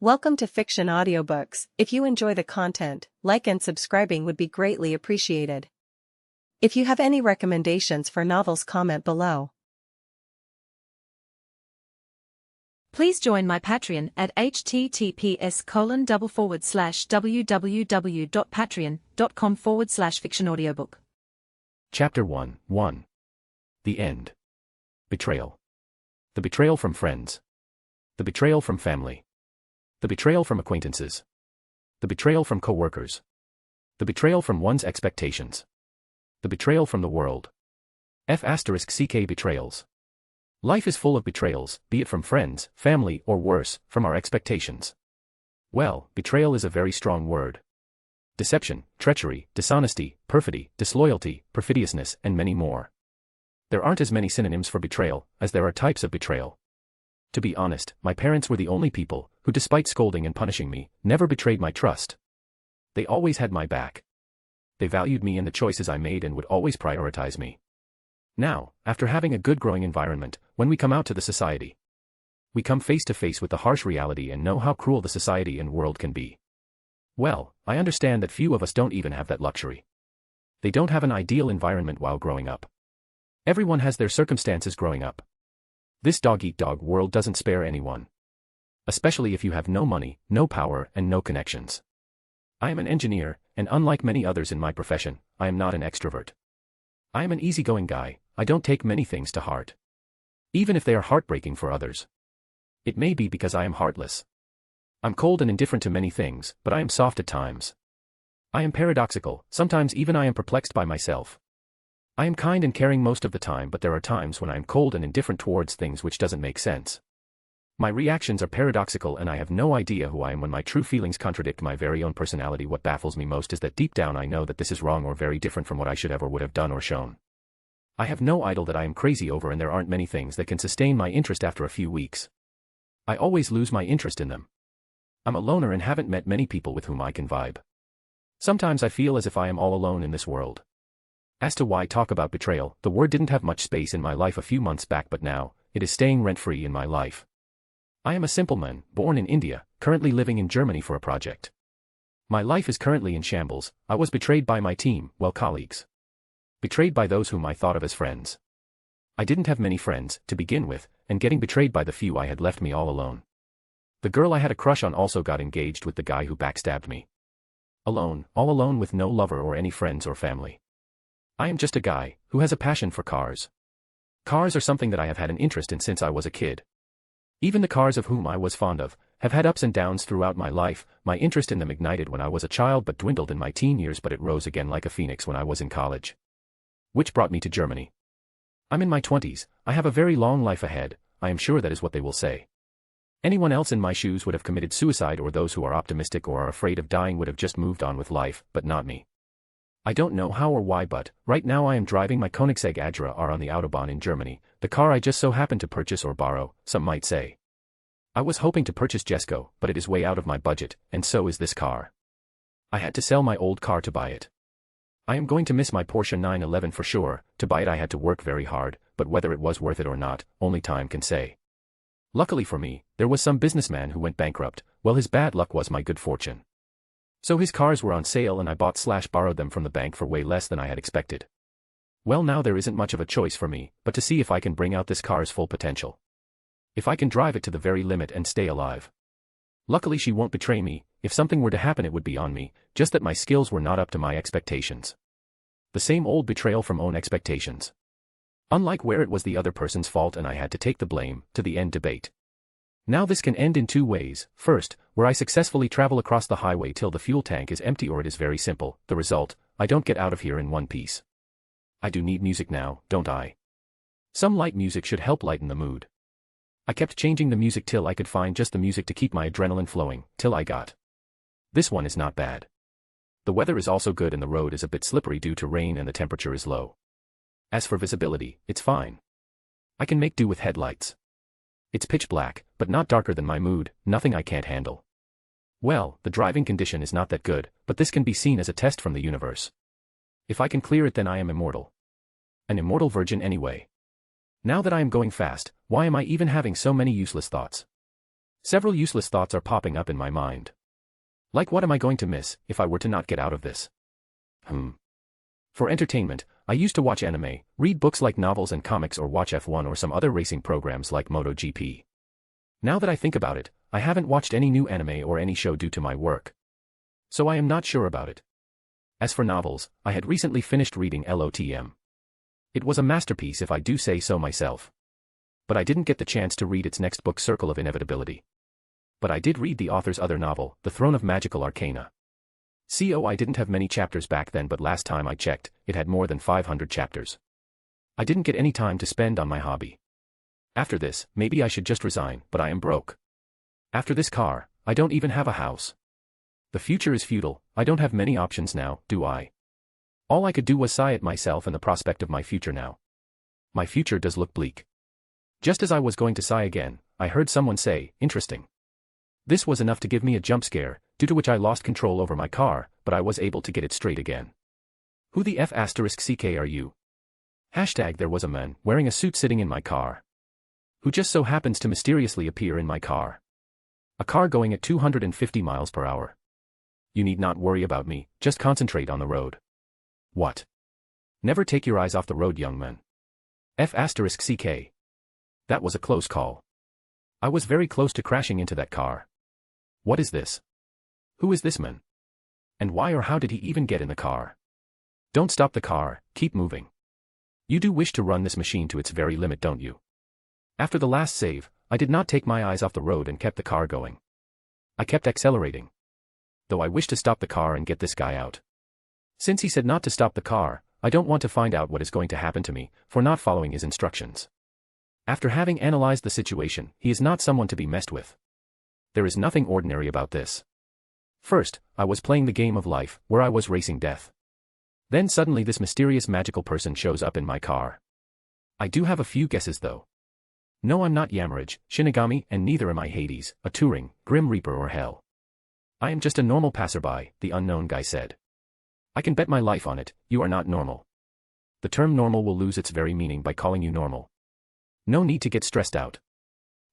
Welcome to Fiction Audiobooks. If you enjoy the content, like and subscribing would be greatly appreciated. If you have any recommendations for novels, comment below. Please join my Patreon at https://www.patreon.com/fictionaudiobook. Chapter 1. The End. Betrayal. The betrayal from friends. The betrayal from family. The betrayal from acquaintances. The betrayal from co-workers. The betrayal from one's expectations. The betrayal from the world. *CK betrayals. Life is full of betrayals, be it from friends, family, or worse, from our expectations. Well, betrayal is a very strong word. Deception, treachery, dishonesty, perfidy, disloyalty, perfidiousness, and many more. There aren't as many synonyms for betrayal as there are types of betrayal. To be honest, my parents were the only people who, despite scolding and punishing me, never betrayed my trust. They always had my back. They valued me and the choices I made and would always prioritize me. Now, after having a good growing environment, when we come out to the society, we come face to face with the harsh reality and know how cruel the society and world can be. Well, I understand that few of us don't even have that luxury. They don't have an ideal environment while growing up. Everyone has their circumstances growing up. This dog-eat-dog world doesn't spare anyone. Especially if you have no money, no power, and no connections. I am an engineer, and unlike many others in my profession, I am not an extrovert. I am an easygoing guy. I don't take many things to heart. Even if they are heartbreaking for others. It may be because I am heartless. I'm cold and indifferent to many things, but I am soft at times. I am paradoxical, sometimes even I am perplexed by myself. I am kind and caring most of the time, but there are times when I am cold and indifferent towards things which doesn't make sense. My reactions are paradoxical and I have no idea who I am when my true feelings contradict my very own personality. What baffles me most is that deep down I know that this is wrong or very different from what I should have or would have done or shown. I have no idol that I am crazy over, and there aren't many things that can sustain my interest after a few weeks. I always lose my interest in them. I'm a loner and haven't met many people with whom I can vibe. Sometimes I feel as if I am all alone in this world. As to why talk about betrayal, the word didn't have much space in my life a few months back, but now, it is staying rent-free in my life. I am a simple man, born in India, currently living in Germany for a project. My life is currently in shambles. I was betrayed by my team, colleagues. Betrayed by those whom I thought of as friends. I didn't have many friends, to begin with, and getting betrayed by the few I had left me all alone. The girl I had a crush on also got engaged with the guy who backstabbed me. Alone, all alone with no lover or any friends or family. I am just a guy who has a passion for cars. Cars are something that I have had an interest in since I was a kid. Even the cars of whom I was fond of have had ups and downs throughout my life. My interest in them ignited when I was a child but dwindled in my teen years, but it rose again like a phoenix when I was in college. Which brought me to Germany. I'm in my 20s, I have a very long life ahead, I am sure that is what they will say. Anyone else in my shoes would have committed suicide, or those who are optimistic or are afraid of dying would have just moved on with life, but not me. I don't know how or why, but right now I am driving my Koenigsegg Adra R on the Autobahn in Germany, the car I just so happened to purchase or borrow, some might say. I was hoping to purchase Jesko, but it is way out of my budget, and so is this car. I had to sell my old car to buy it. I am going to miss my Porsche 911 for sure. To buy it I had to work very hard, but whether it was worth it or not, only time can say. Luckily for me, there was some businessman who went bankrupt. Well, his bad luck was my good fortune. So his cars were on sale and I bought/borrowed them from the bank for way less than I had expected. Well, now there isn't much of a choice for me, but to see if I can bring out this car's full potential. If I can drive it to the very limit and stay alive. Luckily she won't betray me. If something were to happen it would be on me, just that my skills were not up to my expectations. The same old betrayal from own expectations. Unlike where it was the other person's fault and I had to take the blame, to the end debate. Now this can end in two ways. First, where I successfully travel across the highway till the fuel tank is empty, or it is very simple. The result, I don't get out of here in one piece. I do need music now, don't I? Some light music should help lighten the mood. I kept changing the music till I could find just the music to keep my adrenaline flowing, till I got. This one is not bad. The weather is also good and the road is a bit slippery due to rain and the temperature is low. As for visibility, it's fine. I can make do with headlights. It's pitch black, but not darker than my mood, nothing I can't handle. Well, the driving condition is not that good, but this can be seen as a test from the universe. If I can clear it then I am immortal. An immortal virgin anyway. Now that I am going fast, why am I even having so many useless thoughts? Several useless thoughts are popping up in my mind. Like, what am I going to miss if I were to not get out of this? For entertainment, I used to watch anime, read books like novels and comics, or watch F1 or some other racing programs like MotoGP. Now that I think about it, I haven't watched any new anime or any show due to my work. So I am not sure about it. As for novels, I had recently finished reading LOTM. It was a masterpiece if I do say so myself. But I didn't get the chance to read its next book, Circle of Inevitability. But I did read the author's other novel, The Throne of Magical Arcana. I didn't have many chapters back then, but last time I checked, it had more than 500 chapters. I didn't get any time to spend on my hobby. After this, maybe I should just resign, but I am broke. After this car, I don't even have a house. The future is futile. I don't have many options now, do I? All I could do was sigh at myself and the prospect of my future now. My future does look bleak. Just as I was going to sigh again, I heard someone say, "Interesting." This was enough to give me a jump scare, due to which I lost control over my car, but I was able to get it straight again. Who the F***ck are you? There was a man wearing a suit sitting in my car. Who just so happens to mysteriously appear in my car. A car going at 250 miles per hour. You need not worry about me, just concentrate on the road. What? Never take your eyes off the road, young man. F***ck. That was a close call. I was very close to crashing into that car. What is this? Who is this man? And why or how did he even get in the car? Don't stop the car, keep moving. You do wish to run this machine to its very limit, don't you? After the last save, I did not take my eyes off the road and kept the car going. I kept accelerating. Though I wish to stop the car and get this guy out. Since he said not to stop the car, I don't want to find out what is going to happen to me for not following his instructions. After having analyzed the situation, he is not someone to be messed with. There is nothing ordinary about this. First, I was playing the game of life, where I was racing death. Then suddenly this mysterious magical person shows up in my car. I do have a few guesses though. No, I'm not Yamaraj, Shinigami, and neither am I Hades, a Turing, Grim Reaper, or Hell. I am just a normal passerby, the unknown guy said. I can bet my life on it, you are not normal. The term normal will lose its very meaning by calling you normal. No need to get stressed out.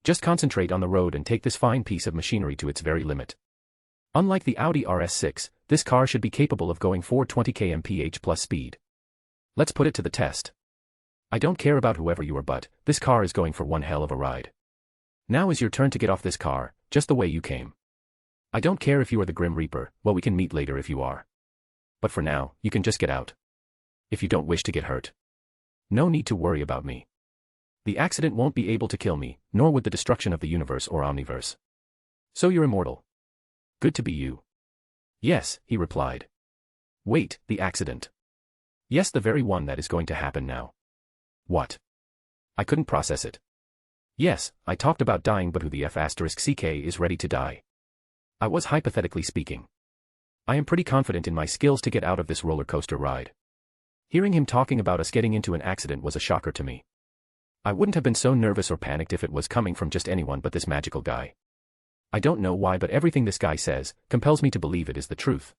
Just concentrate on the road and take this fine piece of machinery to its very limit. Unlike the Audi RS6, this car should be capable of going 420 km/h plus speed. Let's put it to the test. I don't care about whoever you are, but this car is going for one hell of a ride. Now is your turn to get off this car, just the way you came. I don't care if you are the Grim Reaper, well, we can meet later if you are. But for now, you can just get out. If you don't wish to get hurt. No need to worry about me. The accident won't be able to kill me, nor would the destruction of the universe or omniverse. So you're immortal. Good to be you. Yes, he replied. Wait, the accident. Yes, the very one that is going to happen now. What? I couldn't process it. Yes, I talked about dying, but who the F***ck is ready to die? I was hypothetically speaking. I am pretty confident in my skills to get out of this roller coaster ride. Hearing him talking about us getting into an accident was a shocker to me. I wouldn't have been so nervous or panicked if it was coming from just anyone but this magical guy. I don't know why, but everything this guy says compels me to believe it is the truth.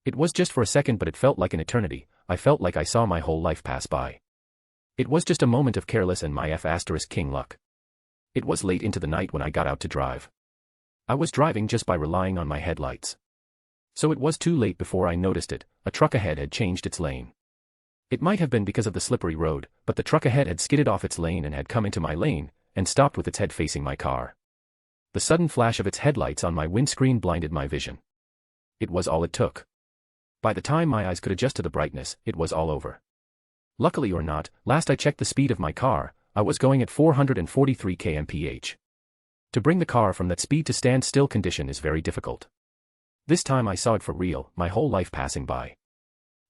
It was just for a second, but it felt like an eternity. I felt like I saw my whole life pass by. It was just a moment of careless and my F***king luck. It was late into the night when I got out to drive. I was driving just by relying on my headlights. So it was too late before I noticed it. A truck ahead had changed its lane. It might have been because of the slippery road, but the truck ahead had skidded off its lane and had come into my lane, and stopped with its head facing my car. The sudden flash of its headlights on my windscreen blinded my vision. It was all it took. By the time my eyes could adjust to the brightness, it was all over. Luckily or not, last I checked the speed of my car, I was going at 443 km/h. To bring the car from that speed to standstill condition is very difficult. This time I saw it for real, my whole life passing by.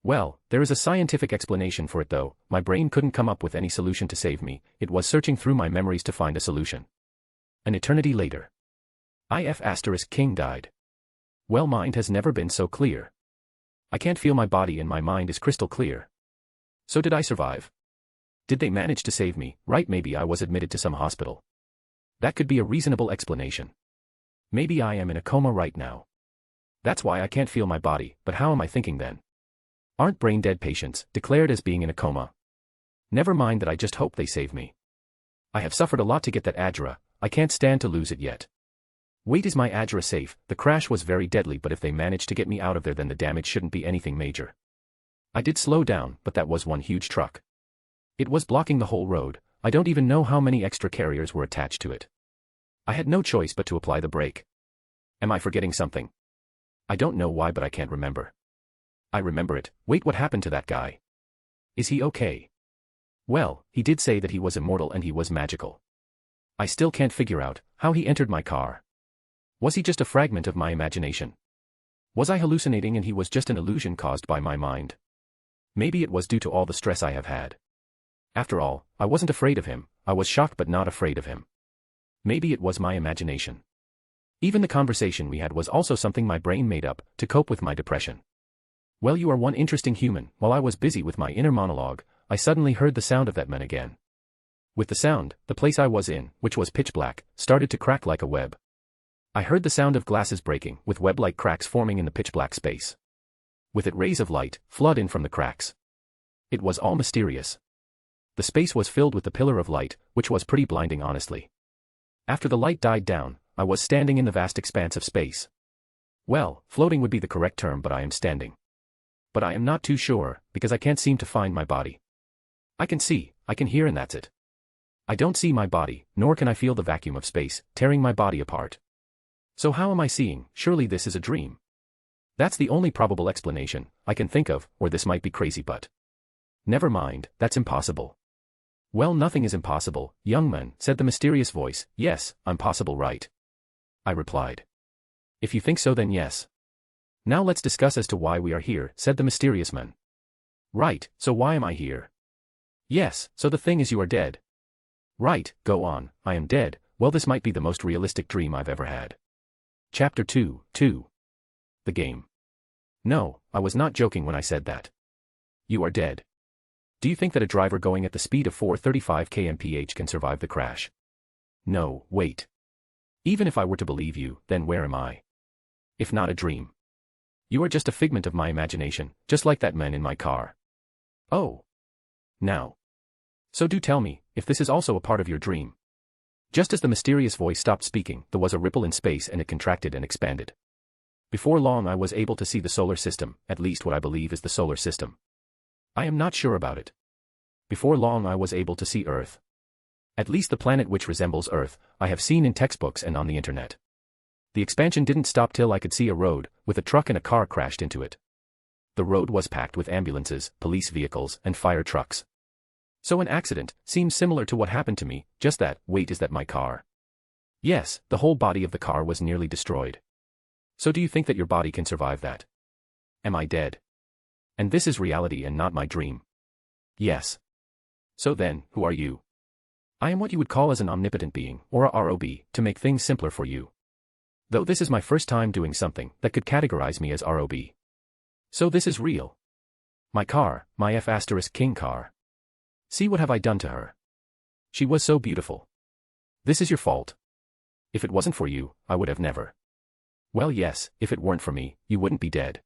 Well, there is a scientific explanation for it though. My brain couldn't come up with any solution to save me. It was searching through my memories to find a solution. An eternity later. King died. Well, mind has never been so clear. I can't feel my body and my mind is crystal clear. So did I survive? Did they manage to save me? Right, maybe I was admitted to some hospital. That could be a reasonable explanation. Maybe I am in a coma right now. That's why I can't feel my body, but how am I thinking then? Aren't brain-dead patients declared as being in a coma? Never mind that, I just hope they save me. I have suffered a lot to get that Adra, I can't stand to lose it yet. Wait, is my Idrasil safe? The crash was very deadly, but if they managed to get me out of there then the damage shouldn't be anything major. I did slow down, but that was one huge truck. It was blocking the whole road. I don't even know how many extra carriers were attached to it. I had no choice but to apply the brake. Am I forgetting something? I don't know why, but I can't remember. I remember it. Wait, what happened to that guy? Is he okay? Well, he did say that he was immortal and he was magical. I still can't figure out how he entered my car. Was he just a fragment of my imagination? Was I hallucinating and he was just an illusion caused by my mind? Maybe it was due to all the stress I have had. After all, I wasn't afraid of him. I was shocked but not afraid of him. Maybe it was my imagination. Even the conversation we had was also something my brain made up to cope with my depression. Well, you are one interesting human. While I was busy with my inner monologue, I suddenly heard the sound of that man again. With the sound, the place I was in, which was pitch black, started to crack like a web. I heard the sound of glasses breaking, with web-like cracks forming in the pitch black space. With it, rays of light flood in from the cracks. It was all mysterious. The space was filled with the pillar of light, which was pretty blinding honestly. After the light died down, I was standing in the vast expanse of space. Well, floating would be the correct term, but I am standing. But I am not too sure, because I can't seem to find my body. I can see, I can hear, and that's it. I don't see my body, nor can I feel the vacuum of space tearing my body apart. So how am I seeing? Surely this is a dream. That's the only probable explanation I can think of, or this might be crazy, but never mind, that's impossible. Well, nothing is impossible, young man, said the mysterious voice. Yes, I'm possible, right? I replied. If you think so, then yes. Now let's discuss as to why we are here, said the mysterious man. Right, so why am I here? Yes, so the thing is you are dead. Right, go on, I am dead. Well, this might be the most realistic dream I've ever had. Chapter 2, The game. No, I was not joking when I said that. You are dead. Do you think that a driver going at the speed of 435 km/h can survive the crash? No, wait. Even if I were to believe you, then where am I? If not a dream. You are just a figment of my imagination, just like that man in my car. Oh. Now. So do tell me, if this is also a part of your dream. Just as the mysterious voice stopped speaking, there was a ripple in space and it contracted and expanded. Before long I was able to see the solar system, at least what I believe is the solar system. I am not sure about it. Before long I was able to see Earth. At least the planet which resembles Earth, I have seen in textbooks and on the internet. The expansion didn't stop till I could see a road, with a truck and a car crashed into it. The road was packed with ambulances, police vehicles, and fire trucks. So an accident seems similar to what happened to me, just that, wait, is that my car? Yes, the whole body of the car was nearly destroyed. So do you think that your body can survive that? Am I dead? And this is reality and not my dream? Yes. So then, who are you? I am what you would call as an omnipotent being, or a ROB, to make things simpler for you. Though this is my first time doing something that could categorize me as ROB. So this is real. My car, my F***king car. See what have I done to her? She was so beautiful. This is your fault. If it wasn't for you, I would have never. Well, yes, if it weren't for me, you wouldn't be dead.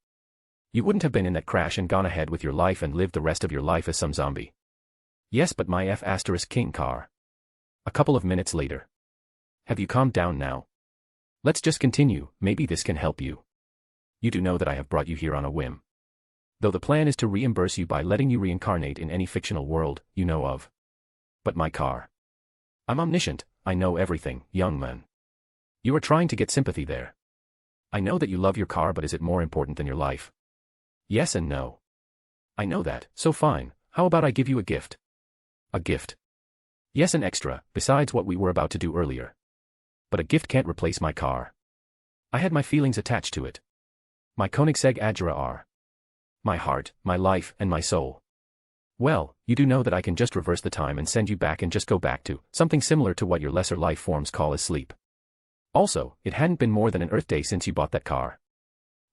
You wouldn't have been in that crash and gone ahead with your life and lived the rest of your life as some zombie. Yes, but my F***king car. A couple of minutes later. Have you calmed down now? Let's just continue, maybe this can help you. You do know that I have brought you here on a whim. Though the plan is to reimburse you by letting you reincarnate in any fictional world you know of. But my car. I'm omniscient, I know everything, young man. You are trying to get sympathy there. I know that you love your car, but is it more important than your life? Yes and no. I know that, so fine, how about I give you a gift? A gift. Yes, an extra, besides what we were about to do earlier. But a gift can't replace my car. I had my feelings attached to it. My Koenigsegg Adjura are. My heart, my life, and my soul. Well, you do know that I can just reverse the time and send you back and just go back to something similar to what your lesser life forms call as sleep. Also, it hadn't been more than an Earth day since you bought that car.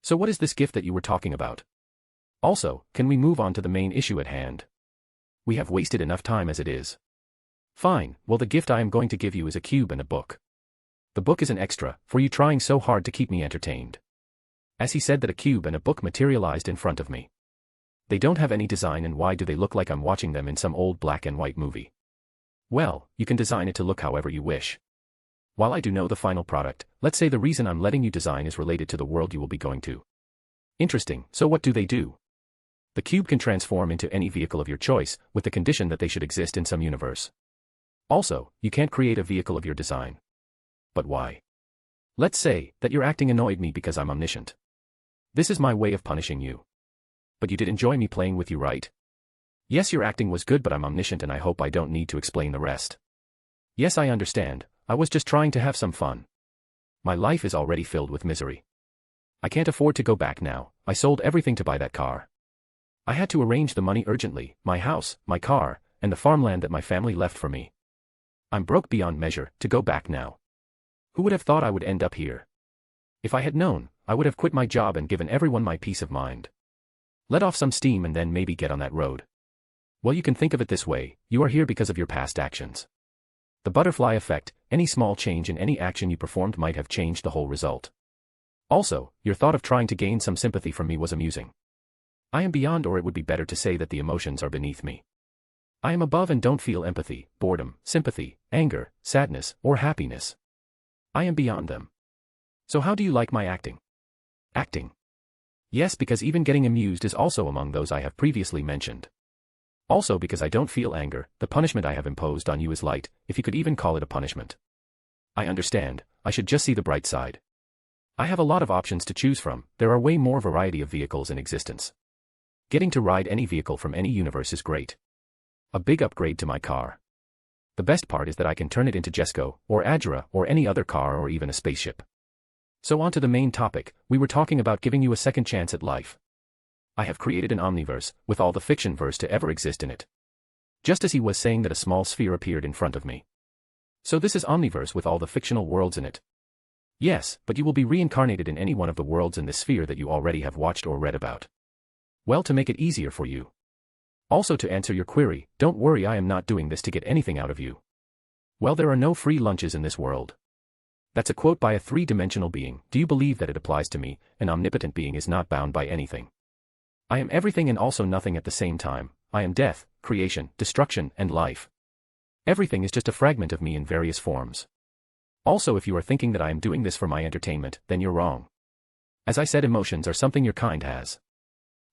So what is this gift that you were talking about? Also, can we move on to the main issue at hand? We have wasted enough time as it is. Fine, well, the gift I am going to give you is a cube and a book. The book is an extra, for you trying so hard to keep me entertained. As he said that, a cube and a book materialized in front of me. They don't have any design, and why do they look like I'm watching them in some old black and white movie? Well, you can design it to look however you wish. While I do know the final product, let's say the reason I'm letting you design is related to the world you will be going to. Interesting, so what do they do? The cube can transform into any vehicle of your choice, with the condition that they should exist in some universe. Also, you can't create a vehicle of your design. But why? Let's say that your acting annoyed me because I'm omniscient. This is my way of punishing you. But you did enjoy me playing with you, right? Yes, your acting was good, but I'm omniscient and I hope I don't need to explain the rest. Yes, I understand, I was just trying to have some fun. My life is already filled with misery. I can't afford to go back now, I sold everything to buy that car. I had to arrange the money urgently, my house, my car, and the farmland that my family left for me. I'm broke beyond measure, to go back now. Who would have thought I would end up here? If I had known, I would have quit my job and given everyone my peace of mind. Let off some steam and then maybe get on that road. Well, you can think of it this way, you are here because of your past actions. The butterfly effect, any small change in any action you performed might have changed the whole result. Also, your thought of trying to gain some sympathy from me was amusing. I am beyond, or it would be better to say that the emotions are beneath me. I am above and don't feel empathy, boredom, sympathy, anger, sadness, or happiness. I am beyond them. So how do you like my acting? Acting. Yes, because even getting amused is also among those I have previously mentioned. Also because I don't feel anger, the punishment I have imposed on you is light, if you could even call it a punishment. I understand, I should just see the bright side. I have a lot of options to choose from, there are way more variety of vehicles in existence. Getting to ride any vehicle from any universe is great. A big upgrade to my car. The best part is that I can turn it into Jesco, or Adra, or any other car or even a spaceship. So on to the main topic, we were talking about giving you a second chance at life. I have created an omniverse, with all the fiction verse to ever exist in it. Just as he was saying that a small sphere appeared in front of me. So this is omniverse with all the fictional worlds in it. Yes, but you will be reincarnated in any one of the worlds in this sphere that you already have watched or read about. Well, to make it easier for you. Also to answer your query, don't worry, I am not doing this to get anything out of you. Well, there are no free lunches in this world. That's a quote by a three-dimensional being. Do you believe that it applies to me? An omnipotent being is not bound by anything. I am everything and also nothing at the same time. I am death, creation, destruction, and life. Everything is just a fragment of me in various forms. Also, if you are thinking that I am doing this for my entertainment, then you're wrong. As I said, emotions are something your kind has.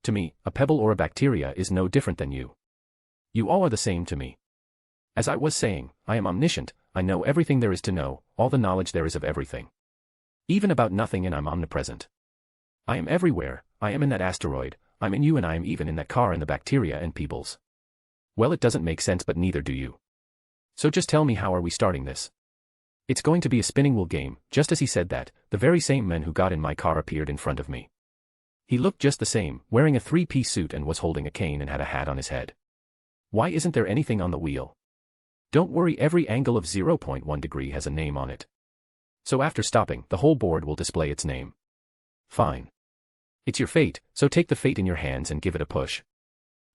To me, a pebble or a bacteria is no different than you. You all are the same to me. As I was saying, I am omniscient, I know everything there is to know, all the knowledge there is of everything. Even about nothing, and I'm omnipresent. I am everywhere, I am in that asteroid, I'm in you, and I am even in that car and the bacteria and peoples. Well, it doesn't make sense, but neither do you. So just tell me, how are we starting this? It's going to be a spinning wheel game. Just as he said that, the very same man who got in my car appeared in front of me. He looked just the same, wearing a three-piece suit and was holding a cane and had a hat on his head. Why isn't there anything on the wheel? Don't worry, every angle of 0.1 degree has a name on it. So after stopping, the whole board will display its name. Fine. It's your fate, so take the fate in your hands and give it a push.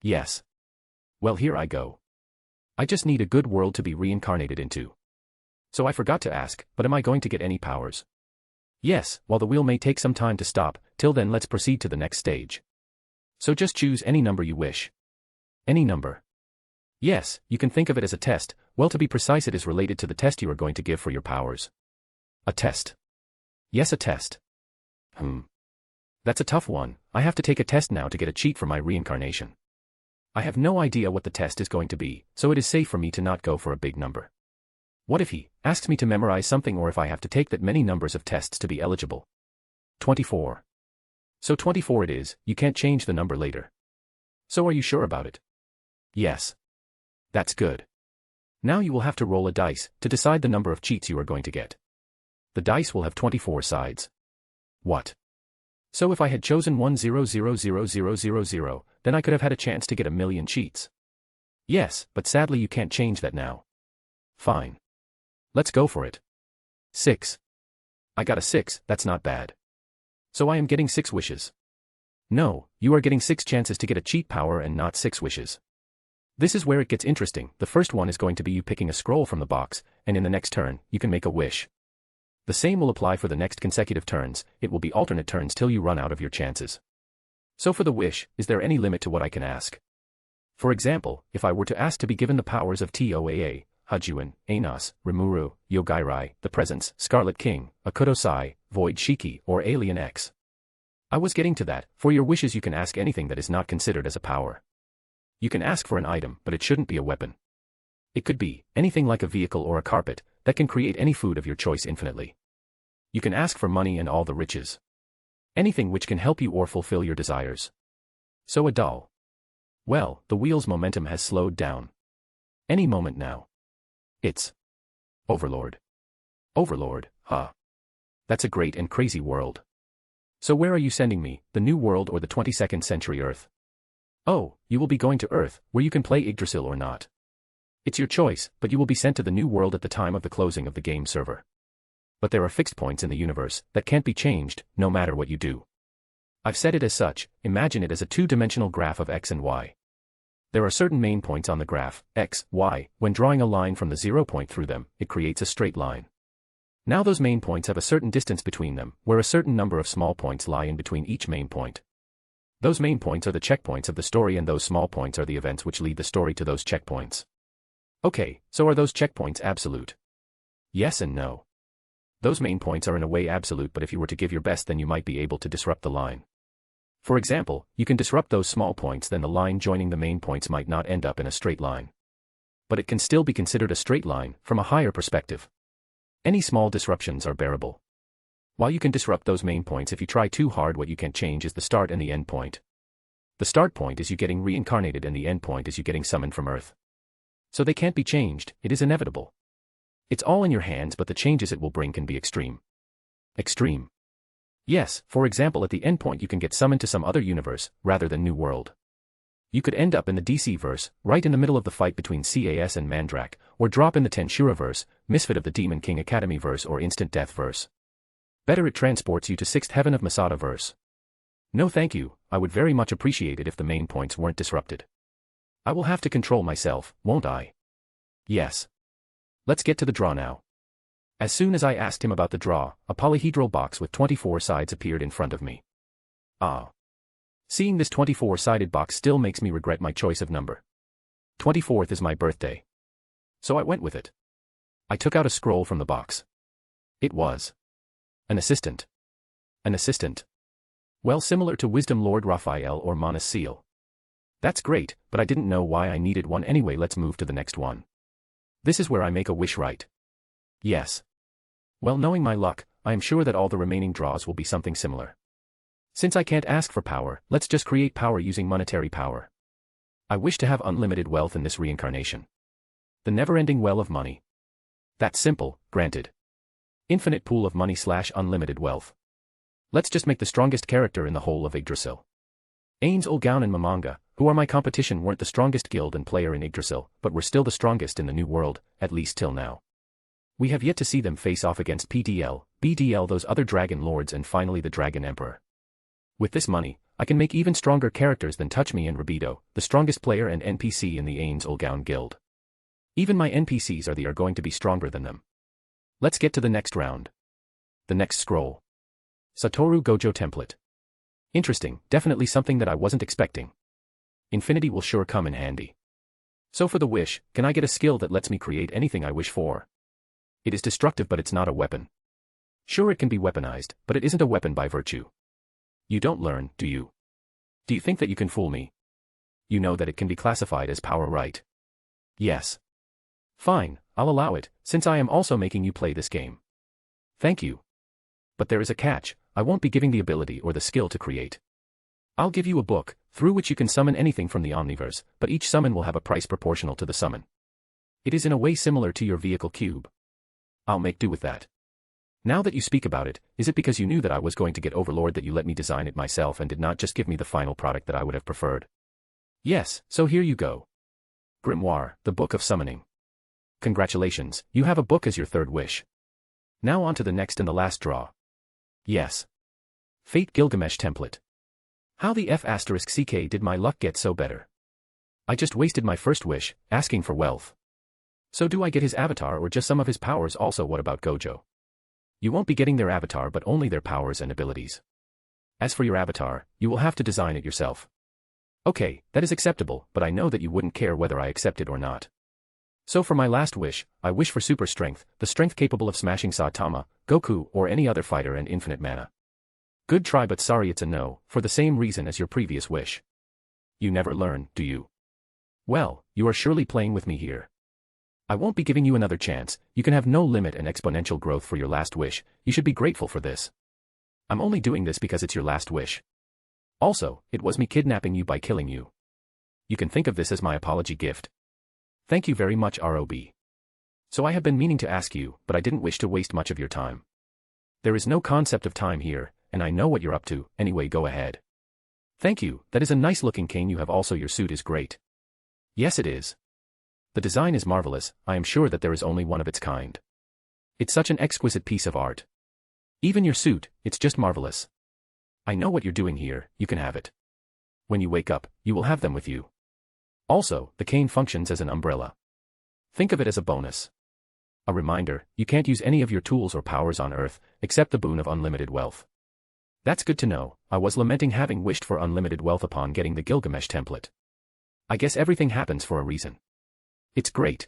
Yes. Well, here I go. I just need a good world to be reincarnated into. So I forgot to ask, but am I going to get any powers? Yes, while the wheel may take some time to stop, till then let's proceed to the next stage. So just choose any number you wish. Any number. Yes, you can think of it as a test. Well, to be precise, it is related to the test you are going to give for your powers. A test. Yes, a test. That's a tough one. I have to take a test now to get a cheat for my reincarnation. I have no idea what the test is going to be, so it is safe for me to not go for a big number. What if he asks me to memorize something, or if I have to take that many numbers of tests to be eligible? 24. So 24 it is, you can't change the number later. So are you sure about it? Yes. That's good. Now you will have to roll a dice to decide the number of cheats you are going to get. The dice will have 24 sides. What? So if I had chosen 10000000, then I could have had a chance to get 1,000,000 cheats. Yes, but sadly you can't change that now. Fine. Let's go for it. 6. I got a 6, that's not bad. So I am getting 6 wishes. No, you are getting 6 chances to get a cheat power and not 6 wishes. This is where it gets interesting. The first one is going to be you picking a scroll from the box, and in the next turn, you can make a wish. The same will apply for the next consecutive turns. It will be alternate turns till you run out of your chances. So for the wish, is there any limit to what I can ask? For example, if I were to ask to be given the powers of TOAA, Hajuan, Anos, Rimuru, Yogairai, The Presence, Scarlet King, Akudosai, Void Shiki, or Alien X. I was getting to that. For your wishes you can ask anything that is not considered as a power. You can ask for an item, but it shouldn't be a weapon. It could be anything like a vehicle or a carpet that can create any food of your choice infinitely. You can ask for money and all the riches. Anything which can help you or fulfill your desires. So a doll. Well, the wheel's momentum has slowed down. Any moment now. It's Overlord. Overlord, huh? That's a great and crazy world. So where are you sending me, the new world or the 22nd century Earth? Oh, you will be going to Earth, where you can play Idrasil or not. It's your choice, but you will be sent to the new world at the time of the closing of the game server. But there are fixed points in the universe that can't be changed, no matter what you do. I've set it as such. Imagine it as a two-dimensional graph of X and Y. There are certain main points on the graph, X, Y. When drawing a line from the 0 point through them, it creates a straight line. Now those main points have a certain distance between them, where a certain number of small points lie in between each main point. Those main points are the checkpoints of the story, and those small points are the events which lead the story to those checkpoints. Okay, so are those checkpoints absolute? Yes and no. Those main points are in a way absolute, but if you were to give your best, then you might be able to disrupt the line. For example, you can disrupt those small points, then the line joining the main points might not end up in a straight line. But it can still be considered a straight line, from a higher perspective. Any small disruptions are bearable. While you can disrupt those main points, if you try too hard, what you can't change is the start and the end point. The start point is you getting reincarnated and the end point is you getting summoned from Earth. So they can't be changed, it is inevitable. It's all in your hands, but the changes it will bring can be extreme. Extreme. Yes, for example, at the endpoint you can get summoned to some other universe, rather than New World. You could end up in the DC verse, right in the middle of the fight between CAS and Mandrak, or drop in the Tenshura verse, Misfit of the Demon King Academy verse, or Instant Death verse. Better it transports you to 6th Heaven of Masada verse. No thank you, I would very much appreciate it if the main points weren't disrupted. I will have to control myself, won't I? Yes. Let's get to the draw now. As soon as I asked him about the draw, a polyhedral box with 24 sides appeared in front of me. Ah. Seeing this 24-sided box still makes me regret my choice of number. 24th is my birthday. So I went with it. I took out a scroll from the box. It was an assistant. An assistant. Well, similar to Wisdom Lord Raphael or Manas Seal. That's great, but I didn't know why I needed one anyway. Let's move to the next one. This is where I make a wish, right? Yes. Well, knowing my luck, I am sure that all the remaining draws will be something similar. Since I can't ask for power, let's just create power using monetary power. I wish to have unlimited wealth in this reincarnation. The never-ending well of money. That's simple, granted. Infinite pool of money / unlimited wealth. Let's just make the strongest character in the whole of Yggdrasil. Ains Ulgaun and Mamanga, who are my competition, weren't the strongest guild and player in Yggdrasil, but were still the strongest in the New World, at least till now. We have yet to see them face off against PDL, BDL, those other Dragon Lords, and finally the Dragon Emperor. With this money, I can make even stronger characters than Touch Me and Rabido, the strongest player and NPC in the Ains Ulgaun guild. Even my NPCs are going to be stronger than them. Let's get to the next round. The next scroll. Satoru Gojo template. Interesting, definitely something that I wasn't expecting. Infinity will sure come in handy. So for the wish, can I get a skill that lets me create anything I wish for? It is destructive, but it's not a weapon. Sure, it can be weaponized, but it isn't a weapon by virtue. You don't learn, do you? Do you think that you can fool me? You know that it can be classified as power, right? Yes. Fine, I'll allow it, since I am also making you play this game. Thank you. But there is a catch, I won't be giving the ability or the skill to create. I'll give you a book, through which you can summon anything from the Omniverse, but each summon will have a price proportional to the summon. It is in a way similar to your vehicle cube. I'll make do with that. Now that you speak about it, is it because you knew that I was going to get Overlord that you let me design it myself and did not just give me the final product that I would have preferred? Yes, so here you go. Grimoire, the Book of Summoning. Congratulations, you have a book as your third wish. Now on to the next and the last draw. Yes. Fate Gilgamesh template. How the F***ck did my luck get so better? I just wasted my first wish, asking for wealth. So do I get his avatar or just some of his powers also? What about Gojo? You won't be getting their avatar but only their powers and abilities. As for your avatar, you will have to design it yourself. Okay, that is acceptable, but I know that you wouldn't care whether I accept it or not. So for my last wish, I wish for super strength, the strength capable of smashing Saitama, Goku, or any other fighter, and infinite mana. Good try, but sorry, it's a no, for the same reason as your previous wish. You never learn, do you? Well, you are surely playing with me here. I won't be giving you another chance. You can have no limit and exponential growth for your last wish. You should be grateful for this. I'm only doing this because it's your last wish. Also, it was me kidnapping you by killing you. You can think of this as my apology gift. Thank you very much, ROB. So I have been meaning to ask you, but I didn't wish to waste much of your time. There is no concept of time here, and I know what you're up to. Anyway, go ahead. Thank you, that is a nice looking cane you have. Also, your suit is great. Yes, it is. The design is marvelous. I am sure that there is only one of its kind. It's such an exquisite piece of art. Even your suit, it's just marvelous. I know what you're doing here, you can have it. When you wake up, you will have them with you. Also, the cane functions as an umbrella. Think of it as a bonus. A reminder, you can't use any of your tools or powers on Earth, except the boon of unlimited wealth. That's good to know. I was lamenting having wished for unlimited wealth upon getting the Gilgamesh template. I guess everything happens for a reason. It's great.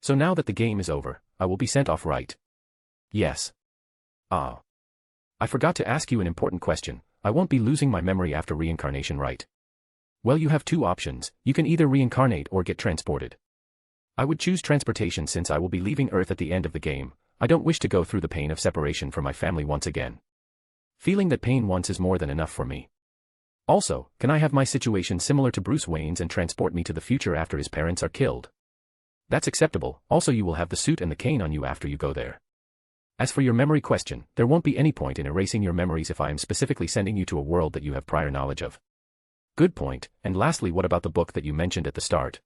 So now that the game is over, I will be sent off, right? Yes. Ah. I forgot to ask you an important question. I won't be losing my memory after reincarnation, right? Well, you have two options. You can either reincarnate or get transported. I would choose transportation since I will be leaving Earth at the end of the game. I don't wish to go through the pain of separation from my family once again. Feeling that pain once is more than enough for me. Also, can I have my situation similar to Bruce Wayne's and transport me to the future after his parents are killed? That's acceptable. Also, you will have the suit and the cane on you after you go there. As for your memory question, there won't be any point in erasing your memories if I am specifically sending you to a world that you have prior knowledge of. Good point. And lastly, what about the book that you mentioned at the start?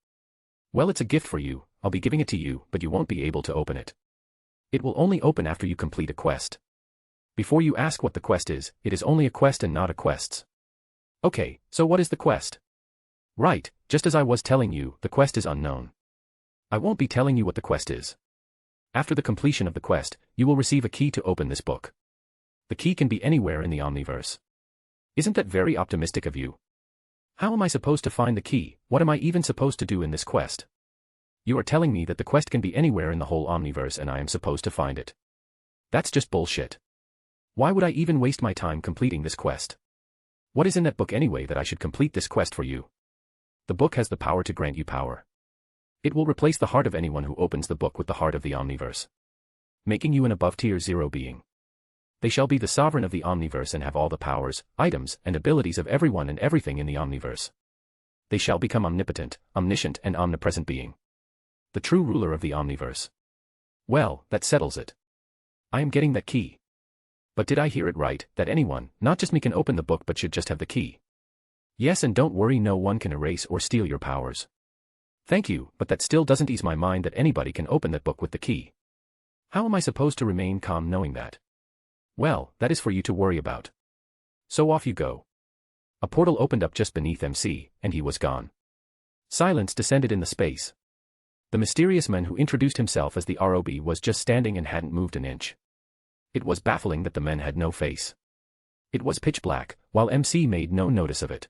Well, it's a gift for you. I'll be giving it to you, but you won't be able to open it. It will only open after you complete a quest. Before you ask what the quest is, it is only a quest and not a quests. Okay, so what is the quest? Right, just as I was telling you, the quest is unknown. I won't be telling you what the quest is. After the completion of the quest, you will receive a key to open this book. The key can be anywhere in the Omniverse. Isn't that very optimistic of you? How am I supposed to find the key? What am I even supposed to do in this quest? You are telling me that the quest can be anywhere in the whole Omniverse and I am supposed to find it. That's just bullshit. Why would I even waste my time completing this quest? What is in that book anyway that I should complete this quest for you? The book has the power to grant you power. It will replace the heart of anyone who opens the book with the heart of the Omniverse, making you an above tier 0 being. They shall be the sovereign of the Omniverse and have all the powers, items, and abilities of everyone and everything in the Omniverse. They shall become omnipotent, omniscient, and omnipresent being. The true ruler of the Omniverse. Well, that settles it. I am getting that key. But did I hear it right, that anyone, not just me, can open the book but should just have the key? Yes, and don't worry, no one can erase or steal your powers. Thank you, but that still doesn't ease my mind that anybody can open that book with the key. How am I supposed to remain calm knowing that? Well, that is for you to worry about. So off you go. A portal opened up just beneath MC, and he was gone. Silence descended in the space. The mysterious man who introduced himself as the ROB was just standing and hadn't moved an inch. It was baffling that the man had no face. It was pitch black, while MC made no notice of it.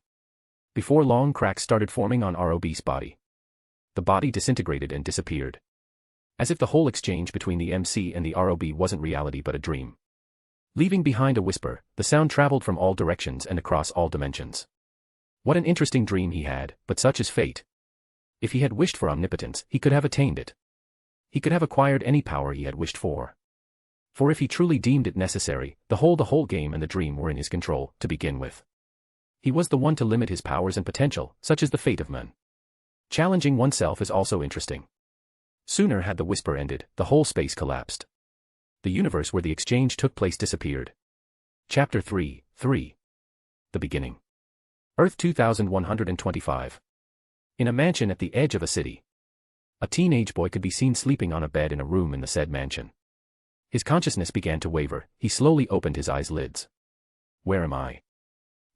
Before long, cracks started forming on ROB's body. The body disintegrated and disappeared. As if the whole exchange between the MC and the ROB wasn't reality but a dream. Leaving behind a whisper, the sound traveled from all directions and across all dimensions. What an interesting dream he had, but such is fate. If he had wished for omnipotence, he could have attained it. He could have acquired any power he had wished for. For if he truly deemed it necessary, the whole game and the dream were in his control, to begin with. He was the one to limit his powers and potential, such is the fate of man. Challenging oneself is also interesting. Sooner had the whisper ended, the whole space collapsed. The universe where the exchange took place disappeared. Chapter 3, 3. The Beginning. Earth 2125. In a mansion at the edge of a city. A teenage boy could be seen sleeping on a bed in a room in the said mansion. His consciousness began to waver, he slowly opened his eyes lids. Where am I?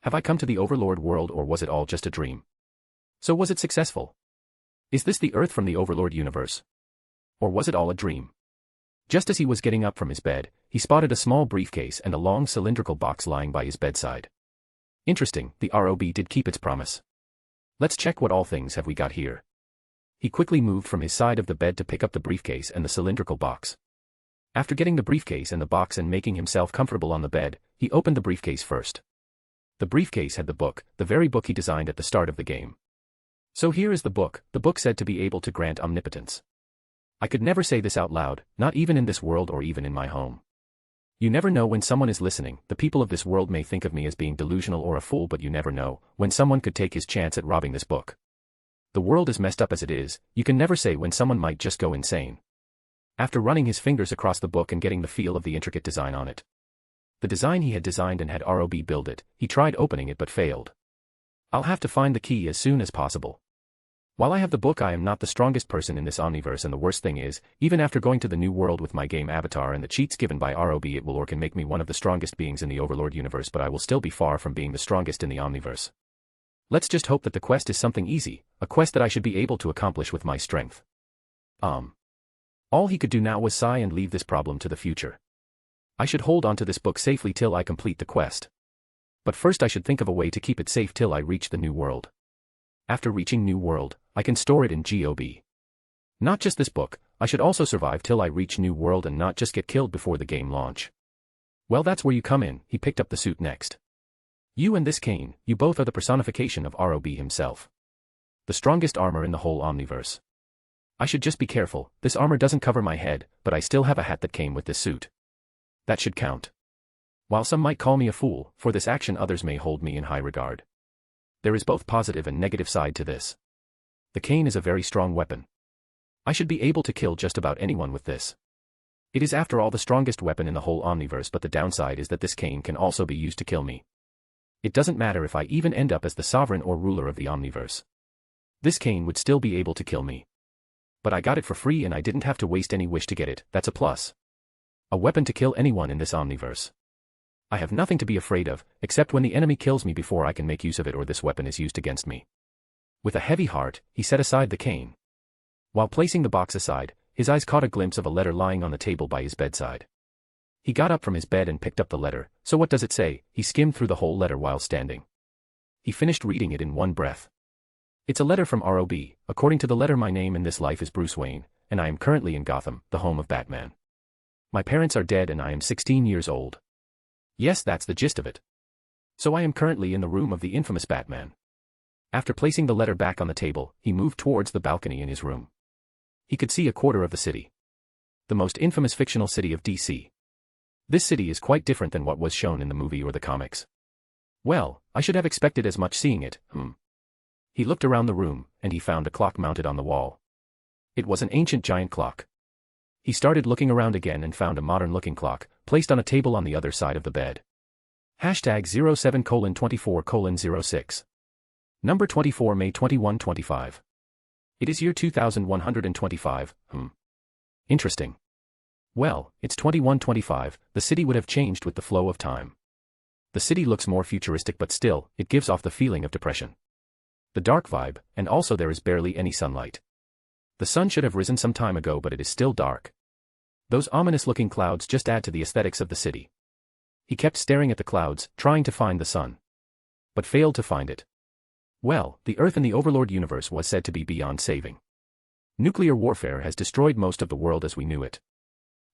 Have I come to the Overlord world or was it all just a dream? So was it successful? Is this the Earth from the Overlord universe? Or was it all a dream? Just as he was getting up from his bed, he spotted a small briefcase and a long cylindrical box lying by his bedside. Interesting, the ROB did keep its promise. Let's check what all things have we got here. He quickly moved from his side of the bed to pick up the briefcase and the cylindrical box. After getting the briefcase and the box and making himself comfortable on the bed, he opened the briefcase first. The briefcase had the book, the very book he designed at the start of the game. So here is the book said to be able to grant omnipotence. I could never say this out loud, not even in this world or even in my home. You never know when someone is listening. The people of this world may think of me as being delusional or a fool, but you never know when someone could take his chance at robbing this book. The world is messed up as it is, you can never say when someone might just go insane. After running his fingers across the book and getting the feel of the intricate design on it. The design he had designed and had Rob build it, he tried opening it but failed. I'll have to find the key as soon as possible. While I have the book, I am not the strongest person in this omniverse, and the worst thing is, even after going to the new world with my game avatar and the cheats given by Rob, it will or can make me one of the strongest beings in the Overlord universe, but I will still be far from being the strongest in the omniverse. Let's just hope that the quest is something easy, a quest that I should be able to accomplish with my strength. All he could do now was sigh and leave this problem to the future. I should hold on to this book safely till I complete the quest. But first I should think of a way to keep it safe till I reach the new world. After reaching New World, I can store it in GOB. Not just this book, I should also survive till I reach New World and not just get killed before the game launch. Well, that's where you come in. He picked up the suit next. You and this Kane, you both are the personification of Rob himself. The strongest armor in the whole omniverse. I should just be careful, this armor doesn't cover my head, but I still have a hat that came with this suit. That should count. While some might call me a fool, for this action others may hold me in high regard. There is both positive and negative side to this. The cane is a very strong weapon. I should be able to kill just about anyone with this. It is after all the strongest weapon in the whole omniverse, but the downside is that this cane can also be used to kill me. It doesn't matter if I even end up as the sovereign or ruler of the omniverse. This cane would still be able to kill me. But I got it for free and I didn't have to waste any wish to get it, that's a plus. A weapon to kill anyone in this omniverse. I have nothing to be afraid of, except when the enemy kills me before I can make use of it or this weapon is used against me. With a heavy heart, he set aside the cane. While placing the box aside, his eyes caught a glimpse of a letter lying on the table by his bedside. He got up from his bed and picked up the letter. So what does it say? He skimmed through the whole letter while standing. He finished reading it in one breath. It's a letter from Rob. According to the letter, my name in this life is Bruce Wayne, and I am currently in Gotham, the home of Batman. My parents are dead and I am 16 years old. Yes, that's the gist of it. So I am currently in the room of the infamous Batman. After placing the letter back on the table, he moved towards the balcony in his room. He could see a quarter of the city. The most infamous fictional city of DC. This city is quite different than what was shown in the movie or the comics. Well, I should have expected as much seeing it, He looked around the room, and he found a clock mounted on the wall. It was an ancient giant clock. He started looking around again and found a modern-looking clock, placed on a table on the other side of the bed. Hashtag 07:24:06. Number 24, May 2125. It is year 2125, Interesting. Well, it's 2125, the city would have changed with the flow of time. The city looks more futuristic, but still, it gives off the feeling of depression. The dark vibe, and also there is barely any sunlight. The sun should have risen some time ago, but it is still dark. Those ominous-looking clouds just add to the aesthetics of the city. He kept staring at the clouds, trying to find the sun. But failed to find it. Well, the Earth in the Overlord universe was said to be beyond saving. Nuclear warfare has destroyed most of the world as we knew it.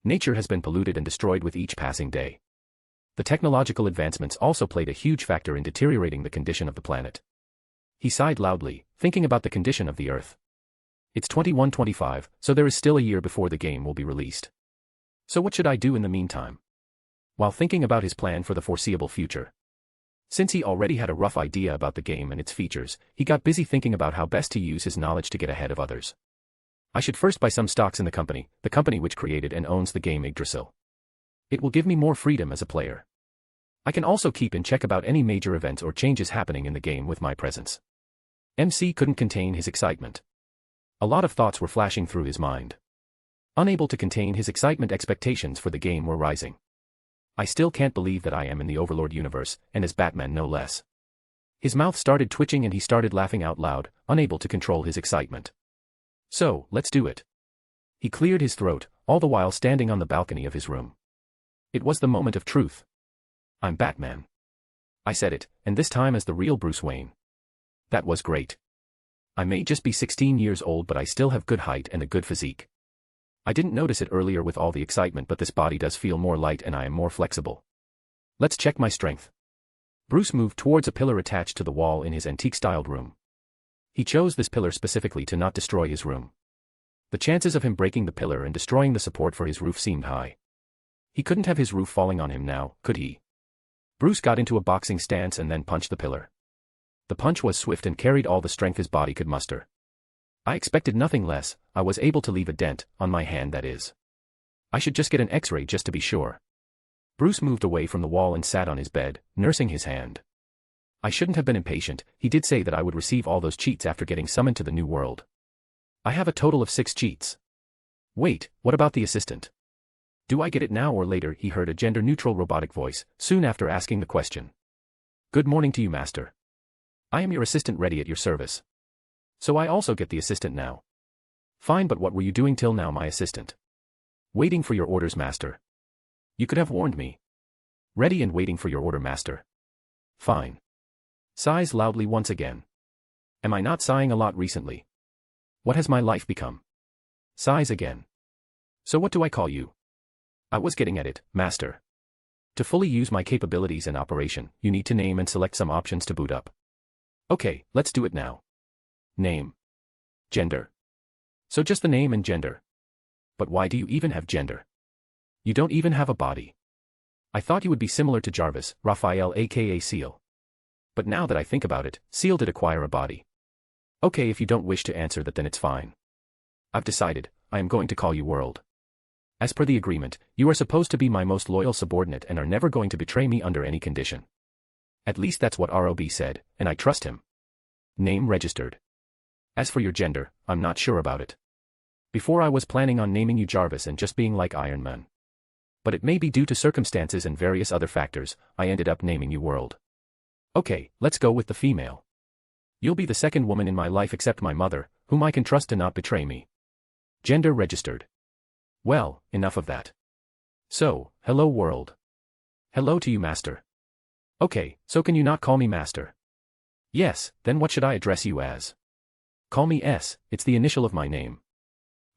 Nature has been polluted and destroyed with each passing day. The technological advancements also played a huge factor in deteriorating the condition of the planet. He sighed loudly, thinking about the condition of the Earth. It's 2125, so there is still a year before the game will be released. So what should I do in the meantime? While thinking about his plan for the foreseeable future. Since he already had a rough idea about the game and its features, he got busy thinking about how best to use his knowledge to get ahead of others. I should first buy some stocks in the company which created and owns the game Idrasil. It will give me more freedom as a player. I can also keep in check about any major events or changes happening in the game with my presence. MC couldn't contain his excitement. A lot of thoughts were flashing through his mind. Unable to contain his excitement, expectations for the game were rising. I still can't believe that I am in the Overlord universe, and as Batman no less. His mouth started twitching and he started laughing out loud, unable to control his excitement. So, let's do it. He cleared his throat, all the while standing on the balcony of his room. It was the moment of truth. I'm Batman. I said it, and this time as the real Bruce Wayne. That was great. I may just be 16 years old, but I still have good height and a good physique. I didn't notice it earlier with all the excitement, but this body does feel more light and I am more flexible. Let's check my strength. Bruce moved towards a pillar attached to the wall in his antique-styled room. He chose this pillar specifically to not destroy his room. The chances of him breaking the pillar and destroying the support for his roof seemed high. He couldn't have his roof falling on him now, could he? Bruce got into a boxing stance and then punched the pillar. The punch was swift and carried all the strength his body could muster. I expected nothing less. I was able to leave a dent, on my hand that is. I should just get an X-ray just to be sure. Bruce moved away from the wall and sat on his bed, nursing his hand. I shouldn't have been impatient. He did say that I would receive all those cheats after getting summoned to the new world. I have a total of 6 cheats. Wait, what about the assistant? Do I get it now or later? He heard a gender-neutral robotic voice, soon after asking the question. Good morning to you, Master. I am your assistant ready at your service. So I also get the assistant now. Fine, but what were you doing till now, my assistant? Waiting for your orders, Master. You could have warned me. Ready and waiting for your order, Master. Fine. Sighs loudly once again. Am I not sighing a lot recently? What has my life become? Sighs again. So what do I call you? I was getting at it, Master. To fully use my capabilities and operation, you need to name and select some options to boot up. Okay, let's do it now. Name. Gender. So just the name and gender. But why do you even have gender? You don't even have a body. I thought you would be similar to Jarvis, Raphael aka Seal. But now that I think about it, Seal did acquire a body. Okay, if you don't wish to answer that, then it's fine. I've decided, I am going to call you World. As per the agreement, you are supposed to be my most loyal subordinate and are never going to betray me under any condition. At least that's what ROB said, and I trust him. Name registered. As for your gender, I'm not sure about it. Before I was planning on naming you Jarvis and just being like Iron Man. But it may be due to circumstances and various other factors, I ended up naming you World. Okay, let's go with the female. You'll be the second woman in my life except my mother, whom I can trust to not betray me. Gender registered. Well, enough of that. So, hello World. Hello to you, Master. Okay, so can you not call me Master? Yes, then what should I address you as? Call me S, it's the initial of my name.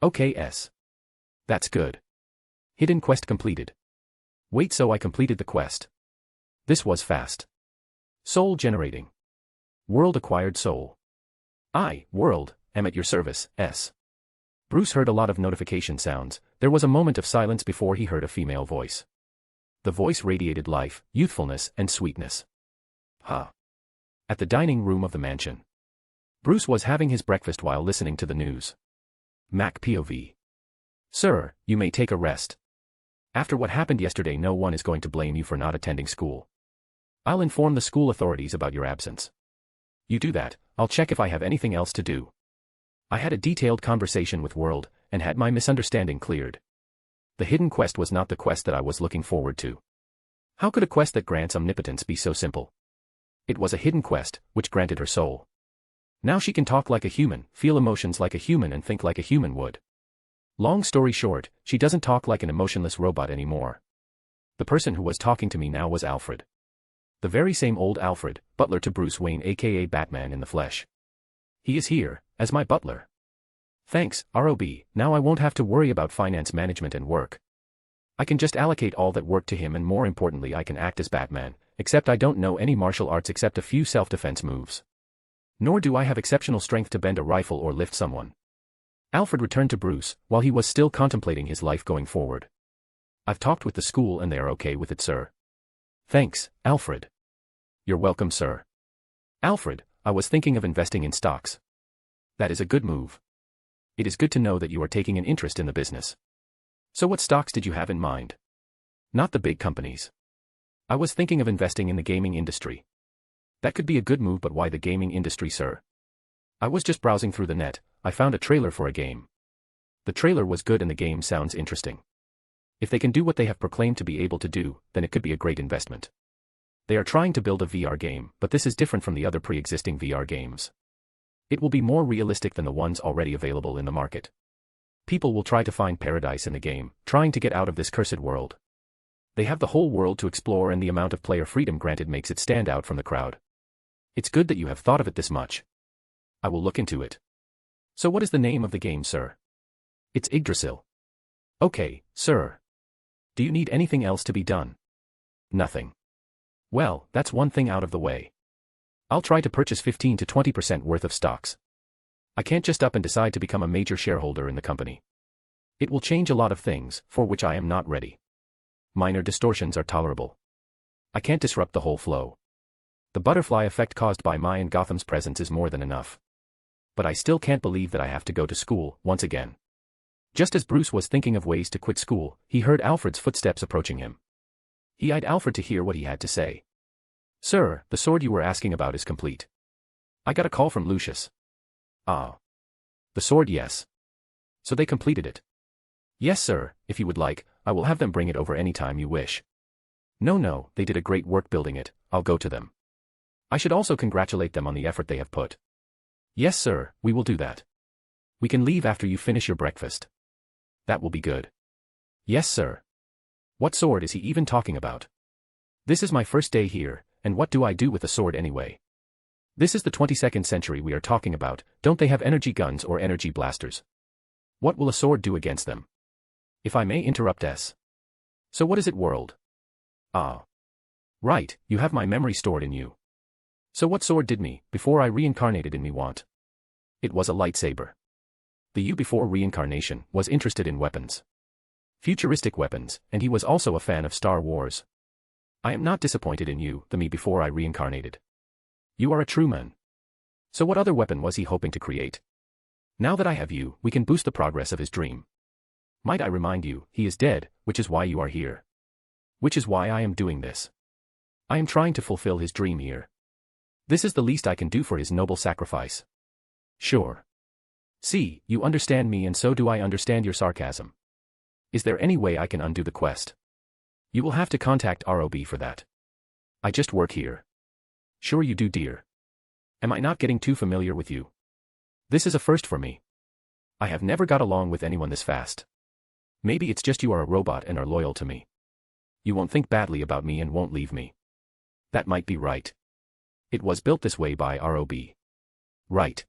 Okay, S. That's good. Hidden quest completed. Wait, so I completed the quest. This was fast. Soul generating. World acquired soul. I, World, am at your service, S. Bruce heard a lot of notification sounds. There was a moment of silence before he heard a female voice. The voice radiated life, youthfulness, and sweetness. At the dining room of the mansion. Bruce was having his breakfast while listening to the news. Mac POV. Sir, you may take a rest. After what happened yesterday, no one is going to blame you for not attending school. I'll inform the school authorities about your absence. You do that, I'll check if I have anything else to do. I had a detailed conversation with World, and had my misunderstanding cleared. The hidden quest was not the quest that I was looking forward to. How could a quest that grants omnipotence be so simple? It was a hidden quest, which granted her soul. Now she can talk like a human, feel emotions like a human, and think like a human would. Long story short, she doesn't talk like an emotionless robot anymore. The person who was talking to me now was Alfred. The very same old Alfred, butler to Bruce Wayne aka Batman in the flesh. He is here, as my butler. Thanks, ROB, now I won't have to worry about finance management and work. I can just allocate all that work to him, and more importantly I can act as Batman, except I don't know any martial arts except a few self-defense moves. Nor do I have exceptional strength to bend a rifle or lift someone. Alfred returned to Bruce, while he was still contemplating his life going forward. I've talked with the school and they are okay with it, sir. Thanks, Alfred. You're welcome, sir. Alfred, I was thinking of investing in stocks. That is a good move. It is good to know that you are taking an interest in the business. So what stocks did you have in mind? Not the big companies. I was thinking of investing in the gaming industry. That could be a good move, but why the gaming industry, sir? I was just browsing through the net, I found a trailer for a game. The trailer was good and the game sounds interesting. If they can do what they have proclaimed to be able to do, then it could be a great investment. They are trying to build a VR game, but this is different from the other pre-existing VR games. It will be more realistic than the ones already available in the market. People will try to find paradise in the game, trying to get out of this cursed world. They have the whole world to explore, and the amount of player freedom granted makes it stand out from the crowd. It's good that you have thought of it this much. I will look into it. So what is the name of the game, sir? It's Idrasil. Okay, sir. Do you need anything else to be done? Nothing. Well, that's one thing out of the way. I'll try to purchase 15 to 20% worth of stocks. I can't just up and decide to become a major shareholder in the company. It will change a lot of things, for which I am not ready. Minor distortions are tolerable. I can't disrupt the whole flow. The butterfly effect caused by my and Gotham's presence is more than enough. But I still can't believe that I have to go to school, once again. Just as Bruce was thinking of ways to quit school, he heard Alfred's footsteps approaching him. He eyed Alfred to hear what he had to say. Sir, the sword you were asking about is complete. I got a call from Lucius. Ah. The sword, yes. So they completed it. Yes, sir, if you would like, I will have them bring it over any time you wish. No, they did a great work building it, I'll go to them. I should also congratulate them on the effort they have put. Yes, sir, we will do that. We can leave after you finish your breakfast. That will be good. Yes, sir. What sword is he even talking about? This is my first day here, and what do I do with a sword anyway? This is the 22nd century we are talking about, don't they have energy guns or energy blasters? What will a sword do against them? If I may interrupt S. So what is it, world? Ah. Right, you have my memory stored in you. So what sword did me, before I reincarnated in me want? It was a lightsaber. The you before reincarnation was interested in weapons. Futuristic weapons, and he was also a fan of Star Wars. I am not disappointed in you, the me before I reincarnated. You are a true man. So what other weapon was he hoping to create? Now that I have you, we can boost the progress of his dream. Might I remind you, he is dead, which is why you are here. Which is why I am doing this. I am trying to fulfill his dream here. This is the least I can do for his noble sacrifice. Sure. See, you understand me and so do I understand your sarcasm. Is there any way I can undo the quest? You will have to contact ROB for that. I just work here. Sure you do, dear. Am I not getting too familiar with you? This is a first for me. I have never got along with anyone this fast. Maybe it's just you are a robot and are loyal to me. You won't think badly about me and won't leave me. That might be right. It was built this way by ROB. Right.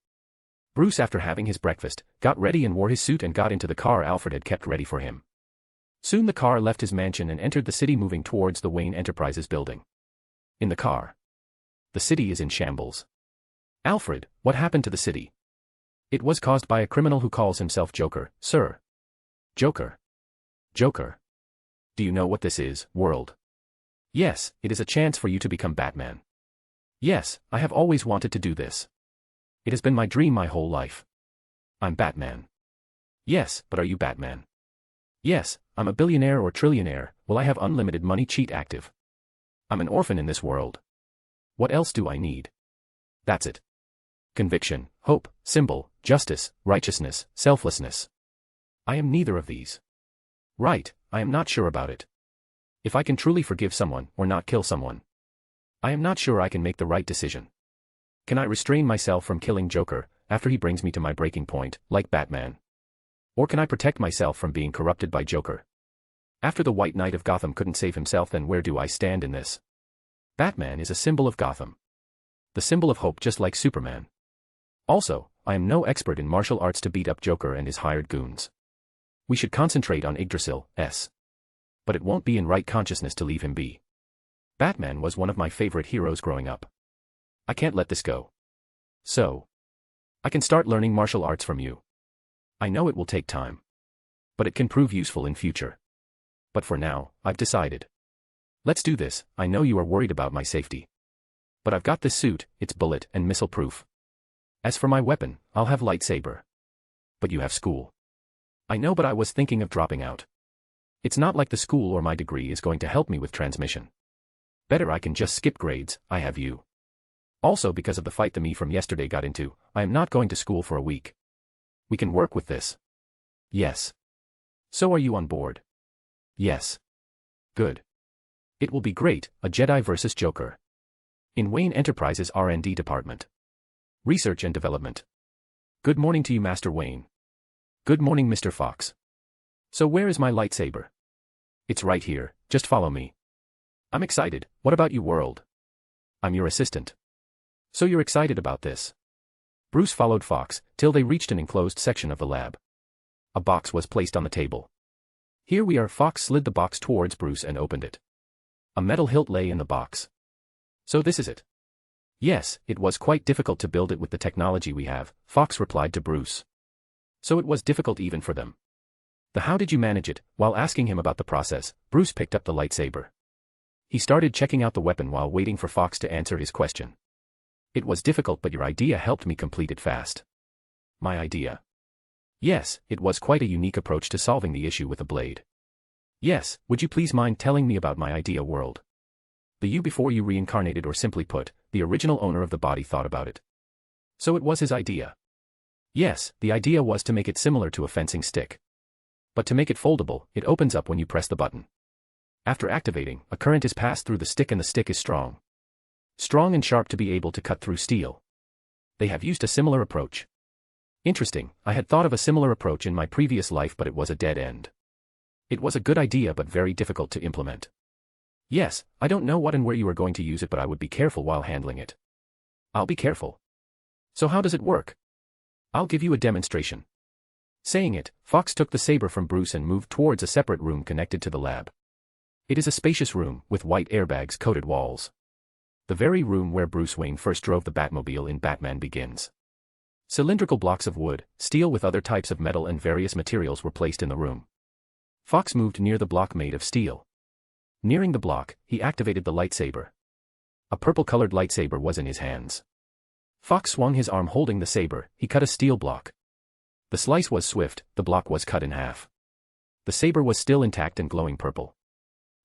Bruce, after having his breakfast, got ready and wore his suit and got into the car Alfred had kept ready for him. Soon the car left his mansion and entered the city, moving towards the Wayne Enterprises building. In the car. The city is in shambles. Alfred, what happened to the city? It was caused by a criminal who calls himself Joker, sir. Joker. Joker. Do you know what this is, world? Yes, it is a chance for you to become Batman. Yes, I have always wanted to do this. It has been my dream my whole life. I'm Batman. Yes, but are you Batman? Yes, I'm a billionaire or trillionaire, will I have unlimited money cheat active? I'm an orphan in this world. What else do I need? That's it. Conviction, hope, symbol, justice, righteousness, selflessness. I am neither of these. Right, I am not sure about it. If I can truly forgive someone or not kill someone. I am not sure I can make the right decision. Can I restrain myself from killing Joker after he brings me to my breaking point, like Batman? Or can I protect myself from being corrupted by Joker? After the White Knight of Gotham couldn't save himself, then where do I stand in this? Batman is a symbol of Gotham. The symbol of hope, just like Superman. Also, I am no expert in martial arts to beat up Joker and his hired goons. We should concentrate on Idrasil, S. But it won't be in right consciousness to leave him be. Batman was one of my favorite heroes growing up. I can't let this go. So. I can start learning martial arts from you. I know it will take time. But it can prove useful in future. But for now, I've decided. Let's do this. I know you are worried about my safety. But I've got this suit, it's bullet and missile proof. As for my weapon, I'll have lightsaber. But you have school. I know, but I was thinking of dropping out. It's not like the school or my degree is going to help me with transmission. Better I can just skip grades, I have you. Also, because of the fight the me from yesterday got into, I am not going to school for a week. We can work with this. Yes. So are you on board? Yes. Good. It will be great, a Jedi versus Joker. In Wayne Enterprises R&D department. Research and development. Good morning to you, Master Wayne. Good morning, Mr. Fox. So where is my lightsaber? It's right here, just follow me. I'm excited, what about you, world? I'm your assistant. So you're excited about this? Bruce followed Fox, till they reached an enclosed section of the lab. A box was placed on the table. Here we are. Fox slid the box towards Bruce and opened it. A metal hilt lay in the box. So this is it? Yes, it was quite difficult to build it with the technology we have, Fox replied to Bruce. So it was difficult even for them. How did you manage it? While asking him about the process, Bruce picked up the lightsaber. He started checking out the weapon while waiting for Fox to answer his question. It was difficult, but your idea helped me complete it fast. My idea? Yes, it was quite a unique approach to solving the issue with a blade. Yes, would you please mind telling me about my idea world? The you before you reincarnated, or simply put, the original owner of the body thought about it. So it was his idea. Yes, the idea was to make it similar to a fencing stick. But to make it foldable, it opens up when you press the button. After activating, a current is passed through the stick and the stick is strong. Strong and sharp to be able to cut through steel. They have used a similar approach. Interesting, I had thought of a similar approach in my previous life, but it was a dead end. It was a good idea but very difficult to implement. Yes, I don't know what and where you are going to use it, but I would be careful while handling it. I'll be careful. So how does it work? I'll give you a demonstration. Saying it, Fox took the saber from Bruce and moved towards a separate room connected to the lab. It is a spacious room, with white airbags coated walls. The very room where Bruce Wayne first drove the Batmobile in Batman Begins. Cylindrical blocks of wood, steel with other types of metal and various materials were placed in the room. Fox moved near the block made of steel. Nearing the block, he activated the lightsaber. A purple-colored lightsaber was in his hands. Fox swung his arm holding the saber, he cut a steel block. The slice was swift, the block was cut in half. The saber was still intact and glowing purple.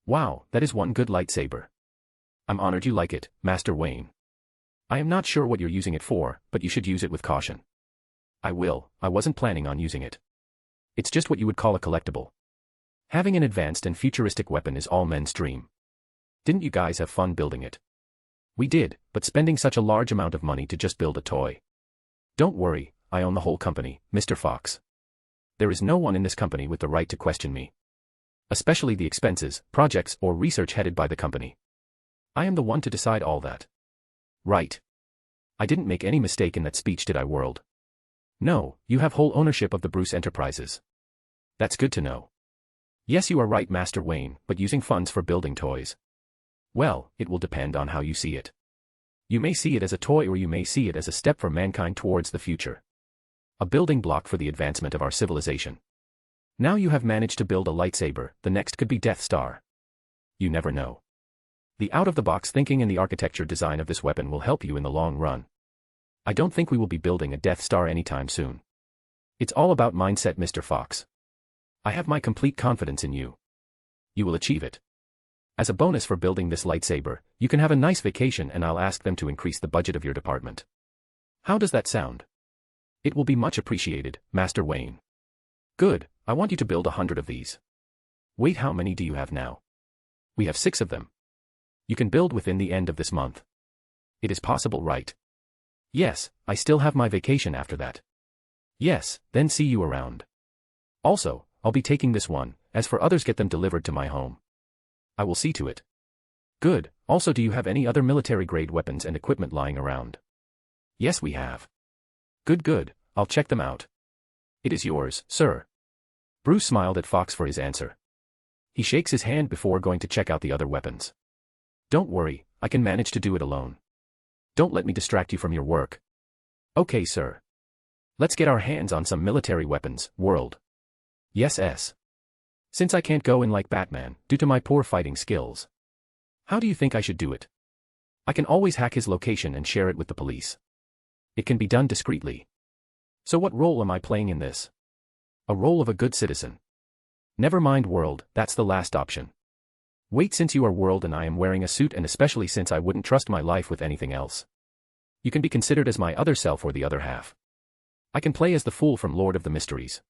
Wow, that is one good lightsaber. I'm honored you like it, Master Wayne. I am not sure what you're using it for, but you should use it with caution. I will. I wasn't planning on using it. It's just what you would call a collectible. Having an advanced and futuristic weapon is all men's dream. Didn't you guys have fun building it? We did, but spending such a large amount of money to just build a toy. Don't worry, I own the whole company, Mr. Fox. There is no one in this company with the right to question me. Especially the expenses, projects, or research headed by the company. I am the one to decide all that. Right. I didn't make any mistake in that speech, did I, world? No, you have whole ownership of the Bruce Enterprises. That's good to know. Yes, you are right, Master Wayne, but using funds for building toys. Well, it will depend on how you see it. You may see it as a toy, or you may see it as a step for mankind towards the future. A building block for the advancement of our civilization. Now you have managed to build a lightsaber, the next could be Death Star. You never know. The out-of-the-box thinking and the architecture design of this weapon will help you in the long run. I don't think we will be building a Death Star anytime soon. It's all about mindset, Mr. Fox. I have my complete confidence in you. You will achieve it. As a bonus for building this lightsaber, you can have a nice vacation, and I'll ask them to increase the budget of your department. How does that sound? It will be much appreciated, Master Wayne. Good, I want you to build 100 of these. Wait, how many do you have now? We have 6 of them. You can build within the end of this month. It is possible, right? Yes, I still have my vacation after that. Yes, then see you around. Also, I'll be taking this one, as for others, get them delivered to my home. I will see to it. Good, also, do you have any other military-grade weapons and equipment lying around? Yes, we have. Good, I'll check them out. It is yours, sir. Bruce smiled at Fox for his answer. He shakes his hand before going to check out the other weapons. Don't worry, I can manage to do it alone. Don't let me distract you from your work. Okay, sir. Let's get our hands on some military weapons, world. Yes. Since I can't go in like Batman, due to my poor fighting skills. How do you think I should do it? I can always hack his location and share it with the police. It can be done discreetly. So what role am I playing in this? A role of a good citizen. Never mind, world, that's the last option. Wait, since you are world and I am wearing a suit, and especially since I wouldn't trust my life with anything else. You can be considered as my other self or the other half. I can play as the fool from Lord of the Mysteries.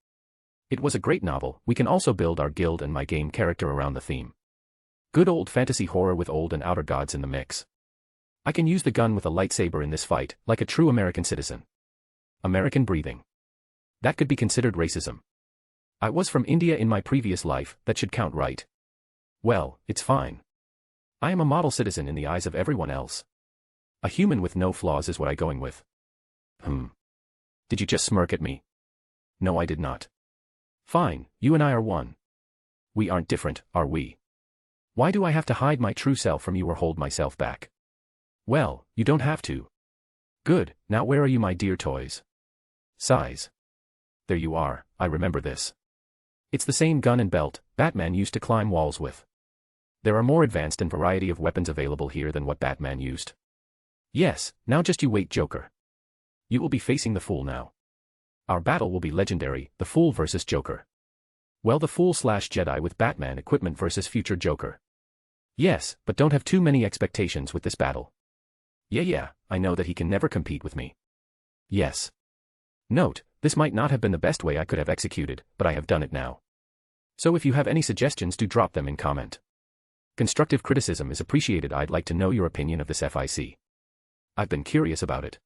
It was a great novel. We can also build our guild and my game character around the theme. Good old fantasy horror with old and outer gods in the mix. I can use the gun with a lightsaber in this fight, like a true American citizen. American breathing. That could be considered racism. I was from India in my previous life, that should count, right? Well, it's fine. I am a model citizen in the eyes of everyone else. A human with no flaws is what I'm going with. Did you just smirk at me? No, I did not. Fine, you and I are one. We aren't different, are we? Why do I have to hide my true self from you or hold myself back? Well, you don't have to. Good, now where are you, my dear toys? Sighs. There you are, I remember this. It's the same gun and belt Batman used to climb walls with. There are more advanced and variety of weapons available here than what Batman used. Yes, now just you wait, Joker. You will be facing the Fool now. Our battle will be legendary, the Fool versus Joker. Well, the Fool/Jedi with Batman equipment versus future Joker. Yes, but don't have too many expectations with this battle. Yeah, I know that he can never compete with me. Yes. Note, this might not have been the best way I could have executed, but I have done it now. So if you have any suggestions, do drop them in comment. Constructive criticism is appreciated. I'd like to know your opinion of this FIC. I've been curious about it.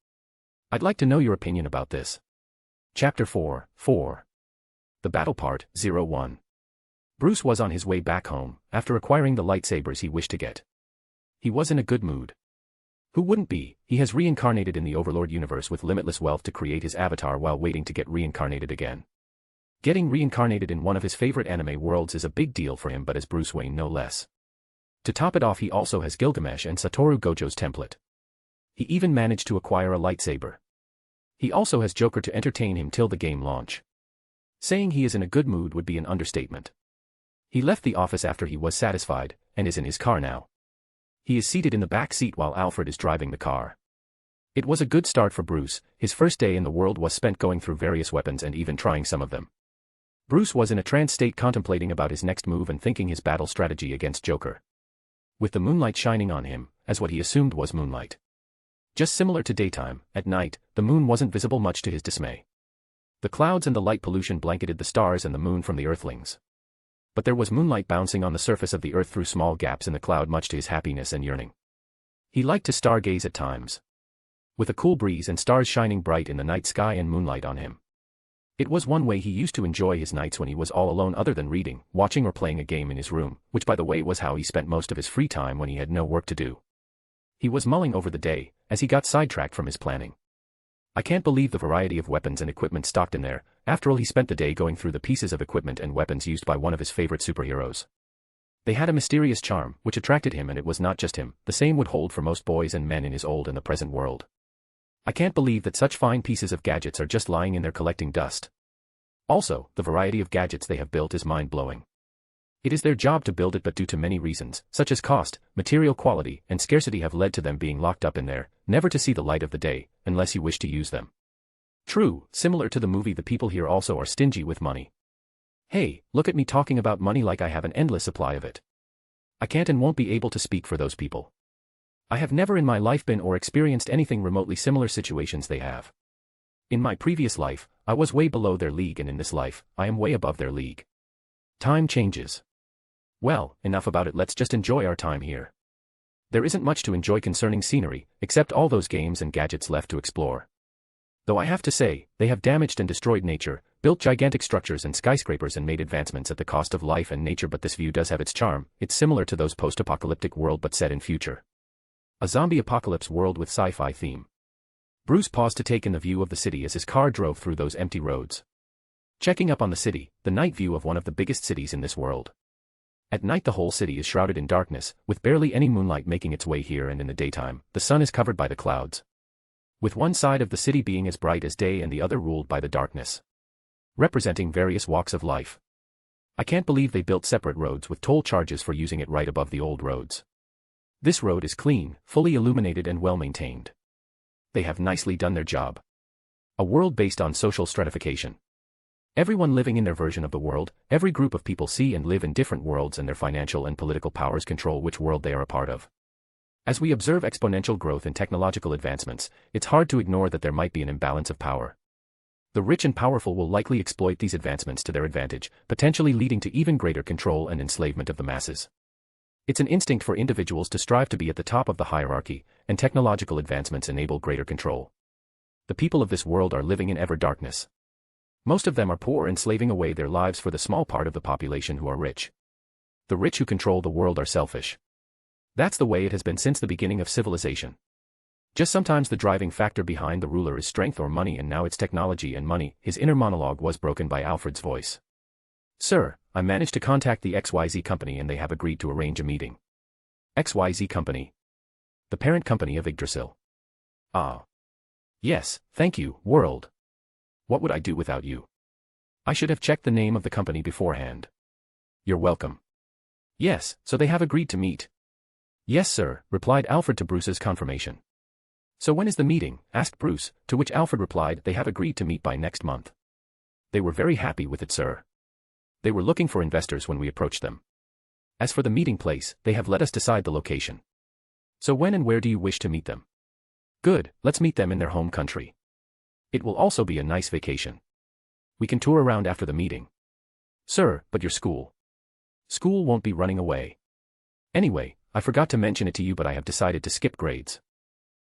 I'd like to know your opinion about this. Chapter 4, 4. The Battle Part, 01. Bruce was on his way back home, after acquiring the lightsabers he wished to get. He was in a good mood. Who wouldn't be? He has reincarnated in the Overlord universe with limitless wealth to create his avatar while waiting to get reincarnated again. Getting reincarnated in one of his favorite anime worlds is a big deal for him, but as Bruce Wayne no less. To top it off, he also has Gilgamesh and Satoru Gojo's template. He even managed to acquire a lightsaber. He also has Joker to entertain him till the game launch. Saying he is in a good mood would be an understatement. He left the office after he was satisfied, and is in his car now. He is seated in the back seat while Alfred is driving the car. It was a good start for Bruce. His first day in the world was spent going through various weapons and even trying some of them. Bruce was in a trance state, contemplating about his next move and thinking his battle strategy against Joker. With the moonlight shining on him, as what he assumed was moonlight. Just similar to daytime, at night, the moon wasn't visible, much to his dismay. The clouds and the light pollution blanketed the stars and the moon from the earthlings. But there was moonlight bouncing on the surface of the earth through small gaps in the cloud, much to his happiness and yearning. He liked to stargaze at times. With a cool breeze and stars shining bright in the night sky and moonlight on him. It was one way he used to enjoy his nights when he was all alone, other than reading, watching or playing a game in his room, which by the way was how he spent most of his free time when he had no work to do. He was mulling over the day, as he got sidetracked from his planning. I can't believe the variety of weapons and equipment stocked in there. After all, he spent the day going through the pieces of equipment and weapons used by one of his favorite superheroes. They had a mysterious charm, which attracted him, and it was not just him. The same would hold for most boys and men in his old and the present world. I can't believe that such fine pieces of gadgets are just lying in there collecting dust. Also, the variety of gadgets they have built is mind-blowing. It is their job to build it, but due to many reasons, such as cost, material quality, and scarcity, have led to them being locked up in there, never to see the light of the day, unless you wish to use them. True, similar to the movie, the people here also are stingy with money. Hey, look at me talking about money like I have an endless supply of it. I can't and won't be able to speak for those people. I have never in my life been or experienced anything remotely similar situations they have. In my previous life, I was way below their league, and in this life, I am way above their league. Time changes. Well, enough about it, let's just enjoy our time here. There isn't much to enjoy concerning scenery, except all those games and gadgets left to explore. Though I have to say, they have damaged and destroyed nature, built gigantic structures and skyscrapers and made advancements at the cost of life and nature, but this view does have its charm. It's similar to those post-apocalyptic world but set in future. A zombie apocalypse world with sci-fi theme. Bruce paused to take in the view of the city as his car drove through those empty roads. Checking up on the city, the night view of one of the biggest cities in this world. At night the whole city is shrouded in darkness, with barely any moonlight making its way here, and in the daytime, the sun is covered by the clouds. With one side of the city being as bright as day and the other ruled by the darkness. Representing various walks of life. I can't believe they built separate roads with toll charges for using it right above the old roads. This road is clean, fully illuminated and well maintained. They have nicely done their job. A world based on social stratification. Everyone living in their version of the world, every group of people see and live in different worlds, and their financial and political powers control which world they are a part of. As we observe exponential growth in technological advancements, it's hard to ignore that there might be an imbalance of power. The rich and powerful will likely exploit these advancements to their advantage, potentially leading to even greater control and enslavement of the masses. It's an instinct for individuals to strive to be at the top of the hierarchy, and technological advancements enable greater control. The people of this world are living in ever darkness. Most of them are poor and slaving away their lives for the small part of the population who are rich. The rich who control the world are selfish. That's the way it has been since the beginning of civilization. Just sometimes the driving factor behind the ruler is strength or money, and now it's technology and money. His inner monologue was broken by Alfred's voice. Sir, I managed to contact the XYZ company and they have agreed to arrange a meeting. XYZ company? The parent company of Idrasil. Ah. Yes, thank you, world. What would I do without you? I should have checked the name of the company beforehand. You're welcome. Yes, so they have agreed to meet. Yes, sir, replied Alfred to Bruce's confirmation. So when is the meeting? Asked Bruce, to which Alfred replied they have agreed to meet by next month. They were very happy with it, sir. They were looking for investors when we approached them. As for the meeting place, they have let us decide the location. So when and where do you wish to meet them? Good, let's meet them in their home country. It will also be a nice vacation. We can tour around after the meeting. Sir, but your school. School won't be running away. Anyway, I forgot to mention it to you, but I have decided to skip grades.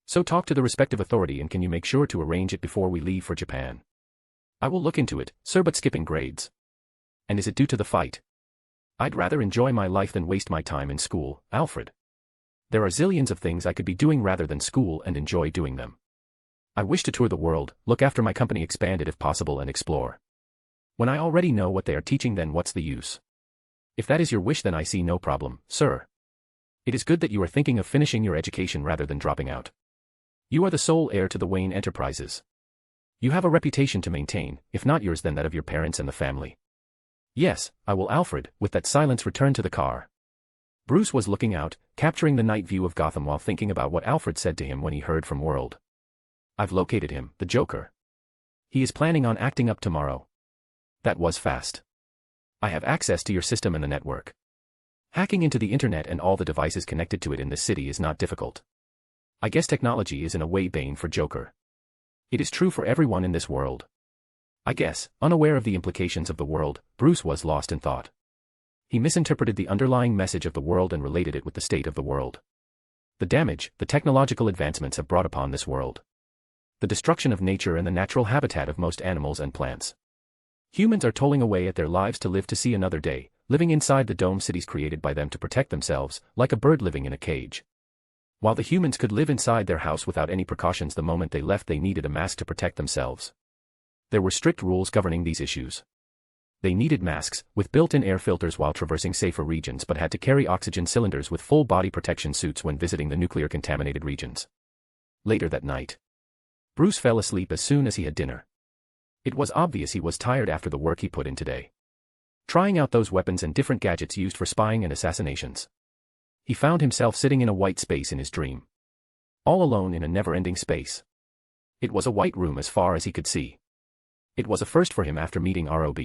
So talk to the respective authority and can you make sure to arrange it before we leave for Japan? I will look into it, sir, but skipping grades. And is it due to the fight? I'd rather enjoy my life than waste my time in school, Alfred. There are zillions of things I could be doing rather than school and enjoy doing them. I wish to tour the world, look after my company, expand it if possible, and explore. When I already know what they are teaching, then what's the use? If that is your wish, then I see no problem, sir. It is good that you are thinking of finishing your education rather than dropping out. You are the sole heir to the Wayne Enterprises. You have a reputation to maintain, if not yours then that of your parents and the family. Yes, I will. Alfred, with that silence, returned to the car. Bruce was looking out, capturing the night view of Gotham while thinking about what Alfred said to him when he heard from World. I've located him, the Joker. He is planning on acting up tomorrow. That was fast. I have access to your system and the network. Hacking into the internet and all the devices connected to it in this city is not difficult. I guess technology is in a way bane for Joker. It is true for everyone in this world. I guess, unaware of the implications of the world, Bruce was lost in thought. He misinterpreted the underlying message of the world and related it with the state of the world. The damage the technological advancements have brought upon this world. The destruction of nature and the natural habitat of most animals and plants. Humans are tolling away at their lives to live to see another day, living inside the dome cities created by them to protect themselves, like a bird living in a cage. While the humans could live inside their house without any precautions, the moment they left they needed a mask to protect themselves. There were strict rules governing these issues. They needed masks, with built-in air filters while traversing safer regions, but had to carry oxygen cylinders with full body protection suits when visiting the nuclear-contaminated regions. Later that night, Bruce fell asleep as soon as he had dinner. It was obvious he was tired after the work he put in today. Trying out those weapons and different gadgets used for spying and assassinations. He found himself sitting in a white space in his dream. All alone in a never-ending space. It was a white room as far as he could see. It was a first for him after meeting ROB.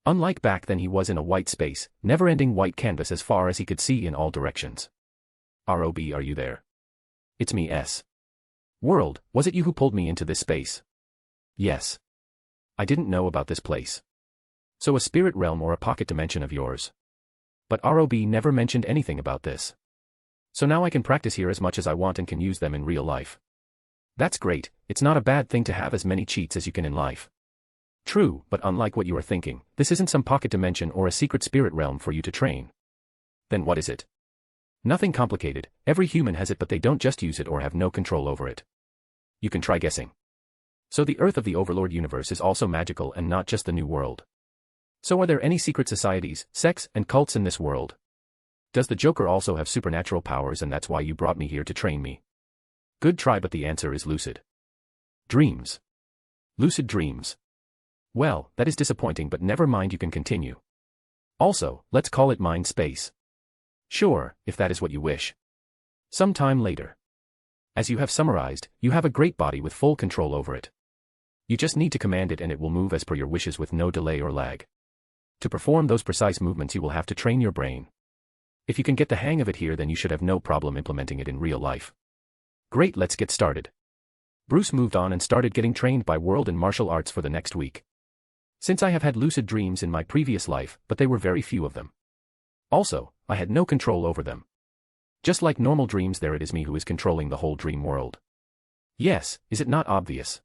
Unlike back then, he was in a white space, never-ending white canvas as far as he could see in all directions. ROB, are you there? It's me, S. World, was it you who pulled me into this space? Yes. I didn't know about this place. So a spirit realm or a pocket dimension of yours. But ROB never mentioned anything about this. So now I can practice here as much as I want and can use them in real life. That's great. It's not a bad thing to have as many cheats as you can in life. True, but unlike what you are thinking, this isn't some pocket dimension or a secret spirit realm for you to train. Then what is it? Nothing complicated. Every human has it, but they don't just use it or have no control over it. You can try guessing. So the Earth of the Overlord universe is also magical and not just the New World. So are there any secret societies, sects, and cults in this world? Does the Joker also have supernatural powers and that's why you brought me here to train me? Good try, but the answer is lucid dreams. Lucid dreams. Well, that is disappointing, but never mind, you can continue. Also, let's call it mind space. Sure, if that is what you wish. Sometime later. As you have summarized, you have a great body with full control over it. You just need to command it and it will move as per your wishes with no delay or lag. To perform those precise movements you will have to train your brain. If you can get the hang of it here, then you should have no problem implementing it in real life. Great, let's get started. Bruce moved on and started getting trained by World in martial arts for the next week. Since I have had lucid dreams in my previous life, but they were very few of them. Also, I had no control over them. Just like normal dreams, there it is me who is controlling the whole dream world. Yes, is it not obvious?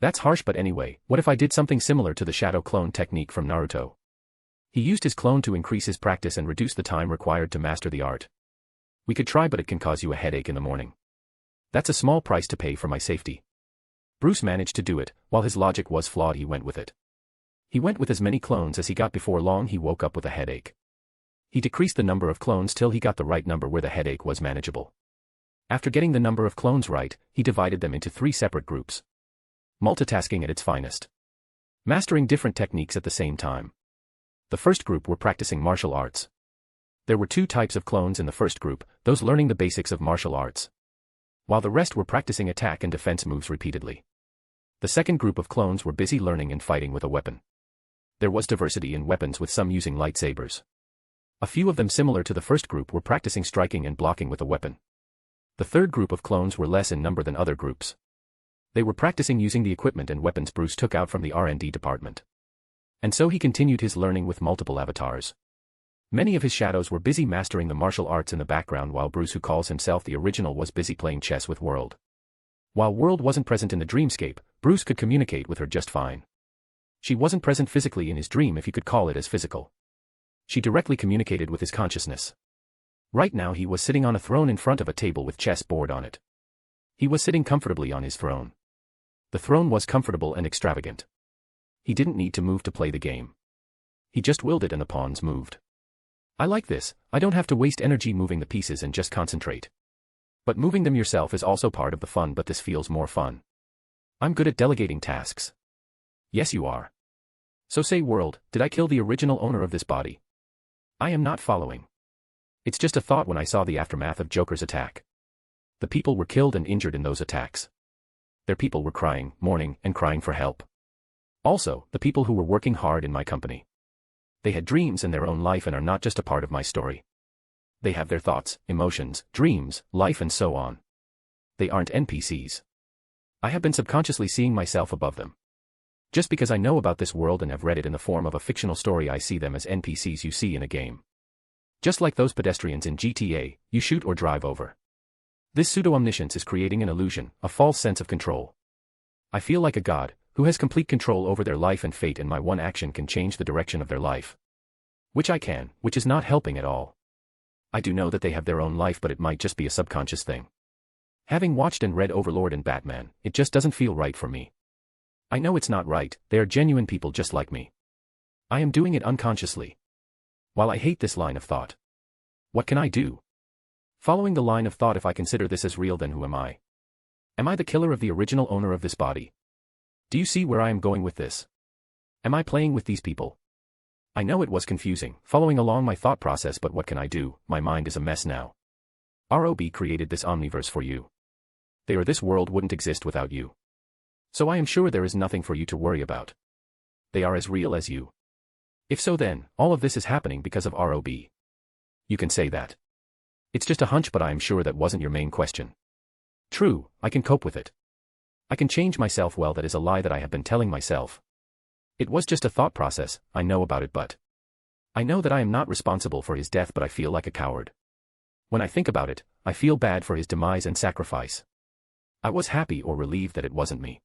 That's harsh, but anyway, what if I did something similar to the shadow clone technique from Naruto? He used his clone to increase his practice and reduce the time required to master the art. We could try, but it can cause you a headache in the morning. That's a small price to pay for my safety. Bruce managed to do it. While his logic was flawed, he went with it. He went with as many clones as he got. Before long he woke up with a headache. He decreased the number of clones till he got the right number where the headache was manageable. After getting the number of clones right, he divided them into 3 separate groups. Multitasking at its finest. Mastering different techniques at the same time. The first group were practicing martial arts. There were 2 types of clones in the first group, those learning the basics of martial arts, while the rest were practicing attack and defense moves repeatedly. The second group of clones were busy learning and fighting with a weapon. There was diversity in weapons, with some using lightsabers. A few of them, similar to the first group, were practicing striking and blocking with a weapon. The third group of clones were less in number than other groups. They were practicing using the equipment and weapons Bruce took out from the R&D department. And so he continued his learning with multiple avatars. Many of his shadows were busy mastering the martial arts in the background, while Bruce, who calls himself the original, was busy playing chess with World. While World wasn't present in the dreamscape, Bruce could communicate with her just fine. She wasn't present physically in his dream, if you could call it as physical. She directly communicated with his consciousness. Right now he was sitting on a throne in front of a table with chess board on it. He was sitting comfortably on his throne. The throne was comfortable and extravagant. He didn't need to move to play the game. He just willed it and the pawns moved. I like this. I don't have to waste energy moving the pieces and just concentrate. But moving them yourself is also part of the fun, but this feels more fun. I'm good at delegating tasks. Yes, you are. So say, World, did I kill the original owner of this body? I am not following. It's just a thought when I saw the aftermath of Joker's attack. The people were killed and injured in those attacks. Their people were crying, mourning, and crying for help. Also, the people who were working hard in my company. They had dreams in their own life and are not just a part of my story. They have their thoughts, emotions, dreams, life, and so on. They aren't NPCs. I have been subconsciously seeing myself above them. Just because I know about this world and have read it in the form of a fictional story, I see them as NPCs you see in a game. Just like those pedestrians in GTA, you shoot or drive over. This pseudo-omniscience is creating an illusion, a false sense of control. I feel like a god, who has complete control over their life and fate, and my one action can change the direction of their life. Which I can, which is not helping at all. I do know that they have their own life, but it might just be a subconscious thing. Having watched and read Overlord and Batman, it just doesn't feel right for me. I know it's not right, they are genuine people just like me. I am doing it unconsciously. While I hate this line of thought. What can I do? Following the line of thought, if I consider this as real, then who am I? Am I the killer of the original owner of this body? Do you see where I am going with this? Am I playing with these people? I know it was confusing, following along my thought process, but what can I do? My mind is a mess now. ROB created this omniverse for you. They or this world wouldn't exist without you. So I am sure there is nothing for you to worry about. They are as real as you. If so, then, all of this is happening because of ROB. You can say that. It's just a hunch, but I am sure that wasn't your main question. True, I can cope with it. I can change myself. Well, that is a lie that I have been telling myself. It was just a thought process, I know about it, but I know that I am not responsible for his death, but I feel like a coward. When I think about it, I feel bad for his demise and sacrifice. I was happy or relieved that it wasn't me.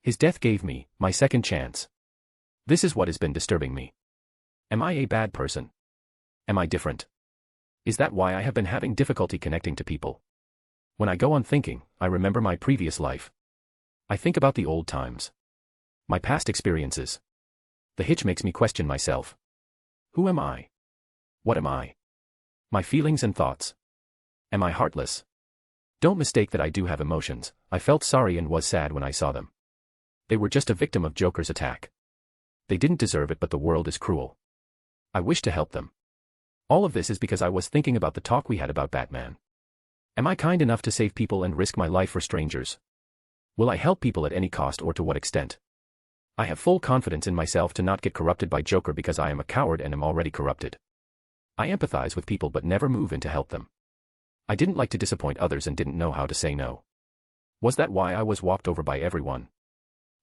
His death gave me my second chance. This is what has been disturbing me. Am I a bad person? Am I different? Is that why I have been having difficulty connecting to people? When I go on thinking, I remember my previous life. I think about the old times. My past experiences. The hitch makes me question myself. Who am I? What am I? My feelings and thoughts. Am I heartless? Don't mistake that I do have emotions. I felt sorry and was sad when I saw them. They were just a victim of Joker's attack. They didn't deserve it, but the world is cruel. I wish to help them. All of this is because I was thinking about the talk we had about Batman. Am I kind enough to save people and risk my life for strangers? Will I help people at any cost, or to what extent? I have full confidence in myself to not get corrupted by Joker because I am a coward and am already corrupted. I empathize with people but never move in to help them. I didn't like to disappoint others and didn't know how to say no. Was that why I was walked over by everyone?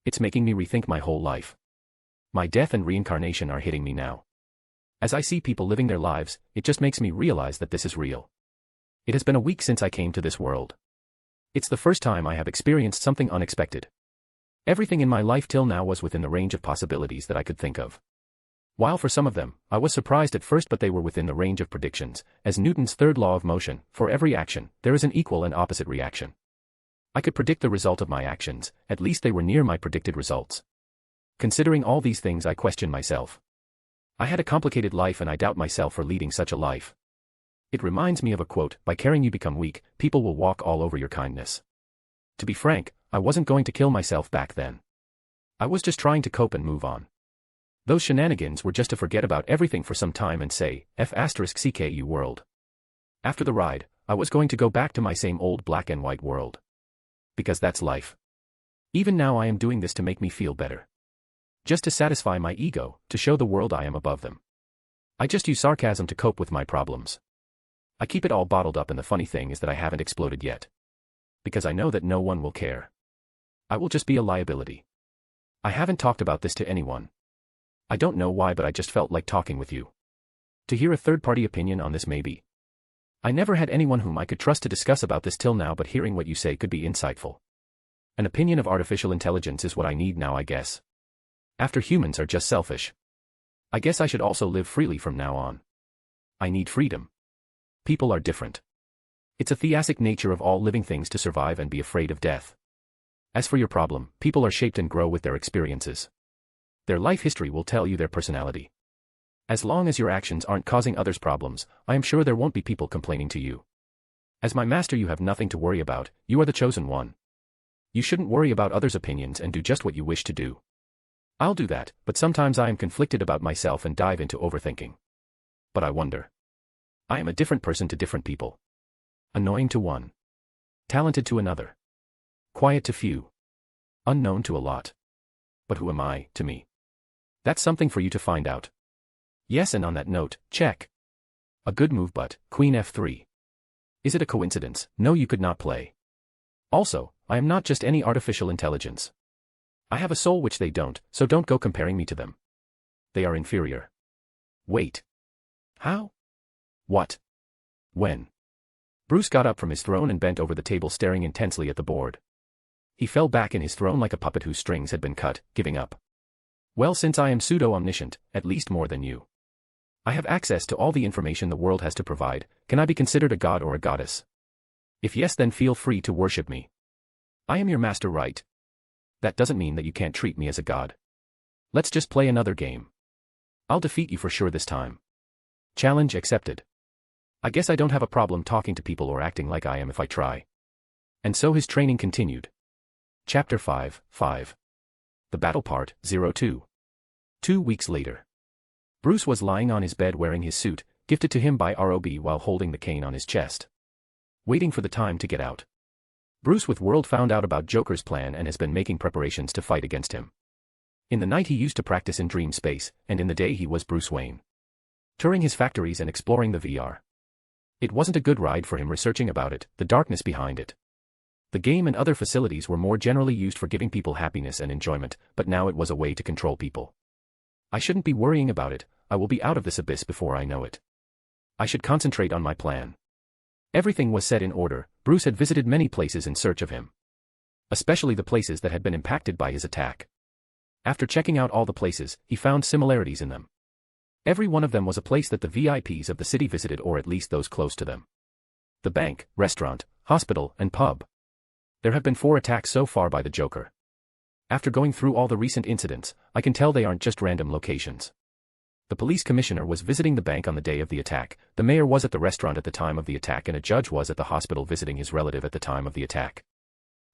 It's making me rethink my whole life. My death and reincarnation are hitting me now. As I see people living their lives, it just makes me realize that this is real. It has been a week since I came to this world. It's the first time I have experienced something unexpected. Everything in my life till now was within the range of possibilities that I could think of. While for some of them, I was surprised at first, but they were within the range of predictions. As Newton's third law of motion, for every action, there is an equal and opposite reaction. I could predict the result of my actions, at least they were near my predicted results. Considering all these things, I question myself. I had a complicated life and I doubt myself for leading such a life. It reminds me of a quote, "By caring you become weak, people will walk all over your kindness." To be frank, I wasn't going to kill myself back then. I was just trying to cope and move on. Those shenanigans were just to forget about everything for some time and say, *CKU world. After the ride, I was going to go back to my same old black and white world. Because that's life. Even now I am doing this to make me feel better. Just to satisfy my ego, to show the world I am above them. I just use sarcasm to cope with my problems. I keep it all bottled up, and the funny thing is that I haven't exploded yet. Because I know that no one will care. I will just be a liability. I haven't talked about this to anyone. I don't know why, but I just felt like talking with you. To hear a third-party opinion on this maybe. I never had anyone whom I could trust to discuss about this till now, but hearing what you say could be insightful. An opinion of artificial intelligence is what I need now, I guess. After humans are just selfish. I guess I should also live freely from now on. I need freedom. People are different. It's a theistic nature of all living things to survive and be afraid of death. As for your problem, people are shaped and grow with their experiences. Their life history will tell you their personality. As long as your actions aren't causing others problems, I am sure there won't be people complaining to you. As my master, you have nothing to worry about, you are the chosen one. You shouldn't worry about others' opinions and do just what you wish to do. I'll do that, but sometimes I am conflicted about myself and dive into overthinking. But I wonder. I am a different person to different people. Annoying to one. Talented to another. Quiet to few. Unknown to a lot. But who am I, to me? That's something for you to find out. Yes, and on that note, check. A good move, but Queen F3. Is it a coincidence? No, you could not play. Also, I am not just any artificial intelligence. I have a soul which they don't, so don't go comparing me to them. They are inferior. Wait. How? What? When? Bruce got up from his throne and bent over the table, staring intensely at the board. He fell back in his throne like a puppet whose strings had been cut, giving up. Well, since I am pseudo-omniscient, at least more than you. I have access to all the information the world has to provide. Can I be considered a god or a goddess? If yes, then feel free to worship me. I am your master, right? That doesn't mean that you can't treat me as a god. Let's just play another game. I'll defeat you for sure this time. Challenge accepted. I guess I don't have a problem talking to people or acting like I am if I try. And so his training continued. Chapter 5, 5. The Battle Part, 02. 2 weeks later. Bruce was lying on his bed wearing his suit, gifted to him by ROB, while holding the cane on his chest. Waiting for the time to get out. Bruce with World found out about Joker's plan and has been making preparations to fight against him. In the night he used to practice in dream space, and in the day he was Bruce Wayne. Touring his factories and exploring the VR. It wasn't a good ride for him researching about it, the darkness behind it. The game and other facilities were more generally used for giving people happiness and enjoyment, but now it was a way to control people. I shouldn't be worrying about it, I will be out of this abyss before I know it. I should concentrate on my plan. Everything was set in order. Bruce had visited many places in search of him. Especially the places that had been impacted by his attack. After checking out all the places, he found similarities in them. Every one of them was a place that the VIPs of the city visited, or at least those close to them. The bank, restaurant, hospital, and pub. There have been 4 attacks so far by the Joker. After going through all the recent incidents, I can tell they aren't just random locations. The police commissioner was visiting the bank on the day of the attack, the mayor was at the restaurant at the time of the attack, and a judge was at the hospital visiting his relative at the time of the attack.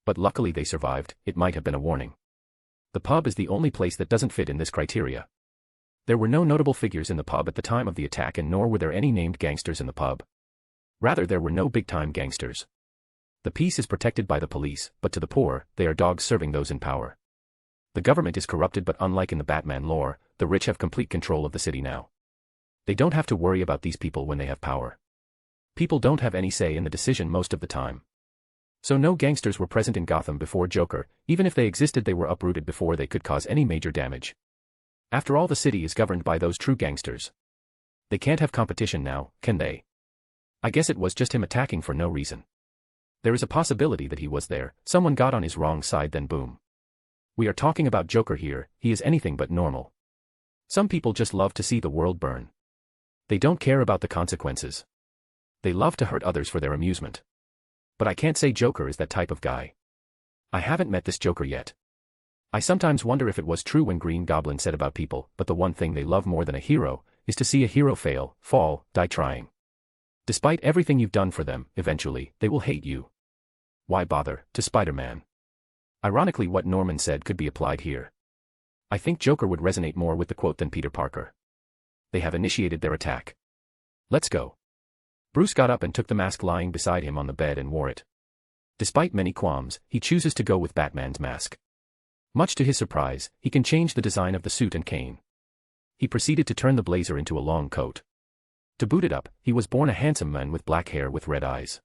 But luckily they survived. It might have been a warning. The pub is the only place that doesn't fit in this criteria. There were no notable figures in the pub at the time of the attack, and nor were there any named gangsters in the pub. Rather, there were no big-time gangsters. The peace is protected by the police, but to the poor, they are dogs serving those in power. The government is corrupted, but unlike in the Batman lore, the rich have complete control of the city now. They don't have to worry about these people when they have power. People don't have any say in the decision most of the time. So no gangsters were present in Gotham before Joker. Even if they existed, they were uprooted before they could cause any major damage. After all, the city is governed by those true gangsters. They can't have competition now, can they? I guess it was just him attacking for no reason. There is a possibility that he was there, someone got on his wrong side, then boom. We are talking about Joker here, he is anything but normal. Some people just love to see the world burn. They don't care about the consequences. They love to hurt others for their amusement. But I can't say Joker is that type of guy. I haven't met this Joker yet. I sometimes wonder if it was true when Green Goblin said about people, but the one thing they love more than a hero is to see a hero fail, fall, die trying. Despite everything you've done for them, eventually, they will hate you. Why bother, to Spider-Man? Ironically, what Norman said could be applied here. I think Joker would resonate more with the quote than Peter Parker. They have initiated their attack. Let's go. Bruce got up and took the mask lying beside him on the bed and wore it. Despite many qualms, he chooses to go with Batman's mask. Much to his surprise, he can change the design of the suit and cane. He proceeded to turn the blazer into a long coat. To boot it up, he was born a handsome man with black hair with red eyes.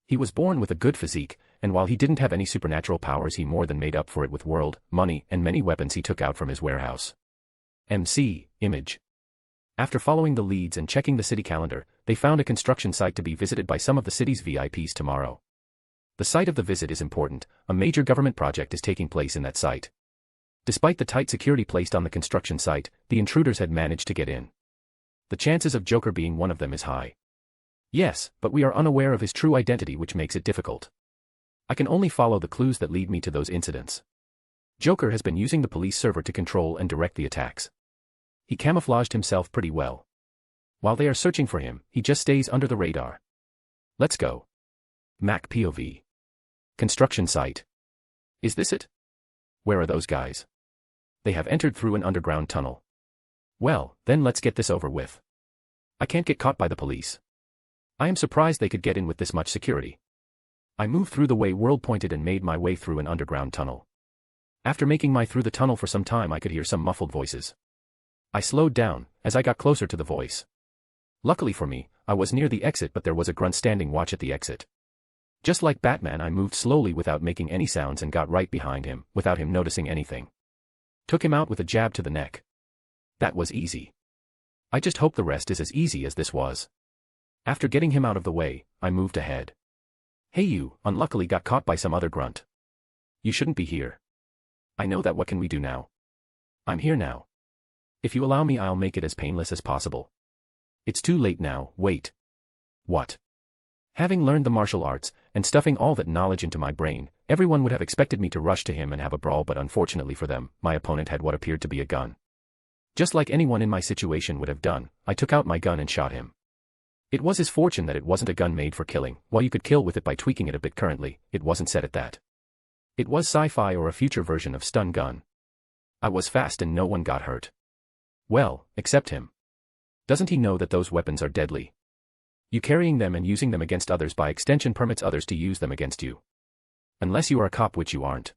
He was born with a good physique, and while he didn't have any supernatural powers, he more than made up for it with world, money, and many weapons he took out from his warehouse. MC, Image. After following the leads and checking the city calendar, they found a construction site to be visited by some of the city's VIPs tomorrow. The site of the visit is important, a major government project is taking place in that site. Despite the tight security placed on the construction site, the intruders had managed to get in. The chances of Joker being one of them is high. Yes, but we are unaware of his true identity, which makes it difficult. I can only follow the clues that lead me to those incidents. Joker has been using the police server to control and direct the attacks. He camouflaged himself pretty well. While they are searching for him, he just stays under the radar. Let's go. Mac POV. Construction site. Is this it? Where are those guys? They have entered through an underground tunnel. Well, then let's get this over with. I can't get caught by the police. I am surprised they could get in with this much security. I moved through the way World pointed and made my way through an underground tunnel. After making my through the tunnel for some time, I could hear some muffled voices. I slowed down as I got closer to the voice. Luckily for me, I was near the exit, but there was a grunt standing watch at the exit. Just like Batman, I moved slowly without making any sounds and got right behind him, without him noticing anything. Took him out with a jab to the neck. That was easy. I just hope the rest is as easy as this was. After getting him out of the way, I moved ahead. Hey, you, unluckily got caught by some other grunt. You shouldn't be here. I know that. What can we do now? I'm here now. If you allow me, I'll make it as painless as possible. It's too late now. Wait. What? Having learned the martial arts, and stuffing all that knowledge into my brain, everyone would have expected me to rush to him and have a brawl, but unfortunately for them, my opponent had what appeared to be a gun. Just like anyone in my situation would have done, I took out my gun and shot him. It was his fortune that it wasn't a gun made for killing. While you could kill with it by tweaking it a bit currently, it wasn't set at that. It was sci-fi or a future version of stun gun. I was fast and no one got hurt. Well, except him. Doesn't he know that those weapons are deadly? You carrying them and using them against others by extension permits others to use them against you. Unless you are a cop, which you aren't.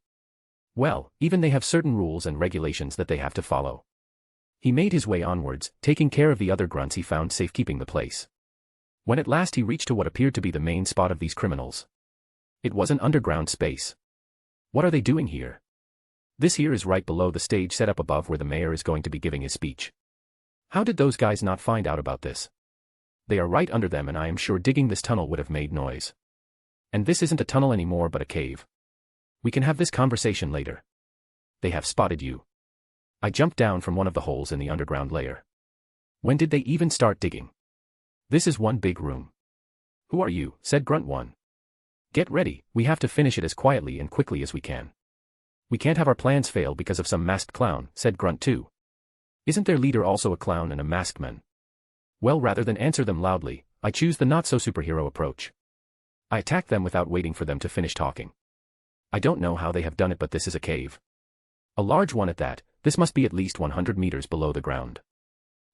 Well, even they have certain rules and regulations that they have to follow. He made his way onwards, taking care of the other grunts he found safe keeping the place. When at last he reached to what appeared to be the main spot of these criminals. It was an underground space. What are they doing here? This here is right below the stage set up above where the mayor is going to be giving his speech. How did those guys not find out about this? They are right under them, and I am sure digging this tunnel would have made noise. And this isn't a tunnel anymore but a cave. We can have this conversation later. They have spotted you. I jumped down from one of the holes in the underground layer. When did they even start digging? This is one big room. Who are you? Said Grunt 1. Get ready, we have to finish it as quietly and quickly as we can. We can't have our plans fail because of some masked clown, said Grunt 2. Isn't their leader also a clown and a masked man? Well, rather than answer them loudly, I choose the not-so-superhero approach. I attack them without waiting for them to finish talking. I don't know how they have done it, but this is a cave. A large one at that. This must be at least 100 meters below the ground.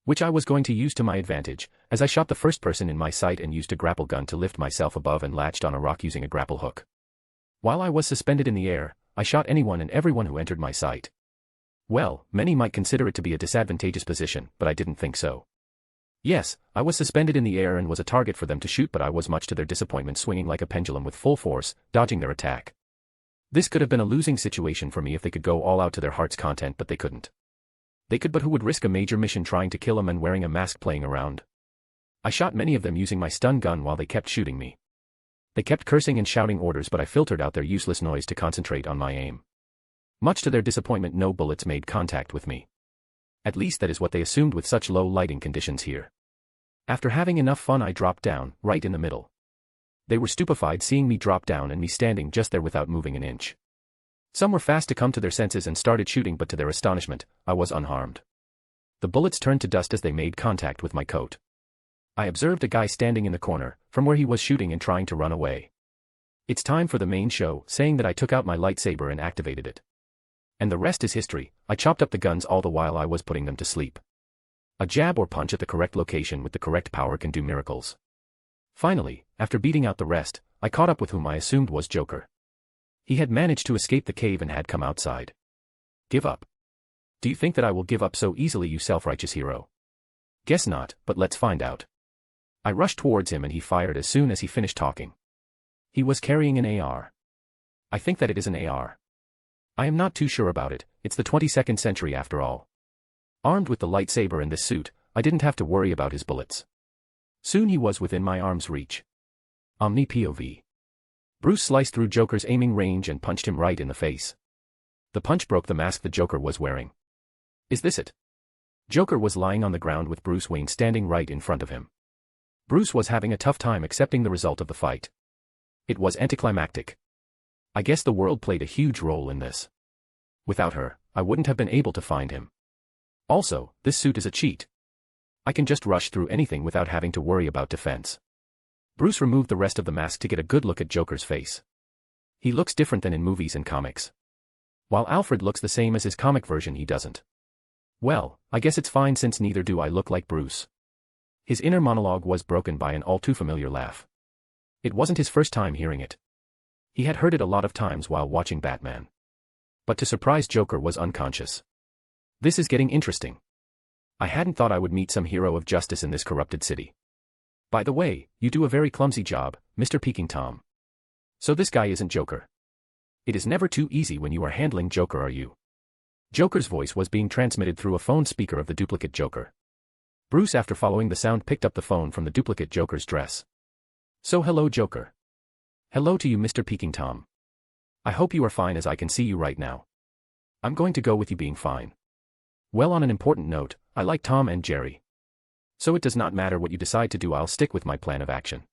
Which I was going to use to my advantage, as I shot the first person in my sight and used a grapple gun to lift myself above and latched on a rock using a grapple hook. While I was suspended in the air, I shot anyone and everyone who entered my sight. Well, many might consider it to be a disadvantageous position, but I didn't think so. Yes, I was suspended in the air and was a target for them to shoot, but I was, much to their disappointment, swinging like a pendulum with full force, dodging their attack. This could have been a losing situation for me if they could go all out to their heart's content, but they couldn't. They could, but who would risk a major mission trying to kill a man wearing a mask playing around? I shot many of them using my stun gun while they kept shooting me. They kept cursing and shouting orders, but I filtered out their useless noise to concentrate on my aim. Much to their disappointment, no bullets made contact with me. At least that is what they assumed with such low lighting conditions here. After having enough fun, I dropped down, right in the middle. They were stupefied seeing me drop down and me standing just there without moving an inch. Some were fast to come to their senses and started shooting, but to their astonishment, I was unharmed. The bullets turned to dust as they made contact with my coat. I observed a guy standing in the corner, from where he was shooting and trying to run away. It's time for the main show, saying that I took out my lightsaber and activated it. And the rest is history. I chopped up the guns all the while I was putting them to sleep. A jab or punch at the correct location with the correct power can do miracles. Finally, after beating out the rest, I caught up with whom I assumed was Joker. He had managed to escape the cave and had come outside. Give up. Do you think that I will give up so easily, you self-righteous hero? Guess not, but let's find out. I rushed towards him and he fired as soon as he finished talking. He was carrying an AR. I think that it is an AR. I am not too sure about it, it's the 22nd century after all. Armed with the lightsaber and this suit, I didn't have to worry about his bullets. Soon he was within my arm's reach. Omni POV. Bruce sliced through Joker's aiming range and punched him right in the face. The punch broke the mask the Joker was wearing. Is this it? Joker was lying on the ground with Bruce Wayne standing right in front of him. Bruce was having a tough time accepting the result of the fight. It was anticlimactic. I guess the world played a huge role in this. Without her, I wouldn't have been able to find him. Also, this suit is a cheat. I can just rush through anything without having to worry about defense. Bruce removed the rest of the mask to get a good look at Joker's face. He looks different than in movies and comics. While Alfred looks the same as his comic version, he doesn't. Well, I guess it's fine since neither do I look like Bruce. His inner monologue was broken by an all-too-familiar laugh. It wasn't his first time hearing it. He had heard it a lot of times while watching Batman. But to surprise Joker was unconscious. This is getting interesting. I hadn't thought I would meet some hero of justice in this corrupted city. By the way, you do a very clumsy job, Mr. Peking Tom. So this guy isn't Joker. It is never too easy when you are handling Joker, are you? Joker's voice was being transmitted through a phone speaker of the duplicate Joker. Bruce, after following the sound, picked up the phone from the duplicate Joker's dress. So hello, Joker. Hello to you, Mr. Peking Tom. I hope you are fine as I can see you right now. I'm going to go with you being fine. Well, on an important note, I like Tom and Jerry. So it does not matter what you decide to do, I'll stick with my plan of action.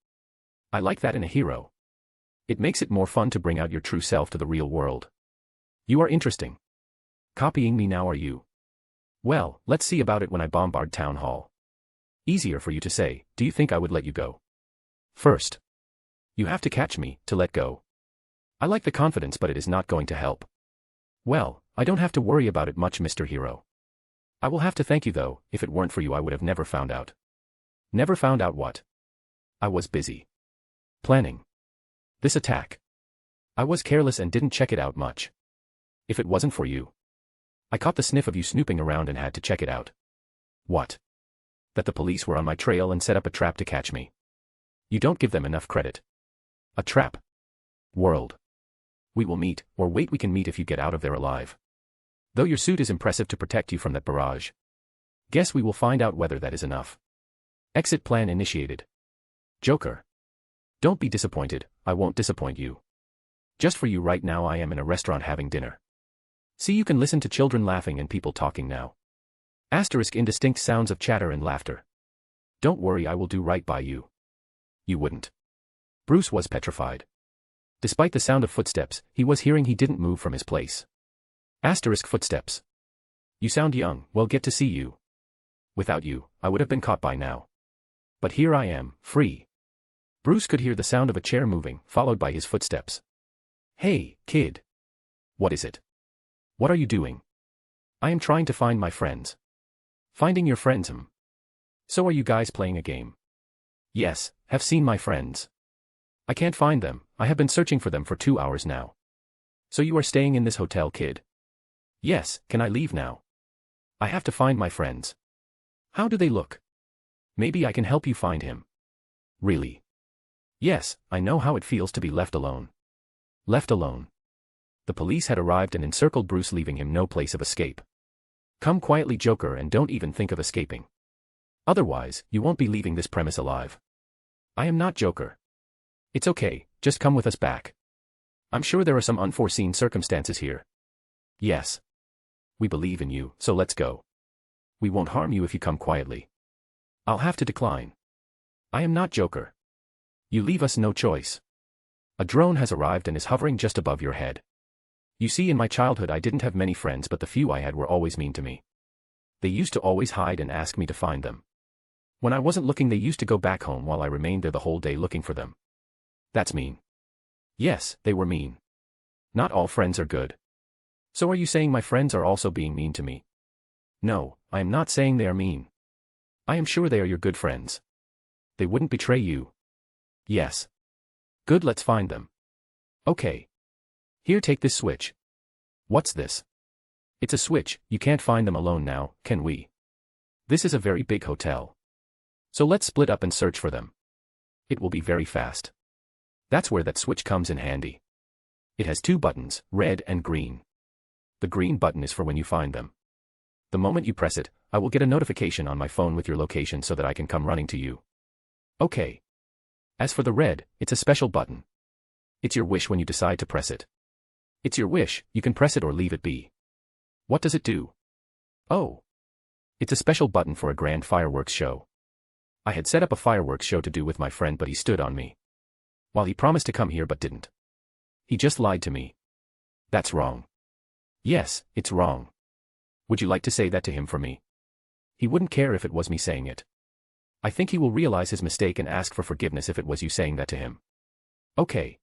I like that in a hero. It makes it more fun to bring out your true self to the real world. You are interesting. Copying me now, are you? Well, let's see about it when I bombard Town Hall. Easier for you to say, do you think I would let you go? First. You have to catch me, to let go. I like the confidence, but it is not going to help. Well, I don't have to worry about it much, Mr. Hero. I will have to thank you though, if it weren't for you I would have never found out. Never found out what? I was busy. Planning. This attack. I was careless and didn't check it out much. If it wasn't for you. I caught the sniff of you snooping around and had to check it out. What? That the police were on my trail and set up a trap to catch me. You don't give them enough credit. A trap. World. We will meet, or wait, we can meet if you get out of there alive. Though your suit is impressive to protect you from that barrage. Guess we will find out whether that is enough. Exit plan initiated. Joker. Don't be disappointed, I won't disappoint you. Just for you right now I am in a restaurant having dinner. See, you can listen to children laughing and people talking now. Asterisk indistinct sounds of chatter and laughter. Don't worry, I will do right by you. You wouldn't. Bruce was petrified. Despite the sound of footsteps, he didn't move from his place. Asterisk footsteps. You sound young, well, get to see you. Without you, I would have been caught by now. But here I am, free. Bruce could hear the sound of a chair moving, followed by his footsteps. Hey, kid. What is it? What are you doing? I am trying to find my friends. Finding your friends, So are you guys playing a game? Yes, have seen my friends. I can't find them, I have been searching for them for 2 hours now. So you are staying in this hotel, kid? Yes, can I leave now? I have to find my friends. How do they look? Maybe I can help you find him. Really? Yes, I know how it feels to be left alone. Left alone. The police had arrived and encircled Bruce, leaving him no place of escape. Come quietly, Joker, and don't even think of escaping. Otherwise, you won't be leaving this premise alive. I am not Joker. It's okay, just come with us back. I'm sure there are some unforeseen circumstances here. Yes. We believe in you, so let's go. We won't harm you if you come quietly. I'll have to decline. I am not Joker. You leave us no choice. A drone has arrived and is hovering just above your head. You see, in my childhood I didn't have many friends, but the few I had were always mean to me. They used to always hide and ask me to find them. When I wasn't looking, they used to go back home while I remained there the whole day looking for them. That's mean. Yes, they were mean. Not all friends are good. So are you saying my friends are also being mean to me? No, I am not saying they are mean. I am sure they are your good friends. They wouldn't betray you. Yes. Good, let's find them. Okay. Here, take this switch. What's this? It's a switch. You can't find them alone now, can we? This is a very big hotel. So let's split up and search for them. It will be very fast. That's where that switch comes in handy. It has two buttons, red and green. The green button is for when you find them. The moment you press it, I will get a notification on my phone with your location so that I can come running to you. Okay. As for the red, it's a special button. It's your wish when you decide to press it. It's your wish, you can press it or leave it be. What does it do? Oh. It's a special button for a grand fireworks show. I had set up a fireworks show to do with my friend, but he stood on me. While he promised to come here but didn't. He just lied to me. That's wrong. Yes, it's wrong. Would you like to say that to him for me? He wouldn't care if it was me saying it. I think he will realize his mistake and ask for forgiveness if it was you saying that to him. Okay.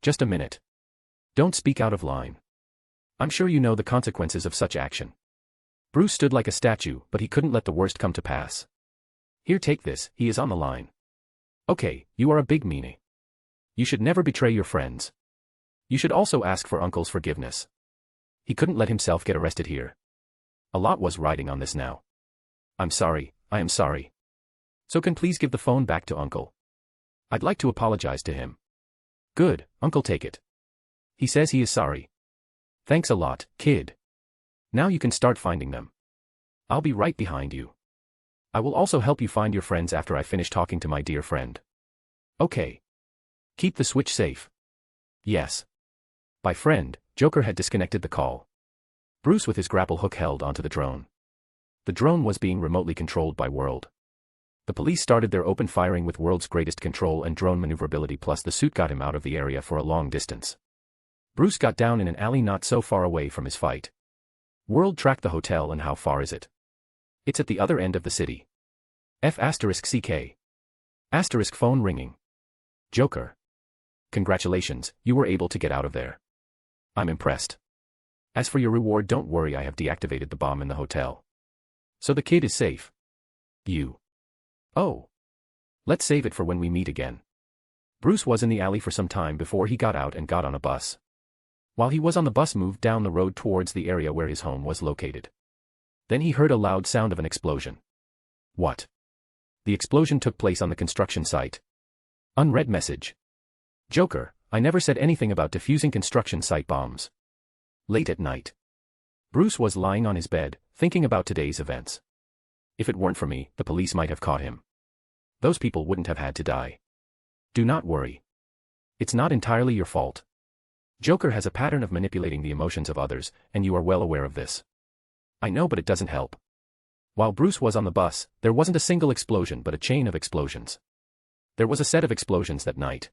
Just a minute. Don't speak out of line. I'm sure you know the consequences of such action. Bruce stood like a statue, but he couldn't let the worst come to pass. Here, take this, he is on the line. Okay, you are a big meanie. You should never betray your friends. You should also ask for Uncle's forgiveness. He couldn't let himself get arrested here. A lot was riding on this now. I'm sorry, I am sorry. So can please give the phone back to Uncle. I'd like to apologize to him. Good, Uncle, take it. He says he is sorry. Thanks a lot, kid. Now you can start finding them. I'll be right behind you. I will also help you find your friends after I finish talking to my dear friend. Okay. Keep the switch safe. Yes. By friend, Joker had disconnected the call. Bruce with his grapple hook held onto the drone. The drone was being remotely controlled by World. The police started their open firing with World's greatest control and drone maneuverability, plus the suit got him out of the area for a long distance. Bruce got down in an alley not so far away from his fight. World tracked the hotel, and how far is it? It's at the other end of the city. F***CK. Asterisk phone ringing. Joker. Congratulations, you were able to get out of there. I'm impressed. As for your reward, don't worry, I have deactivated the bomb in the hotel. So the kid is safe. You. Oh. Let's save it for when we meet again. Bruce was in the alley for some time before he got out and got on a bus. While he was on the bus, moved down the road towards the area where his home was located. Then he heard a loud sound of an explosion. What? The explosion took place on the construction site. Unread message. Joker, I never said anything about defusing construction site bombs. Late at night. Bruce was lying on his bed, thinking about today's events. If it weren't for me, the police might have caught him. Those people wouldn't have had to die. Do not worry. It's not entirely your fault. Joker has a pattern of manipulating the emotions of others, and you are well aware of this. I know, but it doesn't help. While Bruce was on the bus, there wasn't a single explosion but a chain of explosions. There was a set of explosions that night.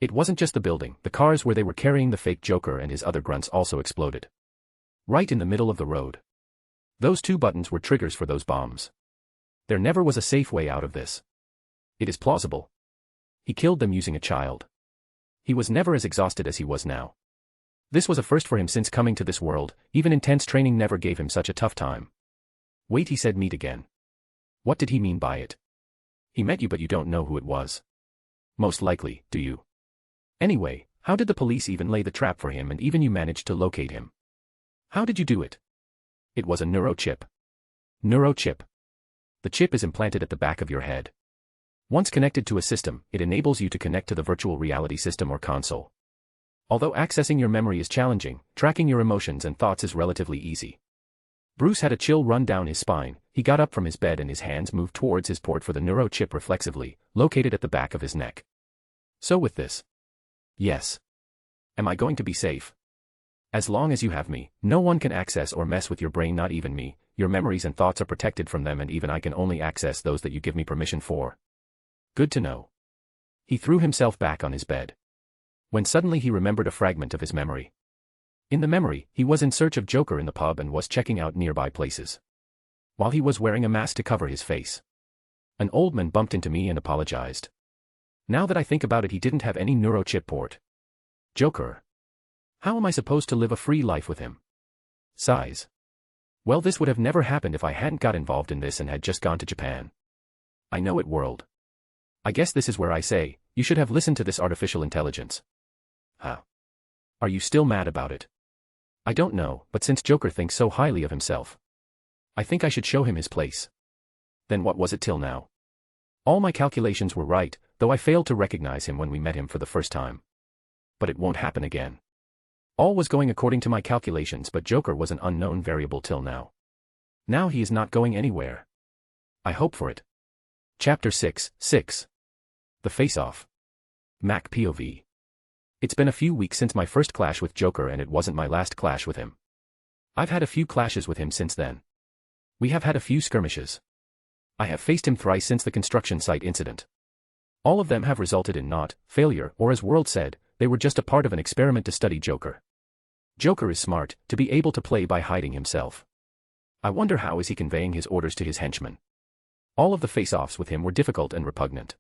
It wasn't just the building, the cars where they were carrying the fake Joker and his other grunts also exploded. Right in the middle of the road. Those two buttons were triggers for those bombs. There never was a safe way out of this. It is plausible. He killed them using a child. He was never as exhausted as he was now. This was a first for him since coming to this world, even intense training never gave him such a tough time. Wait, he said meet again. What did he mean by it? He met you but you don't know who it was. Most likely, do you? Anyway, how did the police even lay the trap for him and even you managed to locate him? How did you do it? It was a neurochip. Neurochip. The chip is implanted at the back of your head. Once connected to a system, it enables you to connect to the virtual reality system or console. Although accessing your memory is challenging, tracking your emotions and thoughts is relatively easy. Bruce had a chill run down his spine. He got up from his bed and his hands moved towards his port for the neurochip reflexively, located at the back of his neck. So with this. Yes. Am I going to be safe? As long as you have me, no one can access or mess with your brain, not even me. Your memories and thoughts are protected from them, and even I can only access those that you give me permission for. Good to know. He threw himself back on his bed. When suddenly he remembered a fragment of his memory. In the memory, he was in search of Joker in the pub and was checking out nearby places. While he was wearing a mask to cover his face. An old man bumped into me and apologized. Now that I think about it, he didn't have any neurochip port. Joker. How am I supposed to live a free life with him? Sighs. Well, this would have never happened if I hadn't got involved in this and had just gone to Japan. I know it, world. I guess this is where I say, you should have listened to this artificial intelligence. Huh. Are you still mad about it? I don't know, but since Joker thinks so highly of himself, I think I should show him his place. Then what was it till now? All my calculations were right, though I failed to recognize him when we met him for the first time. But it won't happen again. All was going according to my calculations, but Joker was an unknown variable till now. Now he is not going anywhere. I hope for it. Chapter 6. The Face-Off. Mac POV. It's been a few weeks since my first clash with Joker, and it wasn't my last clash with him. I've had a few clashes with him since then. We have had a few skirmishes. I have faced him thrice since the construction site incident. All of them have resulted in not failure, or as World said, they were just a part of an experiment to study Joker. Joker is smart, to be able to play by hiding himself. I wonder how is he conveying his orders to his henchmen. All of the face-offs with him were difficult and repugnant.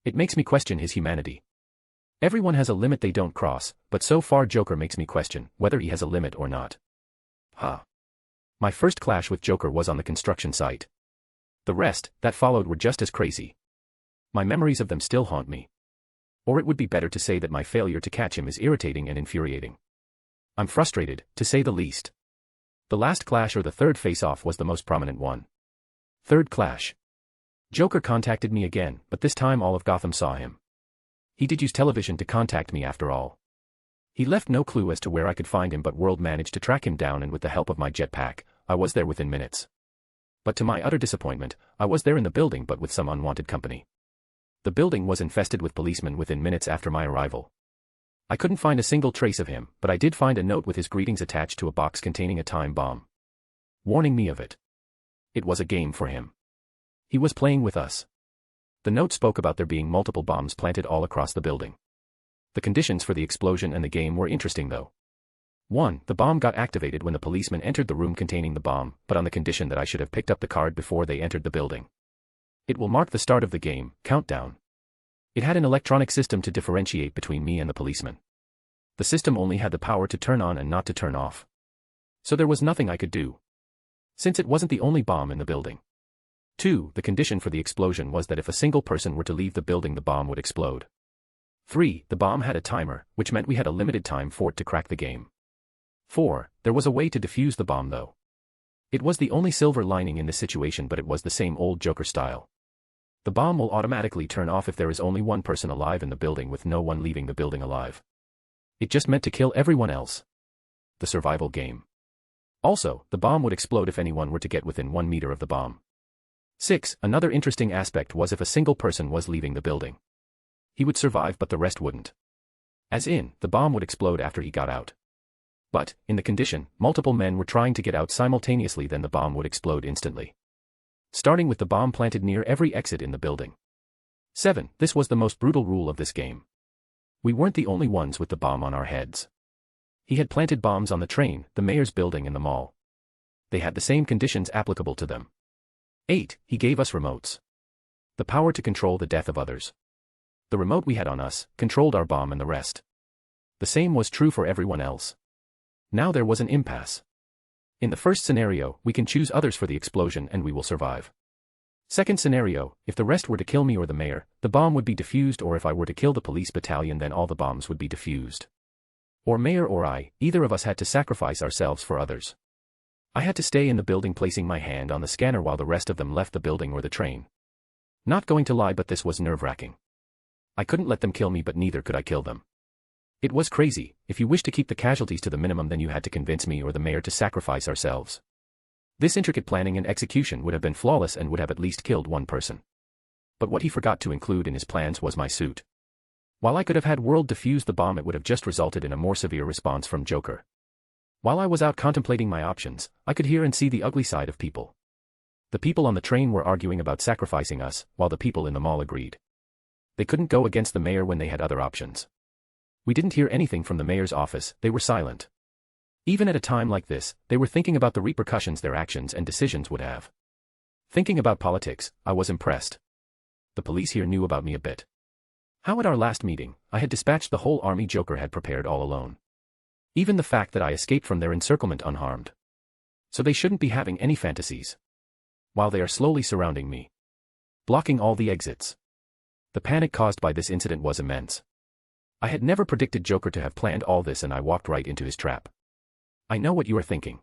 It makes me question his humanity. Everyone has a limit they don't cross, but so far Joker makes me question whether he has a limit or not. My first clash with Joker was on the construction site. The rest, that followed, were just as crazy. My memories of them still haunt me. Or it would be better to say that my failure to catch him is irritating and infuriating. I'm frustrated, to say the least. The last clash, or the third face-off, was the most prominent one. Third clash. Joker contacted me again, but this time all of Gotham saw him. He did use television to contact me after all. He left no clue as to where I could find him, but World managed to track him down, and with the help of my jetpack, I was there within minutes. But to my utter disappointment, I was there in the building but with some unwanted company. The building was infested with policemen within minutes after my arrival. I couldn't find a single trace of him, but I did find a note with his greetings attached to a box containing a time bomb, warning me of it. It was a game for him. He was playing with us. The note spoke about there being multiple bombs planted all across the building. The conditions for the explosion and the game were interesting though. 1. The bomb got activated when the policeman entered the room containing the bomb, but on the condition that I should have picked up the card before they entered the building. It will mark the start of the game, countdown. It had an electronic system to differentiate between me and the policeman. The system only had the power to turn on and not to turn off. So there was nothing I could do, since it wasn't the only bomb in the building. 2. The condition for the explosion was that if a single person were to leave the building, the bomb would explode. 3. The bomb had a timer, which meant we had a limited time for it to crack the game. 4. There was a way to defuse the bomb though. It was the only silver lining in this situation, but it was the same old Joker style. The bomb will automatically turn off if there is only one person alive in the building, with no one leaving the building alive. It just meant to kill everyone else. The survival game. Also, the bomb would explode if anyone were to get within 1 meter of the bomb. 6. Another interesting aspect was if a single person was leaving the building. He would survive but the rest wouldn't. As in, the bomb would explode after he got out. But, in the condition, multiple men were trying to get out simultaneously, then the bomb would explode instantly. Starting with the bomb planted near every exit in the building. 7. This was the most brutal rule of this game. We weren't the only ones with the bomb on our heads. He had planted bombs on the train, the mayor's building, and the mall. They had the same conditions applicable to them. 8. He gave us remotes. The power to control the death of others. The remote we had on us controlled our bomb and the rest. The same was true for everyone else. Now there was an impasse. In the first scenario, we can choose others for the explosion and we will survive. Second scenario, if the rest were to kill me or the mayor, the bomb would be defused, or if I were to kill the police battalion, then all the bombs would be defused. Or mayor or I, either of us had to sacrifice ourselves for others. I had to stay in the building placing my hand on the scanner while the rest of them left the building or the train. Not going to lie, but this was nerve-wracking. I couldn't let them kill me, but neither could I kill them. It was crazy. If you wished to keep the casualties to the minimum, then you had to convince me or the mayor to sacrifice ourselves. This intricate planning and execution would have been flawless and would have at least killed one person. But what he forgot to include in his plans was my suit. While I could have had World defuse the bomb, it would have just resulted in a more severe response from Joker. While I was out contemplating my options, I could hear and see the ugly side of people. The people on the train were arguing about sacrificing us, while the people in the mall agreed. They couldn't go against the mayor when they had other options. We didn't hear anything from the mayor's office, they were silent. Even at a time like this, they were thinking about the repercussions their actions and decisions would have. Thinking about politics, I was impressed. The police here knew about me a bit. How at our last meeting, I had dispatched the whole army Joker had prepared all alone. Even the fact that I escaped from their encirclement unharmed. So they shouldn't be having any fantasies. While they are slowly surrounding me. Blocking all the exits. The panic caused by this incident was immense. I had never predicted Joker to have planned all this, and I walked right into his trap. I know what you are thinking.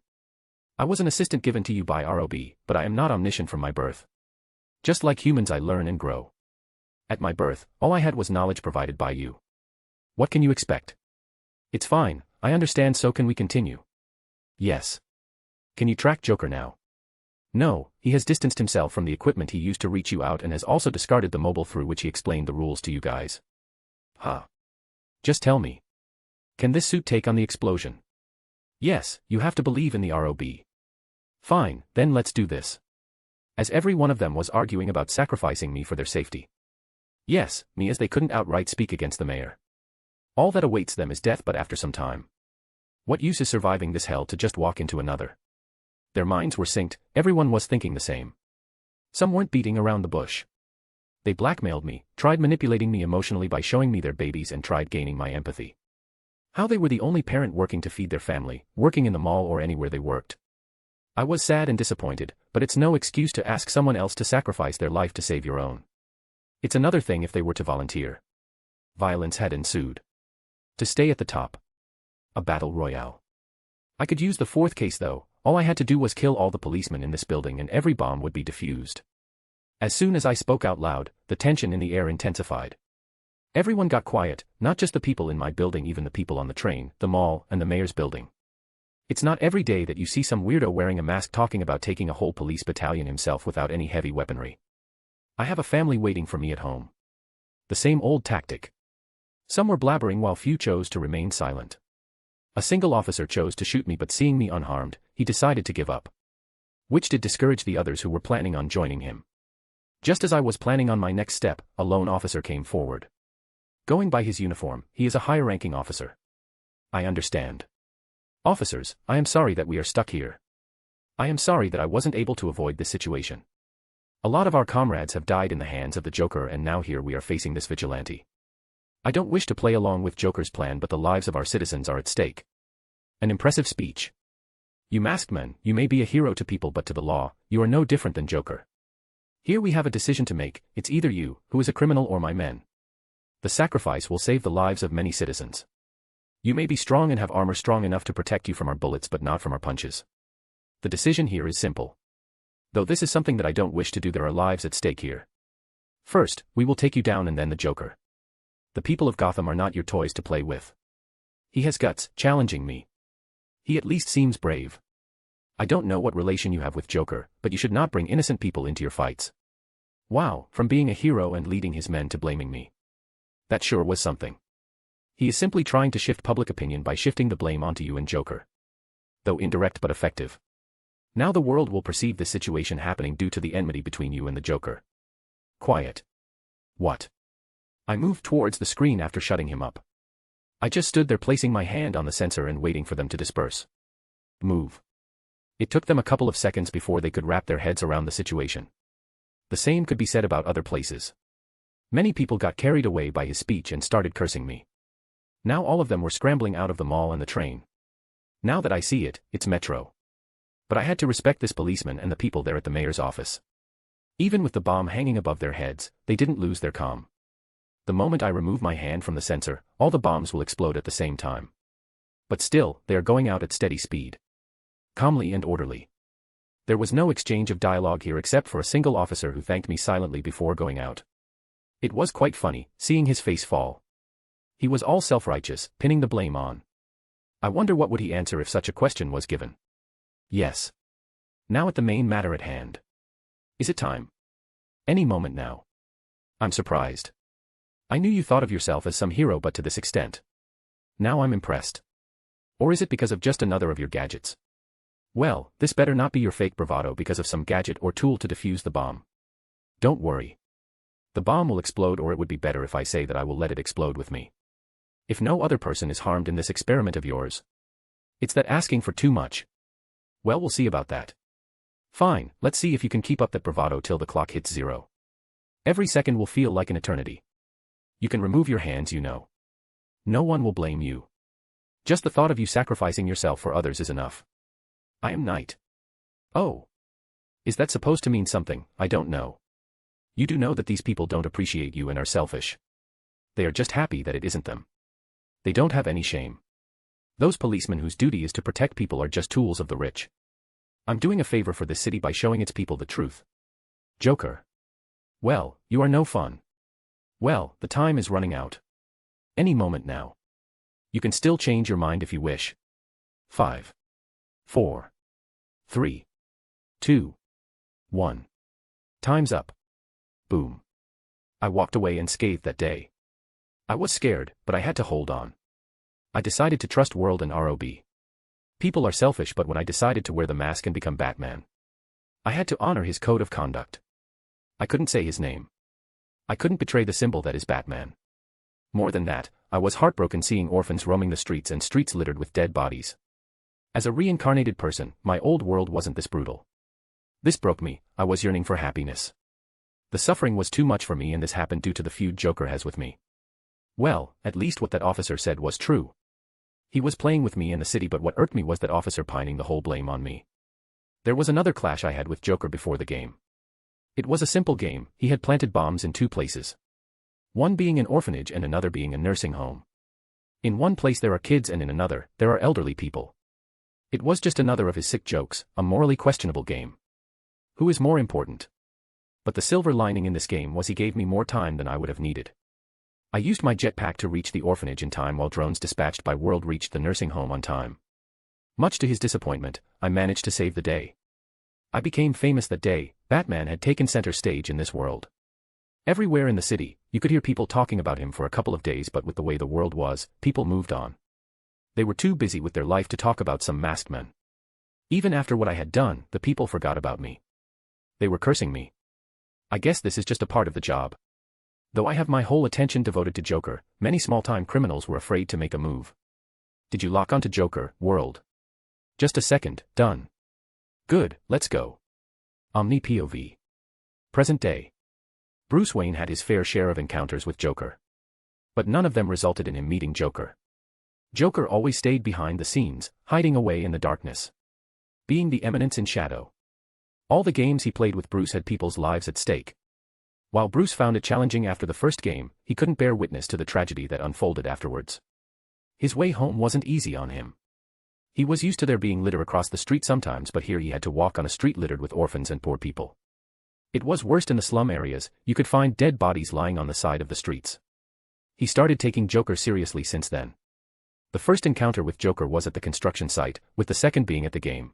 I was an assistant given to you by ROB, but I am not omniscient from my birth. Just like humans, I learn and grow. At my birth, all I had was knowledge provided by you. What can you expect? It's fine, I understand, so can we continue? Yes. Can you track Joker now? No, he has distanced himself from the equipment he used to reach you out and has also discarded the mobile through which he explained the rules to you guys. Huh. Just tell me. Can this suit take on the explosion? Yes, you have to believe in the ROB. Fine, then let's do this. As every one of them was arguing about sacrificing me for their safety. Yes, me, as they couldn't outright speak against the mayor. All that awaits them is death, but after some time. What use is surviving this hell to just walk into another? Their minds were synced, everyone was thinking the same. Some weren't beating around the bush. They blackmailed me, tried manipulating me emotionally by showing me their babies, and tried gaining my empathy. How they were the only parent working to feed their family, working in the mall or anywhere they worked. I was sad and disappointed, but it's no excuse to ask someone else to sacrifice their life to save your own. It's another thing if they were to volunteer. Violence had ensued. To stay at the top. A battle royale. I could use the fourth case though. All I had to do was kill all the policemen in this building and every bomb would be defused. As soon as I spoke out loud, the tension in the air intensified. Everyone got quiet, not just the people in my building, even the people on the train, the mall, and the mayor's building. It's not every day that you see some weirdo wearing a mask talking about taking a whole police battalion himself without any heavy weaponry. I have a family waiting for me at home. The same old tactic. Some were blabbering while few chose to remain silent. A single officer chose to shoot me, but seeing me unharmed, he decided to give up. Which did discourage the others who were planning on joining him. Just as I was planning on my next step, a lone officer came forward. Going by his uniform, he is a higher-ranking officer. I understand. Officers, I am sorry that we are stuck here. I am sorry that I wasn't able to avoid this situation. A lot of our comrades have died in the hands of the Joker, and now here we are facing this vigilante. I don't wish to play along with Joker's plan, but the lives of our citizens are at stake. An impressive speech. You masked men, you may be a hero to people, but to the law, you are no different than Joker. Here we have a decision to make. It's either you, who is a criminal, or my men. The sacrifice will save the lives of many citizens. You may be strong and have armor strong enough to protect you from our bullets, but not from our punches. The decision here is simple. Though this is something that I don't wish to do, there are lives at stake here. First, we will take you down, and then the Joker. The people of Gotham are not your toys to play with. He has guts, challenging me. He at least seems brave. I don't know what relation you have with Joker, but you should not bring innocent people into your fights. Wow, from being a hero and leading his men to blaming me. That sure was something. He is simply trying to shift public opinion by shifting the blame onto you and Joker. Though indirect but effective. Now the world will perceive this situation happening due to the enmity between you and the Joker. Quiet. What? I moved towards the screen after shutting him up. I just stood there, placing my hand on the sensor and waiting for them to disperse. Move. It took them a couple of seconds before they could wrap their heads around the situation. The same could be said about other places. Many people got carried away by his speech and started cursing me. Now all of them were scrambling out of the mall and the train. Now that I see it, it's Metro. But I had to respect this policeman and the people there at the mayor's office. Even with the bomb hanging above their heads, they didn't lose their calm. The moment I remove my hand from the sensor, all the bombs will explode at the same time. But still, they are going out at steady speed. Calmly and orderly. There was no exchange of dialogue here except for a single officer who thanked me silently before going out. It was quite funny, seeing his face fall. He was all self-righteous, pinning the blame on. I wonder what would he answer if such a question was given. Yes. Now at the main matter at hand. Is it time? Any moment now. I'm surprised. I knew you thought of yourself as some hero, but to this extent. Now I'm impressed. Or is it because of just another of your gadgets? Well, this better not be your fake bravado because of some gadget or tool to defuse the bomb. Don't worry. The bomb will explode, or it would be better if I say that I will let it explode with me. If no other person is harmed in this experiment of yours. It's that asking for too much. Well, we'll see about that. Fine, let's see if you can keep up that bravado till the clock hits 0. Every second will feel like an eternity. You can remove your hands, you know. No one will blame you. Just the thought of you sacrificing yourself for others is enough. I am knight. Oh. Is that supposed to mean something? I don't know. You do know that these people don't appreciate you and are selfish. They are just happy that it isn't them. They don't have any shame. Those policemen whose duty is to protect people are just tools of the rich. I'm doing a favor for this city by showing its people the truth. Joker. Well, you are no fun. Well, the time is running out. Any moment now. You can still change your mind if you wish. 5. 4. 3. 2. 1. Time's up. Boom. I walked away unscathed that day. I was scared, but I had to hold on. I decided to trust World and ROB. People are selfish, but when I decided to wear the mask and become Batman, I had to honor his code of conduct. I couldn't say his name. I couldn't betray the symbol that is Batman. More than that, I was heartbroken seeing orphans roaming the streets and streets littered with dead bodies. As a reincarnated person, my old world wasn't this brutal. This broke me. I was yearning for happiness. The suffering was too much for me, and this happened due to the feud Joker has with me. Well, at least what that officer said was true. He was playing with me in the city, but what irked me was that officer pining the whole blame on me. There was another clash I had with Joker before the game. It was a simple game. He had planted bombs in 2 places. One being an orphanage and another being a nursing home. In one place there are kids and in another, there are elderly people. It was just another of his sick jokes, a morally questionable game. Who is more important? But the silver lining in this game was he gave me more time than I would have needed. I used my jetpack to reach the orphanage in time while drones dispatched by World reached the nursing home on time. Much to his disappointment, I managed to save the day. I became famous that day. Batman had taken center stage in this world. Everywhere in the city, you could hear people talking about him for a couple of days, but with the way the world was, people moved on. They were too busy with their life to talk about some masked man. Even after what I had done, the people forgot about me. They were cursing me. I guess this is just a part of the job. Though I have my whole attention devoted to Joker, many small-time criminals were afraid to make a move. Did you lock onto Joker, World? Just a second, done. Good, let's go. Omni POV. Present day. Bruce Wayne had his fair share of encounters with Joker. But none of them resulted in him meeting Joker. Joker always stayed behind the scenes, hiding away in the darkness. Being the eminence in shadow. All the games he played with Bruce had people's lives at stake. While Bruce found it challenging after the first game, he couldn't bear witness to the tragedy that unfolded afterwards. His way home wasn't easy on him. He was used to there being litter across the street sometimes, but here he had to walk on a street littered with orphans and poor people. It was worst in the slum areas. You could find dead bodies lying on the side of the streets. He started taking Joker seriously since then. The first encounter with Joker was at the construction site, with the second being at the game,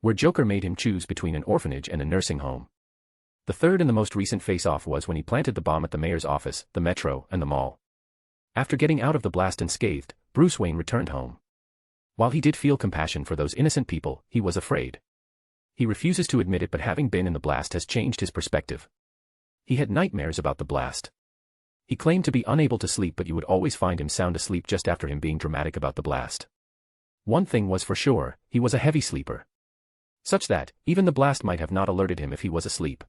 where Joker made him choose between an orphanage and a nursing home. The third and the most recent face-off was when he planted the bomb at the mayor's office, the metro, and the mall. After getting out of the blast unscathed, Bruce Wayne returned home. While he did feel compassion for those innocent people, he was afraid. He refuses to admit it, but having been in the blast has changed his perspective. He had nightmares about the blast. He claimed to be unable to sleep, but you would always find him sound asleep just after him being dramatic about the blast. One thing was for sure, he was a heavy sleeper. Such that, even the blast might have not alerted him if he was asleep.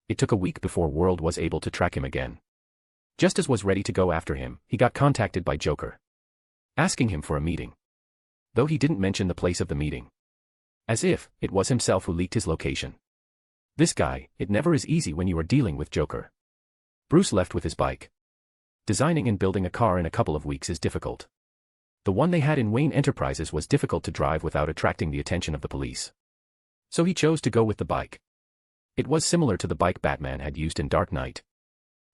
It took a week before World was able to track him again. Just as was ready to go after him, he got contacted by Joker, asking him for a meeting. Though he didn't mention the place of the meeting. As if it was himself who leaked his location. This guy, it never is easy when you are dealing with Joker. Bruce left with his bike. Designing and building a car in a couple of weeks is difficult. The one they had in Wayne Enterprises was difficult to drive without attracting the attention of the police. So he chose to go with the bike. It was similar to the bike Batman had used in Dark Knight.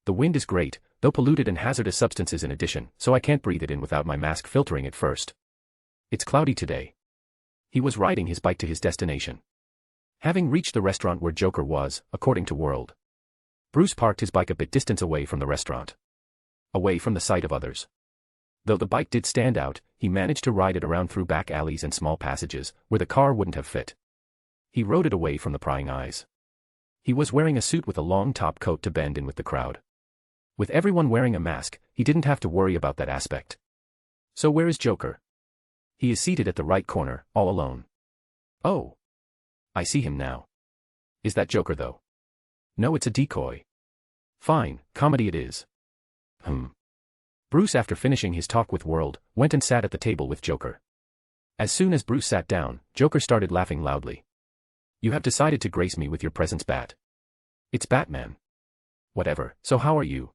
The wind is great, though polluted and hazardous substances in addition, so I can't breathe it in without my mask filtering it first. It's cloudy today. He was riding his bike to his destination. Having reached the restaurant where Joker was, according to World, Bruce parked his bike a bit distance away from the restaurant. Away from the sight of others. Though the bike did stand out, he managed to ride it around through back alleys and small passages, where the car wouldn't have fit. He rode it away from the prying eyes. He was wearing a suit with a long top coat to blend in with the crowd. With everyone wearing a mask, he didn't have to worry about that aspect. So where is Joker? He is seated at the right corner, all alone. Oh. I see him now. Is that Joker though? No, it's a decoy. Fine, comedy it is. Bruce, after finishing his talk with World, went and sat at the table with Joker. As soon as Bruce sat down, Joker started laughing loudly. You have decided to grace me with your presence, Bat. It's Batman. Whatever, so how are you?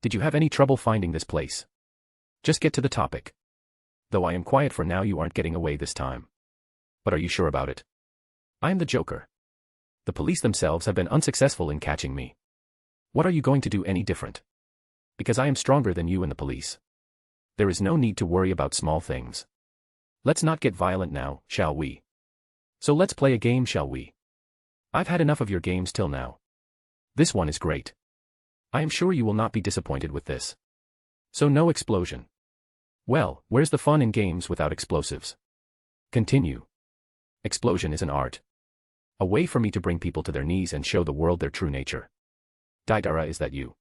Did you have any trouble finding this place? Just get to the topic. Though I am quiet for now, you aren't getting away this time. But are you sure about it? I am the Joker. The police themselves have been unsuccessful in catching me. What are you going to do any different? Because I am stronger than you and the police. There is no need to worry about small things. Let's not get violent now, shall we? So let's play a game, shall we? I've had enough of your games till now. This one is great. I am sure you will not be disappointed with this. So no explosion. Well, where's the fun in games without explosives? Continue. Explosion is an art. A way for me to bring people to their knees and show the world their true nature. Didara, is that you?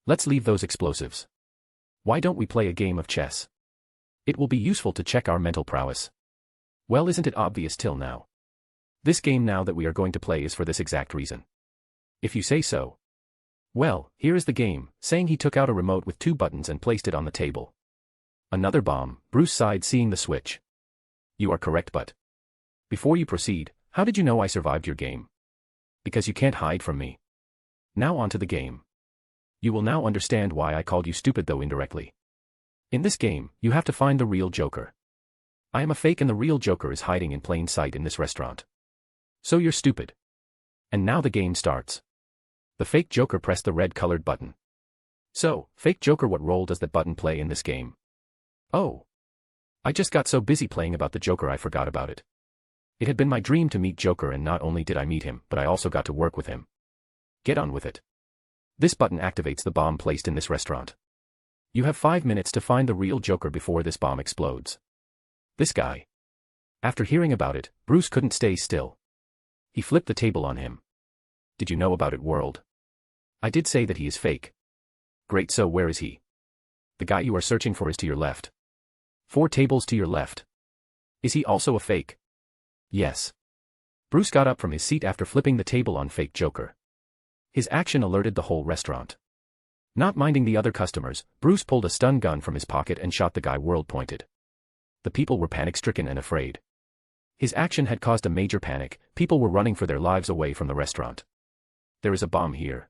Let's leave those explosives. Why don't we play a game of chess? It will be useful to check our mental prowess. Well, isn't it obvious till now? This game now that we are going to play is for this exact reason. If you say so. Well, here is the game, saying he took out a remote with 2 buttons and placed it on the table. Another bomb, Bruce sighed, seeing the switch. You are correct, but before you proceed, how did you know I survived your game? Because you can't hide from me. Now on to the game. You will now understand why I called you stupid, though indirectly. In this game, you have to find the real Joker. I am a fake and the real Joker is hiding in plain sight in this restaurant. So you're stupid. And now the game starts. The fake Joker pressed the red-colored button. So, fake Joker, what role does that button play in this game? Oh. I just got so busy playing about the Joker I forgot about it. It had been my dream to meet Joker, and not only did I meet him, but I also got to work with him. Get on with it. This button activates the bomb placed in this restaurant. You have 5 minutes to find the real Joker before this bomb explodes. This guy. After hearing about it, Bruce couldn't stay still. He flipped the table on him. Did you know about it, World? I did say that he is fake. Great, so where is he? The guy you are searching for is to your left. 4 tables to your left. Is he also a fake? Yes. Bruce got up from his seat after flipping the table on fake Joker. His action alerted the whole restaurant. Not minding the other customers, Bruce pulled a stun gun from his pocket and shot the guy World pointed. The people were panic-stricken and afraid. His action had caused a major panic. People were running for their lives away from the restaurant. There is a bomb here.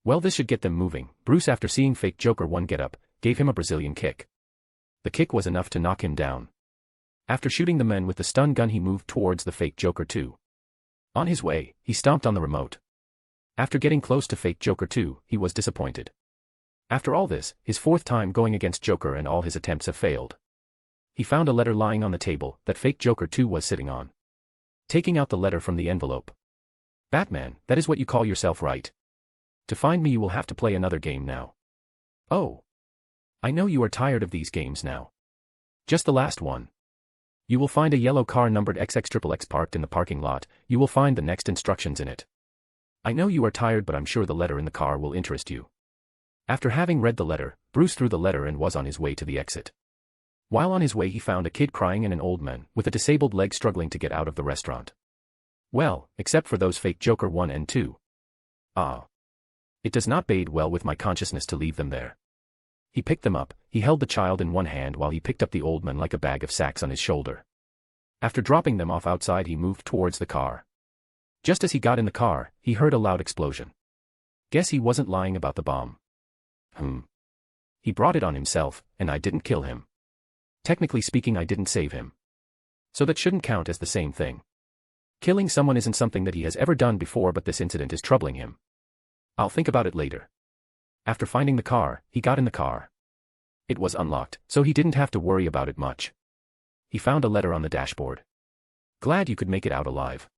Well, this should get them moving. Bruce, after seeing fake Joker 1 get up, gave him a Brazilian kick. The kick was enough to knock him down. After shooting the men with the stun gun, he moved towards the fake Joker 2. On his way, he stomped on the remote. After getting close to fake Joker 2, he was disappointed. After all this, his 4th time going against Joker, and all his attempts have failed. He found a letter lying on the table that fake Joker 2 was sitting on. Taking out the letter from the envelope. Batman, that is what you call yourself, right? To find me you will have to play another game now. Oh. I know you are tired of these games now. Just the last one. You will find a yellow car numbered XXXX parked in the parking lot. You will find the next instructions in it. I know you are tired, but I'm sure the letter in the car will interest you. After having read the letter, Bruce threw the letter and was on his way to the exit. While on his way, he found a kid crying and an old man with a disabled leg struggling to get out of the restaurant. Well, except for those fake Joker 1 and 2. Ah. It does not bode well with my consciousness to leave them there. He picked them up. He held the child in one hand while he picked up the old man like a bag of sacks on his shoulder. After dropping them off outside, he moved towards the car. Just as he got in the car, he heard a loud explosion. Guess he wasn't lying about the bomb. He brought it on himself, and I didn't kill him. Technically speaking, I didn't save him. So that shouldn't count as the same thing. Killing someone isn't something that he has ever done before, but this incident is troubling him. I'll think about it later. After finding the car, he got in the car. It was unlocked, so he didn't have to worry about it much. He found a letter on the dashboard. Glad you could make it out alive.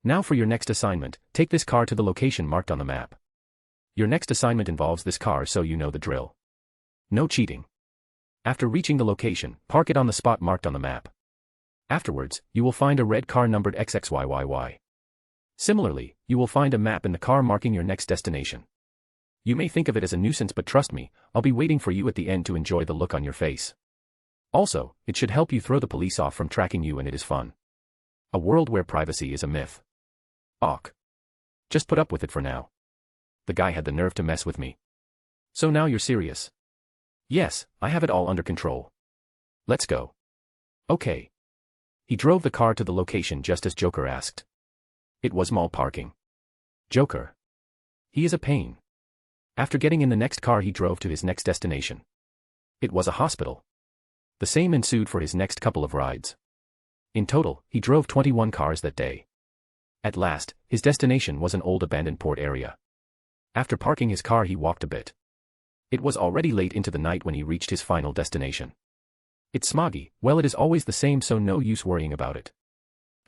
Now for your next assignment, take this car to the location marked on the map. Your next assignment involves this car, so you know the drill. No cheating. After reaching the location, park it on the spot marked on the map. Afterwards, you will find a red car numbered XXYYY. Similarly, you will find a map in the car marking your next destination. You may think of it as a nuisance, but trust me, I'll be waiting for you at the end to enjoy the look on your face. Also, it should help you throw the police off from tracking you, and it is fun. A world where privacy is a myth. Awk. Just put up with it for now. The guy had the nerve to mess with me. So now you're serious? Yes, I have it all under control. Let's go. Okay. He drove the car to the location just as Joker asked. It was mall parking. Joker. He is a pain. After getting in the next car, he drove to his next destination. It was a hospital. The same ensued for his next couple of rides. In total, he drove 21 cars that day. At last, his destination was an old abandoned port area. After parking his car, he walked a bit. It was already late into the night when he reached his final destination. It's smoggy. Well, it is always the same, so no use worrying about it.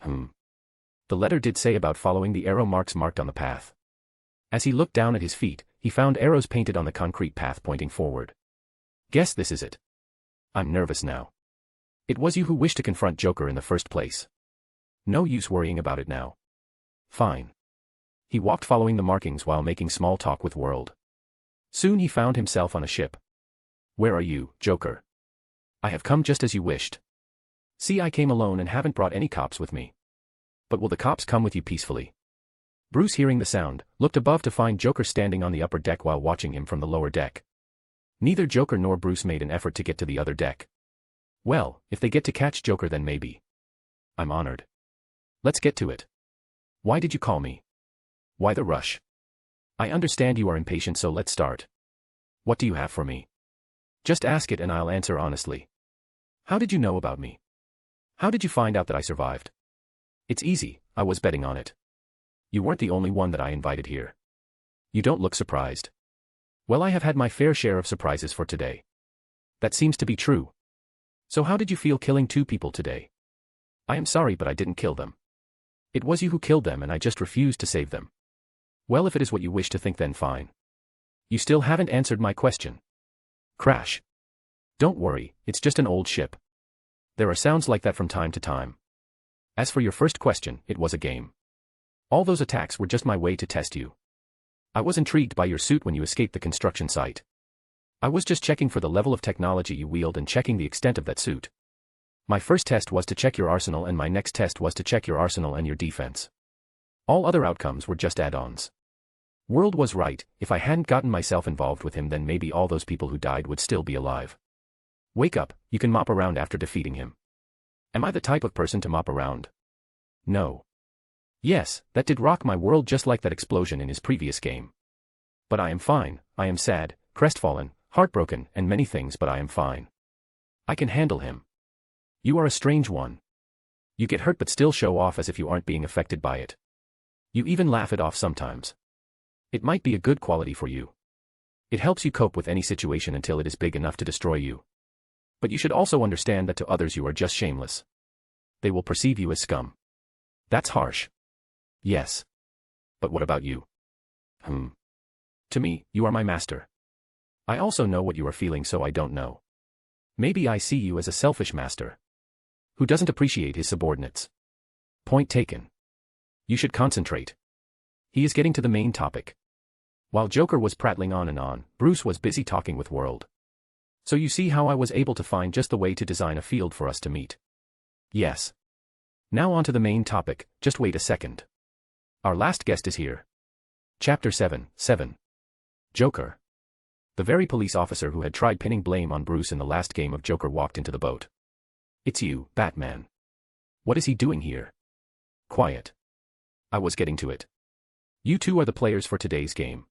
The letter did say about following the arrow marks marked on the path. As he looked down at his feet, he found arrows painted on the concrete path pointing forward. Guess this is it. I'm nervous now. It was you who wished to confront Joker in the first place. No use worrying about it now. Fine. He walked following the markings while making small talk with World. Soon he found himself on a ship. Where are you, Joker? I have come just as you wished. See, I came alone and haven't brought any cops with me. But will the cops come with you peacefully? Bruce, hearing the sound, looked above to find Joker standing on the upper deck while watching him from the lower deck. Neither Joker nor Bruce made an effort to get to the other deck. Well, if they get to catch Joker, then maybe. I'm honored. Let's get to it. Why did you call me? Why the rush? I understand you are impatient, so let's start. What do you have for me? Just ask it and I'll answer honestly. How did you know about me? How did you find out that I survived? It's easy, I was betting on it. You weren't the only one that I invited here. You don't look surprised. Well, I have had my fair share of surprises for today. That seems to be true. So how did you feel killing 2 people today? I am sorry, but I didn't kill them. It was you who killed them and I just refused to save them. Well, if it is what you wish to think, then fine. You still haven't answered my question. Crash. Don't worry, it's just an old ship. There are sounds like that from time to time. As for your first question, it was a game. All those attacks were just my way to test you. I was intrigued by your suit when you escaped the construction site. I was just checking for the level of technology you wield and checking the extent of that suit. My first test was to check your arsenal, and my next test was to check your arsenal and your defense. All other outcomes were just add-ons. World was right. If I hadn't gotten myself involved with him, then maybe all those people who died would still be alive. Wake up, you can mop around after defeating him. Am I the type of person to mop around? No. Yes, that did rock my world just like that explosion in his previous game. But I am fine. I am sad, crestfallen, heartbroken, and many things, but I am fine. I can handle him. You are a strange one. You get hurt but still show off as if you aren't being affected by it. You even laugh it off sometimes. It might be a good quality for you. It helps you cope with any situation until it is big enough to destroy you. But you should also understand that to others you are just shameless. They will perceive you as scum. That's harsh. Yes. But what about you? To me, you are my master. I also know what you are feeling, so I don't know. Maybe I see you as a selfish master who doesn't appreciate his subordinates. Point taken. You should concentrate. He is getting to the main topic. While Joker was prattling on and on, Bruce was busy talking with World. So you see how I was able to find just the way to design a field for us to meet. Yes. Now on to the main topic. Just wait a second. Our last guest is here. Chapter 7. Joker. The very police officer who had tried pinning blame on Bruce in the last game of Joker walked into the boat. It's you, Batman. What is he doing here? Quiet. I was getting to it. You two are the players for today's game.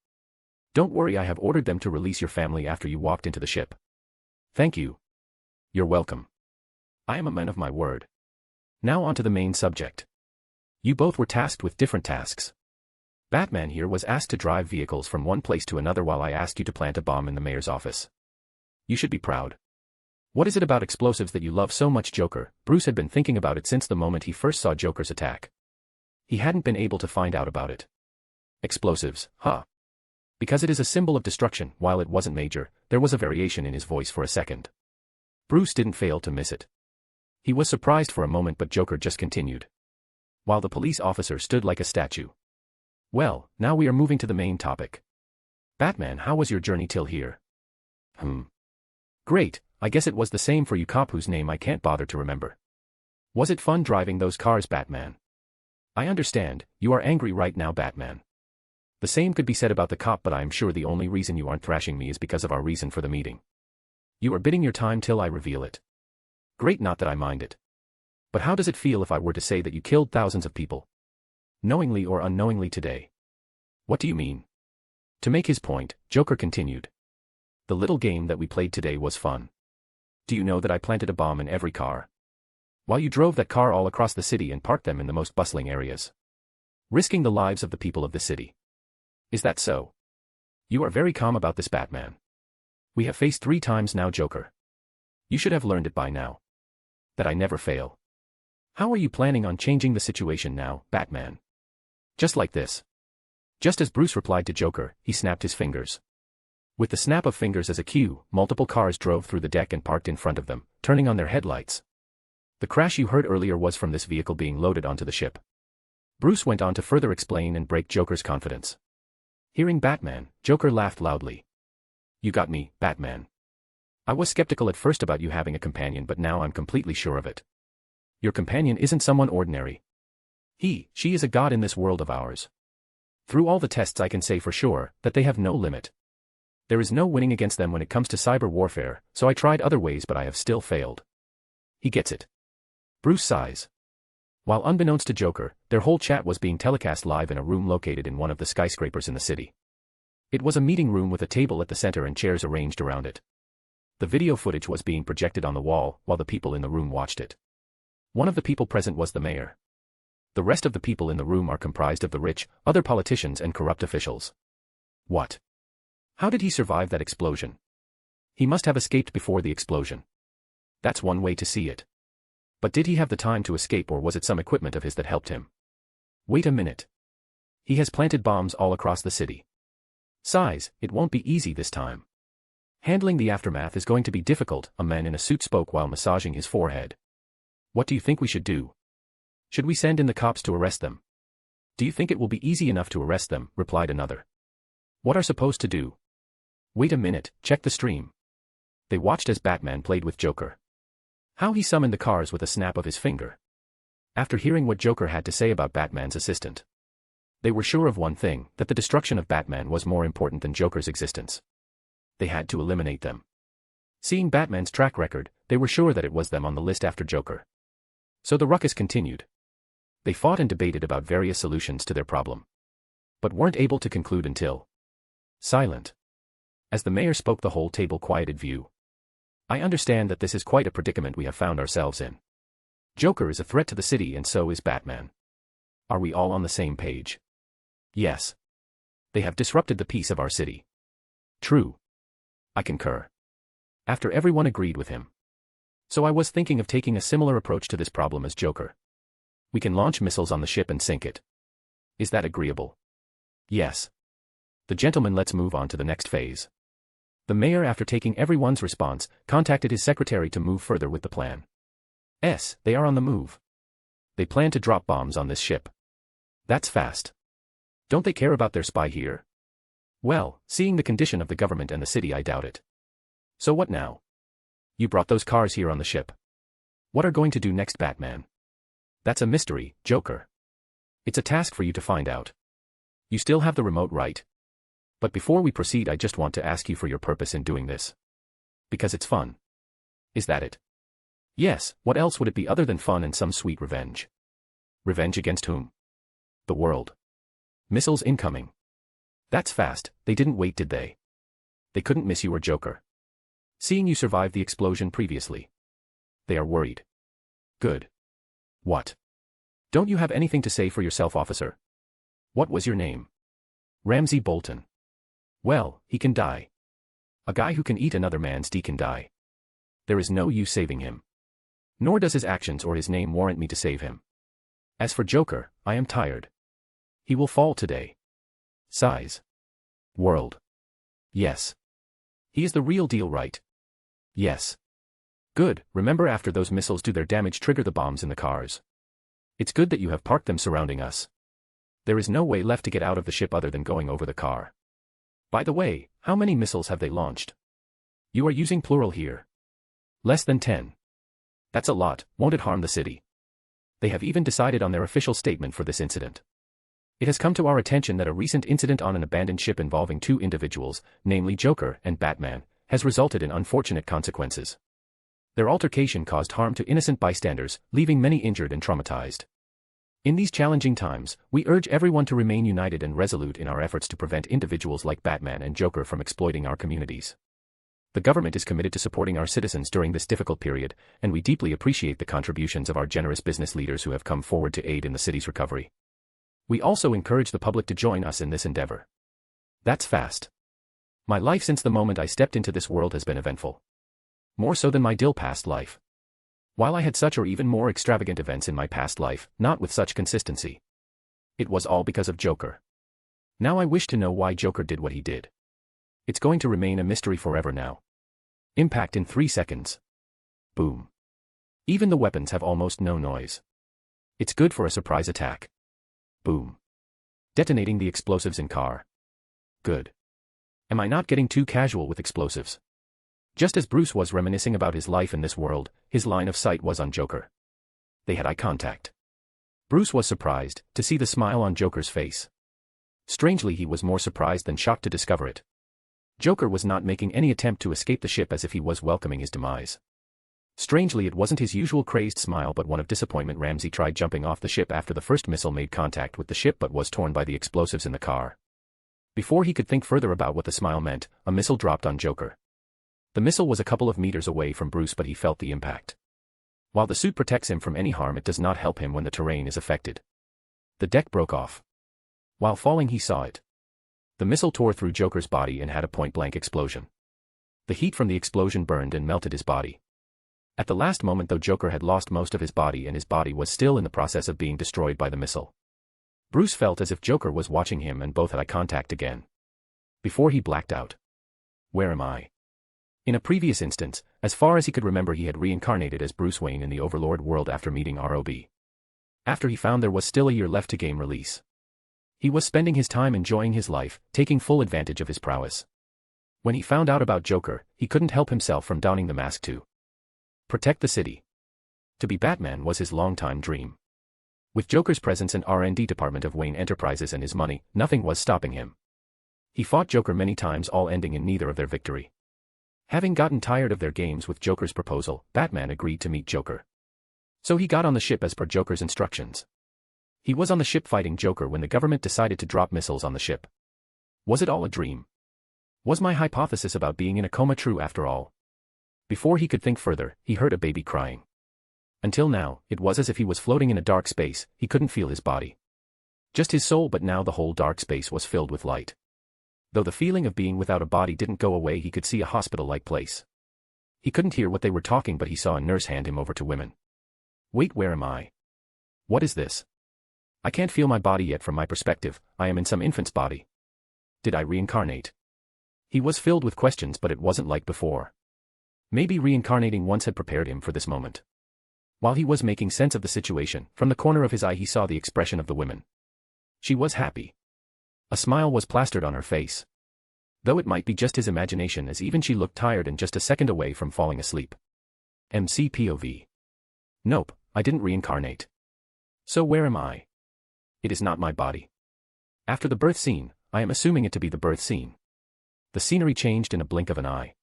Don't worry, I have ordered them to release your family after you walked into the ship. Thank you. You're welcome. I am a man of my word. Now on to the main subject. You both were tasked with different tasks. Batman here was asked to drive vehicles from one place to another while I asked you to plant a bomb in the mayor's office. You should be proud. What is it about explosives that you love so much, Joker? Bruce had been thinking about it since the moment he first saw Joker's attack. He hadn't been able to find out about it. Explosives, huh? Because it is a symbol of destruction. While it wasn't major, there was a variation in his voice for a second. Bruce didn't fail to miss it. He was surprised for a moment, but Joker just continued, while the police officer stood like a statue. Well, now we are moving to the main topic. Batman, how was your journey till here? Great, I guess it was the same for you cop whose name I can't bother to remember. Was it fun driving those cars, Batman? I understand, you are angry right now, Batman. The same could be said about the cop, but I am sure the only reason you aren't thrashing me is because of our reason for the meeting. You are bidding your time till I reveal it. Great, not that I mind it. But how does it feel if I were to say that you killed thousands of people? Knowingly or unknowingly today? What do you mean? To make his point, Joker continued. The little game that we played today was fun. Do you know that I planted a bomb in every car? While you drove that car all across the city and parked them in the most bustling areas, risking the lives of the people of the city. Is that so? You are very calm about this, Batman. We have faced 3 times now, Joker. You should have learned it by now. That I never fail. How are you planning on changing the situation now, Batman? Just like this. Just as Bruce replied to Joker, he snapped his fingers. With the snap of fingers as a cue, multiple cars drove through the deck and parked in front of them, turning on their headlights. The crash you heard earlier was from this vehicle being loaded onto the ship. Bruce went on to further explain and break Joker's confidence. Hearing Batman, Joker laughed loudly. You got me, Batman. I was skeptical at first about you having a companion, but now I'm completely sure of it. Your companion isn't someone ordinary. She is a god in this world of ours. Through all the tests I can say for sure that they have no limit. There is no winning against them when it comes to cyber warfare, so I tried other ways but I have still failed. He gets it. Bruce sighs. While unbeknownst to Joker, their whole chat was being telecast live in a room located in one of the skyscrapers in the city. It was a meeting room with a table at the center and chairs arranged around it. The video footage was being projected on the wall while the people in the room watched it. One of the people present was the mayor. The rest of the people in the room are comprised of the rich, other politicians and corrupt officials. What? How did he survive that explosion? He must have escaped before the explosion. That's one way to see it. But did he have the time to escape, or was it some equipment of his that helped him? Wait a minute. He has planted bombs all across the city. Sighs, it won't be easy this time. Handling the aftermath is going to be difficult, a man in a suit spoke while massaging his forehead. What do you think we should do? Should we send in the cops to arrest them? Do you think it will be easy enough to arrest them? Replied another. What are supposed to do? Wait a minute, check the stream. They watched as Batman played with Joker. How he summoned the cars with a snap of his finger. After hearing what Joker had to say about Batman's assistant, they were sure of one thing, that the destruction of Batman was more important than Joker's existence. They had to eliminate them. Seeing Batman's track record, they were sure that it was them on the list after Joker. So the ruckus continued. They fought and debated about various solutions to their problem, but weren't able to conclude until silent. As the mayor spoke, the whole table quieted view. I understand that this is quite a predicament we have found ourselves in. Joker is a threat to the city and so is Batman. Are we all on the same page? Yes. They have disrupted the peace of our city. True. I concur. After everyone agreed with him. So I was thinking of taking a similar approach to this problem as Joker. We can launch missiles on the ship and sink it. Is that agreeable? Yes. The gentlemen, let's move on to the next phase. The mayor, after taking everyone's response, contacted his secretary to move further with the plan. They are on the move. They plan to drop bombs on this ship. That's fast. Don't they care about their spy here? Well, seeing the condition of the government and the city, I doubt it. So what now? You brought those cars here on the ship. What are going to do next, Batman? That's a mystery, Joker. It's a task for you to find out. You still have the remote, right? But before we proceed, I just want to ask you for your purpose in doing this. Because it's fun. Is that it? Yes, what else would it be other than fun and some sweet revenge? Revenge against whom? The world. Missiles incoming. That's fast, they didn't wait, did they? They couldn't miss you or Joker. Seeing you survived the explosion previously. They are worried. Good. What? Don't you have anything to say for yourself, officer? What was your name? Ramsey Bolton. Well, he can die. A guy who can eat another man's D can die. There is no use saving him. Nor does his actions or his name warrant me to save him. As for Joker, I am tired. He will fall today. Sighs. World. Yes. He is the real deal, right? Yes. Good, remember after those missiles do their damage, trigger the bombs in the cars. It's good that you have parked them surrounding us. There is no way left to get out of the ship other than going over the car. By the way, how many missiles have they launched? You are using plural here. Less than 10. That's a lot, won't it harm the city? They have even decided on their official statement for this incident. It has come to our attention that a recent incident on an abandoned ship involving two individuals, namely Joker and Batman, has resulted in unfortunate consequences. Their altercation caused harm to innocent bystanders, leaving many injured and traumatized. In these challenging times, we urge everyone to remain united and resolute in our efforts to prevent individuals like Batman and Joker from exploiting our communities. The government is committed to supporting our citizens during this difficult period, and we deeply appreciate the contributions of our generous business leaders who have come forward to aid in the city's recovery. We also encourage the public to join us in this endeavor. That's fast. My life since the moment I stepped into this world has been eventful. More so than my past life. While I had such or even more extravagant events in my past life, not with such consistency. It was all because of Joker. Now I wish to know why Joker did what he did. It's going to remain a mystery forever now. Impact in 3 seconds. Boom. Even the weapons have almost no noise. It's good for a surprise attack. Boom. Detonating the explosives in car. Good. Am I not getting too casual with explosives? Just as Bruce was reminiscing about his life in this world, his line of sight was on Joker. They had eye contact. Bruce was surprised to see the smile on Joker's face. Strangely, he was more surprised than shocked to discover it. Joker was not making any attempt to escape the ship as if he was welcoming his demise. Strangely, it wasn't his usual crazed smile but one of disappointment. Ramsey tried jumping off the ship after the first missile made contact with the ship but was torn by the explosives in the car. Before he could think further about what the smile meant, a missile dropped on Joker. The missile was a couple of meters away from Bruce but he felt the impact. While the suit protects him from any harm, it does not help him when the terrain is affected. The deck broke off. While falling, he saw it. The missile tore through Joker's body and had a point-blank explosion. The heat from the explosion burned and melted his body. At the last moment though, Joker had lost most of his body and his body was still in the process of being destroyed by the missile. Bruce felt as if Joker was watching him and both had eye contact again. Before he blacked out. Where am I? In a previous instance, as far as he could remember, he had reincarnated as Bruce Wayne in the Overlord world after meeting ROB. After he found there was still a year left to game release. He was spending his time enjoying his life, taking full advantage of his prowess. When he found out about Joker, he couldn't help himself from donning the mask to protect the city. To be Batman was his longtime dream. With Joker's presence and R&D department of Wayne Enterprises and his money, nothing was stopping him. He fought Joker many times, all ending in neither of their victory. Having gotten tired of their games with Joker's proposal, Batman agreed to meet Joker. So he got on the ship as per Joker's instructions. He was on the ship fighting Joker when the government decided to drop missiles on the ship. Was it all a dream? Was my hypothesis about being in a coma true after all? Before he could think further, he heard a baby crying. Until now, it was as if he was floating in a dark space, he couldn't feel his body. Just his soul, but now the whole dark space was filled with light. Though the feeling of being without a body didn't go away, he could see a hospital-like place. He couldn't hear what they were talking, but he saw a nurse hand him over to women. Wait, where am I? What is this? I can't feel my body yet. From my perspective, I am in some infant's body. Did I reincarnate? He was filled with questions, but it wasn't like before. Maybe reincarnating once had prepared him for this moment. While he was making sense of the situation, from the corner of his eye he saw the expression of the woman. She was happy. A smile was plastered on her face. Though it might be just his imagination, as even she looked tired and just a second away from falling asleep. MC POV. Nope, I didn't reincarnate. So where am I? It is not my body. After the birth scene, I am assuming it to be the birth scene. The scenery changed in a blink of an eye.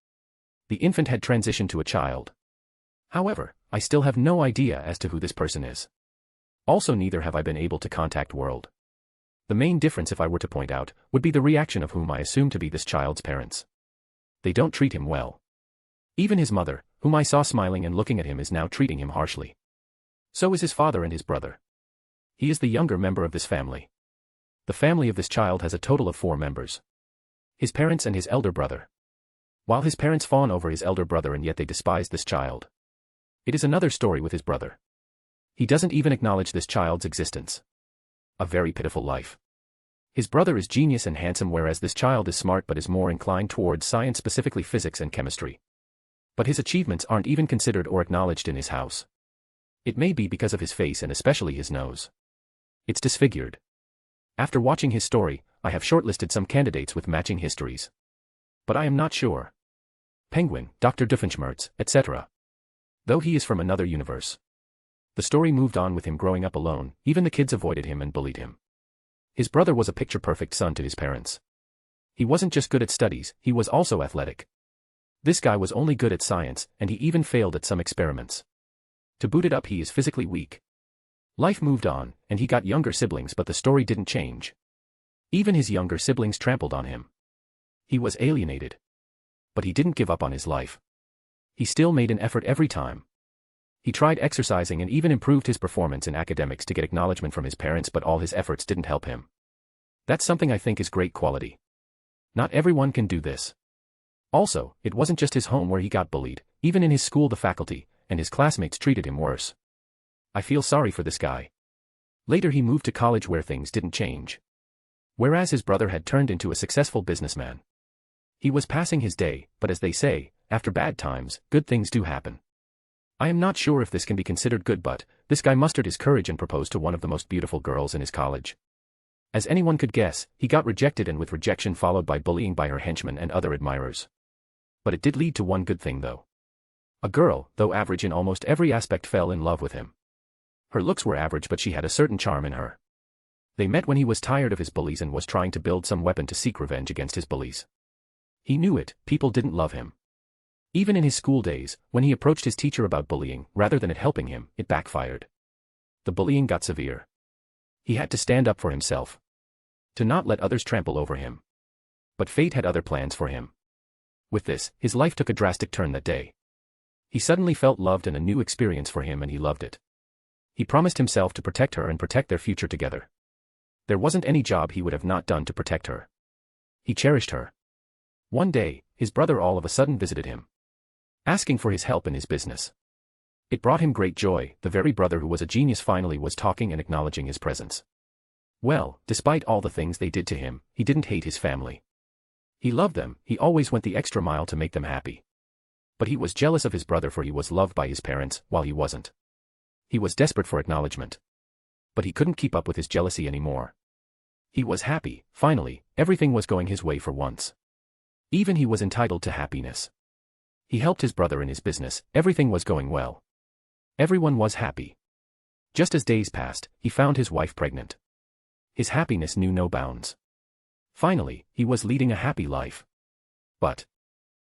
The infant had transitioned to a child. However, I still have no idea as to who this person is. Also, neither have I been able to contact World. The main difference, if I were to point out, would be the reaction of whom I assume to be this child's parents. They don't treat him well. Even his mother, whom I saw smiling and looking at him, is now treating him harshly. So is his father and his brother. He is the younger member of this family. The family of this child has a total of 4 members. His parents and his elder brother. While his parents fawn over his elder brother and yet they despise this child. It is another story with his brother. He doesn't even acknowledge this child's existence. A very pitiful life. His brother is genius and handsome, whereas this child is smart but is more inclined towards science, specifically physics and chemistry. But his achievements aren't even considered or acknowledged in his house. It may be because of his face and especially his nose. It's disfigured. After watching his story, I have shortlisted some candidates with matching histories. But I am not sure. Penguin, Dr. Doofenshmirtz, etc. Though he is from another universe. The story moved on with him growing up alone, even the kids avoided him and bullied him. His brother was a picture-perfect son to his parents. He wasn't just good at studies, he was also athletic. This guy was only good at science, and he even failed at some experiments. To boot it up, he is physically weak. Life moved on, and he got younger siblings, but the story didn't change. Even his younger siblings trampled on him. He was alienated. But he didn't give up on his life. He still made an effort every time. He tried exercising and even improved his performance in academics to get acknowledgement from his parents, but all his efforts didn't help him. That's something I think is great quality. Not everyone can do this. Also, it wasn't just his home where he got bullied, even in his school the faculty and his classmates treated him worse. I feel sorry for this guy. Later he moved to college where things didn't change. Whereas his brother had turned into a successful businessman. He was passing his day, but as they say, after bad times, good things do happen. I am not sure if this can be considered good, but this guy mustered his courage and proposed to one of the most beautiful girls in his college. As anyone could guess, he got rejected, and with rejection followed by bullying by her henchmen and other admirers. But it did lead to one good thing though. A girl, though average in almost every aspect, fell in love with him. Her looks were average, but she had a certain charm in her. They met when he was tired of his bullies and was trying to build some weapon to seek revenge against his bullies. He knew it, people didn't love him. Even in his school days, when he approached his teacher about bullying, rather than it helping him, it backfired. The bullying got severe. He had to stand up for himself. To not let others trample over him. But fate had other plans for him. With this, his life took a drastic turn that day. He suddenly felt loved, and a new experience for him, and he loved it. He promised himself to protect her and protect their future together. There wasn't any job he would have not done to protect her. He cherished her. One day, his brother all of a sudden visited him, asking for his help in his business. It brought him great joy. The very brother who was a genius finally was talking and acknowledging his presence. Well, despite all the things they did to him, he didn't hate his family. He loved them, he always went the extra mile to make them happy. But he was jealous of his brother, for he was loved by his parents, while he wasn't. He was desperate for acknowledgement. But he couldn't keep up with his jealousy anymore. He was happy, finally, everything was going his way for once. Even he was entitled to happiness. He helped his brother in his business, everything was going well. Everyone was happy. Just as days passed, he found his wife pregnant. His happiness knew no bounds. Finally, he was leading a happy life. But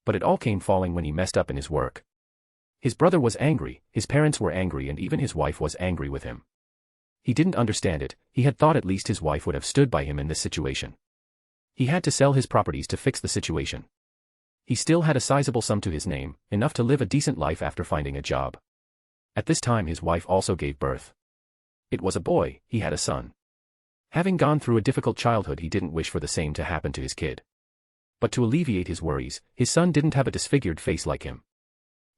it all came falling when he messed up in his work. His brother was angry, his parents were angry, and even his wife was angry with him. He didn't understand it. He had thought at least his wife would have stood by him in this situation. He had to sell his properties to fix the situation. He still had a sizable sum to his name, enough to live a decent life after finding a job. At this time his wife also gave birth. It was a boy, he had a son. Having gone through a difficult childhood, he didn't wish for the same to happen to his kid. But to alleviate his worries, his son didn't have a disfigured face like him.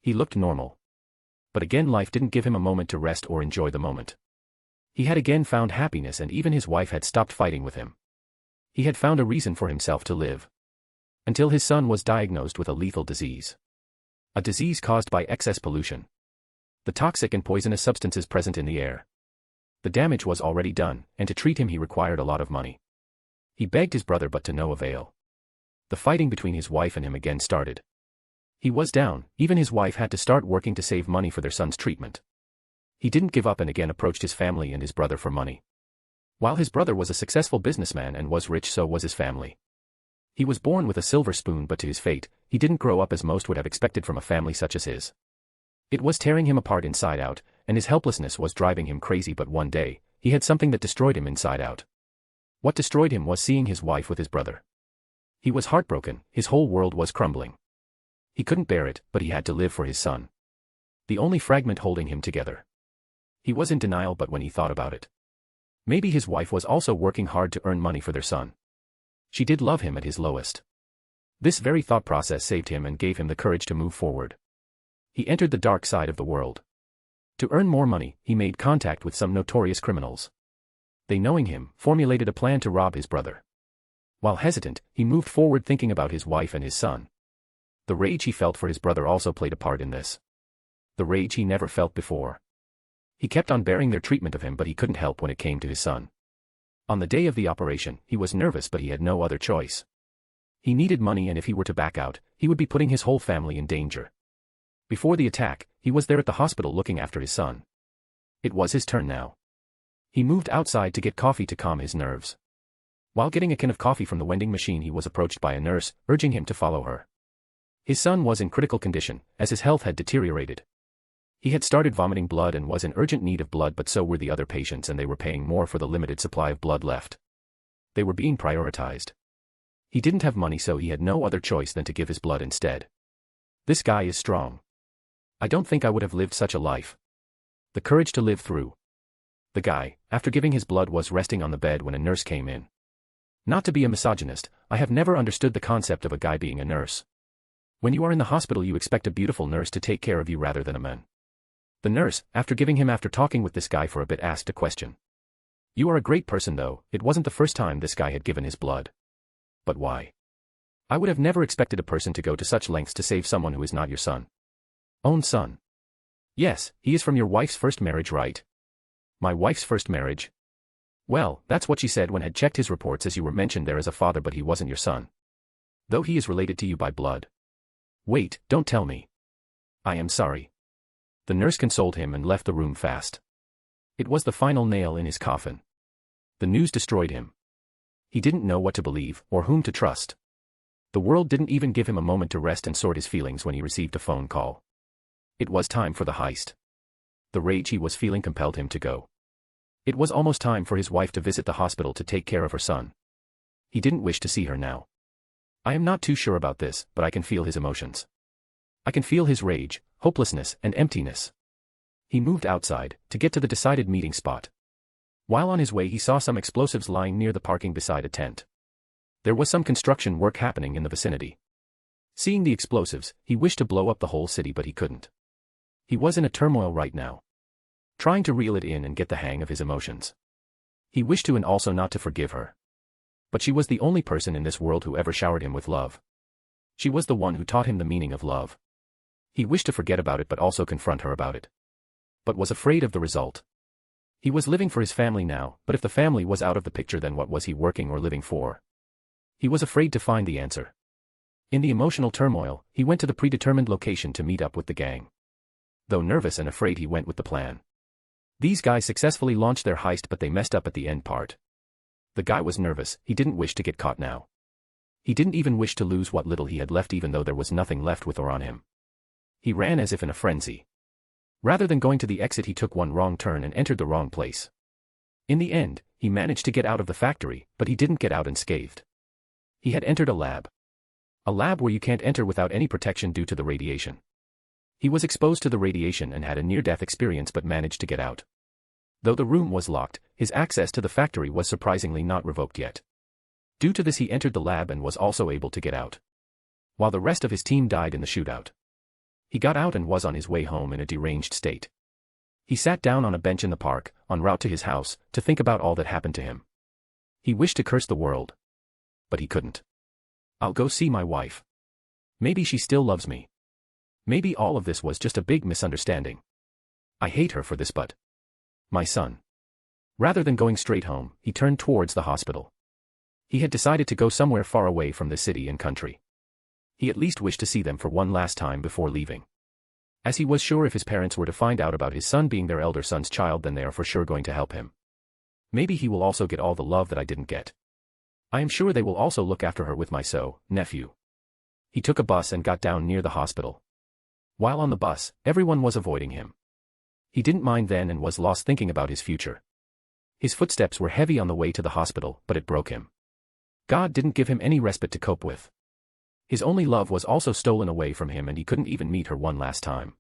He looked normal. But again, life didn't give him a moment to rest or enjoy the moment. He had again found happiness, and even his wife had stopped fighting with him. He had found a reason for himself to live. Until his son was diagnosed with a lethal disease. A disease caused by excess pollution. The toxic and poisonous substances present in the air. The damage was already done, and to treat him he required a lot of money. He begged his brother, but to no avail. The fighting between his wife and him again started. He was down, even his wife had to start working to save money for their son's treatment. He didn't give up and again approached his family and his brother for money. While his brother was a successful businessman and was rich, so was his family. He was born with a silver spoon, but to his fate, he didn't grow up as most would have expected from a family such as his. It was tearing him apart inside out, and his helplessness was driving him crazy, but one day, he had something that destroyed him inside out. What destroyed him was seeing his wife with his brother. He was heartbroken, his whole world was crumbling. He couldn't bear it, but he had to live for his son. The only fragment holding him together. He was in denial, but when he thought about it, maybe his wife was also working hard to earn money for their son. She did love him at his lowest. This very thought process saved him and gave him the courage to move forward. He entered the dark side of the world. To earn more money, he made contact with some notorious criminals. They, knowing him, formulated a plan to rob his brother. While hesitant, he moved forward thinking about his wife and his son. The rage he felt for his brother also played a part in this. The rage he never felt before. He kept on bearing their treatment of him, but he couldn't help when it came to his son. On the day of the operation, he was nervous, but he had no other choice. He needed money, and if he were to back out, he would be putting his whole family in danger. Before the attack, he was there at the hospital looking after his son. It was his turn now. He moved outside to get coffee to calm his nerves. While getting a can of coffee from the vending machine, he was approached by a nurse, urging him to follow her. His son was in critical condition, as his health had deteriorated. He had started vomiting blood and was in urgent need of blood, but so were the other patients, and they were paying more for the limited supply of blood left. They were being prioritized. He didn't have money, so he had no other choice than to give his blood instead. This guy is strong. I don't think I would have lived such a life. The courage to live through. The guy, after giving his blood, was resting on the bed when a nurse came in. Not to be a misogynist, I have never understood the concept of a guy being a nurse. When you are in the hospital, you expect a beautiful nurse to take care of you rather than a man. The nurse, after talking with this guy for a bit, asked a question. You are a great person, though. It wasn't the first time this guy had given his blood. But why? I would have never expected a person to go to such lengths to save someone who is not your son. Own son. Yes, he is from your wife's first marriage, right? My wife's first marriage? Well, that's what she said when had checked his reports, as you were mentioned there as a father, but he wasn't your son. Though he is related to you by blood. Wait, don't tell me. I am sorry. The nurse consoled him and left the room fast. It was the final nail in his coffin. The news destroyed him. He didn't know what to believe, or whom to trust. The world didn't even give him a moment to rest and sort his feelings when he received a phone call. It was time for the heist. The rage he was feeling compelled him to go. It was almost time for his wife to visit the hospital to take care of her son. He didn't wish to see her now. I am not too sure about this, but I can feel his emotions. I can feel his rage, hopelessness, and emptiness. He moved outside, to get to the decided meeting spot. While on his way, he saw some explosives lying near the parking beside a tent. There was some construction work happening in the vicinity. Seeing the explosives, he wished to blow up the whole city, but he couldn't. He was in a turmoil right now. Trying to reel it in and get the hang of his emotions. He wished to, and also not to, forgive her. But she was the only person in this world who ever showered him with love. She was the one who taught him the meaning of love. He wished to forget about it, but also confront her about it. But was afraid of the result. He was living for his family now, but if the family was out of the picture, then what was he working or living for? He was afraid to find the answer. In the emotional turmoil, he went to the predetermined location to meet up with the gang. Though nervous and afraid, he went with the plan. These guys successfully launched their heist, but they messed up at the end part. The guy was nervous. He didn't wish to get caught now. He didn't even wish to lose what little he had left, even though there was nothing left with or on him. He ran as if in a frenzy. Rather than going to the exit, he took one wrong turn and entered the wrong place. In the end, he managed to get out of the factory, but he didn't get out unscathed. He had entered a lab. A lab where you can't enter without any protection due to the radiation. He was exposed to the radiation and had a near-death experience, but managed to get out. Though the room was locked, his access to the factory was surprisingly not revoked yet. Due to this, he entered the lab and was also able to get out. While the rest of his team died in the shootout. He got out and was on his way home in a deranged state. He sat down on a bench in the park, en route to his house, to think about all that happened to him. He wished to curse the world. But he couldn't. I'll go see my wife. Maybe she still loves me. Maybe all of this was just a big misunderstanding. I hate her for this, but... my son. Rather than going straight home, he turned towards the hospital. He had decided to go somewhere far away from the city and country. He at least wished to see them for one last time before leaving. As he was sure if his parents were to find out about his son being their elder son's child, then they are for sure going to help him. Maybe he will also get all the love that I didn't get. I am sure they will also look after her with my nephew. He took a bus and got down near the hospital. While on the bus, everyone was avoiding him. He didn't mind then and was lost thinking about his future. His footsteps were heavy on the way to the hospital, but it broke him. God didn't give him any respite to cope with. His only love was also stolen away from him, and he couldn't even meet her one last time.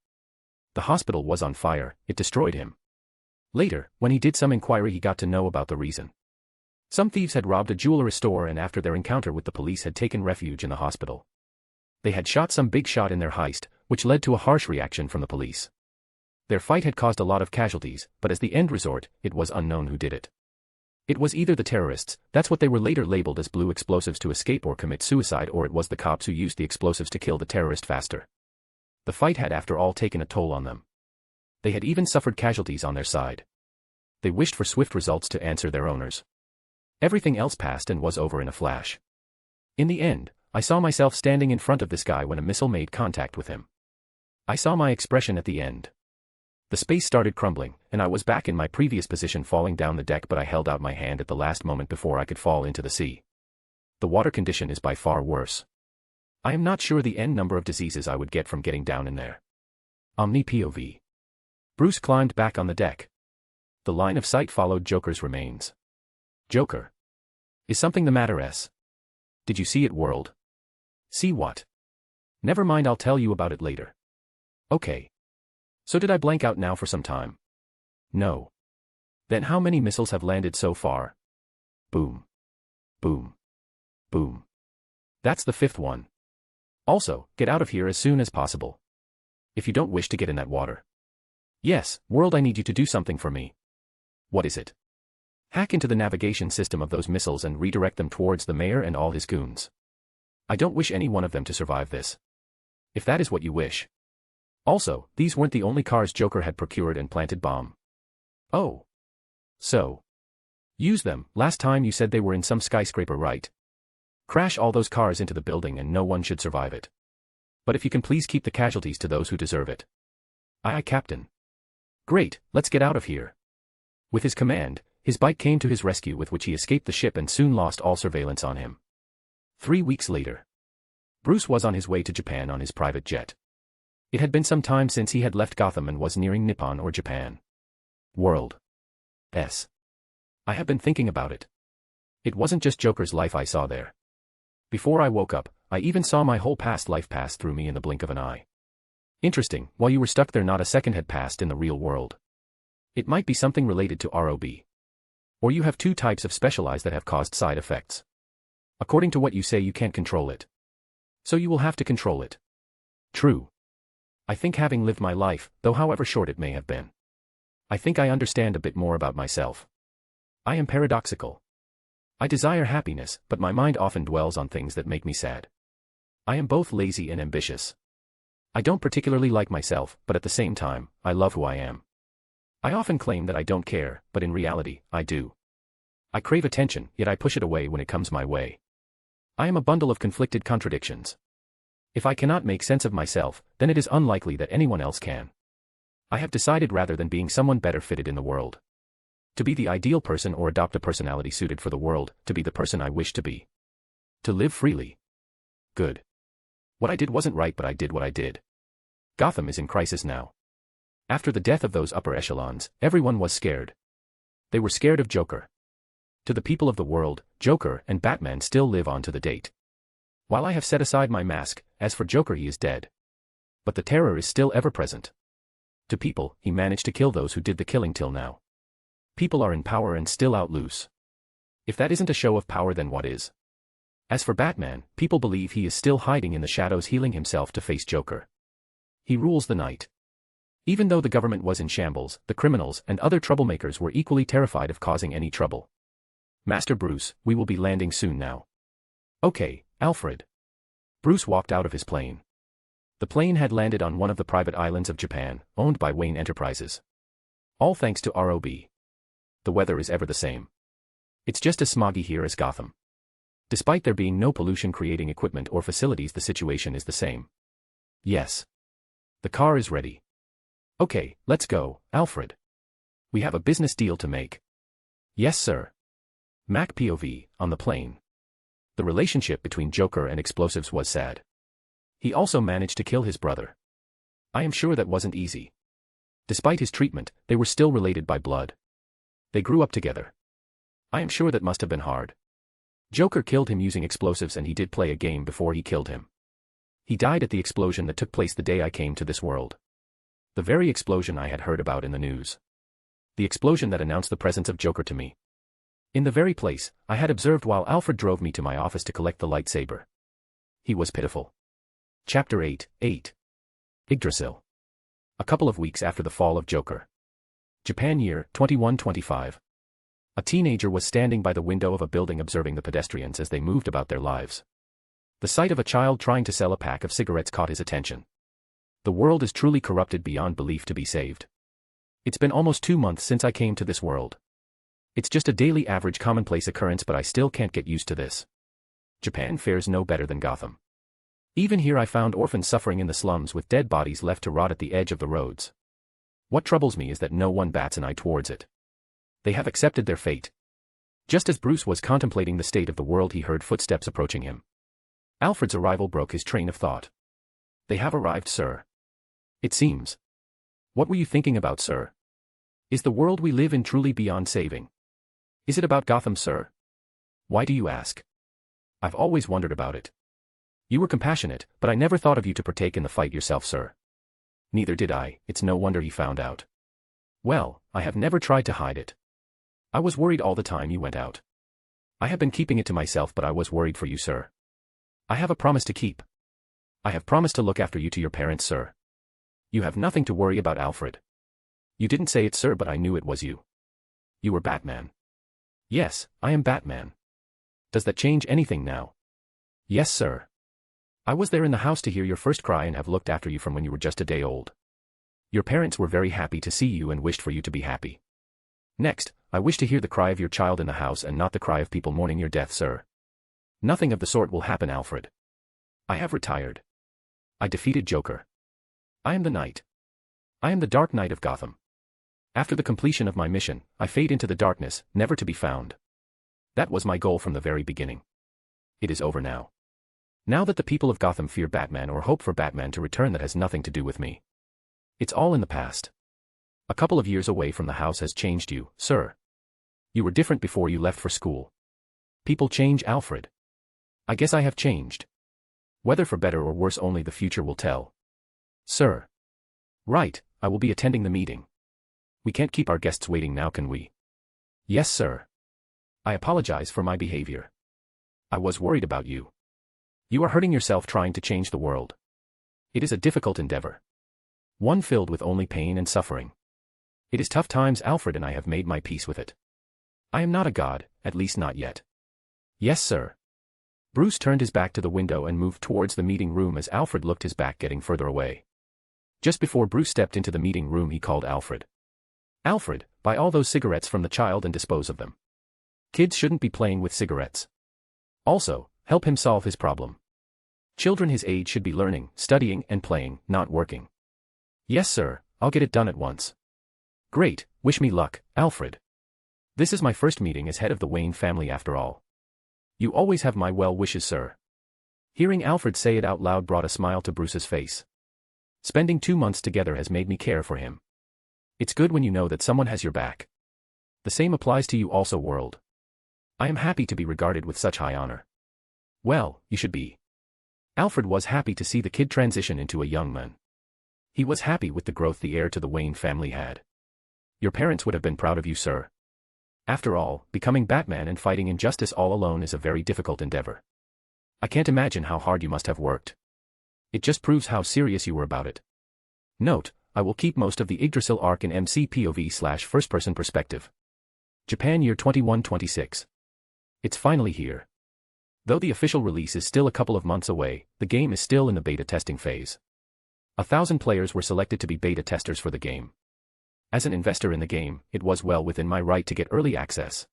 The hospital was on fire. It destroyed him. Later, when he did some inquiry, he got to know about the reason. Some thieves had robbed a jewelry store and after their encounter with the police had taken refuge in the hospital. They had shot some big shot in their heist, which led to a harsh reaction from the police. Their fight had caused a lot of casualties, but as the end resort, it was unknown who did it. It was either the terrorists, that's what they were later labeled as, blew explosives to escape or commit suicide, or it was the cops who used the explosives to kill the terrorist faster. The fight had after all taken a toll on them. They had even suffered casualties on their side. They wished for swift results to answer their owners. Everything else passed and was over in a flash. In the end, I saw myself standing in front of this guy when a missile made contact with him. I saw my expression at the end. The space started crumbling, and I was back in my previous position falling down the deck, but I held out my hand at the last moment before I could fall into the sea. The water condition is by far worse. I am not sure the N number of diseases I would get from getting down in there. Omni POV. Bruce climbed back on the deck. The line of sight followed Joker's remains. Joker. Is something the matter, S? Did you see it, world? See what? Never mind, I'll tell you about it later. Okay. So did I blank out now for some time? No. Then how many missiles have landed so far? Boom. Boom. Boom. That's the 5th one. Also, get out of here as soon as possible. If you don't wish to get in that water. Yes, world, I need you to do something for me. What is it? Hack into the navigation system of those missiles and redirect them towards the mayor and all his goons. I don't wish any one of them to survive this. If that is what you wish. Also, these weren't the only cars Joker had procured and planted bomb. Oh. So. Use them. Last time you said they were in some skyscraper, right? Crash all those cars into the building and no one should survive it. But if you can please keep the casualties to those who deserve it. Aye, Captain. Great, let's get out of here. With his command, his bike came to his rescue, with which he escaped the ship and soon lost all surveillance on him. 3 weeks later. Bruce was on his way to Japan on his private jet. It had been some time since he had left Gotham and was nearing Nippon or Japan. World. S. I have been thinking about it. It wasn't just Joker's life I saw there. Before I woke up, I even saw my whole past life pass through me in the blink of an eye. Interesting, while you were stuck there not a second had passed in the real world. It might be something related to ROB. Or you have 2 types of specialized that have caused side effects. According to what you say, you can't control it. So you will have to control it. True. I think, having lived my life, though however short it may have been, I think I understand a bit more about myself. I am paradoxical. I desire happiness, but my mind often dwells on things that make me sad. I am both lazy and ambitious. I don't particularly like myself, but at the same time, I love who I am. I often claim that I don't care, but in reality, I do. I crave attention, yet I push it away when it comes my way. I am a bundle of conflicted contradictions. If I cannot make sense of myself, then it is unlikely that anyone else can. I have decided, rather than being someone better fitted in the world, to be the ideal person or adopt a personality suited for the world, to be the person I wish to be. To live freely. Good. What I did wasn't right, but I did what I did. Gotham is in crisis now. After the death of those upper echelons, everyone was scared. They were scared of Joker. To the people of the world, Joker and Batman still live on to the date. While I have set aside my mask, as for Joker, he is dead. But the terror is still ever present. To people, he managed to kill those who did the killing till now. People are in power and still out loose. If that isn't a show of power, then what is? As for Batman, people believe he is still hiding in the shadows, healing himself to face Joker. He rules the night. Even though the government was in shambles, the criminals and other troublemakers were equally terrified of causing any trouble. Master Bruce, we will be landing soon now. Okay, Alfred. Bruce walked out of his plane. The plane had landed on one of the private islands of Japan, owned by Wayne Enterprises. All thanks to ROB. The weather is ever the same. It's just as smoggy here as Gotham. Despite there being no pollution-creating equipment or facilities, the situation is the same. Yes. The car is ready. Okay, let's go, Alfred. We have a business deal to make. Yes, sir. Mac POV, on the plane. The relationship between Joker and explosives was sad. He also managed to kill his brother. I am sure that wasn't easy. Despite his treatment, they were still related by blood. They grew up together. I am sure that must have been hard. Joker killed him using explosives, and he did play a game before he killed him. He died at the explosion that took place the day I came to this world. The very explosion I had heard about in the news. The explosion that announced the presence of Joker to me. In the very place I had observed while Alfred drove me to my office to collect the lightsaber. He was pitiful. Chapter 8, Idrasil. A couple of weeks after the fall of Joker. Japan, year 2125. A teenager was standing by the window of a building observing the pedestrians as they moved about their lives. The sight of a child trying to sell a pack of cigarettes caught his attention. The world is truly corrupted beyond belief to be saved. It's been almost 2 months since I came to this world. It's just a daily average commonplace occurrence, but I still can't get used to this. Japan fares no better than Gotham. Even here I found orphans suffering in the slums with dead bodies left to rot at the edge of the roads. What troubles me is that no one bats an eye towards it. They have accepted their fate. Just as Bruce was contemplating the state of the world, he heard footsteps approaching him. Alfred's arrival broke his train of thought. They have arrived, sir. It seems. What were you thinking about, sir? Is the world we live in truly beyond saving? Is it about Gotham, sir? Why do you ask? I've always wondered about it. You were compassionate, but I never thought of you to partake in the fight yourself, sir. Neither did I. It's no wonder he found out. Well, I have never tried to hide it. I was worried all the time you went out. I have been keeping it to myself, but I was worried for you, sir. I have a promise to keep. I have promised to look after you to your parents, sir. You have nothing to worry about, Alfred. You didn't say it, sir, but I knew it was you. You were Batman. Yes, I am Batman. Does that change anything now? Yes, sir. I was there in the house to hear your first cry and have looked after you from when you were just a day old. Your parents were very happy to see you and wished for you to be happy. Next, I wish to hear the cry of your child in the house and not the cry of people mourning your death, sir. Nothing of the sort will happen, Alfred. I have retired. I defeated Joker. I am the Knight. I am the Dark Knight of Gotham. After the completion of my mission, I fade into the darkness, never to be found. That was my goal from the very beginning. It is over now. Now that the people of Gotham fear Batman or hope for Batman to return, that has nothing to do with me. It's all in the past. A couple of years away from the house has changed you, sir. You were different before you left for school. People change, Alfred. I guess I have changed. Whether for better or worse, only the future will tell. Sir. Right, I will be attending the meeting. We can't keep our guests waiting now, can we? Yes, sir. I apologize for my behavior. I was worried about you. You are hurting yourself trying to change the world. It is a difficult endeavor. One filled with only pain and suffering. It is tough times, Alfred, and I have made my peace with it. I am not a god, at least not yet. Yes, sir. Bruce turned his back to the window and moved towards the meeting room as Alfred looked, his back getting further away. Just before Bruce stepped into the meeting room, he called Alfred. Alfred, buy all those cigarettes from the child and dispose of them. Kids shouldn't be playing with cigarettes. Also, help him solve his problem. Children his age should be learning, studying, and playing, not working. Yes, sir, I'll get it done at once. Great, wish me luck, Alfred. This is my first meeting as head of the Wayne family after all. You always have my well wishes, sir. Hearing Alfred say it out loud brought a smile to Bruce's face. Spending 2 months together has made me care for him. It's good when you know that someone has your back. The same applies to you also, world. I am happy to be regarded with such high honor. Well, you should be. Alfred was happy to see the kid transition into a young man. He was happy with the growth the heir to the Wayne family had. Your parents would have been proud of you, sir. After all, becoming Batman and fighting injustice all alone is a very difficult endeavor. I can't imagine how hard you must have worked. It just proves how serious you were about it. Note, I will keep most of the Idrasil arc in MC POV/first-person perspective. Japan year 2126. It's finally here. Though the official release is still a couple of months away, the game is still in the beta testing phase. 1,000 players were selected to be beta testers for the game. As an investor in the game, it was well within my right to get early access.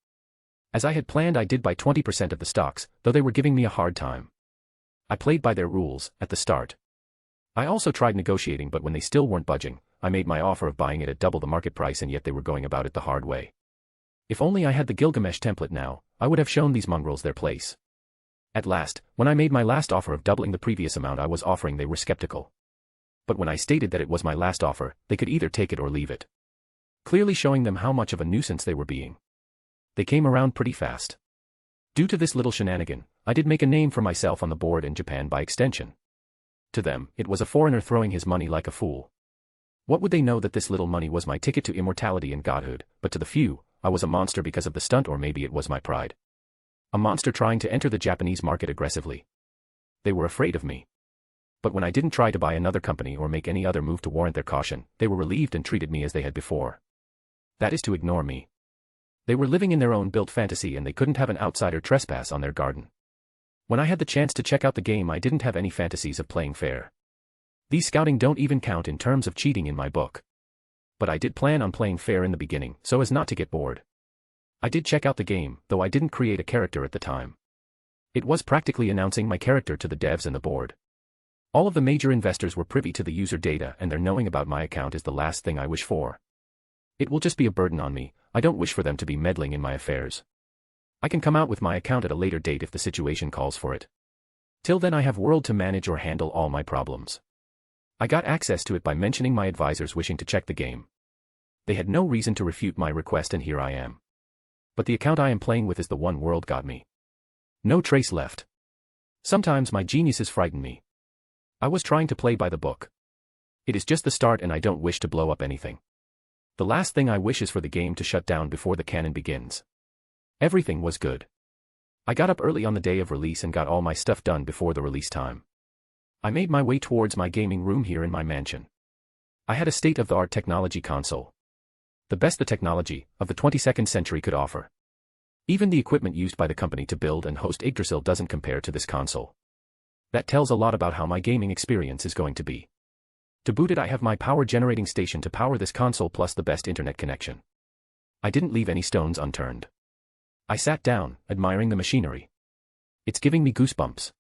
As I had planned, I did buy 20% of the stocks, though they were giving me a hard time. I played by their rules at the start. I also tried negotiating, but when they still weren't budging, I made my offer of buying it at double the market price, and yet they were going about it the hard way. If only I had the Gilgamesh template now, I would have shown these mongrels their place. At last, when I made my last offer of doubling the previous amount I was offering, they were skeptical. But when I stated that it was my last offer, they could either take it or leave it. Clearly showing them how much of a nuisance they were being. They came around pretty fast. Due to this little shenanigan, I did make a name for myself on the board in Japan by extension. To them, it was a foreigner throwing his money like a fool. What would they know that this little money was my ticket to immortality and godhood, but to the few, I was a monster because of the stunt, or maybe it was my pride. A monster trying to enter the Japanese market aggressively. They were afraid of me. But when I didn't try to buy another company or make any other move to warrant their caution, they were relieved and treated me as they had before. That is to ignore me. They were living in their own built fantasy, and they couldn't have an outsider trespass on their garden. When I had the chance to check out the game, I didn't have any fantasies of playing fair. These scouting don't even count in terms of cheating in my book. But I did plan on playing fair in the beginning, so as not to get bored. I did check out the game, though I didn't create a character at the time. It was practically announcing my character to the devs and the board. All of the major investors were privy to the user data, and their knowing about my account is the last thing I wish for. It will just be a burden on me. I don't wish for them to be meddling in my affairs. I can come out with my account at a later date if the situation calls for it. Till then I have world to manage or handle all my problems. I got access to it by mentioning my advisors wishing to check the game. They had no reason to refute my request, and here I am. But the account I am playing with is the one world got me. No trace left. Sometimes my geniuses frighten me. I was trying to play by the book. It is just the start, and I don't wish to blow up anything. The last thing I wish is for the game to shut down before the canon begins. Everything was good. I got up early on the day of release and got all my stuff done before the release time. I made my way towards my gaming room here in my mansion. I had a state-of-the-art technology console. The best the technology of the 22nd century could offer. Even the equipment used by the company to build and host Idrasil doesn't compare to this console. That tells a lot about how my gaming experience is going to be. To boot it, I have my power generating station to power this console plus the best internet connection. I didn't leave any stones unturned. I sat down, admiring the machinery. It's giving me goosebumps.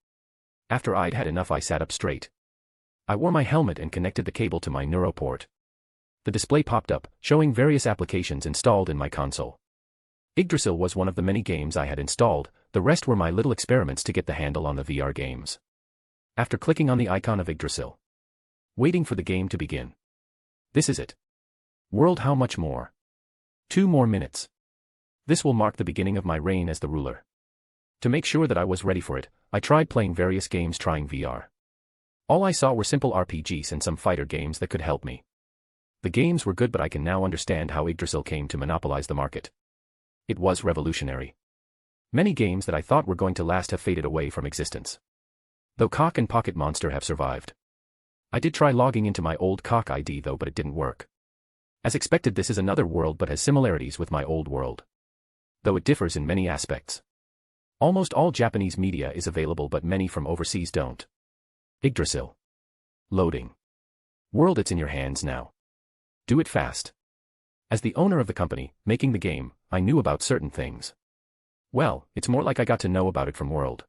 After I'd had enough, I sat up straight. I wore my helmet and connected the cable to my neuroport. The display popped up, showing various applications installed in my console. Idrasil was one of the many games I had installed, the rest were my little experiments to get the handle on the VR games. After clicking on the icon of Idrasil, waiting for the game to begin. This is it. World, how much more? 2 more minutes. This will mark the beginning of my reign as the ruler. To make sure that I was ready for it, I tried playing various games trying VR. All I saw were simple RPGs and some fighter games that could help me. The games were good, but I can now understand how Idrasil came to monopolize the market. It was revolutionary. Many games that I thought were going to last have faded away from existence. Though Cock and Pocket Monster have survived. I did try logging into my old Cock ID though, but it didn't work. As expected, this is another world but has similarities with my old world. Though it differs in many aspects. Almost all Japanese media is available, but many from overseas don't. Idrasil. Loading. World, it's in your hands now. Do it fast. As the owner of the company, making the game, I knew about certain things. Well, it's more like I got to know about it from World.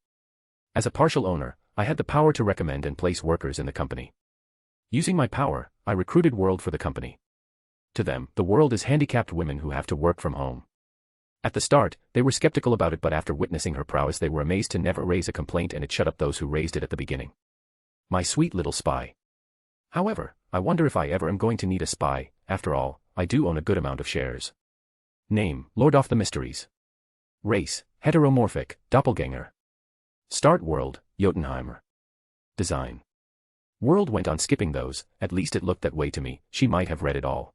As a partial owner, I had the power to recommend and place workers in the company. Using my power, I recruited World for the company. To them, the World is handicapped women who have to work from home. At the start, they were skeptical about it, but after witnessing her prowess they were amazed to never raise a complaint, and it shut up those who raised it at the beginning. My sweet little spy. However, I wonder if I ever am going to need a spy. After all, I do own a good amount of shares. Name, Lord of the Mysteries. Race, heteromorphic, doppelganger. Start world, Jotunheimer. Design. World went on skipping those, at least it looked that way to me. She might have read it all.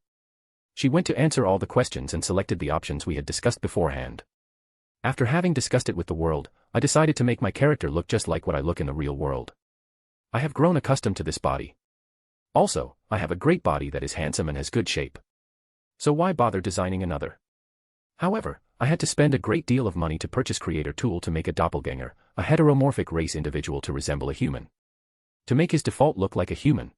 She went to answer all the questions and selected the options we had discussed beforehand. After having discussed it with the world, I decided to make my character look just like what I look in the real world. I have grown accustomed to this body. Also, I have a great body that is handsome and has good shape. So why bother designing another? However, I had to spend a great deal of money to purchase Creator Tool to make a doppelganger, a heteromorphic race individual to resemble a human. To make his default look like a human.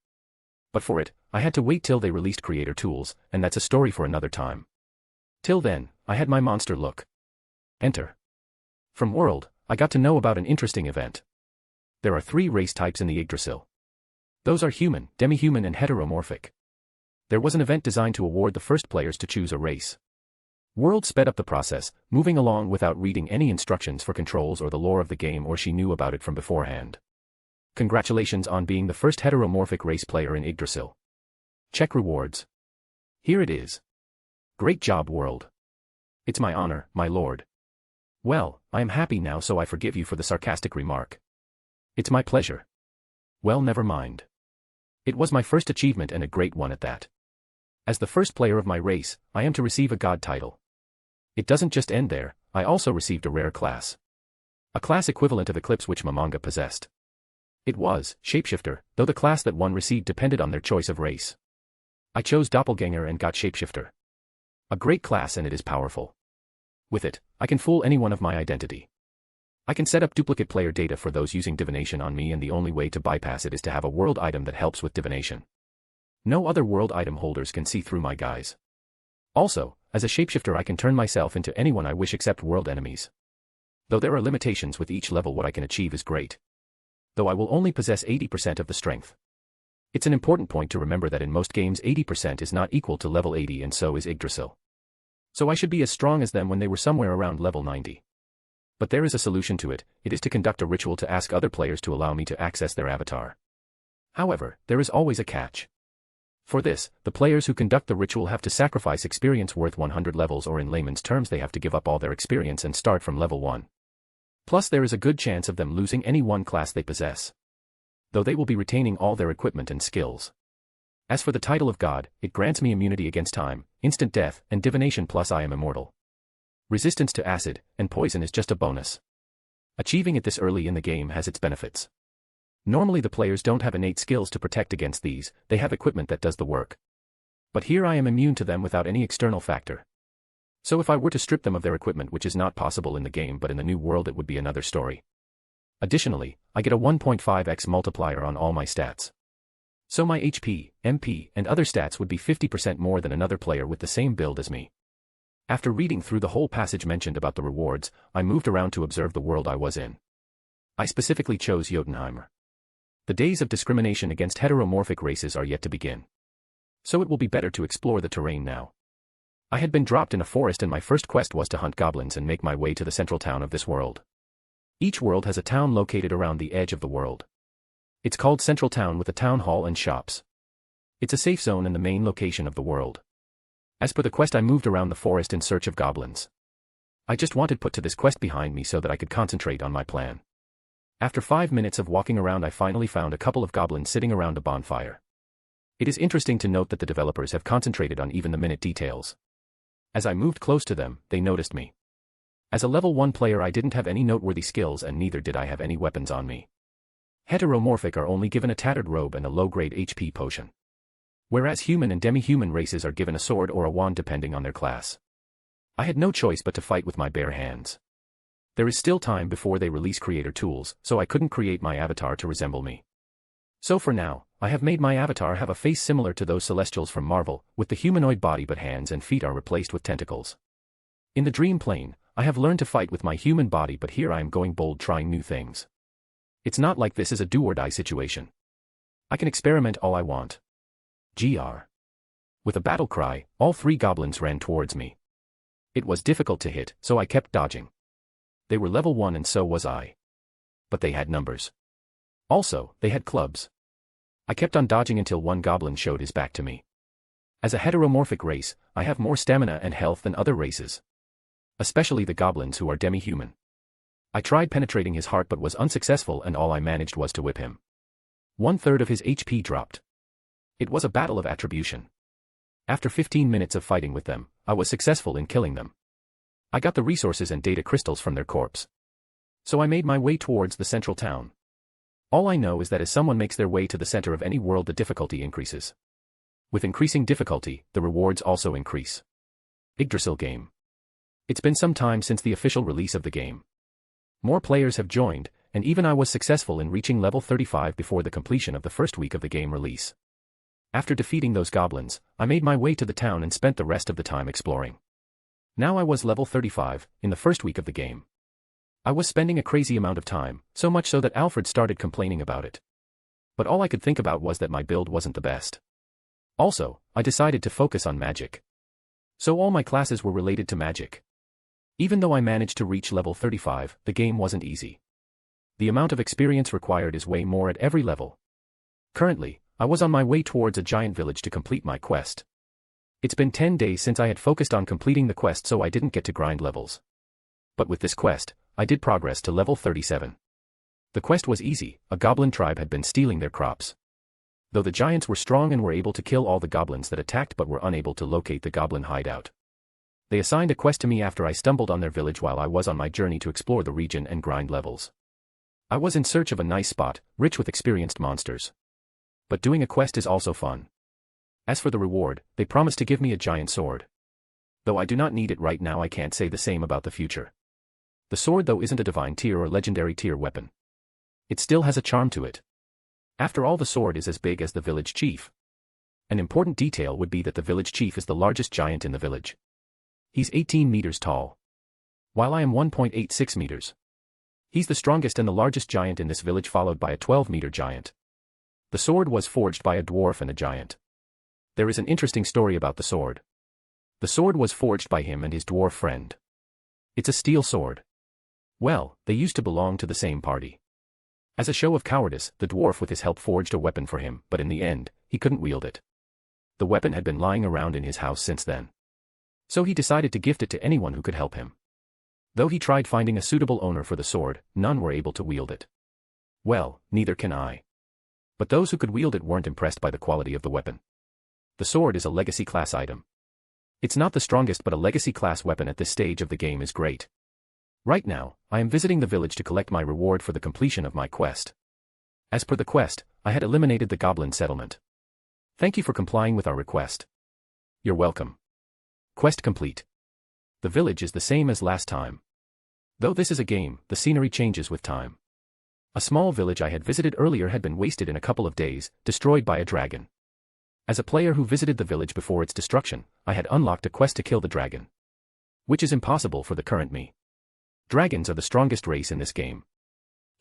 But for it, I had to wait till they released Creator Tools, and that's a story for another time. Till then, I had my monster look. Enter. From World, I got to know about an interesting event. There are 3 race types in the Yggdrasil. Those are human, demi-human and heteromorphic. There was an event designed to award the first players to choose a race. World sped up the process, moving along without reading any instructions for controls or the lore of the game, or she knew about it from beforehand. Congratulations on being the first heteromorphic race player in Yggdrasil. Check rewards. Here it is. Great job, World. It's my honor, my lord. Well, I am happy now, so I forgive you for the sarcastic remark. It's my pleasure. Well, never mind. It was my first achievement and a great one at that. As the first player of my race, I am to receive a god title. It doesn't just end there, I also received a rare class. A class equivalent of Eclipse which my manga possessed. It was Shapeshifter, though the class that one received depended on their choice of race. I chose Doppelganger and got Shapeshifter. A great class, and it is powerful. With it, I can fool anyone of my identity. I can set up duplicate player data for those using divination on me, and the only way to bypass it is to have a world item that helps with divination. No other world item holders can see through my guise. Also, as a shapeshifter I can turn myself into anyone I wish except world enemies. Though there are limitations with each level, what I can achieve is great. though I will only possess 80% of the strength. It's an important point to remember that in most games 80% is not equal to level 80 and so is Idrasil. So I should be as strong as them when they were somewhere around level 90. But there is a solution to it, it is to conduct a ritual to ask other players to allow me to access their avatar. However, there is always a catch. For this, the players who conduct the ritual have to sacrifice experience worth 100 levels, or in layman's terms they have to give up all their experience and start from level 1. Plus there is a good chance of them losing any one class they possess, though they will be retaining all their equipment and skills. As for the title of God, it grants me immunity against time, instant death, and divination, plus I am immortal. Resistance to acid and poison is just a bonus. Achieving it this early in the game has its benefits. Normally the players don't have innate skills to protect against these, they have equipment that does the work. But here I am immune to them without any external factor. So if I were to strip them of their equipment, which is not possible in the game but in the new world, it would be another story. Additionally, I get a 1.5x multiplier on all my stats. So my HP, MP, and other stats would be 50% more than another player with the same build as me. After reading through the whole passage mentioned about the rewards, I moved around to observe the world I was in. I specifically chose Jotunheimer. The days of discrimination against heteromorphic races are yet to begin. So it will be better to explore the terrain now. I had been dropped in a forest and my first quest was to hunt goblins and make my way to the central town of this world. Each world has a town located around the edge of the world. It's called Central Town with a town hall and shops. It's a safe zone and the main location of the world. As per the quest, I moved around the forest in search of goblins. I just wanted put to this quest behind me so that I could concentrate on my plan. After 5 minutes of walking around, I finally found a couple of goblins sitting around a bonfire. It is interesting to note that the developers have concentrated on even the minute details. As I moved close to them, they noticed me. As a level 1 player, I didn't have any noteworthy skills and neither did I have any weapons on me. Heteromorphic are only given a tattered robe and a low-grade HP potion, whereas human and demi-human races are given a sword or a wand depending on their class. I had no choice but to fight with my bare hands. There is still time before they release creator tools, so I couldn't create my avatar to resemble me. So for now, I have made my avatar have a face similar to those Celestials from Marvel, with the humanoid body but hands and feet are replaced with tentacles. In the dream plane, I have learned to fight with my human body, but here I am going bold, trying new things. It's not like this is a do-or-die situation. I can experiment all I want. GR. With a battle cry, all 3 goblins ran towards me. It was difficult to hit, so I kept dodging. They were level 1 and so was I. But they had numbers. Also, they had clubs. I kept on dodging until one goblin showed his back to me. As a heteromorphic race, I have more stamina and health than other races. Especially the goblins who are demi-human. I tried penetrating his heart but was unsuccessful and all I managed was to whip him. 1/3 of his HP dropped. It was a battle of attribution. After 15 minutes of fighting with them, I was successful in killing them. I got the resources and data crystals from their corpse. So I made my way towards the central town. All I know is that as someone makes their way to the center of any world, the difficulty increases. With increasing difficulty, the rewards also increase. Idrasil game. It's been some time since the official release of the game. More players have joined, and even I was successful in reaching level 35 before the completion of the first week of the game release. After defeating those goblins, I made my way to the town and spent the rest of the time exploring. Now I was level 35, in the first week of the game. I was spending a crazy amount of time, so much so that Alfred started complaining about it. But all I could think about was that my build wasn't the best. Also, I decided to focus on magic. So all my classes were related to magic. Even though I managed to reach level 35, the game wasn't easy. The amount of experience required is way more at every level. Currently, I was on my way towards a giant village to complete my quest. It's been 10 days since I had focused on completing the quest, so I didn't get to grind levels. But with this quest, I did progress to level 37. The quest was easy, a goblin tribe had been stealing their crops. Though the giants were strong and were able to kill all the goblins that attacked but were unable to locate the goblin hideout. They assigned a quest to me after I stumbled on their village while I was on my journey to explore the region and grind levels. I was in search of a nice spot, rich with experienced monsters. But doing a quest is also fun. As for the reward, they promised to give me a giant sword. Though I do not need it right now, I can't say the same about the future. The sword though isn't a divine tier or legendary tier weapon. It still has a charm to it. After all, the sword is as big as the village chief. An important detail would be that the village chief is the largest giant in the village. He's 18 meters tall, while I am 1.86 meters. He's the strongest and the largest giant in this village, followed by a 12-meter giant. The sword was forged by a dwarf and a giant. There is an interesting story about the sword. The sword was forged by him and his dwarf friend. It's a steel sword. Well, they used to belong to the same party. As a show of cowardice, the dwarf with his help forged a weapon for him, but in the end, he couldn't wield it. The weapon had been lying around in his house since then. So he decided to gift it to anyone who could help him. Though he tried finding a suitable owner for the sword, none were able to wield it. Well, neither can I. But those who could wield it weren't impressed by the quality of the weapon. The sword is a legacy class item. It's not the strongest, but a legacy class weapon at this stage of the game is great. Right now, I am visiting the village to collect my reward for the completion of my quest. As per the quest, I had eliminated the goblin settlement. Thank you for complying with our request. You're welcome. Quest complete. The village is the same as last time. Though this is a game, the scenery changes with time. A small village I had visited earlier had been wasted in a couple of days, destroyed by a dragon. As a player who visited the village before its destruction, I had unlocked a quest to kill the dragon. Which is impossible for the current me. Dragons are the strongest race in this game.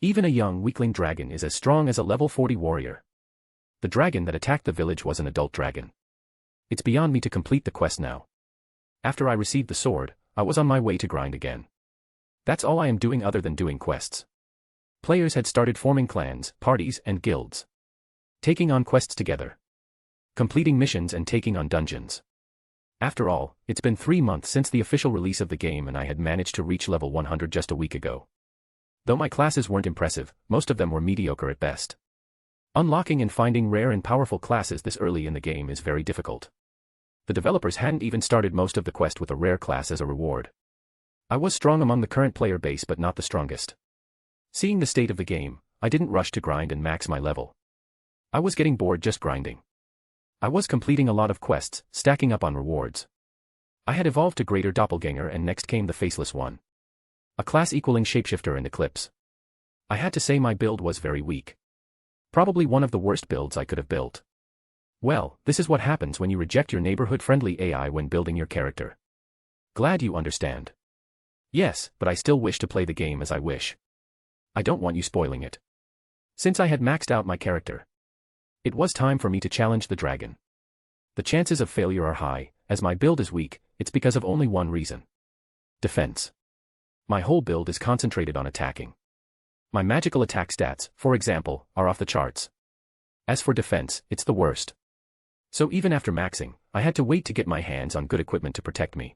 Even a young weakling dragon is as strong as a level 40 warrior. The dragon that attacked the village was an adult dragon. It's beyond me to complete the quest now. After I received the sword, I was on my way to grind again. That's all I am doing other than doing quests. Players had started forming clans, parties, and guilds. Taking on quests together. Completing missions and taking on dungeons. After all, it's been 3 months since the official release of the game and I had managed to reach level 100 just a week ago. Though my classes weren't impressive, most of them were mediocre at best. Unlocking and finding rare and powerful classes this early in the game is very difficult. The developers hadn't even started most of the quest with a rare class as a reward. I was strong among the current player base but not the strongest. Seeing the state of the game, I didn't rush to grind and max my level. I was getting bored just grinding. I was completing a lot of quests, stacking up on rewards. I had evolved to Greater Doppelganger and next came the Faceless One. A class equaling Shapeshifter and Eclipse. I had to say my build was very weak. Probably one of the worst builds I could have built. Well, this is what happens when you reject your neighborhood-friendly AI when building your character. Glad you understand. Yes, but I still wish to play the game as I wish. I don't want you spoiling it. Since I had maxed out my character, it was time for me to challenge the dragon. The chances of failure are high, as my build is weak, it's because of only one reason. Defense. My whole build is concentrated on attacking. My magical attack stats, for example, are off the charts. As for defense, it's the worst. So even after maxing, I had to wait to get my hands on good equipment to protect me.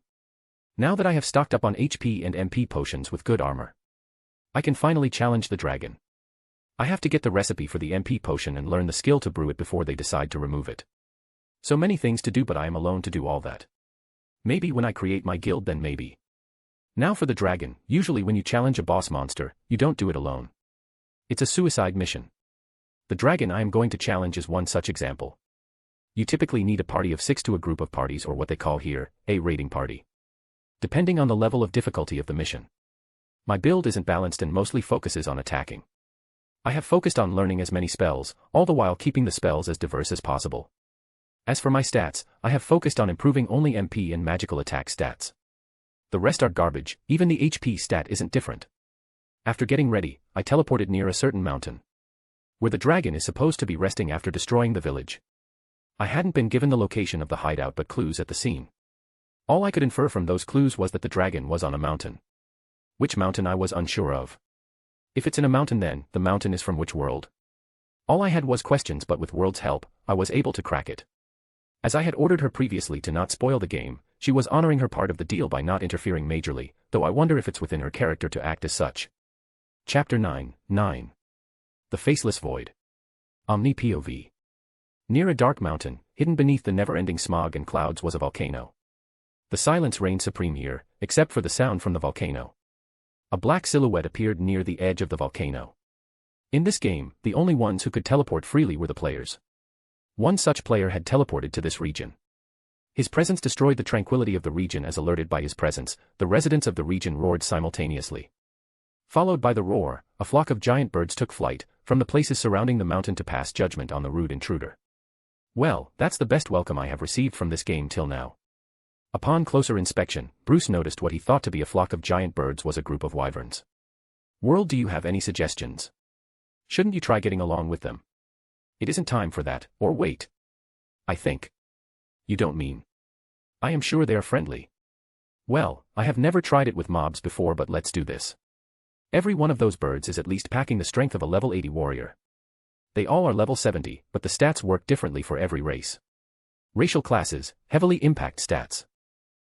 Now that I have stocked up on HP and MP potions with good armor, I can finally challenge the dragon. I have to get the recipe for the MP potion and learn the skill to brew it before they decide to remove it. So many things to do, but I am alone to do all that. Maybe when I create my guild, then maybe. Now for the dragon, usually when you challenge a boss monster, you don't do it alone. It's a suicide mission. The dragon I am going to challenge is one such example. You typically need a party of 6 to a group of parties, or what they call here, a raiding party. Depending on the level of difficulty of the mission. My build isn't balanced and mostly focuses on attacking. I have focused on learning as many spells, all the while keeping the spells as diverse as possible. As for my stats, I have focused on improving only MP and magical attack stats. The rest are garbage, even the HP stat isn't different. After getting ready, I teleported near a certain mountain, where the dragon is supposed to be resting after destroying the village. I hadn't been given the location of the hideout but clues at the scene. All I could infer from those clues was that the dragon was on a mountain. Which mountain I was unsure of. If it's in a mountain, then the mountain is from which world? All I had was questions, but with World's help, I was able to crack it. As I had ordered her previously to not spoil the game, she was honoring her part of the deal by not interfering majorly, though I wonder if it's within her character to act as such. Chapter 9. The Faceless Void. Omni POV. Near a dark mountain, hidden beneath the never-ending smog and clouds, was a volcano. The silence reigned supreme here, except for the sound from the volcano. A black silhouette appeared near the edge of the volcano. In this game, the only ones who could teleport freely were the players. One such player had teleported to this region. His presence destroyed the tranquility of the region, as alerted by his presence, the residents of the region roared simultaneously. Followed by the roar, a flock of giant birds took flight from the places surrounding the mountain to pass judgment on the rude intruder. Well, that's the best welcome I have received from this game till now. Upon closer inspection, Bruce noticed what he thought to be a flock of giant birds was a group of wyverns. World, do you have any suggestions? Shouldn't you try getting along with them? It isn't time for that, or wait. I think. You don't mean. I am sure they are friendly. Well, I have never tried it with mobs before, but let's do this. Every one of those birds is at least packing the strength of a level 80 warrior. They all are level 70, but the stats work differently for every race. Racial classes heavily impact stats.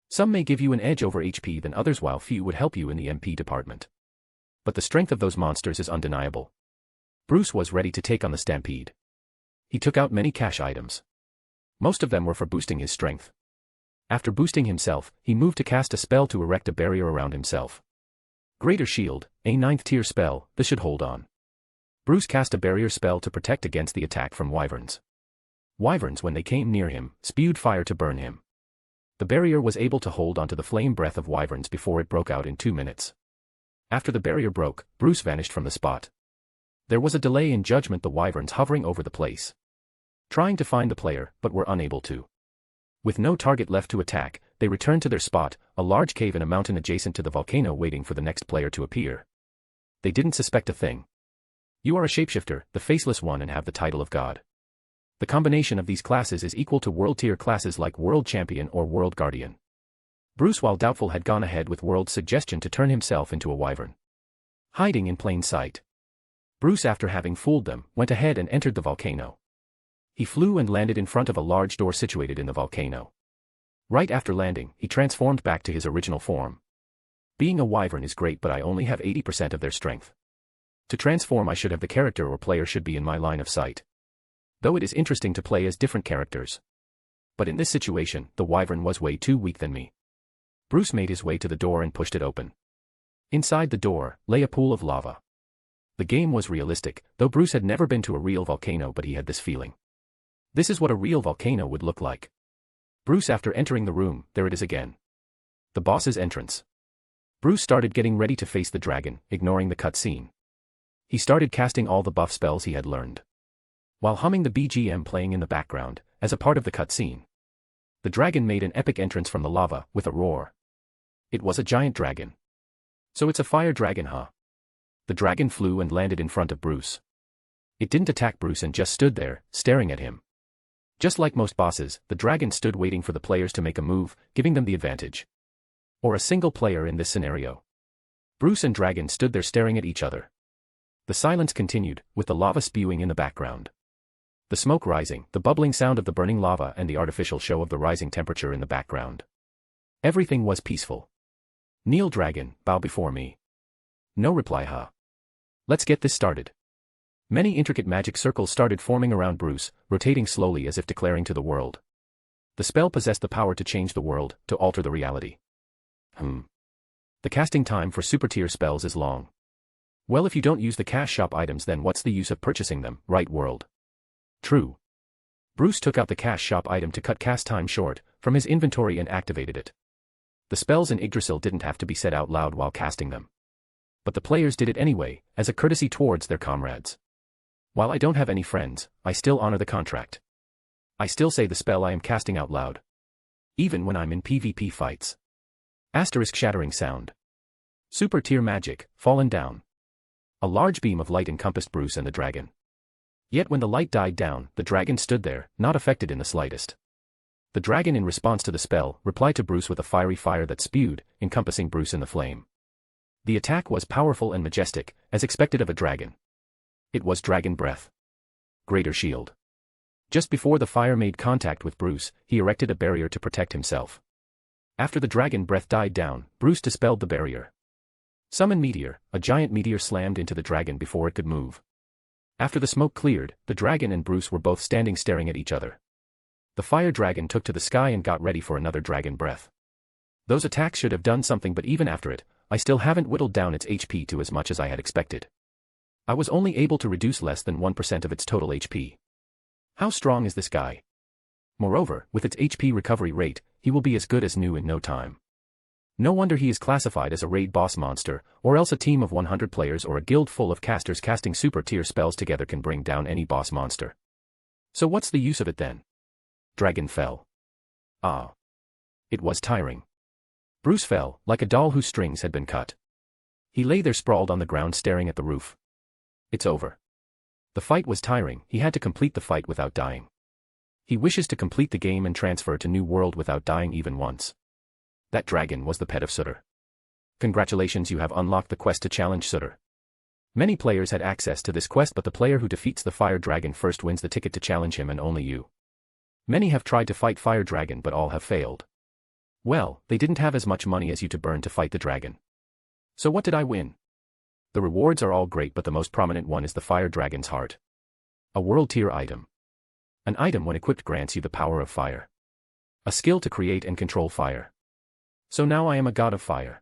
Some may give you an edge over HP than others, while few would help you in the MP department. But the strength of those monsters is undeniable. Bruce was ready to take on the stampede. He took out many cash items. Most of them were for boosting his strength. After boosting himself, he moved to cast a spell to erect a barrier around himself. Greater Shield, a 9th tier spell, this should hold on. Bruce cast a barrier spell to protect against the attack from wyverns. Wyverns, when they came near him, spewed fire to burn him. The barrier was able to hold onto the flame breath of wyverns before it broke out in 2 minutes. After the barrier broke, Bruce vanished from the spot. There was a delay in judgment, the wyverns hovering over the place, trying to find the player, but were unable to. With no target left to attack, they returned to their spot, a large cave in a mountain adjacent to the volcano, waiting for the next player to appear. They didn't suspect a thing. You are a shapeshifter, the faceless one, and have the title of God. The combination of these classes is equal to world tier classes like World Champion or World Guardian. Bruce, while doubtful, had gone ahead with World's suggestion to turn himself into a wyvern, hiding in plain sight. Bruce, after having fooled them, went ahead and entered the volcano. He flew and landed in front of a large door situated in the volcano. Right after landing, he transformed back to his original form. Being a wyvern is great, but I only have 80% of their strength. To transform, I should have the character or player should be in my line of sight. Though it is interesting to play as different characters. But in this situation, the wyvern was way too weak than me. Bruce made his way to the door and pushed it open. Inside the door lay a pool of lava. The game was realistic, though Bruce had never been to a real volcano, but he had this feeling. This is what a real volcano would look like. Bruce, after entering the room, there it is again. The boss's entrance. Bruce started getting ready to face the dragon, ignoring the cutscene. He started casting all the buff spells he had learned, while humming the BGM playing in the background, as a part of the cutscene. The dragon made an epic entrance from the lava, with a roar. It was a giant dragon. So it's a fire dragon, huh? The dragon flew and landed in front of Bruce. It didn't attack Bruce and just stood there, staring at him. Just like most bosses, the dragon stood waiting for the players to make a move, giving them the advantage. Or a single player in this scenario. Bruce and dragon stood there staring at each other. The silence continued, with the lava spewing in the background. The smoke rising, the bubbling sound of the burning lava, and the artificial show of the rising temperature in the background. Everything was peaceful. Kneel, dragon, bow before me. No reply, huh? Let's get this started. Many intricate magic circles started forming around Bruce, rotating slowly as if declaring to the world. The spell possessed the power to change the world, to alter the reality. The casting time for super tier spells is long. Well, if you don't use the cash shop items, then what's the use of purchasing them, right, world? True. Bruce took out the cash shop item to cut cast time short from his inventory and activated it. The spells in Idrasil didn't have to be said out loud while casting them. But the players did it anyway, as a courtesy towards their comrades. While I don't have any friends, I still honor the contract. I still say the spell I am casting out loud. Even when I'm in PvP fights. Asterisk shattering sound. Super tier magic, fallen down. A large beam of light encompassed Bruce and the dragon. Yet when the light died down, the dragon stood there, not affected in the slightest. The dragon, in response to the spell, replied to Bruce with a fiery fire that spewed, encompassing Bruce in the flame. The attack was powerful and majestic, as expected of a dragon. It was dragon breath. Greater Shield. Just before the fire made contact with Bruce, he erected a barrier to protect himself. After the dragon breath died down, Bruce dispelled the barrier. Summon Meteor, a giant meteor slammed into the dragon before it could move. After the smoke cleared, the dragon and Bruce were both standing staring at each other. The fire dragon took to the sky and got ready for another dragon breath. Those attacks should have done something, but even after it, I still haven't whittled down its HP to as much as I had expected. I was only able to reduce less than 1% of its total HP. How strong is this guy? Moreover, with its HP recovery rate, he will be as good as new in no time. No wonder he is classified as a raid boss monster, or else a team of 100 players or a guild full of casters casting super tier spells together can bring down any boss monster. So what's the use of it then? Dragon fell. Ah. It was tiring. Bruce fell, like a doll whose strings had been cut. He lay there sprawled on the ground staring at the roof. It's over. The fight was tiring, he had to complete the fight without dying. He wishes to complete the game and transfer to new world without dying even once. That dragon was the pet of Sutter. Congratulations, you have unlocked the quest to challenge Sutter. Many players had access to this quest, but the player who defeats the fire dragon first wins the ticket to challenge him, and only you. Many have tried to fight fire dragon but all have failed. Well, they didn't have as much money as you to burn to fight the dragon. So what did I win? The rewards are all great, but the most prominent one is the fire dragon's heart. A world tier item. An item when equipped grants you the power of fire. A skill to create and control fire. So now I am a god of fire.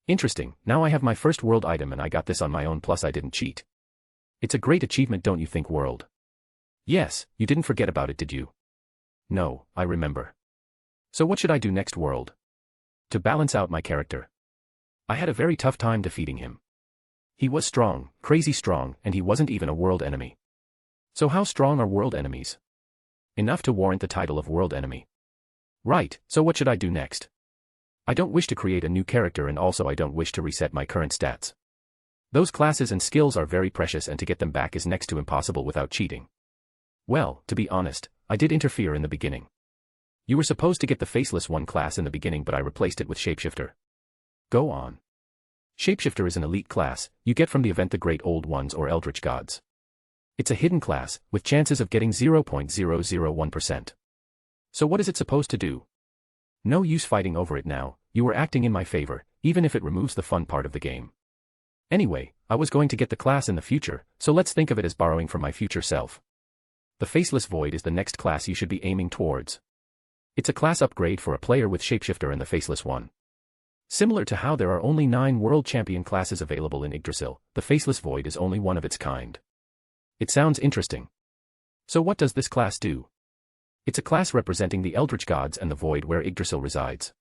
Interesting, now I have my first world item and I got this on my own, plus I didn't cheat. It's a great achievement, don't you think, world? Yes, you didn't forget about it, did you? No, I remember. So what should I do next, world? To balance out my character. I had a very tough time defeating him. He was strong, crazy strong, and he wasn't even a world enemy. So how strong are world enemies? Enough to warrant the title of world enemy. Right, so what should I do next? I don't wish to create a new character, and also I don't wish to reset my current stats. Those classes and skills are very precious, and to get them back is next to impossible without cheating. Well, to be honest, I did interfere in the beginning. You were supposed to get the Faceless One class in the beginning, but I replaced it with Shapeshifter. Go on. Shapeshifter is an elite class you get from the event The Great Old Ones or Eldritch Gods. It's a hidden class, with chances of getting 0.001%. So what is it supposed to do? No use fighting over it now, you were acting in my favor, even if it removes the fun part of the game. Anyway, I was going to get the class in the future, so let's think of it as borrowing from my future self. The Faceless Void is the next class you should be aiming towards. It's a class upgrade for a player with Shapeshifter and the Faceless One. Similar to how there are only 9 World Champion classes available in Idrasil, the Faceless Void is only one of its kind. It sounds interesting. So what does this class do? It's a class representing the Eldritch Gods and the Void where Yggdrasil resides.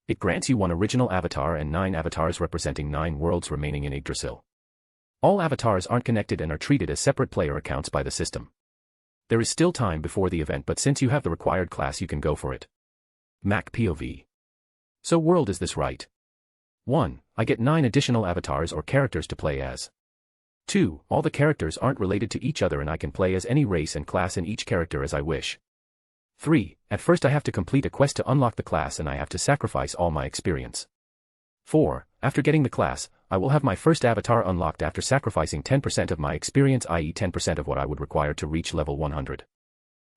It grants you 1 original avatar and 9 avatars representing 9 worlds remaining in Yggdrasil. All avatars aren't connected and are treated as separate player accounts by the system. There is still time before the event, but since you have the required class you can go for it. Mac POV. So world, is this right? 1. I get 9 additional avatars or characters to play as. 2. All the characters aren't related to each other and I can play as any race and class in each character as I wish. 3. At first I have to complete a quest to unlock the class and I have to sacrifice all my experience. 4. After getting the class, I will have my first avatar unlocked after sacrificing 10% of my experience, i.e. 10% of what I would require to reach level 100.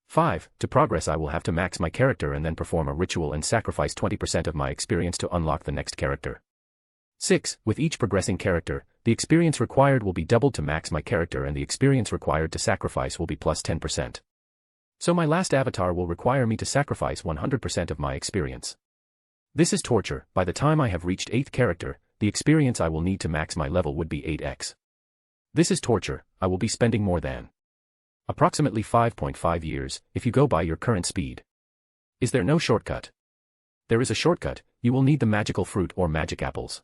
5. To progress I will have to max my character and then perform a ritual and sacrifice 20% of my experience to unlock the next character. 6. With each progressing character, the experience required will be doubled to max my character and the experience required to sacrifice will be plus 10%. So my last avatar will require me to sacrifice 100% of my experience. This is torture. By the time I have reached 8th character, the experience I will need to max my level would be 8x. This is torture. I will be spending more than approximately 5.5 years, if you go by your current speed. Is there no shortcut? There is a shortcut. You will need the magical fruit or magic apples.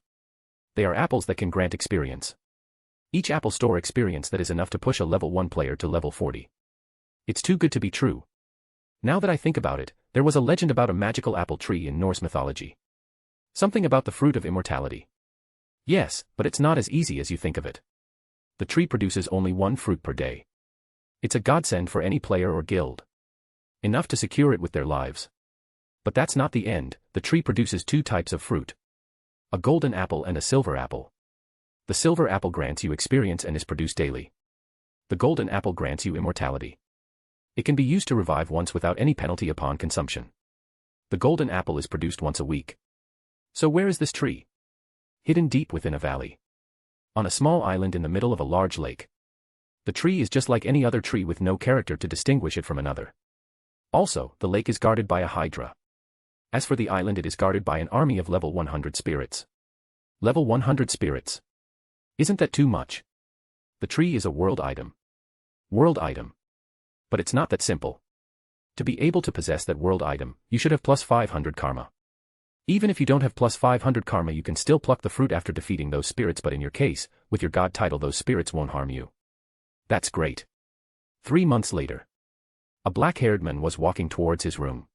They are apples that can grant experience. Each apple store experience that is enough to push a level 1 player to level 40. It's too good to be true. Now that I think about it, there was a legend about a magical apple tree in Norse mythology. Something about the fruit of immortality. Yes, but it's not as easy as you think of it. The tree produces only 1 fruit per day. It's a godsend for any player or guild. Enough to secure it with their lives. But that's not the end. The tree produces 2 types of fruit. A golden apple and a silver apple. The silver apple grants you experience and is produced daily. The golden apple grants you immortality. It can be used to revive once without any penalty upon consumption. The golden apple is produced once a week. So where is this tree? Hidden deep within a valley. On a small island in the middle of a large lake. The tree is just like any other tree with no character to distinguish it from another. Also, the lake is guarded by a hydra. As for the island, it is guarded by an army of level 100 spirits. Level 100 spirits. Isn't that too much? The tree is a world item. World item. But it's not that simple. To be able to possess that world item, you should have plus 500 karma. Even if you don't have plus 500 karma, you can still pluck the fruit after defeating those spirits, but in your case, with your god title, those spirits won't harm you. That's great. 3 months later. A black-haired man was walking towards his room.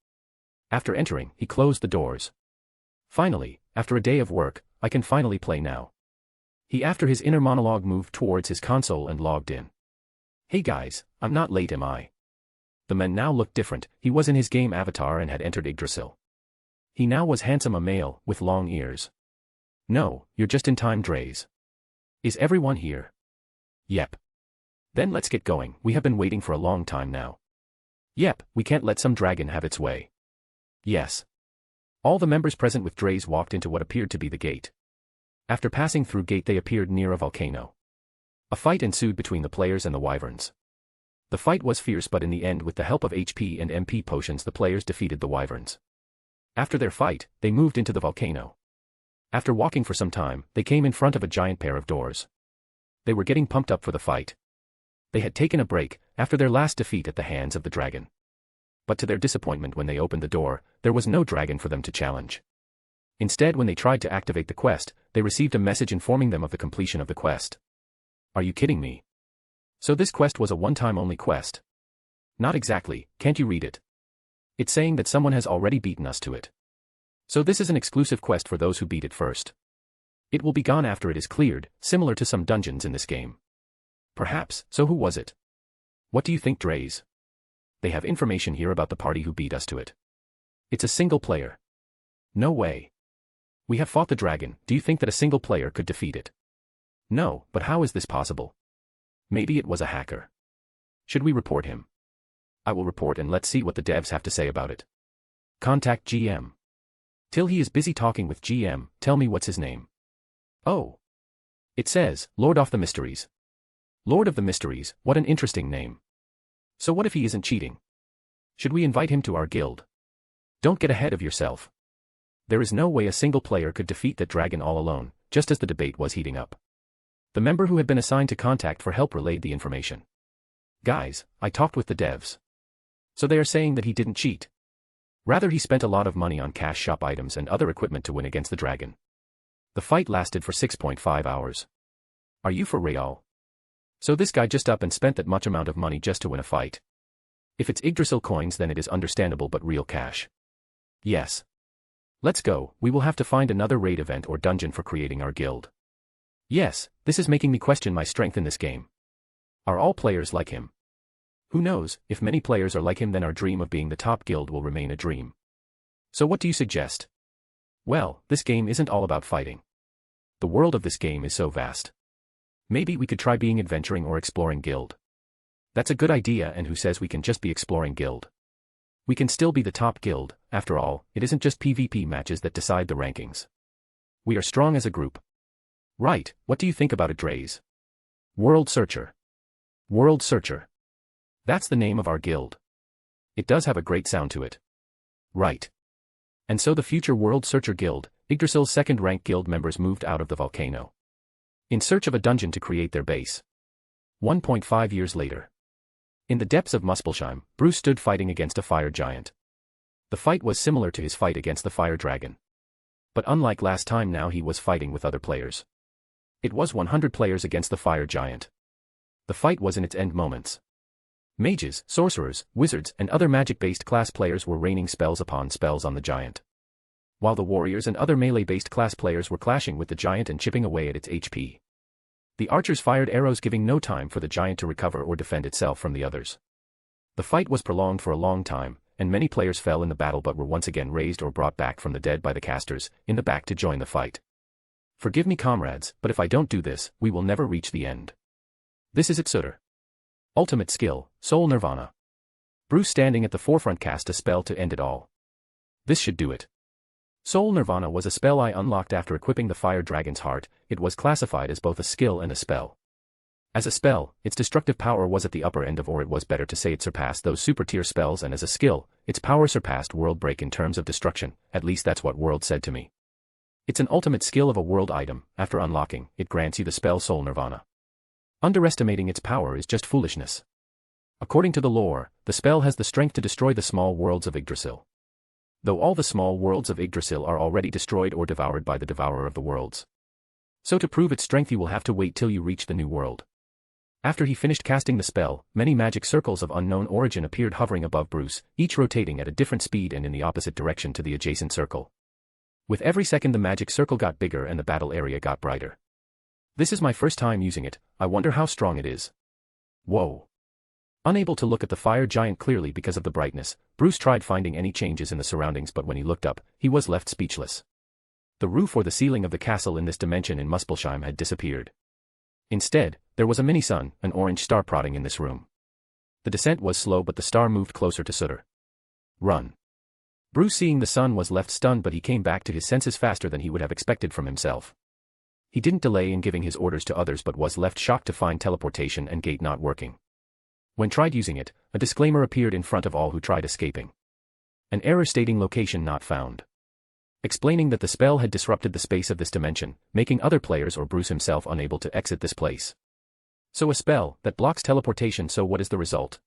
After entering, he closed the doors. Finally, after a day of work, I can finally play now. He after his inner monologue moved towards his console and logged in. Hey guys, I'm not late am I? The man now looked different, he was in his game avatar and had entered Idrasil. He now was handsome a male, with long ears. No, you're just in time Drays. Is everyone here? Yep. Then let's get going, we have been waiting for a long time now. Yep, we can't let some dragon have its way. Yes. All the members present with Drays walked into what appeared to be the gate. After passing through gate they appeared near a volcano. A fight ensued between the players and the wyverns. The fight was fierce but in the end with the help of HP and MP potions the players defeated the wyverns. After their fight, they moved into the volcano. After walking for some time, they came in front of a giant pair of doors. They were getting pumped up for the fight. They had taken a break, after their last defeat at the hands of the dragon. But to their disappointment when they opened the door, there was no dragon for them to challenge. Instead when they tried to activate the quest, they received a message informing them of the completion of the quest. Are you kidding me? So this quest was a one-time only quest? Not exactly, can't you read it? It's saying that someone has already beaten us to it. So this is an exclusive quest for those who beat it first. It will be gone after it is cleared, similar to some dungeons in this game. Perhaps, so who was it? What do you think Drays? They have information here about the party who beat us to it. It's a single player. No way. We have fought the dragon, do you think that a single player could defeat it? No, but how is this possible? Maybe it was a hacker. Should we report him? I will report and let's see what the devs have to say about it. Contact GM. Till he is busy talking with GM, tell me what's his name. Oh. It says, Lord of the Mysteries. Lord of the Mysteries, what an interesting name. So what if he isn't cheating? Should we invite him to our guild? Don't get ahead of yourself. There is no way a single player could defeat that dragon all alone, just as the debate was heating up. The member who had been assigned to contact for help relayed the information. Guys, I talked with the devs. So they are saying that he didn't cheat. Rather he spent a lot of money on cash shop items and other equipment to win against the dragon. The fight lasted for 6.5 hours. Are you for real? So this guy just up and spent that much amount of money just to win a fight. If it's Idrasil coins then it is understandable but real cash. Yes. Let's go, we will have to find another raid event or dungeon for creating our guild. Yes, this is making me question my strength in this game. Are all players like him? Who knows, if many players are like him then our dream of being the top guild will remain a dream. So what do you suggest? Well, this game isn't all about fighting. The world of this game is so vast. Maybe we could try being adventuring or exploring guild. That's a good idea and who says we can just be exploring guild? We can still be the top guild, after all, it isn't just PvP matches that decide the rankings. We are strong as a group. Right, what do you think about it Drays? World Searcher. World Searcher. That's the name of our guild. It does have a great sound to it. Right. And so the future World Searcher Guild, Yggdrasil's second-rank guild members moved out of the volcano. In search of a dungeon to create their base. 1.5 years later. In the depths of Muspelheim, Bruce stood fighting against a fire giant. The fight was similar to his fight against the fire dragon. But unlike last time now he was fighting with other players. It was 100 players against the fire giant. The fight was in its end moments. Mages, sorcerers, wizards, and other magic-based class players were raining spells upon spells on the giant. While the warriors and other melee-based class players were clashing with the giant and chipping away at its HP. The archers fired arrows giving no time for the giant to recover or defend itself from the others. The fight was prolonged for a long time, and many players fell in the battle but were once again raised or brought back from the dead by the casters, in the back to join the fight. Forgive me comrades, but if I don't do this, we will never reach the end. This is Itsuter. Ultimate skill, Soul Nirvana. Bruce standing at the forefront cast a spell to end it all. This should do it. Soul Nirvana was a spell I unlocked after equipping the Fire Dragon's Heart, it was classified as both a skill and a spell. As a spell, its destructive power was at the upper end of or it was better to say it surpassed those super tier spells and as a skill, its power surpassed World Break in terms of destruction, at least that's what World said to me. It's an ultimate skill of a world item, after unlocking, it grants you the spell Soul Nirvana. Underestimating its power is just foolishness. According to the lore, the spell has the strength to destroy the small worlds of Yggdrasil. Though all the small worlds of Yggdrasil are already destroyed or devoured by the Devourer of the Worlds. So to prove its strength you will have to wait till you reach the new world. After he finished casting the spell, many magic circles of unknown origin appeared hovering above Bruce, each rotating at a different speed and in the opposite direction to the adjacent circle. With every second the magic circle got bigger and the battle area got brighter. This is my first time using it, I wonder how strong it is. Whoa. Unable to look at the fire giant clearly because of the brightness, Bruce tried finding any changes in the surroundings, but when he looked up, he was left speechless. The roof or the ceiling of the castle in this dimension in Muspelheim had disappeared. Instead, there was a mini-sun, an orange star prodding in this room. The descent was slow, but the star moved closer to Sutter. Run. Bruce, seeing the sun, was left stunned, but he came back to his senses faster than he would have expected from himself. He didn't delay in giving his orders to others, but was left shocked to find teleportation and gate not working. When tried using it, a disclaimer appeared in front of all who tried escaping. An error stating location not found. Explaining that the spell had disrupted the space of this dimension, making other players or Bruce himself unable to exit this place. So a spell that blocks teleportation, so what is the result?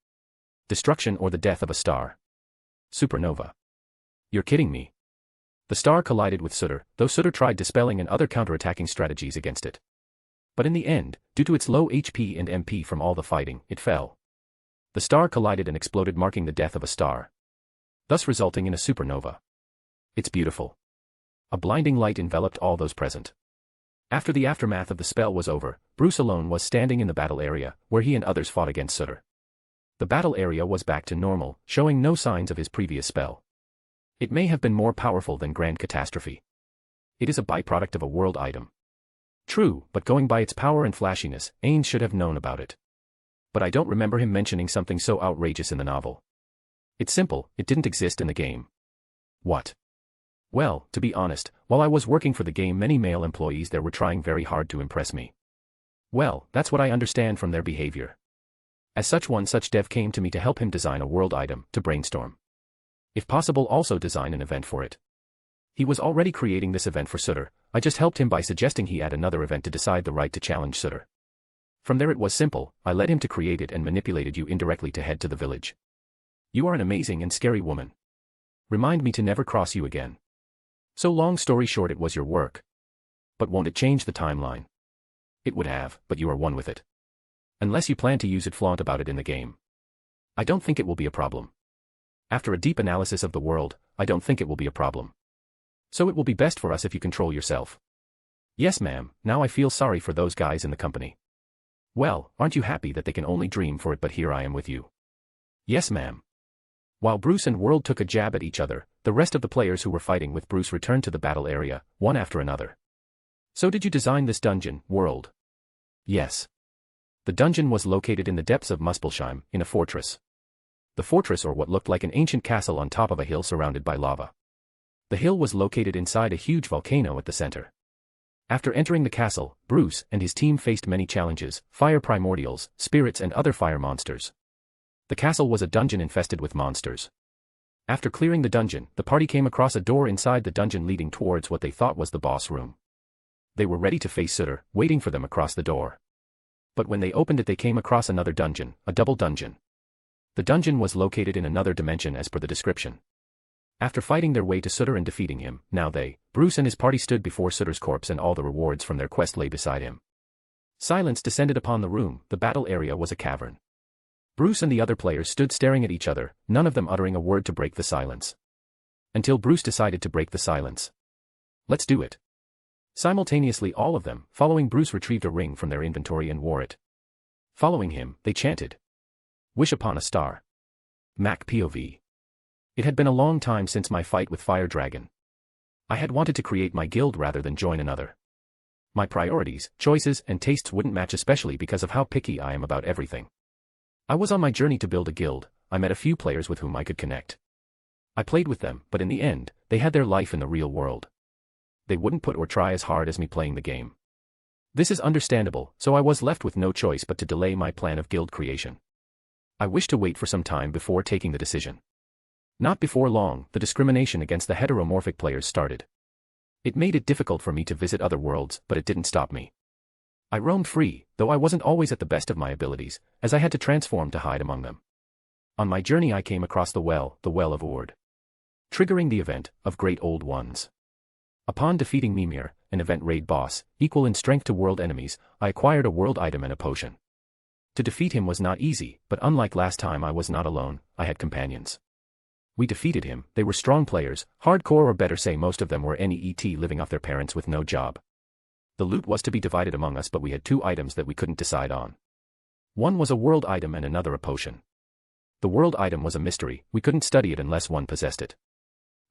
Destruction or the death of a star. Supernova. You're kidding me. The star collided with Sutter, though Sutter tried dispelling and other counterattacking strategies against it. But in the end, due to its low HP and MP from all the fighting, it fell. The star collided and exploded, marking the death of a star, thus resulting in a supernova. It's beautiful. A blinding light enveloped all those present. After the aftermath of the spell was over, Bruce alone was standing in the battle area, where he and others fought against Sutter. The battle area was back to normal, showing no signs of his previous spell. It may have been more powerful than Grand Catastrophe. It is a byproduct of a world item. True, but going by its power and flashiness, Ains should have known about it. But I don't remember him mentioning something so outrageous in the novel. It's simple, it didn't exist in the game. What? Well, to be honest, while I was working for the game, many male employees there were trying very hard to impress me. Well, that's what I understand from their behavior. As such, one such dev came to me to help him design a world item, to brainstorm. If possible, also design an event for it. He was already creating this event for Sutter, I just helped him by suggesting he add another event to decide the right to challenge Sutter. From there it was simple, I led him to create it and manipulated you indirectly to head to the village. You are an amazing and scary woman. Remind me to never cross you again. So long story short, it was your work. But won't it change the timeline? It would have, but you are one with it. Unless you plan to use it, flaunt about it in the game. I don't think it will be a problem. After a deep analysis of the world, I don't think it will be a problem. So it will be best for us if you control yourself. Yes, ma'am, now I feel sorry for those guys in the company. Well, aren't you happy that they can only dream for it, but here I am with you? Yes, ma'am. While Bruce and World took a jab at each other, the rest of the players who were fighting with Bruce returned to the battle area, one after another. So did you design this dungeon, World? Yes. The dungeon was located in the depths of Muspelheim, in a fortress. The fortress, or what looked like an ancient castle on top of a hill surrounded by lava. The hill was located inside a huge volcano at the center. After entering the castle, Bruce and his team faced many challenges: fire primordials, spirits and other fire monsters. The castle was a dungeon infested with monsters. After clearing the dungeon, the party came across a door inside the dungeon leading towards what they thought was the boss room. They were ready to face Sutter, waiting for them across the door. But when they opened it, they came across another dungeon, a double dungeon. The dungeon was located in another dimension as per the description. After fighting their way to Sutter and defeating him, now they, Bruce and his party, stood before Sutter's corpse, and all the rewards from their quest lay beside him. Silence descended upon the room. The battle area was a cavern. Bruce and the other players stood staring at each other, none of them uttering a word to break the silence. Until Bruce decided to break the silence. Let's do it. Simultaneously, all of them, following Bruce, retrieved a ring from their inventory and wore it. Following him, they chanted, "Wish upon a star." Mac POV. It had been a long time since my fight with Fire Dragon. I had wanted to create my guild rather than join another. My priorities, choices, and tastes wouldn't match, especially because of how picky I am about everything. I was on my journey to build a guild. I met a few players with whom I could connect. I played with them, but in the end, they had their life in the real world. They wouldn't put or try as hard as me playing the game. This is understandable, so I was left with no choice but to delay my plan of guild creation. I wished to wait for some time before taking the decision. Not before long, the discrimination against the heteromorphic players started. It made it difficult for me to visit other worlds, but it didn't stop me. I roamed free, though I wasn't always at the best of my abilities, as I had to transform to hide among them. On my journey I came across the well of Ord. Triggering the event of Great Old Ones. Upon defeating Mimir, an event raid boss, equal in strength to world enemies, I acquired a world item and a potion. To defeat him was not easy, but unlike last time, I was not alone, I had companions. We defeated him. They were strong players, hardcore, or better say most of them were NEET, living off their parents with no job. The loot was to be divided among us, but we had 2 items that we couldn't decide on. One was a world item and another a potion. The world item was a mystery, we couldn't study it unless one possessed it.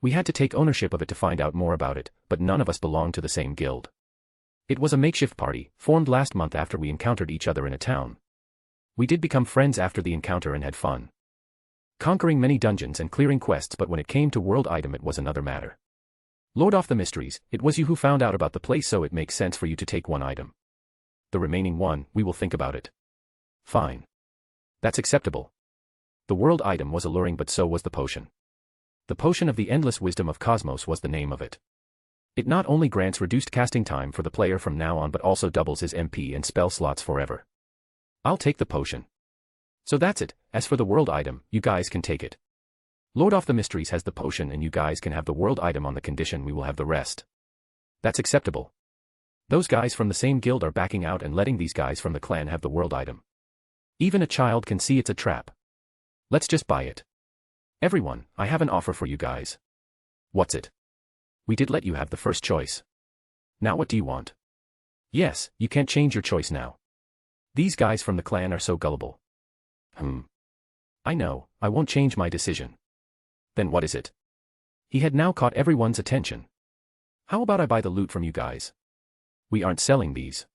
We had to take ownership of it to find out more about it, but none of us belonged to the same guild. It was a makeshift party, formed last month after we encountered each other in a town. We did become friends after the encounter and had fun conquering many dungeons and clearing quests, but when it came to world item it was another matter. Lord of the Mysteries, it was you who found out about the place, so it makes sense for you to take one item. The remaining one, we will think about it. Fine. That's acceptable. The world item was alluring, but so was the potion. The Potion of the Endless Wisdom of Cosmos was the name of it. It not only grants reduced casting time for the player from now on, but also doubles his MP and spell slots forever. I'll take the potion. So that's it. As for the world item, you guys can take it. Lord of the Mysteries has the potion and you guys can have the world item on the condition we will have the rest. That's acceptable. Those guys from the same guild are backing out and letting these guys from the clan have the world item. Even a child can see it's a trap. Let's just buy it. Everyone, I have an offer for you guys. What's it? We did let you have the first choice. Now what do you want? Yes, you can't change your choice now. These guys from the clan are so gullible. I know, I won't change my decision. Then what is it? He had now caught everyone's attention. How about I buy the loot from you guys? We aren't selling these.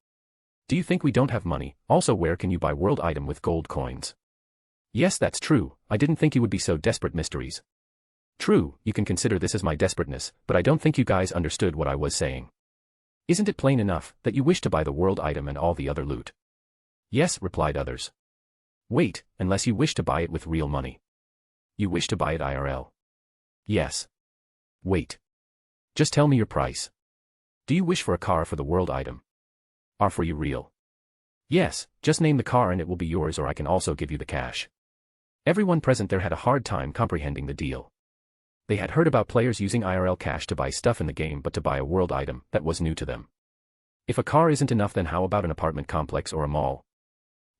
Do you think we don't have money? Also, where can you buy world item with gold coins? Yes, that's true, I didn't think you would be so desperate, Mysteries. True, you can consider this as my desperateness, but I don't think you guys understood what I was saying. Isn't it plain enough that you wish to buy the world item and all the other loot? Yes, replied others. Wait, unless you wish to buy it with real money. You wish to buy it IRL? Yes. Wait. Just tell me your price. Do you wish for a car for the world item? Are for you real? Yes, just name the car and it will be yours, or I can also give you the cash. Everyone present there had a hard time comprehending the deal. They had heard about players using IRL cash to buy stuff in the game, but to buy a world item, that was new to them. If a car isn't enough, then how about an apartment complex or a mall?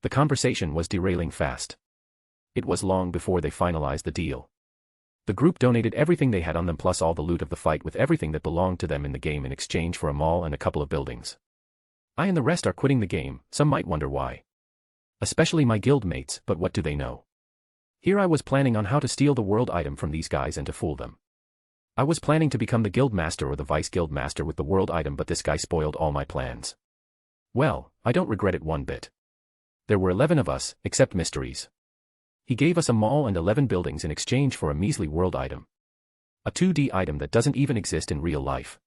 The conversation was derailing fast. It was long before they finalized the deal. The group donated everything they had on them plus all the loot of the fight with everything that belonged to them in the game in exchange for a mall and a couple of buildings. I and the rest are quitting the game, some might wonder why. Especially my guild mates, but what do they know? Here I was planning on how to steal the world item from these guys and to fool them. I was planning to become the guild master or the vice guild master with the world item, but this guy spoiled all my plans. Well, I don't regret it one bit. There were 11 of us, except Mysteries. He gave us a mall and 11 buildings in exchange for a measly world item. A 2D item that doesn't even exist in real life.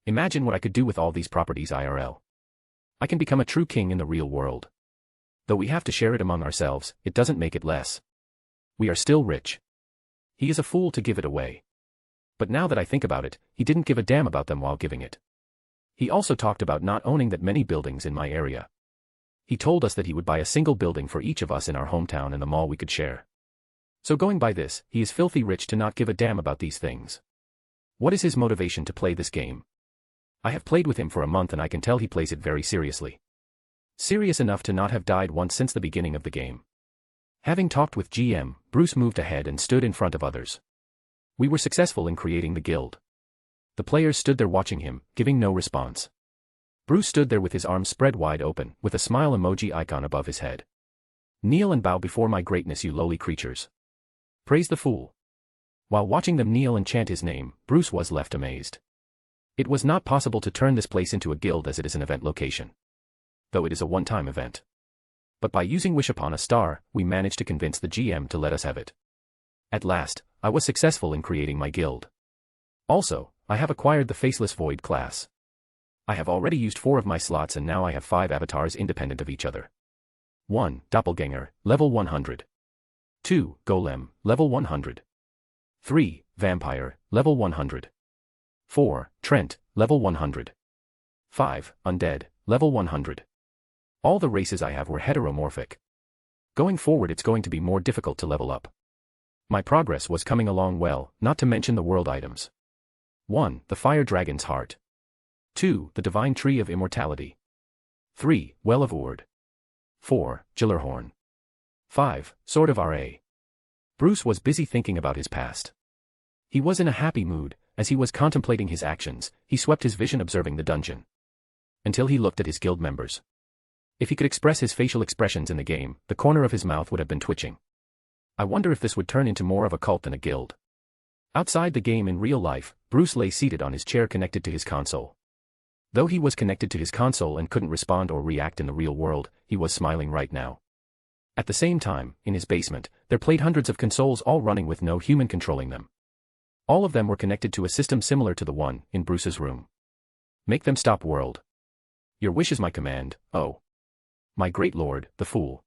Imagine what I could do with all these properties IRL. I can become a true king in the real world. Though we have to share it among ourselves, it doesn't make it less. We are still rich. He is a fool to give it away. But now that I think about it, he didn't give a damn about them while giving it. He also talked about not owning that many buildings in my area. He told us that he would buy a single building for each of us in our hometown and the mall we could share. So going by this, he is filthy rich to not give a damn about these things. What is his motivation to play this game? I have played with him for a month and I can tell he plays it very seriously. Serious enough to not have died once since the beginning of the game. Having talked with GM, Bruce moved ahead and stood in front of others. We were successful in creating the guild. The players stood there watching him, giving no response. Bruce stood there with his arms spread wide open, with a smile emoji icon above his head. Kneel and bow before my greatness, you lowly creatures. Praise the fool. While watching them kneel and chant his name, Bruce was left amazed. It was not possible to turn this place into a guild as it is an event location. Though it is a one-time event. But by using Wish Upon a Star, we managed to convince the GM to let us have it. At last, I was successful in creating my guild. Also, I have acquired the Faceless Void class. I have already used 4 of my slots and now I have 5 avatars independent of each other. 1. Doppelganger, level 100. 2. Golem, level 100. 3. Vampire, level 100. 4. Trent, level 100. 5. Undead, level 100. All the races I have were heteromorphic. Going forward it's going to be more difficult to level up. My progress was coming along well, not to mention the world items. 1. The Fire Dragon's Heart. 2. The Divine Tree of Immortality. 3. Well of Ord. 4. Gillerhorn. 5. Sword of Ra. Bruce was busy thinking about his past. He was in a happy mood. As he was contemplating his actions, he swept his vision observing the dungeon. until he looked at his guild members. If he could express his facial expressions in the game, the corner of his mouth would have been twitching. I wonder if this would turn into more of a cult than a guild. Outside the game in real life, Bruce lay seated on his chair connected to his console. Though he was connected to his console and couldn't respond or react in the real world, he was smiling right now. At the same time, in his basement, there played hundreds of consoles all running with no human controlling them. All of them were connected to a system similar to the one in Bruce's room. Make them stop, world. Your wish is my command, oh. My great lord, the fool.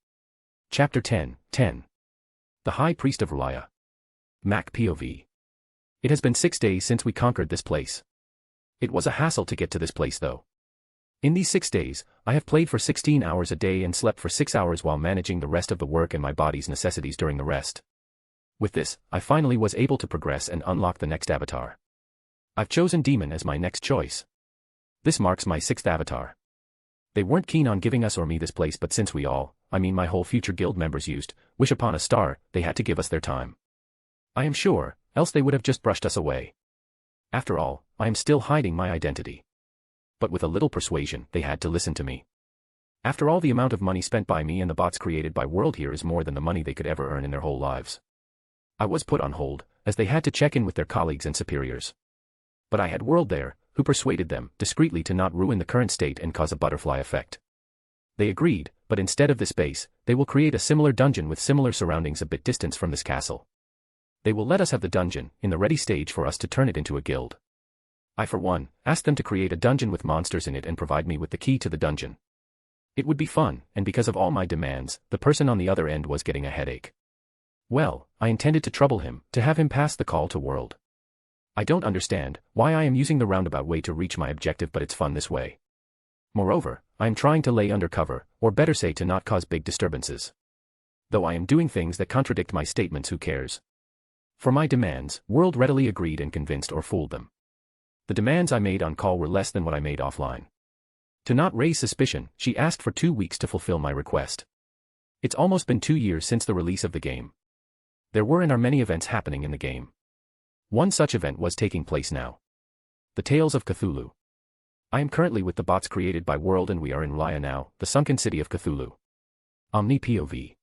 Chapter 10. The High Priest of R'lyeh. Mac POV. It has been 6 days since we conquered this place. It was a hassle to get to this place though. In these 6 days, I have played for 16 hours a day and slept for 6 hours while managing the rest of the work and my body's necessities during the rest. With this, I finally was able to progress and unlock the next avatar. I've chosen Demon as my next choice. This marks my 6th avatar. They weren't keen on giving us or me this place, but since we all, I mean my whole future guild members wish upon a star, they had to give us their time. I am sure, else they would have just brushed us away. After all, I am still hiding my identity. But with a little persuasion, they had to listen to me. After all, the amount of money spent by me and the bots created by World here is more than the money they could ever earn in their whole lives. I was put on hold, as they had to check in with their colleagues and superiors. But I had World there, who persuaded them, discreetly, to not ruin the current state and cause a butterfly effect. They agreed, but instead of this base, they will create a similar dungeon with similar surroundings a bit distance from this castle. They will let us have the dungeon, in the ready stage for us to turn it into a guild. I for one, asked them to create a dungeon with monsters in it and provide me with the key to the dungeon. It would be fun, and because of all my demands, the person on the other end was getting a headache. Well, I intended to trouble him, to have him pass the call to World. I don't understand why I am using the roundabout way to reach my objective, but it's fun this way. Moreover, I am trying to lay undercover, or better say to not cause big disturbances. Though I am doing things that contradict my statements, who cares? For my demands, World readily agreed and convinced or fooled them. The demands I made on call were less than what I made offline. To not raise suspicion, she asked for 2 weeks to fulfill my request. It's almost been 2 years since the release of the game. There were and are many events happening in the game. One such event was taking place now. The Tales of Cthulhu. I am currently with the bots created by World and we are in R'lyeh now, the sunken city of Cthulhu. Omni POV.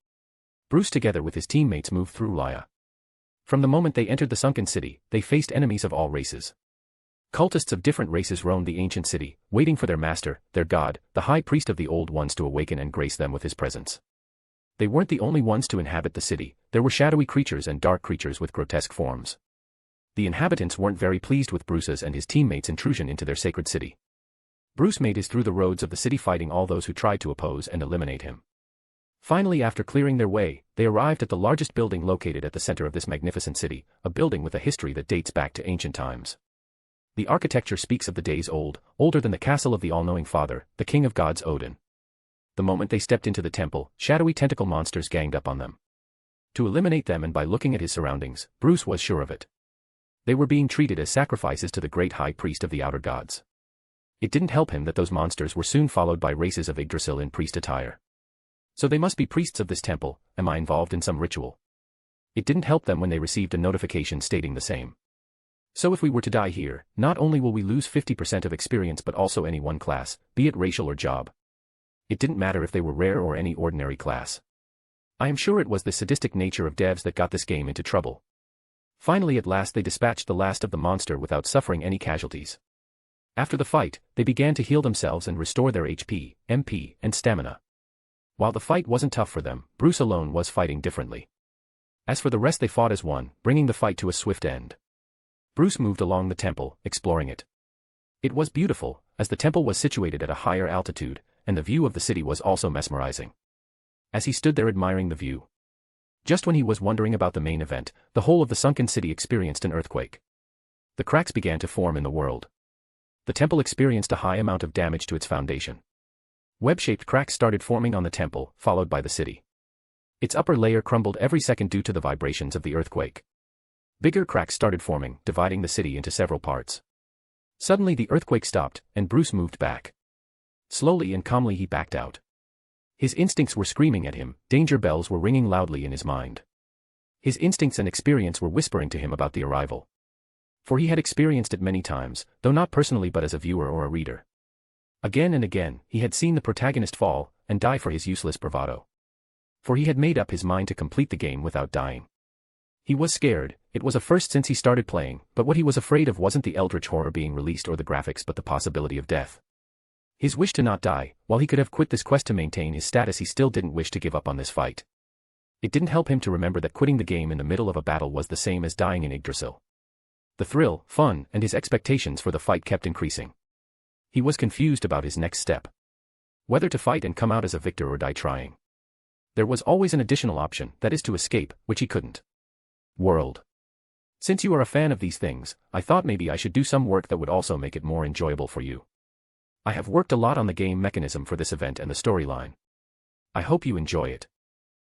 Bruce together with his teammates moved through R'lyeh. From the moment they entered the sunken city, they faced enemies of all races. Cultists of different races roamed the ancient city, waiting for their master, their god, the high priest of the old ones, to awaken and grace them with his presence. They weren't the only ones to inhabit the city, there were shadowy creatures and dark creatures with grotesque forms. The inhabitants weren't very pleased with Bruce's and his teammates' intrusion into their sacred city. Bruce made his through the roads of the city, fighting all those who tried to oppose and eliminate him. Finally, after clearing their way, they arrived at the largest building located at the center of this magnificent city, a building with a history that dates back to ancient times. The architecture speaks of the days old, older than the castle of the all-knowing father, the king of gods Odin. The moment they stepped into the temple, shadowy tentacle monsters ganged up on them. To eliminate them, and by looking at his surroundings, Bruce was sure of it. They were being treated as sacrifices to the great high priest of the outer gods. It didn't help him that those monsters were soon followed by races of Idrasil in priest attire. So they must be priests of this temple. Am I involved in some ritual? It didn't help them when they received a notification stating the same. So if we were to die here, not only will we lose 50% of experience but also any one class, be it racial or job. It didn't matter if they were rare or any ordinary class. I am sure it was the sadistic nature of devs that got this game into trouble. Finally, at last, they dispatched the last of the monster without suffering any casualties. After the fight, they began to heal themselves and restore their HP, MP, and stamina. While the fight wasn't tough for them, Bruce alone was fighting differently. As for the rest, they fought as one, bringing the fight to a swift end. Bruce moved along the temple, exploring it. It was beautiful, as the temple was situated at a higher altitude, and the view of the city was also mesmerizing. As he stood there admiring the view, just when he was wondering about the main event, the whole of the sunken city experienced an earthquake. The cracks began to form in the world. The temple experienced a high amount of damage to its foundation. Web-shaped cracks started forming on the temple, followed by the city. Its upper layer crumbled every second due to the vibrations of the earthquake. Bigger cracks started forming, dividing the city into several parts. Suddenly the earthquake stopped, and Bruce moved back. Slowly and calmly he backed out. His instincts were screaming at him, danger bells were ringing loudly in his mind. His instincts and experience were whispering to him about the arrival. For he had experienced it many times, though not personally but as a viewer or a reader. Again and again, he had seen the protagonist fall and die for his useless bravado. For he had made up his mind to complete the game without dying. He was scared. It was a first since he started playing, but what he was afraid of wasn't the eldritch horror being released or the graphics but the possibility of death. His wish to not die, while he could have quit this quest to maintain his status, he still didn't wish to give up on this fight. It didn't help him to remember that quitting the game in the middle of a battle was the same as dying in Idrasil. The thrill, fun, and his expectations for the fight kept increasing. He was confused about his next step. Whether to fight and come out as a victor or die trying. There was always an additional option, that is to escape, which he couldn't. World. Since you are a fan of these things, I thought maybe I should do some work that would also make it more enjoyable for you. I have worked a lot on the game mechanism for this event and the storyline. I hope you enjoy it.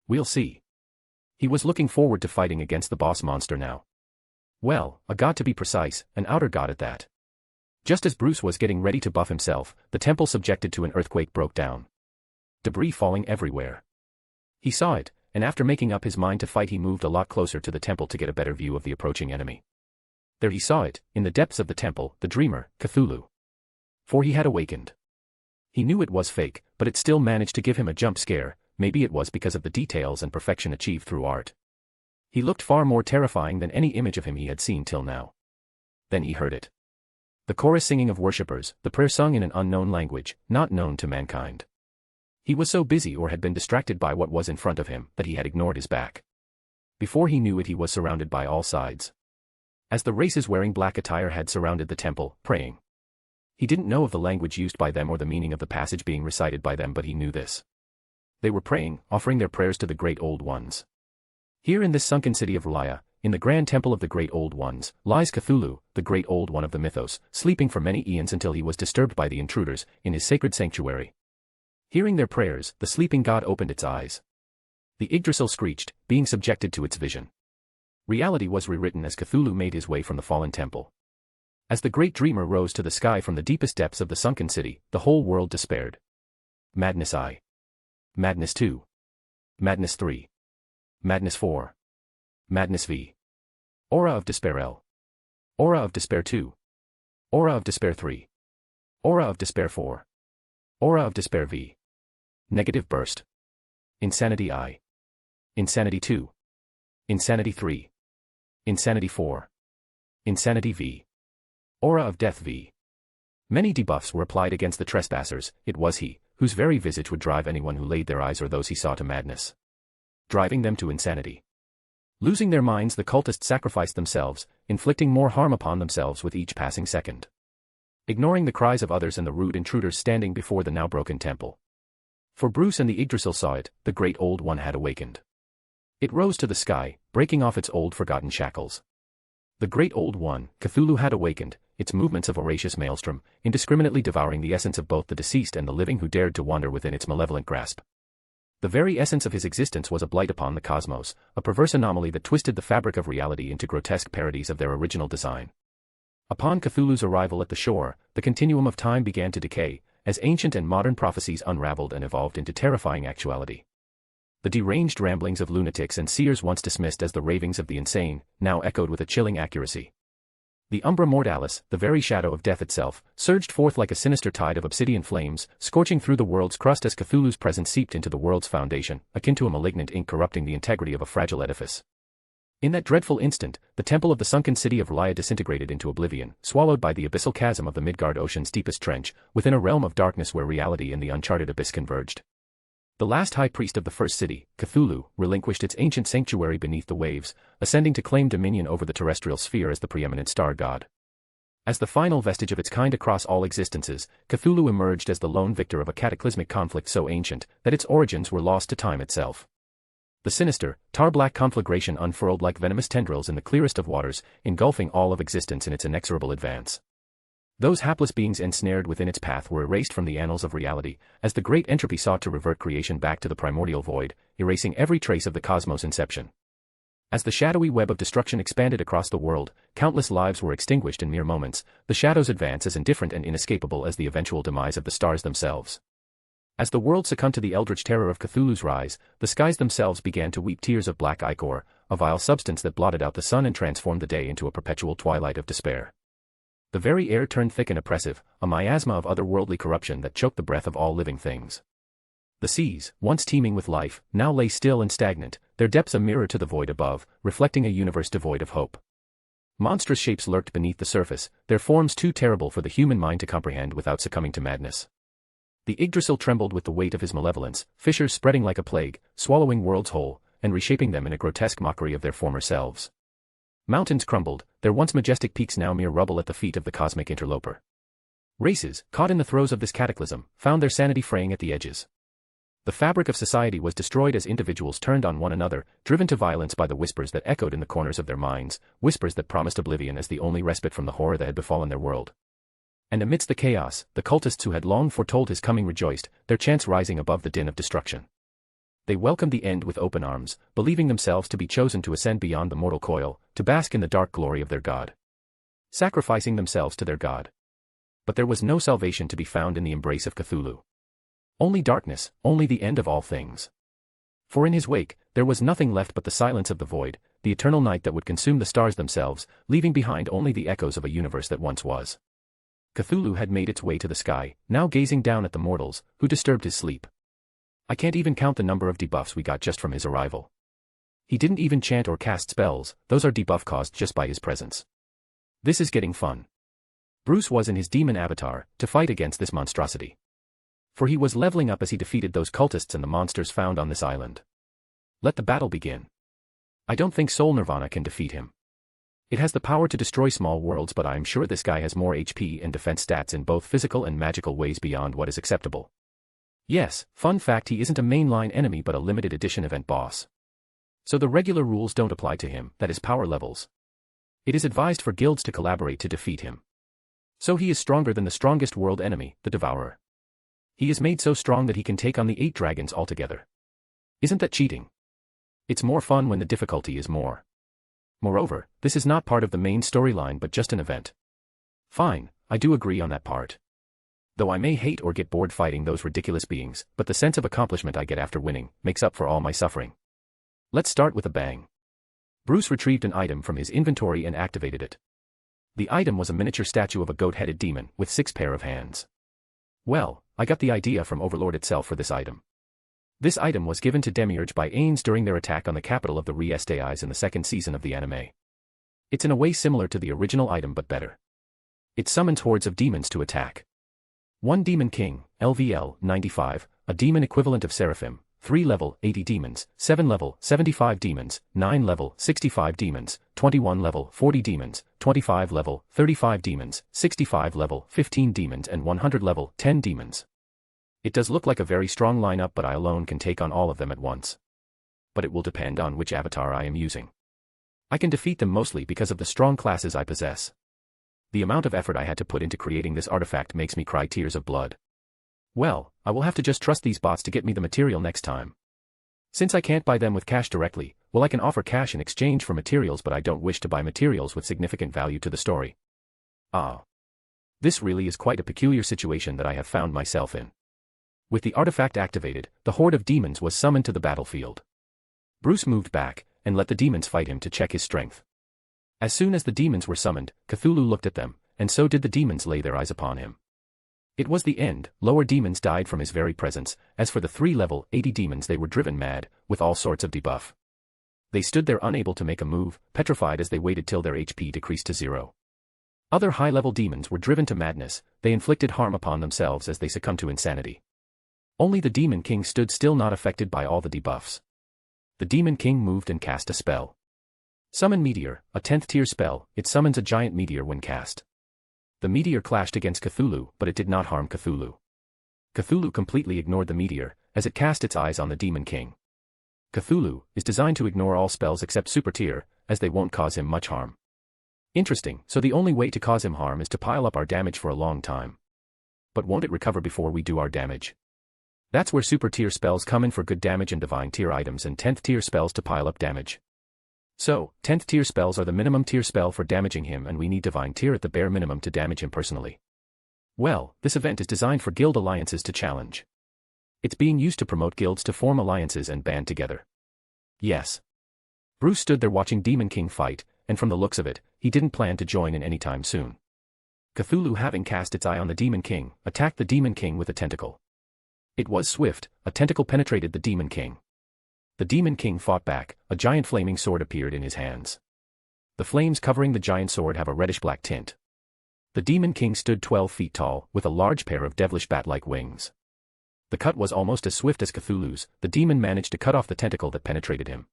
We'll see. He was looking forward to fighting against the boss monster now. Well, a god to be precise, an outer god at that. Just as Bruce was getting ready to buff himself, the temple subjected to an earthquake broke down. Debris falling everywhere. He saw it, and after making up his mind to fight he moved a lot closer to the temple to get a better view of the approaching enemy. There he saw it, in the depths of the temple, the dreamer, Cthulhu. For he had awakened. He knew it was fake, but it still managed to give him a jump scare. Maybe it was because of the details and perfection achieved through art. He looked far more terrifying than any image of him he had seen till now. Then he heard it. The chorus singing of worshippers, the prayer sung in an unknown language, not known to mankind. He was so busy or had been distracted by what was in front of him that he had ignored his back. Before he knew it, he was surrounded by all sides. As the races wearing black attire had surrounded the temple, praying. He didn't know of the language used by them or the meaning of the passage being recited by them, but he knew this. They were praying, offering their prayers to the Great Old Ones. Here in this sunken city of R'lyeh, in the grand temple of the Great Old Ones, lies Cthulhu, the Great Old One of the mythos, sleeping for many eons until he was disturbed by the intruders, in his sacred sanctuary. Hearing their prayers, the sleeping god opened its eyes. The Idrasil screeched, being subjected to its vision. Reality was rewritten as Cthulhu made his way from the fallen temple. As the great dreamer rose to the sky from the deepest depths of the sunken city, the whole world despaired. Madness I. Madness 2. Madness 3. Madness 4. Madness V. Aura of Despair L. Aura of Despair 2. Aura of Despair 3. Aura of Despair 4. Aura of Despair V. Negative Burst. Insanity I. Insanity 2. Insanity 3. Insanity 4. Insanity V. Aura of Death V. Many debuffs were applied against the trespassers. It was he, whose very visage would drive anyone who laid their eyes or those he saw to madness. Driving them to insanity. Losing their minds, the cultists sacrificed themselves, inflicting more harm upon themselves with each passing second. Ignoring the cries of others and the rude intruders standing before the now broken temple. For Bruce and the Idrasil saw it, the Great Old One had awakened. It rose to the sky, breaking off its old forgotten shackles. The Great Old One, Cthulhu, had awakened, its movements a voracious maelstrom, indiscriminately devouring the essence of both the deceased and the living who dared to wander within its malevolent grasp. The very essence of his existence was a blight upon the cosmos, a perverse anomaly that twisted the fabric of reality into grotesque parodies of their original design. Upon Cthulhu's arrival at the shore, the continuum of time began to decay, as ancient and modern prophecies unraveled and evolved into terrifying actuality. The deranged ramblings of lunatics and seers once dismissed as the ravings of the insane, now echoed with a chilling accuracy. The Umbra Mortalis, the very shadow of death itself, surged forth like a sinister tide of obsidian flames, scorching through the world's crust as Cthulhu's presence seeped into the world's foundation, akin to a malignant ink corrupting the integrity of a fragile edifice. In that dreadful instant, the temple of the sunken city of R'lyeh disintegrated into oblivion, swallowed by the abyssal chasm of the Midgard Ocean's deepest trench, within a realm of darkness where reality and the uncharted abyss converged. The last high priest of the first city, Cthulhu, relinquished its ancient sanctuary beneath the waves, ascending to claim dominion over the terrestrial sphere as the preeminent star god. As the final vestige of its kind across all existences, Cthulhu emerged as the lone victor of a cataclysmic conflict so ancient that its origins were lost to time itself. The sinister, tar-black conflagration unfurled like venomous tendrils in the clearest of waters, engulfing all of existence in its inexorable advance. Those hapless beings ensnared within its path were erased from the annals of reality, as the great entropy sought to revert creation back to the primordial void, erasing every trace of the cosmos' inception. As the shadowy web of destruction expanded across the world, countless lives were extinguished in mere moments, the shadows advance as indifferent and inescapable as the eventual demise of the stars themselves. As the world succumbed to the eldritch terror of Cthulhu's rise, the skies themselves began to weep tears of black ichor, a vile substance that blotted out the sun and transformed the day into a perpetual twilight of despair. The very air turned thick and oppressive, a miasma of otherworldly corruption that choked the breath of all living things. The seas, once teeming with life, now lay still and stagnant, their depths a mirror to the void above, reflecting a universe devoid of hope. Monstrous shapes lurked beneath the surface, their forms too terrible for the human mind to comprehend without succumbing to madness. The Idrasil trembled with the weight of his malevolence, fissures spreading like a plague, swallowing worlds whole, and reshaping them in a grotesque mockery of their former selves. Mountains crumbled, their once majestic peaks now mere rubble at the feet of the cosmic interloper. Races, caught in the throes of this cataclysm, found their sanity fraying at the edges. The fabric of society was destroyed as individuals turned on one another, driven to violence by the whispers that echoed in the corners of their minds, whispers that promised oblivion as the only respite from the horror that had befallen their world. And amidst the chaos, the cultists who had long foretold his coming rejoiced, their chants rising above the din of destruction. They welcomed the end with open arms, believing themselves to be chosen to ascend beyond the mortal coil, to bask in the dark glory of their god. Sacrificing themselves to their god. But there was no salvation to be found in the embrace of Cthulhu. Only darkness, only the end of all things. For in his wake, there was nothing left but the silence of the void, the eternal night that would consume the stars themselves, leaving behind only the echoes of a universe that once was. Cthulhu had made its way to the sky, now gazing down at the mortals, who disturbed his sleep. I can't even count the number of debuffs we got just from his arrival. He didn't even chant or cast spells, those are debuff caused just by his presence. This is getting fun. Bruce was in his demon avatar, to fight against this monstrosity. For he was leveling up as he defeated those cultists and the monsters found on this island. Let the battle begin. I don't think Soul Nirvana can defeat him. It has the power to destroy small worlds, but I'm sure this guy has more HP and defense stats in both physical and magical ways beyond what is acceptable. Yes, fun fact, he isn't a mainline enemy but a limited edition event boss. So the regular rules don't apply to him, that is power levels. It is advised for guilds to collaborate to defeat him. So he is stronger than the strongest world enemy, the Devourer. He is made so strong that he can take on the 8 dragons altogether. Isn't that cheating? It's more fun when the difficulty is more. Moreover, this is not part of the main storyline but just an event. Fine, I do agree on that part. Though I may hate or get bored fighting those ridiculous beings, but the sense of accomplishment I get after winning makes up for all my suffering. Let's start with a bang. Bruce retrieved an item from his inventory and activated it. The item was a miniature statue of a goat-headed demon with 6 pair of hands. Well, I got the idea from Overlord itself for this item. This item was given to Demiurge by Ains during their attack on the capital of the Re-Estais in the 2nd season of the anime. It's in a way similar to the original item but better. It summons hordes of demons to attack. 1 Demon King, LVL 95, a demon equivalent of Seraphim, 3 level 80 demons, 7 level 75 demons, 9 level 65 demons, 21 level 40 demons, 25 level 35 demons, 65 level 15 demons and 100 level 10 demons. It does look like a very strong lineup, but I alone can take on all of them at once. But it will depend on which avatar I am using. I can defeat them mostly because of the strong classes I possess. The amount of effort I had to put into creating this artifact makes me cry tears of blood. Well, I will have to just trust these bots to get me the material next time. Since I can't buy them with cash directly, well, I can offer cash in exchange for materials, but I don't wish to buy materials with significant value to the story. Ah. This really is quite a peculiar situation that I have found myself in. With the artifact activated, the horde of demons was summoned to the battlefield. Bruce moved back, and let the demons fight him to check his strength. As soon as the demons were summoned, Cthulhu looked at them, and so did the demons lay their eyes upon him. It was the end, lower demons died from his very presence, as for the 3 level 80 demons they were driven mad, with all sorts of debuff. They stood there unable to make a move, petrified as they waited till their HP decreased to 0. Other high-level demons were driven to madness, they inflicted harm upon themselves as they succumbed to insanity. Only the Demon King stood still, not affected by all the debuffs. The Demon King moved and cast a spell. Summon Meteor, a 10th tier spell, it summons a giant meteor when cast. The meteor clashed against Cthulhu, but it did not harm Cthulhu. Cthulhu completely ignored the meteor, as it cast its eyes on the Demon King. Cthulhu is designed to ignore all spells except super tier, as they won't cause him much harm. Interesting, so the only way to cause him harm is to pile up our damage for a long time. But won't it recover before we do our damage? That's where super tier spells come in for good damage and divine tier items, and 10th tier spells to pile up damage. So, 10th tier spells are the minimum tier spell for damaging him, and we need divine tier at the bare minimum to damage him personally. Well, this event is designed for guild alliances to challenge. It's being used to promote guilds to form alliances and band together. Yes. Bruce stood there watching Demon King fight, and from the looks of it, he didn't plan to join in any time soon. Cthulhu, having cast its eye on the Demon King, attacked the Demon King with a tentacle. It was swift, a tentacle penetrated the Demon King. The Demon King fought back, a giant flaming sword appeared in his hands. The flames covering the giant sword have a reddish-black tint. The Demon King stood 12 feet tall, with a large pair of devilish bat-like wings. The cut was almost as swift as Cthulhu's. The demon managed to cut off the tentacle that penetrated him.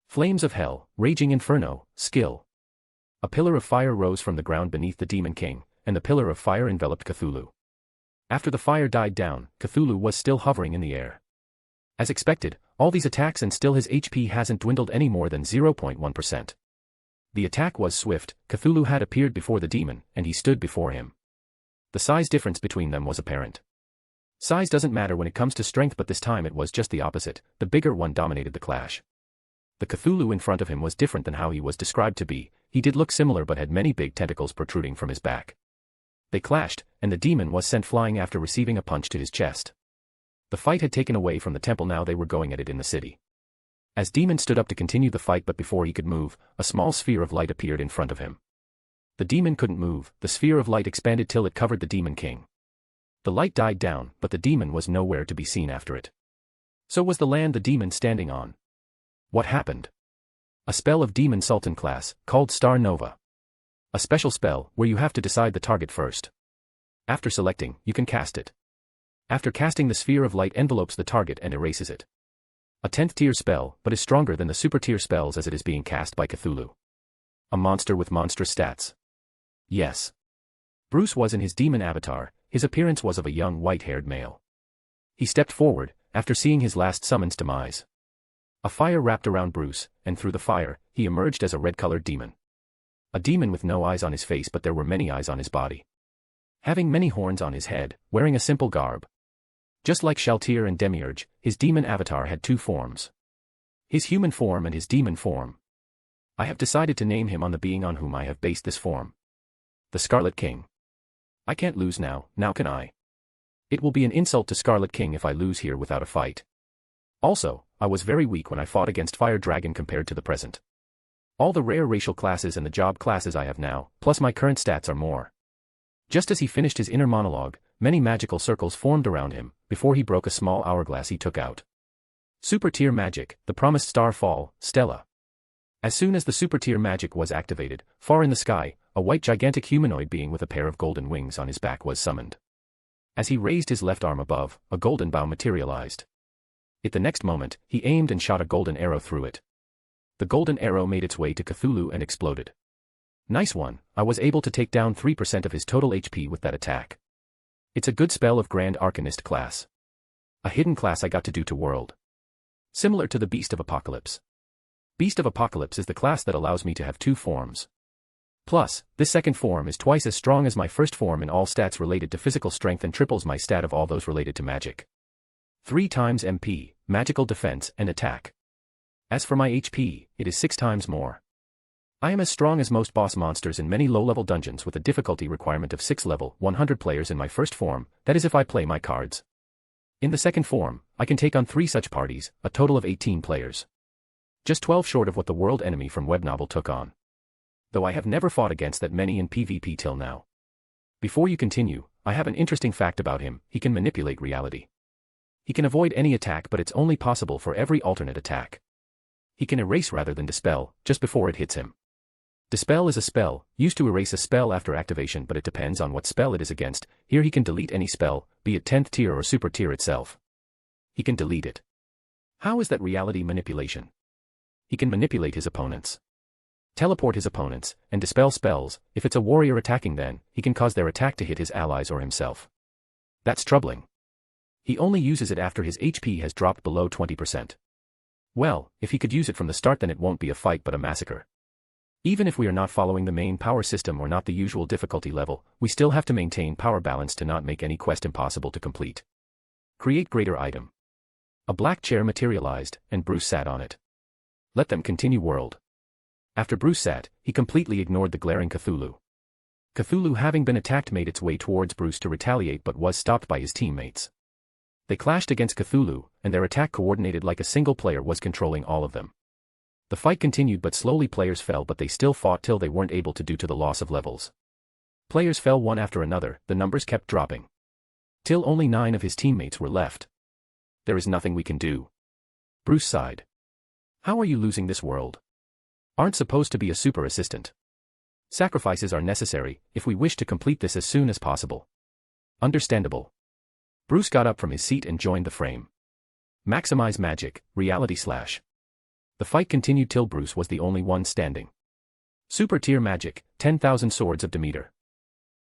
Flames of hell, raging inferno, skill. A pillar of fire rose from the ground beneath the Demon King, and the pillar of fire enveloped Cthulhu. After the fire died down, Cthulhu was still hovering in the air. As expected, all these attacks and still his HP hasn't dwindled any more than 0.1%. The attack was swift. Cthulhu had appeared before the demon, and he stood before him. The size difference between them was apparent. Size doesn't matter when it comes to strength, but this time it was just the opposite. The bigger one dominated the clash. The Cthulhu in front of him was different than how he was described to be. He did look similar but had many big tentacles protruding from his back. They clashed, and the demon was sent flying after receiving a punch to his chest. The fight had taken away from the temple, now they were going at it in the city. As Demon stood up to continue the fight, but before he could move, a small sphere of light appeared in front of him. The demon couldn't move. The sphere of light expanded till it covered the Demon King. The light died down, but the demon was nowhere to be seen after it. So was the land the demon standing on. What happened? A spell of Demon Sultan class, called Star Nova. A special spell, where you have to decide the target first. After selecting, you can cast it. After casting, the sphere of light envelopes the target and erases it. A 10th tier spell, but is stronger than the super tier spells as it is being cast by Cthulhu. A monster with monstrous stats. Yes. Bruce was in his demon avatar. His appearance was of a young white-haired male. He stepped forward, after seeing his last summon's demise. A fire wrapped around Bruce, and through the fire, he emerged as a red-colored demon. A demon with no eyes on his face, but there were many eyes on his body. Having many horns on his head, wearing a simple garb. Just like Shaltir and Demiurge, his demon avatar had two forms. His human form and his demon form. I have decided to name him on the being on whom I have based this form. The Scarlet King. I can't lose now can I? It will be an insult to Scarlet King if I lose here without a fight. Also, I was very weak when I fought against Fire Dragon compared to the present. All the rare racial classes and the job classes I have now, plus my current stats are more. Just as he finished his inner monologue, many magical circles formed around him, before he broke a small hourglass he took out. Super tier magic, the promised star fall, Stella. As soon as the super tier magic was activated, far in the sky, a white gigantic humanoid being with a pair of golden wings on his back was summoned. As he raised his left arm above, a golden bow materialized. At the next moment, he aimed and shot a golden arrow through it. The golden arrow made its way to Cthulhu and exploded. Nice one, I was able to take down 3% of his total HP with that attack. It's a good spell of Grand Arcanist class. A hidden class I got to do to world. Similar to the Beast of Apocalypse. Beast of Apocalypse is the class that allows me to have two forms. Plus, this second form is twice as strong as my first form in all stats related to physical strength and triples my stat of all those related to magic. 3 times MP, magical defense and attack. As for my HP, it is 6 times more. I am as strong as most boss monsters in many low-level dungeons with a difficulty requirement of 6 level 100 players in my first form, that is if I play my cards. In the second form, I can take on 3 such parties, a total of 18 players. Just 12 short of what the world enemy from web novel took on. Though I have never fought against that many in PvP till now. Before you continue, I have an interesting fact about him: he can manipulate reality. He can avoid any attack, but it's only possible for every alternate attack. He can erase rather than dispel, just before it hits him. Dispel is a spell, used to erase a spell after activation, but it depends on what spell it is against. Here he can delete any spell, be it 10th tier or super tier itself. He can delete it. How is that reality manipulation? He can manipulate his opponents. Teleport his opponents, and dispel spells. If it's a warrior attacking, then he can cause their attack to hit his allies or himself. That's troubling. He only uses it after his HP has dropped below 20%. Well, if he could use it from the start, then it won't be a fight but a massacre. Even if we are not following the main power system or not the usual difficulty level, we still have to maintain power balance to not make any quest impossible to complete. Create greater item. A black chair materialized, and Bruce sat on it. Let them continue world. After Bruce sat, he completely ignored the glaring Cthulhu. Cthulhu, having been attacked, made its way towards Bruce to retaliate but was stopped by his teammates. They clashed against Cthulhu, and their attack coordinated like a single player was controlling all of them. The fight continued, but slowly players fell, but they still fought till they weren't able to due to the loss of levels. Players fell one after another, the numbers kept dropping. Till only 9 of his teammates were left. There is nothing we can do. Bruce sighed. How are you losing this world? Aren't supposed to be a super assistant. Sacrifices are necessary, if we wish to complete this as soon as possible. Understandable. Bruce got up from his seat and joined the frame. Maximize magic, reality slash. The fight continued till Bruce was the only one standing. Super tier magic, 10,000 swords of Demeter.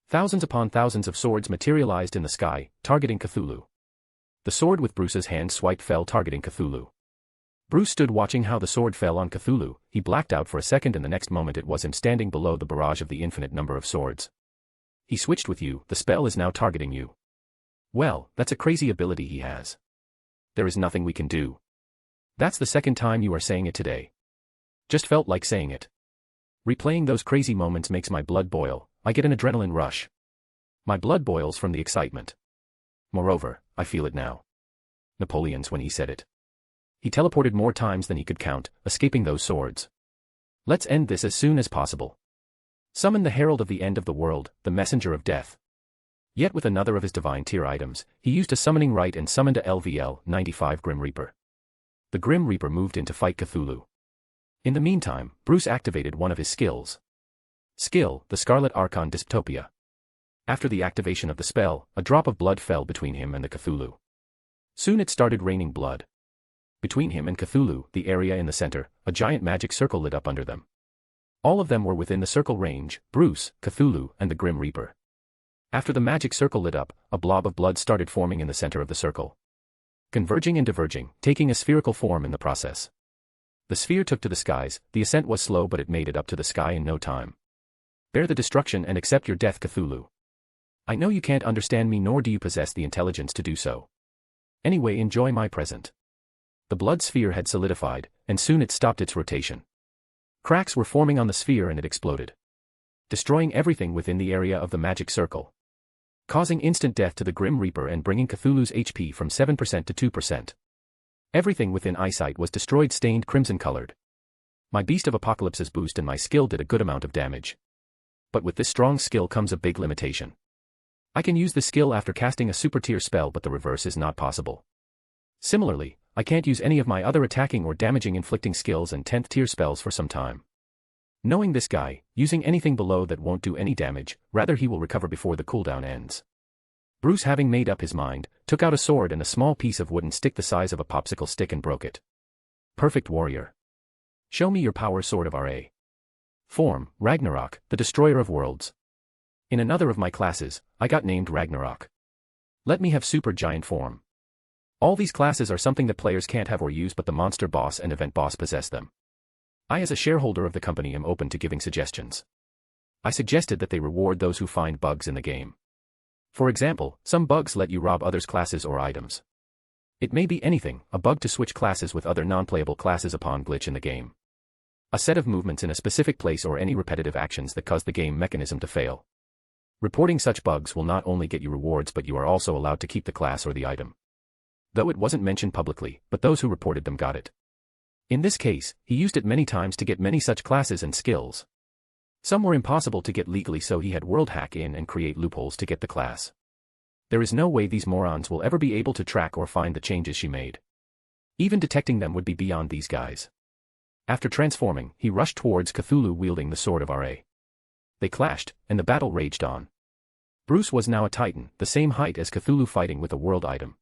Thousands upon thousands of swords materialized in the sky, targeting Cthulhu. The sword with Bruce's hand swiped fell targeting Cthulhu. Bruce stood watching how the sword fell on Cthulhu. He blacked out for a second and the next moment it was him standing below the barrage of the infinite number of swords. He switched with you, the spell is now targeting you. Well, that's a crazy ability he has. There is nothing we can do. That's the second time you are saying it today. Just felt like saying it. Replaying those crazy moments makes my blood boil, I get an adrenaline rush. My blood boils from the excitement. Moreover, I feel it now. Napoleon's when he said it. He teleported more times than he could count, escaping those swords. Let's end this as soon as possible. Summon the herald of the end of the world, the messenger of death. Yet with another of his divine tier items, he used a summoning rite and summoned a LVL 95 Grim Reaper. The Grim Reaper moved in to fight Cthulhu. In the meantime, Bruce activated one of his skills. Skill, the Scarlet Archon Dystopia. After the activation of the spell, a drop of blood fell between him and the Cthulhu. Soon it started raining blood. Between him and Cthulhu, the area in the center, a giant magic circle lit up under them. All of them were within the circle range, Bruce, Cthulhu, and the Grim Reaper. After the magic circle lit up, a blob of blood started forming in the center of the circle. Converging and diverging, taking a spherical form in the process. The sphere took to the skies, the ascent was slow but it made it up to the sky in no time. Bear the destruction and accept your death, Cthulhu. I know you can't understand me nor do you possess the intelligence to do so. Anyway, enjoy my present. The blood sphere had solidified, and soon it stopped its rotation. Cracks were forming on the sphere and it exploded. Destroying everything within the area of the magic circle. Causing instant death to the Grim Reaper and bringing Cthulhu's HP from 7% to 2%. Everything within eyesight was destroyed, stained crimson-colored. My Beast of Apocalypse's boost and my skill did a good amount of damage. But with this strong skill comes a big limitation. I can use the skill after casting a super tier spell but the reverse is not possible. Similarly, I can't use any of my other attacking or damaging inflicting skills and 10th tier spells for some time. Knowing this guy, using anything below that won't do any damage, rather he will recover before the cooldown ends. Bruce, having made up his mind, took out a sword and a small piece of wooden stick the size of a popsicle stick and broke it. Perfect warrior. Show me your power, sword of Ra. Form, Ragnarok, the destroyer of worlds. In another of my classes, I got named Ragnarok. Let me have super giant form. All these classes are something that players can't have or use but the monster boss and event boss possess them. I as a shareholder of the company am open to giving suggestions. I suggested that they reward those who find bugs in the game. For example, some bugs let you rob others' classes or items. It may be anything, a bug to switch classes with other non-playable classes upon glitch in the game. A set of movements in a specific place or any repetitive actions that cause the game mechanism to fail. Reporting such bugs will not only get you rewards but you are also allowed to keep the class or the item. Though it wasn't mentioned publicly, but those who reported them got it. In this case, he used it many times to get many such classes and skills. Some were impossible to get legally so he had world hack in and create loopholes to get the class. There is no way these morons will ever be able to track or find the changes she made. Even detecting them would be beyond these guys. After transforming, he rushed towards Cthulhu wielding the sword of Ra. They clashed, and the battle raged on. Bruce was now a titan, the same height as Cthulhu fighting with a world item.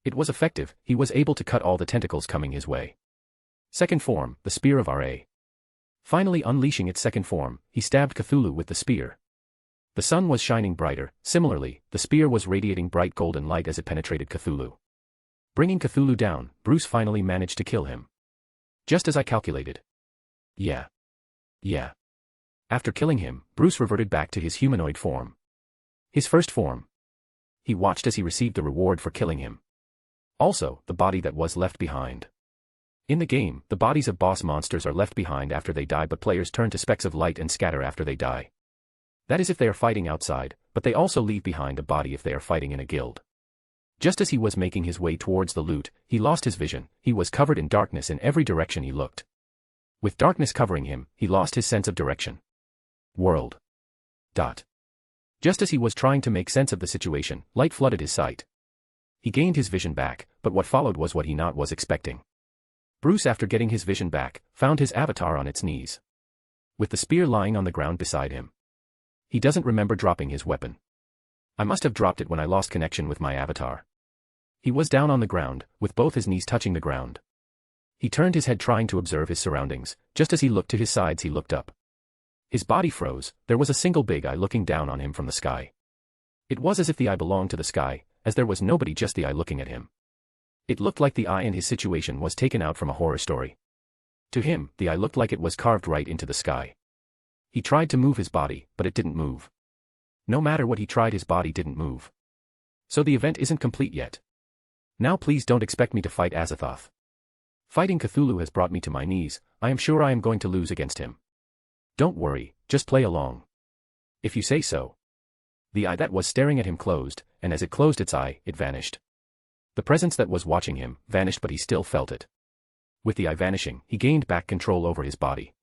It was effective, he was able to cut all the tentacles coming his way. Second form, the spear of Ra. Finally unleashing its second form, he stabbed Cthulhu with the spear. The sun was shining brighter, similarly, the spear was radiating bright golden light as it penetrated Cthulhu. Bringing Cthulhu down, Bruce finally managed to kill him. Just as I calculated. Yeah. After killing him, Bruce reverted back to his humanoid form. His first form. He watched as he received the reward for killing him. Also, the body that was left behind. In the game, the bodies of boss monsters are left behind after they die but players turn to specks of light and scatter after they die. That is if they are fighting outside, but they also leave behind a body if they are fighting in a guild. Just as he was making his way towards the loot, he lost his vision, he was covered in darkness in every direction he looked. With darkness covering him, he lost his sense of direction. World. Just as he was trying to make sense of the situation, light flooded his sight. He gained his vision back, but what followed was what he not was expecting. Bruce, after getting his vision back, found his avatar on its knees, with the spear lying on the ground beside him. He doesn't remember dropping his weapon. I must have dropped it when I lost connection with my avatar. He was down on the ground, with both his knees touching the ground. He turned his head trying to observe his surroundings. Just as he looked to his sides, he looked up. His body froze. There was a single big eye looking down on him from the sky. It was as if the eye belonged to the sky, as there was nobody, just the eye looking at him. It looked like the eye in his situation was taken out from a horror story. To him, the eye looked like it was carved right into the sky. He tried to move his body, but it didn't move. No matter what he tried, his body didn't move. So the event isn't complete yet. Now please don't expect me to fight Azathoth. Fighting Cthulhu has brought me to my knees. I am sure I am going to lose against him. Don't worry, just play along. If you say so. The eye that was staring at him closed, and as it closed its eye, it vanished. The presence that was watching him vanished, but he still felt it. With the eye vanishing, he gained back control over his body.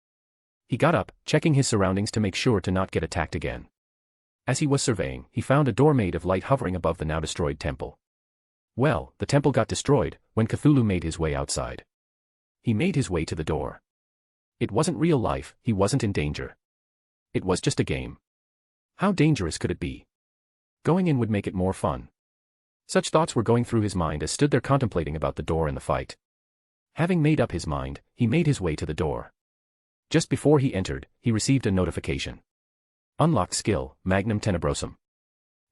He got up, checking his surroundings to make sure to not get attacked again. As he was surveying, he found a door made of light hovering above the now destroyed temple. Well, the temple got destroyed when Cthulhu made his way outside. He made his way to the door. It wasn't real life, he wasn't in danger. It was just a game. How dangerous could it be? Going in would make it more fun. Such thoughts were going through his mind as stood there contemplating about the door and the fight. Having made up his mind, he made his way to the door. Just before he entered, he received a notification. Unlocked skill, Magnum Tenebrosum.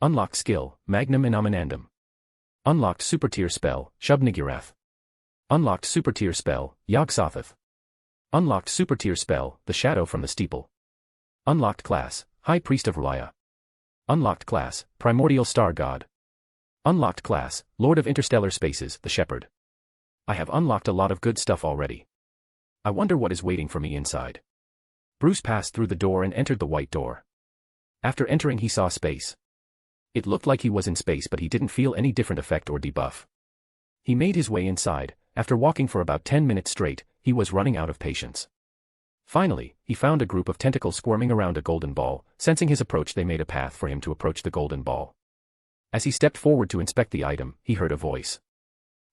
Unlocked skill, Magnum Inominandum. Unlocked super tier spell, Shub-Niggurath. Unlocked super tier spell, Yog-Sothoth. Unlocked super tier spell, The Shadow from the Steeple. Unlocked class, High Priest of R'lyeh. Unlocked class, Primordial Star God. Unlocked class, Lord of Interstellar Spaces, The Shepherd. I have unlocked a lot of good stuff already. I wonder what is waiting for me inside. Bruce passed through the door and entered the white door. After entering, he saw space. It looked like he was in space, but he didn't feel any different effect or debuff. He made his way inside. After walking for about 10 minutes straight, he was running out of patience. Finally, he found a group of tentacles squirming around a golden ball. Sensing his approach, they made a path for him to approach the golden ball. As he stepped forward to inspect the item, he heard a voice.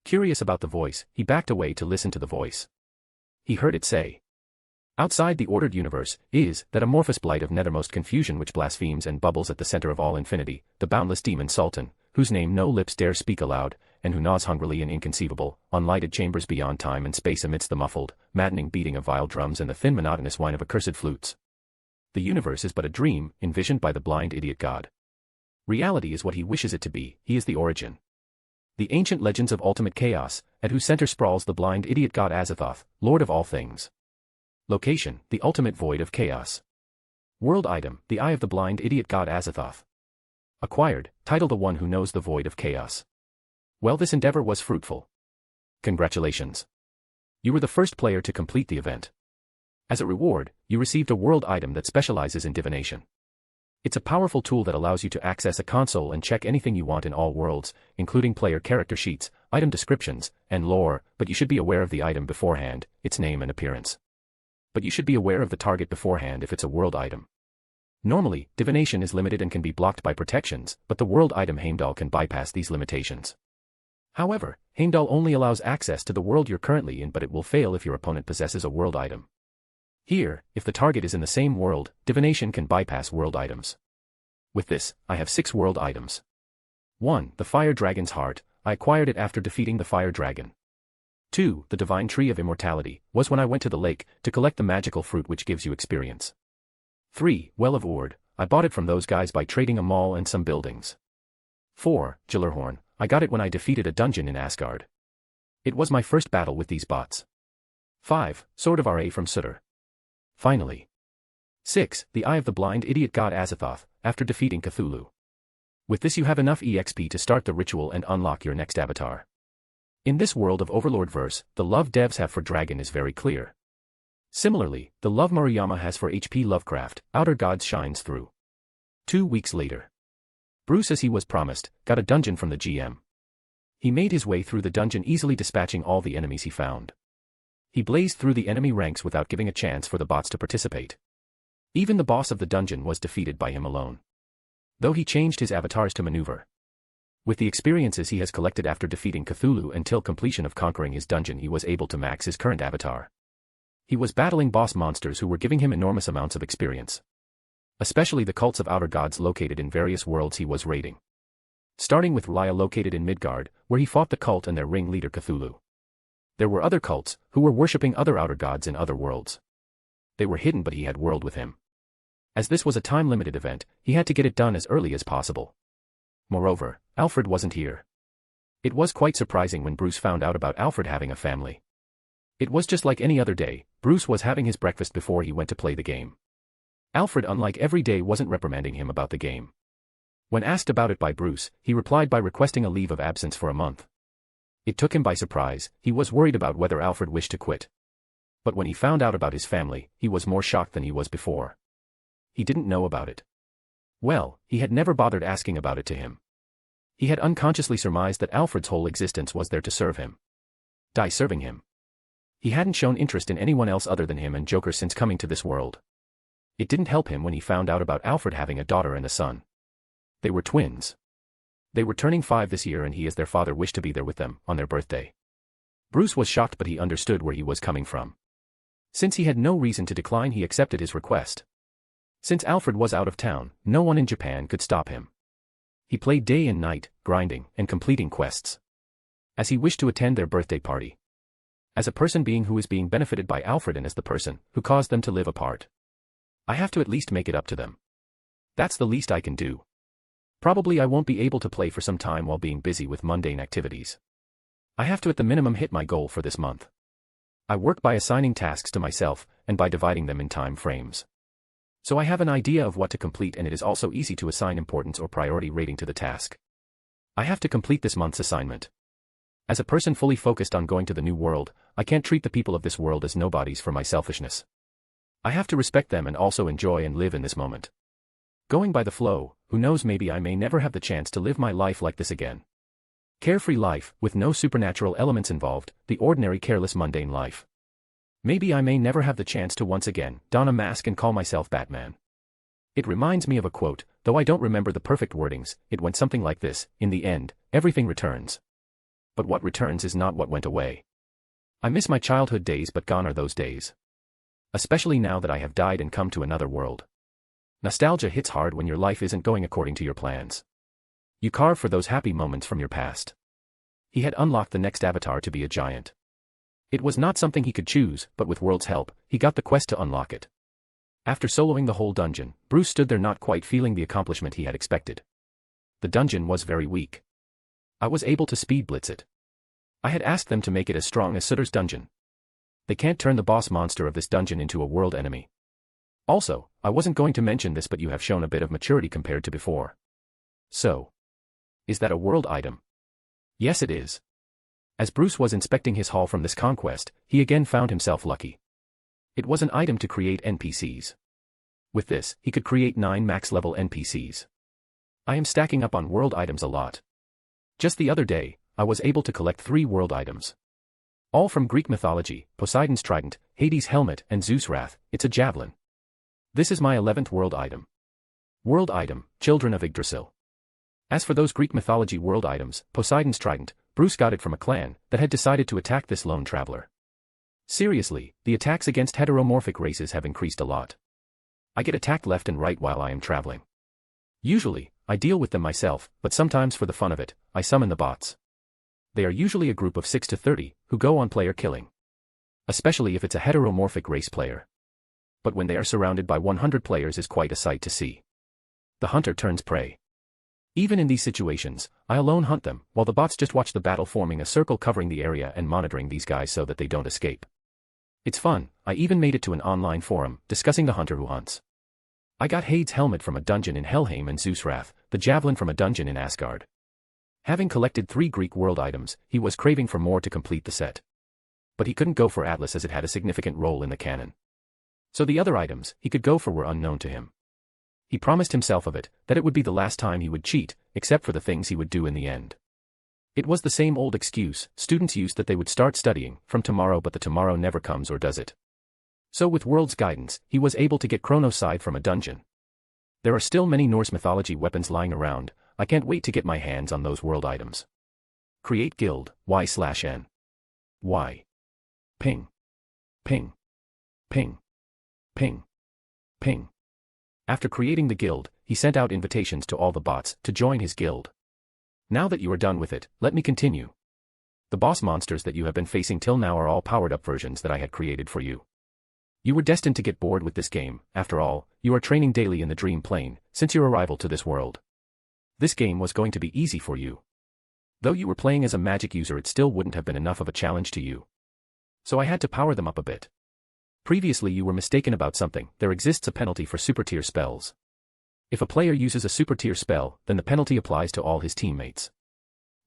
Curious about the voice, he backed away to listen to the voice. He heard it say, "Outside the ordered universe is that amorphous blight of nethermost confusion which blasphemes and bubbles at the center of all infinity, the boundless demon Sultan, whose name no lips dare speak aloud, and who gnaws hungrily in inconceivable, unlighted chambers beyond time and space amidst the muffled, maddening beating of vile drums and the thin monotonous whine of accursed flutes. The universe is but a dream, envisioned by the blind idiot god. Reality is what he wishes it to be, he is the origin. The ancient legends of ultimate chaos, at whose center sprawls the blind idiot god Azathoth, lord of all things. Location, the ultimate void of chaos. World item, the eye of the blind idiot god Azathoth. Acquired, title the one who knows the void of chaos. Well, this endeavor was fruitful. Congratulations. You were the first player to complete the event. As a reward, you received a world item that specializes in divination. It's a powerful tool that allows you to access a console and check anything you want in all worlds, including player character sheets, item descriptions, and lore, but you should be aware of the item beforehand, its name and appearance. But you should be aware of the target beforehand if it's a world item. Normally, divination is limited and can be blocked by protections, but the world item Heimdall can bypass these limitations. However, Heimdall only allows access to the world you're currently in, but it will fail if your opponent possesses a world item. Here, if the target is in the same world, divination can bypass world items. With this, I have 6 world items. 1. The Fire Dragon's Heart. I acquired it after defeating the Fire Dragon. 2. The Divine Tree of Immortality, was when I went to the lake to collect the magical fruit which gives you experience. 3. Well of Ord. I bought it from those guys by trading a mall and some buildings. 4. Gjallarhorn. I got it when I defeated a dungeon in Asgard. It was my first battle with these bots. 5. Sword of Ra from Sutter. Finally. 6. The Eye of the Blind Idiot God Azathoth, after defeating Cthulhu. With this you have enough EXP to start the ritual and unlock your next avatar. In this world of Overlord verse, the love devs have for Dragon is very clear. Similarly, the love Murayama has for HP Lovecraft, Outer Gods shines through. 2 weeks later. Bruce, as he was promised, got a dungeon from the GM. He made his way through the dungeon, easily dispatching all the enemies he found. He blazed through the enemy ranks without giving a chance for the bots to participate. Even the boss of the dungeon was defeated by him alone. though he changed his avatars to maneuver. With the experiences he has collected after defeating Cthulhu until completion of conquering his dungeon, he was able to max his current avatar. He was battling boss monsters who were giving him enormous amounts of experience. Especially the cults of outer gods located in various worlds he was raiding. Starting with Raya located in Midgard, where he fought the cult and their ringleader Cthulhu. There were other cults, who were worshipping other outer gods in other worlds. They were hidden, but he had world with him. As this was a time-limited event, he had to get it done as early as possible. Moreover, Alfred wasn't here. It was quite surprising when Bruce found out about Alfred having a family. It was just like any other day, Bruce was having his breakfast before he went to play the game. Alfred, unlike every day, wasn't reprimanding him about the game. When asked about it by Bruce, he replied by requesting a leave of absence for a month. It took him by surprise. He was worried about whether Alfred wished to quit. But when he found out about his family, he was more shocked than he was before. He didn't know about it. Well, he had never bothered asking about it to him. He had unconsciously surmised that Alfred's whole existence was there to serve him. Die serving him. He hadn't shown interest in anyone else other than him and Joker since coming to this world. It didn't help him when he found out about Alfred having a daughter and a son. They were twins. They were turning 5 this year, and he as their father wished to be there with them on their birthday. Bruce was shocked, but he understood where he was coming from. Since he had no reason to decline, he accepted his request. Since Alfred was out of town, no one in Japan could stop him. He played day and night, grinding and completing quests. As he wished to attend their birthday party. As a person being who is being benefited by Alfred, and as the person who caused them to live apart. I have to at least make it up to them. That's the least I can do. Probably I won't be able to play for some time while being busy with mundane activities. I have to at the minimum hit my goal for this month. I work by assigning tasks to myself, and by dividing them in time frames. So I have an idea of what to complete, and it is also easy to assign importance or priority rating to the task. I have to complete this month's assignment. As a person fully focused on going to the new world, I can't treat the people of this world as nobodies for my selfishness. I have to respect them and also enjoy and live in this moment. Going by the flow, who knows, maybe I may never have the chance to live my life like this again. Carefree life, with no supernatural elements involved, the ordinary careless mundane life. Maybe I may never have the chance to once again don a mask and call myself Batman. It reminds me of a quote, though I don't remember the perfect wordings. It went something like this: in the end, everything returns. But what returns is not what went away. I miss my childhood days, but gone are those days. Especially now that I have died and come to another world. Nostalgia hits hard when your life isn't going according to your plans. You carve for those happy moments from your past. He had unlocked the next avatar to be a giant. It was not something he could choose, but with World's help, he got the quest to unlock it. After soloing the whole dungeon, Bruce stood there not quite feeling the accomplishment he had expected. The dungeon was very weak. I was able to speed blitz it. I had asked them to make it as strong as Sutter's dungeon. They can't turn the boss monster of this dungeon into a world enemy. Also, I wasn't going to mention this, but you have shown a bit of maturity compared to before. So. Is that a world item? Yes, it is. As Bruce was inspecting his haul from this conquest, he again found himself lucky. It was an item to create NPCs. With this, he could create 9 max-level NPCs. I am stacking up on world items a lot. Just the other day, I was able to collect 3 world items. All from Greek mythology: Poseidon's trident, Hades' helmet, and Zeus' wrath. It's a javelin. This is my 11th world item. World item, Children of Idrasil. As for those Greek mythology world items, Poseidon's trident, Bruce got it from a clan that had decided to attack this lone traveler. Seriously, the attacks against heteromorphic races have increased a lot. I get attacked left and right while I am traveling. Usually, I deal with them myself, but sometimes for the fun of it, I summon the bots. They are usually a group of 6 to 30, who go on player killing. Especially if it's a heteromorphic race player. But when they are surrounded by 100 players is quite a sight to see. The hunter turns prey. Even in these situations, I alone hunt them, while the bots just watch the battle, forming a circle covering the area and monitoring these guys so that they don't escape. It's fun. I even made it to an online forum, discussing the hunter who hunts. I got Hades' helmet from a dungeon in Helheim and Zeus' wrath, the javelin from a dungeon in Asgard. Having collected 3 Greek world items, he was craving for more to complete the set. But he couldn't go for Atlas as it had a significant role in the canon. So the other items he could go for were unknown to him. He promised himself of it, that it would be the last time he would cheat, except for the things he would do in the end. It was the same old excuse students used, that they would start studying from tomorrow, but the tomorrow never comes, or does it? So with World's guidance, he was able to get Chronos' side from a dungeon. There are still many Norse mythology weapons lying around. I can't wait to get my hands on those world items. Create guild, Y/N. Y. Ping. Ping. Ping. Ping. Ping. After creating the guild, he sent out invitations to all the bots to join his guild. Now that you are done with it, let me continue. The boss monsters that you have been facing till now are all powered-up versions that I had created for you. You were destined to get bored with this game. After all, you are training daily in the dream plane, since your arrival to this world. This game was going to be easy for you. Though you were playing as a magic user, it still wouldn't have been enough of a challenge to you. So I had to power them up a bit. Previously you were mistaken about something. There exists a penalty for super tier spells. If a player uses a super tier spell, then the penalty applies to all his teammates.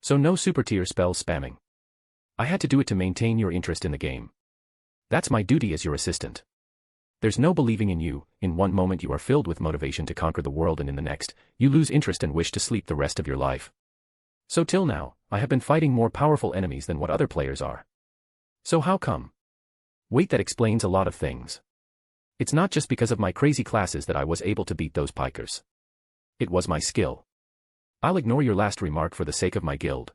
So no super tier spells spamming. I had to do it to maintain your interest in the game. That's my duty as your assistant. There's no believing in you. In one moment you are filled with motivation to conquer the world, and in the next, you lose interest and wish to sleep the rest of your life. So till now, I have been fighting more powerful enemies than what other players are. So how come? Wait, that explains a lot of things. It's not just because of my crazy classes that I was able to beat those pikers. It was my skill. I'll ignore your last remark for the sake of my guild.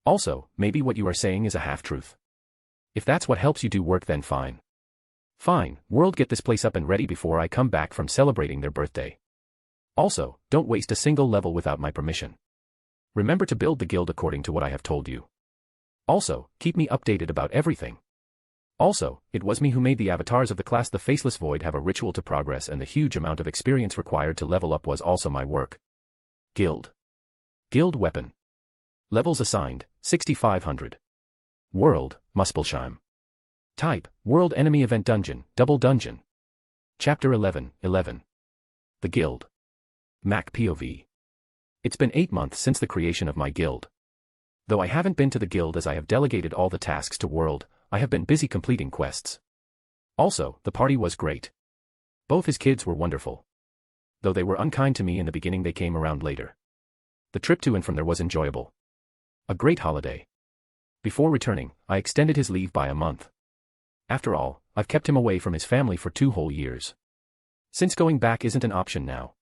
Also, maybe what you are saying is a half-truth. If that's what helps you do work, then fine. Fine, world, get this place up and ready before I come back from celebrating their birthday. Also, don't waste a single level without my permission. Remember to build the guild according to what I have told you. Also, keep me updated about everything. Also, it was me who made the avatars of the class the Faceless Void have a ritual to progress, and the huge amount of experience required to level up was also my work. Guild. Guild weapon. Levels assigned, 6500. World, Muspelheim. Type, World Enemy Event Dungeon, Double Dungeon. Chapter 11, 11. The Guild. Mac POV. It's been 8 months since the creation of my guild. Though I haven't been to the guild as I have delegated all the tasks to World, I have been busy completing quests. Also, the party was great. Both his kids were wonderful. Though they were unkind to me in the beginning, they came around later. The trip to and from there was enjoyable. A great holiday. Before returning, I extended his leave by a month. After all, I've kept him away from his family for 2 whole years. Since going back isn't an option now.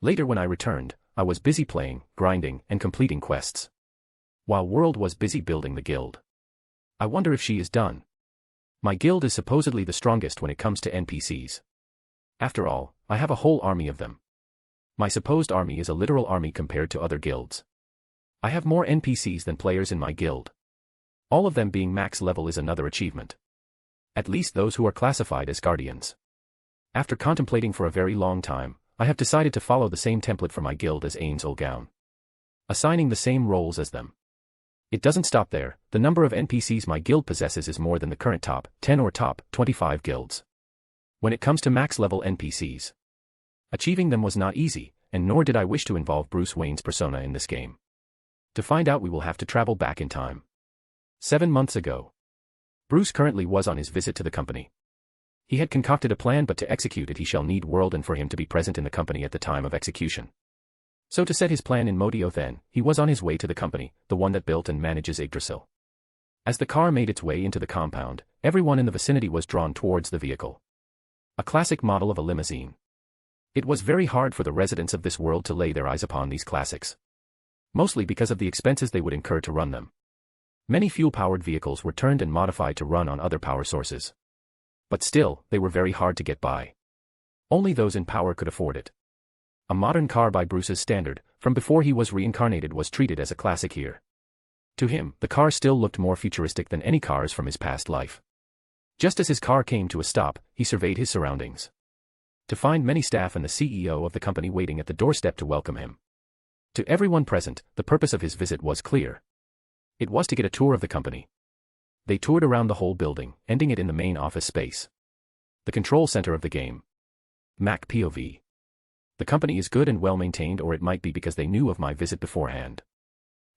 Later when I returned, I was busy playing, grinding, and completing quests. While World was busy building the guild. I wonder if she is done. My guild is supposedly the strongest when it comes to NPCs. After all, I have a whole army of them. My supposed army is a literal army compared to other guilds. I have more NPCs than players in my guild. All of them being max level is another achievement. At least those who are classified as guardians. After contemplating for a very long time, I have decided to follow the same template for my guild as Ains Olgaun. Assigning the same roles as them. It doesn't stop there. The number of NPCs my guild possesses is more than the current top 10 or top 25 guilds. When it comes to max level NPCs, achieving them was not easy, and nor did I wish to involve Bruce Wayne's persona in this game. To find out, we will have to travel back in time. 7 months ago. Bruce currently was on his visit to the company. He had concocted a plan, but to execute it he shall need World and for him to be present in the company at the time of execution. So to set his plan in modio then, he was on his way to the company, the one that built and manages Idrasil. As the car made its way into the compound, everyone in the vicinity was drawn towards the vehicle. A classic model of a limousine. It was very hard for the residents of this world to lay their eyes upon these classics. Mostly because of the expenses they would incur to run them. Many fuel-powered vehicles were turned and modified to run on other power sources. But still, they were very hard to get by. Only those in power could afford it. A modern car by Bruce's standard, from before he was reincarnated, was treated as a classic here. To him, the car still looked more futuristic than any cars from his past life. Just as his car came to a stop, he surveyed his surroundings. To find many staff and the CEO of the company waiting at the doorstep to welcome him. To everyone present, the purpose of his visit was clear. It was to get a tour of the company. They toured around the whole building, ending it in the main office space. The control center of the game. Mac POV. The company is good and well maintained, or it might be because they knew of my visit beforehand.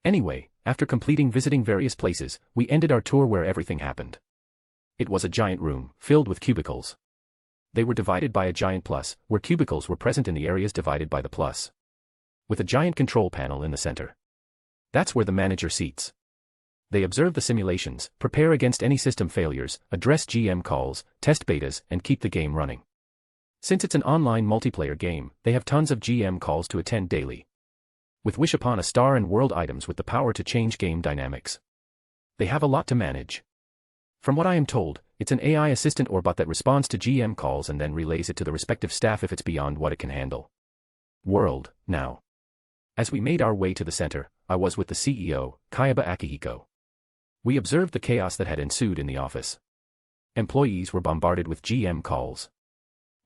Anyway, after completing visiting various places, we ended our tour where everything happened. It was a giant room, filled with cubicles. They were divided by a giant plus, where cubicles were present in the areas divided by the plus. With a giant control panel in the center. That's where the manager seats. They observe the simulations, prepare against any system failures, address GM calls, test betas, and keep the game running. Since it's an online multiplayer game, they have tons of GM calls to attend daily. With Wish Upon a Star and world items with the power to change game dynamics. They have a lot to manage. From what I am told, it's an AI assistant or bot that responds to GM calls and then relays it to the respective staff if it's beyond what it can handle. World, now. As we made our way to the center, I was with the CEO, Kayaba Akihiko. We observed the chaos that had ensued in the office. Employees were bombarded with GM calls.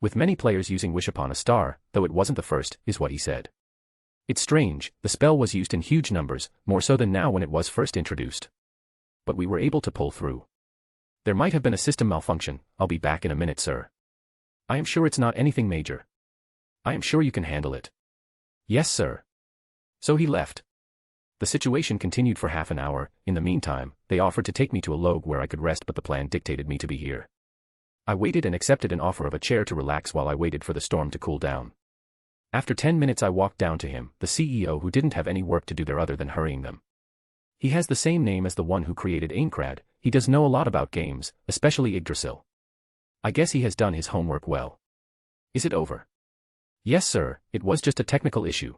With many players using Wish Upon a Star, though it wasn't the first, is what he said. It's strange, the spell was used in huge numbers, more so than now when it was first introduced. But we were able to pull through. There might have been a system malfunction. I'll be back in a minute, sir. I am sure it's not anything major. I am sure you can handle it. Yes, sir. So he left. The situation continued for half an hour. In the meantime, they offered to take me to a log where I could rest, but the plan dictated me to be here. I waited and accepted an offer of a chair to relax while I waited for the storm to cool down. After 10 minutes I walked down to him, the CEO who didn't have any work to do there other than hurrying them. He has the same name as the one who created isekai'd. He does know a lot about games, especially Idrasil. I guess he has done his homework well. Is it over? Yes, sir, it was just a technical issue.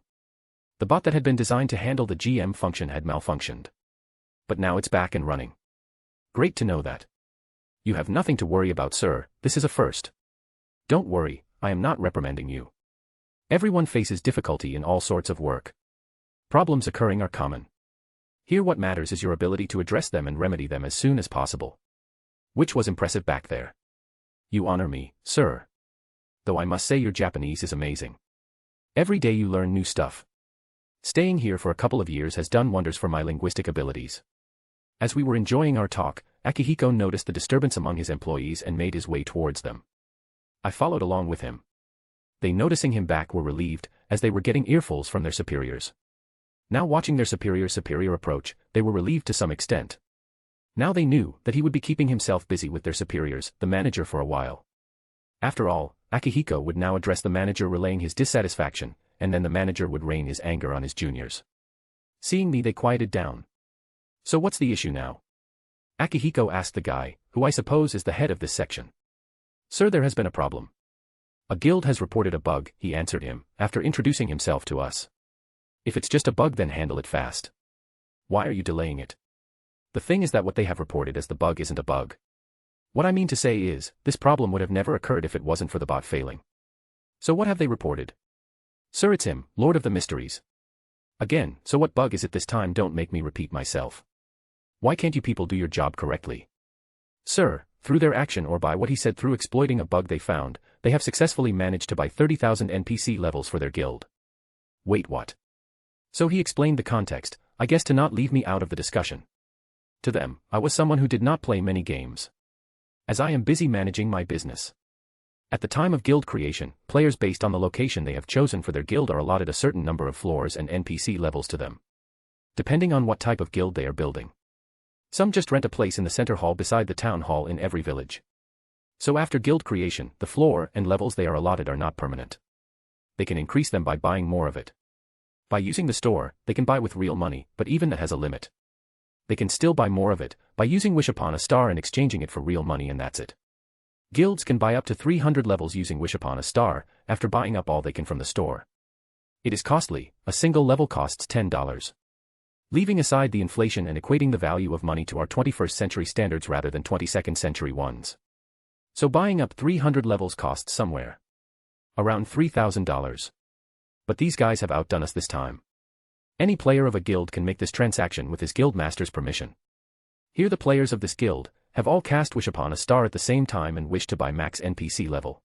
The bot that had been designed to handle the GM function had malfunctioned. But now it's back and running. Great to know that. You have nothing to worry about, sir, this is a first. Don't worry, I am not reprimanding you. Everyone faces difficulty in all sorts of work. Problems occurring are common. Here what matters is your ability to address them and remedy them as soon as possible. Which was impressive back there. You honor me, sir. Though I must say your Japanese is amazing. Every day you learn new stuff. Staying here for a couple of years has done wonders for my linguistic abilities. As we were enjoying our talk, Akihiko noticed the disturbance among his employees and made his way towards them. I followed along with him. They, noticing him back, were relieved, as they were getting earfuls from their superiors. Now watching their superior approach, they were relieved to some extent. Now they knew that he would be keeping himself busy with their superiors, the manager, for a while. After all, Akihiko would now address the manager relaying his dissatisfaction, and then the manager would rain his anger on his juniors. Seeing me, they quieted down. So what's the issue now? Akihiko asked the guy, who I suppose is the head of this section. Sir, there has been a problem. A guild has reported a bug, he answered him, after introducing himself to us. If it's just a bug, then handle it fast. Why are you delaying it? The thing is that what they have reported as the bug isn't a bug. What I mean to say is, this problem would have never occurred if it wasn't for the bot failing. So what have they reported? Sir, it's him, Lord of the Mysteries. Again, so what bug is it this time? Don't make me repeat myself. Why can't you people do your job correctly? Sir, through their action or by what he said through exploiting a bug they found, they have successfully managed to buy 30,000 NPC levels for their guild. Wait, what? So he explained the context, I guess to not leave me out of the discussion. To them, I was someone who did not play many games. As I am busy managing my business. At the time of guild creation, players based on the location they have chosen for their guild are allotted a certain number of floors and NPC levels to them. Depending on what type of guild they are building. Some just rent a place in the center hall beside the town hall in every village. So after guild creation, the floor and levels they are allotted are not permanent. They can increase them by buying more of it. By using the store, they can buy with real money, but even that has a limit. They can still buy more of it, by using Wish Upon a Star and exchanging it for real money, and that's it. Guilds can buy up to 300 levels using Wish Upon a Star, after buying up all they can from the store. It is costly, a single level costs $10. Leaving aside the inflation and equating the value of money to our 21st century standards rather than 22nd century ones. So buying up 300 levels costs somewhere around $3,000. But these guys have outdone us this time. Any player of a guild can make this transaction with his guild master's permission. Here the players of this guild have all cast Wish Upon a Star at the same time and wish to buy max NPC level.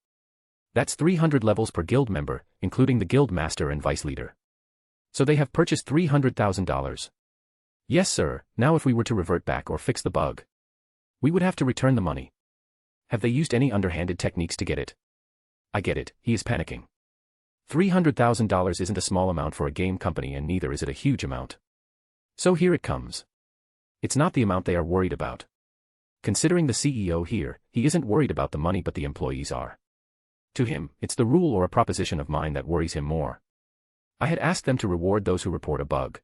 That's 300 levels per guild member, including the guild master and vice leader. So they have purchased $300,000. Yes, sir, now if we were to revert back or fix the bug, we would have to return the money. Have they used any underhanded techniques to get it? I get it, he is panicking. $300,000 isn't a small amount for a game company, and neither is it a huge amount. So here it comes. It's not the amount they are worried about. Considering the CEO here, he isn't worried about the money, but the employees are. To him, it's the rule or a proposition of mine that worries him more. I had asked them to reward those who report a bug.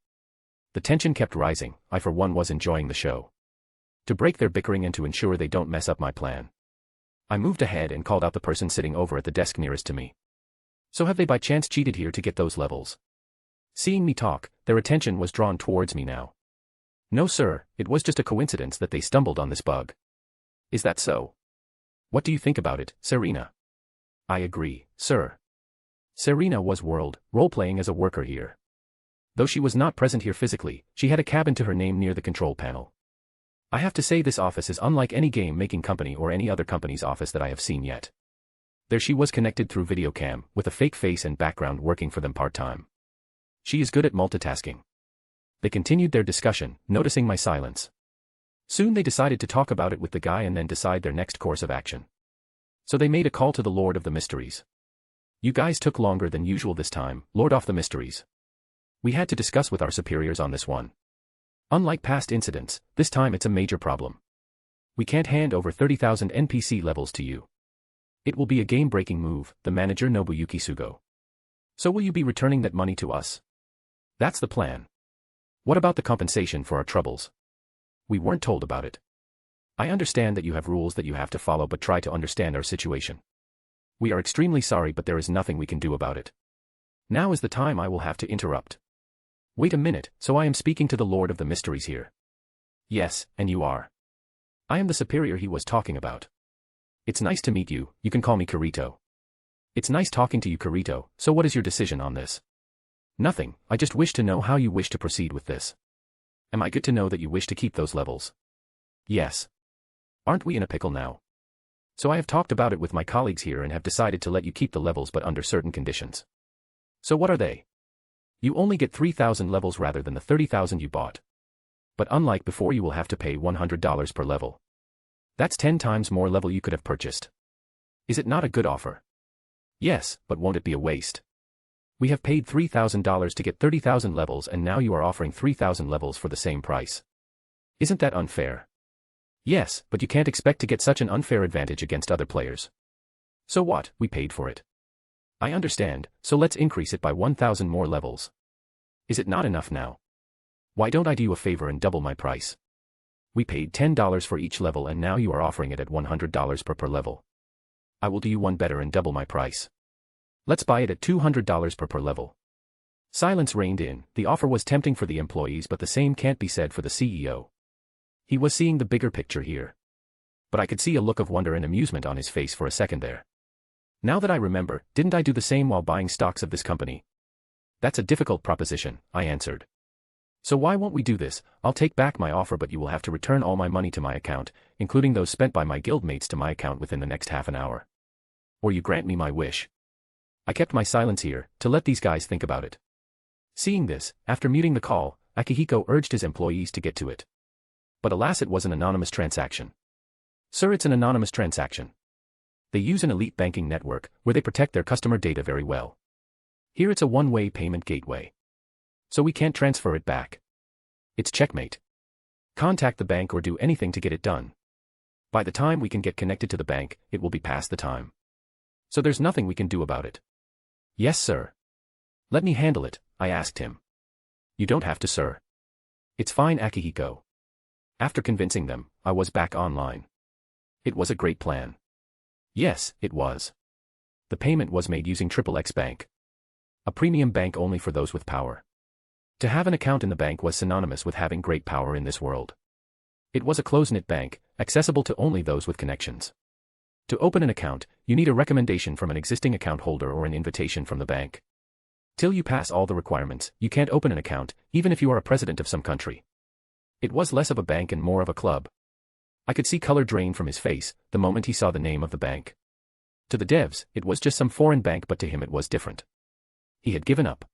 The tension kept rising. I for one was enjoying the show. To break their bickering and to ensure they don't mess up my plan. I moved ahead and called out the person sitting over at the desk nearest to me. So have they by chance cheated here to get those levels? Seeing me talk, their attention was drawn towards me now. No sir, it was just a coincidence that they stumbled on this bug. Is that so? What do you think about it, Serena? I agree, sir. Serena was role-playing as a worker here. Though she was not present here physically, she had a cabin to her name near the control panel. I have to say this office is unlike any game-making company or any other company's office that I have seen yet. There she was connected through video cam, with a fake face and background working for them part-time. She is good at multitasking. They continued their discussion, noticing my silence. Soon they decided to talk about it with the guy and then decide their next course of action. So they made a call to the Lord of the Mysteries. You guys took longer than usual this time, Lord of the Mysteries. We had to discuss with our superiors on this one. Unlike past incidents, this time it's a major problem. We can't hand over 30,000 NPC levels to you. It will be a game-breaking move, the manager Nobuyuki Sugo. So will you be returning that money to us? That's the plan. What about the compensation for our troubles? We weren't told about it. I understand that you have rules that you have to follow, but try to understand our situation. We are extremely sorry, but there is nothing we can do about it. Now is the time I will have to interrupt. Wait a minute, so I am speaking to the Lord of the Mysteries here. Yes, and you are. I am the superior he was talking about. It's nice to meet you, you can call me Kirito. It's nice talking to you, Kirito, so what is your decision on this? Nothing, I just wish to know how you wish to proceed with this. Am I good to know that you wish to keep those levels? Yes. Aren't we in a pickle now? So I have talked about it with my colleagues here and have decided to let you keep the levels but under certain conditions. So what are they? You only get 3,000 levels rather than the 30,000 you bought. But unlike before, you will have to pay $100 per level. That's 10 times more level you could have purchased. Is it not a good offer? Yes, but won't it be a waste? We have paid $3,000 to get 30,000 levels and now you are offering 3,000 levels for the same price. Isn't that unfair? Yes, but you can't expect to get such an unfair advantage against other players. So what, we paid for it. I understand, so let's increase it by 1,000 more levels. Is it not enough now? Why don't I do you a favor and double my price? We paid $10 for each level and now you are offering it at $100 per level. I will do you one better and double my price. Let's buy it at $200 per level. Silence reigned in. The offer was tempting for the employees, but the same can't be said for the CEO. He was seeing the bigger picture here. But I could see a look of wonder and amusement on his face for a second there. Now that I remember, didn't I do the same while buying stocks of this company? That's a difficult proposition, I answered. So why won't we do this? I'll take back my offer, but you will have to return all my money to my account, including those spent by my guildmates to my account within the next half an hour. Or you grant me my wish. I kept my silence here, to let these guys think about it. Seeing this, after muting the call, Akihiko urged his employees to get to it. But alas, it was an anonymous transaction. Sir, it's an anonymous transaction. They use an elite banking network, where they protect their customer data very well. Here it's a one-way payment gateway. So we can't transfer it back. It's checkmate. Contact the bank or do anything to get it done. By the time we can get connected to the bank, it will be past the time. So there's nothing we can do about it. Yes, sir. Let me handle it, I asked him. You don't have to, sir. It's fine, Akihiko. After convincing them, I was back online. It was a great plan. Yes, it was. The payment was made using XXX Bank. A premium bank only for those with power. To have an account in the bank was synonymous with having great power in this world. It was a close-knit bank, accessible to only those with connections. To open an account, you need a recommendation from an existing account holder or an invitation from the bank. Till you pass all the requirements, you can't open an account, even if you are a president of some country. It was less of a bank and more of a club. I could see color drain from his face, the moment he saw the name of the bank. To the devs, it was just some foreign bank, but to him it was different. He had given up.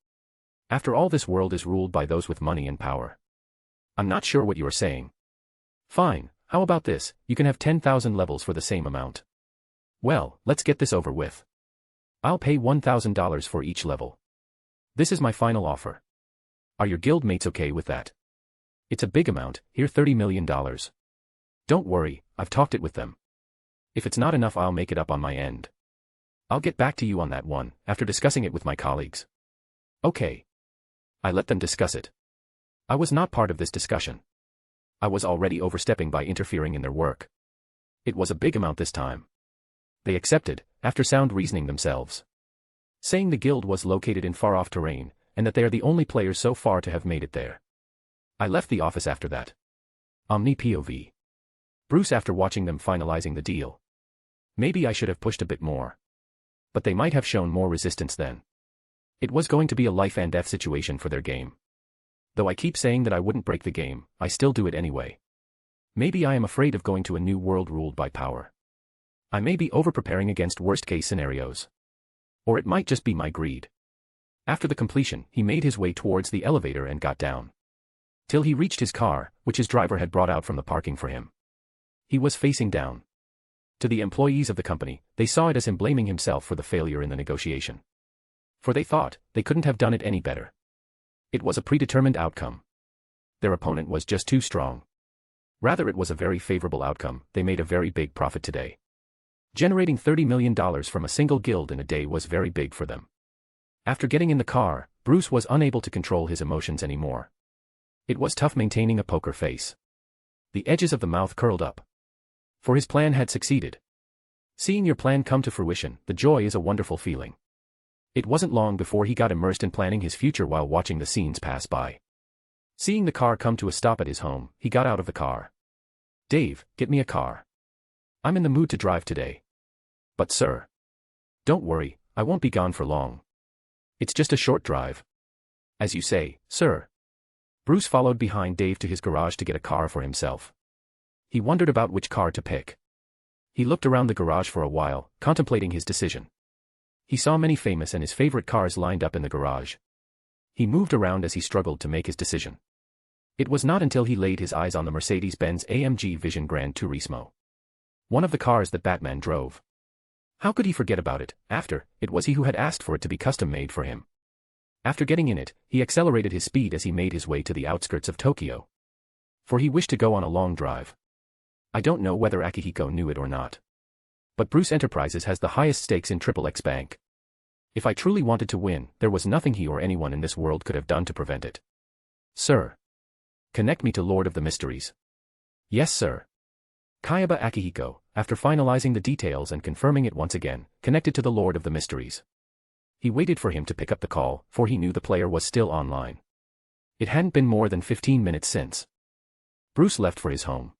After all, this world is ruled by those with money and power. I'm not sure what you are saying. Fine, how about this, you can have 10,000 levels for the same amount. Well, let's get this over with. I'll pay $1,000 for each level. This is my final offer. Are your guildmates okay with that? It's a big amount, here $30 million. Don't worry, I've talked it with them. If it's not enough, I'll make it up on my end. I'll get back to you on that one, after discussing it with my colleagues. Okay. I let them discuss it. I was not part of this discussion. I was already overstepping by interfering in their work. It was a big amount this time. They accepted, after sound reasoning themselves, saying the guild was located in far-off terrain, and that they are the only players so far to have made it there. I left the office after that. Omni POV. Bruce after watching them finalizing the deal. Maybe I should have pushed a bit more. But they might have shown more resistance then. It was going to be a life and death situation for their game. Though I keep saying that I wouldn't break the game, I still do it anyway. Maybe I am afraid of going to a new world ruled by power. I may be over-preparing against worst-case scenarios. Or it might just be my greed. After the completion, he made his way towards the elevator and got down. Till he reached his car, which his driver had brought out from the parking for him. He was facing down. To the employees of the company, they saw it as him blaming himself for the failure in the negotiation. For they thought, they couldn't have done it any better. It was a predetermined outcome. Their opponent was just too strong. Rather, it was a very favorable outcome. They made a very big profit today. Generating $30 million from a single guild in a day was very big for them. After getting in the car, Bruce was unable to control his emotions anymore. It was tough maintaining a poker face. The edges of the mouth curled up. For his plan had succeeded. Seeing your plan come to fruition, the joy is a wonderful feeling. It wasn't long before he got immersed in planning his future while watching the scenes pass by. Seeing the car come to a stop at his home, he got out of the car. "Dave, get me a car. I'm in the mood to drive today." "But sir." "Don't worry, I won't be gone for long. It's just a short drive." "As you say, sir." Bruce followed behind Dave to his garage to get a car for himself. He wondered about which car to pick. He looked around the garage for a while, contemplating his decision. He saw many famous and his favorite cars lined up in the garage. He moved around as he struggled to make his decision. It was not until he laid his eyes on the Mercedes-Benz AMG Vision Gran Turismo. One of the cars that Batman drove. How could he forget about it, after, it was he who had asked for it to be custom-made for him. After getting in it, he accelerated his speed as he made his way to the outskirts of Tokyo. For he wished to go on a long drive. I don't know whether Akihiko knew it or not. But Bruce Enterprises has the highest stakes in XXX Bank. If I truly wanted to win, there was nothing he or anyone in this world could have done to prevent it. "Sir. Connect me to Lord of the Mysteries." "Yes, sir." Kayaba Akihiko, after finalizing the details and confirming it once again, connected to the Lord of the Mysteries. He waited for him to pick up the call, for he knew the player was still online. It hadn't been more than 15 minutes since Bruce left for his home.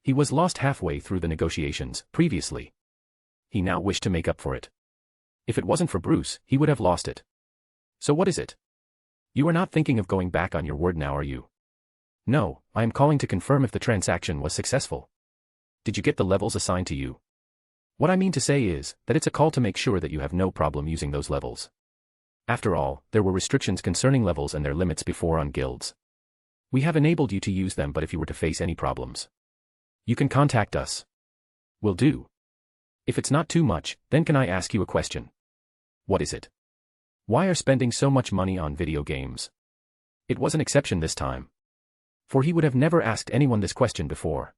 He was lost halfway through the negotiations, previously. He now wished to make up for it. If it wasn't for Bruce, he would have lost it. "So what is it? You are not thinking of going back on your word now, are you?" "No, I am calling to confirm if the transaction was successful." "Did you get the levels assigned to you?" "What I mean to say is, that it's a call to make sure that you have no problem using those levels. After all, there were restrictions concerning levels and their limits before on guilds. We have enabled you to use them, but if you were to face any problems, you can contact us." "Will do. If it's not too much, then can I ask you a question?" "What is it?" "Why are spending so much money on video games?" It was an exception this time. For he would have never asked anyone this question before.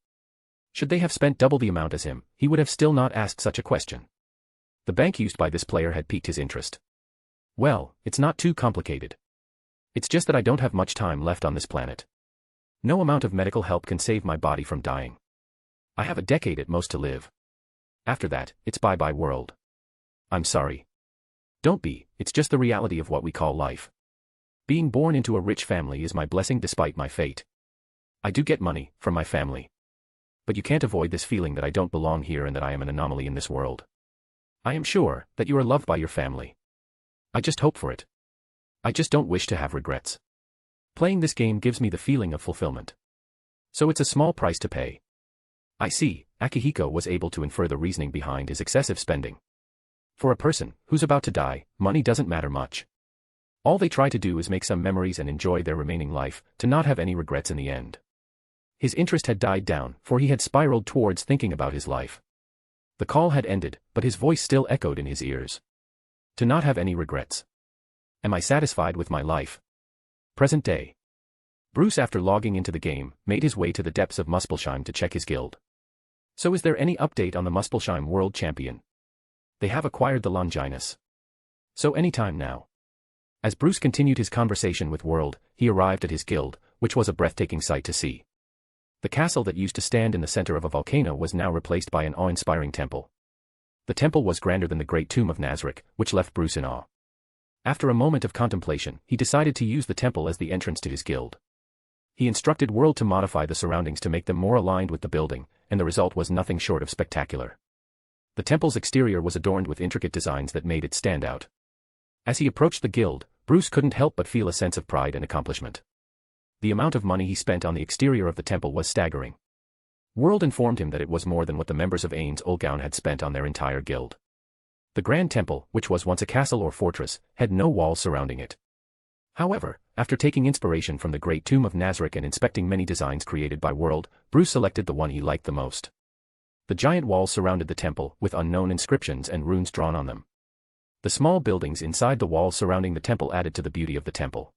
Should they have spent double the amount as him, he would have still not asked such a question. The bank used by this player had piqued his interest. "Well, it's not too complicated. It's just that I don't have much time left on this planet. No amount of medical help can save my body from dying. I have a decade at most to live. After that, it's bye-bye world." "I'm sorry." "Don't be, it's just the reality of what we call life. Being born into a rich family is my blessing despite my fate. I do get money, from my family. But you can't avoid this feeling that I don't belong here and that I am an anomaly in this world. I am sure that you are loved by your family. I just hope for it. I just don't wish to have regrets. Playing this game gives me the feeling of fulfillment. So it's a small price to pay." "I see," Akihiko was able to infer the reasoning behind his excessive spending. For a person who's about to die, money doesn't matter much. All they try to do is make some memories and enjoy their remaining life, to not have any regrets in the end. His interest had died down, for he had spiraled towards thinking about his life. The call had ended, but his voice still echoed in his ears. To not have any regrets. Am I satisfied with my life? Present day. Bruce, after logging into the game, made his way to the depths of Muspelheim to check his guild. So is there any update on the Muspelheim World Champion? They have acquired the Longinus. So anytime now. As Bruce continued his conversation with World, he arrived at his guild, which was a breathtaking sight to see. The castle that used to stand in the center of a volcano was now replaced by an awe-inspiring temple. The temple was grander than the great tomb of Nazarick, which left Bruce in awe. After a moment of contemplation, he decided to use the temple as the entrance to his guild. He instructed World to modify the surroundings to make them more aligned with the building, and the result was nothing short of spectacular. The temple's exterior was adorned with intricate designs that made it stand out. As he approached the guild, Bruce couldn't help but feel a sense of pride and accomplishment. The amount of money he spent on the exterior of the temple was staggering. World informed him that it was more than what the members of Ains Olgaun had spent on their entire guild. The Grand Temple, which was once a castle or fortress, had no walls surrounding it. However, after taking inspiration from the Great Tomb of Nazarick and inspecting many designs created by World, Bruce selected the one he liked the most. The giant walls surrounded the temple, with unknown inscriptions and runes drawn on them. The small buildings inside the walls surrounding the temple added to the beauty of the temple.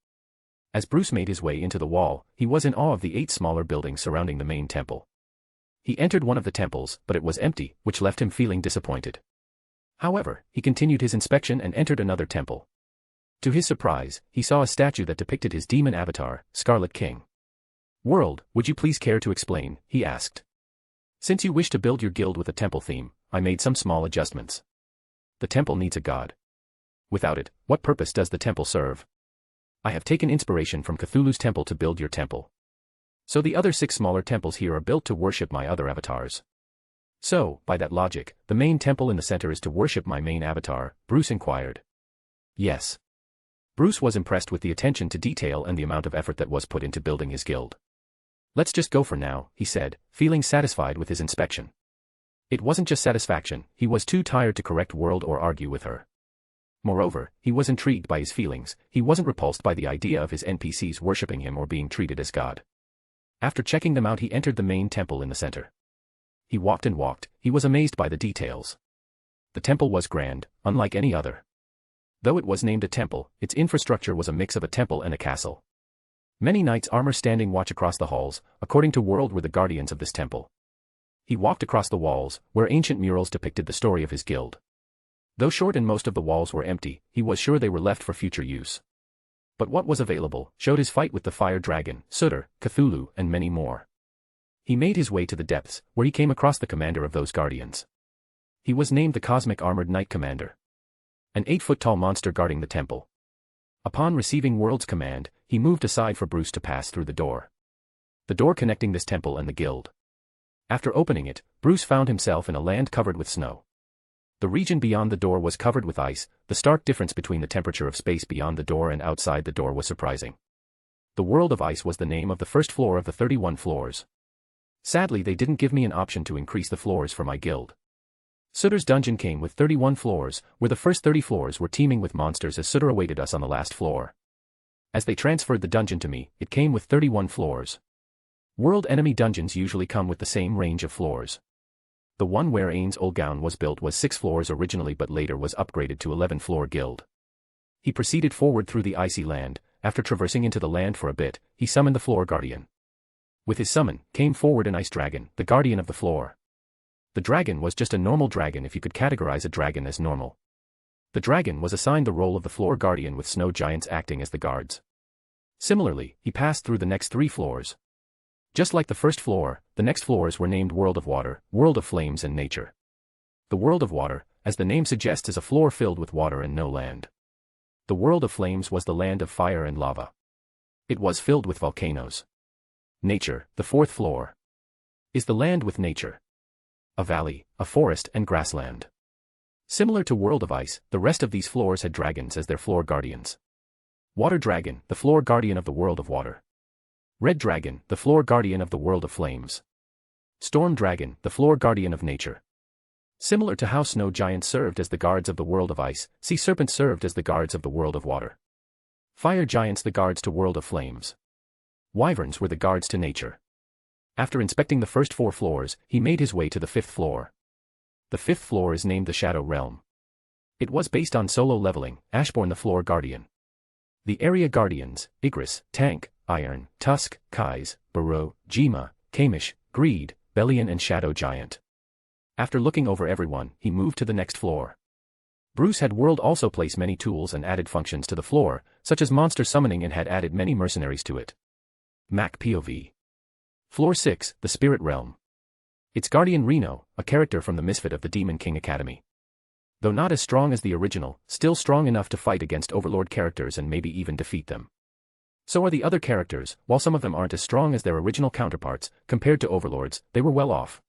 As Bruce made his way into the wall, he was in awe of the 8 smaller buildings surrounding the main temple. He entered one of the temples, but it was empty, which left him feeling disappointed. However, he continued his inspection and entered another temple. To his surprise, he saw a statue that depicted his demon avatar, Scarlet King. World, would you please care to explain? He asked. Since you wish to build your guild with a temple theme, I made some small adjustments. The temple needs a god. Without it, what purpose does the temple serve? I have taken inspiration from Cthulhu's temple to build your temple. So the other 6 smaller temples here are built to worship my other avatars. So, by that logic, the main temple in the center is to worship my main avatar, Bruce inquired. Yes. Bruce was impressed with the attention to detail and the amount of effort that was put into building his guild. Let's just go for now, he said, feeling satisfied with his inspection. It wasn't just satisfaction, he was too tired to correct World or argue with her. Moreover, he was intrigued by his feelings, he wasn't repulsed by the idea of his NPCs worshipping him or being treated as god. After checking them out, he entered the main temple in the center. He walked and walked, he was amazed by the details. The temple was grand, unlike any other. Though it was named a temple, its infrastructure was a mix of a temple and a castle. Many knights armor standing watch across the halls, according to World were the guardians of this temple. He walked across the walls, where ancient murals depicted the story of his guild. Though short and most of the walls were empty, he was sure they were left for future use. But what was available showed his fight with the fire dragon, Sutter, Cthulhu, and many more. He made his way to the depths, where he came across the commander of those guardians. He was named the Cosmic Armored Knight Commander. An 8-foot-tall monster guarding the temple. Upon receiving World's command, he moved aside for Bruce to pass through the door. The door connecting this temple and the guild. After opening it, Bruce found himself in a land covered with snow. The region beyond the door was covered with ice, the stark difference between the temperature of space beyond the door and outside the door was surprising. The World of Ice was the name of the first floor of the 31 floors. Sadly, they didn't give me an option to increase the floors for my guild. Sutter's dungeon came with 31 floors, where the first 30 floors were teeming with monsters as Sutter awaited us on the last floor. As they transferred the dungeon to me, it came with 31 floors. World enemy dungeons usually come with the same range of floors. The one where Ains Olgaun was built was 6 floors originally but later was upgraded to 11-floor guild. He proceeded forward through the icy land. After traversing into the land for a bit, he summoned the floor guardian. With his summon, came forward an ice dragon, the guardian of the floor. The dragon was just a normal dragon if you could categorize a dragon as normal. The dragon was assigned the role of the floor guardian with snow giants acting as the guards. Similarly, he passed through the next 3 floors. Just like the first floor, the next floors were named World of Water, World of Flames and Nature. The World of Water, as the name suggests, is a floor filled with water and no land. The World of Flames was the land of fire and lava. It was filled with volcanoes. Nature, the 4th floor, is the land with nature. A valley, a forest and grassland. Similar to World of Ice, the rest of these floors had dragons as their floor guardians. Water Dragon, the floor guardian of the World of Water. Red Dragon, the floor guardian of the World of Flames. Storm Dragon, the floor guardian of nature. Similar to how snow giants served as the guards of the World of Ice, sea serpents served as the guards of the World of Water. Fire giants the guards to World of Flames. Wyverns were the guards to nature. After inspecting the first 4 floors, he made his way to the 5th floor. The 5th floor is named the Shadow Realm. It was based on solo leveling, Ashbourne the floor guardian. The area guardians, Igris, Tank, Iron, Tusk, Kais, Barrow, Jima, Kamish, Greed, Bellion and Shadow Giant. After looking over everyone, he moved to the next floor. Bruce had World also place many tools and added functions to the floor, such as monster summoning, and had added many mercenaries to it. Mac POV. Floor 6, the Spirit Realm. Its guardian Reno, a character from the Misfit of the Demon King Academy. Though not as strong as the original, still strong enough to fight against Overlord characters and maybe even defeat them. So are the other characters. While some of them aren't as strong as their original counterparts, compared to Overlords, they were well off.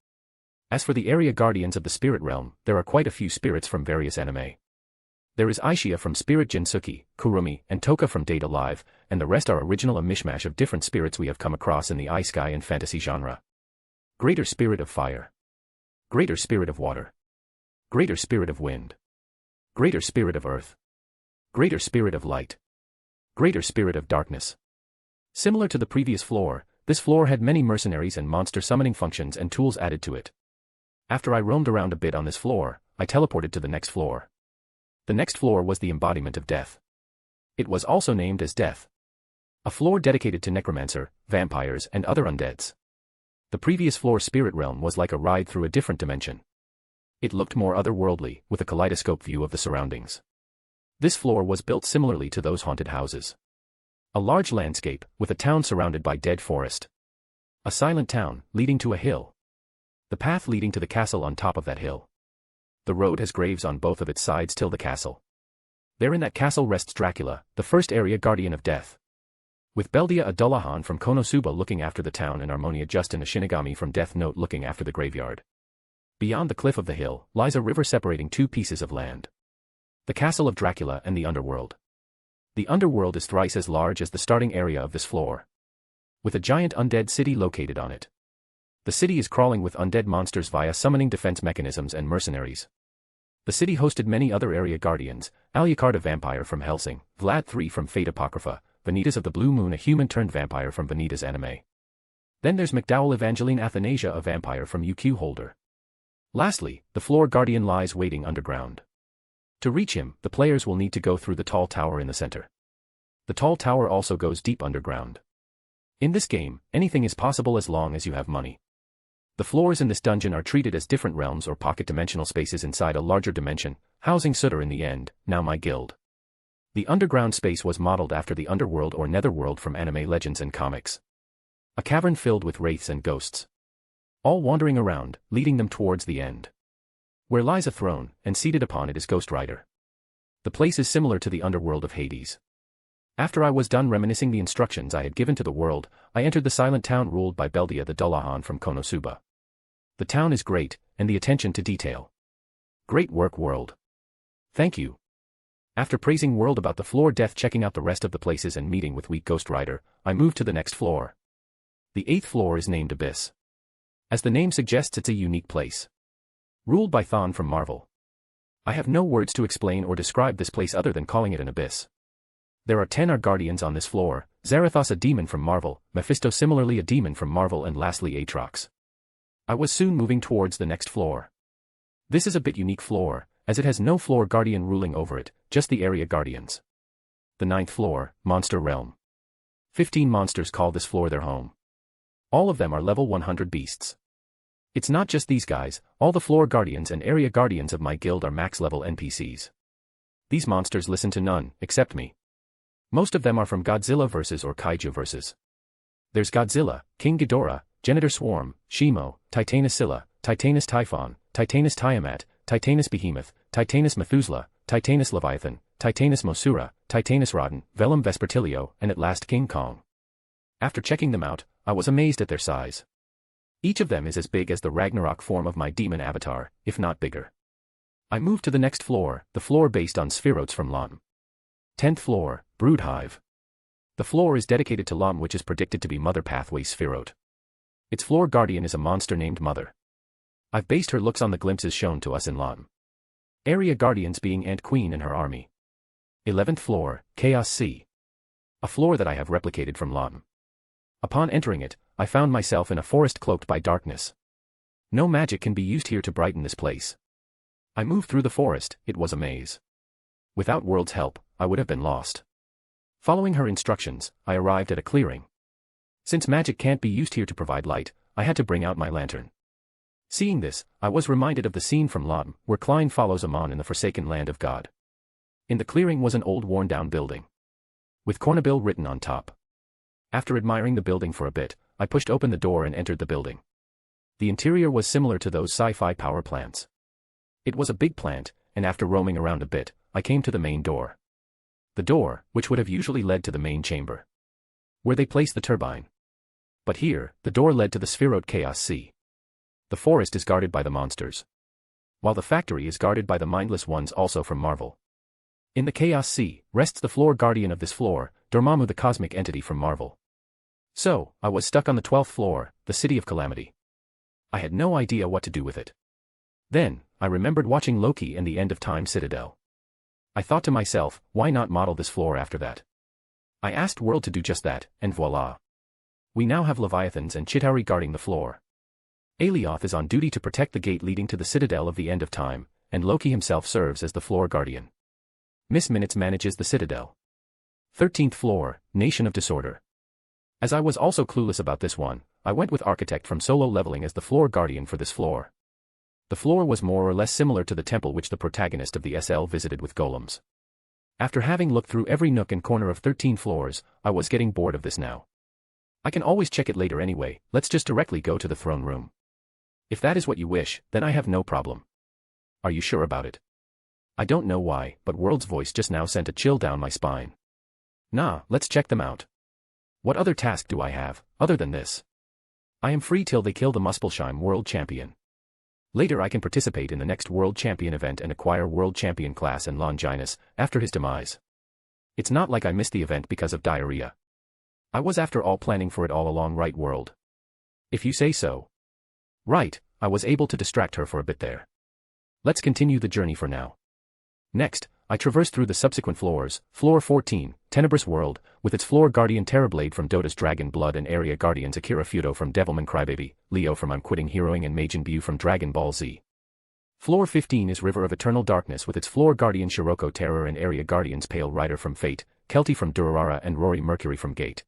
As for the area guardians of the spirit realm, there are quite a few spirits from various anime. There is Aishia from Spirit Jinsuki, Kurumi, and Toka from Date Alive, and the rest are original, a mishmash of different spirits we have come across in the isekai and fantasy genre. Greater Spirit of Fire. Greater Spirit of Water. Greater Spirit of Wind. Greater Spirit of Earth. Greater Spirit of Light. Greater Spirit of Darkness. Similar to the previous floor, this floor had many mercenaries and monster summoning functions and tools added to it. After I roamed around a bit on this floor, I teleported to the next floor. The next floor was the embodiment of death. It was also named as Death. A floor dedicated to necromancer, vampires, and other undeads. The previous floor spirit realm was like a ride through a different dimension. It looked more otherworldly, with a kaleidoscope view of the surroundings. This floor was built similarly to those haunted houses. A large landscape, with a town surrounded by dead forest. A silent town, leading to a hill. The path leading to the castle on top of that hill. The road has graves on both of its sides till the castle. There in that castle rests Dracula, the first area guardian of death. With Beldia a Dullahan from Konosuba looking after the town and Harmonia Justin a Shinigami from Death Note looking after the graveyard. Beyond the cliff of the hill, lies a river separating two pieces of land. The castle of Dracula and the underworld. The underworld is thrice as large as the starting area of this floor. With a giant undead city located on it. The city is crawling with undead monsters via summoning defense mechanisms and mercenaries. The city hosted many other area guardians, Alucard a vampire from Hellsing, Vlad III from Fate Apocrypha, Vanitas of the Blue Moon a human-turned-vampire from Vanitas anime. Then there's McDowell Evangeline Athanasia a vampire from UQ Holder. Lastly, the floor guardian lies waiting underground. To reach him, the players will need to go through the tall tower in the center. The tall tower also goes deep underground. In this game, anything is possible as long as you have money. The floors in this dungeon are treated as different realms or pocket-dimensional spaces inside a larger dimension, housing Sutter in the end, now my guild. The underground space was modeled after the underworld or netherworld from anime legends and comics. A cavern filled with wraiths and ghosts. All wandering around, leading them towards the end. Where lies a throne, and seated upon it is Ghost Rider. The place is similar to the underworld of Hades. After I was done reminiscing the instructions I had given to the world, I entered the silent town ruled by Beldia the Dullahan from Konosuba. The town is great, and the attention to detail. Great work, world. Thank you. After praising world about the floor death, checking out the rest of the places and meeting with weak Ghost Rider, I moved to the next floor. The 8th floor is named Abyss. As the name suggests, it's a unique place. Ruled by Thon from Marvel. I have no words to explain or describe this place other than calling it an abyss. There are 10 guardians on this floor, Zarathos a demon from Marvel, Mephisto similarly a demon from Marvel, and lastly Atrox. I was soon moving towards the next floor. This is a bit unique floor, as it has no floor guardian ruling over it, just the area guardians. The 9th floor, Monster Realm. 15 monsters call this floor their home. All of them are level 100 beasts. It's not just these guys, all the floor guardians and area guardians of my guild are max level NPCs. These monsters listen to none, except me. Most of them are from Godzilla verses or Kaiju verses. There's Godzilla, King Ghidorah, Genitor Swarm, Shimo, Titanus Scylla, Titanus Typhon, Titanus Tiamat, Titanus Behemoth, Titanus Methuselah, Titanus Leviathan, Titanus Mosura, Titanus Rodden, Velum Vespertilio, and at last King Kong. After checking them out, I was amazed at their size. Each of them is as big as the Ragnarok form of my demon avatar, if not bigger. I moved to the next floor, the floor based on Spherotes from LOTM. 10th floor, Broodhive. The floor is dedicated to LOTM, which is predicted to be Mother Pathway Spherote. Its floor guardian is a monster named Mother. I've based her looks on the glimpses shown to us in LOTM. Area guardians being Ant Queen and her army. 11th floor, Chaos Sea. A floor that I have replicated from LOTM. Upon entering it, I found myself in a forest cloaked by darkness. No magic can be used here to brighten this place. I moved through the forest, it was a maze. Without world's help, I would have been lost. Following her instructions, I arrived at a clearing. Since magic can't be used here to provide light, I had to bring out my lantern. Seeing this, I was reminded of the scene from LOTM, where Klein follows Amon in the Forsaken Land of God. In the clearing was an old worn-down building. With Cornabill written on top. After admiring the building for a bit, I pushed open the door and entered the building. The interior was similar to those sci-fi power plants. It was a big plant, and after roaming around a bit, I came to the main door. The door, which would have usually led to the main chamber, where they placed the turbine. But here, the door led to the Spheroid Chaos Sea. The forest is guarded by the monsters, while the factory is guarded by the mindless ones also from Marvel. In the Chaos Sea, rests the floor guardian of this floor, Dormammu, the cosmic entity from Marvel. So, I was stuck on the 12th floor, the City of Calamity. I had no idea what to do with it. Then, I remembered watching Loki and the End of Time Citadel. I thought to myself, why not model this floor after that? I asked World to do just that, and voila. We now have Leviathans and Chitauri guarding the floor. Alioth is on duty to protect the gate leading to the Citadel of the End of Time, and Loki himself serves as the floor guardian. Miss Minutes manages the Citadel. 13th floor, Nation of Disorder. As I was also clueless about this one, I went with Architect from Solo Leveling as the floor guardian for this floor. The floor was more or less similar to the temple which the protagonist of the SL visited with golems. After having looked through every nook and corner of 13 floors, I was getting bored of this now. I can always check it later anyway, let's just directly go to the throne room. If that is what you wish, then I have no problem. Are you sure about it? I don't know why, but World's voice just now sent a chill down my spine. Nah, let's check them out. What other task do I have, other than this? I am free till they kill the Muspelheim World Champion. Later I can participate in the next World Champion event and acquire World Champion class and Longinus, after his demise. It's not like I missed the event because of diarrhea. I was after all planning for it all along, right World? If you say so. Right, I was able to distract her for a bit there. Let's continue the journey for now. Next, I traversed through the subsequent floors, Floor 14, Tenebrous World, with its floor guardian Terrorblade from Dota's Dragon Blood and area guardians Akira Fudo from Devilman Crybaby, Leo from I'm Quitting Heroing and Majin Buu from Dragon Ball Z. Floor 15 is River of Eternal Darkness with its floor guardian Shiroko Terror and area guardians Pale Rider from Fate, Kelty from Durarara and Rory Mercury from Gate.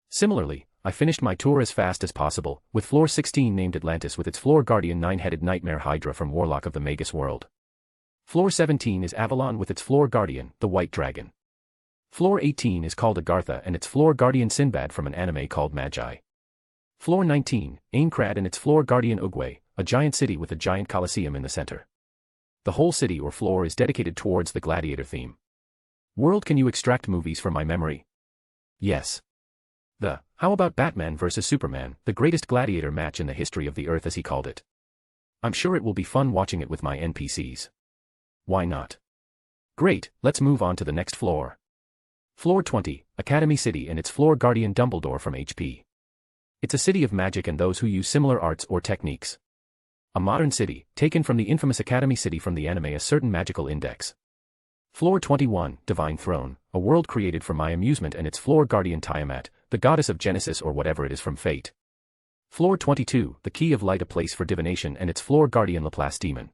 Similarly, I finished my tour as fast as possible, with Floor 16 named Atlantis with its floor guardian Nine-Headed Nightmare Hydra from Warlock of the Magus World. Floor 17 is Avalon with its floor guardian, the White Dragon. Floor 18 is called Agartha and its floor guardian Sinbad from an anime called Magi. Floor 19, Aincrad and its floor guardian Ugwe, a giant city with a giant coliseum in the center. The whole city or floor is dedicated towards the gladiator theme. World, can you extract movies from my memory? Yes. How about Batman vs Superman, the greatest gladiator match in the history of the Earth as he called it. I'm sure it will be fun watching it with my NPCs. Why not? Great, let's move on to the next floor. Floor 20, Academy City and its floor guardian Dumbledore from HP. It's a city of magic and those who use similar arts or techniques. A modern city, taken from the infamous Academy City from the anime A Certain Magical Index. Floor 21, Divine Throne, a world created for my amusement and its floor guardian Tiamat, the goddess of Genesis or whatever it is from Fate. Floor 22, the Key of Light, a place for divination and its floor guardian Laplace Demon.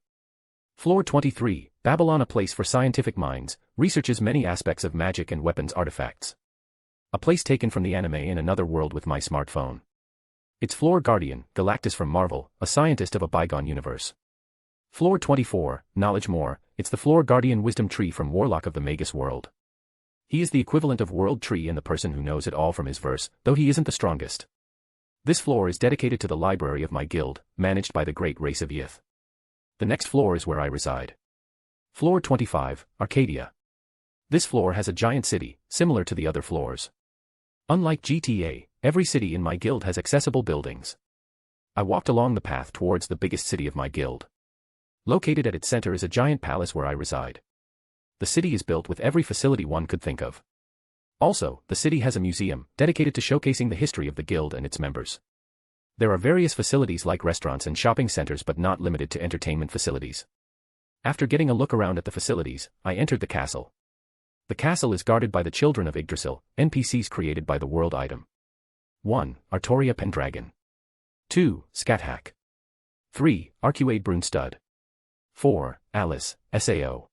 Floor 23, Babylon, a place for scientific minds, researches many aspects of magic and weapons artifacts. A place taken from the anime in another world with my smartphone. Its floor guardian, Galactus from Marvel, a scientist of a bygone universe. Floor 24, Knowledge More, it's the floor guardian Wisdom Tree from Warlock of the Magus World. He is the equivalent of World Tree and the person who knows it all from his verse, though he isn't the strongest. This floor is dedicated to the library of my guild, managed by the great race of Yith. The next floor is where I reside. Floor 25, Arcadia. This floor has a giant city, similar to the other floors. Unlike GTA, every city in my guild has accessible buildings. I walked along the path towards the biggest city of my guild. Located at its center is a giant palace where I reside. The city is built with every facility one could think of. Also, the city has a museum, dedicated to showcasing the history of the guild and its members. There are various facilities like restaurants and shopping centers but not limited to entertainment facilities. After getting a look around at the facilities, I entered the castle. The castle is guarded by the children of Idrasil, NPCs created by the world item. 1. Artoria Pendragon. 2. Scathack. 3. Arcuade Brunestud. 4. Alice, SAO.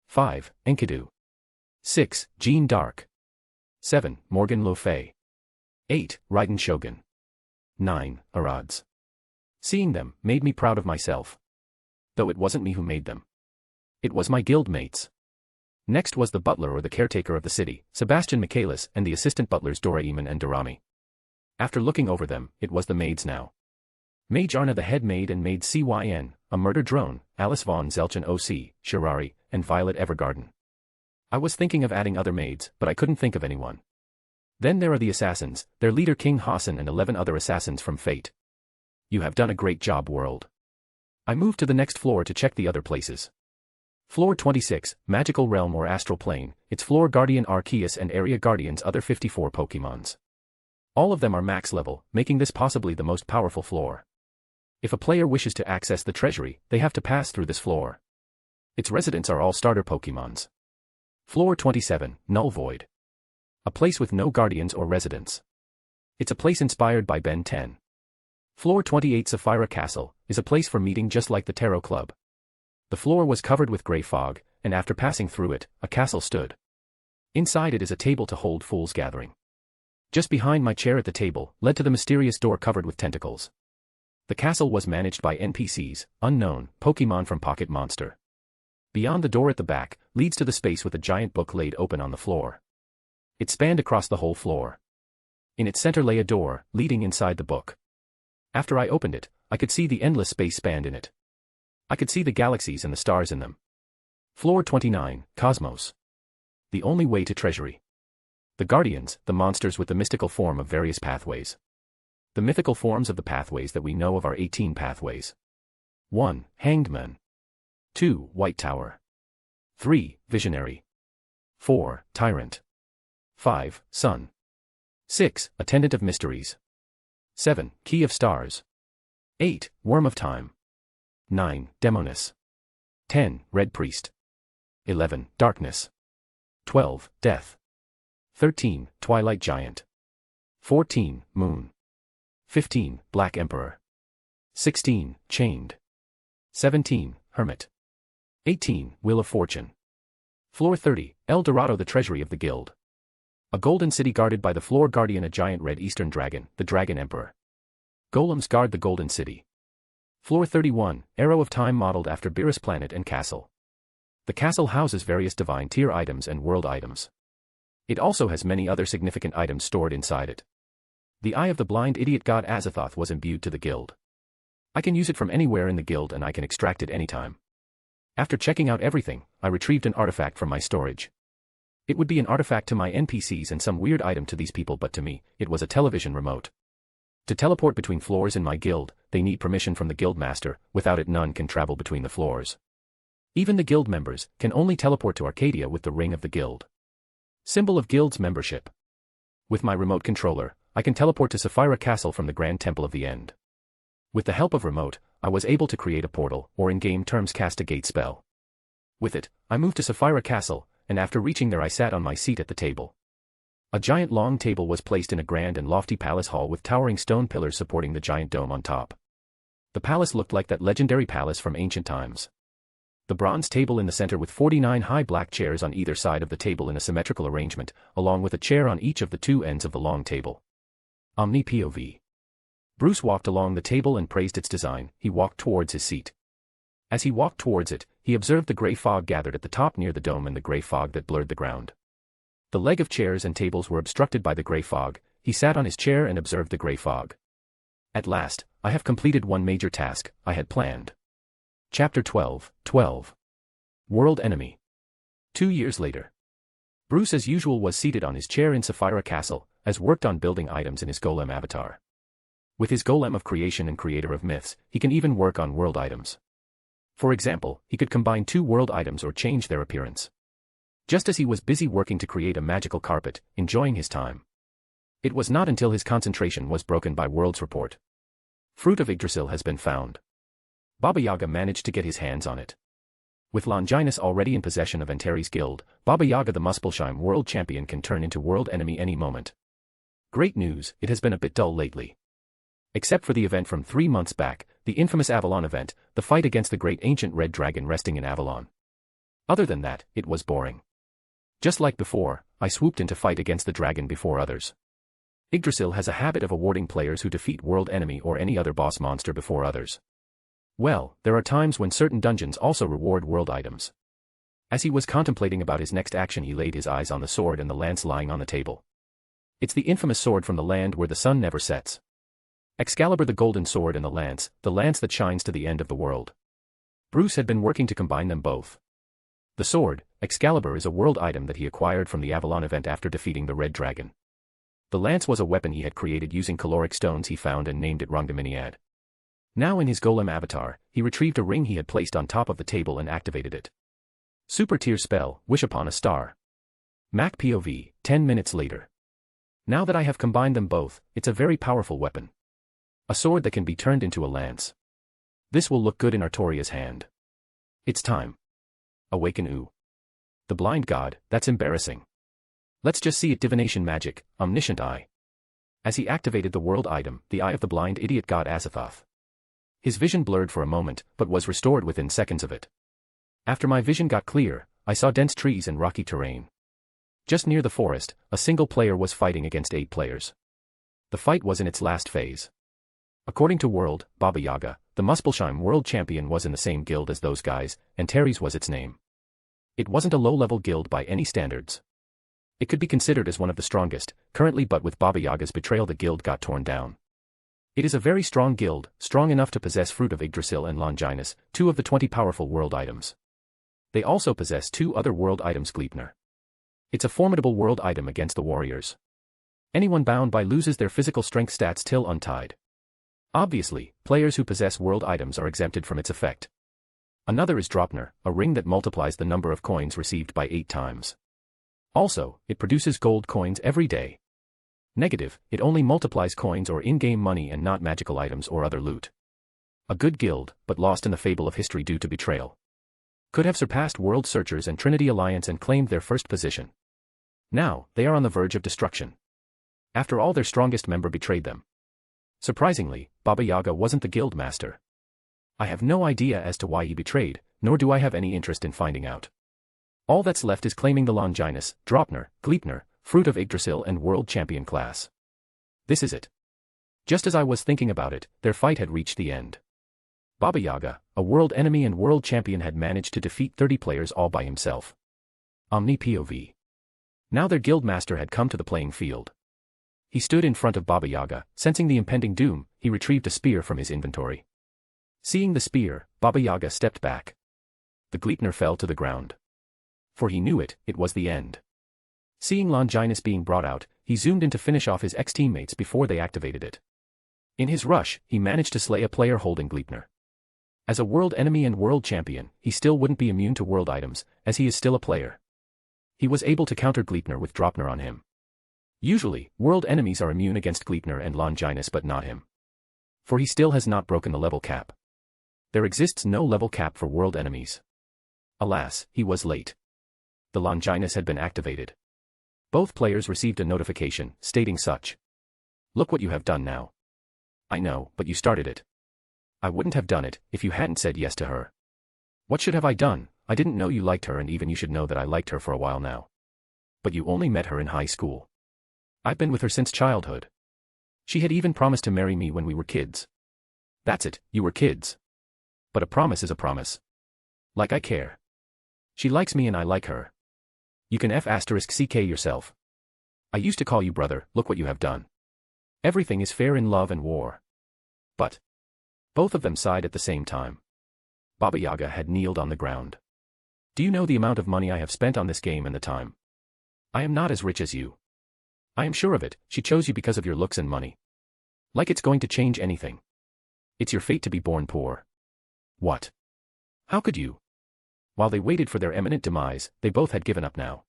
5. Enkidu. 6. Jeanne d'Arc. 7. Morgan Le Fay. 8. Raiden Shogun. 9. Arads. Seeing them made me proud of myself. Though it wasn't me who made them. It was my guild mates. Next was the butler or the caretaker of the city, Sebastian Michaelis, and the assistant butlers Doraemon and Dorami. After looking over them, it was the maids now. Mage Arna the head maid and maid Cyn, a murder drone, Alice von Zelchen OC, Shirari, and Violet Evergarden. I was thinking of adding other maids, but I couldn't think of anyone. Then there are the assassins, their leader King Hassan and 11 other assassins from Fate. You have done a great job, world. I moved to the next floor to check the other places. Floor 26, Magical Realm or Astral Plane, its floor Guardian Arceus and Area Guardians other 54 Pokémons. All of them are max level, making this possibly the most powerful floor. If a player wishes to access the treasury, they have to pass through this floor. Its residents are all starter Pokémons. Floor 27, Null Void. A place with no guardians or residents. It's a place inspired by Ben 10. Floor 28 Sapphira Castle is a place for meeting just like the Tarot Club. The floor was covered with grey fog, and after passing through it, a castle stood. Inside it is a table to hold fools gathering. Just behind my chair at the table led to the mysterious door covered with tentacles. The castle was managed by NPCs, unknown, Pokémon from Pocket Monster. Beyond the door at the back leads to the space with a giant book laid open on the floor. It spanned across the whole floor. In its center lay a door, leading inside the book. After I opened it, I could see the endless space spanned in it. I could see the galaxies and the stars in them. Floor 29, Cosmos. The only way to treasury. The Guardians, the monsters with the mystical form of various pathways. The mythical forms of the pathways that we know of are 18 pathways. 1. Hanged Man. 2. White Tower. 3. Visionary. 4. Tyrant. 5. Sun. 6. Attendant of Mysteries. 7. Key of Stars. 8. Worm of Time. 9. Demoness. 10. Red Priest. 11. Darkness. 12. Death. 13. Twilight Giant. 14. Moon. 15. Black Emperor. 16. Chained. 17. Hermit. 18. Wheel of Fortune. Floor 30, El Dorado the Treasury of the Guild. A golden city guarded by the floor guardian, a giant red eastern dragon, the Dragon Emperor. Golems guard the golden city. Floor 31, Arrow of Time modeled after Beerus planet and castle. The castle houses various divine tier items and world items. It also has many other significant items stored inside it. The Eye of the Blind Idiot God Azathoth was imbued to the guild. I can use it from anywhere in the guild and I can extract it anytime. After checking out everything, I retrieved an artifact from my storage. It would be an artifact to my NPCs and some weird item to these people, but to me, it was a television remote. To teleport between floors in my guild, they need permission from the guild master, without it none can travel between the floors. Even the guild members can only teleport to Arcadia with the ring of the guild. Symbol of guild's membership. With my remote controller, I can teleport to Sapphira Castle from the Grand Temple of the End. With the help of remote, I was able to create a portal, or in game terms cast a gate spell. With it, I moved to Sapphira Castle, and after reaching there I sat on my seat at the table. A giant long table was placed in a grand and lofty palace hall with towering stone pillars supporting the giant dome on top. The palace looked like that legendary palace from ancient times. The bronze table in the center with 49 high black chairs on either side of the table in a symmetrical arrangement, along with a chair on each of the two ends of the long table. Omni POV. Bruce walked along the table and praised its design. He walked towards his seat. As he walked towards it, he observed the gray fog gathered at the top near the dome and the gray fog that blurred the ground. The leg of chairs and tables were obstructed by the gray fog. He sat on his chair and observed the gray fog. At last, I have completed one major task I had planned. Chapter 12, 12. World Enemy. 2 years later. Bruce as usual was seated on his chair in Sapphira Castle, as worked on building items in his golem avatar. With his golem of creation and creator of myths, he can even work on world items. For example, he could combine 2 world items or change their appearance. Just as he was busy working to create a magical carpet, enjoying his time. It was not until his concentration was broken by World's report. Fruit of Idrasil has been found. Baba Yaga managed to get his hands on it. With Longinus already in possession of Antares Guild, Baba Yaga the Muspelheim world champion can turn into world enemy any moment. Great news, it has been a bit dull lately. Except for the event from 3 months back, the infamous Avalon event, the fight against the great ancient red dragon resting in Avalon. Other than that, it was boring. Just like before, I swooped in to fight against the dragon before others. Yggdrasil has a habit of awarding players who defeat world enemy or any other boss monster before others. Well, there are times when certain dungeons also reward world items. As he was contemplating about his next action, he laid his eyes on the sword and the lance lying on the table. It's the infamous sword from the land where the sun never sets. Excalibur, the golden sword, and the lance that shines to the end of the world. Bruce had been working to combine them both. The sword, Excalibur, is a world item that he acquired from the Avalon event after defeating the Red Dragon. The lance was a weapon he had created using caloric stones he found and named it Rongdominiad. Now in his golem avatar, he retrieved a ring he had placed on top of the table and activated it. Super tier spell, Wish Upon a Star. Mac POV, 10 minutes later. Now that I have combined them both, it's a very powerful weapon. A sword that can be turned into a lance. This will look good in Artoria's hand. It's time. Awaken Ooh. The blind god, that's embarrassing. Let's just see it. Divination magic, Omniscient Eye. As he activated the world item, the eye of the blind idiot god Azathoth. His vision blurred for a moment, but was restored within seconds of it. After my vision got clear, I saw dense trees and rocky terrain. Just near the forest, a single player was fighting against 8 players. The fight was in its last phase. According to World, Baba Yaga, the Muspelheim world champion, was in the same guild as those guys, and Terry's was its name. It wasn't a low-level guild by any standards. It could be considered as one of the strongest, currently, but with Baba Yaga's betrayal the guild got torn down. It is a very strong guild, strong enough to possess Fruit of Yggdrasil and Longinus, 2 of the 20 powerful world items. They also possess 2 other world items. Gleipnir. It's a formidable world item against the warriors. Anyone bound by loses their physical strength stats till untied. Obviously, players who possess world items are exempted from its effect. Another is Draupnir, a ring that multiplies the number of coins received by 8 times. Also, it produces gold coins every day. Negative, it only multiplies coins or in-game money and not magical items or other loot. A good guild, but lost in the fable of history due to betrayal. Could have surpassed World Searchers and Trinity Alliance and claimed their first position. Now, they are on the verge of destruction. After all, their strongest member betrayed them. Surprisingly, Baba Yaga wasn't the guild master. I have no idea as to why he betrayed, nor do I have any interest in finding out. All that's left is claiming the Longinus, Draupnir, Gleipnir, Fruit of Yggdrasil and World Champion class. This is it. Just as I was thinking about it, their fight had reached the end. Baba Yaga, a world enemy and world champion, had managed to defeat 30 players all by himself. Omni POV. Now their guild master had come to the playing field. He stood in front of Baba Yaga, sensing the impending doom. He retrieved a spear from his inventory. Seeing the spear, Baba Yaga stepped back. The Gleipnir fell to the ground. For he knew it was the end. Seeing Longinus being brought out, he zoomed in to finish off his ex-teammates before they activated it. In his rush, he managed to slay a player holding Gleipnir. As a world enemy and world champion, he still wouldn't be immune to world items, as he is still a player. He was able to counter Gleipnir with Draupnir on him. Usually, world enemies are immune against Gleipnir and Longinus, but not him. For he still has not broken the level cap. There exists no level cap for world enemies. Alas, he was late. The Longinus had been activated. Both players received a notification, stating such. Look what you have done now. I know, but you started it. I wouldn't have done it, if you hadn't said yes to her. What should have I done? I didn't know you liked her, and even you should know that I liked her for a while now. But you only met her in high school. I've been with her since childhood. She had even promised to marry me when we were kids. That's it, you were kids. But a promise is a promise. Like I care. She likes me and I like her. You can *CK yourself. I used to call you brother, look what you have done. Everything is fair in love and war. But. Both of them sighed at the same time. Baba Yaga had kneeled on the ground. Do you know the amount of money I have spent on this game and the time? I am not as rich as you. I am sure of it, she chose you because of your looks and money. Like it's going to change anything. It's your fate to be born poor. What? How could you? While they waited for their imminent demise, they both had given up now.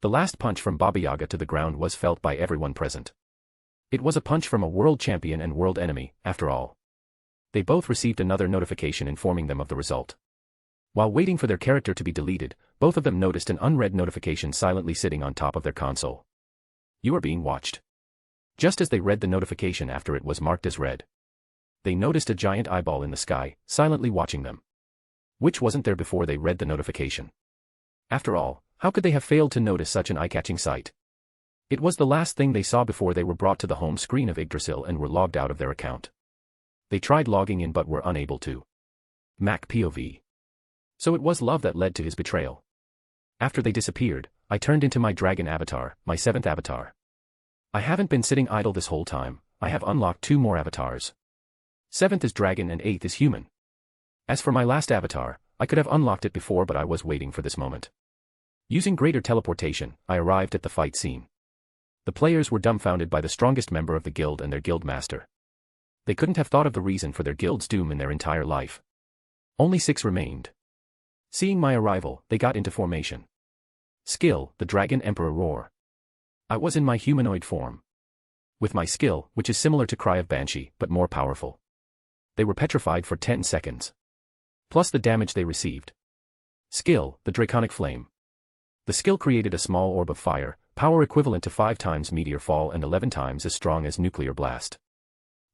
The last punch from Baba Yaga to the ground was felt by everyone present. It was a punch from a world champion and world enemy, after all. They both received another notification informing them of the result. While waiting for their character to be deleted, both of them noticed an unread notification silently sitting on top of their console. You are being watched. Just as they read the notification after it was marked as read, they noticed a giant eyeball in the sky, silently watching them. Which wasn't there before they read the notification. After all, how could they have failed to notice such an eye-catching sight? It was the last thing they saw before they were brought to the home screen of Yggdrasil and were logged out of their account. They tried logging in but were unable to. Mac POV. So it was love that led to his betrayal. After they disappeared, I turned into my dragon avatar, my 7th avatar. I haven't been sitting idle this whole time. I have unlocked 2 more avatars. 7th is dragon and 8th is human. As for my last avatar, I could have unlocked it before, but I was waiting for this moment. Using greater teleportation, I arrived at the fight scene. The players were dumbfounded by the strongest member of the guild and their guild master. They couldn't have thought of the reason for their guild's doom in their entire life. Only 6 remained. Seeing my arrival, they got into formation. Skill, the Dragon Emperor Roar. I was in my humanoid form. With my skill, which is similar to Cry of Banshee, but more powerful. They were petrified for 10 seconds. Plus the damage they received. Skill, the Draconic Flame. The skill created a small orb of fire, power equivalent to 5 times meteor fall and 11 times as strong as nuclear blast.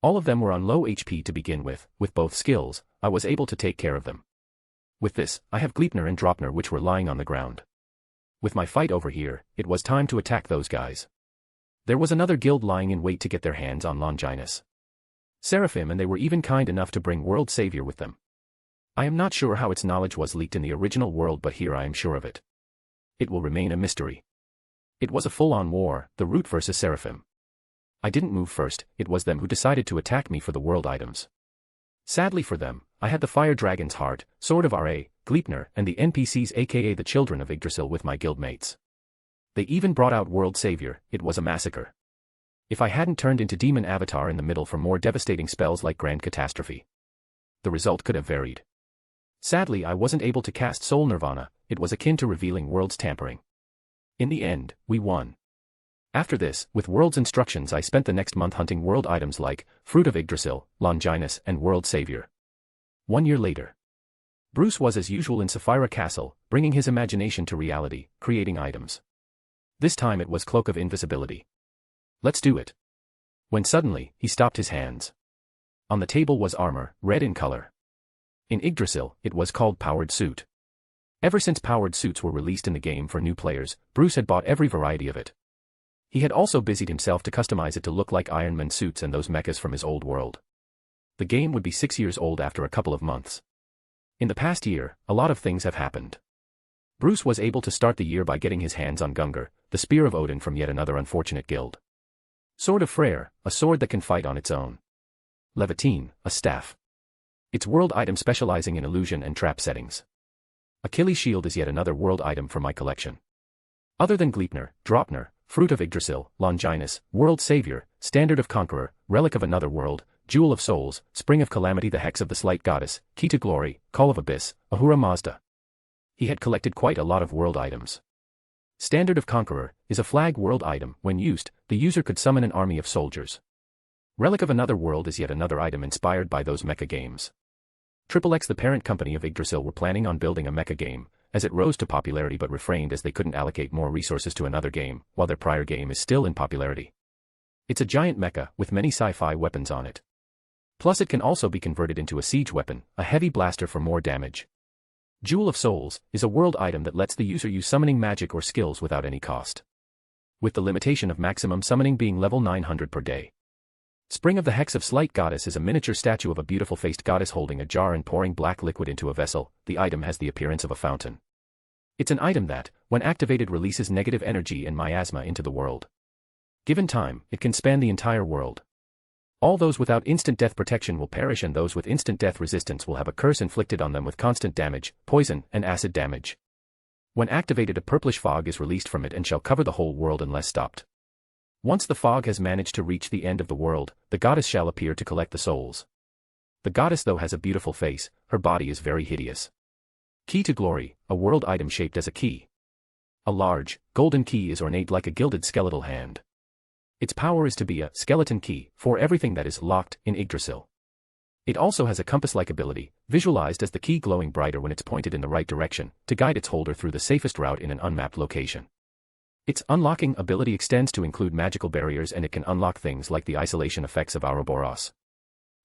All of them were on low HP to begin with both skills, I was able to take care of them. With this, I have Gleipnir and Dropnir which were lying on the ground. With my fight over here, it was time to attack those guys. There was another guild lying in wait to get their hands on Longinus. Seraphim, and they were even kind enough to bring World Savior with them. I am not sure how its knowledge was leaked in the original world, but here I am sure of it. It will remain a mystery. It was a full-on war, the Root versus Seraphim. I didn't move first, it was them who decided to attack me for the world items. Sadly for them, I had the Fire Dragon's Heart, Sword of Ra, Gleipnir, and the NPCs aka the Children of Idrasil with my guildmates. They even brought out World Savior, it was a massacre. If I hadn't turned into Demon Avatar in the middle for more devastating spells like Grand Catastrophe, the result could have varied. Sadly, I wasn't able to cast Soul Nirvana, it was akin to revealing World's Tampering. In the end, we won. After this, with World's instructions, I spent the next month hunting world items like Fruit of Idrasil, Longinus, and World Savior. 1 year later, Bruce was as usual in Sapphira Castle, bringing his imagination to reality, creating items. This time it was Cloak of Invisibility. Let's do it. When suddenly, he stopped his hands. On the table was armor, red in color. In Idrasil, it was called Powered Suit. Ever since powered suits were released in the game for new players, Bruce had bought every variety of it. He had also busied himself to customize it to look like Iron Man suits and those mechas from his old world. The game would be 6 years old after a couple of months. In the past year, a lot of things have happened. Bruce was able to start the year by getting his hands on Gungar, the Spear of Odin from yet another unfortunate guild. Sword of Freyr, a sword that can fight on its own. Levitine, a staff. Its world item specializing in illusion and trap settings. Achilles' Shield is yet another world item for my collection. Other than Gleipnir, Dropnir, Fruit of Idrasil, Longinus, World Savior, Standard of Conqueror, Relic of Another World, Jewel of Souls, Spring of Calamity, the Hex of the Slight Goddess, Key to Glory, Call of Abyss, Ahura Mazda. He had collected quite a lot of world items. Standard of Conqueror is a flag world item. When used, the user could summon an army of soldiers. Relic of Another World is yet another item inspired by those mecha games. XXX, the parent company of Idrasil, were planning on building a mecha game, as it rose to popularity but refrained as they couldn't allocate more resources to another game, while their prior game is still in popularity. It's a giant mecha with many sci-fi weapons on it. Plus it can also be converted into a siege weapon, a heavy blaster for more damage. Jewel of Souls is a world item that lets the user use summoning magic or skills without any cost, with the limitation of maximum summoning being level 900 per day. Spring of the Hex of Slight Goddess is a miniature statue of a beautiful-faced goddess holding a jar and pouring black liquid into a vessel. The item has the appearance of a fountain. It's an item that, when activated, releases negative energy and miasma into the world. Given time, it can span the entire world. All those without instant death protection will perish, and those with instant death resistance will have a curse inflicted on them with constant damage, poison, and acid damage. When activated, a purplish fog is released from it and shall cover the whole world unless stopped. Once the fog has managed to reach the end of the world, the goddess shall appear to collect the souls. The goddess, though, has a beautiful face, her body is very hideous. Key to Glory, a world item shaped as a key. A large, golden key is ornate like a gilded skeletal hand. Its power is to be a skeleton key for everything that is locked in Idrasil. It also has a compass-like ability, visualized as the key glowing brighter when it's pointed in the right direction, to guide its holder through the safest route in an unmapped location. Its unlocking ability extends to include magical barriers, and it can unlock things like the isolation effects of Ouroboros.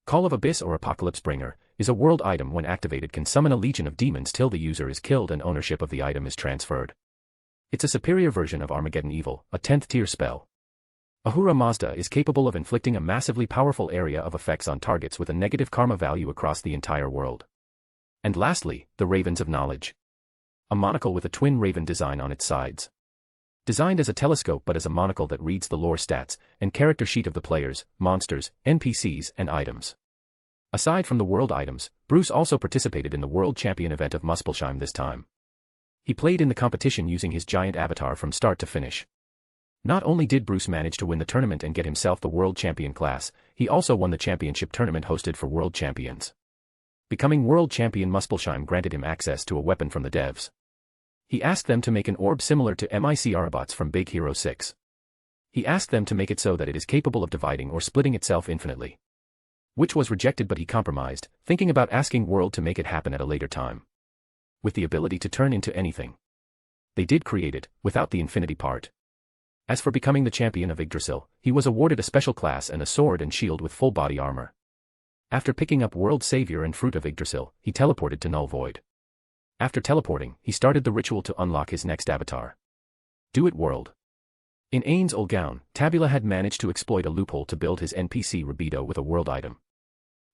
Call of Abyss or Apocalypse Bringer is a world item. When activated, can summon a legion of demons till the user is killed and ownership of the item is transferred. It's a superior version of Armageddon Evil, a 10th tier spell. Ahura Mazda is capable of inflicting a massively powerful area of effects on targets with a negative karma value across the entire world. And lastly, the Ravens of Knowledge. A monocle with a twin raven design on its sides. Designed as a telescope but as a monocle that reads the lore stats and character sheet of the players, monsters, NPCs, and items. Aside from the world items, Bruce also participated in the World Champion event of Muspelheim this time. He played in the competition using his giant avatar from start to finish. Not only did Bruce manage to win the tournament and get himself the World Champion class, he also won the championship tournament hosted for World Champions. Becoming World Champion Muspelheim granted him access to a weapon from the devs. He asked them to make an orb similar to Mic from Big Hero 6. He asked them to make it so that it is capable of dividing or splitting itself infinitely. Which was rejected, but he compromised, thinking about asking World to make it happen at a later time. With the ability to turn into anything. They did create it, without the infinity part. As for becoming the champion of Idrasil, he was awarded a special class and a sword and shield with full body armor. After picking up World Savior and Fruit of Idrasil, he teleported to Null Void. After teleporting, he started the ritual to unlock his next avatar. Do it World. In Ain's old gown, Tabula had managed to exploit a loophole to build his NPC Rabido with a world item.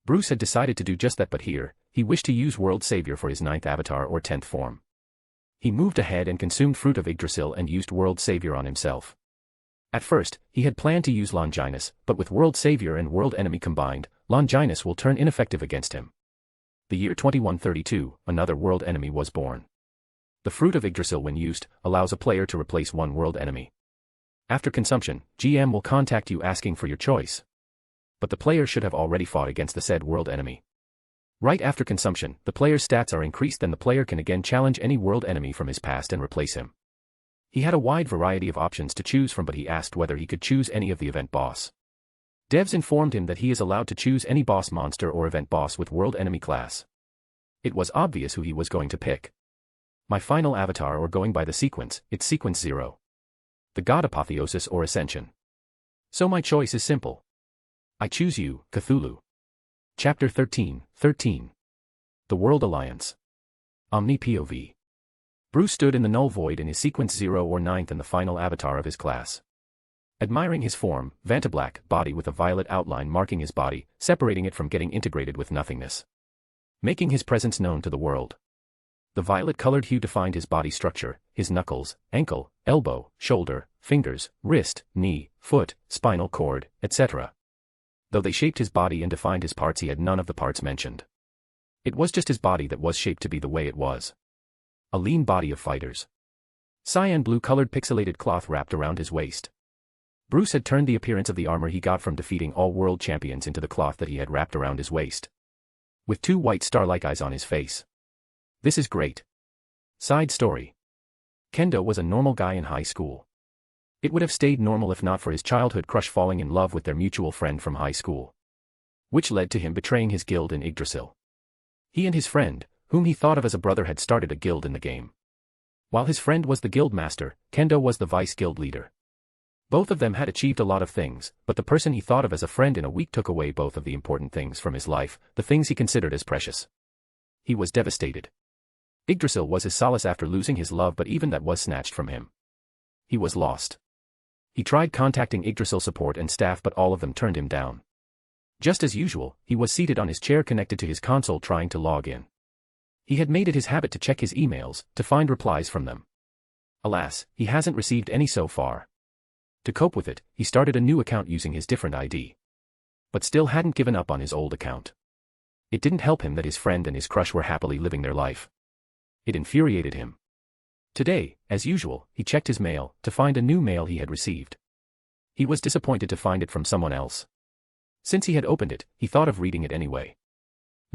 Bruce had decided to do just that, but here, he wished to use World Savior for his 9th avatar or 10th form. He moved ahead and consumed Fruit of Idrasil and used World Savior on himself. At first, he had planned to use Longinus, but with World Savior and World Enemy combined, Longinus will turn ineffective against him. The year 2132, another World Enemy was born. The Fruit of Idrasil, when used, allows a player to replace one World Enemy. After consumption, GM will contact you asking for your choice. But the player should have already fought against the said World Enemy. Right after consumption, the player's stats are increased, then the player can again challenge any World Enemy from his past and replace him. He had a wide variety of options to choose from, but he asked whether he could choose any of the event boss. Devs informed him that he is allowed to choose any boss monster or event boss with World Enemy class. It was obvious who he was going to pick. My final avatar, or going by the sequence, it's sequence 0. The God Apotheosis or Ascension. So my choice is simple. I choose you, Cthulhu. Chapter 13, 13. The World Alliance. Omni POV. Bruce stood in the Null Void in his sequence 0 or 9th and the final avatar of his class. Admiring his form, Vantablack, body with a violet outline marking his body, separating it from getting integrated with nothingness. Making his presence known to the world. The violet-colored hue defined his body structure, his knuckles, ankle, elbow, shoulder, fingers, wrist, knee, foot, spinal cord, etc. Though they shaped his body and defined his parts, he had none of the parts mentioned. It was just his body that was shaped to be the way it was. A lean body of fighters. Cyan blue-colored pixelated cloth wrapped around his waist. Bruce had turned the appearance of the armor he got from defeating all world champions into the cloth that he had wrapped around his waist. With 2 white star-like eyes on his face. This is great. Side story. Kendo was a normal guy in high school. It would have stayed normal if not for his childhood crush falling in love with their mutual friend from high school. Which led to him betraying his guild in Idrasil. He and his friend, whom he thought of as a brother, had started a guild in the game. While his friend was the guild master, Kendo was the vice guild leader. Both of them had achieved a lot of things, but the person he thought of as a friend in a week took away both of the important things from his life, the things he considered as precious. He was devastated. Idrasil was his solace after losing his love, but even that was snatched from him. He was lost. He tried contacting Idrasil support and staff, but all of them turned him down. Just as usual, he was seated on his chair connected to his console trying to log in. He had made it his habit to check his emails, to find replies from them. Alas, he hasn't received any so far. To cope with it, he started a new account using his different ID. But still hadn't given up on his old account. It didn't help him that his friend and his crush were happily living their life. It infuriated him. Today, as usual, he checked his mail to find a new mail he had received. He was disappointed to find it from someone else. Since he had opened it, he thought of reading it anyway.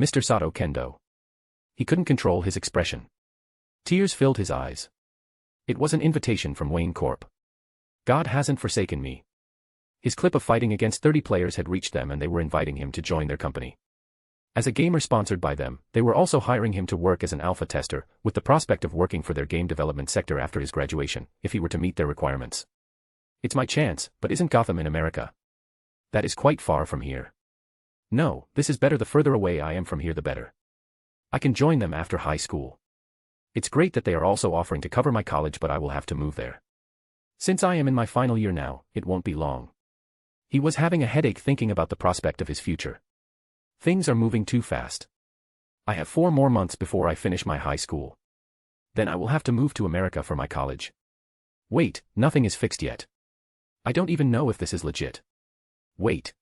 Mr. Sato Kendo. He couldn't control his expression. Tears filled his eyes. It was an invitation from Wayne Corp. God hasn't forsaken me. His clip of fighting against 30 players had reached them and they were inviting him to join their company. As a gamer sponsored by them, they were also hiring him to work as an alpha tester, with the prospect of working for their game development sector after his graduation, if he were to meet their requirements. It's my chance, but isn't Gotham in America? That is quite far from here. No, this is better. The further away I am from here the better. I can join them after high school. It's great that they are also offering to cover my college, but I will have to move there. Since I am in my final year now, it won't be long. He was having a headache thinking about the prospect of his future. Things are moving too fast. I have 4 more months before I finish my high school. Then I will have to move to America for my college. Wait, nothing is fixed yet. I don't even know if this is legit. Wait.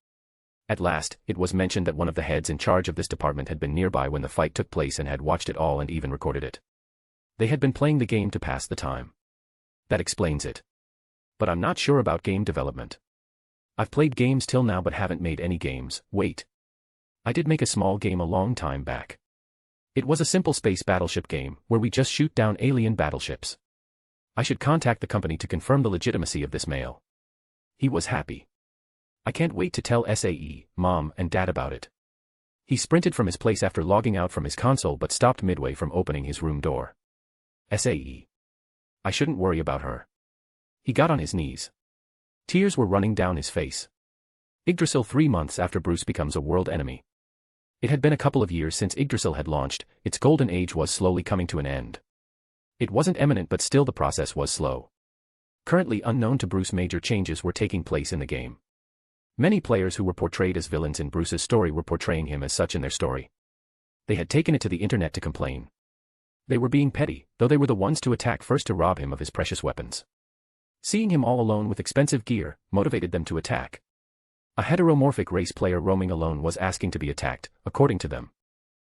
At last, it was mentioned that one of the heads in charge of this department had been nearby when the fight took place and had watched it all and even recorded it. They had been playing the game to pass the time. That explains it. But I'm not sure about game development. I've played games till now but haven't made any games. Wait. I did make a small game a long time back. It was a simple space battleship game, where we just shoot down alien battleships. I should contact the company to confirm the legitimacy of this mail. He was happy. I can't wait to tell SAE, Mom, and Dad about it. He sprinted from his place after logging out from his console but stopped midway from opening his room door. SAE. I shouldn't worry about her. He got on his knees. Tears were running down his face. Idrasil 3 months after Bruce becomes a world enemy. It had been a couple of years since Idrasil had launched, its golden age was slowly coming to an end. It wasn't imminent but still the process was slow. Currently unknown to Bruce, major changes were taking place in the game. Many players who were portrayed as villains in Bruce's story were portraying him as such in their story. They had taken it to the internet to complain. They were being petty, though they were the ones to attack first to rob him of his precious weapons. Seeing him all alone with expensive gear, motivated them to attack. A heteromorphic race player roaming alone was asking to be attacked, according to them.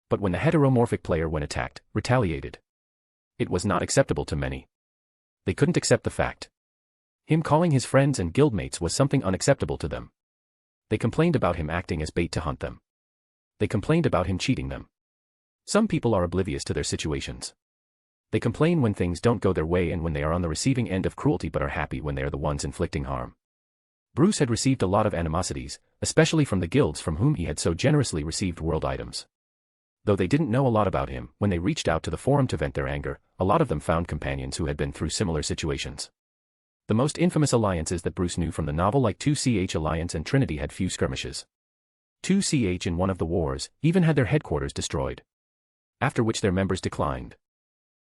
But when the heteromorphic player when attacked, retaliated. It was not acceptable to many. They couldn't accept the fact. Him calling his friends and guildmates was something unacceptable to them. They complained about him acting as bait to hunt them. They complained about him cheating them. Some people are oblivious to their situations. They complain when things don't go their way and when they are on the receiving end of cruelty but are happy when they are the ones inflicting harm. Bruce had received a lot of animosities, especially from the guilds from whom he had so generously received world items. Though they didn't know a lot about him, when they reached out to the forum to vent their anger, a lot of them found companions who had been through similar situations. The most infamous alliances that Bruce knew from the novel, like 2CH Alliance and Trinity, had few skirmishes. 2CH in one of the wars even had their headquarters destroyed. After which their members declined.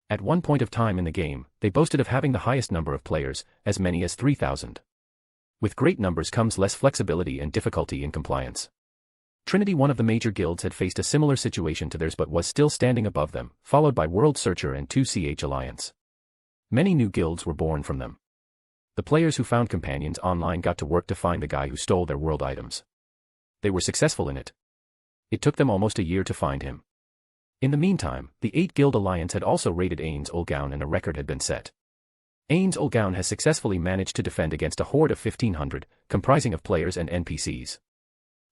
At one point of time in the game, they boasted of having the highest number of players, as many as 3,000. With great numbers comes less flexibility and difficulty in compliance. Trinity, one of the major guilds, had faced a similar situation to theirs but was still standing above them, followed by World Searcher and 2CH Alliance. Many new guilds were born from them. The players who found companions online got to work to find the guy who stole their world items. They were successful in it. It took them almost a year to find him. In the meantime, the 8-Guild Alliance had also raided Ains Olgaun and a record had been set. Ains Olgaun has successfully managed to defend against a horde of 1,500, comprising of players and NPCs.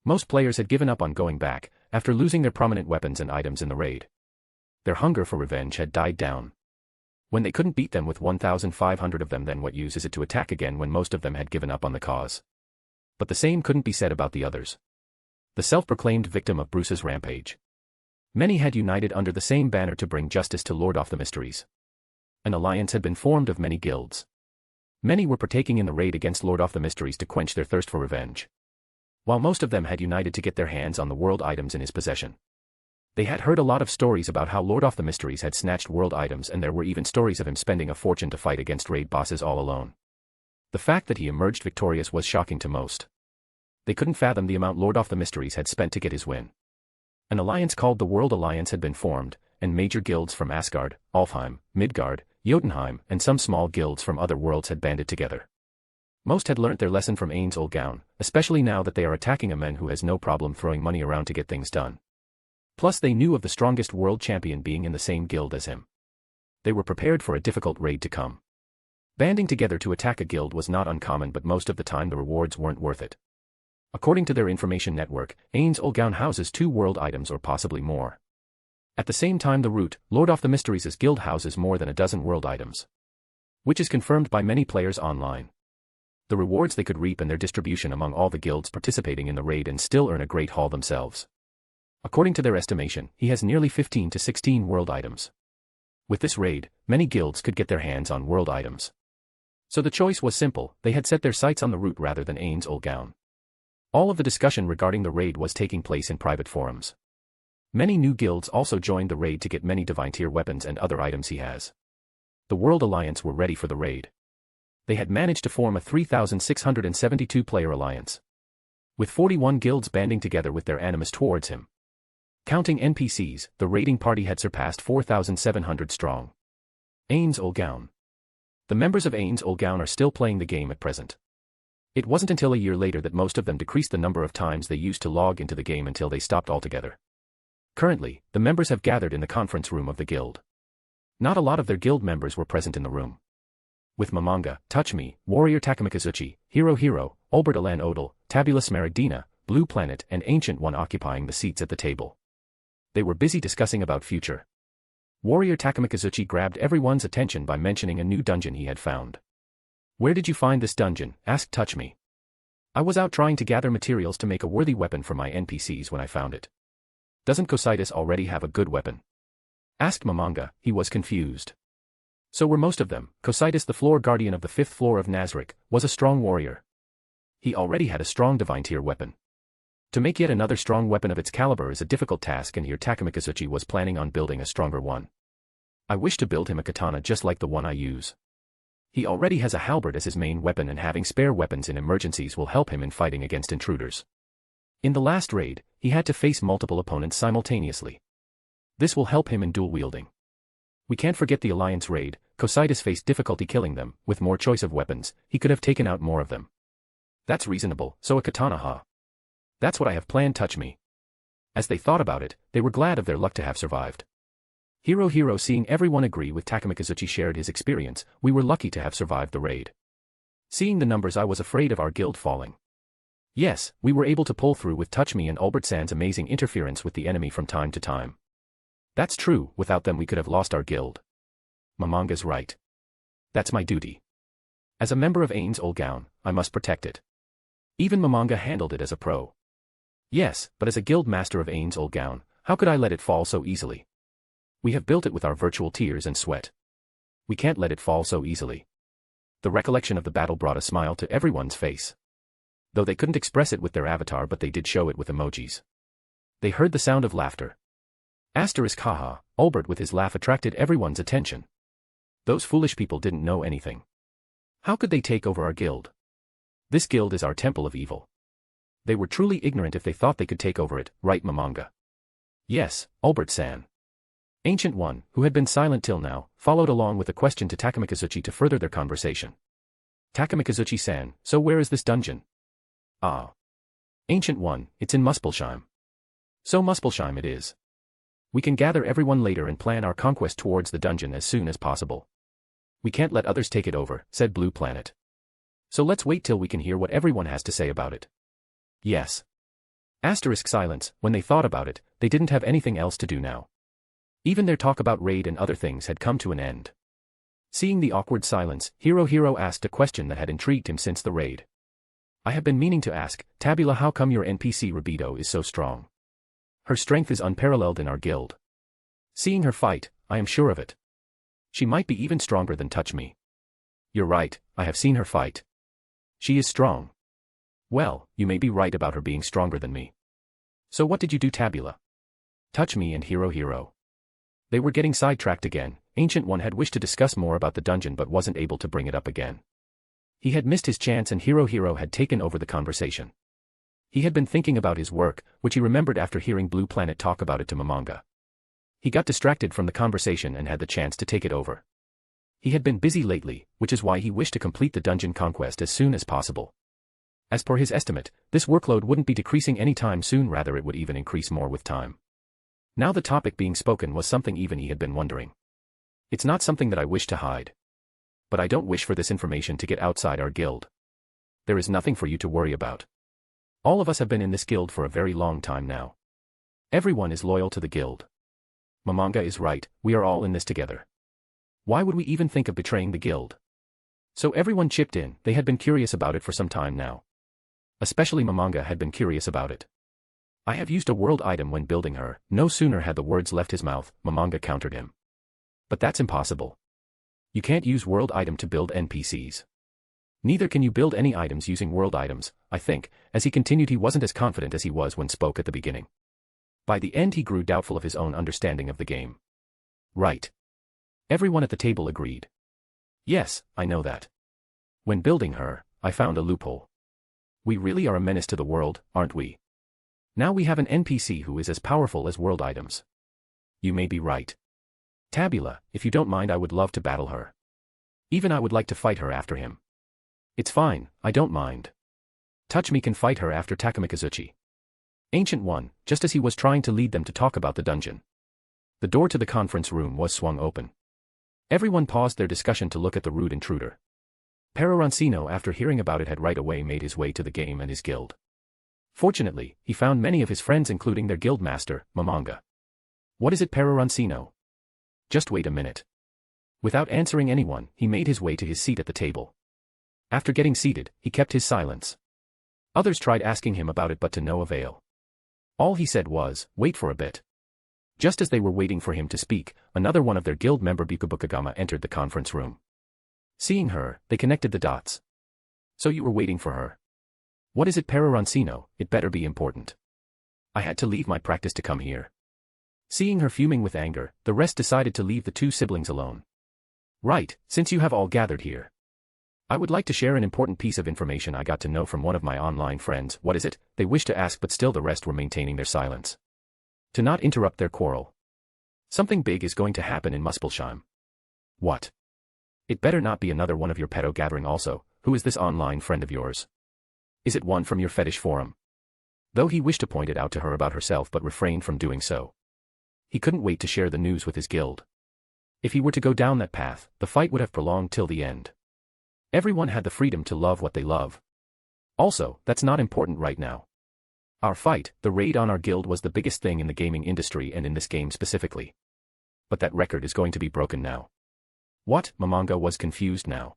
Most players had given up on going back, after losing their prominent weapons and items in the raid. Their hunger for revenge had died down. When they couldn't beat them with 1,500 of them, then what use is it to attack again when most of them had given up on the cause? But the same couldn't be said about the others. The self-proclaimed victim of Bruce's rampage. Many had united under the same banner to bring justice to Lord of the Mysteries. An alliance had been formed of many guilds. Many were partaking in the raid against Lord of the Mysteries to quench their thirst for revenge. While most of them had united to get their hands on the world items in his possession. They had heard a lot of stories about how Lord of the Mysteries had snatched world items, and there were even stories of him spending a fortune to fight against raid bosses all alone. The fact that he emerged victorious was shocking to most. They couldn't fathom the amount Lord of the Mysteries had spent to get his win. An alliance called the World Alliance had been formed, and major guilds from Asgard, Alfheim, Midgard, Jotunheim, and some small guilds from other worlds had banded together. Most had learnt their lesson from Ains Olgaun, especially now that they are attacking a man who has no problem throwing money around to get things done. Plus they knew of the strongest world champion being in the same guild as him. They were prepared for a difficult raid to come. Banding together to attack a guild was not uncommon, but most of the time the rewards weren't worth it. According to their information network, Ains Olgaun houses 2 world items or possibly more. At the same time, the Root, Lord of the Mysteries' guild houses more than a dozen world items. Which is confirmed by many players online. The rewards they could reap and their distribution among all the guilds participating in the raid and still earn a great haul themselves. According to their estimation, he has nearly 15 to 16 world items. With this raid, many guilds could get their hands on world items. So the choice was simple, they had set their sights on the Root rather than Ains Olgaun. All of the discussion regarding the raid was taking place in private forums. Many new guilds also joined the raid to get many divine tier weapons and other items he has. The World Alliance were ready for the raid. They had managed to form a 3,672 player alliance. With 41 guilds banding together with their animus towards him. Counting NPCs, the raiding party had surpassed 4,700 strong. Ains Olgaun. The members of Ain's Old Gown are still playing the game at present. It wasn't until a year later that most of them decreased the number of times they used to log into the game until they stopped altogether. Currently, the members have gathered in the conference room of the guild. Not a lot of their guild members were present in the room. With Mamanga, Touch Me, Warrior Takamikazuchi, Hiro, Olbert Alan Odal, Tabula Smaragdina, Blue Planet and Ancient One occupying the seats at the table. They were busy discussing about future. Warrior Takamikazuchi grabbed everyone's attention by mentioning a new dungeon he had found. "Where did you find this dungeon?" asked Touch Me. "I was out trying to gather materials to make a worthy weapon for my NPCs when I found it." "Doesn't Cocytus already have a good weapon?" asked Mamanga. He was confused. So were most of them. Cocytus, the floor guardian of the 5th floor of Nazarick, was a strong warrior. He already had a strong divine tier weapon. To make yet another strong weapon of its caliber is a difficult task, and here Takamikazuchi was planning on building a stronger one. "I wish to build him a katana just like the one I use. He already has a halberd as his main weapon, and having spare weapons in emergencies will help him in fighting against intruders. In the last raid, he had to face multiple opponents simultaneously. This will help him in dual wielding. We can't forget the Alliance raid. Cocytus faced difficulty killing them. With more choice of weapons, he could have taken out more of them." "That's reasonable, so a katana, huh? That's what I have planned." Touch Me. As they thought about it, they were glad of their luck to have survived. Hiro, seeing everyone agree with Takamikazuchi, shared his experience. "We were lucky to have survived the raid. Seeing the numbers, I was afraid of our guild falling. Yes, we were able to pull through with Touch Me and Albert San's amazing interference with the enemy from time to time. That's true, without them we could have lost our guild." Mamanga's right. "That's my duty. As a member of Ain's Old Gown, I must protect it." Even Mamanga handled it as a pro. "Yes, but as a guild master of Ain's Old Gown, how could I let it fall so easily? We have built it with our virtual tears and sweat. We can't let it fall so easily." The recollection of the battle brought a smile to everyone's face. Though they couldn't express it with their avatar, but they did show it with emojis. They heard the sound of laughter. Asterisk haha, Albert with his laugh attracted everyone's attention. Those foolish people didn't know anything. How could they take over our guild? This guild is our temple of evil. They were truly ignorant if they thought they could take over it, right Mamanga? Yes, Albert-san. Ancient One, who had been silent till now, followed along with a question to Takamikazuchi to further their conversation. Takamikazuchi-san, so where is this dungeon? Ah. Ancient One, it's in Muspelheim. So Muspelheim it is. We can gather everyone later and plan our conquest towards the dungeon as soon as possible. We can't let others take it over, said Blue Planet. So let's wait till we can hear what everyone has to say about it. Yes. Asterisk silence, when they thought about it, they didn't have anything else to do now. Even their talk about raid and other things had come to an end. Seeing the awkward silence, Hiro asked a question that had intrigued him since the raid. I have been meaning to ask, Tabula, how come your NPC Rabido is so strong? Her strength is unparalleled in our guild. Seeing her fight, I am sure of it. She might be even stronger than Touch Me. You're right, I have seen her fight. She is strong. Well, you may be right about her being stronger than me. So what did you do, Tabula? Touch Me and Hiro. They were getting sidetracked again. Ancient One had wished to discuss more about the dungeon but wasn't able to bring it up again. He had missed his chance and Hiro had taken over the conversation. He had been thinking about his work, which he remembered after hearing Blue Planet talk about it to Mamanga. He got distracted from the conversation and had the chance to take it over. He had been busy lately, which is why he wished to complete the dungeon conquest as soon as possible. As per his estimate, this workload wouldn't be decreasing any time soon, rather it would even increase more with time. Now the topic being spoken was something even he had been wondering. It's not something that I wish to hide. But I don't wish for this information to get outside our guild. There is nothing for you to worry about. All of us have been in this guild for a very long time now. Everyone is loyal to the guild. Mamanga is right, we are all in this together. Why would we even think of betraying the guild? So everyone chipped in. They had been curious about it for some time now. Especially Mamanga had been curious about it. I have used a world item when building her. No sooner had the words left his mouth, Mamanga countered him. But that's impossible. You can't use world item to build NPCs. Neither can you build any items using world items, I think. As he continued, he wasn't as confident as he was when spoke at the beginning. By the end he grew doubtful of his own understanding of the game. Right. Everyone at the table agreed. Yes, I know that. When building her, I found a loophole. We really are a menace to the world, aren't we? Now we have an NPC who is as powerful as world items. You may be right. Tabula, if you don't mind, I would love to battle her. Even I would like to fight her after him. It's fine, I don't mind. Touch Me can fight her after Takamikazuchi. Ancient One, just as he was trying to lead them to talk about the dungeon. The door to the conference room was swung open. Everyone paused their discussion to look at the rude intruder. Perorancino, after hearing about it, had right away made his way to the game and his guild. Fortunately, he found many of his friends, including their guild master, Mamanga. What is it, Perorancino? Just wait a minute. Without answering anyone, he made his way to his seat at the table. After getting seated, he kept his silence. Others tried asking him about it, but to no avail. All he said was, wait for a bit. Just as they were waiting for him to speak, another one of their guild member Bikubukagama entered the conference room. Seeing her, they connected the dots. So you were waiting for her? What is it, Perorancino? It better be important. I had to leave my practice to come here. Seeing her fuming with anger, the rest decided to leave the two siblings alone. Right, since you have all gathered here. I would like to share an important piece of information I got to know from one of my online friends. What is it? They wished to ask, but still the rest were maintaining their silence. To not interrupt their quarrel. Something big is going to happen in Muspelheim. What? It better not be another one of your pedo gathering also. Who is this online friend of yours? Is it one from your fetish forum? Though he wished to point it out to her about herself but refrained from doing so. He couldn't wait to share the news with his guild. If he were to go down that path, the fight would have prolonged till the end. Everyone had the freedom to love what they love. Also, that's not important right now. Our fight, the raid on our guild, was the biggest thing in the gaming industry and in this game specifically. But that record is going to be broken now. What? Mamanga was confused now.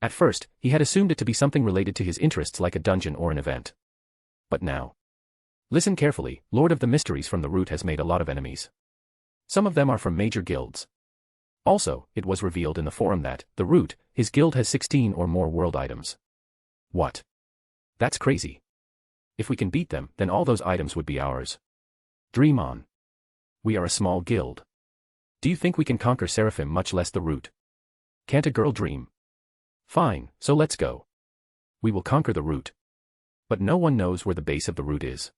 At first, he had assumed it to be something related to his interests like a dungeon or an event. But now. Listen carefully, Lord of the Mysteries from the root has made a lot of enemies. Some of them are from major guilds. Also, it was revealed in the forum that, the root, his guild has 16 or more world items. What? That's crazy. If we can beat them, then all those items would be ours. Dream on. We are a small guild. Do you think we can conquer Seraphim, much less the root? Can't a girl dream? Fine, so let's go. We will conquer the root. But no one knows where the base of the root is.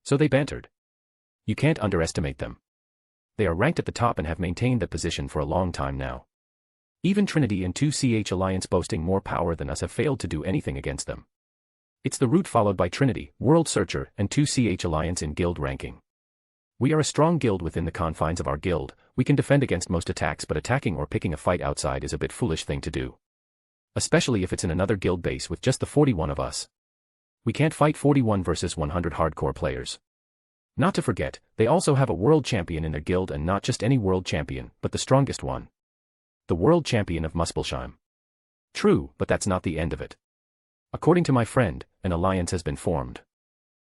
So they bantered. You can't underestimate them. They are ranked at the top and have maintained that position for a long time now. Even Trinity and 2CH Alliance, boasting more power than us, have failed to do anything against them. It's the root followed by Trinity, World Searcher, and 2CH Alliance in guild ranking. We are a strong guild within the confines of our guild. We can defend against most attacks, but attacking or picking a fight outside is a bit foolish thing to do. Especially if it's in another guild base with just the 41 of us. We can't fight 41 versus 100 hardcore players. Not to forget, they also have a world champion in their guild, and not just any world champion, but the strongest one. The world champion of Muspelheim. True, but that's not the end of it. According to my friend, an alliance has been formed.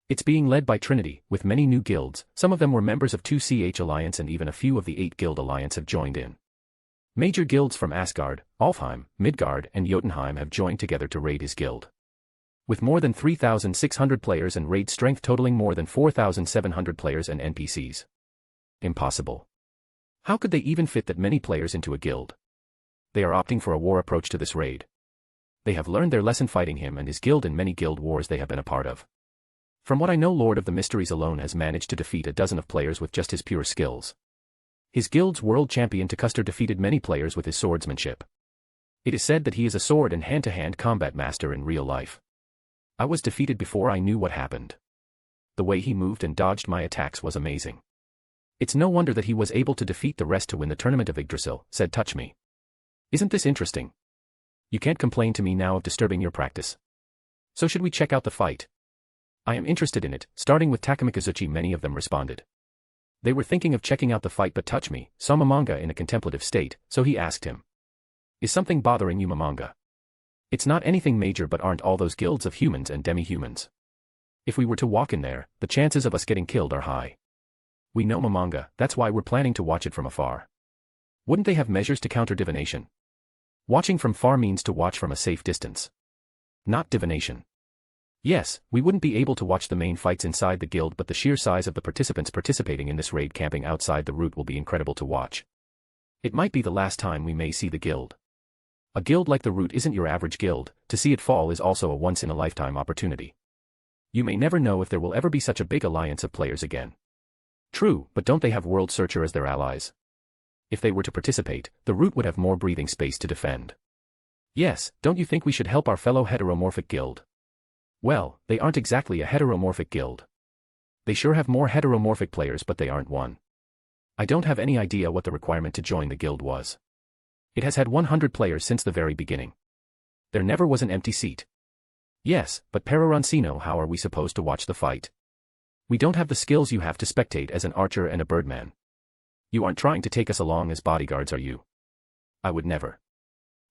It's being led by Trinity, with many new guilds. Some of them were members of 2CH Alliance, and even a few of the 8 Guild Alliance have joined in. Major guilds from Asgard, Alfheim, Midgard, and Jotunheim have joined together to raid his guild. With more than 3,600 players and raid strength totaling more than 4,700 players and NPCs. Impossible. How could they even fit that many players into a guild? They are opting for a war approach to this raid. They have learned their lesson fighting him and his guild in many guild wars they have been a part of. From what I know, Lord of the Mysteries alone has managed to defeat a dozen of players with just his pure skills. His guild's world champion Takuster defeated many players with his swordsmanship. It is said that he is a sword and hand-to-hand combat master in real life. I was defeated before I knew what happened. The way he moved and dodged my attacks was amazing. It's no wonder that he was able to defeat the rest to win the tournament of Idrasil, said Touch Me. Isn't this interesting? You can't complain to me now of disturbing your practice. So should we check out the fight? I am interested in it, starting with Takamikazuchi. Many of them responded. They were thinking of checking out the fight, but Touch Me saw Mamanga in a contemplative state, so he asked him. Is something bothering you, Mamanga? It's not anything major, but aren't all those guilds of humans and demi-humans? If we were to walk in there, the chances of us getting killed are high. We know, Mamanga, that's why we're planning to watch it from afar. Wouldn't they have measures to counter divination? Watching from far means to watch from a safe distance. Not divination. Yes, we wouldn't be able to watch the main fights inside the guild, but the sheer size of the participants participating in this raid camping outside the route will be incredible to watch. It might be the last time we may see the guild. A guild like the root isn't your average guild. To see it fall is also a once-in-a-lifetime opportunity. You may never know if there will ever be such a big alliance of players again. True, but don't they have World Searcher as their allies? If they were to participate, the root would have more breathing space to defend. Yes, don't you think we should help our fellow heteromorphic guild? Well, they aren't exactly a heteromorphic guild. They sure have more heteromorphic players, but they aren't one. I don't have any idea what the requirement to join the guild was. It has had 100 players since the very beginning. There never was an empty seat. Yes, but Perorancino, how are we supposed to watch the fight? We don't have the skills you have to spectate as an archer and a birdman. You aren't trying to take us along as bodyguards, are you? I would never.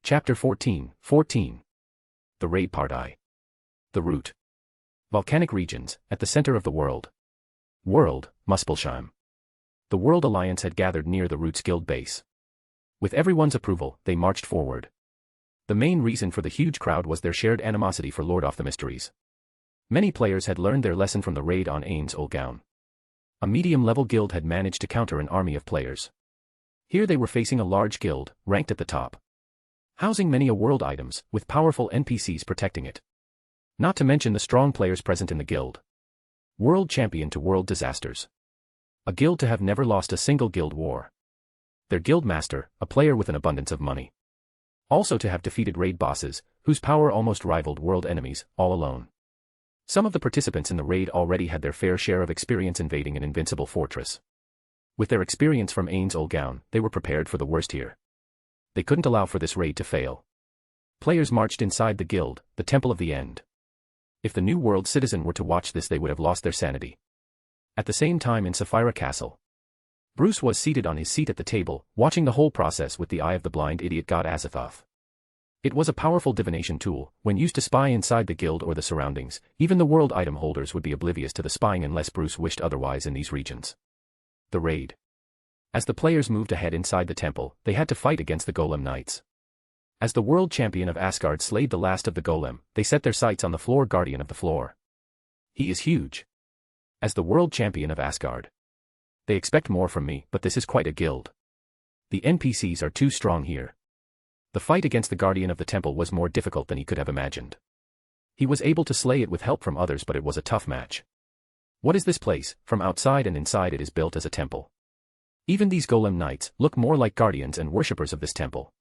Chapter 14. The Raid Part I. The Root. Volcanic regions, at the center of the world. Muspelheim. The World Alliance had gathered near the Root's guild base. With everyone's approval, they marched forward. The main reason for the huge crowd was their shared animosity for Lord of the Mysteries. Many players had learned their lesson from the raid on Ains Olgaun. A medium-level guild had managed to counter an army of players. Here they were facing a large guild, ranked at the top. Housing many world items, with powerful NPCs protecting it. Not to mention the strong players present in the guild. World champion to world disasters. A guild to have never lost a single guild war. Their guild master, a player with an abundance of money. Also to have defeated raid bosses, whose power almost rivaled world enemies, all alone. Some of the participants in the raid already had their fair share of experience invading an invincible fortress. With their experience from Ains Olgaun, they were prepared for the worst here. They couldn't allow for this raid to fail. Players marched inside the guild, the Temple of the End. If the New World citizen were to watch this, they would have lost their sanity. At the same time in Saphira Castle, Bruce was seated on his seat at the table, watching the whole process with the eye of the blind idiot god Azathoth. It was a powerful divination tool. When used to spy inside the guild or the surroundings, even the world item holders would be oblivious to the spying unless Bruce wished otherwise in these regions. The raid. As the players moved ahead inside the temple, they had to fight against the Golem Knights. As the world champion of Asgard slayed the last of the Golem, they set their sights on the floor guardian of the floor. He is huge. As the world champion of Asgard. They expect more from me, but this is quite a guild. The NPCs are too strong here. The fight against the guardian of the temple was more difficult than he could have imagined. He was able to slay it with help from others, but it was a tough match. What is this place? From outside and inside it is built as a temple. Even these Golem Knights look more like guardians and worshippers of this temple.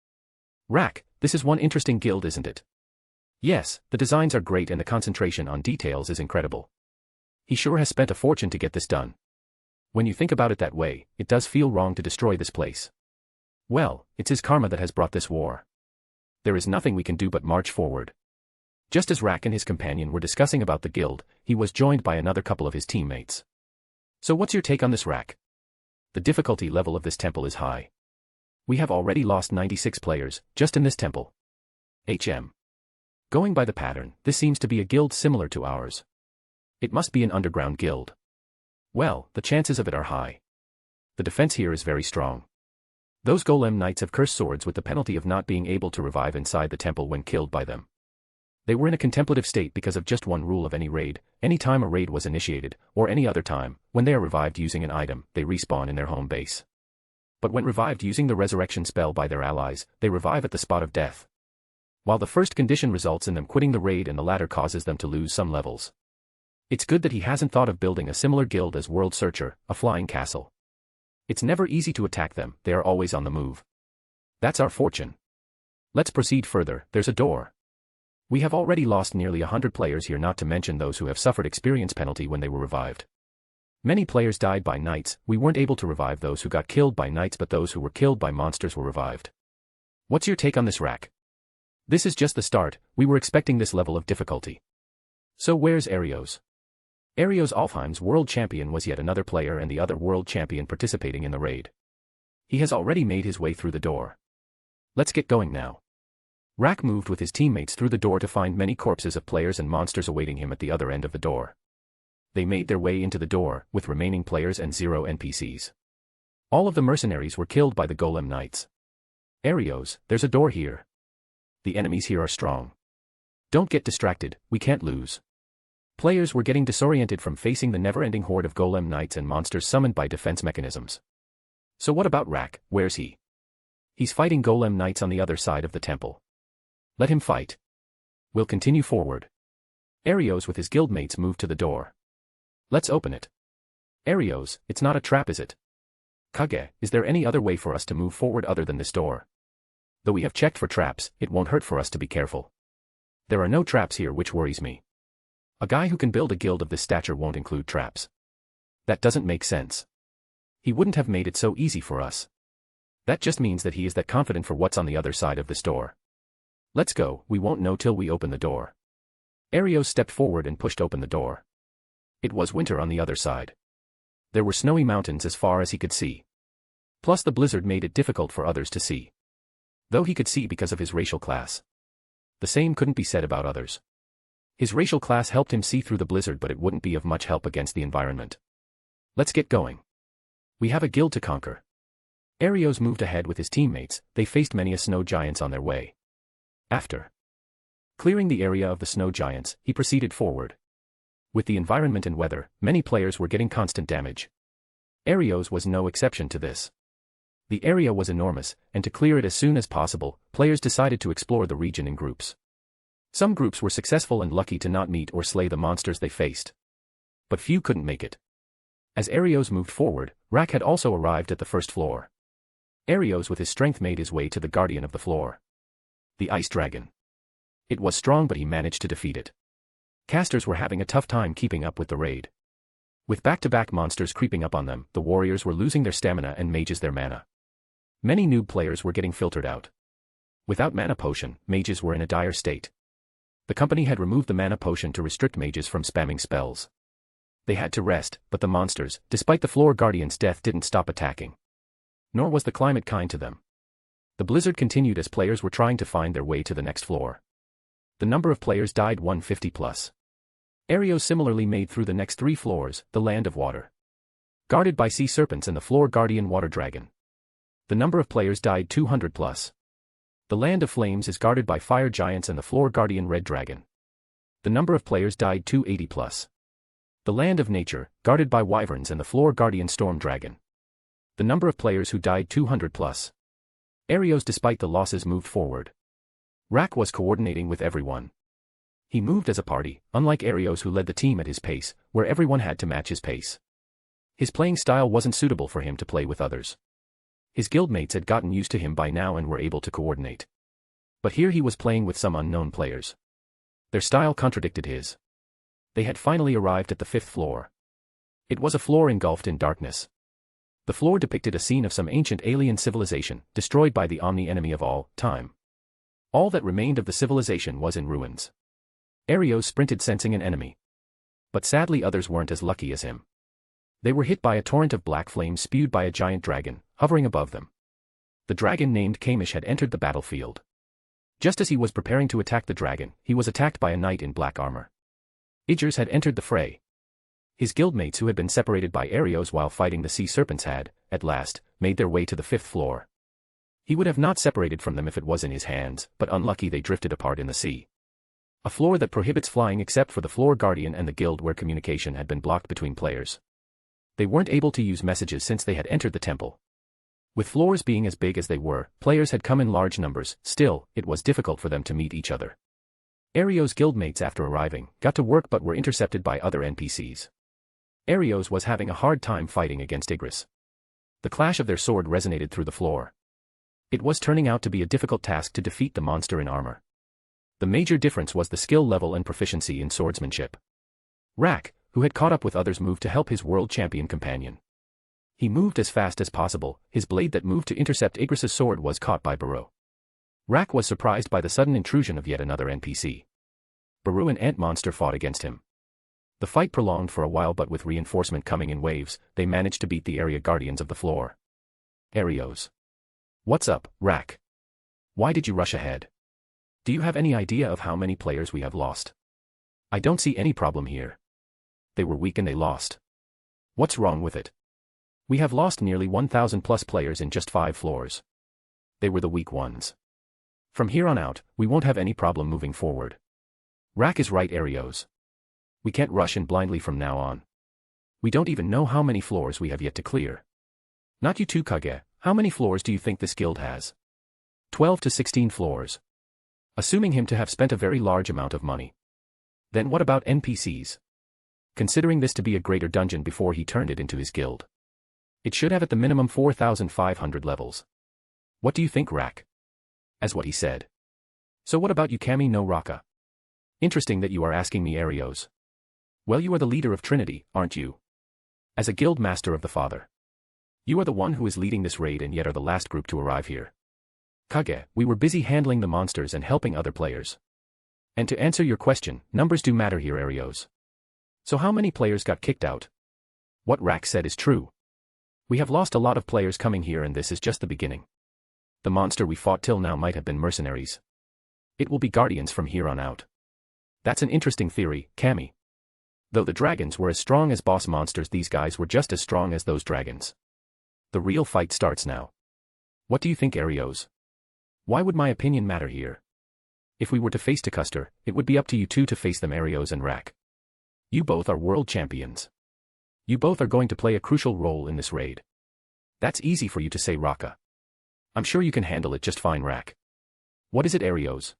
Rack, this is one interesting guild, isn't it? Yes, the designs are great and the concentration on details is incredible. He sure has spent a fortune to get this done. When you think about it that way, it does feel wrong to destroy this place. Well, it's his karma that has brought this war. There is nothing we can do but march forward. Just as Rack and his companion were discussing about the guild, he was joined by another couple of his teammates. So what's your take on this, Rack? The difficulty level of this temple is high. We have already lost 96 players, just in this temple. Going by the pattern, this seems to be a guild similar to ours. It must be an underground guild. Well, the chances of it are high. The defense here is very strong. Those Golem Knights have cursed swords with the penalty of not being able to revive inside the temple when killed by them. They were in a contemplative state because of just one rule of any raid: any time a raid was initiated, or any other time, when they are revived using an item, they respawn in their home base. But when revived using the resurrection spell by their allies, they revive at the spot of death. While the first condition results in them quitting the raid and the latter causes them to lose some levels. It's good that he hasn't thought of building a similar guild as World Searcher, a flying castle. It's never easy to attack them, they are always on the move. That's our fortune. Let's proceed further. There's a door. We have already lost nearly 100 players here, not to mention those who have suffered experience penalty when they were revived. Many players died by knights. We weren't able to revive those who got killed by knights, but those who were killed by monsters were revived. What's your take on this, Rack? This is just the start. We were expecting this level of difficulty. So where's Arios? Arios, Alfheim's world champion, was yet another player and the other world champion participating in the raid. He has already made his way through the door. Let's get going now. Rack moved with his teammates through the door to find many corpses of players and monsters awaiting him at the other end of the door. They made their way into the door, with remaining players and 0 NPCs. All of the mercenaries were killed by the Golem Knights. Arios, there's a door here. The enemies here are strong. Don't get distracted, we can't lose. Players were getting disoriented from facing the never-ending horde of Golem Knights and monsters summoned by defense mechanisms. So what about Rack? Where's he? He's fighting Golem Knights on the other side of the temple. Let him fight. We'll continue forward. Arios with his guildmates moved to the door. Let's open it. Arios, it's not a trap, is it? Kage, is there any other way for us to move forward other than this door? Though we have checked for traps, it won't hurt for us to be careful. There are no traps here, which worries me. A guy who can build a guild of this stature won't include traps. That doesn't make sense. He wouldn't have made it so easy for us. That just means that he is that confident for what's on the other side of this door. Let's go, we won't know till we open the door. Arios stepped forward and pushed open the door. It was winter on the other side. There were snowy mountains as far as he could see. Plus the blizzard made it difficult for others to see. Though he could see because of his racial class. The same couldn't be said about others. His racial class helped him see through the blizzard, but it wouldn't be of much help against the environment. Let's get going. We have a guild to conquer. Arios moved ahead with his teammates. They faced many a snow giants on their way. After clearing the area of the snow giants, he proceeded forward. With the environment and weather, many players were getting constant damage. Arios was no exception to this. The area was enormous, and to clear it as soon as possible, players decided to explore the region in groups. Some groups were successful and lucky to not meet or slay the monsters they faced. But few couldn't make it. As Arios moved forward, Rak had also arrived at the first floor. Arios with his strength made his way to the guardian of the floor. The ice dragon. It was strong, but he managed to defeat it. Casters were having a tough time keeping up with the raid. With back-to-back monsters creeping up on them, the warriors were losing their stamina and mages their mana. Many noob players were getting filtered out. Without mana potion, mages were in a dire state. The company had removed the mana potion to restrict mages from spamming spells. They had to rest, but the monsters, despite the floor guardian's death, didn't stop attacking. Nor was the climate kind to them. The blizzard continued as players were trying to find their way to the next floor. The number of players died 150 plus. Arios similarly made through the next 3 floors, the land of water. Guarded by sea serpents and the floor guardian water dragon. The number of players died 200 plus. The land of flames is guarded by fire giants and the floor guardian red dragon. The number of players died 280 plus. The land of nature, guarded by wyverns and the floor guardian storm dragon. The number of players who died 200 plus. Arios, despite the losses, moved forward. Rak was coordinating with everyone. He moved as a party, unlike Arios who led the team at his pace, where everyone had to match his pace. His playing style wasn't suitable for him to play with others. His guildmates had gotten used to him by now and were able to coordinate. But here he was playing with some unknown players. Their style contradicted his. They had finally arrived at the 5th floor. It was a floor engulfed in darkness. The floor depicted a scene of some ancient alien civilization, destroyed by the omni-enemy of all time. All that remained of the civilization was in ruins. Arios sprinted sensing an enemy. But sadly others weren't as lucky as him. They were hit by a torrent of black flames spewed by a giant dragon, hovering above them. The dragon named Kamish had entered the battlefield. Just as he was preparing to attack the dragon, he was attacked by a knight in black armor. Idris had entered the fray. His guildmates who had been separated by Arios while fighting the sea serpents had, at last, made their way to the 5th floor. He would have not separated from them if it was in his hands, but unlucky they drifted apart in the sea. A floor that prohibits flying except for the floor guardian and the guild, where communication had been blocked between players. They weren't able to use messages since they had entered the temple. With floors being as big as they were, players had come in large numbers. Still, it was difficult for them to meet each other. Arios' guildmates after arriving, got to work but were intercepted by other NPCs. Arios was having a hard time fighting against Idrasil. The clash of their sword resonated through the floor. It was turning out to be a difficult task to defeat the monster in armor. The major difference was the skill level and proficiency in swordsmanship. Rak, who had caught up with others, moved to help his world champion companion. He moved as fast as possible. His blade that moved to intercept Idrasil's sword was caught by Baru. Rak was surprised by the sudden intrusion of yet another NPC. Baru and Ant Monster fought against him. The fight prolonged for a while, but with reinforcement coming in waves, they managed to beat the area guardians of the floor. Arios. What's up, Rak? Why did you rush ahead? Do you have any idea of how many players we have lost? I don't see any problem here. They were weak and they lost. What's wrong with it? We have lost nearly 1,000 plus players in just 5 floors. They were the weak ones. From here on out, we won't have any problem moving forward. Rak is right, Arios. We can't rush in blindly from now on. We don't even know how many floors we have yet to clear. Not you too, Kage. How many floors do you think this guild has? 12 to 16 floors. Assuming him to have spent a very large amount of money. Then what about NPCs? Considering this to be a greater dungeon before he turned it into his guild. It should have at the minimum 4,500 levels. What do you think, Rack? As what he said. So what about you, Cammy no Raka? Interesting that you are asking me, Arios. Well, you are the leader of Trinity, aren't you? As a guild master of the Father. You are the one who is leading this raid and yet are the last group to arrive here. Kage, we were busy handling the monsters and helping other players. And to answer your question, numbers do matter here, Arios. So how many players got kicked out? What Rack said is true. We have lost a lot of players coming here and this is just the beginning. The monster we fought till now might have been mercenaries. It will be guardians from here on out. That's an interesting theory, Cammy. Though the dragons were as strong as boss monsters, these guys were just as strong as those dragons. The real fight starts now. What do you think, Arios? Why would my opinion matter here? If we were to face Tacuster, it would be up to you two to face them, Arios and Rack. You both are world champions. You both are going to play a crucial role in this raid. That's easy for you to say, Raka. I'm sure you can handle it just fine, Rack. What is it, Arios?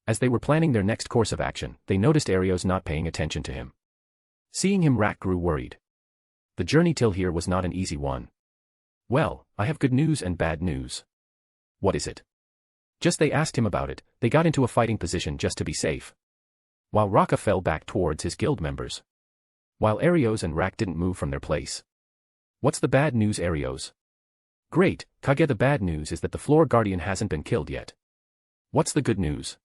As they were planning their next course of action, they noticed Arios not paying attention to him. Seeing him, Rack grew worried. The journey till here was not an easy one. Well, I have good news and bad news. What is it? Just they asked him about it, they got into a fighting position just to be safe. While Raka fell back towards his guild members. While Arios and Rack didn't move from their place. What's the bad news, Arios? Great, Kage, the bad news is that the floor guardian hasn't been killed yet. What's the good news?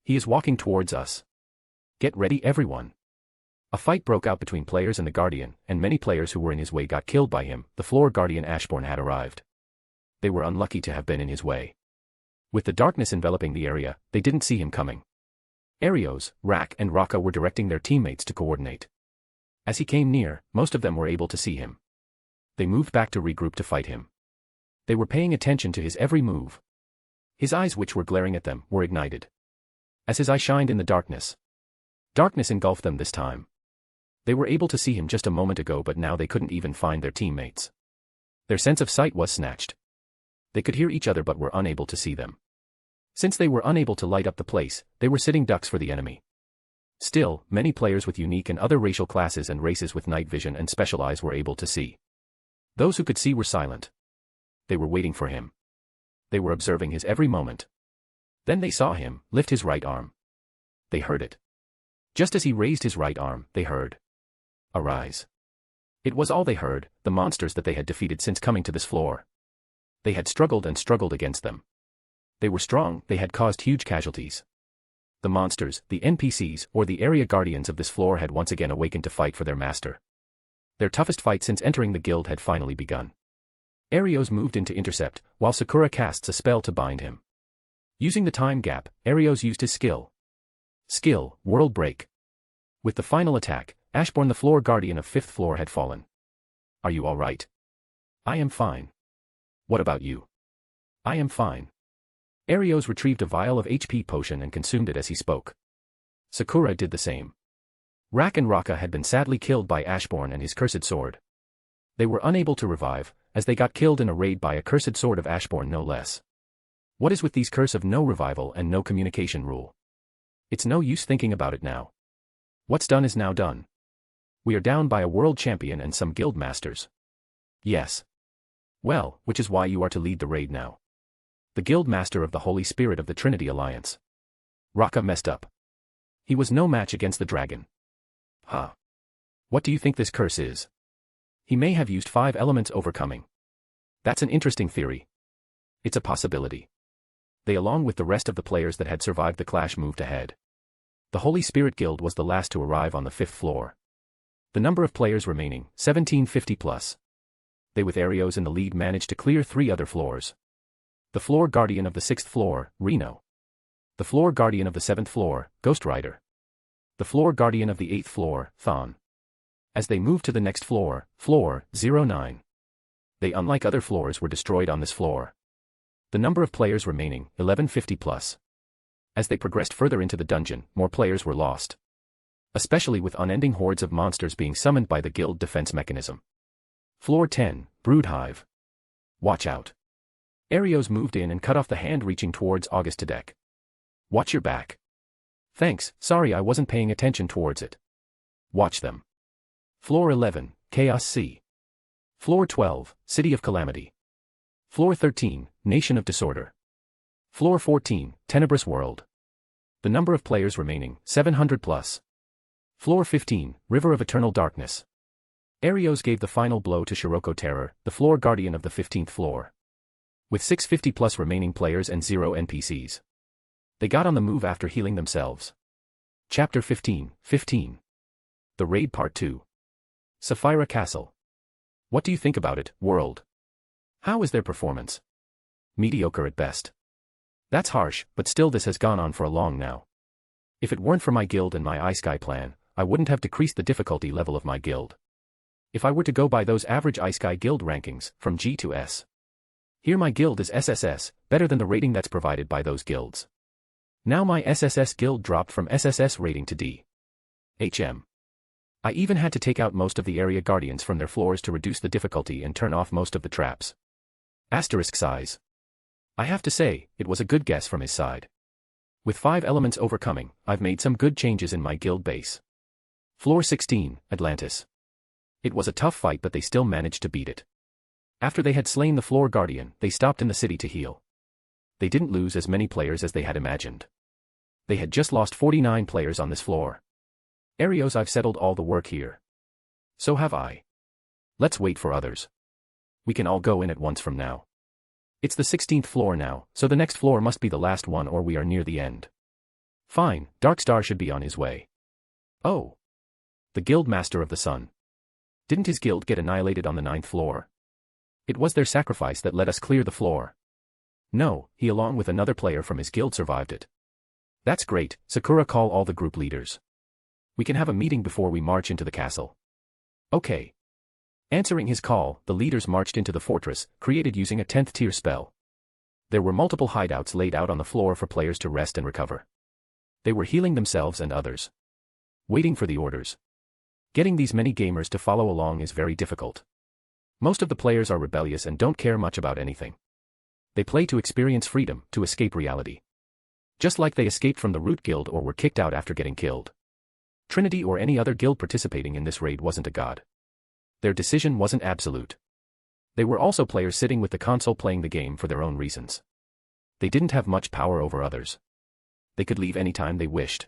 He is walking towards us. Get ready, everyone. A fight broke out between players and the guardian, and many players who were in his way got killed by him. The floor guardian Ashbourne had arrived. They were unlucky to have been in his way. With the darkness enveloping the area, they didn't see him coming. Arios, Rack and Raka were directing their teammates to coordinate. As he came near, most of them were able to see him. They moved back to regroup to fight him. They were paying attention to his every move. His eyes, which were glaring at them, were ignited. As his eye shined in the darkness. Darkness engulfed them this time. They were able to see him just a moment ago, but now they couldn't even find their teammates. Their sense of sight was snatched. They could hear each other but were unable to see them. Since they were unable to light up the place, they were sitting ducks for the enemy. Still, many players with unique and other racial classes and races with night vision and special eyes were able to see. Those who could see were silent. They were waiting for him. They were observing his every moment. Then they saw him lift his right arm. They heard it. Just as he raised his right arm, they heard. Arise. It was all they heard, the monsters that they had defeated since coming to this floor. They had struggled and struggled against them. They were strong, they had caused huge casualties. The monsters, the NPCs, or the area guardians of this floor had once again awakened to fight for their master. Their toughest fight since entering the guild had finally begun. Arios moved in to intercept, while Sakura casts a spell to bind him. Using the time gap, Arios used his skill. Skill, World Break. With the final attack, Ashbourne, the floor guardian of 5th floor, had fallen. Are you all right? I am fine. What about you? I am fine. Arios retrieved a vial of HP potion and consumed it as he spoke. Sakura did the same. Rack and Raka had been sadly killed by Ashbourne and his cursed sword. They were unable to revive, as they got killed in a raid by a cursed sword of Ashbourne no less. What is with these curse of no revival and no communication rule? It's no use thinking about it now. What's done is now done. We are down by a world champion and some guild masters. Yes. Well, which is why you are to lead the raid now. The guild master of the Holy Spirit of the Trinity Alliance. Raka messed up. He was no match against the dragon. Huh. What do you think this curse is? He may have used 5 elements overcoming. That's an interesting theory. It's a possibility. They, along with the rest of the players that had survived the clash, moved ahead. The Holy Spirit Guild was the last to arrive on the 5th floor. The number of players remaining, 1750 plus. They, with Arios in the lead, managed to clear 3 other floors. The floor guardian of the 6th floor, Reno. The floor guardian of the 7th floor, Ghost Rider. The floor guardian of the 8th floor, Thon. As they moved to the next floor, floor 09. They, unlike other floors, were destroyed on this floor. The number of players remaining, 1150 plus. As they progressed further into the dungeon, more players were lost. Especially with unending hordes of monsters being summoned by the guild defense mechanism. Floor 10, Broodhive. Watch out. Arios moved in and cut off the hand reaching towards August to deck. Watch your back. Thanks, sorry I wasn't paying attention towards it. Watch them. Floor 11, Chaos C. Floor 12, City of Calamity. Floor 13, Nation of Disorder. Floor 14, Tenebrous World. The number of players remaining, 700 plus. Floor 15, River of Eternal Darkness. Arios gave the final blow to Shiroko Terror, the floor guardian of the 15th floor. With 650 plus remaining players and 0 NPCs. They got on the move after healing themselves. Chapter 15, 15. The Raid Part 2. Sapphira Castle. What do you think about it, world? How is their performance? Mediocre at best. That's harsh, but still this has gone on for a long now. If it weren't for my guild and my isekai'd plan, I wouldn't have decreased the difficulty level of my guild. If I were to go by those average isekai'd guild rankings, from G to S. Here my guild is SSS, better than the rating that's provided by those guilds. Now my SSS guild dropped from SSS rating to D. HM. I even had to take out most of the area guardians from their floors to reduce the difficulty and turn off most of the traps. Asterisk size. I have to say, it was a good guess from his side. With 5 elements overcoming, I've made some good changes in my guild base. Floor 16, Atlantis. It was a tough fight but they still managed to beat it. After they had slain the floor guardian, they stopped in the city to heal. They didn't lose as many players as they had imagined. They had just lost 49 players on this floor. Arios, I've settled all the work here. So have I. Let's wait for others. We can all go in at once from now. It's the 16th floor now, so the next floor must be the last one or we are near the end. Fine, Darkstar should be on his way. Oh. The Guild Master of the Sun. Didn't his guild get annihilated on the 9th floor? It was their sacrifice that let us clear the floor. No, he along with another player from his guild survived it. That's great, Sakura, call all the group leaders. We can have a meeting before we march into the castle. Okay. Answering his call, the leaders marched into the fortress, created using a 10th tier spell. There were multiple hideouts laid out on the floor for players to rest and recover. They were healing themselves and others. Waiting for the orders. Getting these many gamers to follow along is very difficult. Most of the players are rebellious and don't care much about anything. They play to experience freedom, to escape reality. Just like they escaped from the Root Guild or were kicked out after getting killed. Trinity or any other guild participating in this raid wasn't a god. Their decision wasn't absolute. They were also players sitting with the console playing the game for their own reasons. They didn't have much power over others. They could leave anytime they wished.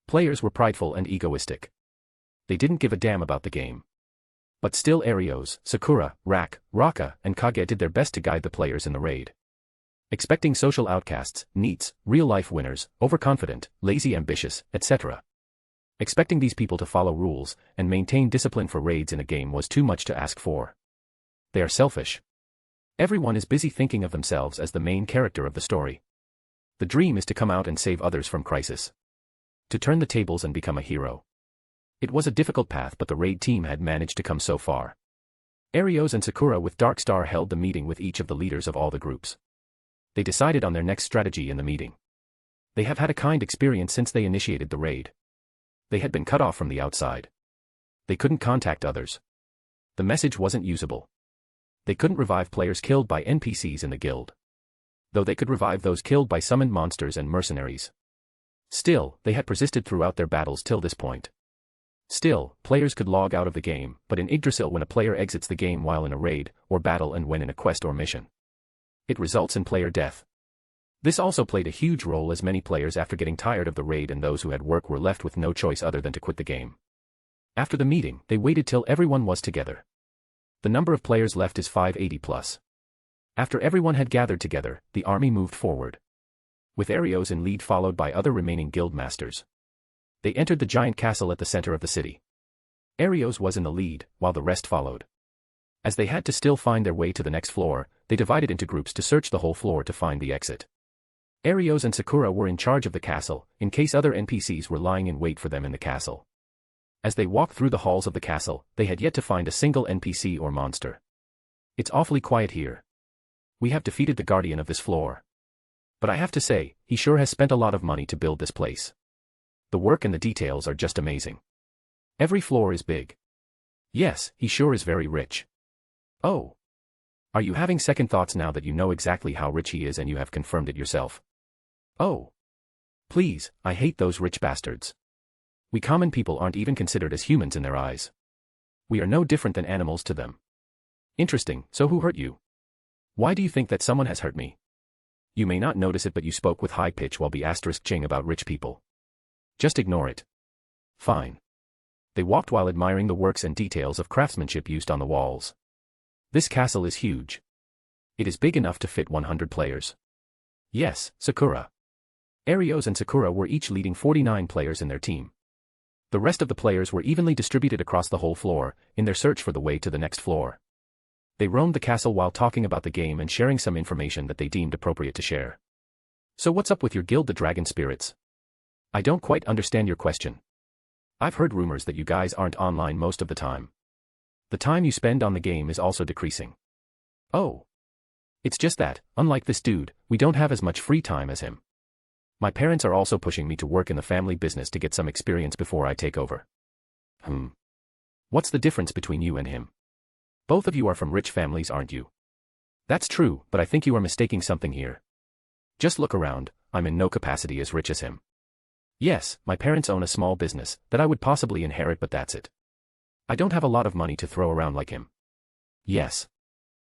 Players were prideful and egoistic. They didn't give a damn about the game. But still Arios, Sakura, Rak, Raka, and Kage did their best to guide the players in the raid. Expecting social outcasts, neats, real-life winners, overconfident, lazy ambitious, etc. Expecting these people to follow rules and maintain discipline for raids in a game was too much to ask for. They are selfish. Everyone is busy thinking of themselves as the main character of the story. The dream is to come out and save others from crisis. To turn the tables and become a hero. It was a difficult path but the raid team had managed to come so far. Arios and Sakura with Darkstar held the meeting with each of the leaders of all the groups. They decided on their next strategy in the meeting. They have had a kind experience since they initiated the raid. They had been cut off from the outside. They couldn't contact others. The message wasn't usable. They couldn't revive players killed by NPCs in the guild. Though they could revive those killed by summoned monsters and mercenaries. Still, they had persisted throughout their battles till this point. Still, players could log out of the game, but in Idrasil when a player exits the game while in a raid, or battle and when in a quest or mission. It results in player death. This also played a huge role as many players after getting tired of the raid and those who had work were left with no choice other than to quit the game. After the meeting, they waited till everyone was together. The number of players left is 580 plus. After everyone had gathered together, the army moved forward. With Arios in lead followed by other remaining guild masters. They entered the giant castle at the center of the city. Arios was in the lead, while the rest followed. As they had to still find their way to the next floor, they divided into groups to search the whole floor to find the exit. Arios and Sakura were in charge of the castle, in case other NPCs were lying in wait for them in the castle. As they walked through the halls of the castle, they had yet to find a single NPC or monster. It's awfully quiet here. We have defeated the guardian of this floor. But I have to say, he sure has spent a lot of money to build this place. The work and the details are just amazing. Every floor is big. Yes, he sure is very rich. Oh. Are you having second thoughts now that you know exactly how rich he is and you have confirmed it yourself? Oh. Please, I hate those rich bastards. We common people aren't even considered as humans in their eyes. We are no different than animals to them. Interesting, so who hurt you? Why do you think that someone has hurt me? You may not notice it, but you spoke with high pitch while *ching about rich people. Just ignore it. Fine. They walked while admiring the works and details of craftsmanship used on the walls. This castle is huge. It is big enough to fit 100 players. Yes, Sakura. Arios and Sakura were each leading 49 players in their team. The rest of the players were evenly distributed across the whole floor, in their search for the way to the next floor. They roamed the castle while talking about the game and sharing some information that they deemed appropriate to share. So what's up with your guild, the Dragon Spirits? I don't quite understand your question. I've heard rumors that you guys aren't online most of the time. The time you spend on the game is also decreasing. Oh. It's just that, unlike this dude, we don't have as much free time as him. My parents are also pushing me to work in the family business to get some experience before I take over. What's the difference between you and him? Both of you are from rich families, aren't you? That's true, but I think you are mistaking something here. Just look around, I'm in no capacity as rich as him. Yes, my parents own a small business that I would possibly inherit, but that's it. I don't have a lot of money to throw around like him. Yes.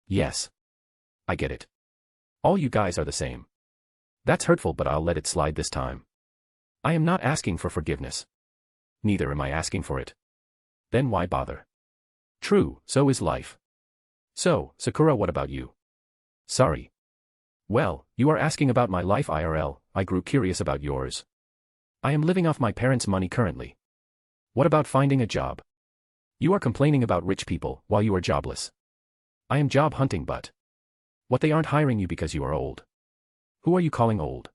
Yes. I get it. All you guys are the same. That's hurtful, but I'll let it slide this time. I am not asking for forgiveness. Neither am I asking for it. Then why bother? True, so is life. So, Sakura, what about you? Sorry. Well, you are asking about my life IRL, I grew curious about yours. I am living off my parents' money currently. What about finding a job? You are complaining about rich people while you are jobless. I am job hunting, but what, they aren't hiring you because you are old? Who are you calling old?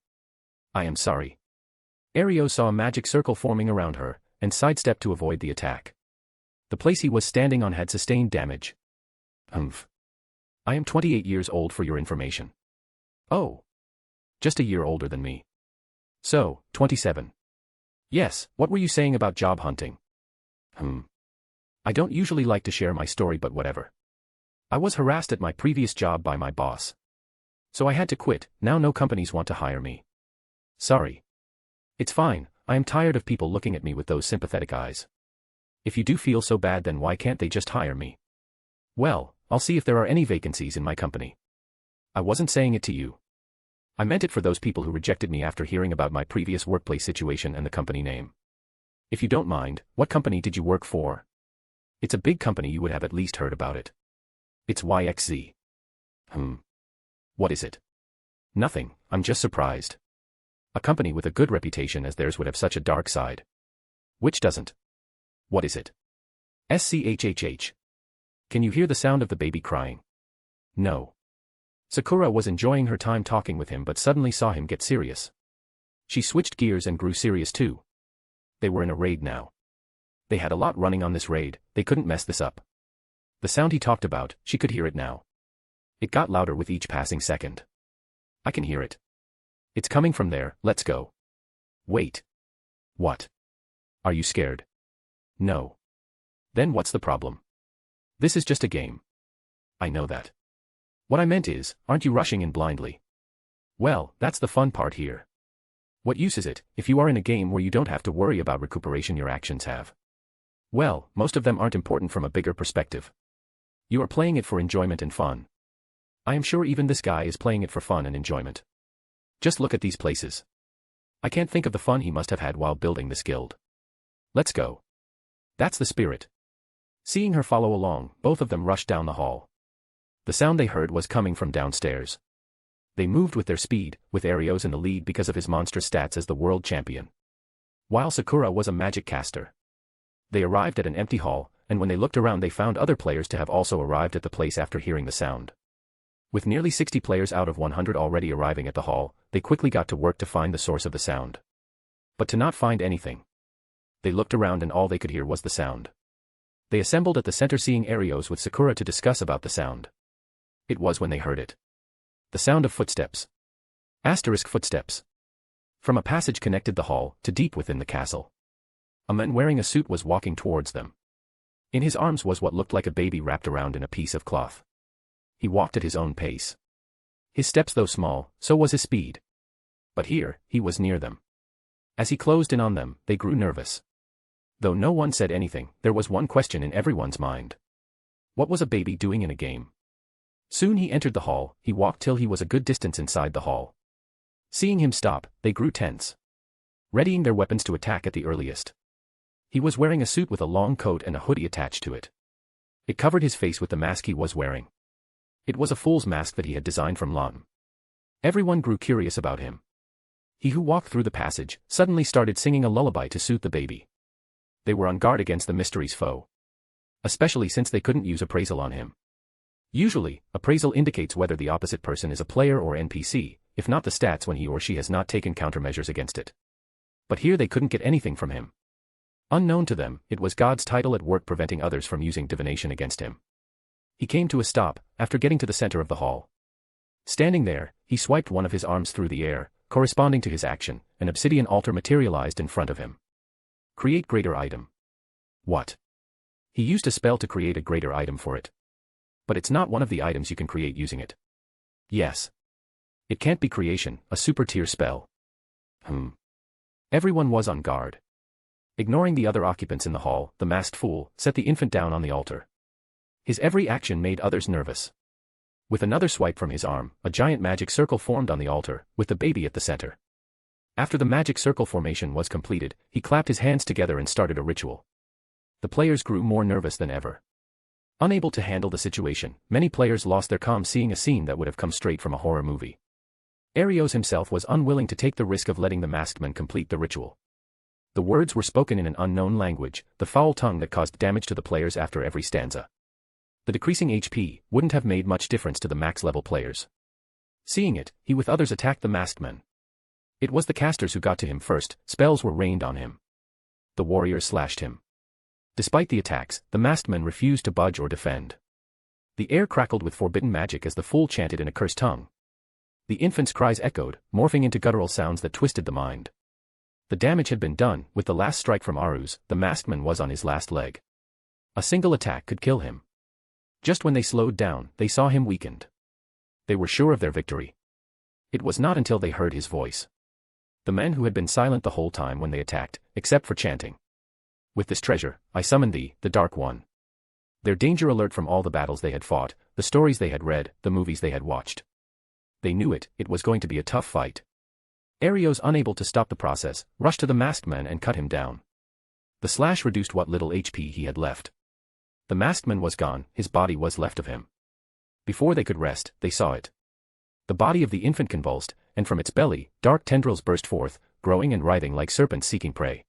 I am sorry. Ario saw a magic circle forming around her, and sidestepped to avoid the attack. The place he was standing on had sustained damage. I am 28 years old for your information. Oh. Just a year older than me. So, 27. Yes, what were you saying about job hunting? I don't usually like to share my story, but whatever. I was harassed at my previous job by my boss. So I had to quit, now no companies want to hire me. Sorry. It's fine, I am tired of people looking at me with those sympathetic eyes. If you do feel so bad, then why can't they just hire me? Well, I'll see if there are any vacancies in my company. I wasn't saying it to you. I meant it for those people who rejected me after hearing about my previous workplace situation and the company name. If you don't mind, what company did you work for? It's a big company, you would have at least heard about it. It's YXZ. What is it? Nothing, I'm just surprised. A company with a good reputation as theirs would have such a dark side. Which doesn't. What is it? SCHHH. Can you hear the sound of the baby crying? No. Sakura was enjoying her time talking with him, but suddenly saw him get serious. She switched gears and grew serious too. They were in a raid now. They had a lot running on this raid, they couldn't mess this up. The sound he talked about, she could hear it now. It got louder with each passing second. I can hear it. It's coming from there, let's go. Wait. What? Are you scared? No. Then what's the problem? This is just a game. I know that. What I meant is, aren't you rushing in blindly? Well, that's the fun part here. What use is it, if you are in a game where you don't have to worry about recuperation your actions have? Well, most of them aren't important from a bigger perspective. You are playing it for enjoyment and fun. I am sure even this guy is playing it for fun and enjoyment. Just look at these places. I can't think of the fun he must have had while building this guild. Let's go. That's the spirit. Seeing her follow along, both of them rushed down the hall. The sound they heard was coming from downstairs. They moved with their speed, with Arios in the lead because of his monstrous stats as the world champion. While Sakura was a magic caster. They arrived at an empty hall, and when they looked around they found other players to have also arrived at the place after hearing the sound. With nearly 60 players out of 100 already arriving at the hall, they quickly got to work to find the source of the sound. But to not find anything. They looked around and all they could hear was the sound. They assembled at the center, seeing Arios with Sakura to discuss about the sound. It was when they heard it. The sound of footsteps. Footsteps. From a passage connected the hall to deep within the castle. A man wearing a suit was walking towards them. In his arms was what looked like a baby wrapped around in a piece of cloth. He walked at his own pace. His steps, though small, so was his speed. But here, he was near them. As he closed in on them, they grew nervous. Though no one said anything, there was one question in everyone's mind. What was a baby doing in a game? Soon he entered the hall. He walked till he was a good distance inside the hall. Seeing him stop, they grew tense, readying their weapons to attack at the earliest. He was wearing a suit with a long coat and a hoodie attached to it. It covered his face with the mask he was wearing. It was a fool's mask that he had designed from LOTM. Everyone grew curious about him. He who walked through the passage suddenly started singing a lullaby to soothe the baby. They were on guard against the mystery's foe, especially since they couldn't use appraisal on him. Usually, appraisal indicates whether the opposite person is a player or NPC, if not the stats when he or she has not taken countermeasures against it. But here they couldn't get anything from him. Unknown to them, it was God's title at work preventing others from using divination against him. He came to a stop after getting to the center of the hall. Standing there, he swiped one of his arms through the air. Corresponding to his action, an obsidian altar materialized in front of him. Create greater item. What? He used a spell to create a greater item for it. But it's not one of the items you can create using it. Yes. It can't be creation, a super tier spell. Everyone was on guard. Ignoring the other occupants in the hall, the masked fool set the infant down on the altar. His every action made others nervous. With another swipe from his arm, a giant magic circle formed on the altar, with the baby at the center. After the magic circle formation was completed, he clapped his hands together and started a ritual. The players grew more nervous than ever. Unable to handle the situation, many players lost their calm seeing a scene that would have come straight from a horror movie. Arios himself was unwilling to take the risk of letting the masked man complete the ritual. The words were spoken in an unknown language, the foul tongue that caused damage to the players after every stanza. The decreasing HP wouldn't have made much difference to the max-level players. Seeing it, he with others attacked the masked men. It was the casters who got to him first. Spells were rained on him. The warriors slashed him. Despite the attacks, the masked men refused to budge or defend. The air crackled with forbidden magic as the fool chanted in a cursed tongue. The infant's cries echoed, morphing into guttural sounds that twisted the mind. The damage had been done. With the last strike from Arus, the masked man was on his last leg. A single attack could kill him. Just when they slowed down, they saw him weakened. They were sure of their victory. It was not until they heard his voice. The men who had been silent the whole time when they attacked, except for chanting. With this treasure, I summon thee, the Dark One. Their danger alert from all the battles they had fought, the stories they had read, the movies they had watched. They knew it was going to be a tough fight. Arios, unable to stop the process, rushed to the masked man and cut him down. The slash reduced what little HP he had left. The masked man was gone, his body was left of him. Before they could rest, they saw it. The body of the infant convulsed, and from its belly, dark tendrils burst forth, growing and writhing like serpents seeking prey.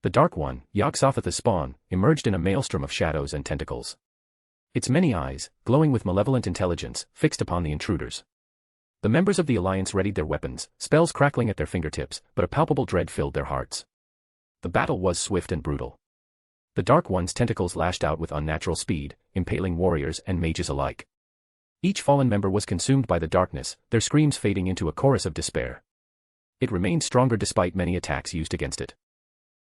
The Dark One, Yog-Sothoth's spawn, emerged in a maelstrom of shadows and tentacles. Its many eyes, glowing with malevolent intelligence, fixed upon the intruders. The members of the Alliance readied their weapons, spells crackling at their fingertips, but a palpable dread filled their hearts. The battle was swift and brutal. The Dark One's tentacles lashed out with unnatural speed, impaling warriors and mages alike. Each fallen member was consumed by the darkness, their screams fading into a chorus of despair. It remained stronger despite many attacks used against it.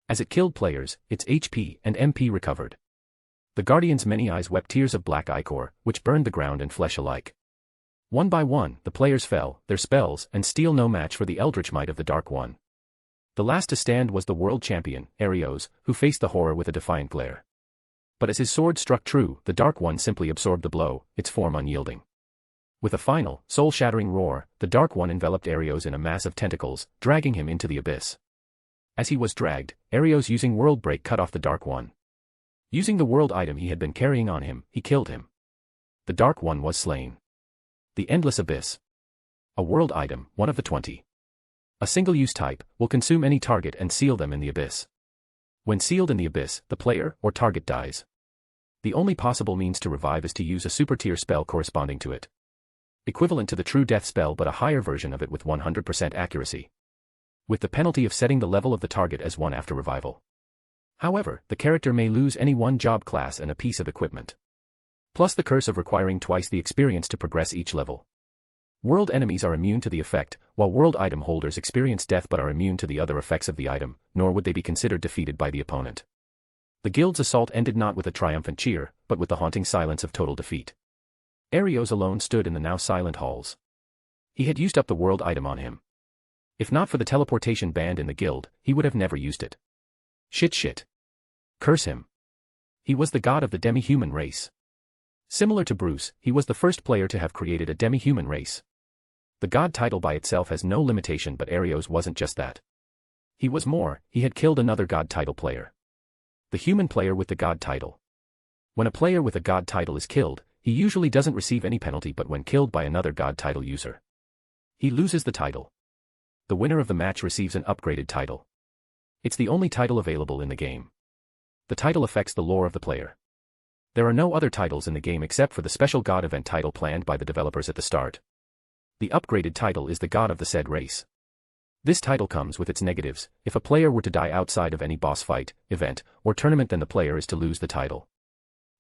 As it killed players, its HP and MP recovered. The Guardian's many eyes wept tears of black ichor, which burned the ground and flesh alike. One by one, the players fell, their spells and steel no match for the eldritch might of the Dark One. The last to stand was the world champion, Arios, who faced the horror with a defiant glare. But as his sword struck true, the Dark One simply absorbed the blow, its form unyielding. With a final, soul-shattering roar, the Dark One enveloped Arios in a mass of tentacles, dragging him into the abyss. As he was dragged, Arios using World Break cut off the Dark One. Using the world item he had been carrying on him, he killed him. The Dark One was slain. The Endless Abyss. A world item, one of the 20. A single-use type, will consume any target and seal them in the abyss. When sealed in the abyss, the player or target dies. The only possible means to revive is to use a super-tier spell corresponding to it. Equivalent to the true death spell but a higher version of it with 100% accuracy. With the penalty of setting the level of the target as 1 after revival. However, the character may lose any one job class and a piece of equipment. Plus the curse of requiring twice the experience to progress each level. World enemies are immune to the effect, while world item holders experience death but are immune to the other effects of the item, nor would they be considered defeated by the opponent. The guild's assault ended not with a triumphant cheer, but with the haunting silence of total defeat. Arios alone stood in the now silent halls. He had used up the world item on him. If not for the teleportation band in the guild, he would have never used it. Shit. Curse him. He was the god of the demi-human race. Similar to Bruce, he was the first player to have created a demi-human race. The god title by itself has no limitation, but Arios wasn't just that. He was more, he had killed another god title player. The human player with the god title. When a player with a god title is killed, he usually doesn't receive any penalty, but when killed by another god title user, he loses the title. The winner of the match receives an upgraded title. It's the only title available in the game. The title affects the lore of the player. There are no other titles in the game except for the special god event title planned by the developers at the start. The upgraded title is the god of the said race. This title comes with its negatives. If a player were to die outside of any boss fight, event, or tournament, then the player is to lose the title.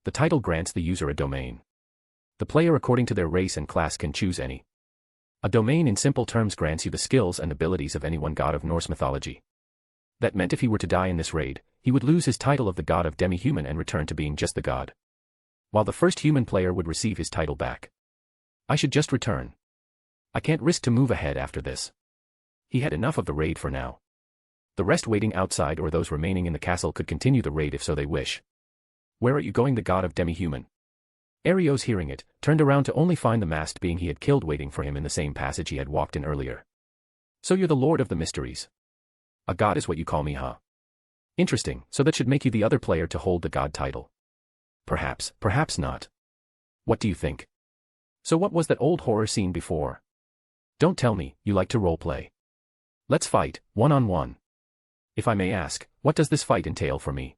The title grants the user a domain. The player, according to their race and class, can choose any. A domain in simple terms grants you the skills and abilities of any one god of Norse mythology. That meant if he were to die in this raid, he would lose his title of the god of demi-human and return to being just the god, while the first human player would receive his title back. I should just return. I can't risk to move ahead after this. He had enough of the raid for now. The rest waiting outside or those remaining in the castle could continue the raid if so they wish. Where are you going, the god of demi-human? Arios, hearing it, turned around to only find the masked being he had killed waiting for him in the same passage he had walked in earlier. So you're the Lord of the Mysteries. A god is what you call me, huh? Interesting, so that should make you the other player to hold the god title. Perhaps, perhaps not. What do you think? So what was that old horror scene before? Don't tell me, you like to roleplay. Let's fight, one-on-one. If I may ask, what does this fight entail for me?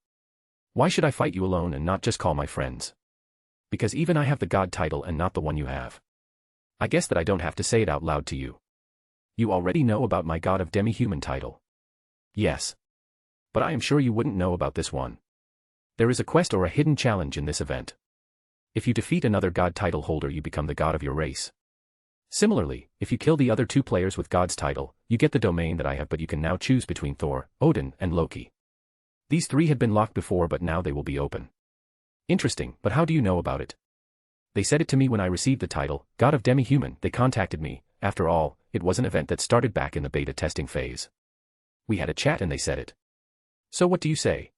Why should I fight you alone and not just call my friends? Because even I have the god title and not the one you have. I guess that I don't have to say it out loud to you. You already know about my god of demi-human title. Yes. But I am sure you wouldn't know about this one. There is a quest or a hidden challenge in this event. If you defeat another god title holder, you become the god of your race. Similarly, if you kill the other two players with god's title, you get the domain that I have, but you can now choose between Thor, Odin, and Loki. These three had been locked before, but now they will be open. Interesting, but how do you know about it? They said it to me when I received the title, God of Demi-Human. They contacted me. After all, it was an event that started back in the beta testing phase. We had a chat and they said it. So what do you say?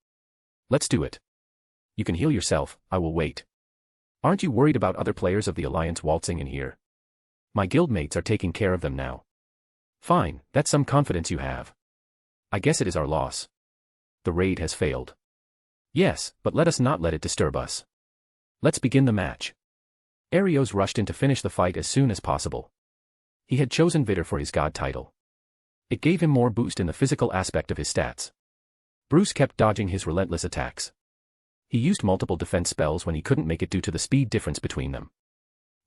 Let's do it. You can heal yourself, I will wait. Aren't you worried about other players of the Alliance waltzing in here? My guildmates are taking care of them now. Fine, that's some confidence you have. I guess it is our loss. The raid has failed. Yes, but let us not let it disturb us. Let's begin the match. Arios rushed in to finish the fight as soon as possible. He had chosen Vidar for his god title. It gave him more boost in the physical aspect of his stats. Bruce kept dodging his relentless attacks. He used multiple defense spells when he couldn't make it due to the speed difference between them.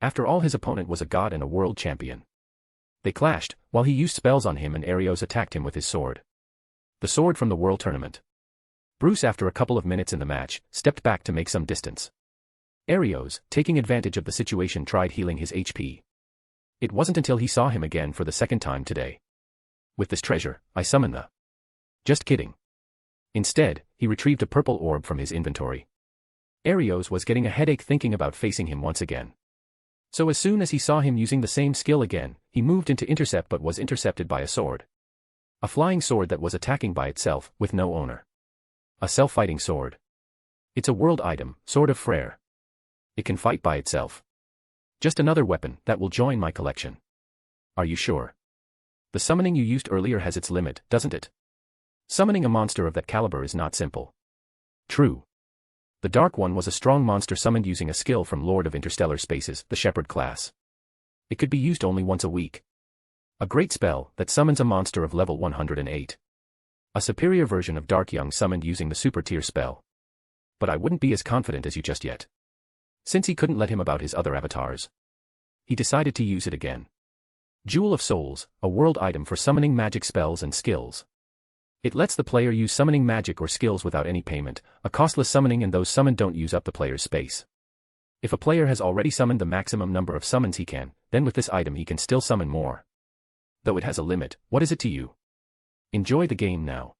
After all, his opponent was a god and a world champion. They clashed, while he used spells on him and Arios attacked him with his sword. The sword from the world tournament. Bruce, after a couple of minutes in the match, stepped back to make some distance. Arios, taking advantage of the situation, tried healing his HP. It wasn't until he saw him again for the second time today. With this treasure, I summon the... Just kidding. Instead, he retrieved a purple orb from his inventory. Arios was getting a headache thinking about facing him once again. So as soon as he saw him using the same skill again, he moved into intercept but was intercepted by a sword. A flying sword that was attacking by itself, with no owner. A self-fighting sword. It's a world item, Sword of Freyr. It can fight by itself. Just another weapon that will join my collection. Are you sure? The summoning you used earlier has its limit, doesn't it? Summoning a monster of that caliber is not simple. True. The Dark One was a strong monster summoned using a skill from Lord of Interstellar Spaces, the Shepherd class. It could be used only once a week. A great spell that summons a monster of level 108. A superior version of Dark Young summoned using the super tier spell. But I wouldn't be as confident as you just yet. Since he couldn't let him about his other avatars, he decided to use it again. Jewel of Souls, a world item for summoning magic spells and skills. It lets the player use summoning magic or skills without any payment, a costless summoning, and those summoned don't use up the player's space. If a player has already summoned the maximum number of summons he can, then with this item he can still summon more. Though it has a limit, what is it to you? Enjoy the game now.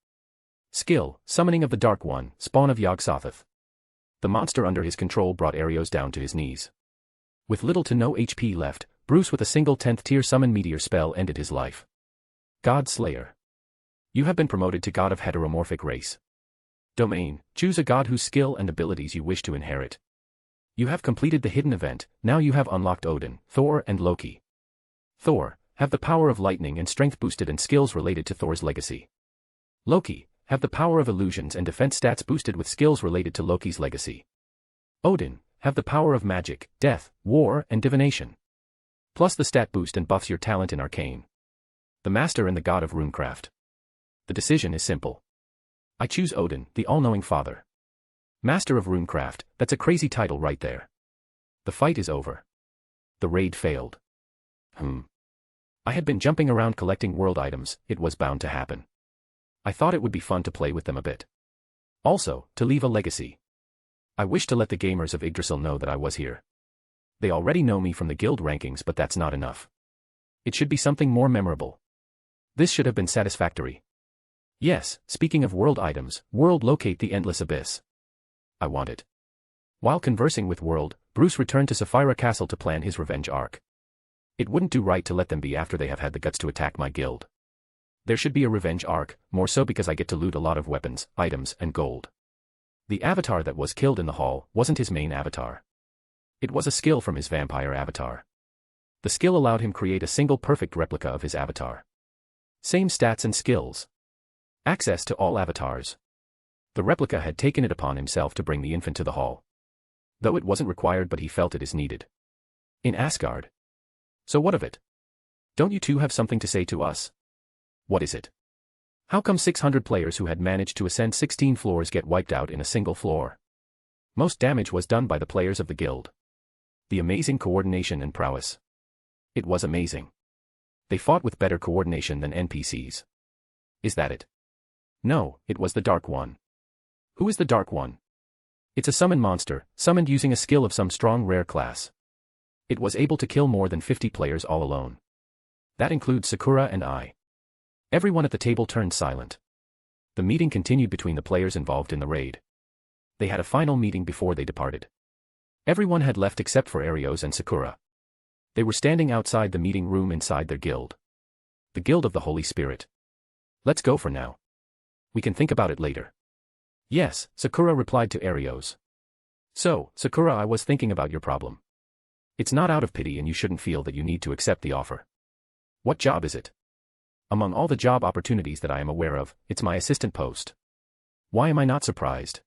Skill, Summoning of the Dark One, Spawn of Yog-Sothoth. The monster under his control brought Arios down to his knees. With little to no HP left, Bruce with a single 10th tier summon meteor spell ended his life. God Slayer. You have been promoted to God of Heteromorphic Race. Domain, choose a god whose skill and abilities you wish to inherit. You have completed the hidden event, now you have unlocked Odin, Thor and Loki. Thor, have the power of lightning and strength boosted and skills related to Thor's legacy. Loki, have the power of illusions and defense stats boosted with skills related to Loki's legacy. Odin, have the power of magic, death, war and divination. Plus the stat boost and buffs your talent in arcane. The master and the god of runecraft. The decision is simple. I choose Odin, the all-knowing father. Master of runecraft, that's a crazy title right there. The fight is over. The raid failed. I had been jumping around collecting world items, it was bound to happen. I thought it would be fun to play with them a bit. Also, to leave a legacy. I wish to let the gamers of Idrasil know that I was here. They already know me from the guild rankings, but that's not enough. It should be something more memorable. This should have been satisfactory. Yes, speaking of world items, World locate the endless abyss. I want it. While conversing with World, Bruce returned to Sapphira Castle to plan his revenge arc. It wouldn't do right to let them be after they have had the guts to attack my guild. There should be a revenge arc, more so because I get to loot a lot of weapons, items, and gold. The avatar that was killed in the hall wasn't his main avatar. It was a skill from his vampire avatar. The skill allowed him create a single perfect replica of his avatar. Same stats and skills. Access to all avatars. The replica had taken it upon himself to bring the infant to the hall. Though it wasn't required, but he felt it is needed. In Asgard. So what of it? Don't you two have something to say to us? What is it? How come 600 players who had managed to ascend 16 floors get wiped out in a single floor? Most damage was done by the players of the guild. The amazing coordination and prowess. It was amazing. They fought with better coordination than NPCs. Is that it? No, it was the Dark One. Who is the Dark One? It's a summon monster, summoned using a skill of some strong rare class. It was able to kill more than 50 players all alone. That includes Sakura and I. Everyone at the table turned silent. The meeting continued between the players involved in the raid. They had a final meeting before they departed. Everyone had left except for Arios and Sakura. They were standing outside the meeting room inside their guild. The Guild of the Holy Spirit. Let's go for now. We can think about it later. Yes, Sakura replied to Arios. So, Sakura, I was thinking about your problem. It's not out of pity and you shouldn't feel that you need to accept the offer. What job is it? Among all the job opportunities that I am aware of, it's my assistant post. Why am I not surprised?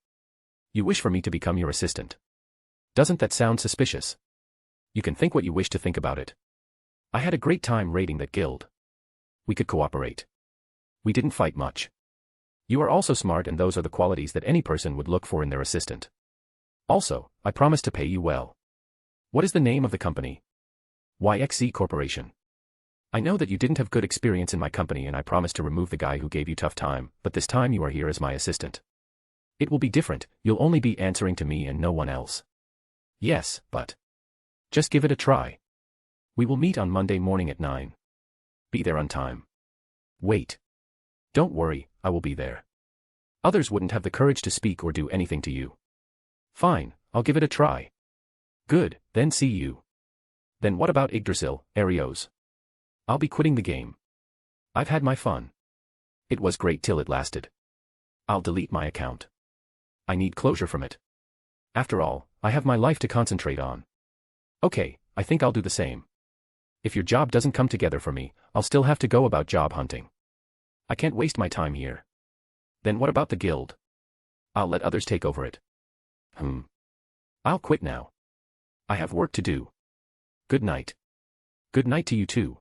You wish for me to become your assistant. Doesn't that sound suspicious? You can think what you wish to think about it. I had a great time raiding that guild. We could cooperate. We didn't fight much. You are also smart, and those are the qualities that any person would look for in their assistant. Also, I promise to pay you well. What is the name of the company? YXC Corporation. I know that you didn't have good experience in my company and I promised to remove the guy who gave you tough time, but this time you are here as my assistant. It will be different, you'll only be answering to me and no one else. Yes, but just give it a try. We will meet on Monday morning at 9. Be there on time. Wait. Don't worry, I will be there. Others wouldn't have the courage to speak or do anything to you. Fine, I'll give it a try. Good, then see you. Then what about Yggdrasil, Arios? I'll be quitting the game. I've had my fun. It was great till it lasted. I'll delete my account. I need closure from it. After all, I have my life to concentrate on. Okay, I think I'll do the same. If your job doesn't come together for me, I'll still have to go about job hunting. I can't waste my time here. Then what about the guild? I'll let others take over it. I'll quit now. I have work to do. Good night. Good night to you too.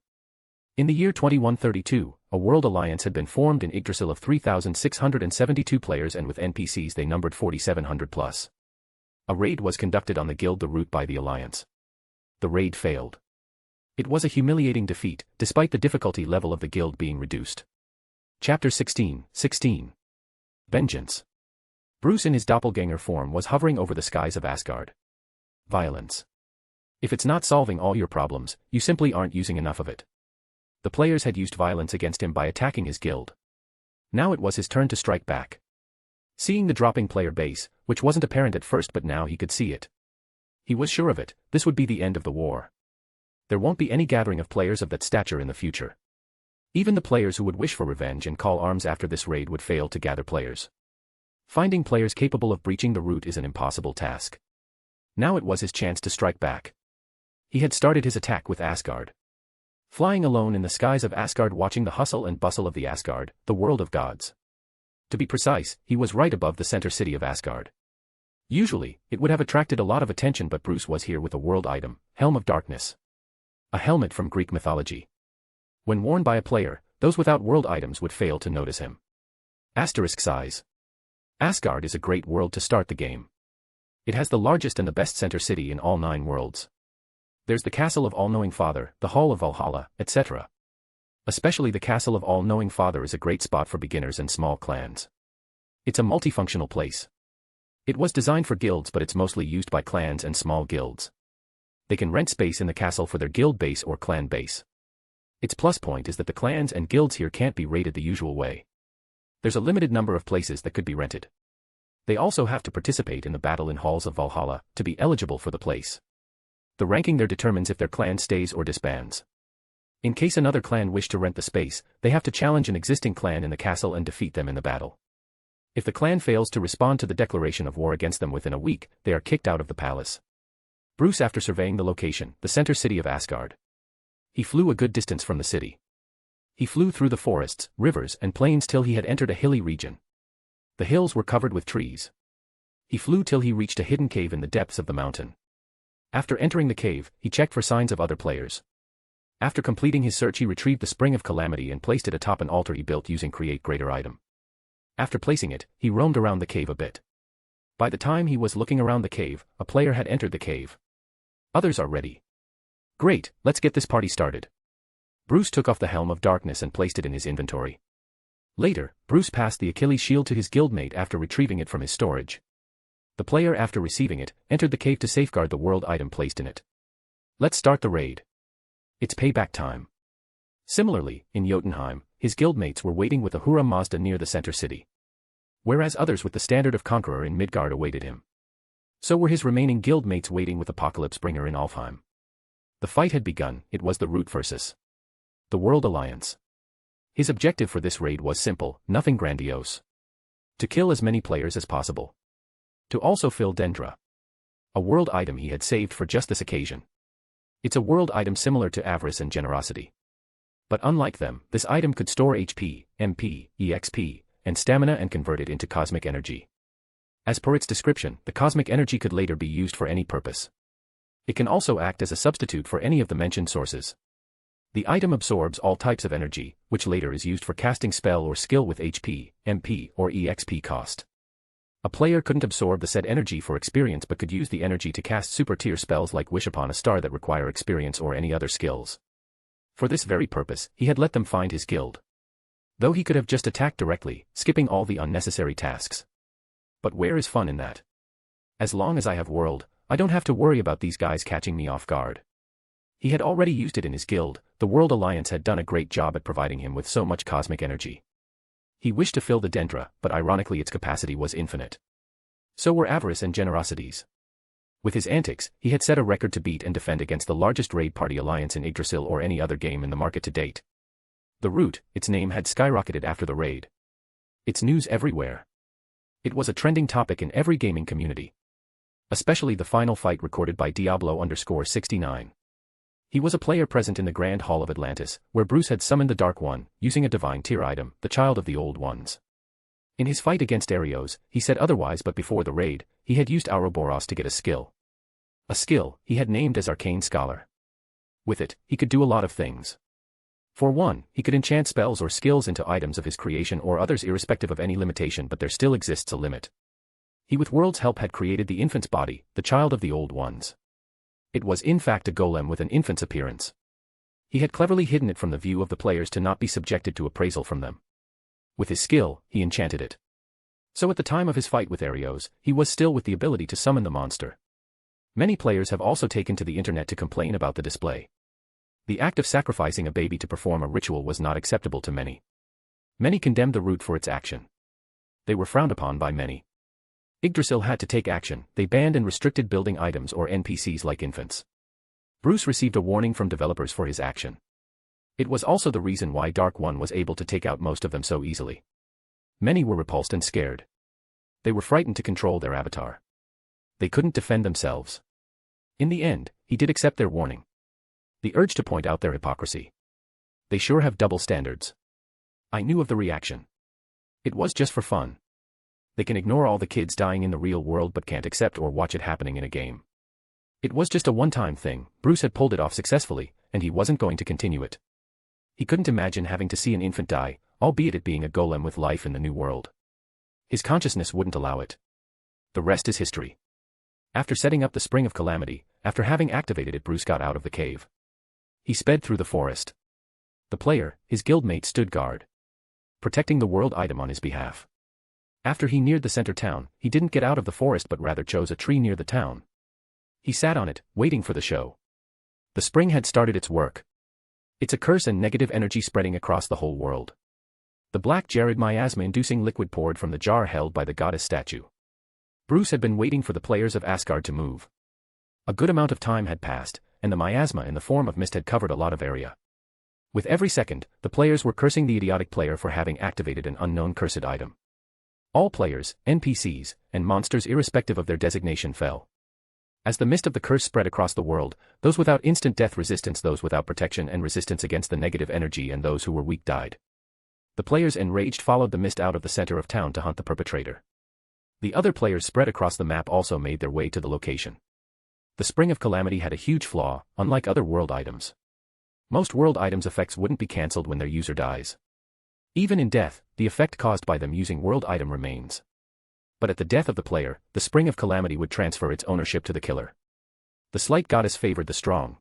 In the year 2132, a world alliance had been formed in Yggdrasil of 3,672 players, and with NPCs they numbered 4,700 plus. A raid was conducted on the guild, the route by the alliance. The raid failed. It was a humiliating defeat, despite the difficulty level of the guild being reduced. Chapter 16. Vengeance. Bruce in his doppelganger form was hovering over the skies of Asgard. Violence. If it's not solving all your problems, you simply aren't using enough of it. The players had used violence against him by attacking his guild. Now it was his turn to strike back. Seeing the dropping player base, which wasn't apparent at first but now he could see it. He was sure of it, this would be the end of the war. There won't be any gathering of players of that stature in the future. Even the players who would wish for revenge and call arms after this raid would fail to gather players. Finding players capable of breaching the route is an impossible task. Now it was his chance to strike back. He had started his attack with Asgard. Flying alone in the skies of Asgard, watching the hustle and bustle of the Asgard, the world of gods. To be precise, he was right above the center city of Asgard. Usually, it would have attracted a lot of attention, but Bruce was here with a world item, Helm of Darkness. A helmet from Greek mythology. When worn by a player, those without world items would fail to notice him. Asterisk size. Asgard is a great world to start the game. It has the largest and the best center city in all 9 worlds. There's the Castle of All-Knowing Father, the Hall of Valhalla, etc. Especially the Castle of All-Knowing Father is a great spot for beginners and small clans. It's a multifunctional place. It was designed for guilds, but it's mostly used by clans and small guilds. They can rent space in the castle for their guild base or clan base. Its plus point is that the clans and guilds here can't be raided the usual way. There's a limited number of places that could be rented. They also have to participate in the battle in Halls of Valhalla to be eligible for the place. The ranking there determines if their clan stays or disbands. In case another clan wish to rent the space, they have to challenge an existing clan in the castle and defeat them in the battle. If the clan fails to respond to the declaration of war against them within a week, they are kicked out of the palace. Bruce, after surveying the location, the center city of Asgard. He flew a good distance from the city. He flew through the forests, rivers, and plains till he had entered a hilly region. The hills were covered with trees. He flew till he reached a hidden cave in the depths of the mountain. After entering the cave, he checked for signs of other players. After completing his search, he retrieved the Spring of Calamity and placed it atop an altar he built using Create Greater Item. After placing it, he roamed around the cave a bit. By the time he was looking around the cave, a player had entered the cave. Others are ready. Great, let's get this party started. Bruce took off the Helm of Darkness and placed it in his inventory. Later, Bruce passed the Achilles shield to his guildmate after retrieving it from his storage. The player, after receiving it, entered the cave to safeguard the world item placed in it. Let's start the raid. It's payback time. Similarly, in Jotunheim, his guildmates were waiting with Ahura Mazda near the center city. Whereas others with the standard of Conqueror in Midgard awaited him. So were his remaining guildmates waiting with Apocalypse Bringer in Alfheim. The fight had begun. It was the Root versus the World Alliance. His objective for this raid was simple, nothing grandiose. To kill as many players as possible. To also fill Dendra. A world item he had saved for just this occasion. It's a world item similar to Avarice and Generosity. But unlike them, this item could store HP, MP, EXP, and stamina and convert it into cosmic energy. As per its description, the cosmic energy could later be used for any purpose. It can also act as a substitute for any of the mentioned sources. The item absorbs all types of energy, which later is used for casting spell or skill with HP, MP, or EXP cost. A player couldn't absorb the said energy for experience but could use the energy to cast super tier spells like Wish Upon a Star that require experience or any other skills. For this very purpose, he had let them find his guild. Though he could have just attacked directly, skipping all the unnecessary tasks. But where is fun in that? As long as I have world, I don't have to worry about these guys catching me off guard. He had already used it in his guild. The World Alliance had done a great job at providing him with so much cosmic energy. He wished to fill the Dendra, but ironically its capacity was infinite. So were Avarice and Generosities. With his antics, he had set a record to beat and defend against the largest raid party alliance in Idrasil or any other game in the market to date. The Root, its name had skyrocketed after the raid. Its news everywhere. It was a trending topic in every gaming community. Especially the final fight recorded by Diablo_69. He was a player present in the Grand Hall of Atlantis, where Bruce had summoned the Dark One, using a divine tier item, the Child of the Old Ones. In his fight against Arios, he said otherwise, but before the raid, he had used Ouroboros to get a skill. A skill he had named as Arcane Scholar. With it, he could do a lot of things. For one, he could enchant spells or skills into items of his creation or others irrespective of any limitation, but there still exists a limit. He with World's help had created the infant's body, the Child of the Old Ones. It was in fact a golem with an infant's appearance. He had cleverly hidden it from the view of the players to not be subjected to appraisal from them. With his skill, he enchanted it. So at the time of his fight with Arios, he was still with the ability to summon the monster. Many players have also taken to the internet to complain about the display. The act of sacrificing a baby to perform a ritual was not acceptable to many. Many condemned the Root for its action. They were frowned upon by many. Yggdrasil had to take action. They banned and restricted building items or NPCs like infants. Bruce received a warning from developers for his action. It was also the reason why Dark One was able to take out most of them so easily. Many were repulsed and scared. They were frightened to control their avatar. They couldn't defend themselves. In the end, he did accept their warning. The urge to point out their hypocrisy. They sure have double standards. I knew of the reaction. It was just for fun. They can ignore all the kids dying in the real world but can't accept or watch it happening in a game. It was just a one-time thing. Bruce had pulled it off successfully, and he wasn't going to continue it. He couldn't imagine having to see an infant die, albeit it being a golem with life in the new world. His consciousness wouldn't allow it. The rest is history. After setting up the Spring of Calamity, after having activated it, Bruce got out of the cave. He sped through the forest. The player, his guildmate, stood guard, protecting the world item on his behalf. After he neared the center town, he didn't get out of the forest but rather chose a tree near the town. He sat on it, waiting for the show. The spring had started its work. It's a curse and negative energy spreading across the whole world. The black Jared miasma-inducing liquid poured from the jar held by the goddess statue. Bruce had been waiting for the players of Asgard to move. A good amount of time had passed, and the miasma in the form of mist had covered a lot of area. With every second, the players were cursing the idiotic player for having activated an unknown cursed item. All players, NPCs, and monsters irrespective of their designation fell. As the mist of the curse spread across the world, those without instant death resistance, those without protection and resistance against the negative energy, and those who were weak died. The players enraged followed the mist out of the center of town to hunt the perpetrator. The other players spread across the map also made their way to the location. The Spring of Calamity had a huge flaw, unlike other world items. Most world items' effects wouldn't be cancelled when their user dies. Even in death, the effect caused by them using world item remains. But at the death of the player, the Spring of Calamity would transfer its ownership to the killer. The slight goddess favored the strong.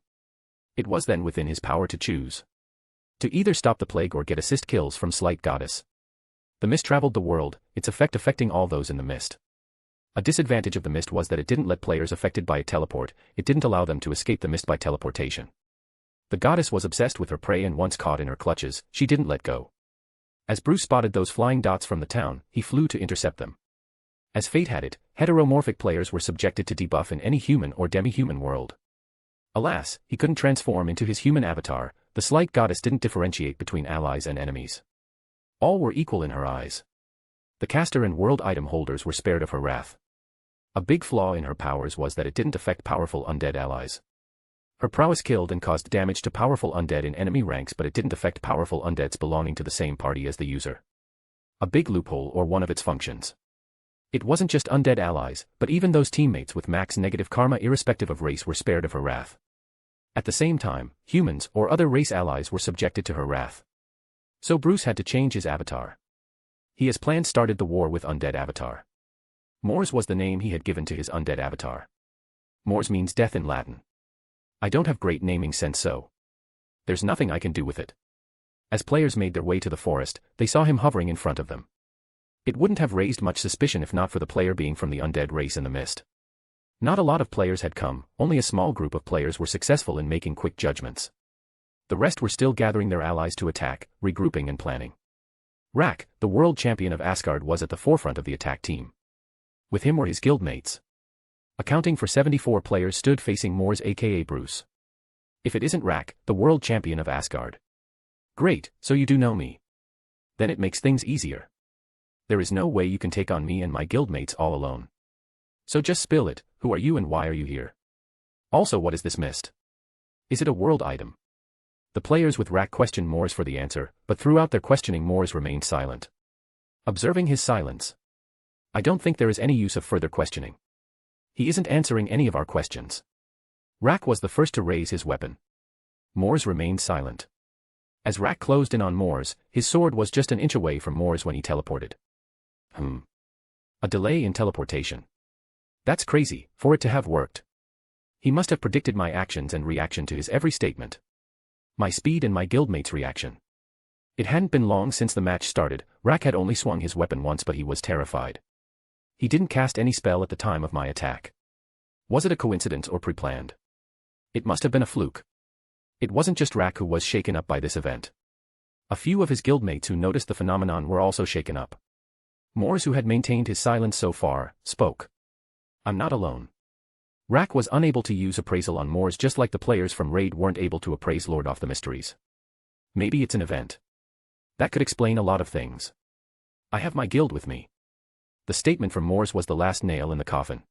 It was then within his power to choose. To either stop the plague or get assist kills from slight goddess. The mist traveled the world, its effect affecting all those in the mist. A disadvantage of the mist was that it didn't let players affected by it teleport, it didn't allow them to escape the mist by teleportation. The goddess was obsessed with her prey and once caught in her clutches, she didn't let go. As Bruce spotted those flying dots from the town, he flew to intercept them. As fate had it, heteromorphic players were subjected to debuff in any human or demi-human world. Alas, he couldn't transform into his human avatar. The slight goddess didn't differentiate between allies and enemies. All were equal in her eyes. The caster and world item holders were spared of her wrath. A big flaw in her powers was that it didn't affect powerful undead allies. Her prowess killed and caused damage to powerful undead in enemy ranks, but it didn't affect powerful undeads belonging to the same party as the user. A big loophole or one of its functions. It wasn't just undead allies, but even those teammates with max negative karma irrespective of race were spared of her wrath. At the same time, humans or other race allies were subjected to her wrath. So Bruce had to change his avatar. He as planned started the war with undead avatar. Mors was the name he had given to his undead avatar. Mors means death in Latin. I don't have great naming sense, so there's nothing I can do with it. As players made their way to the forest, they saw him hovering in front of them. It wouldn't have raised much suspicion if not for the player being from the undead race in the mist. Not a lot of players had come, only a small group of players were successful in making quick judgments. The rest were still gathering their allies to attack, regrouping and planning. Rak, the world champion of Asgard, was at the forefront of the attack team. With him were his guildmates. Accounting for 74 players stood facing Mors aka Bruce. If it isn't Rak, the world champion of Asgard. Great, so you do know me. Then it makes things easier. There is no way you can take on me and my guildmates all alone. So just spill it, who are you and why are you here? Also, what is this mist? Is it a world item? The players with Rak questioned Mors for the answer, but throughout their questioning Mors remained silent. Observing his silence, I don't think there is any use of further questioning. He isn't answering any of our questions. Rak was the first to raise his weapon. Mors remained silent. As Rak closed in on Mors, his sword was just an inch away from Mors when he teleported. A delay in teleportation. That's crazy, for it to have worked. He must have predicted my actions and reaction to his every statement. My speed and my guildmate's reaction. It hadn't been long since the match started. Rak had only swung his weapon once, but he was terrified. He didn't cast any spell at the time of my attack. Was it a coincidence or pre-planned? It must have been a fluke. It wasn't just Rak who was shaken up by this event. A few of his guildmates who noticed the phenomenon were also shaken up. Mors, who had maintained his silence so far, spoke. I'm not alone. Rak was unable to use appraisal on Mors, just like the players from Raid weren't able to appraise Lord of the Mysteries. Maybe it's an event. That could explain a lot of things. I have my guild with me. The statement from Mors was the last nail in the coffin.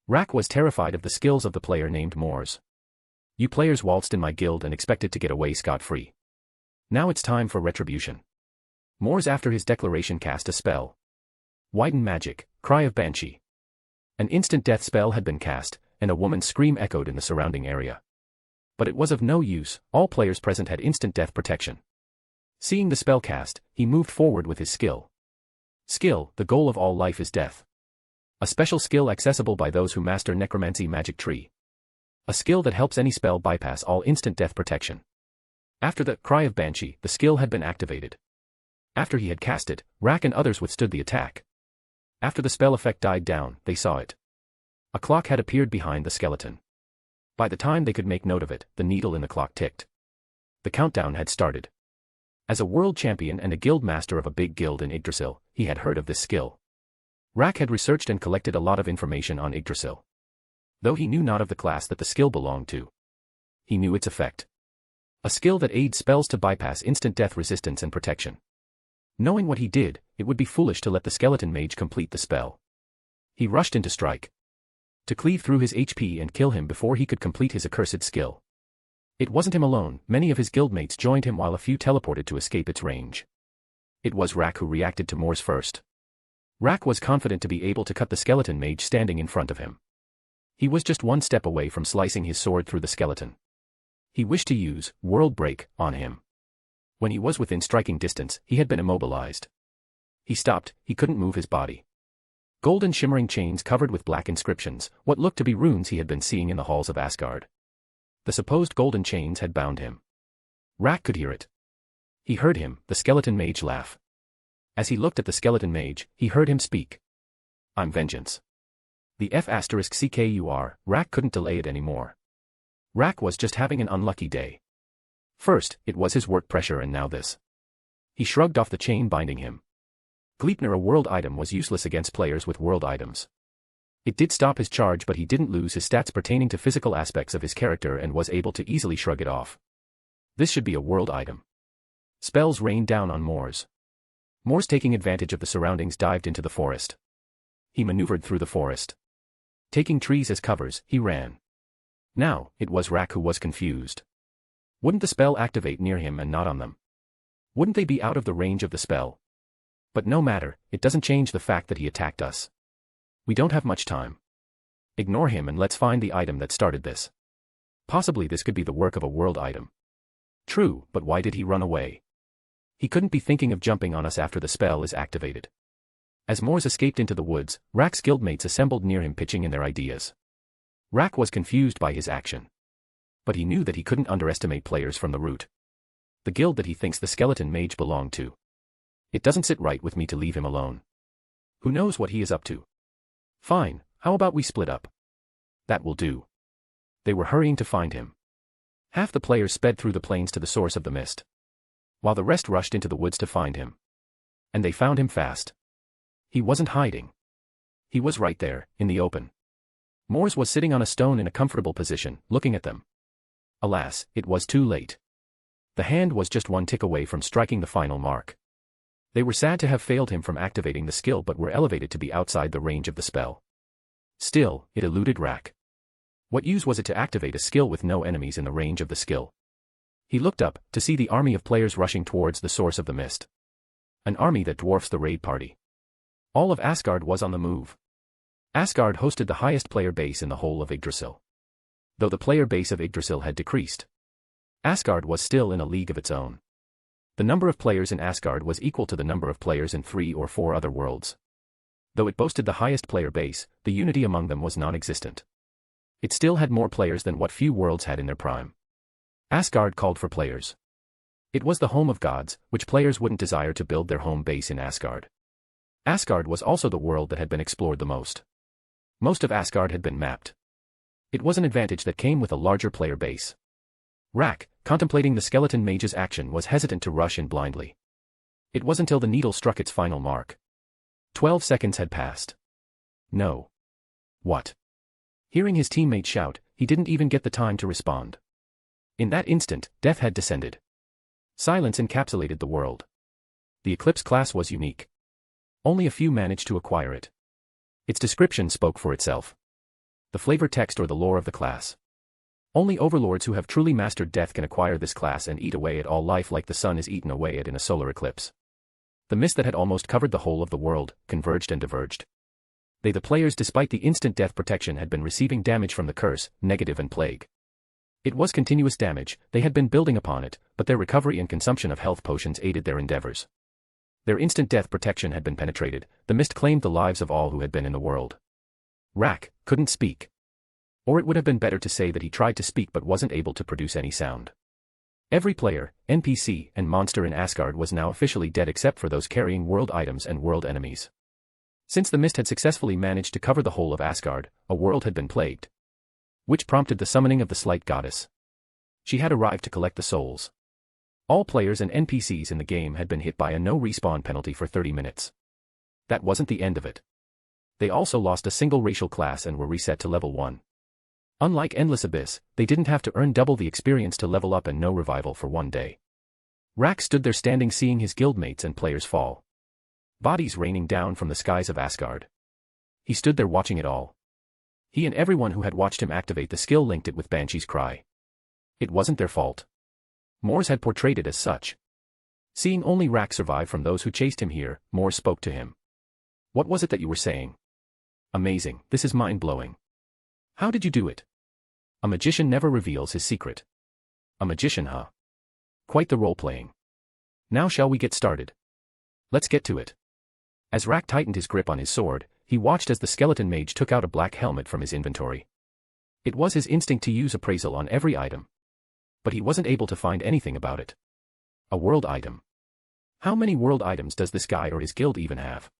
Rack was terrified of the skills of the player named Moors. You players waltzed in my guild and expected to get away scot-free. Now it's time for retribution. Moors after his declaration cast a spell. Widen magic, cry of banshee. An instant death spell had been cast, and a woman's scream echoed in the surrounding area. But it was of no use, all players present had instant death protection. Seeing the spell cast, he moved forward with his skill. Skill, the goal of all life is death. A special skill accessible by those who master necromancy magic tree. A skill that helps any spell bypass all instant death protection. After the cry of banshee, the skill had been activated. After he had cast it, Rack and others withstood the attack. After the spell effect died down, they saw it. A clock had appeared behind the skeleton. By the time they could make note of it, the needle in the clock ticked. The countdown had started. As a world champion and a guild master of a big guild in Idrasil, he had heard of this skill. Rack had researched and collected a lot of information on Idrasil. Though he knew not of the class that the skill belonged to. He knew its effect. A skill that aids spells to bypass instant death resistance and protection. Knowing what he did, it would be foolish to let the skeleton mage complete the spell. He rushed into strike. To cleave through his HP and kill him before he could complete his accursed skill. It wasn't him alone, many of his guildmates joined him while a few teleported to escape its range. It was Rack who reacted to Moors first. Rack was confident to be able to cut the skeleton mage standing in front of him. He was just one step away from slicing his sword through the skeleton. He wished to use World Break on him. When he was within striking distance, he had been immobilized. He stopped, he couldn't move his body. Golden shimmering chains covered with black inscriptions, what looked to be runes he had been seeing in the halls of Asgard. The supposed golden chains had bound him. Rack could hear it. He heard him, the skeleton mage, laugh. As he looked at the skeleton mage, he heard him speak. I'm vengeance. The F***CKUR, Rack couldn't delay it anymore. Rack was just having an unlucky day. First, it was his work pressure and now this. He shrugged off the chain binding him. Gleipnir, a world item, was useless against players with world items. It did stop his charge, but he didn't lose his stats pertaining to physical aspects of his character and was able to easily shrug it off. This should be a world item. Spells rained down on Moors. Moors, taking advantage of the surroundings, dived into the forest. He maneuvered through the forest. Taking trees as covers, he ran. Now, it was Rack who was confused. Wouldn't the spell activate near him and not on them? Wouldn't they be out of the range of the spell? But no matter, it doesn't change the fact that he attacked us. We don't have much time. Ignore him and let's find the item that started this. Possibly this could be the work of a world item. True, but why did he run away? He couldn't be thinking of jumping on us after the spell is activated. As Moors escaped into the woods, Rack's guildmates assembled near him pitching in their ideas. Rack was confused by his action. But he knew that he couldn't underestimate players from the root. The guild that he thinks the skeleton mage belonged to. It doesn't sit right with me to leave him alone. Who knows what he is up to? Fine, how about we split up? That will do. They were hurrying to find him. Half the players sped through the plains to the source of the mist, while the rest rushed into the woods to find him. And they found him fast. He wasn't hiding. He was right there, in the open. Moors was sitting on a stone in a comfortable position, looking at them. Alas, it was too late. The hand was just one tick away from striking the final mark. They were sad to have failed him from activating the skill, but were elevated to be outside the range of the spell. Still, it eluded Rack. What use was it to activate a skill with no enemies in the range of the skill? He looked up, to see the army of players rushing towards the source of the mist. An army that dwarfs the raid party. All of Asgard was on the move. Asgard hosted the highest player base in the whole of Idrasil. Though the player base of Idrasil had decreased, Asgard was still in a league of its own. The number of players in Asgard was equal to the number of players in 3 or 4 other worlds. Though it boasted the highest player base, the unity among them was non-existent. It still had more players than what few worlds had in their prime. Asgard called for players. It was the home of gods, which players wouldn't desire to build their home base in Asgard. Asgard was also the world that had been explored the most. Most of Asgard had been mapped. It was an advantage that came with a larger player base. Rack, contemplating the skeleton mage's action, was hesitant to rush in blindly. It was until the needle struck its final mark. 12 seconds had passed. No. What? Hearing his teammate shout, he didn't even get the time to respond. In that instant, death had descended. Silence encapsulated the world. The Eclipse class was unique. Only a few managed to acquire it. Its description spoke for itself. The flavor text or the lore of the class. Only overlords who have truly mastered death can acquire this class and eat away at all life like the sun is eaten away at in a solar eclipse. The mist that had almost covered the whole of the world, converged and diverged. They the players despite the instant death protection had been receiving damage from the curse, negative and plague. It was continuous damage, they had been building upon it, but their recovery and consumption of health potions aided their endeavors. Their instant death protection had been penetrated, the mist claimed the lives of all who had been in the world. Rack couldn't speak. Or it would have been better to say that he tried to speak but wasn't able to produce any sound. Every player, NPC, and monster in Asgard was now officially dead except for those carrying world items and world enemies. Since the mist had successfully managed to cover the whole of Asgard, a world had been plagued. Which prompted the summoning of the slight goddess. She had arrived to collect the souls. All players and NPCs in the game had been hit by a no respawn penalty for 30 minutes. That wasn't the end of it. They also lost a single racial class and were reset to level 1. Unlike Endless Abyss, they didn't have to earn double the experience to level up and no revival for 1 day. Rack stood there standing seeing his guildmates and players fall. Bodies raining down from the skies of Asgard. He stood there watching it all. He and everyone who had watched him activate the skill linked it with Banshee's cry. It wasn't their fault. Mors had portrayed it as such. Seeing only Rack survive from those who chased him here, Mors spoke to him. What was it that you were saying? Amazing, this is mind-blowing. How did you do it? A magician never reveals his secret. A magician, huh? Quite the role-playing. Now shall we get started? Let's get to it. As Rack tightened his grip on his sword, he watched as the skeleton mage took out a black helmet from his inventory. It was his instinct to use appraisal on every item. But he wasn't able to find anything about it. A world item. How many world items does this guy or his guild even have?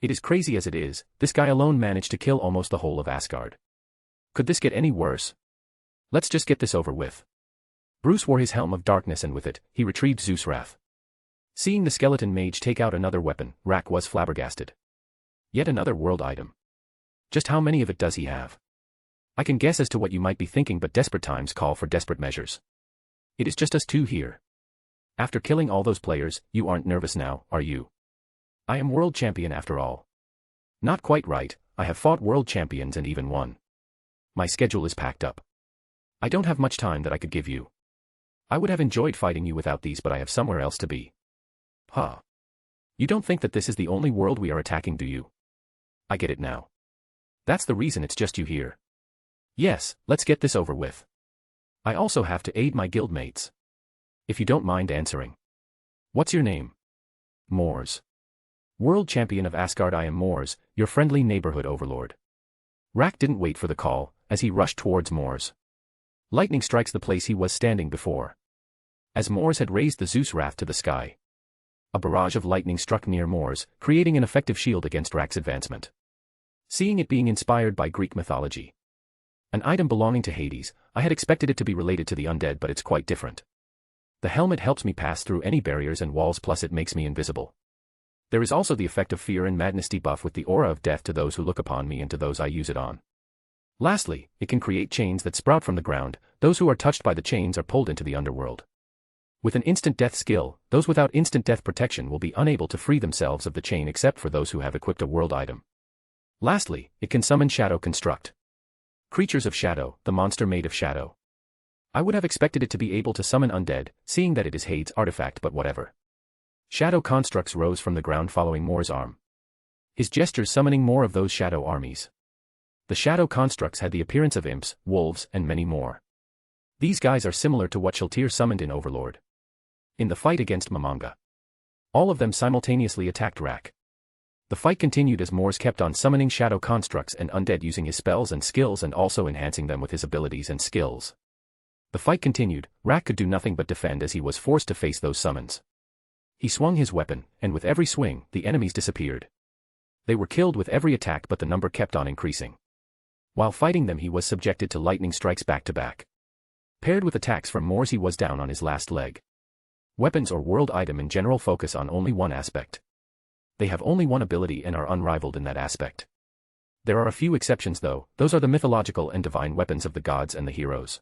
It is crazy as it is, this guy alone managed to kill almost the whole of Asgard. Could this get any worse? Let's just get this over with. Bruce wore his helm of darkness and with it, he retrieved Zeus' wrath. Seeing the skeleton mage take out another weapon, Rack was flabbergasted. Yet another world item. Just how many of it does he have? I can guess as to what you might be thinking, but desperate times call for desperate measures. It is just us two here. After killing all those players, you aren't nervous now, are you? I am world champion after all. Not quite right, I have fought world champions and even won. My schedule is packed up. I don't have much time that I could give you. I would have enjoyed fighting you without these, but I have somewhere else to be. Huh. You don't think that this is the only world we are attacking, do you? I get it now. That's the reason it's just you here. Yes, let's get this over with. I also have to aid my guildmates. If you don't mind answering. What's your name? Mors. World Champion of Asgard, I am Mors, your friendly neighborhood overlord. Rack didn't wait for the call, as he rushed towards Mors. Lightning strikes the place he was standing before. As Mors had raised the Zeus wrath to the sky. A barrage of lightning struck near Mors, creating an effective shield against Rack's advancement. Seeing it being inspired by Greek mythology. An item belonging to Hades, I had expected it to be related to the undead, but it's quite different. The helmet helps me pass through any barriers and walls, plus it makes me invisible. There is also the effect of fear and madness debuff with the aura of death to those who look upon me and to those I use it on. Lastly, it can create chains that sprout from the ground, those who are touched by the chains are pulled into the underworld. With an instant death skill, those without instant death protection will be unable to free themselves of the chain except for those who have equipped a world item. Lastly, it can summon Shadow Construct. Creatures of Shadow, the monster made of shadow. I would have expected it to be able to summon undead, seeing that it is Hades' artifact, but whatever. Shadow constructs rose from the ground following Mor's arm. His gestures summoning more of those shadow armies. The shadow constructs had the appearance of imps, wolves, and many more. These guys are similar to what Shaltir summoned in Overlord. In the fight against Mamanga. All of them simultaneously attacked Rack. The fight continued as Mors kept on summoning shadow constructs and undead using his spells and skills and also enhancing them with his abilities and skills. The fight continued, Rack could do nothing but defend as he was forced to face those summons. He swung his weapon, and with every swing, the enemies disappeared. They were killed with every attack, but the number kept on increasing. While fighting them, he was subjected to lightning strikes back to back. Paired with attacks from Mors, he was down on his last leg. Weapons or world item in general focus on only one aspect. They have only one ability and are unrivaled in that aspect. There are a few exceptions though, those are the mythological and divine weapons of the gods and the heroes.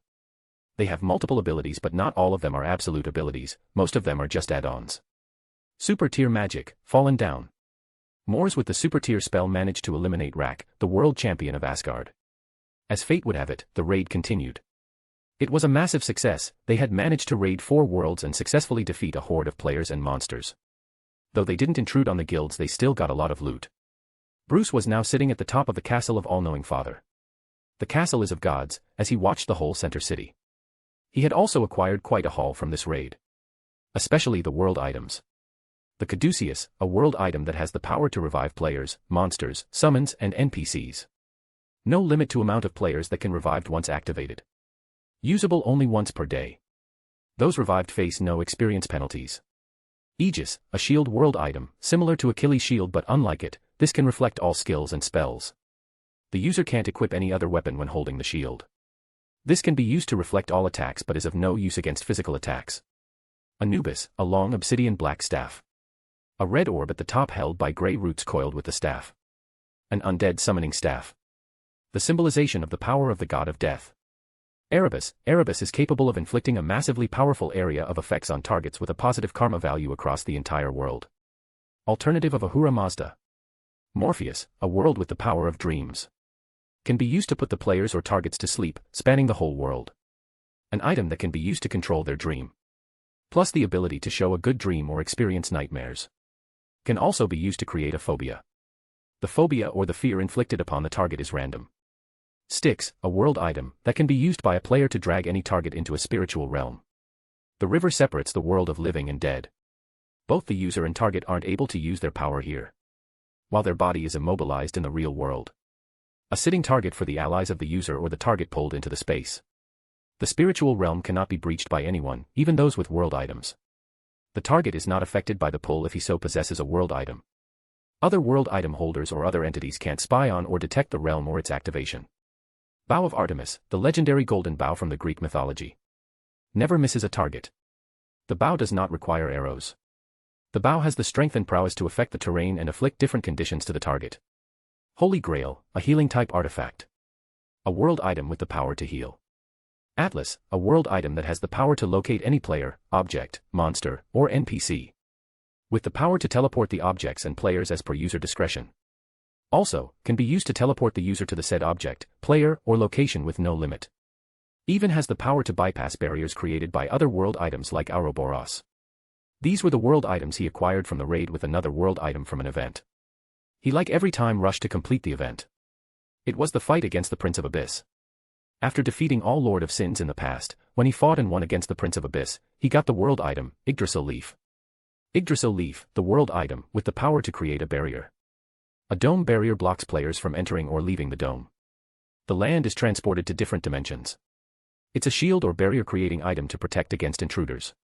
They have multiple abilities, but not all of them are absolute abilities, most of them are just add-ons. Super tier magic, fallen down. Mors with the super tier spell managed to eliminate Rack, the world champion of Asgard. As fate would have it, the raid continued. It was a massive success. They had managed to raid 4 worlds and successfully defeat a horde of players and monsters. Though they didn't intrude on the guilds, they still got a lot of loot. Bruce was now sitting at the top of the castle of All-Knowing Father. The castle is of gods, as he watched the whole center city. He had also acquired quite a haul from this raid. Especially the world items. The Caduceus, a world item that has the power to revive players, monsters, summons, and NPCs. No limit to amount of players that can revived once activated. Usable only once per day. Those revived face no experience penalties. Aegis, a shield world item, similar to Achilles' shield but unlike it, this can reflect all skills and spells. The user can't equip any other weapon when holding the shield. This can be used to reflect all attacks but is of no use against physical attacks. Anubis, a long obsidian black staff. A red orb at the top held by grey roots coiled with the staff. An undead summoning staff. The symbolization of the power of the god of death. Erebus is capable of inflicting a massively powerful area of effects on targets with a positive karma value across the entire world. Alternative of Ahura Mazda. Morpheus, a world with the power of dreams. Can be used to put the players or targets to sleep, spanning the whole world. An item that can be used to control their dream. Plus the ability to show a good dream or experience nightmares. Can also be used to create a phobia. The phobia or the fear inflicted upon the target is random. Styx, a world item that can be used by a player to drag any target into a spiritual realm. The river separates the world of living and dead. Both the user and target aren't able to use their power here, while their body is immobilized in the real world. A sitting target for the allies of the user or the target pulled into the space. The spiritual realm cannot be breached by anyone, even those with world items. The target is not affected by the pull if he so possesses a world item. Other world item holders or other entities can't spy on or detect the realm or its activation. Bow of Artemis, the legendary golden bow from the Greek mythology. Never misses a target. The bow does not require arrows. The bow has the strength and prowess to affect the terrain and afflict different conditions to the target. Holy Grail, a healing type artifact. A world item with the power to heal. Atlas, a world item that has the power to locate any player, object, monster, or NPC. With the power to teleport the objects and players as per user discretion. Also, can be used to teleport the user to the said object, player, or location with no limit. Even has the power to bypass barriers created by other world items like Ouroboros. These were the world items he acquired from the raid with another world item from an event. He like every time rushed to complete the event. It was the fight against the Prince of Abyss. After defeating all Lord of Sins in the past, when he fought and won against the Prince of Abyss, he got the world item, Idrasil Leaf. Idrasil Leaf, the world item, with the power to create a barrier. A dome barrier blocks players from entering or leaving the dome. The land is transported to different dimensions. It's a shield or barrier creating item to protect against intruders.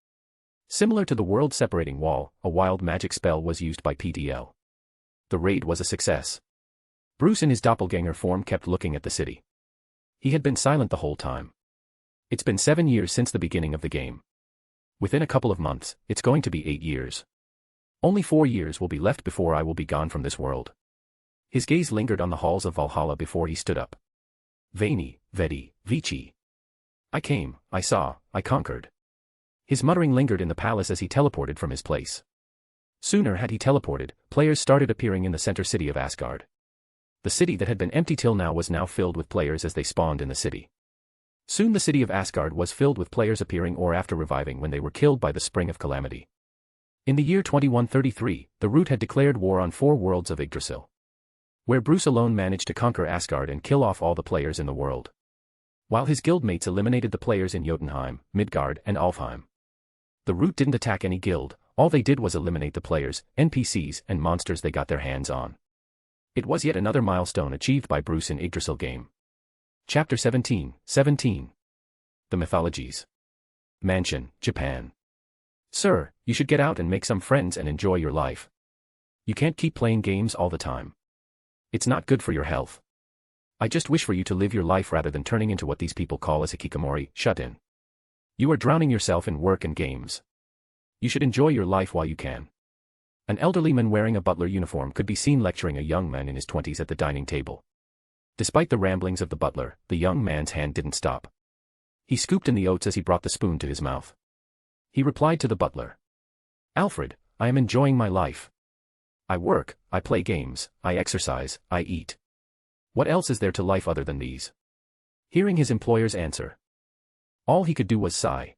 Similar to the world separating wall, a wild magic spell was used by PDL. The raid was a success. Bruce in his doppelganger form kept looking at the city. He had been silent the whole time. It's been 7 years since the beginning of the game. Within a couple of months, it's going to be 8 years. Only 4 years will be left before I will be gone from this world. His gaze lingered on the halls of Valhalla before he stood up. Veni, Vedi, Vici. I came, I saw, I conquered. His muttering lingered in the palace as he teleported from his place. Sooner had he teleported, players started appearing in the center city of Asgard. The city that had been empty till now was now filled with players as they spawned in the city. Soon the city of Asgard was filled with players appearing or after reviving when they were killed by the Spring of Calamity. In the year 2133, the Root had declared war on 4 worlds of Yggdrasil, where Bruce alone managed to conquer Asgard and kill off all the players in the world, while his guildmates eliminated the players in Jotunheim, Midgard, and Alfheim. The Root didn't attack any guild, all they did was eliminate the players, NPCs, and monsters they got their hands on. It was yet another milestone achieved by Bruce in Yggdrasil game. Chapter 17. The Mythologies. Mansion, Japan. Sir, you should get out and make some friends and enjoy your life. You can't keep playing games all the time. It's not good for your health. I just wish for you to live your life rather than turning into what these people call as hikikomori, shut-in. You are drowning yourself in work and games. You should enjoy your life while you can. An elderly man wearing a butler uniform could be seen lecturing a young man in his 20s at the dining table. Despite the ramblings of the butler, the young man's hand didn't stop. He scooped in the oats as he brought the spoon to his mouth. He replied to the butler. Alfred, I am enjoying my life. I work, I play games, I exercise, I eat. What else is there to life other than these? Hearing his employer's answer, all he could do was sigh.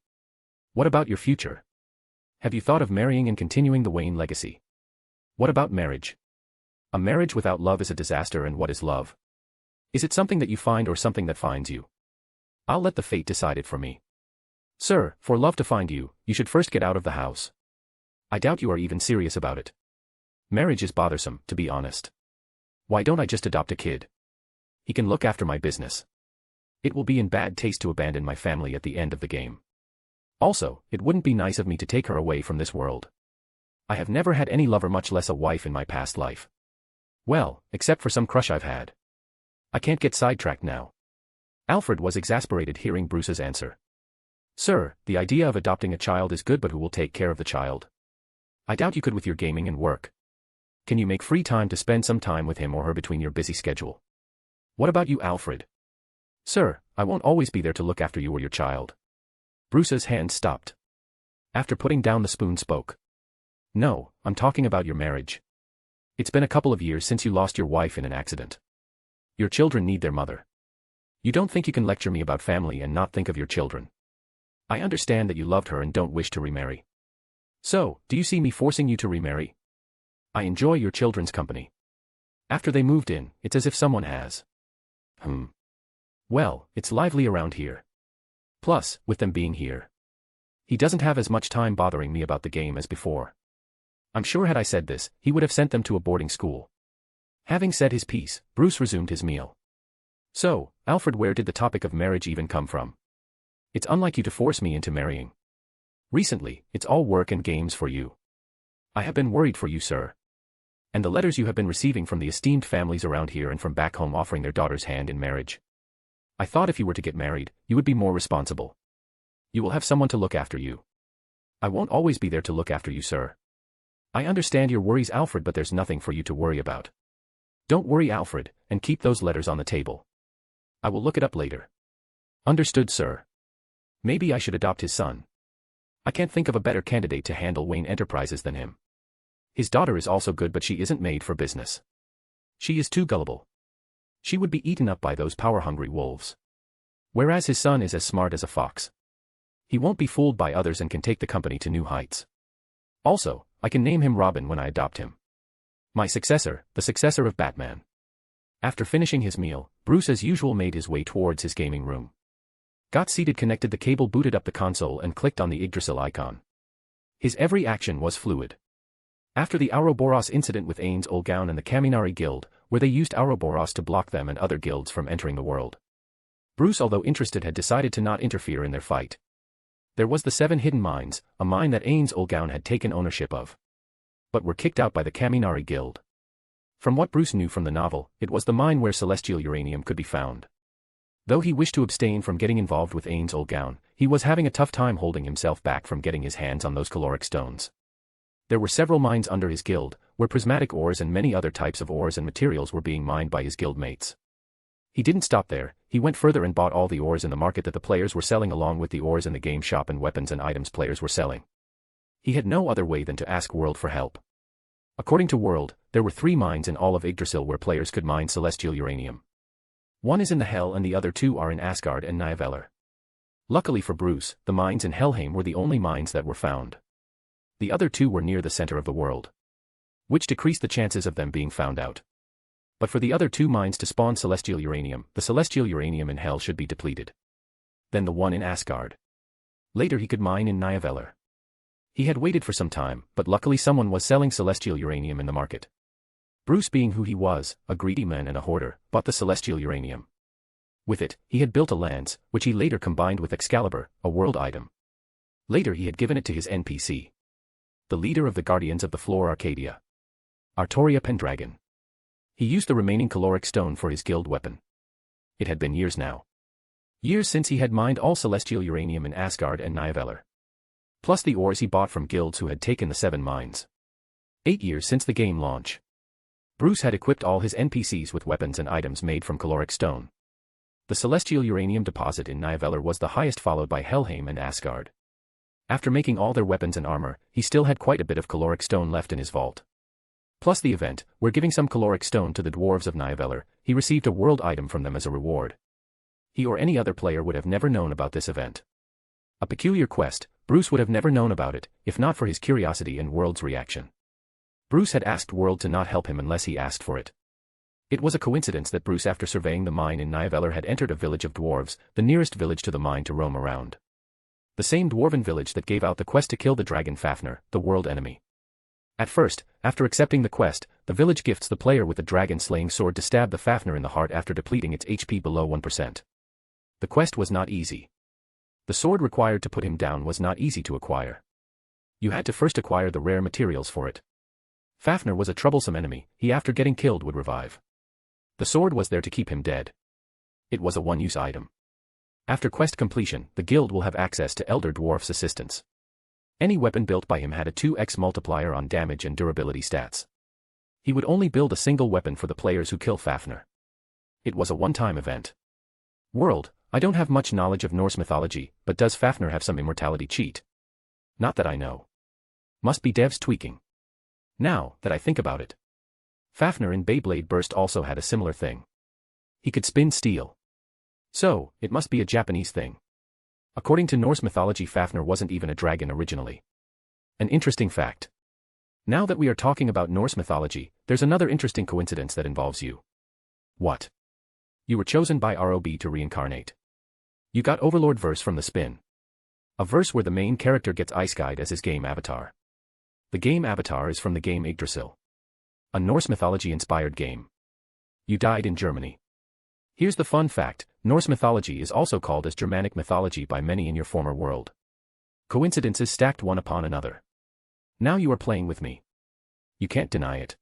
What about your future? Have you thought of marrying and continuing the Wayne legacy? What about marriage? A marriage without love is a disaster, and what is love? Is it something that you find or something that finds you? I'll let the fate decide it for me. Sir, for love to find you, you should first get out of the house. I doubt you are even serious about it. Marriage is bothersome, to be honest. Why don't I just adopt a kid? He can look after my business. It will be in bad taste to abandon my family at the end of the game. Also, it wouldn't be nice of me to take her away from this world. I have never had any lover, much less a wife, in my past life. Well, except for some crush I've had. I can't get sidetracked now. Alfred was exasperated hearing Bruce's answer. Sir, the idea of adopting a child is good, but who will take care of the child? I doubt you could with your gaming and work. Can you make free time to spend some time with him or her between your busy schedule? What about you, Alfred? Sir, I won't always be there to look after you or your child. Bruce's hand stopped. After putting down the spoon, spoke. No, I'm talking about your marriage. It's been a couple of years since you lost your wife in an accident. Your children need their mother. You don't think you can lecture me about family and not think of your children? I understand that you loved her and don't wish to remarry. So, do you see me forcing you to remarry? I enjoy your children's company. After they moved in, it's as if someone has. Well, it's lively around here. Plus, with them being here, he doesn't have as much time bothering me about the game as before. I'm sure had I said this, he would have sent them to a boarding school. Having said his piece, Bruce resumed his meal. So, Alfred, where did the topic of marriage even come from? It's unlike you to force me into marrying. Recently, it's all work and games for you. I have been worried for you, sir. And the letters you have been receiving from the esteemed families around here and from back home offering their daughter's hand in marriage. I thought if you were to get married, you would be more responsible. You will have someone to look after you. I won't always be there to look after you, sir. I understand your worries, Alfred, but there's nothing for you to worry about. Don't worry, Alfred, and keep those letters on the table. I will look it up later. Understood, sir. Maybe I should adopt his son. I can't think of a better candidate to handle Wayne Enterprises than him. His daughter is also good, but she isn't made for business. She is too gullible. She would be eaten up by those power-hungry wolves. Whereas his son is as smart as a fox. He won't be fooled by others and can take the company to new heights. Also, I can name him Robin when I adopt him. My successor, the successor of Batman. After finishing his meal, Bruce as usual made his way towards his gaming room. Got seated, connected the cable, booted up the console and clicked on the Idrasil icon. His every action was fluid. After the Ouroboros incident with Ains Olgaun and the Kaminari Guild, where they used Ouroboros to block them and other guilds from entering the world, Bruce, although interested, had decided to not interfere in their fight. There was the 7 hidden mines, a mine that Ains Olgaun had taken ownership of, but were kicked out by the Kaminari Guild. From what Bruce knew from the novel, it was the mine where celestial uranium could be found. Though he wished to abstain from getting involved with Ains Olgaun, he was having a tough time holding himself back from getting his hands on those caloric stones. There were several mines under his guild, where prismatic ores and many other types of ores and materials were being mined by his guild mates. He didn't stop there, he went further and bought all the ores in the market that the players were selling, along with the ores in the game shop and weapons and items players were selling. He had no other way than to ask World for help. According to World, there were 3 mines in all of Idrasil where players could mine celestial uranium. One is in the Hell and the other 2 are in Asgard and Machiavelli. Luckily for Bruce, the mines in Helheim were the only mines that were found. The other 2 were near the center of the world, which decreased the chances of them being found out. But for the other 2 mines to spawn celestial uranium, the celestial uranium in Hell should be depleted. Then the one in Asgard. Later he could mine in Machiavelli. He had waited for some time, but luckily someone was selling celestial uranium in the market. Bruce, being who he was, a greedy man and a hoarder, bought the celestial uranium. With it, he had built a lance, which he later combined with Excalibur, a world item. Later he had given it to his NPC, the leader of the Guardians of the Floor Arcadia, Artoria Pendragon. He used the remaining caloric stone for his guild weapon. It had been years now. Years since he had mined all celestial uranium in Asgard and Machiavelli, plus the ores he bought from guilds who had taken the 7 mines. 8 years since the game launch. Bruce had equipped all his NPCs with weapons and items made from caloric stone. The celestial uranium deposit in Machiavelli was the highest, followed by Helheim and Asgard. After making all their weapons and armor, he still had quite a bit of caloric stone left in his vault. Plus the event, where giving some caloric stone to the dwarves of Machiavelli, he received a world item from them as a reward. He or any other player would have never known about this event. A peculiar quest, Bruce would have never known about it, if not for his curiosity and World's reaction. Bruce had asked World to not help him unless he asked for it. It was a coincidence that Bruce, after surveying the mine in Machiavelli, had entered a village of dwarves, the nearest village to the mine, to roam around. The same dwarven village that gave out the quest to kill the dragon Fafnir, the world enemy. At first, after accepting the quest, the village gifts the player with a dragon-slaying sword to stab the Fafnir in the heart after depleting its HP below 1%. The quest was not easy. The sword required to put him down was not easy to acquire. You had to first acquire the rare materials for it. Fafnir was a troublesome enemy, he after getting killed would revive. The sword was there to keep him dead. It was a one-use item. After quest completion, the guild will have access to Elder Dwarf's assistance. Any weapon built by him had a 2x multiplier on damage and durability stats. He would only build a single weapon for the players who kill Fafnir. It was a one-time event. World, I don't have much knowledge of Norse mythology, but does Fafnir have some immortality cheat? Not that I know. Must be devs tweaking. Now that I think about it. Fafnir in Beyblade Burst also had a similar thing. He could spin steel. So, it must be a Japanese thing. According to Norse mythology, Fafnir wasn't even a dragon originally. An interesting fact. Now that we are talking about Norse mythology, there's another interesting coincidence that involves you. What? You were chosen by ROB to reincarnate. You got Overlord verse from the spin. A verse where the main character gets isekai'd as his game avatar. The game avatar is from the game Idrasil. A Norse mythology-inspired game. You died in Germany. Here's the fun fact, Norse mythology is also called as Germanic mythology by many in your former world. Coincidences stacked one upon another. Now you are playing with me. You can't deny it.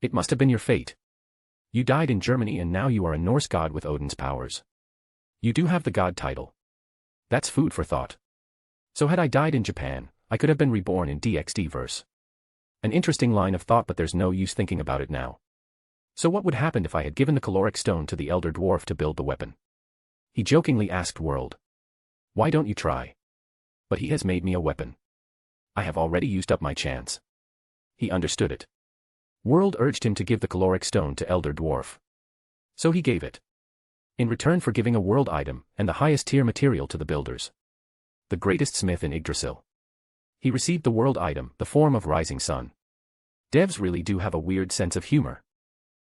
It must have been your fate. You died in Germany and now you are a Norse god with Odin's powers. You do have the god title. That's food for thought. So had I died in Japan, I could have been reborn in DXD verse. An interesting line of thought, but there's no use thinking about it now. So what would happen if I had given the caloric stone to the elder dwarf to build the weapon? He jokingly asked World. Why don't you try? But he has made me a weapon. I have already used up my chance. He understood it. World urged him to give the caloric stone to elder dwarf. So he gave it. In return for giving a world item, and the highest tier material to the builders. The greatest smith in Yggdrasil. He received the world item, the form of rising sun. Devs really do have a weird sense of humor.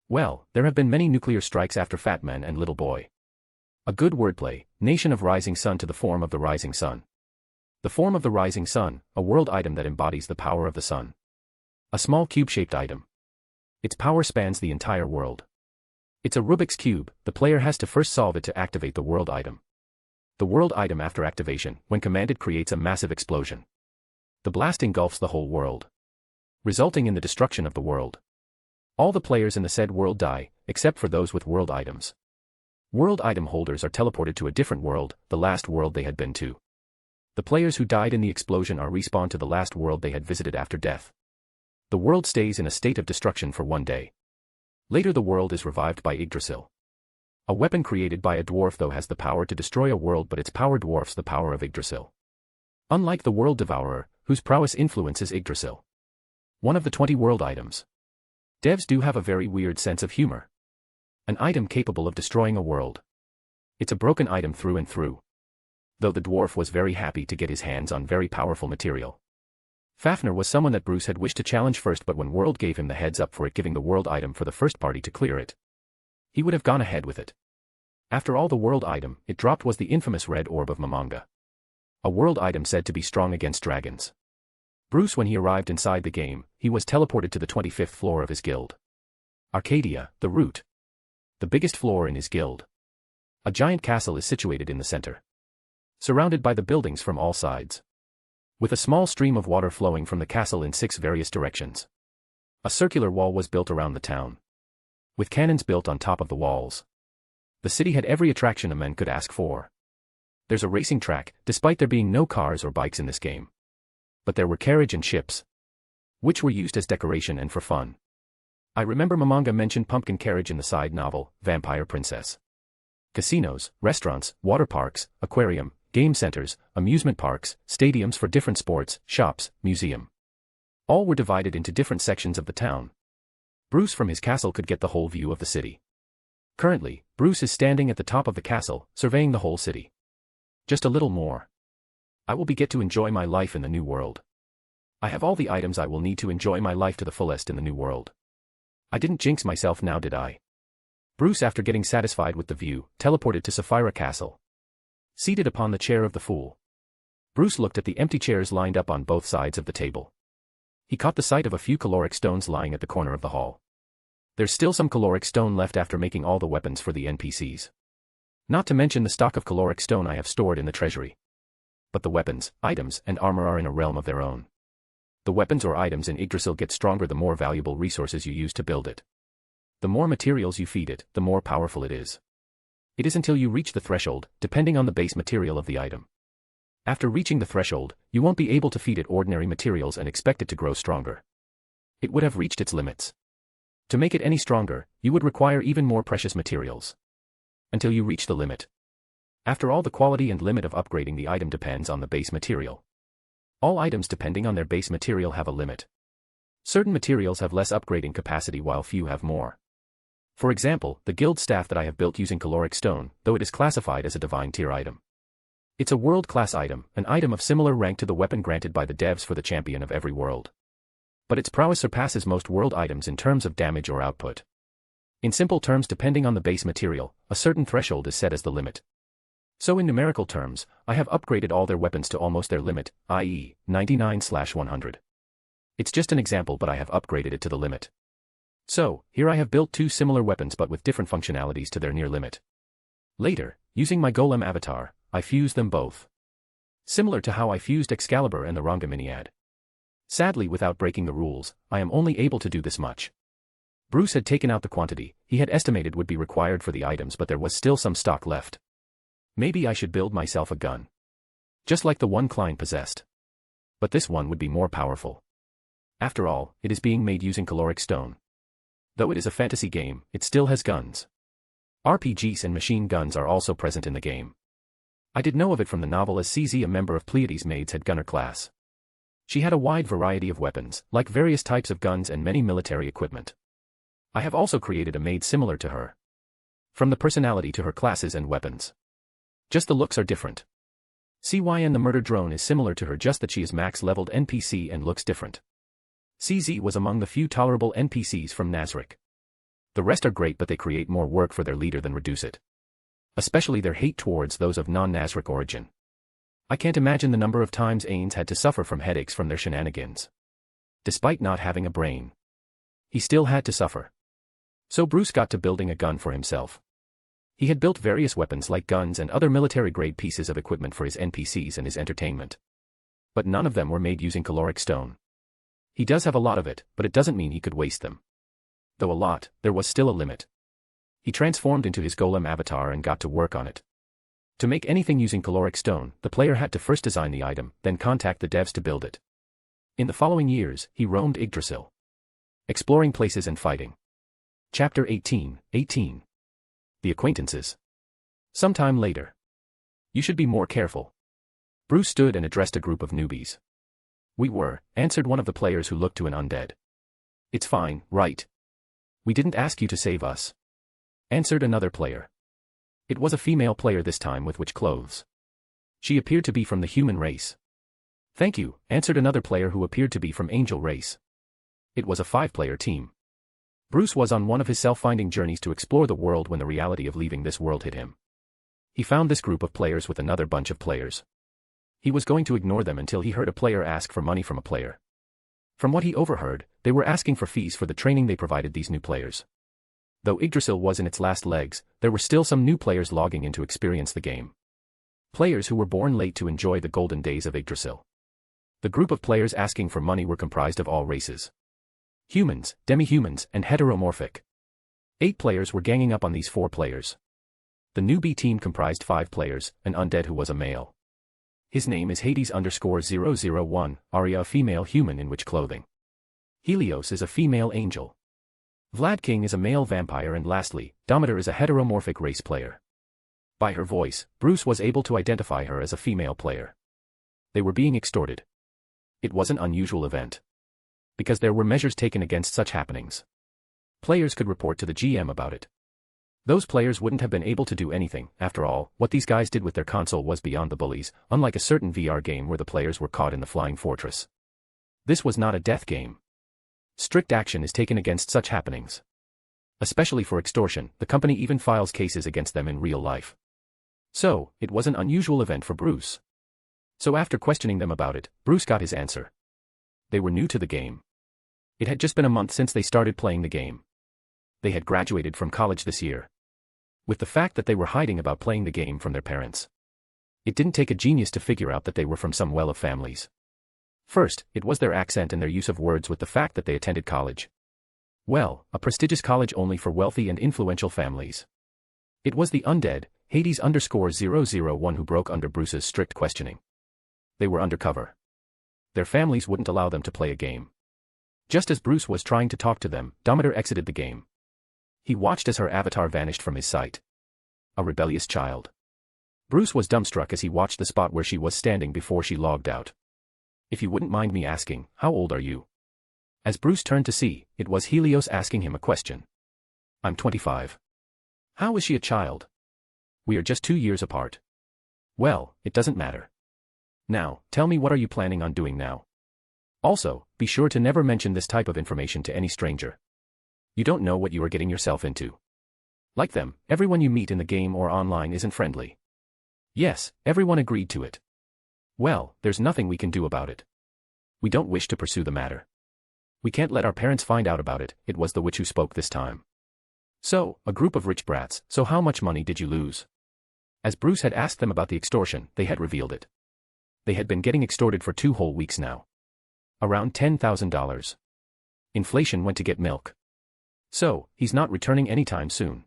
Well, there have been many nuclear strikes after Fat Man and Little Boy. A good wordplay, nation of rising sun to the form of the rising sun. The form of the rising sun, a world item that embodies the power of the sun. A small cube-shaped item. Its power spans the entire world. It's a Rubik's Cube, the player has to first solve it to activate the world item. The world item after activation, when commanded, creates a massive explosion. The blast engulfs the whole world, resulting in the destruction of the world. All the players in the said world die, except for those with world items. World item holders are teleported to a different world, the last world they had been to. The players who died in the explosion are respawned to the last world they had visited after death. The world stays in a state of destruction for one day. Later the world is revived by Yggdrasil. A weapon created by a dwarf though has the power to destroy a world, but its power dwarfs the power of Yggdrasil. Unlike the World Devourer, whose prowess influences Yggdrasil. One of the 20 world items. Devs do have a very weird sense of humor. An item capable of destroying a world. It's a broken item through and through. Though the dwarf was very happy to get his hands on very powerful material. Fafnir was someone that Bruce had wished to challenge first, but when World gave him the heads up for it giving the world item for the first party to clear it, he would have gone ahead with it. After all, the world item it dropped was the infamous red orb of Mamanga. A world item said to be strong against dragons. Bruce, when he arrived inside the game, he was teleported to the 25th floor of his guild. Arcadia, the root. The biggest floor in his guild. A giant castle is situated in the center. Surrounded by the buildings from all sides. With a small stream of water flowing from the castle in 6 various directions. A circular wall was built around the town. With cannons built on top of the walls. The city had every attraction a man could ask for. There's a racing track, despite there being no cars or bikes in this game. But there were carriage and ships, which were used as decoration and for fun. I remember Mamanga mentioned pumpkin carriage in the side novel, Vampire Princess. Casinos, restaurants, water parks, aquarium, game centers, amusement parks, stadiums for different sports, shops, museum. All were divided into different sections of the town. Bruce from his castle could get the whole view of the city. Currently, Bruce is standing at the top of the castle, surveying the whole city. Just a little more. I will get to enjoy my life in the new world. I have all the items I will need to enjoy my life to the fullest in the new world. I didn't jinx myself now, did I? Bruce, after getting satisfied with the view, teleported to Sapphire Castle. Seated upon the chair of the fool, Bruce looked at the empty chairs lined up on both sides of the table. He caught the sight of a few caloric stones lying at the corner of the hall. There's still some caloric stone left after making all the weapons for the NPCs. Not to mention the stock of caloric stone I have stored in the treasury. But the weapons, items, and armor are in a realm of their own. The weapons or items in Idrasil get stronger the more valuable resources you use to build it. The more materials you feed it, the more powerful it is. It is until you reach the threshold, depending on the base material of the item. After reaching the threshold, you won't be able to feed it ordinary materials and expect it to grow stronger. It would have reached its limits. To make it any stronger, you would require even more precious materials. Until you reach the limit. After all, the quality and limit of upgrading the item depends on the base material. All items depending on their base material have a limit. Certain materials have less upgrading capacity while few have more. For example, the guild staff that I have built using caloric stone, though it is classified as a divine tier item. It's a world-class item, an item of similar rank to the weapon granted by the devs for the champion of every world. But its prowess surpasses most world items in terms of damage or output. In simple terms, depending on the base material, a certain threshold is set as the limit. So in numerical terms, I have upgraded all their weapons to almost their limit, i.e., 99/100. It's just an example, but I have upgraded it to the limit. So, here I have built two similar weapons but with different functionalities to their near limit. Later, using my golem avatar, I fused them both. Similar to how I fused Excalibur and the Rangaminiad. Sadly, without breaking the rules, I am only able to do this much. Bruce had taken out the quantity he had estimated would be required for the items, but there was still some stock left. Maybe I should build myself a gun. Just like the one Klein possessed. But this one would be more powerful. After all, it is being made using caloric stone. Though it is a fantasy game, it still has guns. RPGs and machine guns are also present in the game. I did know of it from the novel, as CZ, a member of Pleiades' maids, had gunner class. She had a wide variety of weapons, like various types of guns and many military equipment. I have also created a maid similar to her. From the personality to her classes and weapons. Just the looks are different. CYN the murder drone is similar to her, just that she is max-leveled NPC and looks different. CZ was among the few tolerable NPCs from Nazarick. The rest are great, but they create more work for their leader than reduce it. Especially their hate towards those of non-Nazarick origin. I can't imagine the number of times Ains had to suffer from headaches from their shenanigans. Despite not having a brain, he still had to suffer. So Bruce got to building a gun for himself. He had built various weapons like guns and other military-grade pieces of equipment for his NPCs and his entertainment. But none of them were made using caloric stone. He does have a lot of it, but it doesn't mean he could waste them. Though a lot, there was still a limit. He transformed into his golem avatar and got to work on it. To make anything using caloric stone, the player had to first design the item, then contact the devs to build it. In the following years, he roamed Yggdrasil, exploring places and fighting. Chapter 18. The Acquaintances. Sometime later. You should be more careful. Bruce stood and addressed a group of newbies. We were, answered one of the players who looked to an undead. It's fine, right? We didn't ask you to save us. Answered another player. It was a female player this time, with witch clothes. She appeared to be from the human race. Thank you, answered another player who appeared to be from angel race. It was a 5-player team. Bruce was on one of his self-finding journeys to explore the world when the reality of leaving this world hit him. He found this group of players with another bunch of players. He was going to ignore them until he heard a player ask for money from a player. From what he overheard, they were asking for fees for the training they provided these new players. Though Yggdrasil was in its last legs, there were still some new players logging in to experience the game. Players who were born late to enjoy the golden days of Yggdrasil. The group of players asking for money were comprised of all races. Humans, demi-humans, and heteromorphic. 8 players were ganging up on these 4 players. The newbie team comprised 5 players, an undead who was a male. His name is Hades_001, Arya a female human in witch clothing. Helios is a female angel. Vlad King is a male vampire, and lastly, Domitor is a heteromorphic race player. By her voice, Bruce was able to identify her as a female player. They were being extorted. It was an unusual event. Because there were measures taken against such happenings. Players could report to the GM about it. Those players wouldn't have been able to do anything. After all, what these guys did with their console was beyond the bullies, unlike a certain VR game where the players were caught in the flying fortress. This was not a death game. Strict action is taken against such happenings. Especially for extortion, the company even files cases against them in real life. So, it was an unusual event for Bruce. So after questioning them about it, Bruce got his answer. They were new to the game. It had just been a month since they started playing the game. They had graduated from college this year. With the fact that they were hiding about playing the game from their parents. It didn't take a genius to figure out that they were from some well-off families. First, it was their accent and their use of words with the fact that they attended college. Well, a prestigious college only for wealthy and influential families. It was the undead, Hades_001 who broke under Bruce's strict questioning. They were undercover. Their families wouldn't allow them to play a game. Just as Bruce was trying to talk to them, Demeter exited the game. He watched as her avatar vanished from his sight. A rebellious child. Bruce was dumbstruck as he watched the spot where she was standing before she logged out. If you wouldn't mind me asking, how old are you? As Bruce turned to see, it was Helios asking him a question. I'm 25. How is she a child? We are just 2 years apart. Well, it doesn't matter. Now, tell me, what are you planning on doing now? Also, be sure to never mention this type of information to any stranger. You don't know what you are getting yourself into. Like them, everyone you meet in the game or online isn't friendly. Yes, everyone agreed to it. Well, there's nothing we can do about it. We don't wish to pursue the matter. We can't let our parents find out about it. It was the witch who spoke this time. So, a group of rich brats, so how much money did you lose? As Bruce had asked them about the extortion, they had revealed it. They had been getting extorted for 2 whole weeks now. Around $10,000. Inflation went to get milk. So, he's not returning anytime soon.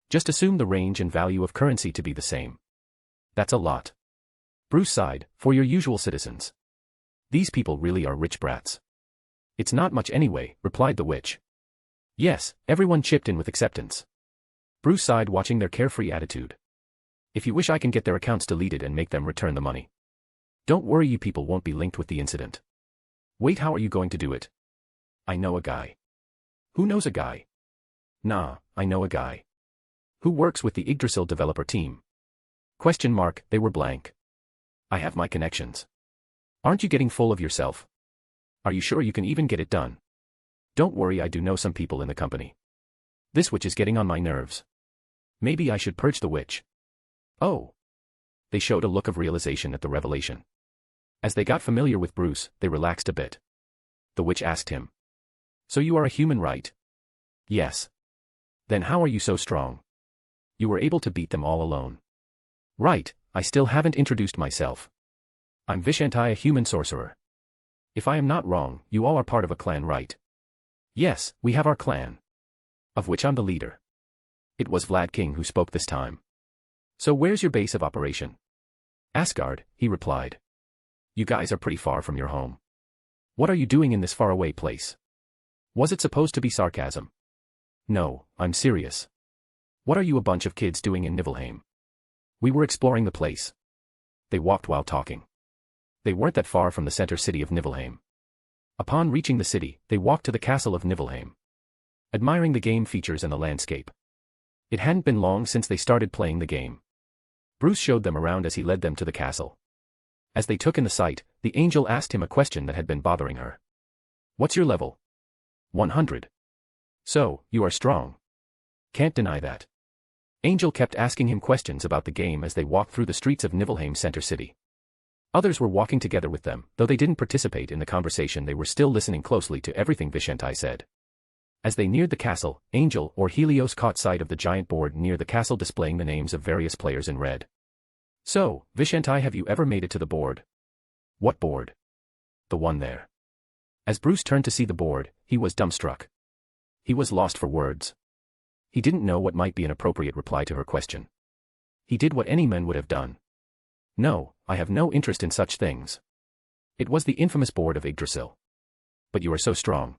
Just assume the range and value of currency to be the same. That's a lot. Bruce sighed, for your usual citizens. These people really are rich brats. It's not much anyway, replied the witch. Yes, everyone chipped in with acceptance. Bruce sighed watching their carefree attitude. If you wish I can get their accounts deleted and make them return the money. Don't worry, you people won't be linked with the incident. Wait, how are you going to do it? I know a guy. Who knows a guy? Nah, I know a guy. Who works with the Idrasil developer team? Question mark, they were blank. I have my connections. Aren't you getting full of yourself? Are you sure you can even get it done? Don't worry, I do know some people in the company. This witch is getting on my nerves. Maybe I should purge the witch. Oh. They showed a look of realization at the revelation. As they got familiar with Bruce, they relaxed a bit. The witch asked him. So you are a human, right? Yes. Then how are you so strong? You were able to beat them all alone. Right, I still haven't introduced myself. I'm Vishantai, a human sorcerer. If I am not wrong, you all are part of a clan, right? Yes, we have our clan. Of which I'm the leader. It was Vlad King who spoke this time. So where's your base of operation? Asgard, he replied. You guys are pretty far from your home. What are you doing in this faraway place? Was it supposed to be sarcasm? No, I'm serious. What are you a bunch of kids doing in Niflheim? We were exploring the place. They walked while talking. They weren't that far from the center city of Niflheim. Upon reaching the city, they walked to the castle of Niflheim. Admiring the game features and the landscape. It hadn't been long since they started playing the game. Bruce showed them around as he led them to the castle. As they took in the sight, the angel asked him a question that had been bothering her. What's your level? 100. So, you are strong. Can't deny that. Angel kept asking him questions about the game as they walked through the streets of Niflheim Center City. Others were walking together with them, though they didn't participate in the conversation. They were still listening closely to everything Vishantai said. As they neared the castle, Angel or Helios caught sight of the giant board near the castle displaying the names of various players in red. So, Vishantai, have you ever made it to the board? What board? The one there. As Bruce turned to see the board, he was dumbstruck. He was lost for words. He didn't know what might be an appropriate reply to her question. He did what any man would have done. No, I have no interest in such things. It was the infamous board of Idrasil. But you are so strong.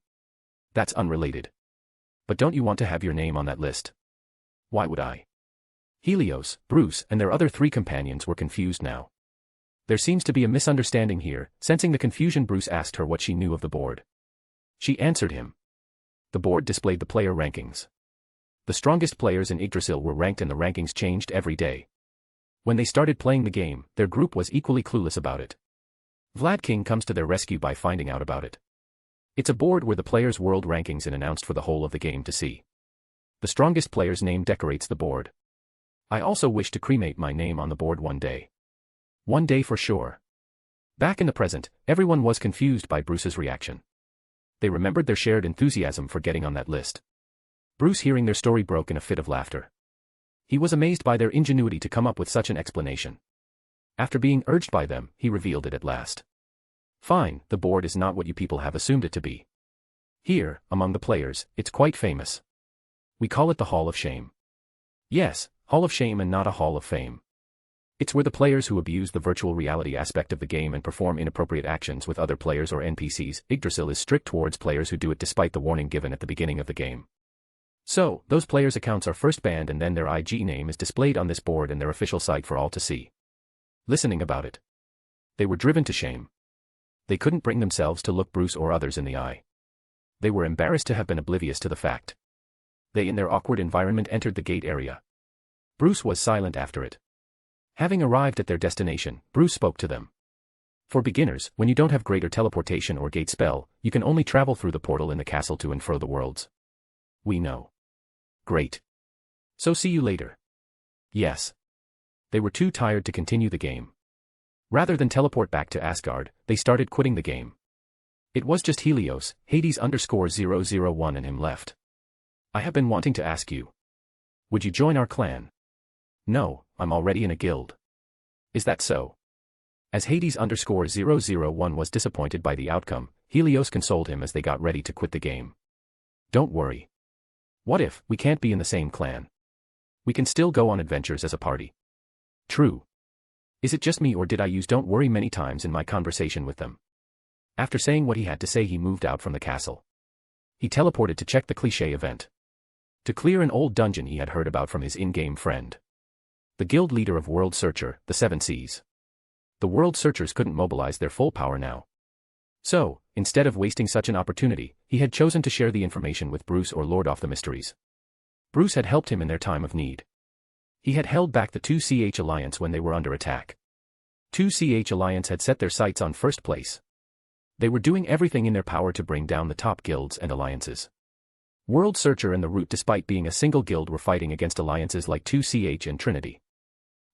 That's unrelated. But don't you want to have your name on that list? Why would I? Helios, Bruce, and their other 3 companions were confused now. There seems to be a misunderstanding here. Sensing the confusion, Bruce asked her what she knew of the board. She answered him. The board displayed the player rankings. The strongest players in Idrasil were ranked and the rankings changed every day. When they started playing the game, their group was equally clueless about it. Vlad King comes to their rescue by finding out about it. It's a board where the players' world rankings are announced for the whole of the game to see. The strongest player's name decorates the board. I also wish to cremate my name on the board one day. One day for sure. Back in the present, everyone was confused by Bruce's reaction. They remembered their shared enthusiasm for getting on that list. Bruce, hearing their story, broke in a fit of laughter. He was amazed by their ingenuity to come up with such an explanation. After being urged by them, he revealed it at last. Fine, the board is not what you people have assumed it to be. Here, among the players, it's quite famous. We call it the Hall of Shame. Yes, Hall of Shame and not a Hall of Fame. It's where the players who abuse the virtual reality aspect of the game and perform inappropriate actions with other players or NPCs. Idrasil is strict towards players who do it despite the warning given at the beginning of the game. So, those players' accounts are first banned and then their IG name is displayed on this board and their official site for all to see. Listening about it, they were driven to shame. They couldn't bring themselves to look Bruce or others in the eye. They were embarrassed to have been oblivious to the fact. They in their awkward environment entered the gate area. Bruce was silent after it. Having arrived at their destination, Bruce spoke to them. For beginners, when you don't have greater teleportation or gate spell, you can only travel through the portal in the castle to and fro the worlds. We know. Great. So see you later. Yes. They were too tired to continue the game. Rather than teleport back to Asgard, they started quitting the game. It was just Helios, Hades_001 and him left. I have been wanting to ask you. Would you join our clan? No, I'm already in a guild. Is that so? As Hades_001 was disappointed by the outcome, Helios consoled him as they got ready to quit the game. Don't worry. What if we can't be in the same clan? We can still go on adventures as a party. True. Is it just me or did I use don't worry many times in my conversation with them? After saying what he had to say, he moved out from the castle. He teleported to check the cliché event. To clear an old dungeon he had heard about from his in-game friend. The guild leader of World Searcher, the Seven Seas. The World Searchers couldn't mobilize their full power now. So, instead of wasting such an opportunity, he had chosen to share the information with Bruce, Overlord of the Mysteries. Bruce had helped him in their time of need. He had held back the 2CH Alliance when they were under attack. 2CH Alliance had set their sights on first place. They were doing everything in their power to bring down the top guilds and alliances. World Searcher and the Root, despite being a single guild, were fighting against alliances like 2CH and Trinity.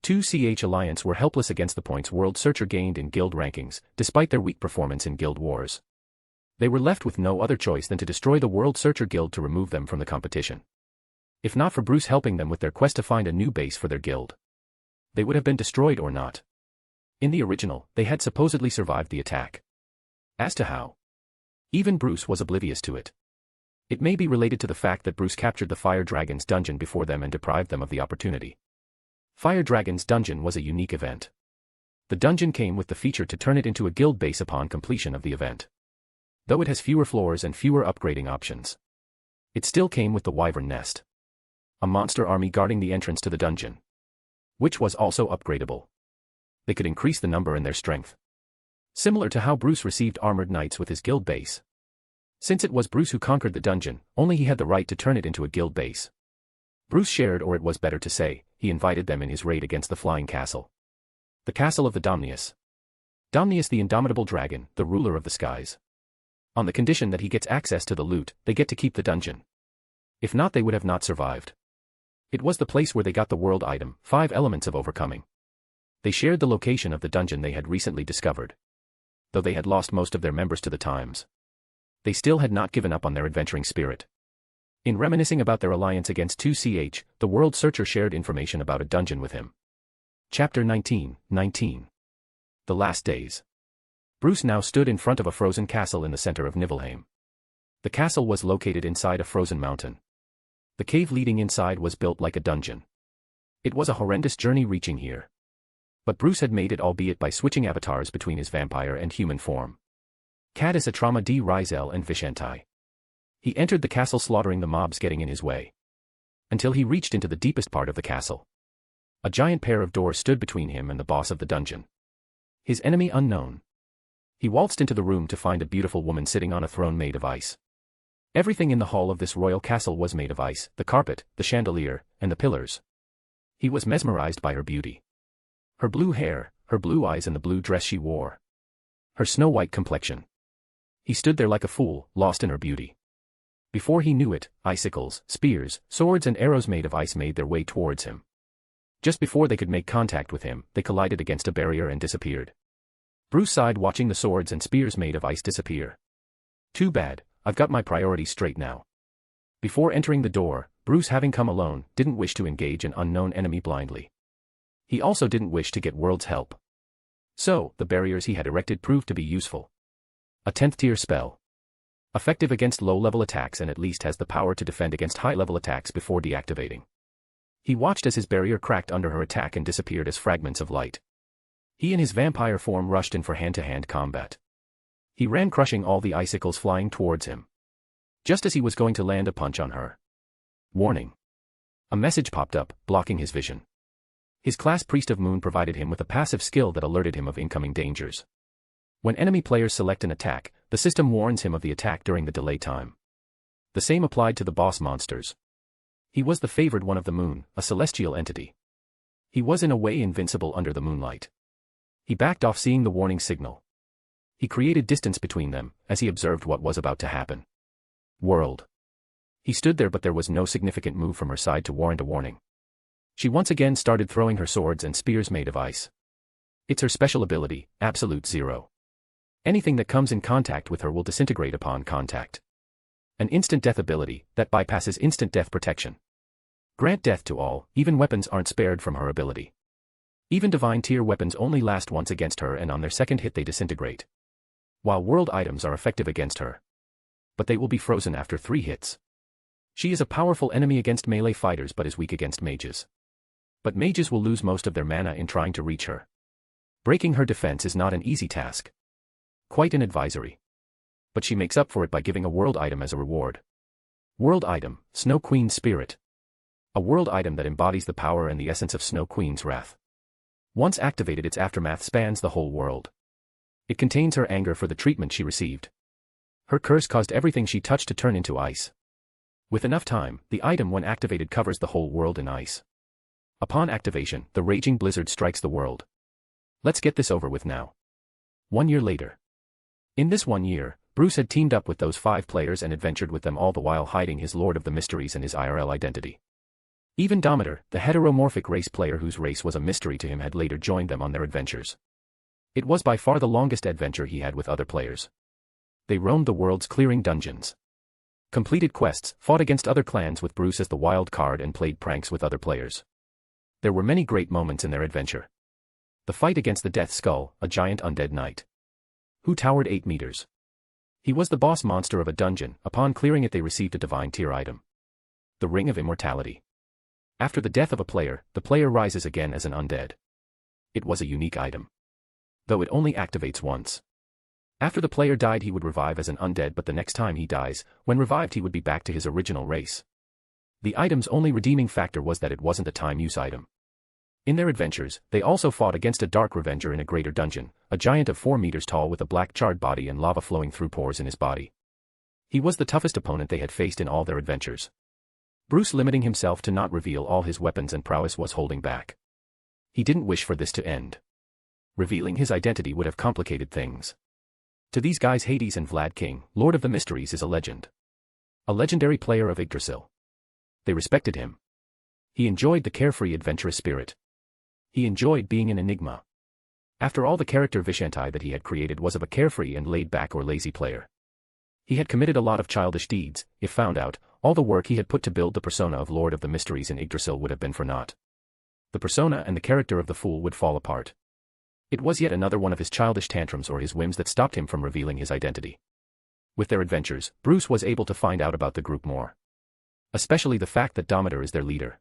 2CH Alliance were helpless against the points World Searcher gained in guild rankings, despite their weak performance in guild wars. They were left with no other choice than to destroy the World Searcher guild to remove them from the competition. If not for Bruce helping them with their quest to find a new base for their guild, they would have been destroyed or not. In the original, they had supposedly survived the attack. As to how, even Bruce was oblivious to it. It may be related to the fact that Bruce captured the Fire Dragon's dungeon before them and deprived them of the opportunity. Fire Dragon's dungeon was a unique event. The dungeon came with the feature to turn it into a guild base upon completion of the event. Though it has fewer floors and fewer upgrading options, it still came with the Wyvern Nest, a monster army guarding the entrance to the dungeon, which was also upgradable. They could increase the number and their strength, similar to how Bruce received armored knights with his guild base. Since it was Bruce who conquered the dungeon, only he had the right to turn it into a guild base. Bruce shared, or it was better to say, he invited them in his raid against the Flying Castle. The castle of the Domnius. Domnius, the indomitable dragon, the ruler of the skies. On the condition that he gets access to the loot, they get to keep the dungeon. If not, they would have not survived. It was the place where they got the world item, 5 Elements of Overcoming. They shared the location of the dungeon they had recently discovered. Though they had lost most of their members to the times, they still had not given up on their adventuring spirit. In reminiscing about their alliance against 2CH, the World Searcher shared information about a dungeon with him. Chapter 19. The Last Days. Bruce now stood in front of a frozen castle in the center of Niflheim. The castle was located inside a frozen mountain. The cave leading inside was built like a dungeon. It was a horrendous journey reaching here. But Bruce had made it, albeit by switching avatars between his vampire and human form. Cadis Atrama D. Rizel and Vishantai. He entered the castle, slaughtering the mobs getting in his way, until he reached into the deepest part of the castle. A giant pair of doors stood between him and the boss of the dungeon. His enemy unknown. He waltzed into the room to find a beautiful woman sitting on a throne made of ice. Everything in the hall of this royal castle was made of ice, the carpet, the chandelier, and the pillars. He was mesmerized by her beauty. Her blue hair, her blue eyes and the blue dress she wore. Her snow-white complexion. He stood there like a fool, lost in her beauty. Before he knew it, icicles, spears, swords and arrows made of ice made their way towards him. Just before they could make contact with him, they collided against a barrier and disappeared. Bruce sighed watching the swords and spears made of ice disappear. Too bad, I've got my priorities straight now. Before entering the door, Bruce, having come alone, didn't wish to engage an unknown enemy blindly. He also didn't wish to get World's help. So, the barriers he had erected proved to be useful. A 10th tier spell. Effective against low-level attacks and at least has the power to defend against high-level attacks before deactivating. He watched as his barrier cracked under her attack and disappeared as fragments of light. He in his vampire form rushed in for hand-to-hand combat. He ran crushing all the icicles flying towards him. Just as he was going to land a punch on her. Warning. A message popped up, blocking his vision. His class Priest of Moon provided him with a passive skill that alerted him of incoming dangers. When enemy players select an attack, the system warns him of the attack during the delay time. The same applied to the boss monsters. He was the favored one of the moon, a celestial entity. He was in a way invincible under the moonlight. He backed off seeing the warning signal. He created distance between them, as he observed what was about to happen. World. He stood there but there was no significant move from her side to warrant a warning. She once again started throwing her swords and spears made of ice. It's her special ability, Absolute Zero. Anything that comes in contact with her will disintegrate upon contact. An instant death ability, that bypasses instant death protection. Grant death to all, even weapons aren't spared from her ability. Even divine tier weapons only last once against her and on their second hit they disintegrate. While world items are effective against her. But they will be frozen after 3 hits. She is a powerful enemy against melee fighters but is weak against mages. But mages will lose most of their mana in trying to reach her. Breaking her defense is not an easy task. Quite an advisory. But she makes up for it by giving a world item as a reward. World item, Snow Queen's Spirit. A world item that embodies the power and the essence of Snow Queen's wrath. Once activated, its aftermath spans the whole world. It contains her anger for the treatment she received. Her curse caused everything she touched to turn into ice. With enough time, the item when activated covers the whole world in ice. Upon activation, the raging blizzard strikes the world. Let's get this over with now. 1 year later. In this 1 year, Bruce had teamed up with those 5 players and adventured with them all the while hiding his Lord of the Mysteries and his IRL identity. Even Dometer, the heteromorphic race player whose race was a mystery to him, had later joined them on their adventures. It was by far the longest adventure he had with other players. They roamed the worlds clearing dungeons. Completed quests, fought against other clans with Bruce as the wild card and played pranks with other players. There were many great moments in their adventure. The fight against the Death Skull, a giant undead knight, who towered 8 meters. He was the boss monster of a dungeon. Upon clearing it they received a divine tier item. The Ring of Immortality. After the death of a player, the player rises again as an undead. It was a unique item. Though it only activates once. After the player died he would revive as an undead, but the next time he dies, when revived he would be back to his original race. The item's only redeeming factor was that it wasn't a time-use item. In their adventures, they also fought against a Dark Revenger in a greater dungeon, a giant of 4 meters tall with a black charred body and lava flowing through pores in his body. He was the toughest opponent they had faced in all their adventures. Bruce, limiting himself to not reveal all his weapons and prowess, was holding back. He didn't wish for this to end. Revealing his identity would have complicated things. To these guys, Hades and Vlad King, Lord of the Mysteries, is a legend. A legendary player of Idrasil. They respected him. He enjoyed the carefree, adventurous spirit. He enjoyed being an enigma. After all, the character Vishanti that he had created was of a carefree and laid-back or lazy player. He had committed a lot of childish deeds. If found out, all the work he had put to build the persona of Lord of the Mysteries in Idrasil would have been for naught. The persona and the character of the fool would fall apart. It was yet another one of his childish tantrums or his whims that stopped him from revealing his identity. With their adventures, Bruce was able to find out about the group more. Especially the fact that Dometer is their leader.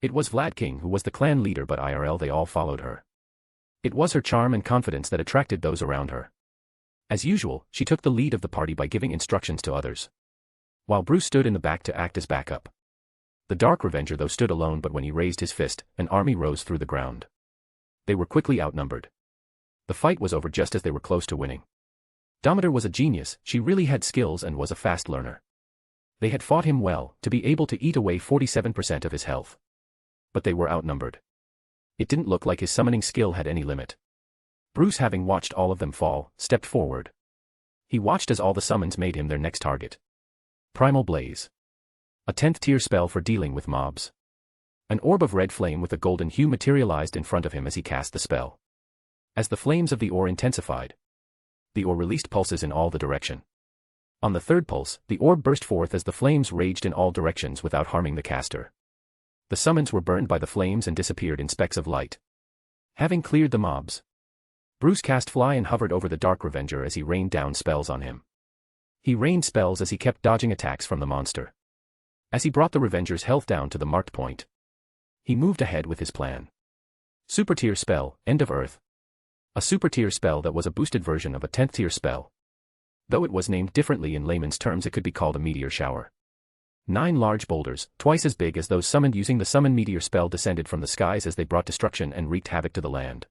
It was Vlad King who was the clan leader, but IRL they all followed her. It was her charm and confidence that attracted those around her. As usual, she took the lead of the party by giving instructions to others. While Bruce stood in the back to act as backup. The Dark Revenger though stood alone, but when he raised his fist, an army rose through the ground. They were quickly outnumbered. The fight was over just as they were close to winning. Dometer was a genius, she really had skills and was a fast learner. They had fought him well, to be able to eat away 47% of his health. But they were outnumbered. It didn't look like his summoning skill had any limit. Bruce, having watched all of them fall, stepped forward. He watched as all the summons made him their next target. Primal Blaze. A 10th tier spell for dealing with mobs. An orb of red flame with a golden hue materialized in front of him as he cast the spell. As the flames of the ore intensified, the ore released pulses in all the direction. On the third pulse, the orb burst forth as the flames raged in all directions without harming the caster. The summons were burned by the flames and disappeared in specks of light. Having cleared the mobs, Bruce cast Fly and hovered over the Dark Revenger as he rained down spells on him. He rained spells as he kept dodging attacks from the monster. As he brought the Revenger's health down to the marked point, he moved ahead with his plan. Super tier spell, End of Earth. A super tier spell that was a boosted version of a 10th tier spell. Though it was named differently in layman's terms, it could be called a meteor shower. 9 large boulders, twice as big as those summoned using the summon meteor spell, descended from the skies as they brought destruction and wreaked havoc to the land.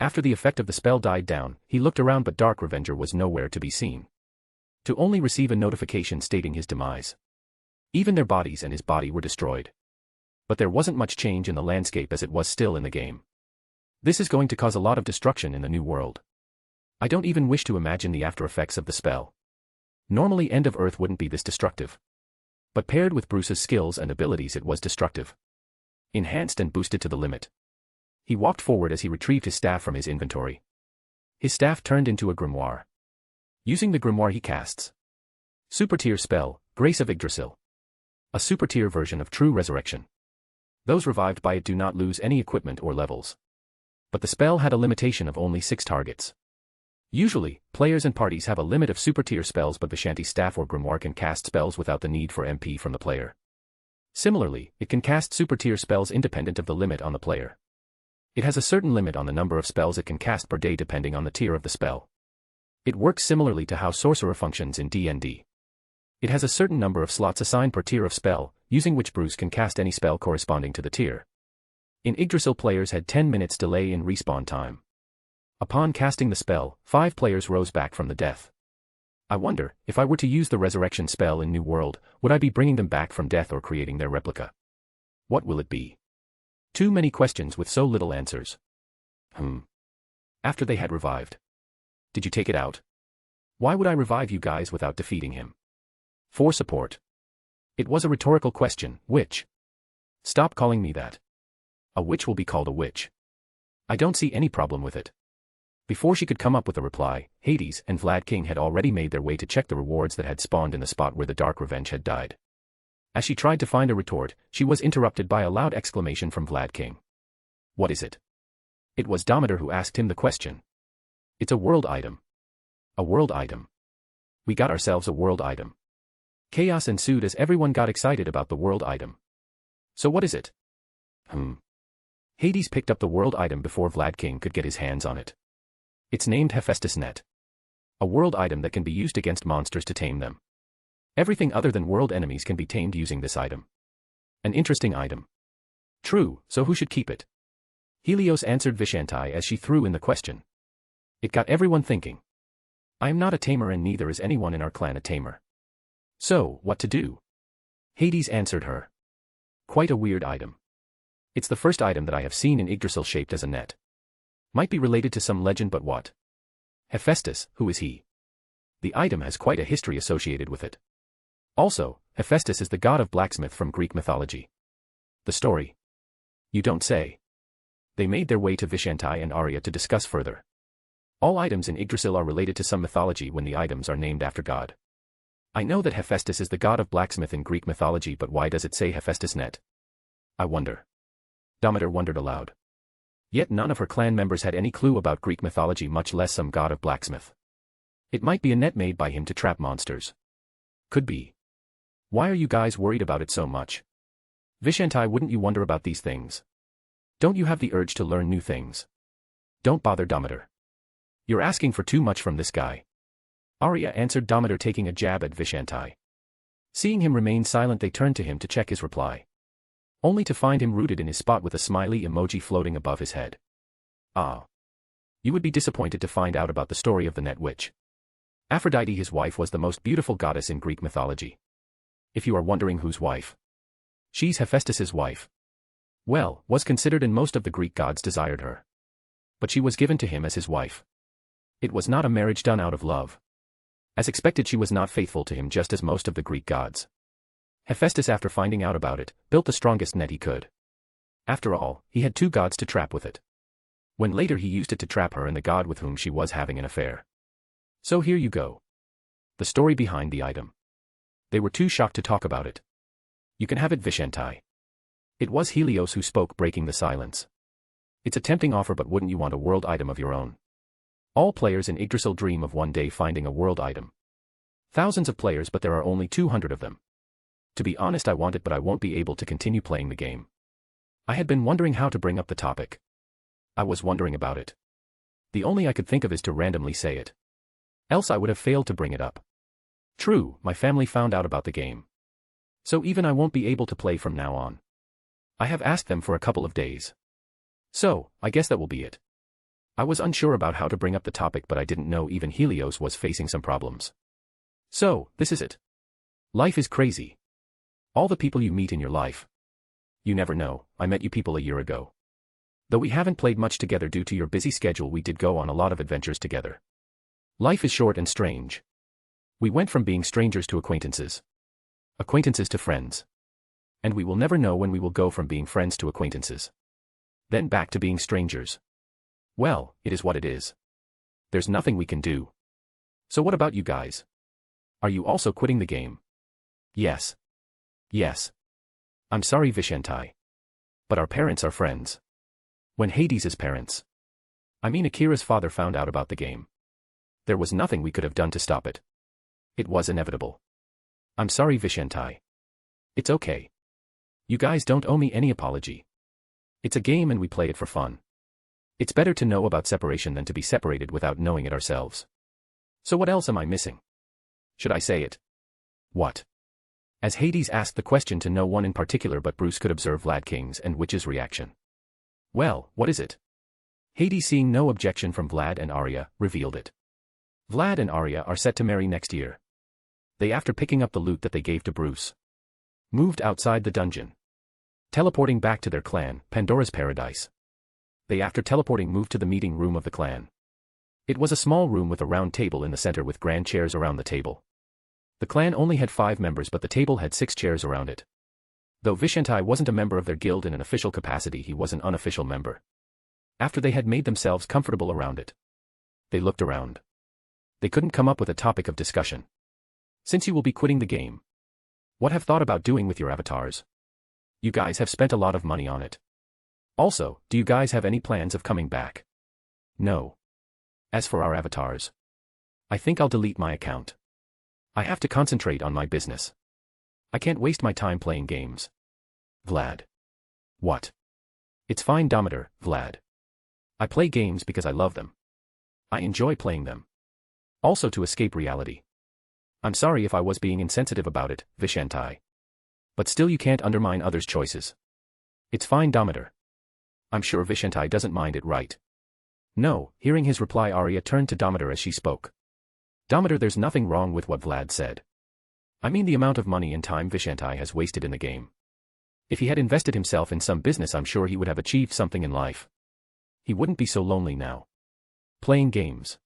After the effect of the spell died down, he looked around, but Dark Revenger was nowhere to be seen. To only receive a notification stating his demise. Even their bodies and his body were destroyed. But there wasn't much change in the landscape as it was still in the game. This is going to cause a lot of destruction in the new world. I don't even wish to imagine the after effects of the spell. Normally End of Earth wouldn't be this destructive. But paired with Bruce's skills and abilities, it was destructive. Enhanced and boosted to the limit. He walked forward as he retrieved his staff from his inventory. His staff turned into a grimoire. Using the grimoire, he casts super tier spell, Grace of Idrasil. A super tier version of True Resurrection. Those revived by it do not lose any equipment or levels. But the spell had a limitation of only 6 targets. Usually, players and parties have a limit of super tier spells, but Vishanti's staff or grimoire can cast spells without the need for MP from the player. Similarly, it can cast super tier spells independent of the limit on the player. It has a certain limit on the number of spells it can cast per day depending on the tier of the spell. It works similarly to how Sorcerer functions in D&D. It has a certain number of slots assigned per tier of spell, using which Bruce can cast any spell corresponding to the tier. In Idrasil, players had 10 minutes delay in respawn time. Upon casting the spell, 5 players rose back from the death. I wonder, if I were to use the resurrection spell in New World, would I be bringing them back from death or creating their replica? What will it be? Too many questions with so little answers. After they had revived. Did you take it out? Why would I revive you guys without defeating him? For support. It was a rhetorical question, witch. Stop calling me that. A witch will be called a witch. I don't see any problem with it. Before she could come up with a reply, Hades and Vlad King had already made their way to check the rewards that had spawned in the spot where the Dark Revenge had died. As she tried to find a retort, she was interrupted by a loud exclamation from Vlad King. What is it? It was Dometer who asked him the question. It's a world item. A world item. We got ourselves a world item. Chaos ensued as everyone got excited about the world item. So what is it? Hades picked up the world item before Vlad King could get his hands on it. It's named Hephaestus Net. A world item that can be used against monsters to tame them. Everything other than world enemies can be tamed using this item. An interesting item. True, so who should keep it? Helios answered Vishanti as she threw in the question. It got everyone thinking. I am not a tamer and neither is anyone in our clan a tamer. So, what to do? Hades answered her. Quite a weird item. It's the first item that I have seen in Yggdrasil shaped as a net. Might be related to some legend, but what? Hephaestus, who is he? The item has quite a history associated with it. Also, Hephaestus is the god of blacksmith from Greek mythology. The story? You don't say. They made their way to Vishanti and Arya to discuss further. All items in Yggdrasil are related to some mythology when the items are named after god. I know that Hephaestus is the god of blacksmith in Greek mythology, but why does it say Hephaestus Net? I wonder. Dometer wondered aloud. Yet none of her clan members had any clue about Greek mythology, much less some god of blacksmith. It might be a net made by him to trap monsters. Could be. Why are you guys worried about it so much? Vishanti, wouldn't you wonder about these things? Don't you have the urge to learn new things? Don't bother Dometer. You're asking for too much from this guy. Arya answered Dometer, taking a jab at Vishanti. Seeing him remain silent, they turned to him to check his reply. Only to find him rooted in his spot with a smiley emoji floating above his head. Ah. You would be disappointed to find out about the story of the Net Witch. Aphrodite, his wife, was the most beautiful goddess in Greek mythology. If you are wondering whose wife. She's Hephaestus's wife. Well, was considered and most of the Greek gods desired her. But she was given to him as his wife. It was not a marriage done out of love. As expected, she was not faithful to him, just as most of the Greek gods. Hephaestus, after finding out about it, built the strongest net he could. After all, he had 2 gods to trap with it. When later he used it to trap her and the god with whom she was having an affair. So here you go. The story behind the item. They were too shocked to talk about it. You can have it, Vishentai. It was Helios who spoke, breaking the silence. It's a tempting offer, but wouldn't you want a world item of your own? All players in Idrasil dream of one day finding a world item. Thousands of players, but there are only 200 of them. To be honest, I want it, but I won't be able to continue playing the game. I had been wondering how to bring up the topic. I was wondering about it. The only I could think of is to randomly say it. Else I would have failed to bring it up. True, my family found out about the game. So even I won't be able to play from now on. I have asked them for a couple of days. So, I guess that will be it. I was unsure about how to bring up the topic, but I didn't know even Helios was facing some problems. So, this is it. Life is crazy. All the people you meet in your life. You never know, I met you people a year ago. Though we haven't played much together due to your busy schedule, we did go on a lot of adventures together. Life is short and strange. We went from being strangers to acquaintances. Acquaintances to friends. And we will never know when we will go from being friends to acquaintances. Then back to being strangers. Well, it is what it is. There's nothing we can do. So what about you guys? Are you also quitting the game? Yes. Yes. I'm sorry, Vishentai. But our parents are friends. When Hades' parents. I mean Akira's father found out about the game. There was nothing we could have done to stop it. It was inevitable. I'm sorry, Vishentai. It's okay. You guys don't owe me any apology. It's a game and we play it for fun. It's better to know about separation than to be separated without knowing it ourselves. So what else am I missing? Should I say it? What? As Hades asked the question to no one in particular, but Bruce could observe Vlad King's and Witch's reaction. Well, what is it? Hades, seeing no objection from Vlad and Arya, revealed it. Vlad and Arya are set to marry next year. They, after picking up the loot that they gave to Bruce, moved outside the dungeon, teleporting back to their clan, Pandora's Paradise. They, after teleporting, moved to the meeting room of the clan. It was a small room with a round table in the center with grand chairs around the table. The clan only had 5 members, but the table had 6 chairs around it. Though Vishentai wasn't a member of their guild in an official capacity, he was an unofficial member. After they had made themselves comfortable around it, they looked around. They couldn't come up with a topic of discussion. Since you will be quitting the game, what have thought about doing with your avatars? You guys have spent a lot of money on it. Also, do you guys have any plans of coming back? No. As for our avatars, I think I'll delete my account. I have to concentrate on my business. I can't waste my time playing games. Vlad. What? It's fine, Dometer, Vlad. I play games because I love them. I enjoy playing them. Also to escape reality. I'm sorry if I was being insensitive about it, Vishentai. But still, you can't undermine others' choices. It's fine, Dometer. I'm sure Vishentai doesn't mind it, right? No. Hearing his reply, Arya turned to Dometer as she spoke. Dometer, there's nothing wrong with what Vlad said. I mean the amount of money and time Vishentai has wasted in the game. If he had invested himself in some business, I'm sure he would have achieved something in life. He wouldn't be so lonely now. Playing games.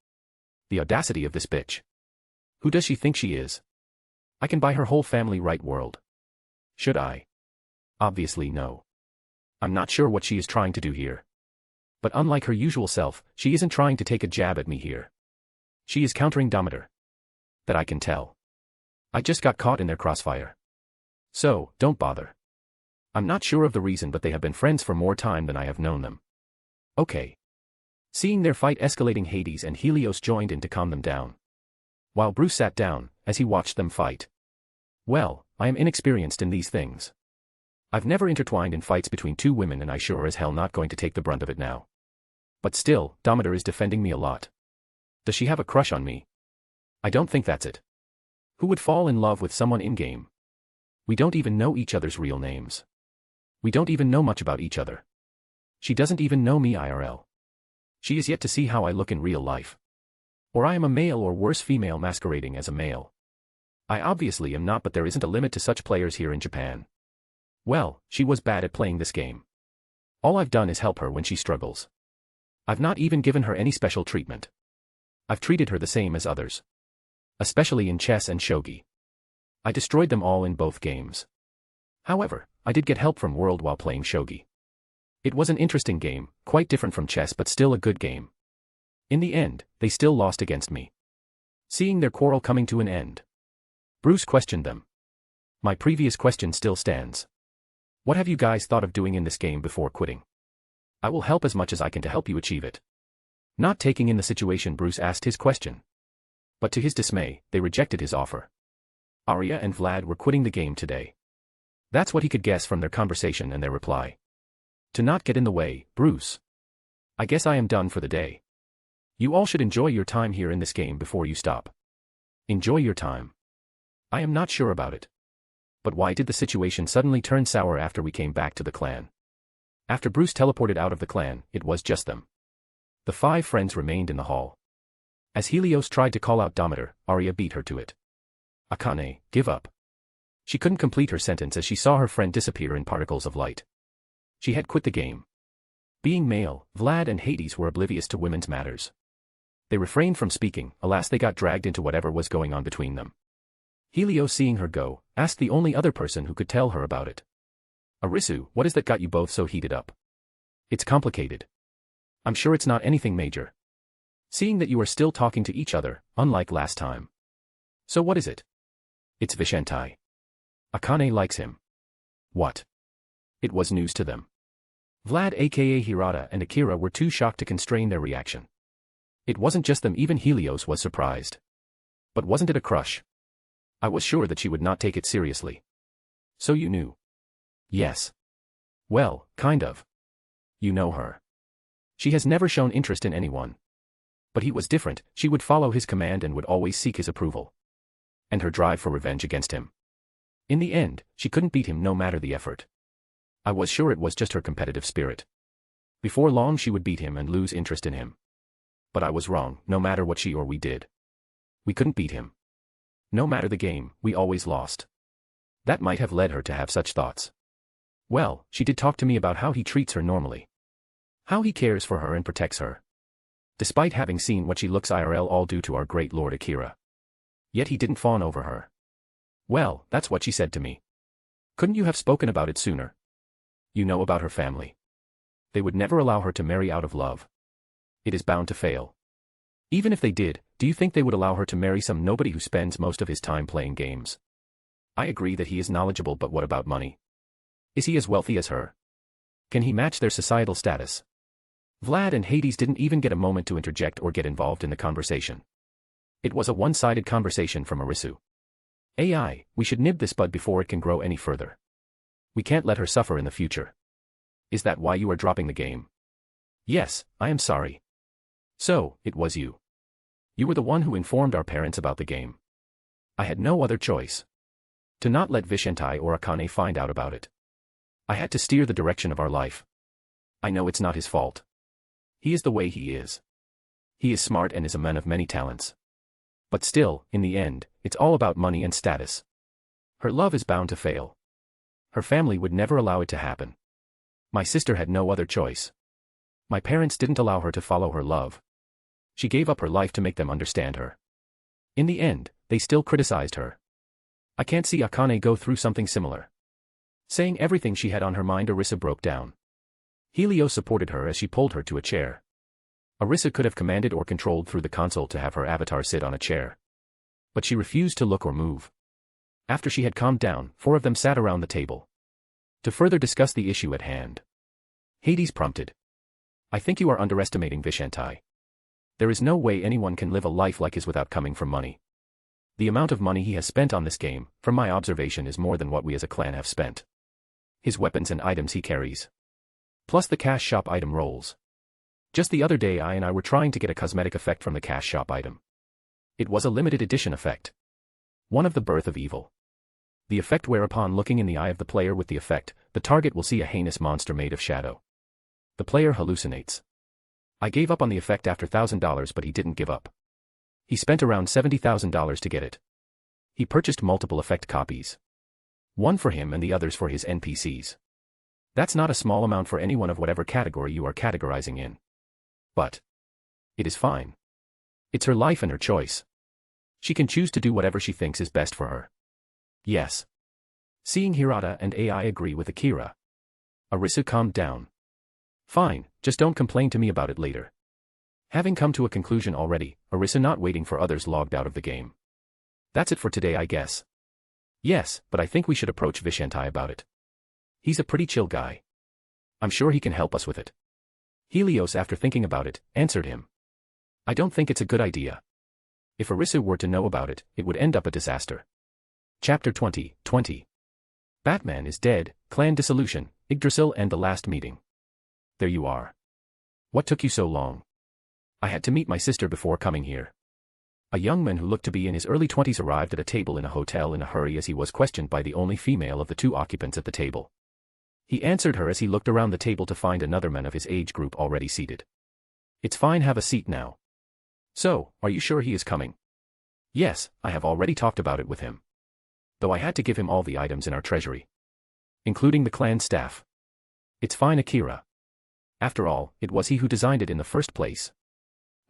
The audacity of this bitch. Who does she think she is? I can buy her whole family, right, world? Should I? Obviously no. I'm not sure what she is trying to do here. But unlike her usual self, she isn't trying to take a jab at me here. She is countering Dometer. That I can tell. I just got caught in their crossfire. So, don't bother. I'm not sure of the reason, but they have been friends for more time than I have known them. Okay. Seeing their fight escalating, Hades and Helios joined in to calm them down. While Bruce sat down, as he watched them fight. Well, I am inexperienced in these things. I've never intertwined in fights between 2 women, and I sure as hell not going to take the brunt of it now. But still, Dometer is defending me a lot. Does she have a crush on me? I don't think that's it. Who would fall in love with someone in-game? We don't even know each other's real names. We don't even know much about each other. She doesn't even know me IRL. She is yet to see how I look in real life. Or I am a male, or worse, female masquerading as a male. I obviously am not, but there isn't a limit to such players here in Japan. Well, she was bad at playing this game. All I've done is help her when she struggles. I've not even given her any special treatment. I've treated her the same as others. Especially in chess and shogi. I destroyed them all in both games. However, I did get help from World while playing shogi. It was an interesting game, quite different from chess but still a good game. In the end, they still lost against me. Seeing their quarrel coming to an end, Bruce questioned them. My previous question still stands. What have you guys thought of doing in this game before quitting? I will help as much as I can to help you achieve it. Not taking in the situation, Bruce asked his question. But to his dismay, they rejected his offer. Arya and Vlad were quitting the game today. That's what he could guess from their conversation and their reply. To not get in the way, Bruce. I guess I am done for the day. You all should enjoy your time here in this game before you stop. Enjoy your time. I am not sure about it. But why did the situation suddenly turn sour after we came back to the clan? After Bruce teleported out of the clan, it was just them. The 5 friends remained in the hall. As Helios tried to call out Demeter, Arya beat her to it. Akane, give up. She couldn't complete her sentence as she saw her friend disappear in particles of light. She had quit the game. Being male, Vlad and Hades were oblivious to women's matters. They refrained from speaking, alas they got dragged into whatever was going on between them. Helios, seeing her go, asked the only other person who could tell her about it. Arisu, what is that got you both so heated up? It's complicated. I'm sure it's not anything major. Seeing that you are still talking to each other, unlike last time. So what is it? It's Vishentai. Akane likes him. What? It was news to them. Vlad aka Hirata and Akira were too shocked to constrain their reaction. It wasn't just them, even Helios was surprised. But wasn't it a crush? I was sure that she would not take it seriously. So you knew? Yes. Well, kind of. You know her. She has never shown interest in anyone. But he was different, she would follow his command and would always seek his approval. And her drive for revenge against him. In the end, she couldn't beat him no matter the effort. I was sure it was just her competitive spirit. Before long she would beat him and lose interest in him. But I was wrong, no matter what she or we did. We couldn't beat him. No matter the game, we always lost. That might have led her to have such thoughts. Well, she did talk to me about how he treats her normally. How he cares for her and protects her. Despite having seen what she looks IRL, all due to our great Lord Akira. Yet he didn't fawn over her. Well, that's what she said to me. Couldn't you have spoken about it sooner? You know about her family. They would never allow her to marry out of love. It is bound to fail. Even if they did, do you think they would allow her to marry some nobody who spends most of his time playing games? I agree that he is knowledgeable, but what about money? Is he as wealthy as her? Can he match their societal status? Vlad and Hades didn't even get a moment to interject or get involved in the conversation. It was a one-sided conversation from Arisu. AI, we should nib this bud before it can grow any further. We can't let her suffer in the future. Is that why you are dropping the game? Yes, I am sorry. So, it was you. You were the one who informed our parents about the game. I had no other choice. To not let Vishentai or Akane find out about it. I had to steer the direction of our life. I know it's not his fault. He is the way he is. He is smart and is a man of many talents. But still, in the end, it's all about money and status. Her love is bound to fail. Her family would never allow it to happen. My sister had no other choice. My parents didn't allow her to follow her love. She gave up her life to make them understand her. In the end, they still criticized her. I can't see Akane go through something similar. Saying everything she had on her mind, Arisa broke down. Helios supported her as she pulled her to a chair. Arisa could have commanded or controlled through the console to have her avatar sit on a chair. But she refused to look or move. After she had calmed down, 4 of them sat around the table. To further discuss the issue at hand. Hades prompted. I think you are underestimating Vishentai. There is no way anyone can live a life like his without coming from money. The amount of money he has spent on this game, from my observation, is more than what we as a clan have spent. His weapons and items he carries. Plus the cash shop item rolls. Just the other day I were trying to get a cosmetic effect from the cash shop item. It was a limited edition effect. One of the birth of evil. The effect whereupon looking in the eye of the player with the effect, the target will see a heinous monster made of shadow. The player hallucinates. I gave up on the effect after $1,000, but he didn't give up. He spent around $70,000 to get it. He purchased multiple effect copies. One for him and the others for his NPCs. That's not a small amount for anyone of whatever category you are categorizing in. But it is fine. It's her life and her choice. She can choose to do whatever she thinks is best for her. Yes. Seeing Hirata and AI agree with Akira, Arisa calmed down. Fine, just don't complain to me about it later. Having come to a conclusion already, Arisa not waiting for others logged out of the game. That's it for today, I guess. Yes, but I think we should approach Vishantai about it. He's a pretty chill guy. I'm sure he can help us with it. Helios, after thinking about it, answered him. I don't think it's a good idea. If Arisa were to know about it, it would end up a disaster. Chapter 20. Batman is dead, clan dissolution, Idrasil and the last meeting. There you are. What took you so long? I had to meet my sister before coming here. A young man who looked to be in his early 20s arrived at a table in a hotel in a hurry as he was questioned by the only female of the two occupants at the table. He answered her as he looked around the table to find another man of his age group already seated. It's fine, have a seat now. So, are you sure he is coming? Yes, I have already talked about it with him. Though I had to give him all the items in our treasury. Including the clan staff. It's fine, Akira. After all, it was he who designed it in the first place.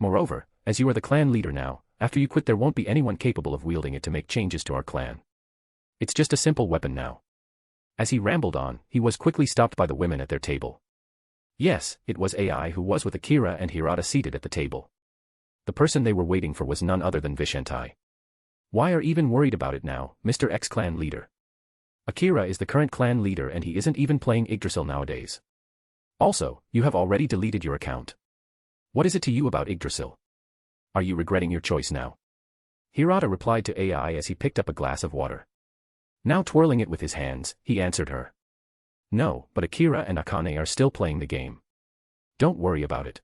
Moreover, as you are the clan leader now, after you quit there won't be anyone capable of wielding it to make changes to our clan. It's just a simple weapon now. As he rambled on, he was quickly stopped by the women at their table. Yes, it was AI who was with Akira and Hirata seated at the table. The person they were waiting for was none other than Vishantai. Why are even worried about it now, Mr. X clan leader? Akira is the current clan leader and he isn't even playing Yggdrasil nowadays. Also, you have already deleted your account. What is it to you about Yggdrasil? Are you regretting your choice now? Hirata replied to AI as he picked up a glass of water. Now twirling it with his hands, he answered her. No, but Akira and Akane are still playing the game. Don't worry about it.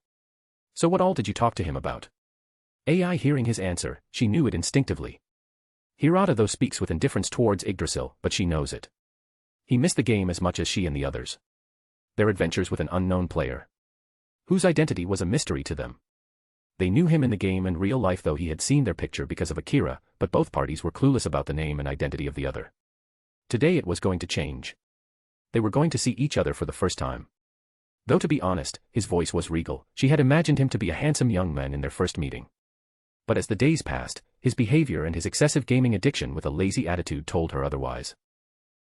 So what all did you talk to him about? AI hearing his answer, she knew it instinctively. Hirata though speaks with indifference towards Yggdrasil, but she knows it. He missed the game as much as she and the others. Their adventures with an unknown player, whose identity was a mystery to them. They knew him in the game and real life though he had seen their picture because of Akira, but both parties were clueless about the name and identity of the other. Today it was going to change. They were going to see each other for the first time. Though to be honest, his voice was regal, she had imagined him to be a handsome young man in their first meeting. But as the days passed, his behavior and his excessive gaming addiction with a lazy attitude told her otherwise.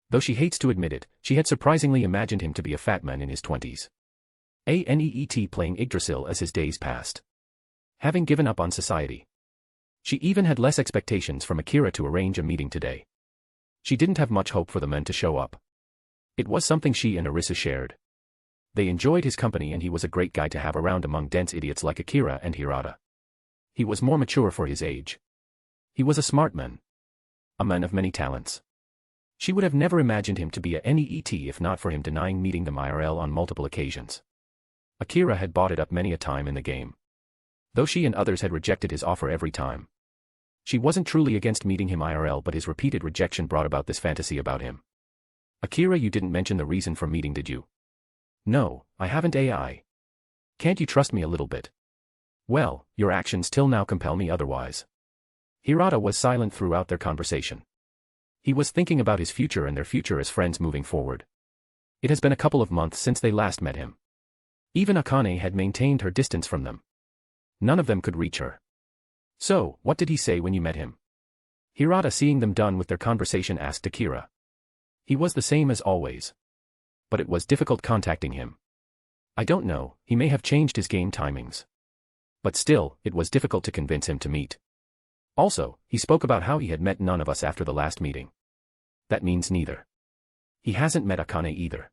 Though she hates to admit it, she had surprisingly imagined him to be a fat man in his 20s. ANEET playing Yggdrasil as his days passed. Having given up on society. She even had less expectations from Akira to arrange a meeting today. She didn't have much hope for the men to show up. It was something she and Arisa shared. They enjoyed his company and he was a great guy to have around among dense idiots like Akira and Hirata. He was more mature for his age. He was a smart man. A man of many talents. She would have never imagined him to be a NEET if not for him denying meeting them IRL on multiple occasions. Akira had bought it up many a time in the game. Though she and others had rejected his offer every time. She wasn't truly against meeting him IRL, but his repeated rejection brought about this fantasy about him. Akira, you didn't mention the reason for meeting, did you? No, I haven't, AI. Can't you trust me a little bit? Well, your actions till now compel me otherwise. Hirata was silent throughout their conversation. He was thinking about his future and their future as friends moving forward. It has been a couple of months since they last met him. Even Akane had maintained her distance from them. None of them could reach her. So, what did he say when you met him? Hirata, seeing them done with their conversation, asked Akira. He was the same as always. But it was difficult contacting him. I don't know, he may have changed his game timings. But still, it was difficult to convince him to meet. Also, he spoke about how he had met none of us after the last meeting. That means neither. He hasn't met Akane either.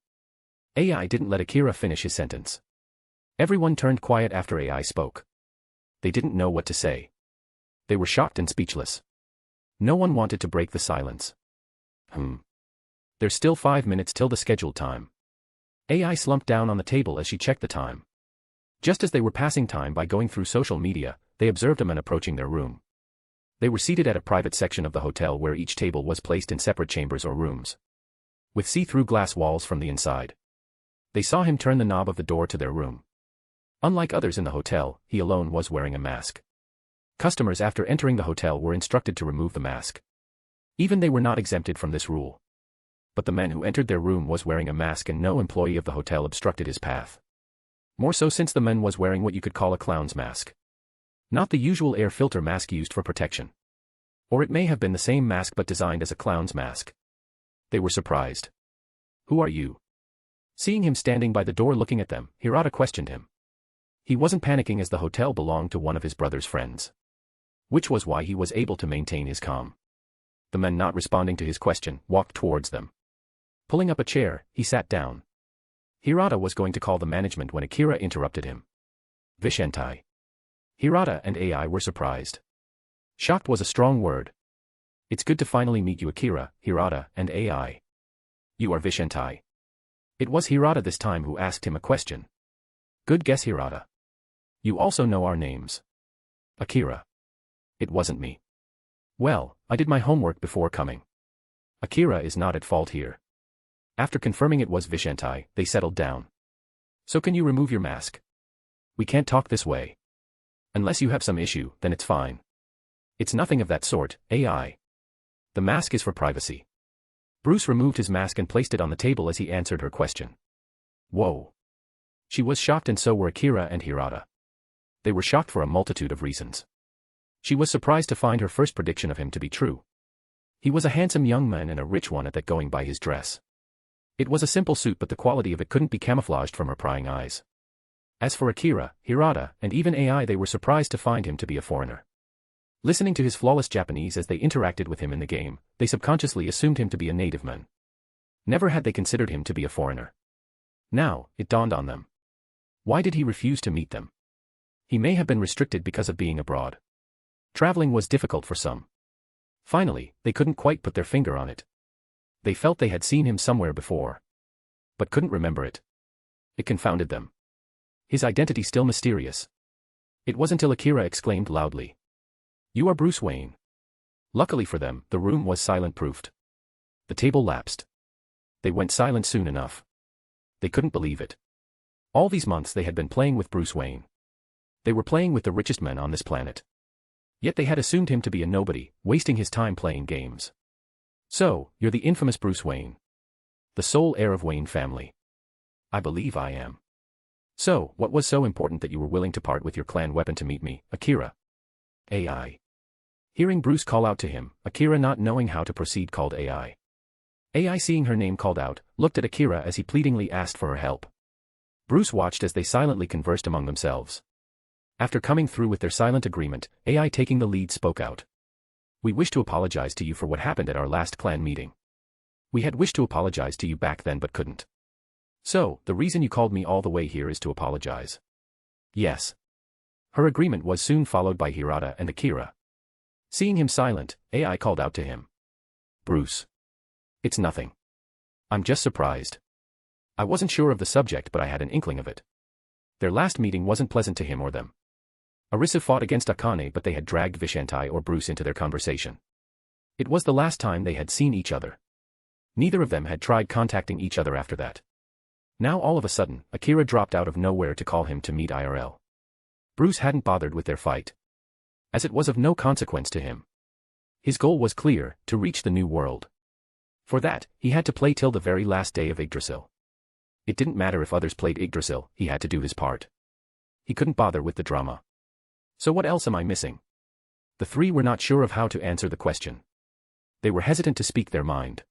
AI didn't let Akira finish his sentence. Everyone turned quiet after AI spoke. They didn't know what to say. They were shocked and speechless. No one wanted to break the silence. There's still 5 minutes till the scheduled time. AI slumped down on the table as she checked the time. Just as they were passing time by going through social media, they observed a man approaching their room. They were seated at a private section of the hotel where each table was placed in separate chambers or rooms, with see-through glass walls from the inside. They saw him turn the knob of the door to their room. Unlike others in the hotel, he alone was wearing a mask. Customers after entering the hotel were instructed to remove the mask. Even they were not exempted from this rule. But the man who entered their room was wearing a mask and no employee of the hotel obstructed his path. More so since the man was wearing what you could call a clown's mask. Not the usual air filter mask used for protection. Or it may have been the same mask but designed as a clown's mask. They were surprised. "Who are you?" Seeing him standing by the door looking at them, Hirata questioned him. He wasn't panicking as the hotel belonged to one of his brother's friends. Which was why he was able to maintain his calm. The man, not responding to his question, walked towards them. Pulling up a chair, he sat down. Hirata was going to call the management when Akira interrupted him. "Vishentai." Hirata and AI were surprised. Shocked was a strong word. "It's good to finally meet you, Akira, Hirata, and AI. You are Vishentai." It was Hirata this time who asked him a question. "Good guess, Hirata. You also know our names." "Akira." "It wasn't me." "Well, I did my homework before coming. Akira is not at fault here." After confirming it was Vishentai, they settled down. "So can you remove your mask? We can't talk this way. Unless you have some issue, then it's fine." "It's nothing of that sort, AI. The mask is for privacy." Bruce removed his mask and placed it on the table as he answered her question. Whoa. She was shocked, and so were Akira and Hirata. They were shocked for a multitude of reasons. She was surprised to find her first prediction of him to be true. He was a handsome young man and a rich one at that, going by his dress. It was a simple suit, but the quality of it couldn't be camouflaged from her prying eyes. As for Akira, Hirata, and even AI, they were surprised to find him to be a foreigner. Listening to his flawless Japanese as they interacted with him in the game, they subconsciously assumed him to be a native man. Never had they considered him to be a foreigner. Now, it dawned on them. Why did he refuse to meet them? He may have been restricted because of being abroad. Traveling was difficult for some. Finally, they couldn't quite put their finger on it. They felt they had seen him somewhere before, but couldn't remember it. It confounded them. His identity still mysterious. It was until Akira exclaimed loudly, "You are Bruce Wayne." Luckily for them, the room was silent-proofed. The table lapsed. They went silent soon enough. They couldn't believe it. All these months they had been playing with Bruce Wayne. They were playing with the richest man on this planet. Yet they had assumed him to be a nobody, wasting his time playing games. "So, you're the infamous Bruce Wayne. The sole heir of Wayne family." "I believe I am." "So, what was so important that you were willing to part with your clan weapon to meet me, Akira?" AI. Hearing Bruce call out to him, Akira, not knowing how to proceed, called AI. AI, seeing her name called out, looked at Akira as he pleadingly asked for her help. Bruce watched as they silently conversed among themselves. After coming through with their silent agreement, AI, taking the lead, spoke out. "We wish to apologize to you for what happened at our last clan meeting. We had wished to apologize to you back then but couldn't. So, the reason you called me all the way here is to apologize." "Yes." Her agreement was soon followed by Hirata and Akira. Seeing him silent, AI called out to him. "Bruce. It's nothing. I'm just surprised. I wasn't sure of the subject, but I had an inkling of it." Their last meeting wasn't pleasant to him or them. Idrasil fought against Akane, but they had dragged Vishentai or Bruce into their conversation. It was the last time they had seen each other. Neither of them had tried contacting each other after that. Now all of a sudden, Akira dropped out of nowhere to call him to meet IRL. Bruce hadn't bothered with their fight, as it was of no consequence to him. His goal was clear, to reach the new world. For that, he had to play till the very last day of Idrasil. It didn't matter if others played Idrasil, he had to do his part. He couldn't bother with the drama. So what else am I missing? The three were not sure of how to answer the question. They were hesitant to speak their mind.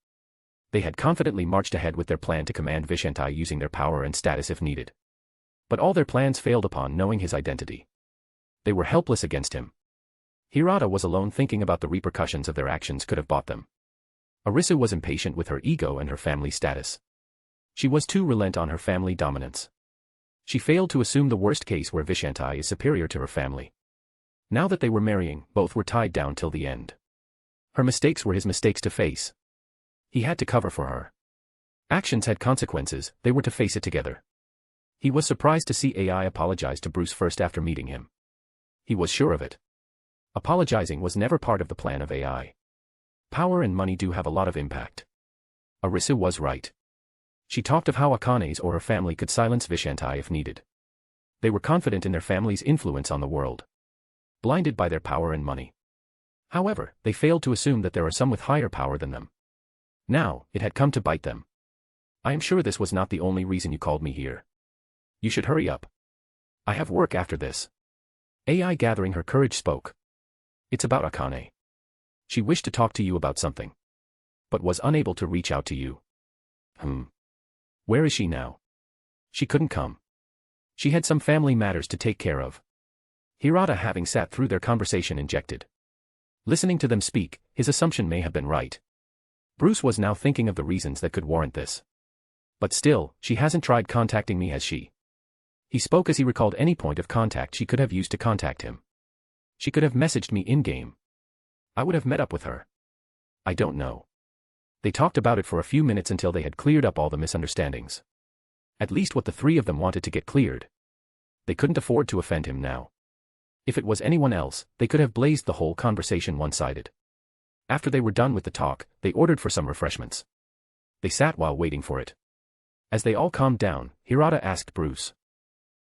They had confidently marched ahead with their plan to command Vishentai using their power and status if needed. But all their plans failed upon knowing his identity. They were helpless against him. Hirata was alone, thinking about the repercussions of their actions could have bought them. Idrasil was impatient with her ego and her family status. She was too reliant on her family dominance. She failed to assume the worst case where Vishentai is superior to her family. Now that they were marrying, both were tied down till the end. Her mistakes were his mistakes to face. He had to cover for her. Actions had consequences, they were to face it together. He was surprised to see AI apologize to Bruce first after meeting him. He was sure of it. Apologizing was never part of the plan of AI. Power and money do have a lot of impact. Idrasil was right. She talked of how Akane's or her family could silence Vishentai if needed. They were confident in their family's influence on the world. Blinded by their power and money. However, they failed to assume that there are some with higher power than them. Now, it had come to bite them. I am sure this was not the only reason you called me here. You should hurry up. I have work after this. AI gathering her courage spoke. It's about Akane. She wished to talk to you about something, but was unable to reach out to you. Where is she now? She couldn't come. She had some family matters to take care of. Hirata, having sat through their conversation, injected. Listening to them speak, his assumption may have been right. Bruce was now thinking of the reasons that could warrant this. But still, she hasn't tried contacting me, has she? He spoke as he recalled any point of contact she could have used to contact him. She could have messaged me in-game. I would have met up with her. I don't know. They talked about it for a few minutes until they had cleared up all the misunderstandings. At least what the three of them wanted to get cleared. They couldn't afford to offend him now. If it was anyone else, they could have blazed the whole conversation one-sided. After they were done with the talk, they ordered for some refreshments. They sat while waiting for it. As they all calmed down, Hirata asked Bruce,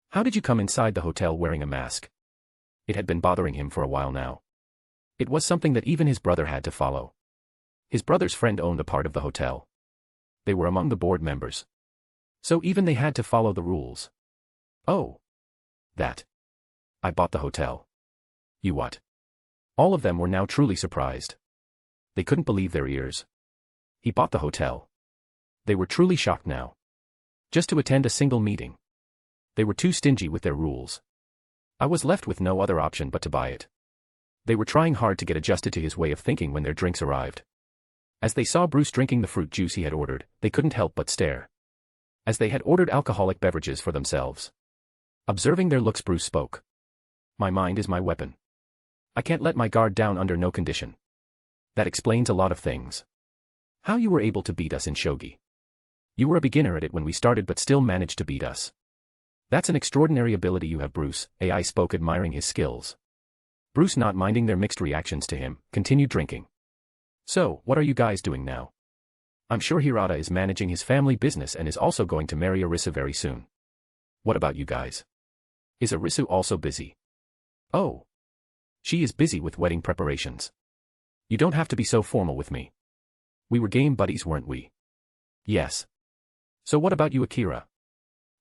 "How did you come inside the hotel wearing a mask?" It had been bothering him for a while now. It was something that even his brother had to follow. His brother's friend owned a part of the hotel. They were among the board members. So even they had to follow the rules. Oh. That. I bought the hotel. You what? All of them were now truly surprised. They couldn't believe their ears. He bought the hotel. They were truly shocked now. Just to attend a single meeting. They were too stingy with their rules. I was left with no other option but to buy it. They were trying hard to get adjusted to his way of thinking when their drinks arrived. As they saw Bruce drinking the fruit juice he had ordered, they couldn't help but stare. As they had ordered alcoholic beverages for themselves. Observing their looks, Bruce spoke. My mind is my weapon. I can't let my guard down under no condition. That explains a lot of things. How you were able to beat us in shogi. You were a beginner at it when we started but still managed to beat us. That's an extraordinary ability you have, Bruce. AI spoke, admiring his skills. Bruce, not minding their mixed reactions to him, continued drinking. So, what are you guys doing now? I'm sure Hirata is managing his family business and is also going to marry Arisu very soon. What about you guys? Is Arisu also busy? Oh. She is busy with wedding preparations. You don't have to be so formal with me. We were game buddies, weren't we? Yes. So what about you, Akira?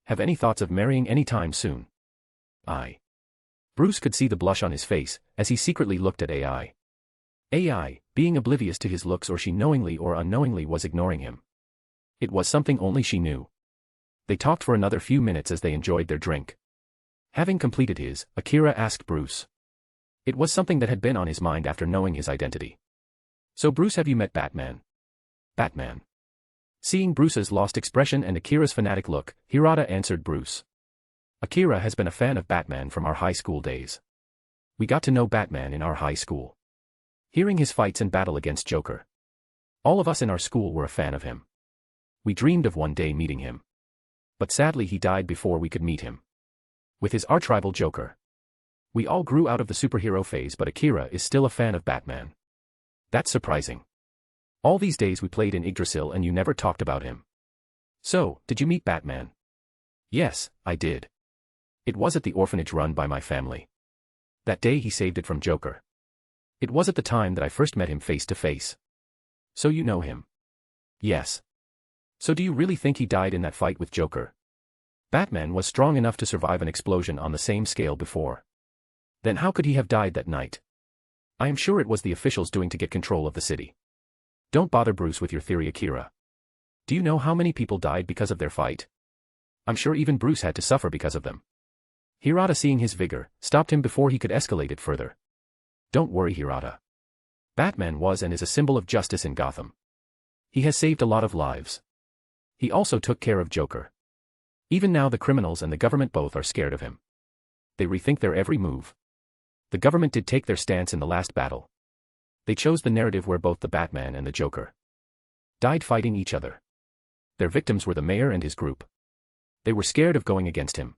Have any thoughts of marrying any time soon? Bruce could see the blush on his face, as he secretly looked at AI. AI, being oblivious to his looks, or she knowingly or unknowingly was ignoring him. It was something only she knew. They talked for another few minutes as they enjoyed their drink. Having completed his, Akira asked Bruce. It was something that had been on his mind after knowing his identity. So Bruce, have you met Batman? Batman. Seeing Bruce's lost expression and Akira's fanatic look, Hirata answered Bruce. Akira has been a fan of Batman from our high school days. We got to know Batman in our high school. Hearing his fights and battle against Joker. All of us in our school were a fan of him. We dreamed of one day meeting him. But sadly he died before we could meet him. With his arch-rival Joker. We all grew out of the superhero phase, but Akira is still a fan of Batman. That's surprising. All these days we played in Idrasil and you never talked about him. So, did you meet Batman? Yes, I did. It was at the orphanage run by my family. That day he saved it from Joker. It was at the time that I first met him face to face. So you know him? Yes. So do you really think he died in that fight with Joker? Batman was strong enough to survive an explosion on the same scale before. Then how could he have died that night? I am sure it was the officials doing to get control of the city. Don't bother Bruce with your theory, Akira. Do you know how many people died because of their fight? I'm sure even Bruce had to suffer because of them. Hirata, seeing his vigor, stopped him before he could escalate it further. Don't worry, Hirata. Batman was and is a symbol of justice in Gotham. He has saved a lot of lives. He also took care of Joker. Even now the criminals and the government both are scared of him. They rethink their every move. The government did take their stance in the last battle. They chose the narrative where both the Batman and the Joker died fighting each other. Their victims were the mayor and his group. They were scared of going against him.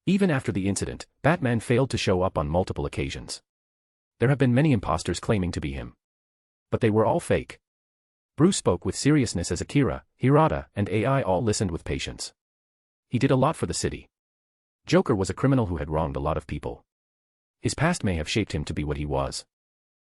Even after the incident, Batman failed to show up on multiple occasions. There have been many imposters claiming to be him. But they were all fake. Bruce spoke with seriousness as Akira, Hirata, and AI all listened with patience. He did a lot for the city. Joker was a criminal who had wronged a lot of people. His past may have shaped him to be what he was.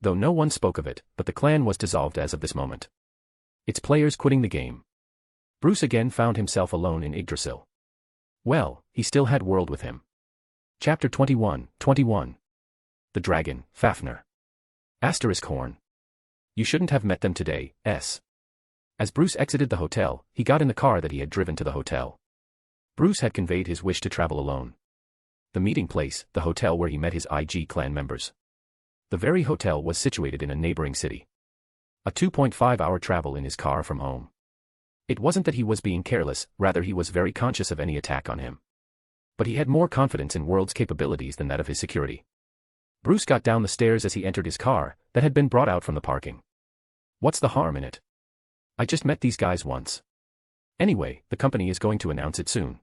Though no one spoke of it, but the clan was dissolved as of this moment. Its players quitting the game. Bruce again found himself alone in Idrasil. Well, he still had World with him. Chapter 21. The Dragon, Fafnir. Asterisk horn. You shouldn't have met them today, S. As Bruce exited the hotel, he got in the car that he had driven to the hotel. Bruce had conveyed his wish to travel alone. The meeting place, the hotel where he met his IG clan members. The very hotel was situated in a neighboring city. A 2.5-hour travel in his car from home. It wasn't that he was being careless, rather he was very conscious of any attack on him. But he had more confidence in World's capabilities than that of his security. Bruce got down the stairs as he entered his car, that had been brought out from the parking. What's the harm in it? I just met these guys once. Anyway, the company is going to announce it soon.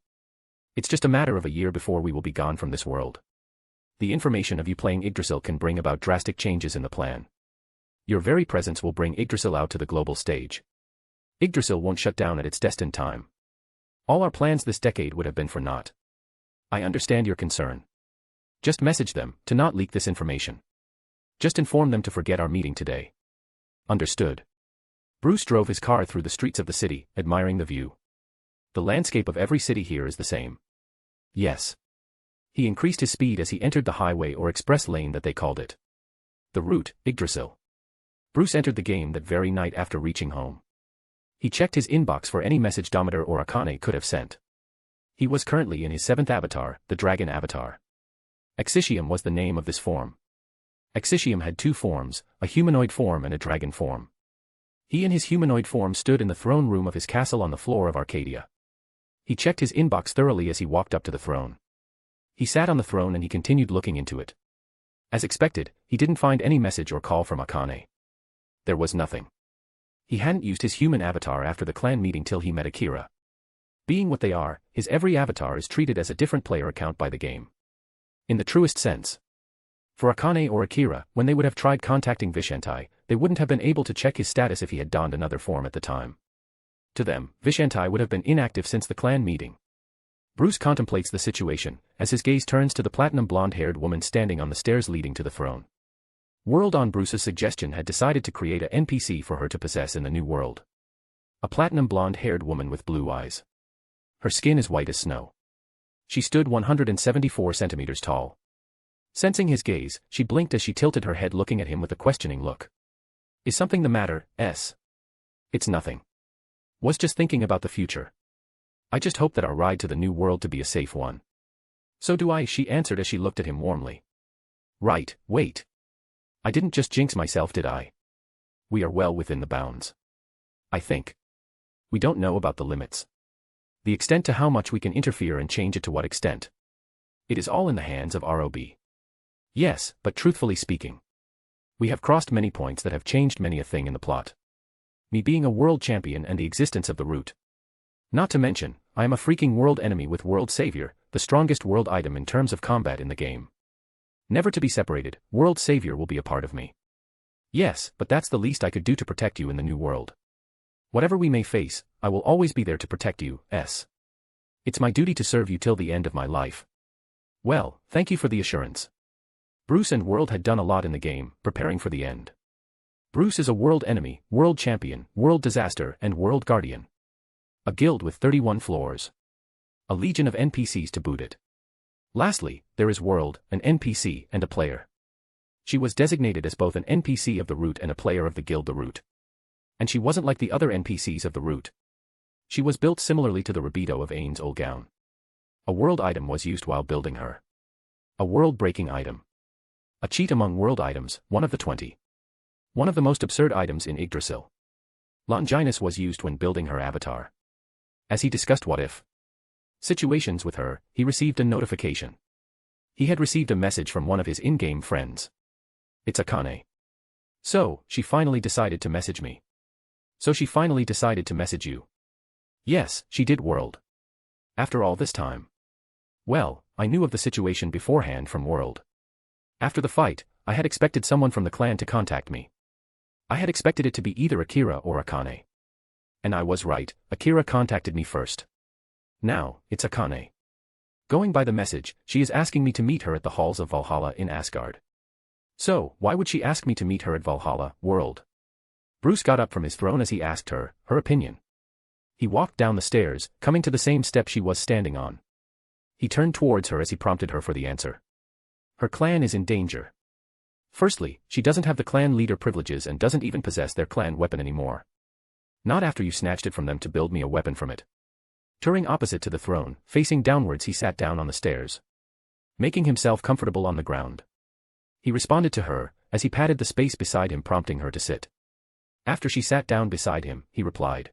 It's just a matter of a year before we will be gone from this world. The information of you playing Yggdrasil can bring about drastic changes in the plan. Your very presence will bring Yggdrasil out to the global stage. Yggdrasil won't shut down at its destined time. All our plans this decade would have been for naught. I understand your concern. Just message them to not leak this information. Just inform them to forget our meeting today. Understood. Bruce drove his car through the streets of the city, admiring the view. The landscape of every city here is the same. Yes. He increased his speed as he entered the highway or express lane that they called it. The route, Yggdrasil. Bruce entered the game that very night after reaching home. He checked his inbox for any message Domitor or Akane could have sent. He was currently in his 7th avatar, the Dragon Avatar. Exicium was the name of this form. Exicium had 2 forms, a humanoid form and a dragon form. He in his humanoid form stood in the throne room of his castle on the floor of Arcadia. He checked his inbox thoroughly as he walked up to the throne. He sat on the throne and he continued looking into it. As expected, he didn't find any message or call from Akane. There was nothing. He hadn't used his human avatar after the clan meeting till he met Akira. Being what they are, his every avatar is treated as a different player account by the game. In the truest sense. For Akane or Akira, when they would have tried contacting Vishanti, they wouldn't have been able to check his status if he had donned another form at the time. To them, Vishanti would have been inactive since the clan meeting. Bruce contemplates the situation, as his gaze turns to the platinum blonde-haired woman standing on the stairs leading to the throne. World on Bruce's suggestion had decided to create a NPC for her to possess in the new world. A platinum blonde-haired woman with blue eyes. Her skin is white as snow. She stood 174 centimeters tall. Sensing his gaze, she blinked as she tilted her head looking at him with a questioning look. Is something the matter, S? It's nothing. Was just thinking about the future. I just hope that our ride to the new world to be a safe one. So do I, she answered as she looked at him warmly. Right, wait. I didn't just jinx myself, did I? We are well within the bounds. I think. We don't know about the limits. The extent to how much we can interfere and change it to what extent. It is all in the hands of ROB. Yes, but truthfully speaking. We have crossed many points that have changed many a thing in the plot. Me being a world champion and the existence of the root. Not to mention, I am a freaking world enemy with World Savior, the strongest world item in terms of combat in the game. Never to be separated, World Savior will be a part of me. Yes, but that's the least I could do to protect you in the new world. Whatever we may face, I will always be there to protect you, S. It's my duty to serve you till the end of my life. Well, thank you for the assurance. Bruce and World had done a lot in the game, preparing for the end. Bruce is a world enemy, world champion, world disaster, and world guardian. A guild with 31 floors. A legion of NPCs to boot it. Lastly, there is World, an NPC and a player. She was designated as both an NPC of the root and a player of the guild the root. And she wasn't like the other NPCs of the root. She was built similarly to the Rabido of Ain's old gown. A world item was used while building her. A world-breaking item. A cheat among world items, one of the 20. One of the most absurd items in Yggdrasil. Longinus was used when building her avatar. As he discussed what-if situations with her, he received a notification. He had received a message from one of his in-game friends. It's Akane. So, she finally decided to message me. So she finally decided to message you. Yes, she did, World. After all this time. Well, I knew of the situation beforehand from World. After the fight, I had expected someone from the clan to contact me. I had expected it to be either Akira or Akane. And I was right, Akira contacted me first. Now, it's Akane. Going by the message, she is asking me to meet her at the halls of Valhalla in Asgard. So, why would she ask me to meet her at Valhalla, world? Bruce got up from his throne as he asked her opinion. He walked down the stairs, coming to the same step she was standing on. He turned towards her as he prompted her for the answer. Her clan is in danger. Firstly, she doesn't have the clan leader privileges and doesn't even possess their clan weapon anymore. Not after you snatched it from them to build me a weapon from it. Turning opposite to the throne, facing downwards, he sat down on the stairs, making himself comfortable on the ground. He responded to her, as he patted the space beside him, prompting her to sit. After she sat down beside him, he replied.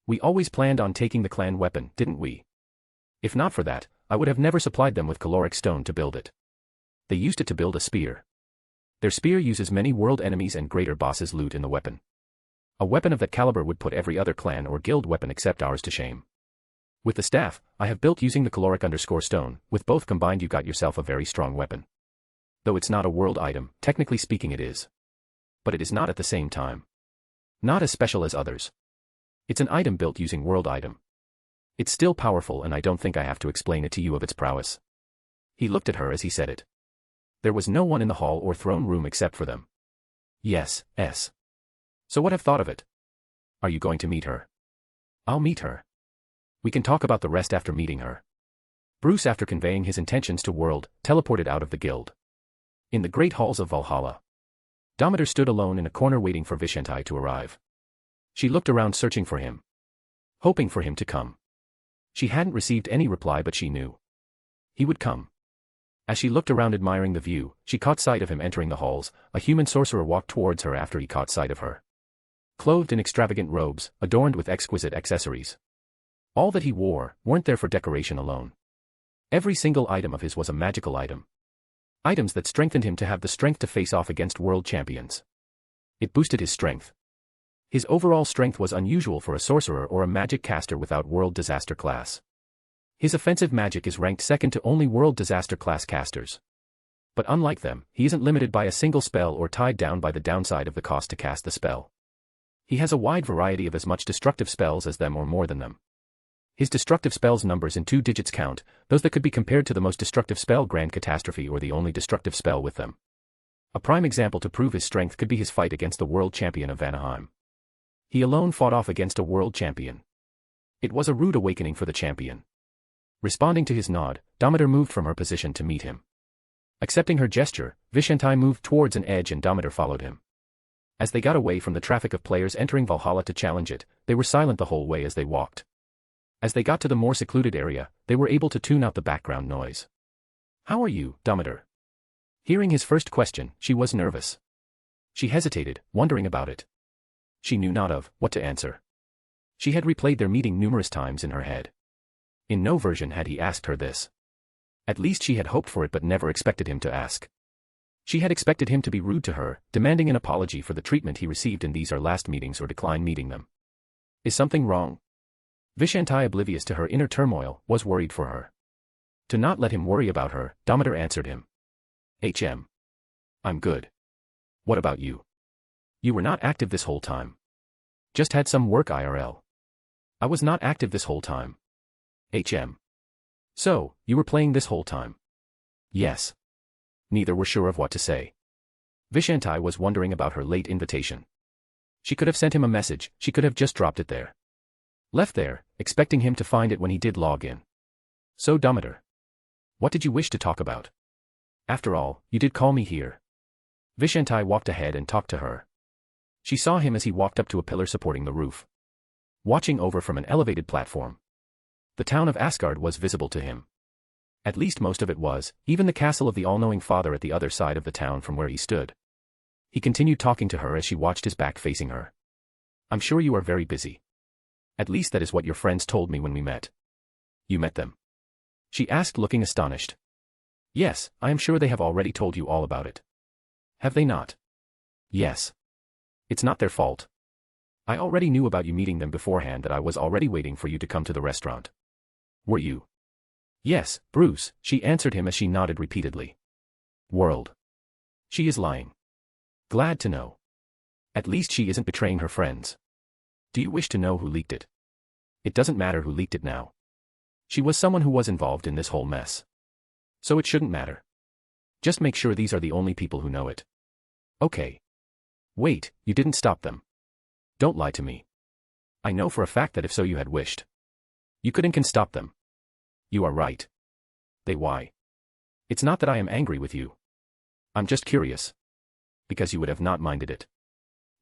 We always planned on taking the clan weapon, didn't we? If not for that, I would have never supplied them with caloric stone to build it. They used it to build a spear. Their spear uses many world enemies and greater bosses' loot in the weapon. A weapon of that caliber would put every other clan or guild weapon except ours to shame. With the staff, I have built using the caloric_stone, with both combined you got yourself a very strong weapon. Though it's not a world item, technically speaking it is. But it is not at the same time. Not as special as others. It's an item built using world item. It's still powerful and I don't think I have to explain it to you of its prowess. He looked at her as he said it. There was no one in the hall or throne room except for them. Yes. So what have thought of it? Are you going to meet her? I'll meet her. We can talk about the rest after meeting her. Bruce, after conveying his intentions to World, teleported out of the guild. In the great halls of Valhalla, Domitor stood alone in a corner waiting for Vishentai to arrive. She looked around searching for him, hoping for him to come. She hadn't received any reply, but she knew he would come. As she looked around admiring the view, she caught sight of him entering the halls. A human sorcerer walked towards her after he caught sight of her. Clothed in extravagant robes, adorned with exquisite accessories. All that he wore weren't there for decoration alone. Every single item of his was a magical item. Items that strengthened him to have the strength to face off against world champions. It boosted his strength. His overall strength was unusual for a sorcerer or a magic caster without world disaster class. His offensive magic is ranked second to only world disaster class casters. But unlike them, he isn't limited by a single spell or tied down by the downside of the cost to cast the spell. He has a wide variety of as much destructive spells as them or more than them. His destructive spells numbers in 2 digits count, those that could be compared to the most destructive spell Grand Catastrophe or the only destructive spell with them. A prime example to prove his strength could be his fight against the world champion of Vanaheim. He alone fought off against a world champion. It was a rude awakening for the champion. Responding to his nod, Domitor moved from her position to meet him. Accepting her gesture, Vishentai moved towards an edge and Domitor followed him. As they got away from the traffic of players entering Valhalla to challenge it, they were silent the whole way as they walked. As they got to the more secluded area, they were able to tune out the background noise. How are you, Domitor? Hearing his first question, she was nervous. She hesitated, wondering about it. She knew not of what to answer. She had replayed their meeting numerous times in her head. In no version had he asked her this. At least she had hoped for it but never expected him to ask. She had expected him to be rude to her, demanding an apology for the treatment he received in these our last meetings or decline meeting them. Is something wrong? Vishentai, oblivious to her inner turmoil, was worried for her. To not let him worry about her, Domitor answered him. I'm good. What about you? You were not active this whole time. Just had some work IRL. I was not active this whole time. So, you were playing this whole time? Yes. Neither were sure of what to say. Vishentai was wondering about her late invitation. She could have sent him a message, she could have just dropped it there. Left there, expecting him to find it when he did log in. So Domitor. What did you wish to talk about? After all, you did call me here. Vishentai walked ahead and talked to her. She saw him as he walked up to a pillar supporting the roof. Watching over from an elevated platform. The town of Asgard was visible to him. At least most of it was, even the castle of the all-knowing father at the other side of the town from where he stood. He continued talking to her as she watched his back facing her. I'm sure you are very busy. At least that is what your friends told me when we met. You met them? She asked, looking astonished. Yes, I am sure they have already told you all about it. Have they not? Yes. It's not their fault. I already knew about you meeting them beforehand, that I was already waiting for you to come to the restaurant. Were you? Yes, Bruce, she answered him as she nodded repeatedly. World. She is lying. Glad to know. At least she isn't betraying her friends. Do you wish to know who leaked it? It doesn't matter who leaked it now. She was someone who was involved in this whole mess. So it shouldn't matter. Just make sure these are the only people who know it. Okay. Wait, you didn't stop them. Don't lie to me. I know for a fact that if so you had wished. You can stop them. You are right. They why? It's not that I am angry with you. I'm just curious. Because you would have not minded it.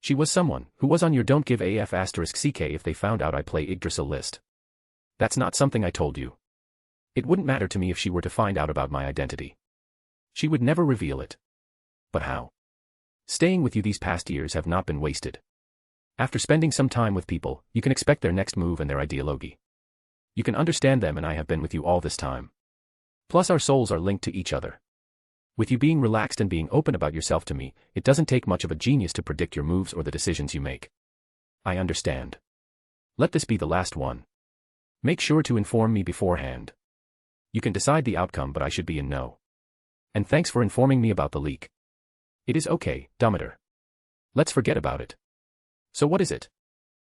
She was someone who was on your don't give AF *CK if they found out I play Idrasil list. That's not something I told you. It wouldn't matter to me if she were to find out about my identity. She would never reveal it. But how? Staying with you these past years have not been wasted. After spending some time with people, you can expect their next move and their ideology. You can understand them, and I have been with you all this time. Plus our souls are linked to each other. With you being relaxed and being open about yourself to me, it doesn't take much of a genius to predict your moves or the decisions you make. I understand. Let this be the last one. Make sure to inform me beforehand. You can decide the outcome, but I should be in know. And thanks for informing me about the leak. It is okay, Demeter. Let's forget about it. So what is it?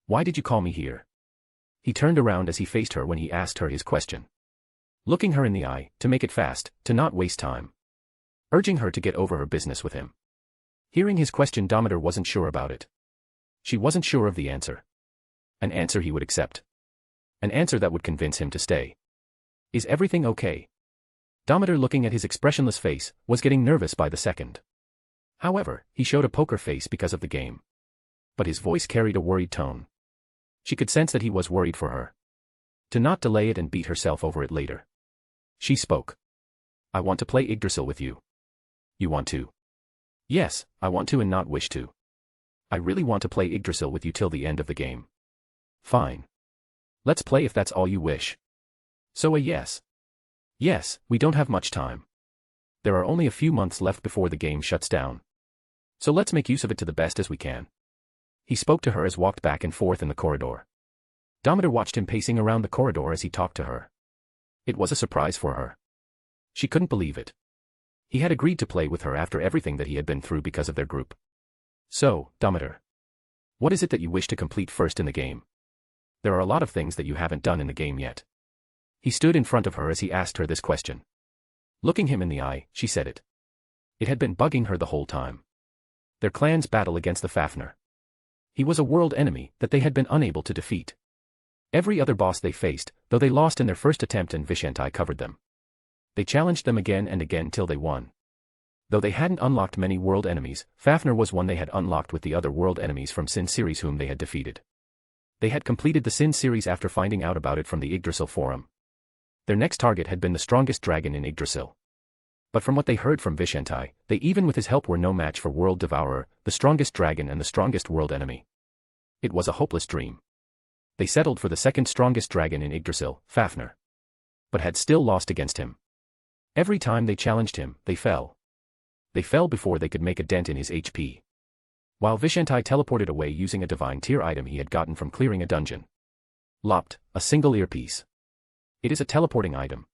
Why did you call me here? He turned around as he faced her when he asked her his question. Looking her in the eye, to make it fast, to not waste time. Urging her to get over her business with him. Hearing his question, Demeter wasn't sure about it. She wasn't sure of the answer. An answer he would accept. An answer that would convince him to stay. Is everything okay? Demeter, looking at his expressionless face, was getting nervous by the second. However, he showed a poker face because of the game. But his voice carried a worried tone. She could sense that he was worried for her. To not delay it and beat herself over it later. She spoke. I want to play Idrasil with you. You want to? Yes, I want to and not wish to. I really want to play Idrasil with you till the end of the game. Fine. Let's play if that's all you wish. So a yes. Yes, we don't have much time. There are only a few months left before the game shuts down. So let's make use of it to the best as we can. He spoke to her as walked back and forth in the corridor. Demeter watched him pacing around the corridor as he talked to her. It was a surprise for her. She couldn't believe it. He had agreed to play with her after everything that he had been through because of their group. So, Demeter. What is it that you wish to complete first in the game? There are a lot of things that you haven't done in the game yet. He stood in front of her as he asked her this question. Looking him in the eye, she said it. It had been bugging her the whole time. Their clan's battle against the Fafnir. He was a world enemy that they had been unable to defeat. Every other boss they faced, though they lost in their first attempt and Vishentai covered them. They challenged them again and again till they won. Though they hadn't unlocked many world enemies, Fafnir was one they had unlocked with the other world enemies from Sin series whom they had defeated. They had completed the Sin series after finding out about it from the Idrasil forum. Their next target had been the strongest dragon in Idrasil. But from what they heard from Vishentai, they even with his help were no match for World Devourer, the strongest dragon and the strongest world enemy. It was a hopeless dream. They settled for the second strongest dragon in Idrasil, Fafnir. But had still lost against him. Every time they challenged him, they fell. They fell before they could make a dent in his HP. While Vishentai teleported away using a divine tier item he had gotten from clearing a dungeon. Lopped, a single earpiece. It is a teleporting item.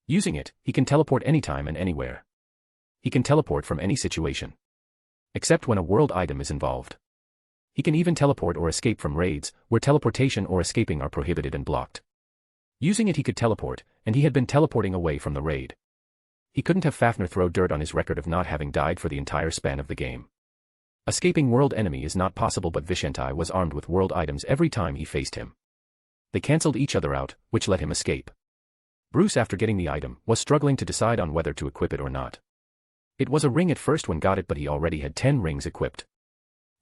Using it, he can teleport anytime and anywhere. He can teleport from any situation. Except when a world item is involved. He can even teleport or escape from raids, where teleportation or escaping are prohibited and blocked. Using it he could teleport, and he had been teleporting away from the raid. He couldn't have Fafnir throw dirt on his record of not having died for the entire span of the game. Escaping world enemy is not possible, but Vishentai was armed with world items every time he faced him. They cancelled each other out, which let him escape. Bruce, after getting the item, was struggling to decide on whether to equip it or not. It was a ring at first when got it, but he already had 10 rings equipped.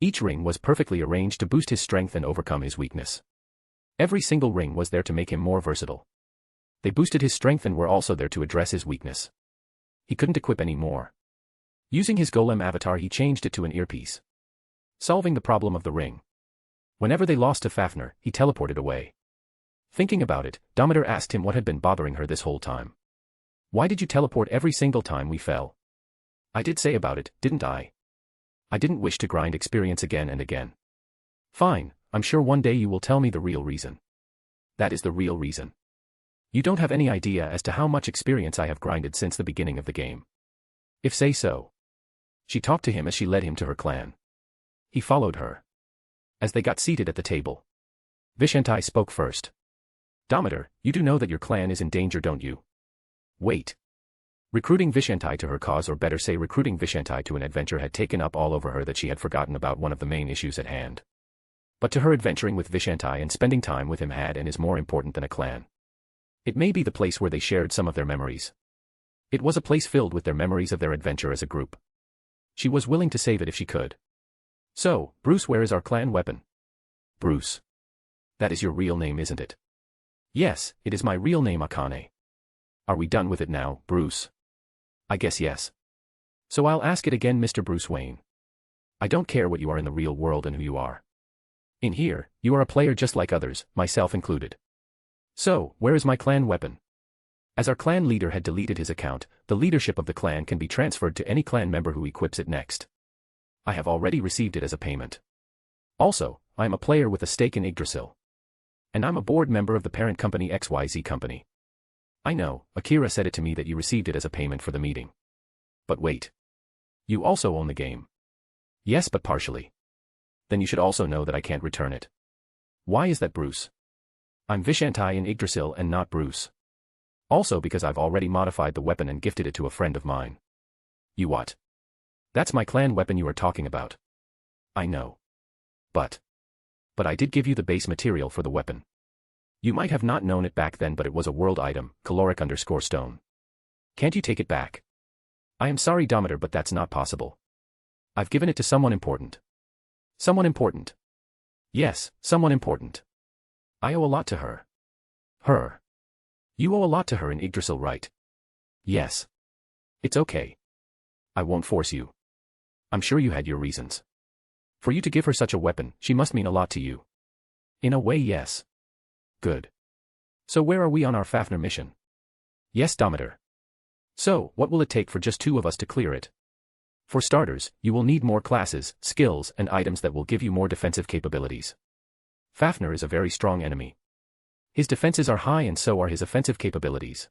Each ring was perfectly arranged to boost his strength and overcome his weakness. Every single ring was there to make him more versatile. They boosted his strength and were also there to address his weakness. He couldn't equip any more. Using his golem avatar he changed it to an earpiece. Solving the problem of the ring. Whenever they lost to Fafnir, he teleported away. Thinking about it, Demeter asked him what had been bothering her this whole time. Why did you teleport every single time we fell? I did say about it, didn't I? I didn't wish to grind experience again and again. Fine, I'm sure one day you will tell me the real reason. That is the real reason. You don't have any idea as to how much experience I have grinded since the beginning of the game. If say so. She talked to him as she led him to her clan. He followed her. As they got seated at the table. Vishentai spoke first. Demeter, you do know that your clan is in danger, don't you? Wait. Recruiting Vishanti to her cause, or better say recruiting Vishanti to an adventure, had taken up all over her that she had forgotten about one of the main issues at hand. But to her, adventuring with Vishanti and spending time with him had and is more important than a clan. It may be the place where they shared some of their memories. It was a place filled with their memories of their adventure as a group. She was willing to save it if she could. So, Bruce, where is our clan weapon? Bruce. That is your real name, isn't it? Yes, it is my real name, Akane. Are we done with it now, Bruce? I guess yes. So I'll ask it again, Mr. Bruce Wayne. I don't care what you are in the real world and who you are. In here, you are a player just like others, myself included. So, where is my clan weapon? As our clan leader had deleted his account, the leadership of the clan can be transferred to any clan member who equips it next. I have already received it as a payment. Also, I am a player with a stake in Idrasil. And I'm a board member of the parent company XYZ Company. I know, Akira said it to me that you received it as a payment for the meeting. But wait. You also own the game. Yes, but partially. Then you should also know that I can't return it. Why is that, Bruce? I'm Vishanti in Idrasil and not Bruce. Also because I've already modified the weapon and gifted it to a friend of mine. You what? That's my clan weapon you are talking about. I know. But I did give you the base material for the weapon. You might have not known it back then, but it was a world item, caloric_stone. Can't you take it back? I am sorry, Dometer, but that's not possible. I've given it to someone important. Someone important? Yes, someone important. I owe a lot to her. Her? You owe a lot to her in Yggdrasil, right? Yes. It's okay. I won't force you. I'm sure you had your reasons. For you to give her such a weapon, she must mean a lot to you. In a way, yes. Good. So where are we on our Fafnir mission? Yes, Dometer. So, what will it take for just 2 of us to clear it? For starters, you will need more classes, skills, and items that will give you more defensive capabilities. Fafnir is a very strong enemy. His defenses are high and so are his offensive capabilities.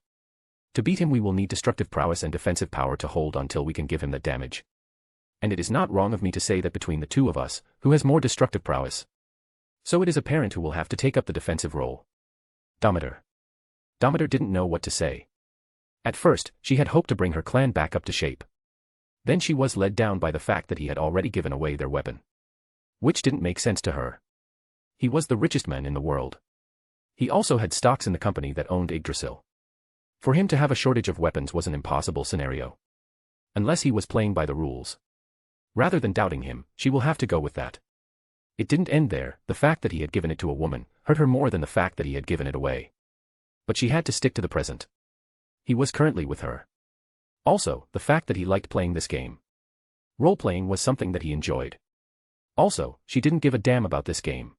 To beat him we will need destructive prowess and defensive power to hold until we can give him that damage. And it is not wrong of me to say that between the 2 of us, who has more destructive prowess? So it is apparent who will have to take up the defensive role. Dometer. Dometer didn't know what to say. At first, she had hoped to bring her clan back up to shape. Then she was led down by the fact that he had already given away their weapon. Which didn't make sense to her. He was the richest man in the world. He also had stocks in the company that owned Yggdrasil. For him to have a shortage of weapons was an impossible scenario. Unless he was playing by the rules. Rather than doubting him, she will have to go with that. It didn't end there. The fact that he had given it to a woman hurt her more than the fact that he had given it away. But she had to stick to the present. He was currently with her. Also, the fact that he liked playing this game. Role-playing was something that he enjoyed. Also, she didn't give a damn about this game.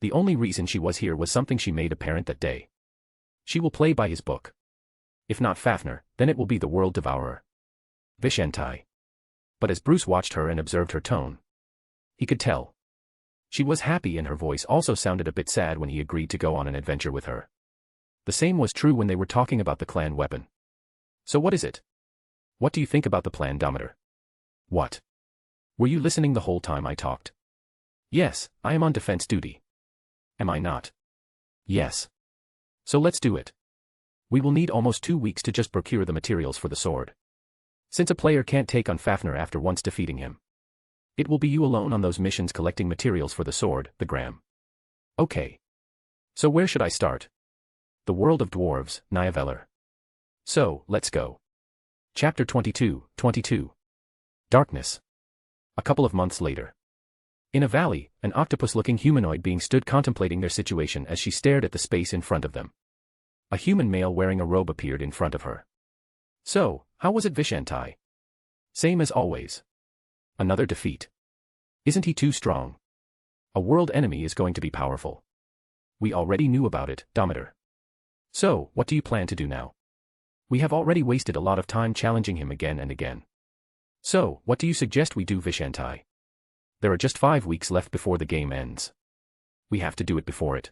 The only reason she was here was something she made apparent that day. She will play by his book. If not Fafnir, then it will be the World Devourer. Vishanti. But as Bruce watched her and observed her tone, he could tell. She was happy and her voice also sounded a bit sad when he agreed to go on an adventure with her. The same was true when they were talking about the clan weapon. So what is it? What do you think about the plan, Dometer? What? Were you listening the whole time I talked? Yes, I am on defense duty. Am I not? Yes. So let's do it. We will need almost 2 weeks to just procure the materials for the sword. Since a player can't take on Fafnir after once defeating him. It will be you alone on those missions collecting materials for the sword, the Gram. Okay. So where should I start? The world of dwarves, Machiavelli. So, let's go. Chapter 22. Darkness. A couple of months later. In a valley, an octopus-looking humanoid being stood contemplating their situation as she stared at the space in front of them. A human male wearing a robe appeared in front of her. So, how was it, Vishanti? Same as always. Another defeat. Isn't he too strong? A world enemy is going to be powerful. We already knew about it, Dometer. So, what do you plan to do now? We have already wasted a lot of time challenging him again and again. So, what do you suggest we do, Vishanti? There are just 5 weeks left before the game ends. We have to do it before it.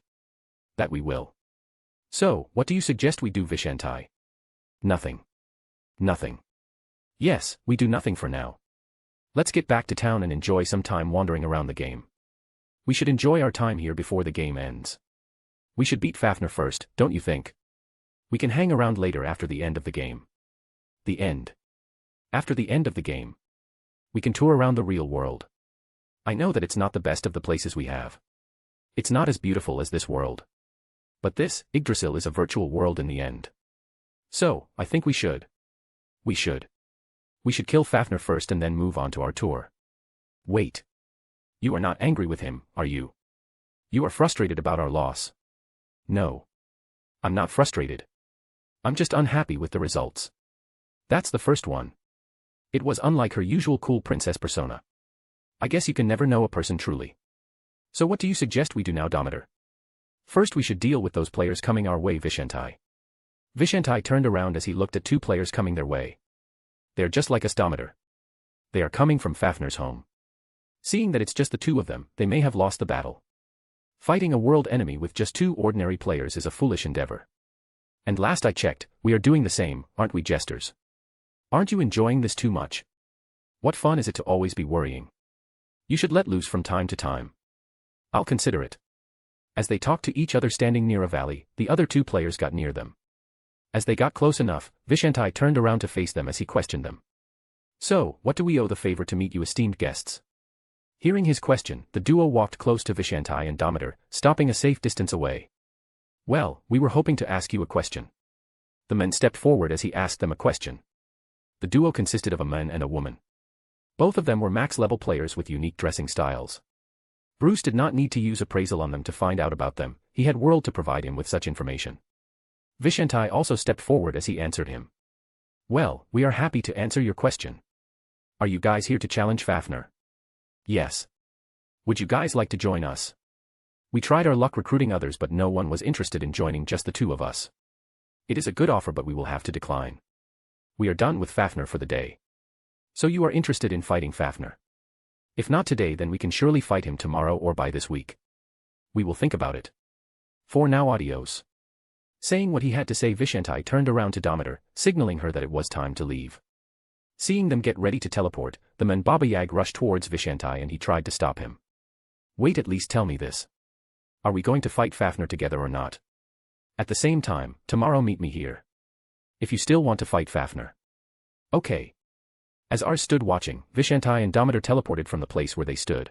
That we will. So, what do you suggest we do, Vishanti? Nothing. Nothing. Yes, we do nothing for now. Let's get back to town and enjoy some time wandering around the game. We should enjoy our time here before the game ends. We should beat Fafnir first, don't you think? We can hang around later after the end of the game. The end. After the end of the game, we can tour around the real world. I know that it's not the best of the places we have. It's not as beautiful as this world. But this, Idrasil, is a virtual world in the end. So, I think we should. We should kill Fafnir first and then move on to our tour. Wait. You are not angry with him, are you? You are frustrated about our loss. No. I'm not frustrated. I'm just unhappy with the results. That's the first one. It was unlike her usual cool princess persona. I guess you can never know a person truly. So what do you suggest we do now, Dometer? First we should deal with those players coming our way, Vishentai. Vishentai turned around as he looked at two players coming their way. They're just like us, Dometer. They are coming from Fafnir's home. Seeing that it's just the two of them, they may have lost the battle. Fighting a world enemy with just two ordinary players is a foolish endeavor. And last I checked, we are doing the same, aren't we, jesters? Aren't you enjoying this too much? What fun is it to always be worrying? You should let loose from time to time. I'll consider it. As they talked to each other standing near a valley, the other two players got near them. As they got close enough, Vishentai turned around to face them as he questioned them. So, what do we owe the favor to meet you, esteemed guests? Hearing his question, the duo walked close to Vishentai and Dometer, stopping a safe distance away. Well, we were hoping to ask you a question. The men stepped forward as he asked them a question. The duo consisted of a man and a woman. Both of them were max-level players with unique dressing styles. Bruce did not need to use appraisal on them to find out about them, he had World to provide him with such information. Vishentai also stepped forward as he answered him. Well, we are happy to answer your question. Are you guys here to challenge Fafnir? Yes. Would you guys like to join us? We tried our luck recruiting others, but no one was interested in joining just the two of us. It is a good offer, but we will have to decline. We are done with Fafnir for the day. So you are interested in fighting Fafnir? If not today, then we can surely fight him tomorrow or by this week. We will think about it. For now, adios. Saying what he had to say, Vishentai turned around to Dometer, signaling her that it was time to leave. Seeing them get ready to teleport, the man Baba Yag rushed towards Vishentai and he tried to stop him. Wait, at least tell me this. Are we going to fight Fafnir together or not? At the same time, tomorrow meet me here. If you still want to fight Fafnir. Okay. As Ars stood watching, Vishentai and Dometer teleported from the place where they stood.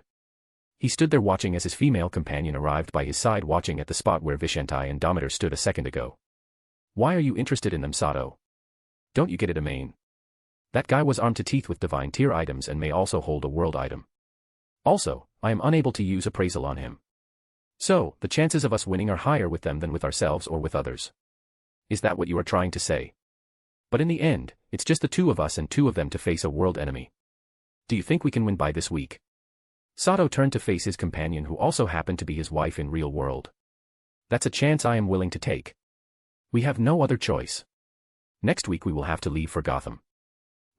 He stood there watching as his female companion arrived by his side, watching at the spot where Vishentai and Dometer stood a second ago. Why are you interested in them, Sato? Don't you get it, Amain? That guy was armed to teeth with divine tier items and may also hold a world item. Also, I am unable to use appraisal on him. So, the chances of us winning are higher with them than with ourselves or with others. Is that what you are trying to say? But in the end, it's just the two of us and two of them to face a world enemy. Do you think we can win by this week? Sato turned to face his companion, who also happened to be his wife in real world. That's a chance I am willing to take. We have no other choice. Next week we will have to leave for Gotham.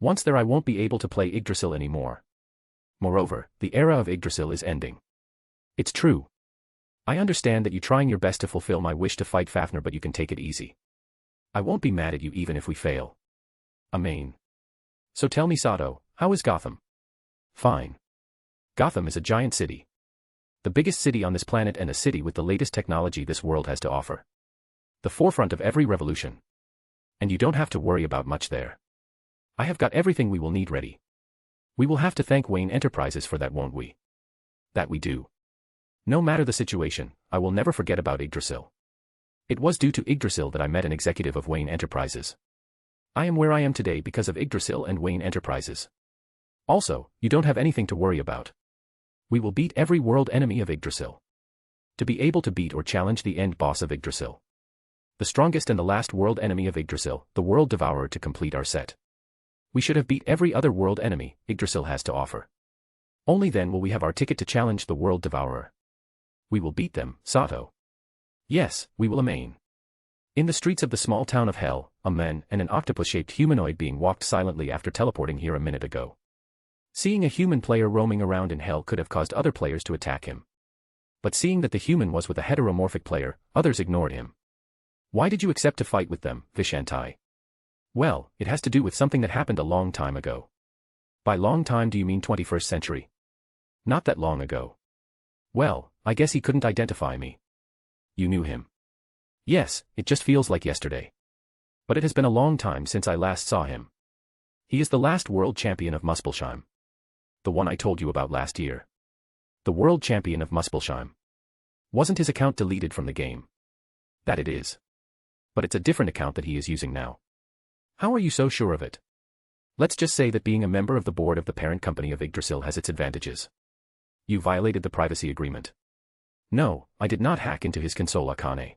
Once there I won't be able to play Idrasil anymore. Moreover, the era of Idrasil is ending. It's true. I understand that you're trying your best to fulfill my wish to fight Fafnir, but you can take it easy. I won't be mad at you even if we fail. Amain. So tell me, Sato, how is Gotham? Fine. Gotham is a giant city. The biggest city on this planet and a city with the latest technology this world has to offer. The forefront of every revolution. And you don't have to worry about much there. I have got everything we will need ready. We will have to thank Wayne Enterprises for that, won't we? That we do. No matter the situation, I will never forget about Idrasil. It was due to Idrasil that I met an executive of Wayne Enterprises. I am where I am today because of Idrasil and Wayne Enterprises. Also, you don't have anything to worry about. We will beat every world enemy of Idrasil. To be able to beat or challenge the end boss of Idrasil. The strongest and the last world enemy of Idrasil, the World Devourer, to complete our set. We should have beat every other world enemy Idrasil has to offer. Only then will we have our ticket to challenge the World Devourer. We will beat them, Sato. Yes, we will, Amain. In the streets of the small town of Hell, a man and an octopus-shaped humanoid being walked silently after teleporting here a minute ago. Seeing a human player roaming around in Hell could have caused other players to attack him. But seeing that the human was with a heteromorphic player, others ignored him. Why did you accept to fight with them, Vishentai? Well, it has to do with something that happened a long time ago. By long time do you mean 21st century? Not that long ago. Well, I guess he couldn't identify me. You knew him. Yes, it just feels like yesterday. But it has been a long time since I last saw him. He is the last world champion of Muspelheim. The one I told you about last year. The world champion of Muspelheim. Wasn't his account deleted from the game? That it is. But it's a different account that he is using now. How are you so sure of it? Let's just say that being a member of the board of the parent company of Idrasil has its advantages. You violated the privacy agreement. No, I did not hack into his console Akane.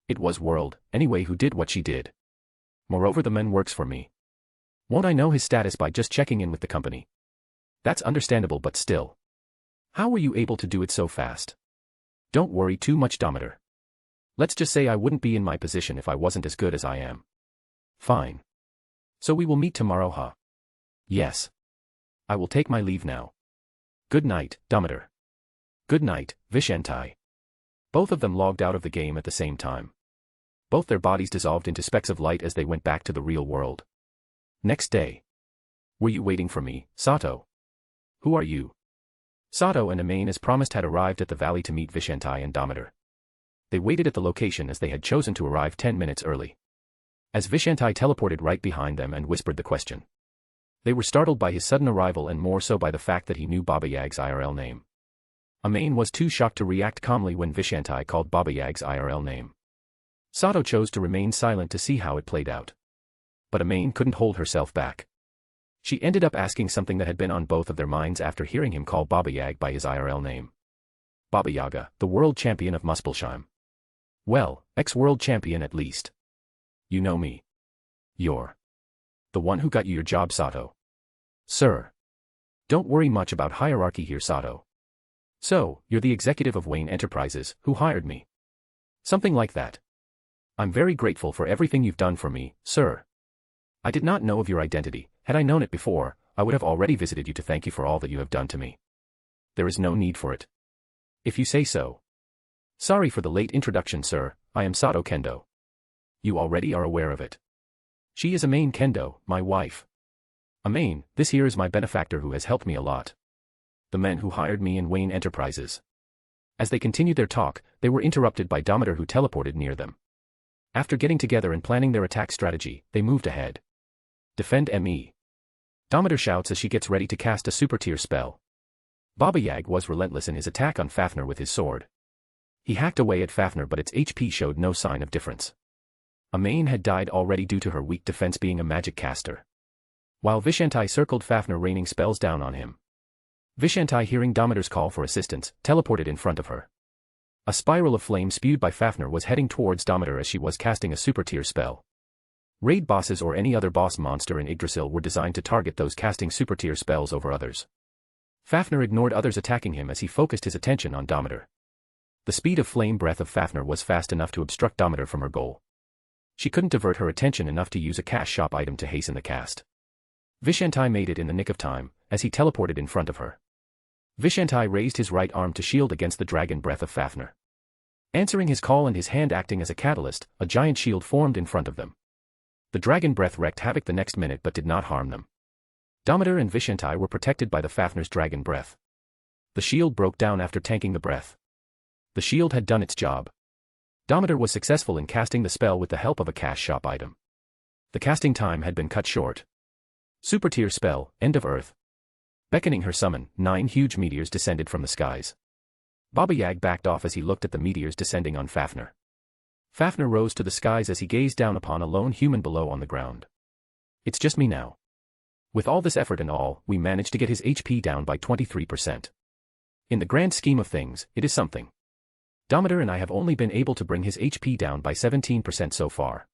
It was World, anyway, who did what she did. Moreover, the man works for me. Won't I know his status by just checking in with the company? That's understandable, but still. How were you able to do it so fast? Don't worry too much, Dometer. Let's just say I wouldn't be in my position if I wasn't as good as I am. Fine. So we will meet tomorrow, huh? Yes. I will take my leave now. Good night, Dometer. Good night, Vishentai. Both of them logged out of the game at the same time. Both their bodies dissolved into specks of light as they went back to the real world. Next day. Were you waiting for me, Sato? Who are you? Sato and Amane, as promised, had arrived at the valley to meet Vishentai and Dometer. They waited at the location as they had chosen to arrive 10 minutes early. As Vishentai teleported right behind them and whispered the question. They were startled by his sudden arrival and more so by the fact that he knew Baba Yaga's IRL name. Amane was too shocked to react calmly when Vishentai called Baba Yaga's IRL name. Sato chose to remain silent to see how it played out. But Amane couldn't hold herself back. She ended up asking something that had been on both of their minds after hearing him call Baba Yaga by his IRL name. Baba Yaga, the world champion of Muspelheim. Well, ex-world champion at least. You know me. You're the one who got you your job, Sato. Sir. Don't worry much about hierarchy here, Sato. So, you're the executive of Wayne Enterprises, who hired me. Something like that. I'm very grateful for everything you've done for me, sir. I did not know of your identity. Had I known it before, I would have already visited you to thank you for all that you have done to me. There is no need for it. If you say so. Sorry for the late introduction, sir. I am Sato Kendo. You already are aware of it. She is Amane Kendo, my wife. Amane, this here is my benefactor who has helped me a lot. The men who hired me in Wayne Enterprises. As they continued their talk, they were interrupted by Dometer, who teleported near them. After getting together and planning their attack strategy, they moved ahead. Defend me. Dometer shouts as she gets ready to cast a super tier spell. Baba Yaga was relentless in his attack on Fafnir with his sword. He hacked away at Fafnir, but its HP showed no sign of difference. Amane had died already due to her weak defense being a magic caster. While Vishentai circled Fafnir, raining spells down on him. Vishentai, hearing Dometer's call for assistance, teleported in front of her. A spiral of flame spewed by Fafnir was heading towards Dometer as she was casting a super tier spell. Raid bosses or any other boss monster in Idrasil were designed to target those casting super tier spells over others. Fafnir ignored others attacking him as he focused his attention on Dometer. The speed of flame breath of Fafnir was fast enough to obstruct Dometer from her goal. She couldn't divert her attention enough to use a cash shop item to hasten the cast. Vishentai made it in the nick of time, as he teleported in front of her. Vishentai raised his right arm to shield against the dragon breath of Fafnir. Answering his call and his hand acting as a catalyst, a giant shield formed in front of them. The dragon breath wreaked havoc the next minute but did not harm them. Dometer and Vishentai were protected by the Fafnir's dragon breath. The shield broke down after tanking the breath. The shield had done its job. Dometer was successful in casting the spell with the help of a cash shop item. The casting time had been cut short. Super tier spell, End of Earth. Beckoning her summon, 9 huge meteors descended from the skies. Baba Yaga backed off as he looked at the meteors descending on Fafnir. Fafnir rose to the skies as he gazed down upon a lone human below on the ground. It's just me now. With all this effort and all, we managed to get his HP down by 23%. In the grand scheme of things, it is something. Dometer and I have only been able to bring his HP down by 17% so far.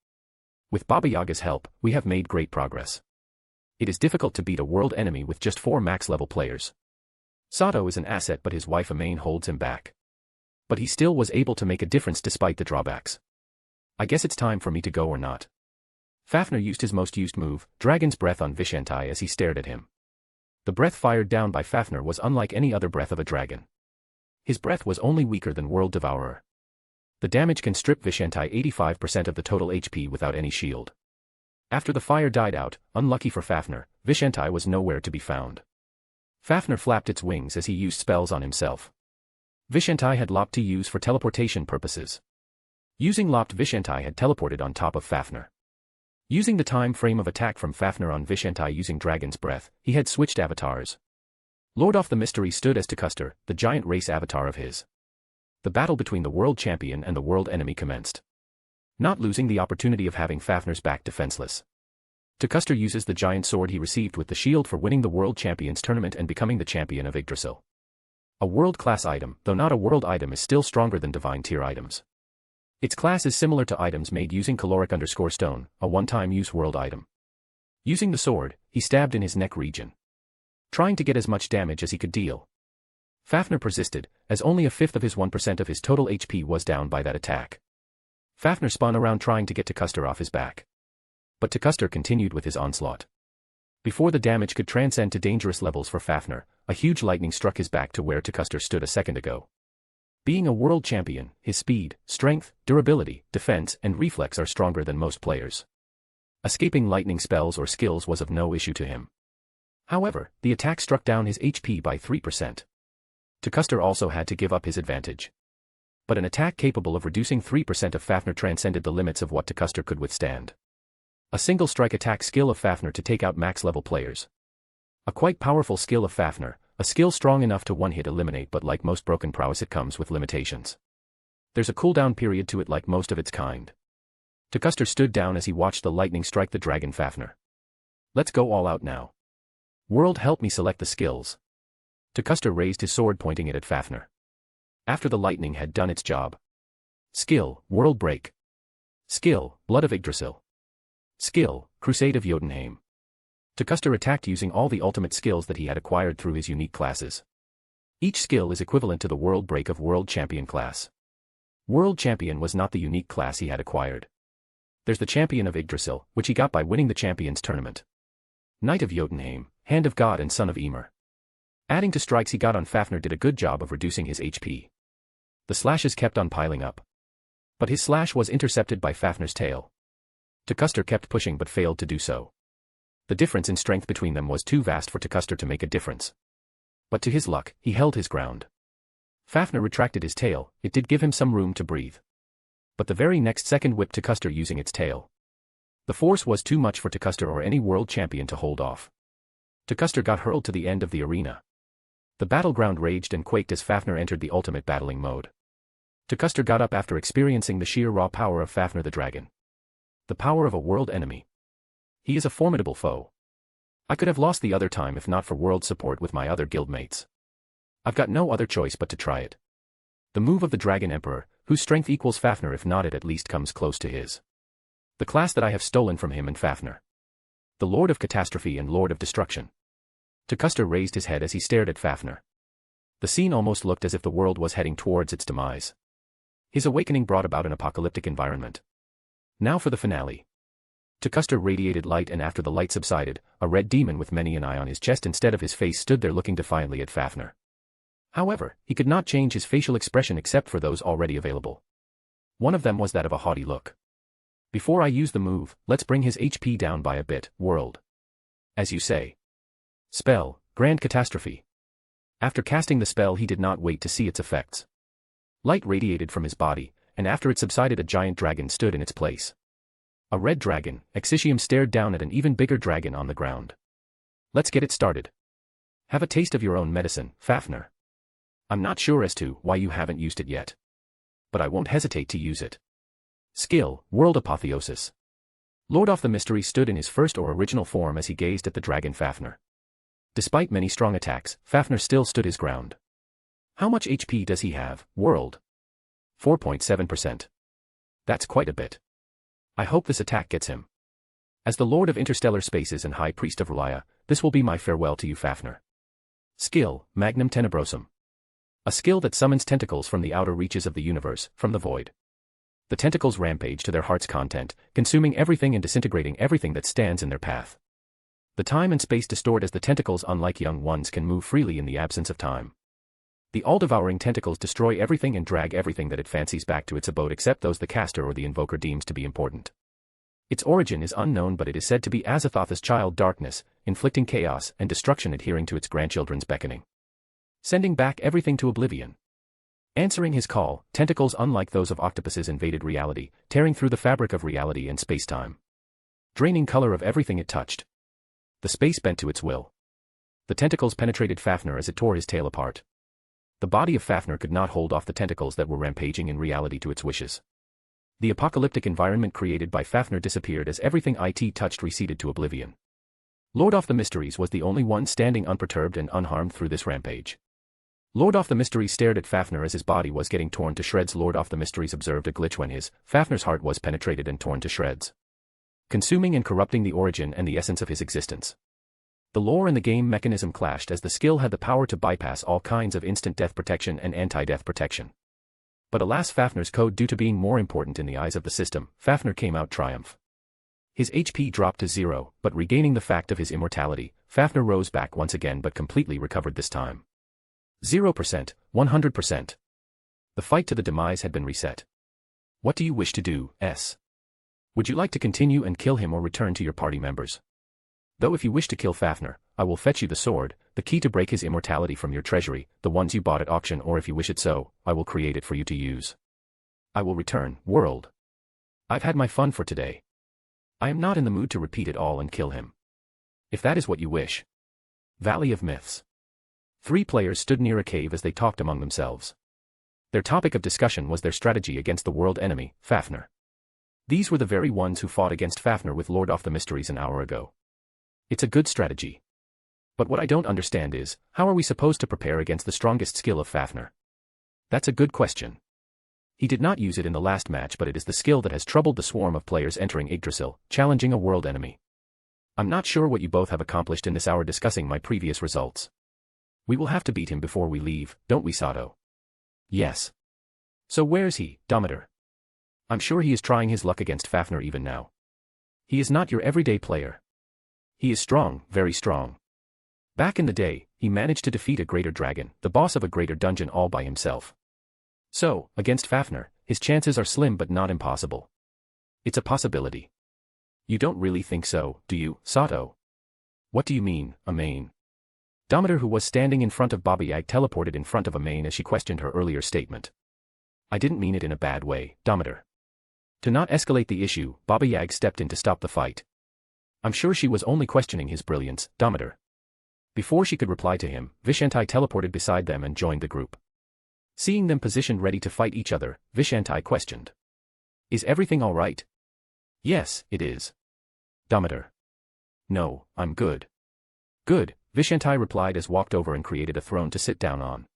With Baba Yaga's help, we have made great progress. It is difficult to beat a world enemy with just 4 max-level players. Sato is an asset but his wife Amane holds him back. But he still was able to make a difference despite the drawbacks. I guess it's time for me to go or not. Fafnir used his most used move, Dragon's Breath, on Vishentai as he stared at him. The breath fired down by Fafnir was unlike any other breath of a dragon. His breath was only weaker than World Devourer. The damage can strip Vishentai 85% of the total HP without any shield. After the fire died out, unlucky for Fafnir, Vishentai was nowhere to be found. Fafnir flapped its wings as he used spells on himself. Vishentai had lopped to use for teleportation purposes. Using lopped, Vishentai had teleported on top of Fafnir. Using the time frame of attack from Fafnir on Vishanti using Dragon's Breath, he had switched avatars. Lord of the Mysteries stood as Takuster, the giant race avatar of his. The battle between the world champion and the world enemy commenced. Not losing the opportunity of having Fafnir's back defenseless, Takuster uses the giant sword he received with the shield for winning the world champions tournament and becoming the champion of Idrasil. A world-class item, though not a world item, is still stronger than divine tier items. Its class is similar to items made using caloric_stone, a one-time use world item. Using the sword, he stabbed in his neck region, trying to get as much damage as he could deal. Fafnir persisted, as only a fifth of his 1% of his total HP was down by that attack. Fafnir spun around trying to get Takuster off his back. But Takuster continued with his onslaught. Before the damage could transcend to dangerous levels for Fafnir, a huge lightning struck his back to where Takuster stood a second ago. Being a world champion, his speed, strength, durability, defense, and reflex are stronger than most players. Escaping lightning spells or skills was of no issue to him. However, the attack struck down his HP by 3%. Takuster also had to give up his advantage. But an attack capable of reducing 3% of Fafnir transcended the limits of what Takuster could withstand. A single strike attack skill of Fafnir to take out max level players. A quite powerful skill of Fafnir, a skill strong enough to one-hit eliminate, but like most broken prowess it comes with limitations. There's a cooldown period to it like most of its kind. Takuster stood down as he watched the lightning strike the dragon Fafnir. Let's go all out now. World, help me select the skills. Takuster raised his sword pointing it at Fafnir. After the lightning had done its job. Skill, World Break. Skill, Blood of Idrasil. Skill, Crusade of Jotunheim. Takuster attacked using all the ultimate skills that he had acquired through his unique classes. Each skill is equivalent to the World Break of World Champion class. World Champion was not the unique class he had acquired. There's the Champion of Idrasil, which he got by winning the Champions Tournament. Knight of Jotunheim, Hand of God and Son of Ymir. Adding to strikes he got on Fafnir did a good job of reducing his HP. The slashes kept on piling up. But his slash was intercepted by Fafnir's tail. Takuster kept pushing but failed to do so. The difference in strength between them was too vast for Takuster to make a difference. But to his luck, he held his ground. Fafnir retracted his tail, it did give him some room to breathe. But the very next second whipped Takuster using its tail. The force was too much for Takuster or any world champion to hold off. Takuster got hurled to the end of the arena. The battleground raged and quaked as Fafnir entered the ultimate battling mode. Takuster got up after experiencing the sheer raw power of Fafnir the dragon. The power of a world enemy. He is a formidable foe. I could have lost the other time if not for world support with my other guildmates. I've got no other choice but to try it. The move of the Dragon Emperor, whose strength equals Fafnir if not it at least comes close to his. The class that I have stolen from him and Fafnir. The Lord of Catastrophe and Lord of Destruction. Takuster raised his head as he stared at Fafnir. The scene almost looked as if the world was heading towards its demise. His awakening brought about an apocalyptic environment. Now for the finale. Takuster radiated light and after the light subsided, a red demon with many an eye on his chest instead of his face stood there looking defiantly at Fafnir. However, he could not change his facial expression except for those already available. One of them was that of a haughty look. Before I use the move, let's bring his HP down by a bit, world. As you say. Spell, Grand Catastrophe. After casting the spell he did not wait to see its effects. Light radiated from his body, and after it subsided a giant dragon stood in its place. A red dragon, Exicium stared down at an even bigger dragon on the ground. Let's get it started. Have a taste of your own medicine, Fafnir. I'm not sure as to why you haven't used it yet. But I won't hesitate to use it. Skill, World Apotheosis. Lord of the Mysteries stood in his first or original form as he gazed at the dragon Fafnir. Despite many strong attacks, Fafnir still stood his ground. How much HP does he have, world? 4.7%. That's quite a bit. I hope this attack gets him. As the Lord of Interstellar Spaces and High Priest of Relia, this will be my farewell to you, Fafnir. Skill, Magnum Tenebrosum. A skill that summons tentacles from the outer reaches of the universe, from the void. The tentacles rampage to their heart's content, consuming everything and disintegrating everything that stands in their path. The time and space distort as the tentacles, unlike young ones, can move freely in the absence of time. The all-devouring tentacles destroy everything and drag everything that it fancies back to its abode except those the caster or the invoker deems to be important. Its origin is unknown, but it is said to be Azathoth's child Darkness, inflicting chaos and destruction adhering to its grandchildren's beckoning. Sending back everything to oblivion. Answering his call, tentacles unlike those of octopuses invaded reality, tearing through the fabric of reality and space-time. draining color of everything it touched. The space bent to its will. The tentacles penetrated Fafnir as it tore his tail apart. The body of Fafnir could not hold off the tentacles that were rampaging in reality to its wishes. The apocalyptic environment created by Fafnir disappeared as everything it touched receded to oblivion. Lord of the Mysteries was the only one standing unperturbed and unharmed through this rampage. Lord of the Mysteries stared at Fafnir as his body was getting torn to shreds. Lord of the Mysteries observed a glitch when Fafnir's heart was penetrated and torn to shreds, consuming and corrupting the origin and the essence of his existence. The lore and the game mechanism clashed as the skill had the power to bypass all kinds of instant death protection and anti-death protection. But alas, Fafnir's code, due to being more important in the eyes of the system, Fafnir came out triumph. His HP dropped to 0, but regaining the fact of his immortality, Fafnir rose back once again but completely recovered this time. 0%, 100%. The fight to the demise had been reset. What do you wish to do, S? Would you like to continue and kill him or return to your party members? Though if you wish to kill Fafnir, I will fetch you the sword, the key to break his immortality from your treasury, the ones you bought at auction, or if you wish it so, I will create it for you to use. I will return, world. I've had my fun for today. I am not in the mood to repeat it all and kill him. If that is what you wish. Valley of Myths. 3 players stood near a cave as they talked among themselves. Their topic of discussion was their strategy against the world enemy, Fafnir. These were the very ones who fought against Fafnir with Lord of the Mysteries an hour ago. It's a good strategy. But what I don't understand is, how are we supposed to prepare against the strongest skill of Fafnir? That's a good question. He did not use it in the last match, but it is the skill that has troubled the swarm of players entering Idrasil, challenging a world enemy. I'm not sure what you both have accomplished in this hour discussing my previous results. We will have to beat him before we leave, don't we, Sato? Yes. So where's he, Dometer? I'm sure he is trying his luck against Fafnir even now. He is not your everyday player. He is strong, very strong. Back in the day, he managed to defeat a greater dragon, the boss of a greater dungeon, all by himself. So, against Fafnir, his chances are slim but not impossible. It's a possibility. You don't really think so, do you, Sato? What do you mean, Amain? Dometer, who was standing in front of Baba Yaga, teleported in front of Amain as she questioned her earlier statement. I didn't mean it in a bad way, Dometer. To not escalate the issue, Baba Yaga stepped in to stop the fight. I'm sure she was only questioning his brilliance, Dometer. Before she could reply to him, Vishanti teleported beside them and joined the group. Seeing them positioned ready to fight each other, Vishanti questioned. Is everything all right? Yes, it is. Dometer. No, I'm good. Good, Vishanti replied as walked over and created a throne to sit down on.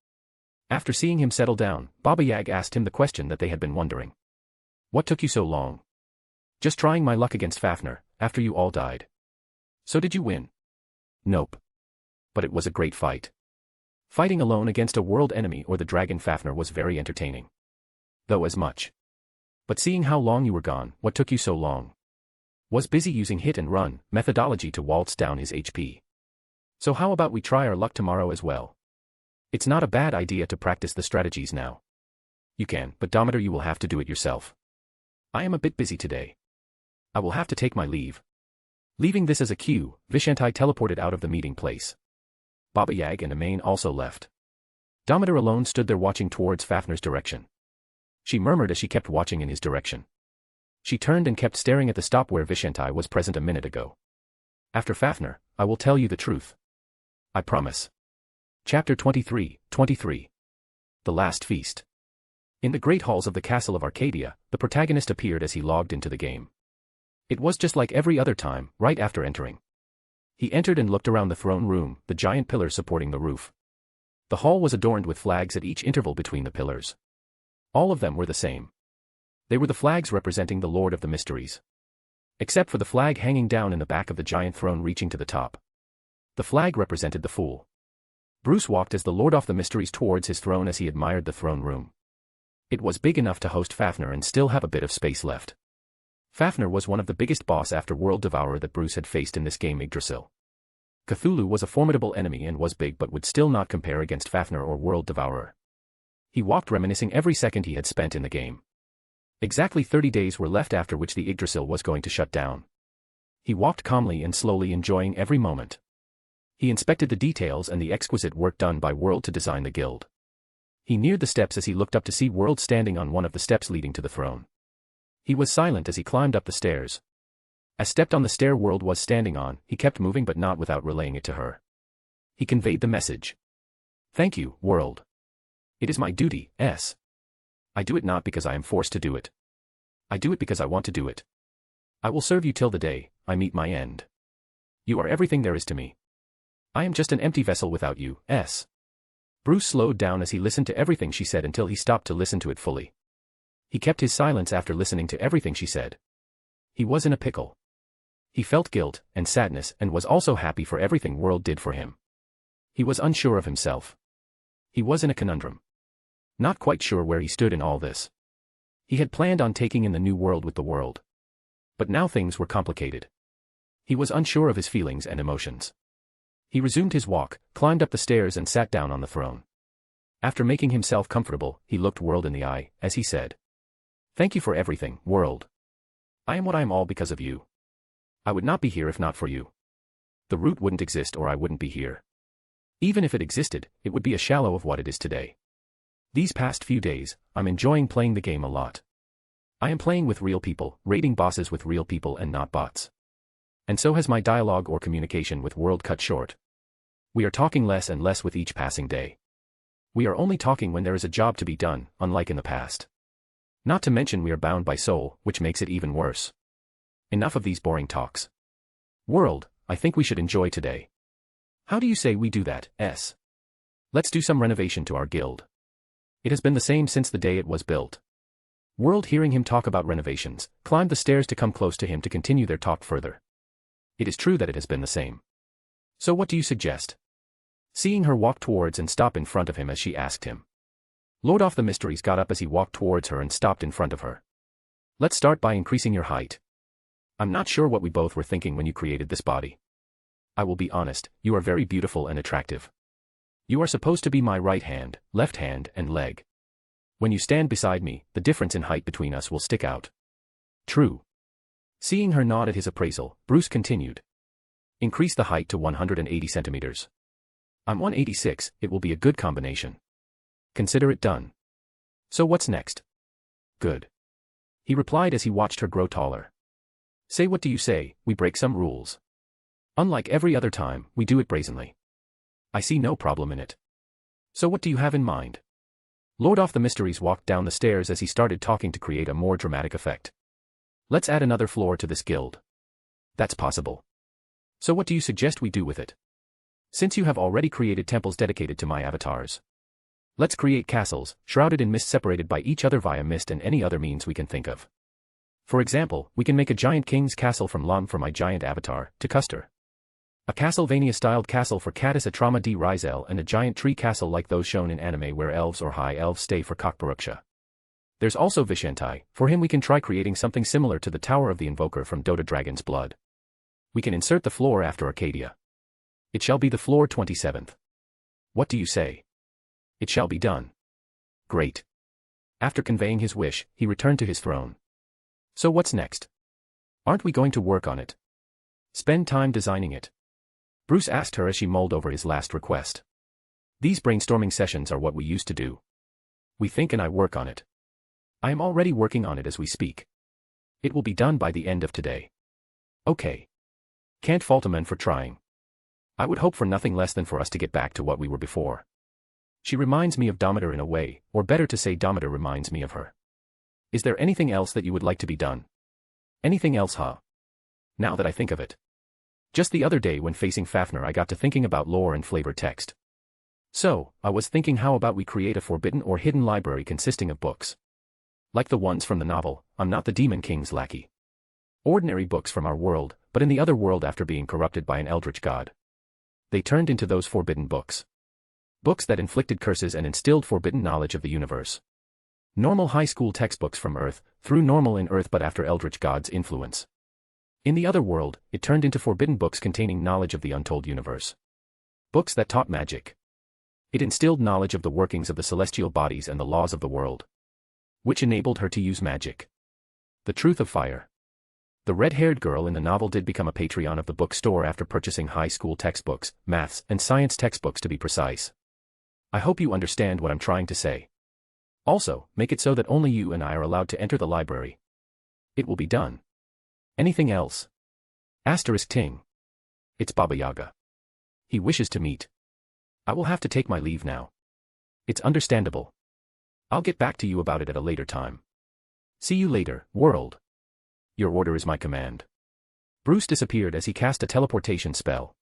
After seeing him settle down, Baba Yaga asked him the question that they had been wondering. What took you so long? Just trying my luck against Fafnir, after you all died. So did you win? Nope. But it was a great fight. Fighting alone against a world enemy or the dragon Fafnir was very entertaining. Though as much. But seeing how long you were gone, what took you so long? Was busy using hit and run methodology to waltz down his HP. So how about we try our luck tomorrow as well? It's not a bad idea to practice the strategies now. You can, but Dometer, you will have to do it yourself. I am a bit busy today. I will have to take my leave. Leaving this as a cue, Vishanti teleported out of the meeting place. Baba Yaga and Amain also left. Dometer alone stood there watching towards Fafnir's direction. She murmured as she kept watching in his direction. She turned and kept staring at the stop where Vishanti was present a minute ago. After Fafnir, I will tell you the truth. I promise. Chapter 23, 23. The Last Feast. In the great halls of the castle of Arcadia, the protagonist appeared as he logged into the game. It was just like every other time, right after entering. He entered and looked around the throne room, the giant pillars supporting the roof. The hall was adorned with flags at each interval between the pillars. All of them were the same. They were the flags representing the Lord of the Mysteries. Except for the flag hanging down in the back of the giant throne reaching to the top. The flag represented the Fool. Bruce walked as the Lord of the Mysteries towards his throne as he admired the throne room. It was big enough to host Fafnir and still have a bit of space left. Fafnir was one of the biggest boss after World Devourer that Bruce had faced in this game. Idrasil. Cthulhu was a formidable enemy and was big but would still not compare against Fafnir or World Devourer. He walked reminiscing every second he had spent in the game. Exactly 30 days were left after which the Idrasil was going to shut down. He walked calmly and slowly enjoying every moment. He inspected the details and the exquisite work done by World to design the guild. He neared the steps as he looked up to see World standing on one of the steps leading to the throne. He was silent as he climbed up the stairs. As stepped on the stair World was standing on, he kept moving but not without relaying it to her. He conveyed the message. Thank you, World. It is my duty, S. I do it not because I am forced to do it. I do it because I want to do it. I will serve you till the day I meet my end. You are everything there is to me. I am just an empty vessel without you, S. Bruce slowed down as he listened to everything she said until he stopped to listen to it fully. He kept his silence after listening to everything she said. He was in a pickle. He felt guilt and sadness and was also happy for everything World did for him. He was unsure of himself. He was in a conundrum. Not quite sure where he stood in all this. He had planned on taking in the new world with the world. But now things were complicated. He was unsure of his feelings and emotions. He resumed his walk, climbed up the stairs and sat down on the throne. After making himself comfortable, he looked World in the eye, as he said. Thank you for everything, World. I am what I am all because of you. I would not be here if not for you. The root wouldn't exist or I wouldn't be here. Even if it existed, it would be a shallow of what it is today. These past few days, I'm enjoying playing the game a lot. I am playing with real people, raiding bosses with real people and not bots. And so has my dialogue or communication with World cut short. We are talking less and less with each passing day. We are only talking when there is a job to be done, unlike in the past. Not to mention we are bound by soul, which makes it even worse. Enough of these boring talks. World, I think we should enjoy today. How do you say we do that, S? Let's do some renovation to our guild. It has been the same since the day it was built. World, hearing him talk about renovations, climbed the stairs to come close to him to continue their talk further. It is true that it has been the same. So what do you suggest? Seeing her walk towards and stop in front of him as she asked him. Lord of the Mysteries got up as he walked towards her and stopped in front of her. Let's start by increasing your height. I'm not sure what we both were thinking when you created this body. I will be honest, you are very beautiful and attractive. You are supposed to be my right hand, left hand, and leg. When you stand beside me, the difference in height between us will stick out. True. Seeing her nod at his appraisal, Bruce continued. Increase the height to 180 centimeters. I'm 186, it will be a good combination. Consider it done. So what's next? Good. He replied as he watched her grow taller. Say what do you say, we break some rules. Unlike every other time, we do it brazenly. I see no problem in it. So what do you have in mind? Lord of the Mysteries walked down the stairs as he started talking to create a more dramatic effect. Let's add another floor to this guild. That's possible. So what do you suggest we do with it? Since you have already created temples dedicated to my avatars. Let's create castles, shrouded in mist separated by each other via mist and any other means we can think of. For example, we can make a giant king's castle from Lam for my giant avatar, to Custer. A Castlevania-styled castle for Catus Atrama D. Rizel and a giant tree castle like those shown in anime where elves or high elves stay for Cockbaruksha. There's also Vishantai, for him we can try creating something similar to the Tower of the Invoker from Dota Dragon's Blood. We can insert the floor after Arcadia. It shall be the floor 27th. What do you say? It shall be done. Great. After conveying his wish, he returned to his throne. So what's next? Aren't we going to work on it? Spend time designing it? Bruce asked her as she mulled over his last request. These brainstorming sessions are what we used to do. We think and I work on it. I am already working on it as we speak. It will be done by the end of today. Okay. Can't fault a man for trying. I would hope for nothing less than for us to get back to what we were before. She reminds me of Domitor in a way, or better to say Domitor reminds me of her. Is there anything else that you would like to be done? Anything else, huh? Now that I think of it. Just the other day when facing Fafnir I got to thinking about lore and flavor text. So, I was thinking how about we create a forbidden or hidden library consisting of books. Like the ones from the novel, I'm Not the Demon King's Lackey. Ordinary books from our world, but in the other world after being corrupted by an eldritch god. They turned into those forbidden books. Books that inflicted curses and instilled forbidden knowledge of the universe. Normal high school textbooks from Earth, through normal in Earth but after eldritch god's influence. In the other world, it turned into forbidden books containing knowledge of the untold universe. Books that taught magic. It instilled knowledge of the workings of the celestial bodies and the laws of the world. Which enabled her to use magic. The truth of fire. The red-haired girl in the novel did become a Patreon of the bookstore after purchasing high school textbooks, maths and science textbooks to be precise. I hope you understand what I'm trying to say. Also, make it so that only you and I are allowed to enter the library. It will be done. Anything else? Ting. It's Baba Yaga. He wishes to meet. I will have to take my leave now. It's understandable. I'll get back to you about it at a later time. See you later, world. Your order is my command. Bruce disappeared as he cast a teleportation spell.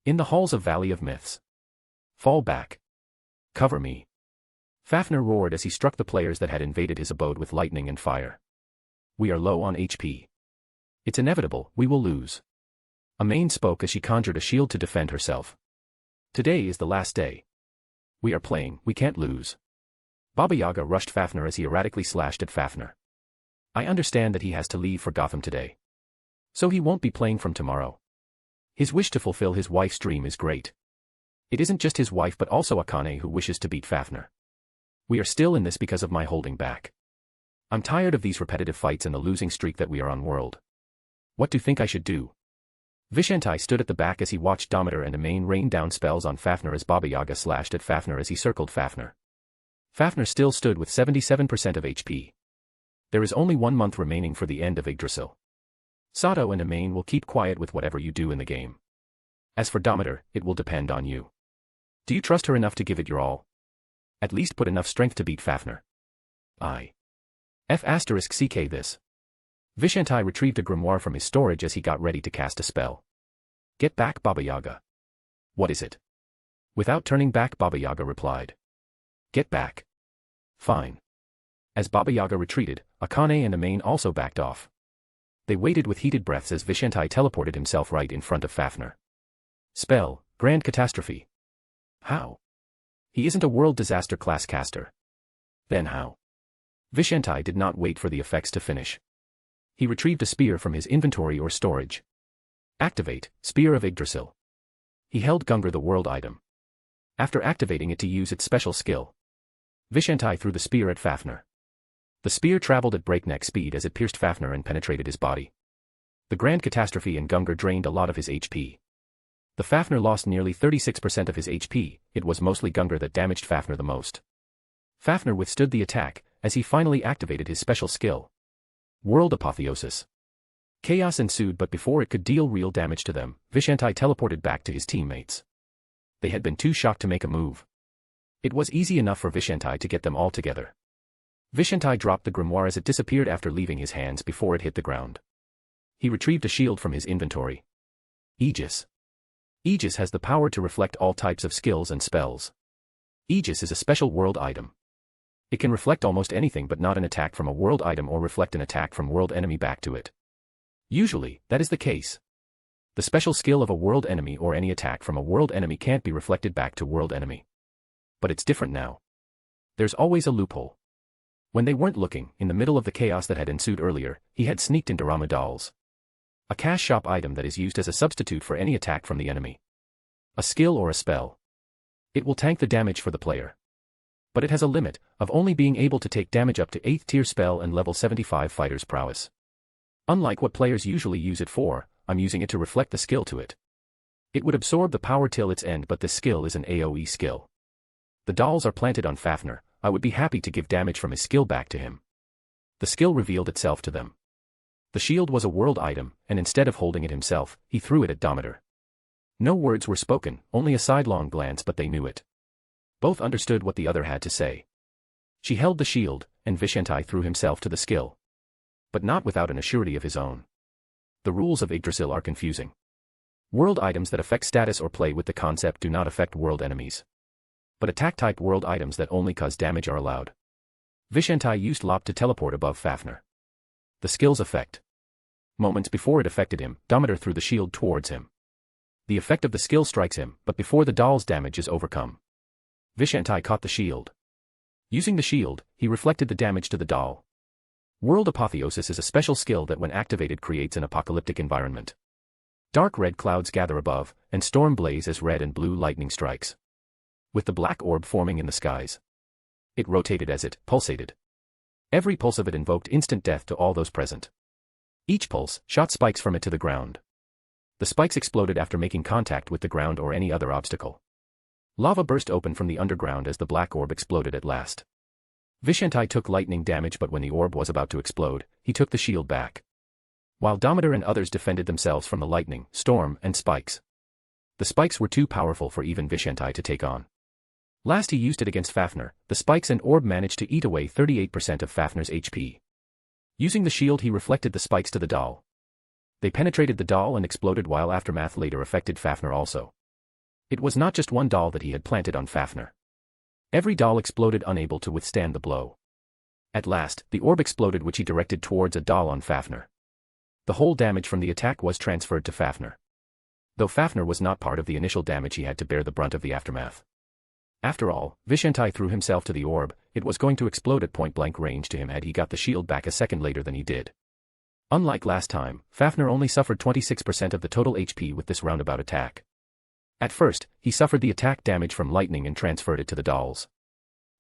In the halls of Valley of Myths. Fall back. Cover me. Fafnir roared as he struck the players that had invaded his abode with lightning and fire. We are low on HP. It's inevitable, we will lose. Amain spoke as she conjured a shield to defend herself. Today is the last day. We are playing, we can't lose. Baba Yaga rushed Fafnir as he erratically slashed at Fafnir. I understand that he has to leave for Gotham today. So he won't be playing from tomorrow. His wish to fulfill his wife's dream is great. It isn't just his wife but also Akane who wishes to beat Fafnir. We are still in this because of my holding back. I'm tired of these repetitive fights and the losing streak that we are on world. What do you think I should do? Vishantai stood at the back as he watched Dometer and Amain rain down spells on Fafnir as Baba Yaga slashed at Fafnir as he circled Fafnir. Fafnir still stood with 77% of HP. There is only 1 month remaining for the end of Idrasil. Sato and Amain will keep quiet with whatever you do in the game. As for Dometer, it will depend on you. Do you trust her enough to give it your all? At least put enough strength to beat Fafnir. CK this. Vishantai retrieved a grimoire from his storage as he got ready to cast a spell. Get back, Baba Yaga. What is it? Without turning back, Baba Yaga replied. Get back. Fine. As Baba Yaga retreated, Akane and Amain also backed off. They waited with heated breaths as Vishantai teleported himself right in front of Fafnir. Spell, Grand Catastrophe. How? He isn't a world disaster class caster. Then how? Vishantai did not wait for the effects to finish. He retrieved a spear from his inventory or storage. Activate, Spear of Yggdrasil. He held Gungar the world item. After activating it to use its special skill, Vishantai threw the spear at Fafnir. The spear traveled at breakneck speed as it pierced Fafnir and penetrated his body. The Grand Catastrophe and Gungar drained a lot of his HP. The Fafnir lost nearly 36% of his HP, it was mostly Gungar that damaged Fafnir the most. Fafnir withstood the attack, as he finally activated his special skill. World Apotheosis. Chaos ensued but before it could deal real damage to them, Vishantai teleported back to his teammates. They had been too shocked to make a move. It was easy enough for Vishantai to get them all together. Vishantai dropped the grimoire as it disappeared after leaving his hands before it hit the ground. He retrieved a shield from his inventory. Aegis. Aegis has the power to reflect all types of skills and spells. Aegis is a special world item. It can reflect almost anything but not an attack from a world item or reflect an attack from world enemy back to it. Usually, that is the case. The special skill of a world enemy or any attack from a world enemy can't be reflected back to world enemy. But it's different now. There's always a loophole. When they weren't looking, in the middle of the chaos that had ensued earlier, he had sneaked into Ramadal's. A cash shop item that is used as a substitute for any attack from the enemy. A skill or a spell. It will tank the damage for the player. But it has a limit, of only being able to take damage up to 8th tier spell and level 75 fighter's prowess. Unlike what players usually use it for, I'm using it to reflect the skill to it. It would absorb the power till its end but this skill is an AoE skill. The dolls are planted on Fafnir, I would be happy to give damage from his skill back to him. The skill revealed itself to them. The shield was a world item, and instead of holding it himself, he threw it at Dometer. No words were spoken, only a sidelong glance but they knew it. Both understood what the other had to say. She held the shield, and Vishantai threw himself to the skill. But not without an assurity of his own. The rules of Yggdrasil are confusing. World items that affect status or play with the concept do not affect world enemies. But attack-type world items that only cause damage are allowed. Vishantai used Lop to teleport above Fafnir. The skill's effect. Moments before it affected him, Dometer threw the shield towards him. The effect of the skill strikes him, but before the doll's damage is overcome. Vishantai caught the shield. Using the shield, he reflected the damage to the doll. World Apotheosis is a special skill that when activated creates an apocalyptic environment. Dark red clouds gather above, and storm blaze as red and blue lightning strikes. With the black orb forming in the skies. It rotated as it pulsated. Every pulse of it invoked instant death to all those present. Each pulse shot spikes from it to the ground. The spikes exploded after making contact with the ground or any other obstacle. Lava burst open from the underground as the black orb exploded at last. Vishantai took lightning damage but when the orb was about to explode, he took the shield back. while Domitor and others defended themselves from the lightning, storm, and spikes. The spikes were too powerful for even Vishanti to take on. Last he used it against Fafnir, the spikes and orb managed to eat away 38% of Fafnir's HP. Using the shield he reflected the spikes to the doll. They penetrated the doll and exploded while aftermath later affected Fafnir also. It was not just one doll that he had planted on Fafnir. Every doll exploded unable to withstand the blow. At last, the orb exploded which he directed towards a doll on Fafnir. The whole damage from the attack was transferred to Fafnir. Though Fafnir was not part of the initial damage, he had to bear the brunt of the aftermath. After all, Vishanti threw himself to the orb, it was going to explode at point-blank range to him had he got the shield back a second later than he did. Unlike last time, Fafnir only suffered 26% of the total HP with this roundabout attack. At first, he suffered the attack damage from lightning and transferred it to the dolls.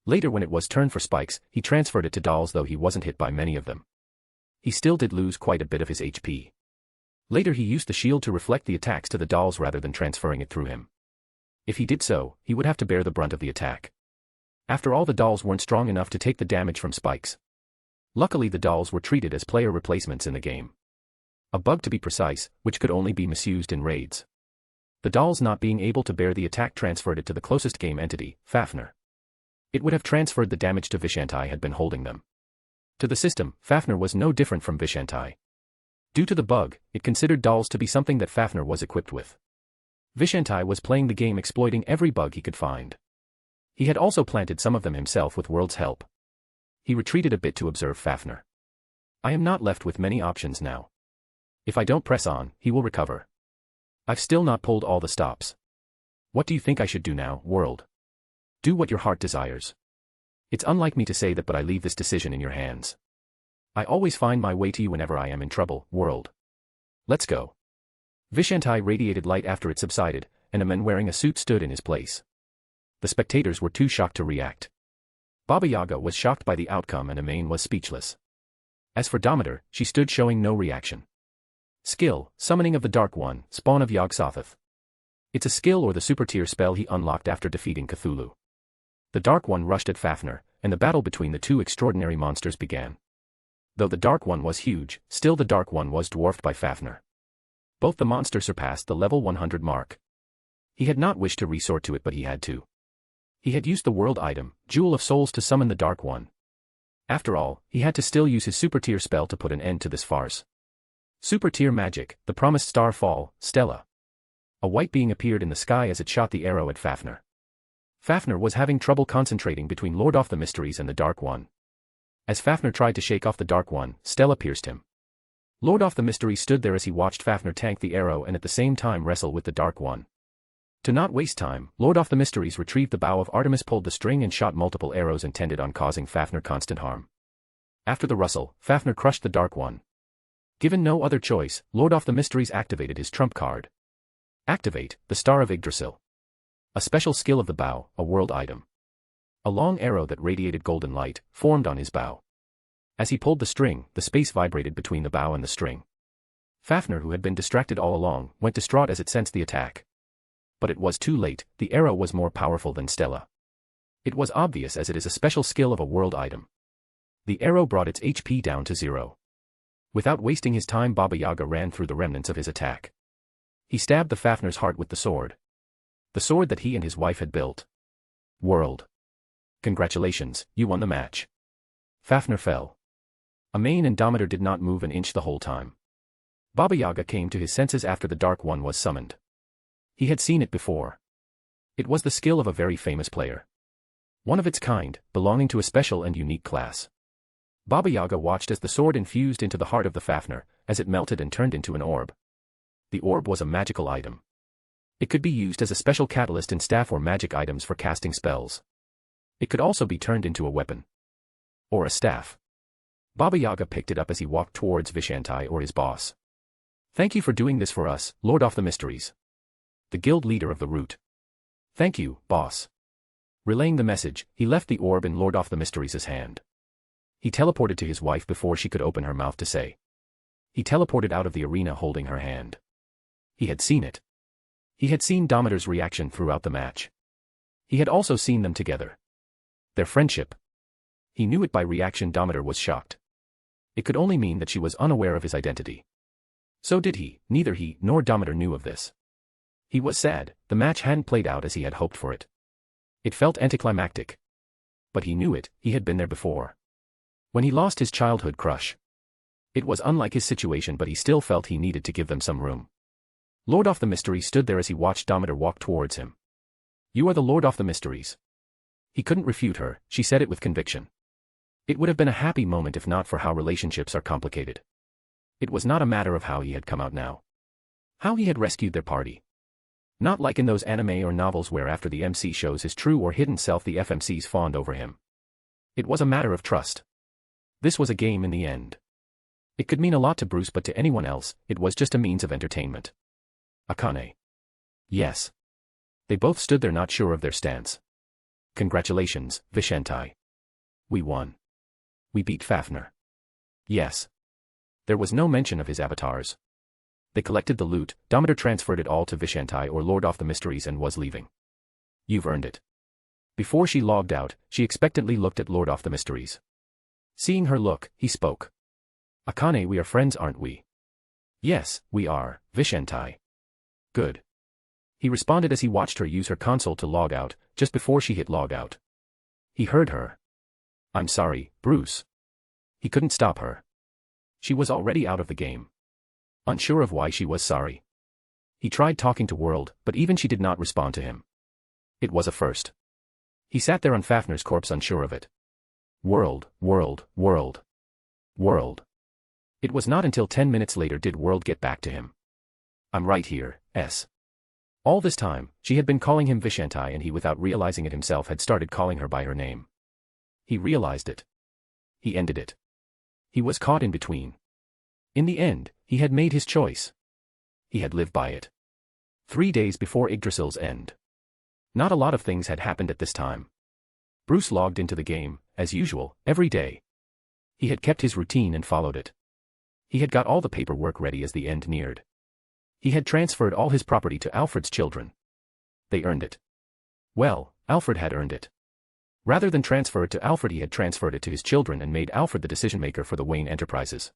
Later when it was turn for spikes, he transferred it to dolls though he wasn't hit by many of them. He still did lose quite a bit of his HP. Later he used the shield to reflect the attacks to the dolls rather than transferring it through him. If he did so, he would have to bear the brunt of the attack. After all, the dolls weren't strong enough to take the damage from spikes. Luckily the dolls were treated as player replacements in the game. A bug to be precise, which could only be misused in raids. The dolls not being able to bear the attack transferred it to the closest game entity, Fafnir. It would have transferred the damage to Vishanti had been holding them. To the system, Fafnir was no different from Vishanti. Due to the bug, it considered dolls to be something that Fafnir was equipped with. Vishanti was playing the game exploiting every bug he could find. He had also planted some of them himself with World's help. He retreated a bit to observe Fafnir. I am not left with many options now. If I don't press on, he will recover. I've still not pulled all the stops. What do you think I should do now, World? Do what your heart desires. It's unlike me to say that, but I leave this decision in your hands. I always find my way to you whenever I am in trouble, World. Let's go. Vishanti radiated light after it subsided, and a man wearing a suit stood in his place. The spectators were too shocked to react. Baba Yaga was shocked by the outcome and Amain was speechless. As for Domitor, she stood showing no reaction. Skill, Summoning of the Dark One, Spawn of Yog-Sothoth. It's a skill or the super tier spell he unlocked after defeating Cthulhu. The Dark One rushed at Fafnir, and the battle between the two extraordinary monsters began. Though the Dark One was huge, still the Dark One was dwarfed by Fafnir. Both the monsters surpassed the level 100 mark. He had not wished to resort to it, but he had to. He had used the world item, Jewel of Souls, to summon the Dark One. After all, he had to still use his super tier spell to put an end to this farce. Super tier magic, the promised star fall, Stella. A white being appeared in the sky as it shot the arrow at Fafnir. Fafnir was having trouble concentrating between Lord of the Mysteries and the Dark One. As Fafnir tried to shake off the Dark One, Stella pierced him. Lord of the Mysteries stood there as he watched Fafnir tank the arrow and at the same time wrestle with the Dark One. To not waste time, Lord of the Mysteries retrieved the bow of Artemis, pulled the string and shot multiple arrows intended on causing Fafnir constant harm. After the rustle, Fafnir crushed the Dark One. Given no other choice, Lord of the Mysteries activated his trump card. Activate, the Star of Idrasil. A special skill of the bow, a world item. A long arrow that radiated golden light formed on his bow. As he pulled the string, the space vibrated between the bow and the string. Fafnir, who had been distracted all along, went distraught as it sensed the attack. But it was too late, the arrow was more powerful than Stella. It was obvious as it is a special skill of a world item. The arrow brought its HP down to 0. Without wasting his time, Baba Yaga ran through the remnants of his attack. He stabbed the Fafnir's heart with the sword. The sword that he and his wife had built. World. Congratulations, you won the match. Fafnir fell. Amain and Domitor did not move an inch the whole time. Baba Yaga came to his senses after the Dark One was summoned. He had seen it before. It was the skill of a very famous player. One of its kind, belonging to a special and unique class. Baba Yaga watched as the sword infused into the heart of the Fafnir, as it melted and turned into an orb. The orb was a magical item. It could be used as a special catalyst in staff or magic items for casting spells. It could also be turned into a weapon. Or a staff. Baba Yaga picked it up as he walked towards Vishanti or his boss. Thank you for doing this for us, Lord of the Mysteries. The guild leader of the Root. Thank you, boss. Relaying the message, he left the orb in Lord of the Mysteries' hand. He teleported to his wife before she could open her mouth to say. He teleported out of the arena holding her hand. He had seen it. He had seen Domitor's reaction throughout the match. He had also seen them together. Their friendship. He knew it by reaction. Domitor was shocked. It could only mean that she was unaware of his identity. So did he, neither he nor Domitor knew of this. He was sad, the match hadn't played out as he had hoped for it. It felt anticlimactic. But he knew it, he had been there before. When he lost his childhood crush. It was unlike his situation, but he still felt he needed to give them some room. Lord of the Mysteries stood there as he watched Domitor walk towards him. You are the Lord of the Mysteries. He couldn't refute her, she said it with conviction. It would have been a happy moment if not for how relationships are complicated. It was not a matter of how he had come out now. How he had rescued their party. Not like in those anime or novels where after the MC shows his true or hidden self the FMCs fawned over him. It was a matter of trust. This was a game in the end. It could mean a lot to Bruce, but to anyone else, it was just a means of entertainment. Akane. Yes. They both stood there not sure of their stance. Congratulations, Vishentai. We won. We beat Fafnir. Yes. There was no mention of his avatars. They collected the loot, Domitor transferred it all to Vishentai or Lord of the Mysteries and was leaving. You've earned it. Before she logged out, she expectantly looked at Lord of the Mysteries. Seeing her look, he spoke. Akane, we are friends, aren't we? Yes, we are, Vishentai. Good. He responded as he watched her use her console to log out, just before she hit log out. He heard her. I'm sorry, Bruce. He couldn't stop her. She was already out of the game. Unsure of why she was sorry. He tried talking to World, but even she did not respond to him. It was a first. He sat there on Fafnir's corpse unsure of it. World, World, World. World. It was not until 10 minutes later did World get back to him. I'm right here, S. All this time, she had been calling him Vishentai and he without realizing it himself had started calling her by her name. He realized it. He ended it. He was caught in between. In the end, he had made his choice. He had lived by it. 3 days before Yggdrasil's end. Not a lot of things had happened at this time. Bruce logged into the game, as usual, every day. He had kept his routine and followed it. He had got all the paperwork ready as the end neared. He had transferred all his property to Alfred's children. They earned it. Well, Alfred had earned it. Rather than transfer it to Alfred, he had transferred it to his children and made Alfred the decision-maker for the Wayne Enterprises.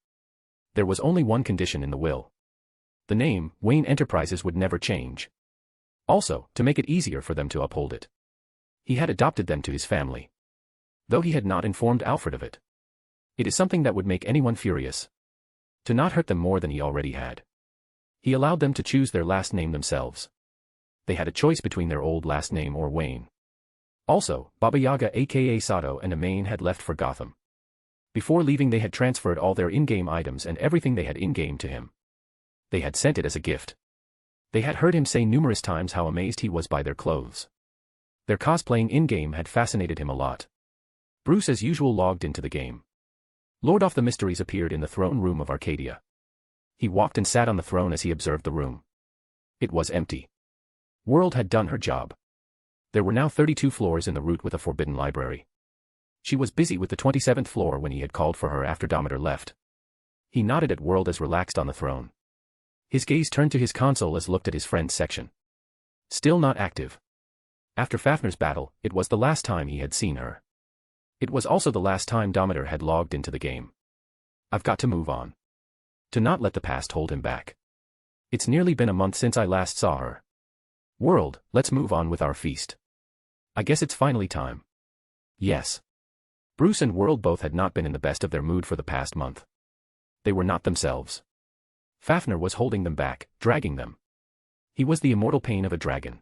There was only one condition in the will. The name, Wayne Enterprises, would never change. Also, to make it easier for them to uphold it. He had adopted them to his family. Though he had not informed Alfred of it. It is something that would make anyone furious. To not hurt them more than he already had. He allowed them to choose their last name themselves. They had a choice between their old last name or Wayne. Also, Baba Yaga aka Sato and Amain had left for Gotham. Before leaving they had transferred all their in-game items and everything they had in-game to him. They had sent it as a gift. They had heard him say numerous times how amazed he was by their clothes. Their cosplaying in-game had fascinated him a lot. Bruce as usual logged into the game. Lord of the Mysteries appeared in the throne room of Arcadia. He walked and sat on the throne as he observed the room. It was empty. World had done her job. There were now 32 floors in the route with a forbidden library. She was busy with the 27th floor when he had called for her after Domitor left. He nodded at World as relaxed on the throne. His gaze turned to his console as looked at his friend's section. Still not active. After Fafnir's battle, it was the last time he had seen her. It was also the last time Domitor had logged into the game. I've got to move on. To not let the past hold him back. It's nearly been a month since I last saw her. World, let's move on with our feast. I guess it's finally time. Yes. Bruce and World both had not been in the best of their mood for the past month. They were not themselves. Fafnir was holding them back, dragging them. He was the immortal pain of a dragon.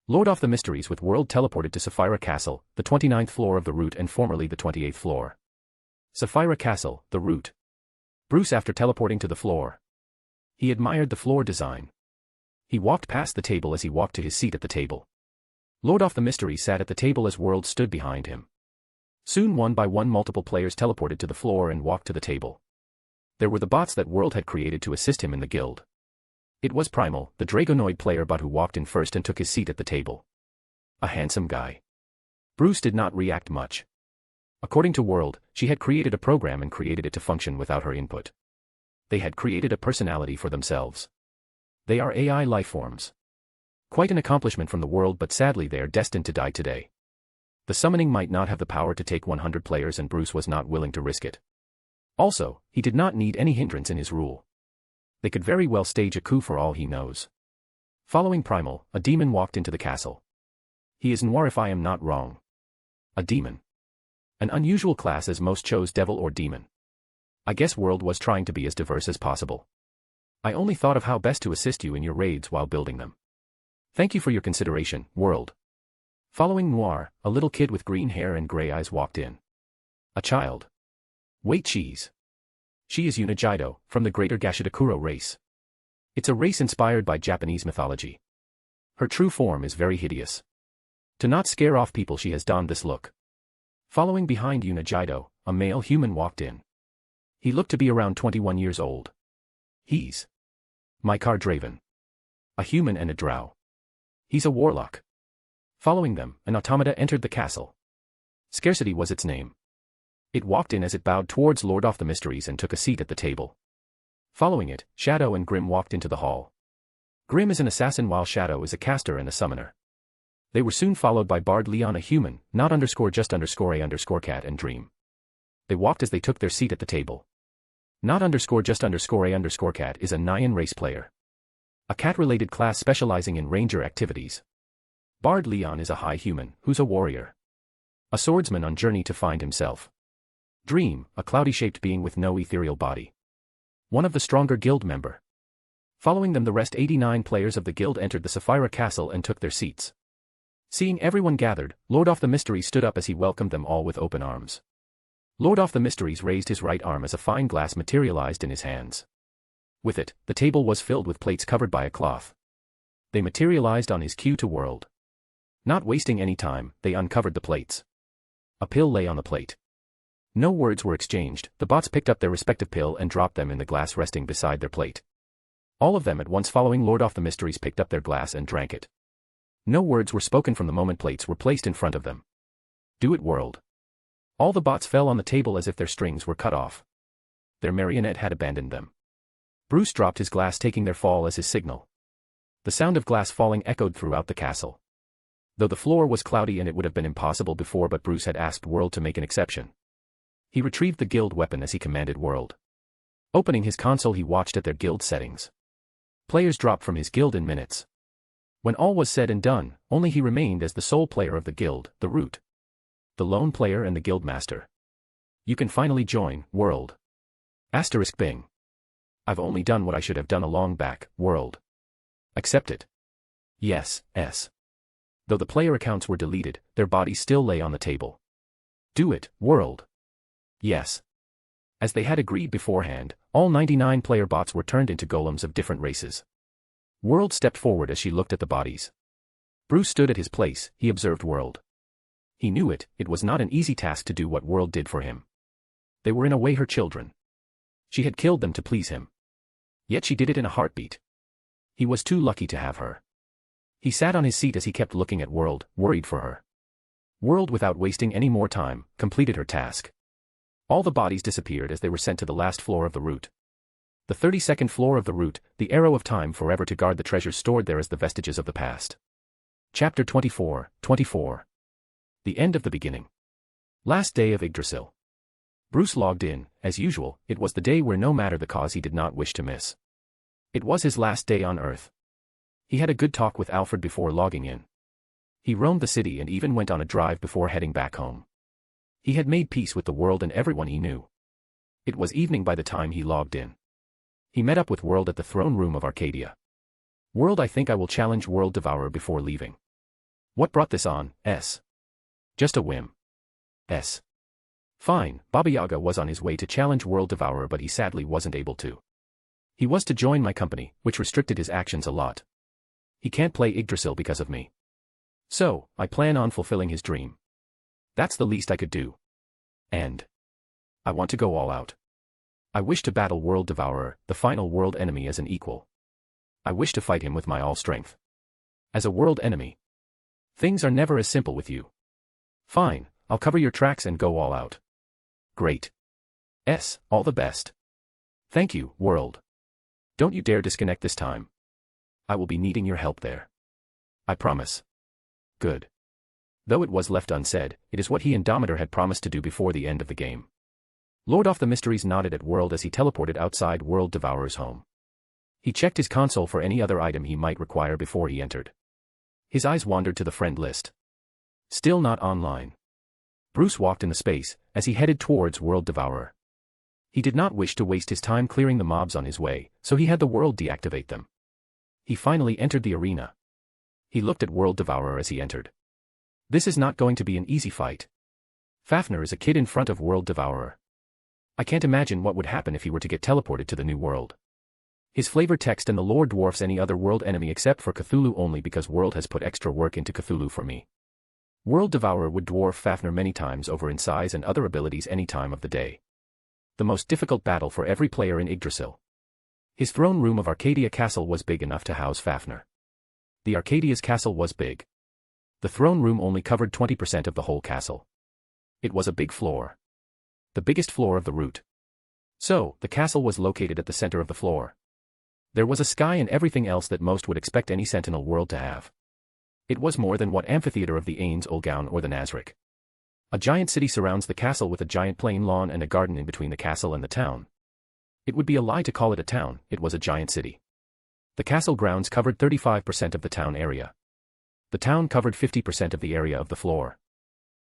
Lord of the Mysteries with World teleported to Sapphira Castle, the 29th floor of the route and formerly the 28th floor. Sapphira Castle, the route. Bruce after teleporting to the floor. He admired the floor design. He walked past the table as he walked to his seat at the table. Lord of the Mysteries sat at the table as World stood behind him. Soon one by one multiple players teleported to the floor and walked to the table. There were the bots that World had created to assist him in the guild. It was Primal, the Dragonoid player bot who walked in first and took his seat at the table. A handsome guy. Bruce did not react much. According to World, she had created a program and created it to function without her input. They had created a personality for themselves. They are AI lifeforms. Quite an accomplishment from the World, but sadly they are destined to die today. The summoning might not have the power to take 100 players and Bruce was not willing to risk it. Also, he did not need any hindrance in his rule. They could very well stage a coup for all he knows. Following Primal, a demon walked into the castle. He is Noir if I am not wrong. A demon. An unusual class as most chose devil or demon. I guess World was trying to be as diverse as possible. I only thought of how best to assist you in your raids while building them. Thank you for your consideration, World. Following Noir, a little kid with green hair and gray eyes walked in. A child. Wait, cheese. She is Unijido, from the Greater Gashidakuro race. It's a race inspired by Japanese mythology. Her true form is very hideous. To not scare off people, she has donned this look. Following behind Unijido, a male human walked in. He looked to be around 21 years old. He's Machiavelli Draven. A human and a drow. He's a warlock. Following them, an automata entered the castle. Scarcity was its name. It walked in as it bowed towards Lord of the Mysteries and took a seat at the table. Following it, Shadow and Grim walked into the hall. Grim is an assassin while Shadow is a caster and a summoner. They were soon followed by Bard Leon, a human, not underscore just underscore a underscore cat, and Dream. They walked as they took their seat at the table. Not underscore just underscore a underscore cat is a Nyan race player. A cat-related class specializing in ranger activities. Bard Leon is a high human, who's a warrior. A swordsman on journey to find himself. Dream, a cloudy-shaped being with no ethereal body. One of the stronger guild member. Following them, the rest 89 players of the guild entered the Sapphira Castle and took their seats. Seeing everyone gathered, Lord of the Mysteries stood up as he welcomed them all with open arms. Lord of the Mysteries raised his right arm as a fine glass materialized in his hands. With it, the table was filled with plates covered by a cloth. They materialized on his cue to World. Not wasting any time, they uncovered the plates. A pill lay on the plate. No words were exchanged, the bots picked up their respective pill and dropped them in the glass resting beside their plate. All of them at once following Lord of the Mysteries picked up their glass and drank it. No words were spoken from the moment plates were placed in front of them. Do it, World. All the bots fell on the table as if their strings were cut off. Their marionette had abandoned them. Bruce dropped his glass, taking their fall as his signal. The sound of glass falling echoed throughout the castle. Though the floor was cloudy and it would have been impossible before, but Bruce had asked World to make an exception. He retrieved the guild weapon as he commanded World. Opening his console, he watched at their guild settings. Players dropped from his guild in minutes. When all was said and done, only he remained as the sole player of the guild, the root. The lone player and the guild master. You can finally join, World. Asterisk Bing. I've only done what I should have done a long back, World. Accept it. Yes, S. Though the player accounts were deleted, their bodies still lay on the table. Do it, World. Yes. As they had agreed beforehand, all 99 player bots were turned into golems of different races. World stepped forward as she looked at the bodies. Bruce stood at his place, he observed World. He knew it was not an easy task to do what World did for him. They were in a way her children. She had killed them to please him. Yet she did it in a heartbeat. He was too lucky to have her. He sat on his seat as he kept looking at World, worried for her. World, without wasting any more time, completed her task. All the bodies disappeared as they were sent to the last floor of the root. The 32nd floor of the root, the arrow of time forever to guard the treasures stored there as the vestiges of the past. Chapter 24, 24. The end of the beginning. Last day of Idrasil. Bruce logged in, as usual. It was the day where no matter the cause he did not wish to miss. It was his last day on Earth. He had a good talk with Alfred before logging in. He roamed the city and even went on a drive before heading back home. He had made peace with the world and everyone he knew. It was evening by the time he logged in. He met up with World at the throne room of Arcadia. World, I think I will challenge World Devourer before leaving. What brought this on, S? Just a whim. S. Fine, Baba Yaga was on his way to challenge World Devourer, but he sadly wasn't able to. He was to join my company, which restricted his actions a lot. He can't play Yggdrasil because of me. So, I plan on fulfilling his dream. That's the least I could do. And I want to go all out. I wish to battle World Devourer, the final world enemy, as an equal. I wish to fight him with my all strength. As a world enemy. Things are never as simple with you. Fine, I'll cover your tracks and go all out. Great. S, all the best. Thank you, World. Don't you dare disconnect this time. I will be needing your help there. I promise. Good. Though it was left unsaid, it is what he and Dometer had promised to do before the end of the game. Lord of the Mysteries nodded at World as he teleported outside World Devourer's home. He checked his console for any other item he might require before he entered. His eyes wandered to the friend list. Still not online. Bruce walked in the space, as he headed towards World Devourer. He did not wish to waste his time clearing the mobs on his way, so he had the world deactivate them. He finally entered the arena. He looked at World Devourer as he entered. This is not going to be an easy fight. Fafnir is a kid in front of World Devourer. I can't imagine what would happen if he were to get teleported to the new world. His flavor text and the lore dwarfs any other world enemy except for Cthulhu only because World has put extra work into Cthulhu for me. World Devourer would dwarf Fafnir many times over in size and other abilities any time of the day. The most difficult battle for every player in Idrasil. His throne room of Arcadia Castle was big enough to house Fafnir. The Arcadia's castle was big. The throne room only covered 20% of the whole castle. It was a big floor. The biggest floor of the route. So, the castle was located at the center of the floor. There was a sky and everything else that most would expect any Sentinel world to have. It was more than what amphitheater of the Ains Olgaun or the Nazarick. A giant city surrounds the castle with a giant plain lawn and a garden in between the castle and the town. It would be a lie to call it a town, it was a giant city. The castle grounds covered 35% of the town area. The town covered 50% of the area of the floor.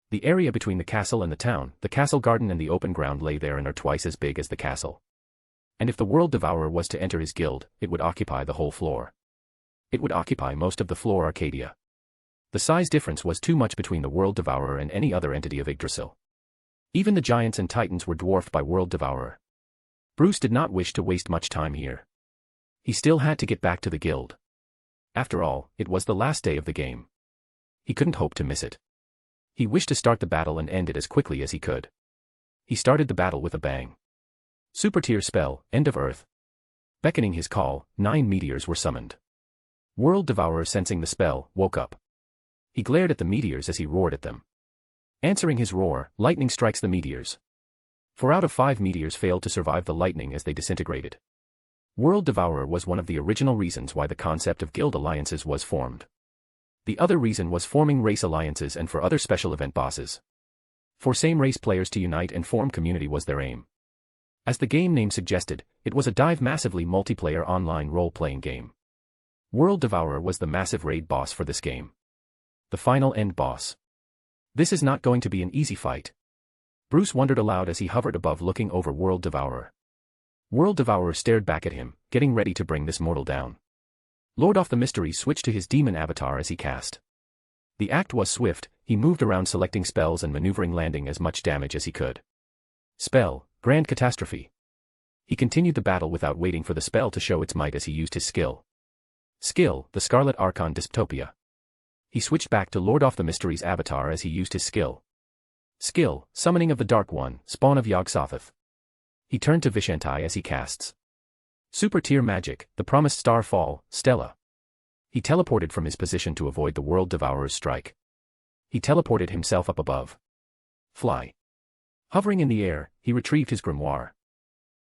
The area between the castle and the castle garden and the open ground lay there and are twice as big as the castle. And if the World Devourer was to enter his guild, it would occupy the whole floor. It would occupy most of the floor Arcadia. The size difference was too much between the World Devourer and any other entity of Yggdrasil. Even the giants and titans were dwarfed by World Devourer. Bruce did not wish to waste much time here. He still had to get back to the guild. After all, it was the last day of the game. He couldn't hope to miss it. He wished to start the battle and end it as quickly as he could. He started the battle with a bang. Super tier spell, End of Earth. Beckoning his call, 9 meteors were summoned. World Devourer, sensing the spell, woke up. He glared at the meteors as he roared at them. Answering his roar, lightning strikes the meteors. 4 out of 5 meteors failed to survive the lightning as they disintegrated. World Devourer was one of the original reasons why the concept of guild alliances was formed. The other reason was forming race alliances and for other special event bosses. For same-race players to unite and form community was their aim. As the game name suggested, it was a massively multiplayer online role-playing game. World Devourer was the massive raid boss for this game. The final end boss. This is not going to be an easy fight. Bruce wondered aloud as he hovered above looking over World Devourer. World Devourer stared back at him, getting ready to bring this mortal down. Lord of the Mysteries switched to his demon avatar as he cast. The act was swift, he moved around selecting spells and maneuvering landing as much damage as he could. Spell, Grand Catastrophe. He continued the battle without waiting for the spell to show its might as he used his skill. Skill, the Scarlet Archon Dystopia. He switched back to Lord of the Mysteries avatar as he used his skill. Skill, Summoning of the Dark One, Spawn of Yog-Sothoth. He turned to Vishanti as he casts. Super tier magic, the Promised Star Fall, Stella. He teleported from his position to avoid the World Devourer's strike. He teleported himself up above. Fly. Hovering in the air, he retrieved his grimoire.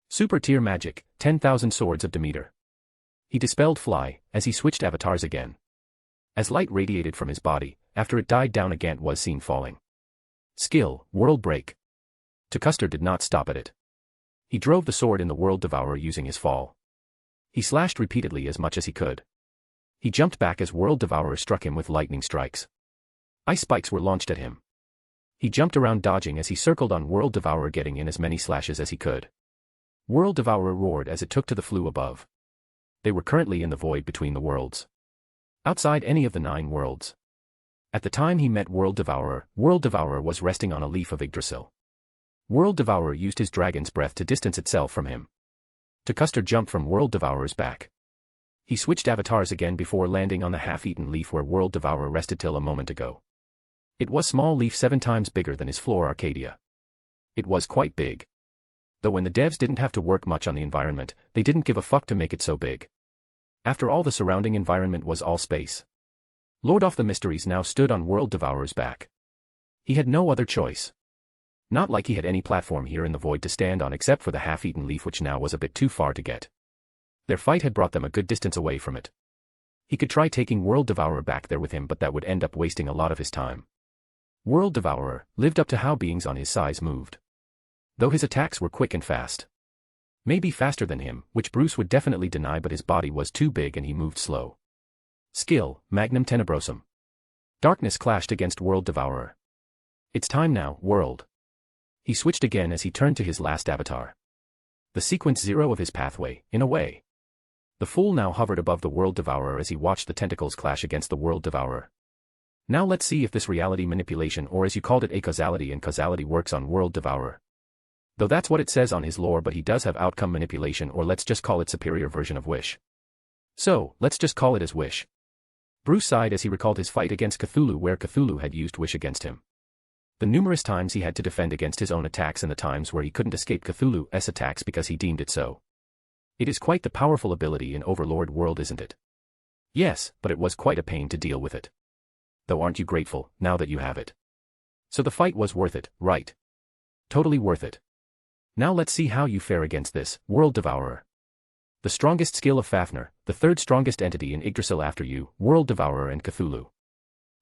Super tier magic, 10,000 Swords of Demeter. He dispelled Fly, as he switched avatars again. As light radiated from his body, after it died down again was seen falling. Skill, World Break. Tukuster did not stop at it. He drove the sword in the World Devourer using his fall. He slashed repeatedly as much as he could. He jumped back as World Devourer struck him with lightning strikes. Ice spikes were launched at him. He jumped around dodging as he circled on World Devourer, getting in as many slashes as he could. World Devourer roared as it took to the flue above. They were currently in the void between the worlds. Outside any of the 9 worlds. At the time he met World Devourer was resting on a leaf of Yggdrasil. World Devourer used his dragon's breath to distance itself from him. Tukuster jumped from World Devourer's back. He switched avatars again before landing on the half-eaten leaf where World Devourer rested till a moment ago. It was small leaf 7 times bigger than his floor Arcadia. It was quite big. Though when the devs didn't have to work much on the environment, they didn't give a fuck to make it so big. After all, the surrounding environment was all space. Lord of the Mysteries now stood on World Devourer's back. He had no other choice. Not like he had any platform here in the void to stand on except for the half-eaten leaf, which now was a bit too far to get. Their fight had brought them a good distance away from it. He could try taking World Devourer back there with him, but that would end up wasting a lot of his time. World Devourer lived up to how beings on his size moved. Though his attacks were quick and fast. Maybe faster than him, which Bruce would definitely deny, but his body was too big and he moved slow. Skill, Magnum Tenebrosum. Darkness clashed against World Devourer. It's time now, World. He switched again as he turned to his last avatar. The sequence 0 of his pathway, in a way. The Fool now hovered above the World Devourer as he watched the tentacles clash against the World Devourer. Now let's see if this reality manipulation, or as you called it, acausality and causality, works on World Devourer. Though that's what it says on his lore, but he does have outcome manipulation, or let's just call it superior version of Wish. So, let's just call it as Wish. Bruce sighed as he recalled his fight against Cthulhu, where Cthulhu had used Wish against him. The numerous times he had to defend against his own attacks and the times where he couldn't escape Cthulhu's attacks because he deemed it so. It is quite the powerful ability in Overlord world, isn't it? Yes, but it was quite a pain to deal with it. Though aren't you grateful, now that you have it? So the fight was worth it, right? Totally worth it. Now let's see how you fare against this, World Devourer. The strongest skill of Fafnir, the third strongest entity in Yggdrasil after you, World Devourer and Cthulhu.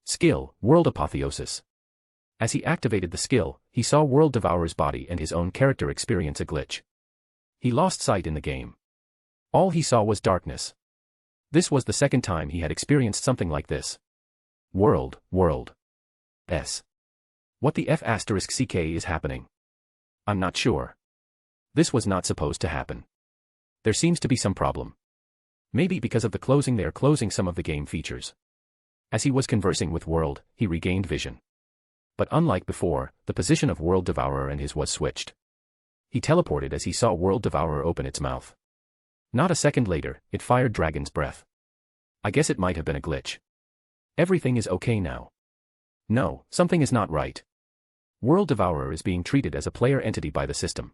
Skill, World Apotheosis. As he activated the skill, he saw World Devourer's body and his own character experience a glitch. He lost sight in the game. All he saw was darkness. This was the second time he had experienced something like this. World. S. What the F***ck is happening? I'm not sure. This was not supposed to happen. There seems to be some problem. Maybe because of the closing, they are closing some of the game features. As he was conversing with World, he regained vision. But unlike before, the position of World Devourer and his was switched. He teleported as he saw World Devourer open its mouth. Not a second later, it fired Dragon's Breath. I guess it might have been a glitch. Everything is okay now. No, something is not right. World Devourer is being treated as a player entity by the system.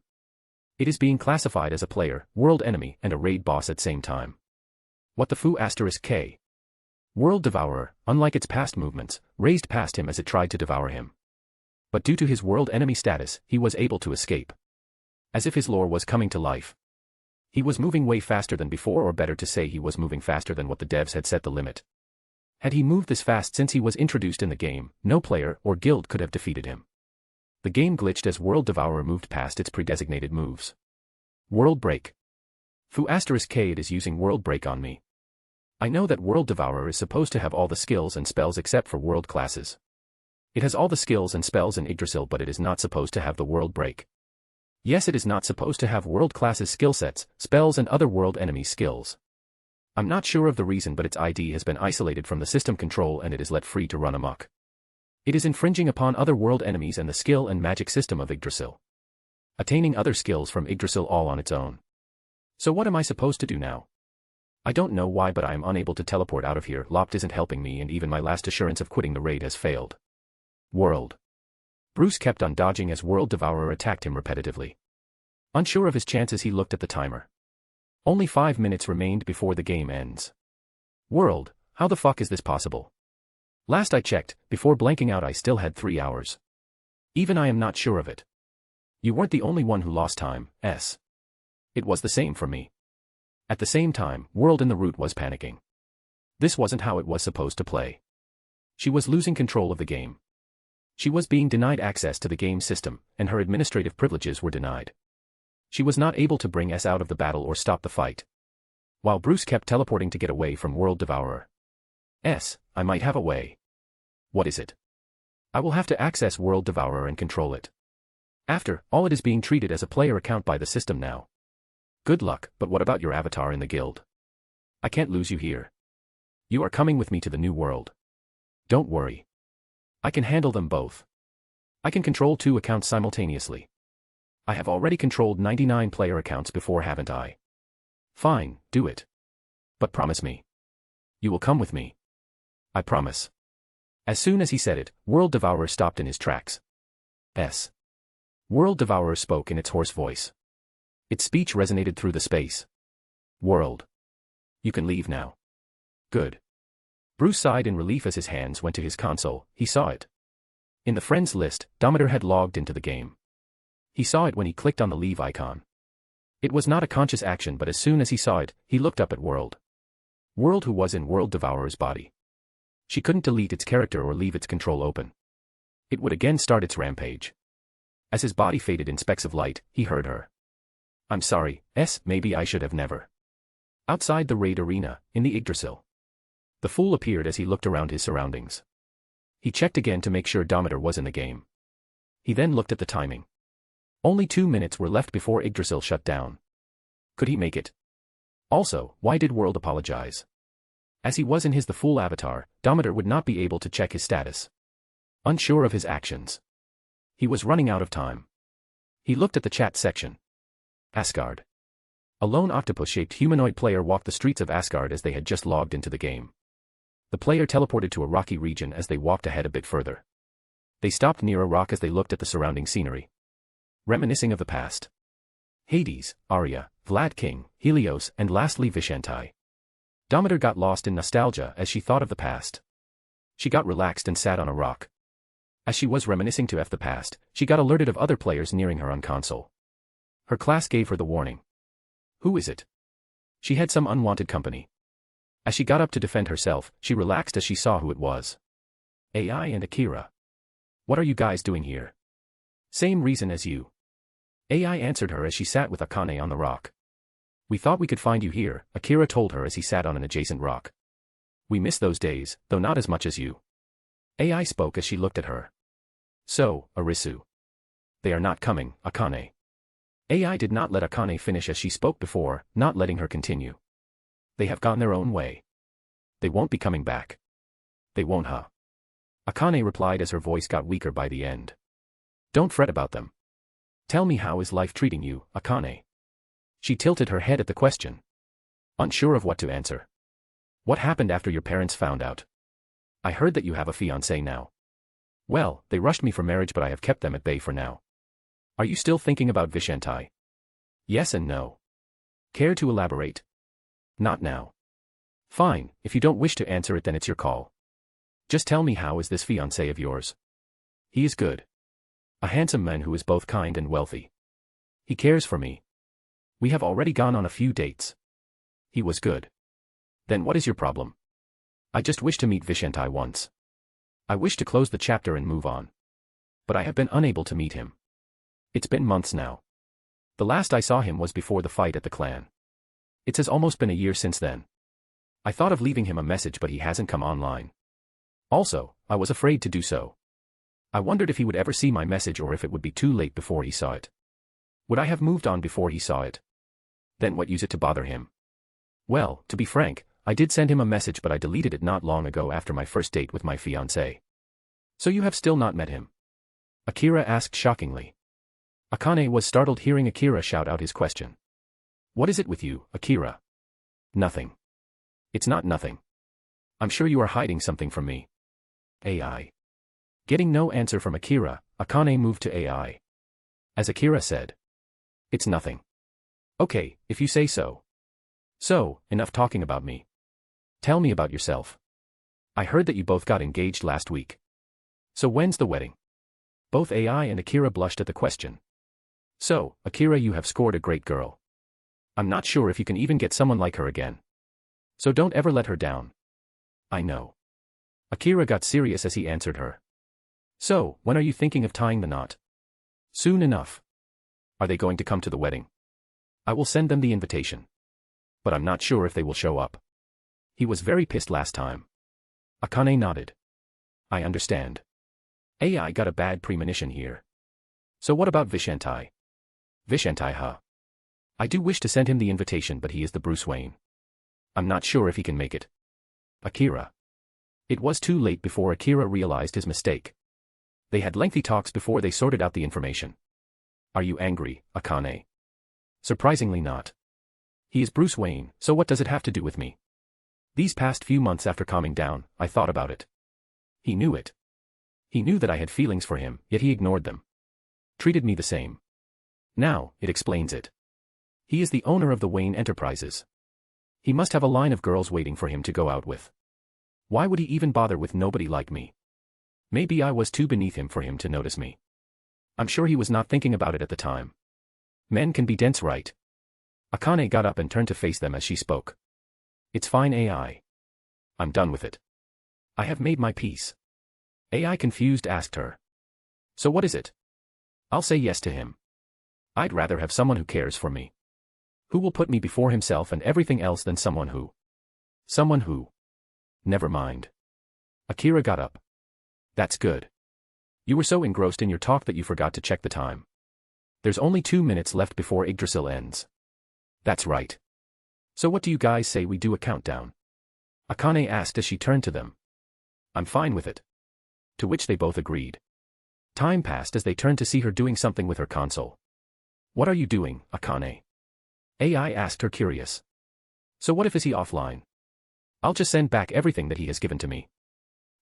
It is being classified as a player, world enemy, and a raid boss at same time. What the foo **k? World Devourer, unlike its past movements, raised past him as it tried to devour him. But due to his world enemy status, he was able to escape. As if his lore was coming to life. He was moving way faster than before, or better to say he was moving faster than what the devs had set the limit. Had he moved this fast since he was introduced in the game, no player or guild could have defeated him. The game glitched as World Devourer moved past its predesignated moves. World Break. Foo **k is using World Break on me. I know that World Devourer is supposed to have all the skills and spells except for world classes. It has all the skills and spells in Yggdrasil, but it is not supposed to have the World Break. Yes, it is not supposed to have world classes skill sets, spells and other world enemy skills. I'm not sure of the reason, but its ID has been isolated from the system control and it is let free to run amok. It is infringing upon other world enemies and the skill and magic system of Yggdrasil. Attaining other skills from Yggdrasil all on its own. So what am I supposed to do now? I don't know why, but I am unable to teleport out of here. Lopt isn't helping me, and even my last assurance of quitting the raid has failed. World. Bruce kept on dodging as World Devourer attacked him repetitively. Unsure of his chances, he looked at the timer. Only 5 minutes remained before the game ends. World, how the fuck is this possible? Last I checked, before blanking out, I still had 3 hours. Even I am not sure of it. You weren't the only one who lost time, S. It was the same for me. At the same time, World in the root was panicking. This wasn't how it was supposed to play. She was losing control of the game. She was being denied access to the game system, and her administrative privileges were denied. She was not able to bring S out of the battle or stop the fight. While Bruce kept teleporting to get away from World Devourer. S, I might have a way. What is it? I will have to access World Devourer and control it. After all, it is being treated as a player account by the system now. Good luck, but what about your avatar in the guild? I can't lose you here. You are coming with me to the new world. Don't worry. I can handle them both. I can control 2 accounts simultaneously. I have already controlled 99 player accounts before, haven't I? Fine, do it. But promise me. You will come with me. I promise. As soon as he said it, World Devourer stopped in his tracks. S. World Devourer spoke in its hoarse voice. Its speech resonated through the space. World. You can leave now. Good. Bruce sighed in relief as his hands went to his console. He saw it. In the friends list, Dometer had logged into the game. He saw it when he clicked on the leave icon. It was not a conscious action, but as soon as he saw it, he looked up at World. World, who was in World Devourer's body. She couldn't delete its character or leave its control open. It would again start its rampage. As his body faded in specks of light, he heard her. I'm sorry, maybe I should have never. Outside the raid arena, in the Idrasil. The fool appeared as he looked around his surroundings. He checked again to make sure Dometer was in the game. He then looked at the timing. Only 2 minutes were left before Idrasil shut down. Could he make it? Also, why did World apologize? As he was in his the Fool avatar, Dometer would not be able to check his status. Unsure of his actions. He was running out of time. He looked at the chat section. Asgard. A lone octopus-shaped humanoid player walked the streets of Asgard as they had just logged into the game. The player teleported to a rocky region as they walked ahead a bit further. They stopped near a rock as they looked at the surrounding scenery. Reminiscing of the past. Hades, Arya, Vlad King, Helios, and lastly Vishanti. Dometer got lost in nostalgia as she thought of the past. She got relaxed and sat on a rock. As she was reminiscing to the past, she got alerted of other players nearing her on console. Her class gave her the warning. Who is it? She had some unwanted company. As she got up to defend herself, she relaxed as she saw who it was. AI and Akira. What are you guys doing here? Same reason as you. AI answered her as she sat with Akane on the rock. We thought we could find you here, Akira told her as he sat on an adjacent rock. We miss those days, though not as much as you. AI spoke as she looked at her. So, Arisu. They are not coming, Akane. AI did not let Akane finish as she spoke before, not letting her continue. They have gone their own way. They won't be coming back. They won't, huh? Akane replied as her voice got weaker by the end. Don't fret about them. Tell me, how is life treating you, Akane? She tilted her head at the question. Unsure of what to answer. What happened after your parents found out? I heard that you have a fiancé now. Well, they rushed me for marriage, but I have kept them at bay for now. Are you still thinking about Vishanti? Yes and no. Care to elaborate? Not now. Fine, if you don't wish to answer it then it's your call. Just tell me, how is this fiancé of yours? He is good. A handsome man who is both kind and wealthy. He cares for me. We have already gone on a few dates. He was good. Then what is your problem? I just wish to meet Vishanti once. I wish to close the chapter and move on. But I have been unable to meet him. It's been months now. The last I saw him was before the fight at the clan. It has almost been a year since then. I thought of leaving him a message, but he hasn't come online. Also, I was afraid to do so. I wondered if he would ever see my message or if it would be too late before he saw it. Would I have moved on before he saw it? Then what use it to bother him? Well, to be frank, I did send him a message, but I deleted it not long ago after my first date with my fiancé. So you have still not met him? Akira asked shockingly. Akane was startled hearing Akira shout out his question. What is it with you, Akira? Nothing. It's not nothing. I'm sure you are hiding something from me. AI. Getting no answer from Akira, Akane moved to AI. As Akira said. It's nothing. Okay, if you say so. So, enough talking about me. Tell me about yourself. I heard that you both got engaged last week. So when's the wedding? Both AI and Akira blushed at the question. So, Akira, you have scored a great girl. I'm not sure if you can even get someone like her again. So don't ever let her down. I know. Akira got serious as he answered her. So, when are you thinking of tying the knot? Soon enough. Are they going to come to the wedding? I will send them the invitation. But I'm not sure if they will show up. He was very pissed last time. Akane nodded. I understand. AI got a bad premonition here. So what about Vishanti? Vishanti, huh? I do wish to send him the invitation, but he is the Bruce Wayne. I'm not sure if he can make it. Akira. It was too late before Akira realized his mistake. They had lengthy talks before they sorted out the information. Are you angry, Akane? Surprisingly not. He is Bruce Wayne, so what does it have to do with me? These past few months after calming down, I thought about it. He knew it. He knew that I had feelings for him, yet he ignored them. Treated me the same. Now, it explains it. He is the owner of the Wayne Enterprises. He must have a line of girls waiting for him to go out with. Why would he even bother with nobody like me? Maybe I was too beneath him for him to notice me. I'm sure he was not thinking about it at the time. Men can be dense, right? Akane got up and turned to face them as she spoke. It's fine, AI. I'm done with it. I have made my peace. AI confused asked her. So what is it? I'll say yes to him. I'd rather have someone who cares for me. Who will put me before himself and everything else than someone who? Someone who? Never mind. Akira got up. That's good. You were so engrossed in your talk that you forgot to check the time. There's only 2 minutes left before Yggdrasil ends. That's right. So what do you guys say we do a countdown? Akane asked as she turned to them. I'm fine with it. To which they both agreed. Time passed as they turned to see her doing something with her console. What are you doing, Akane? AI asked her curious. So what if is he offline? I'll just send back everything that he has given to me.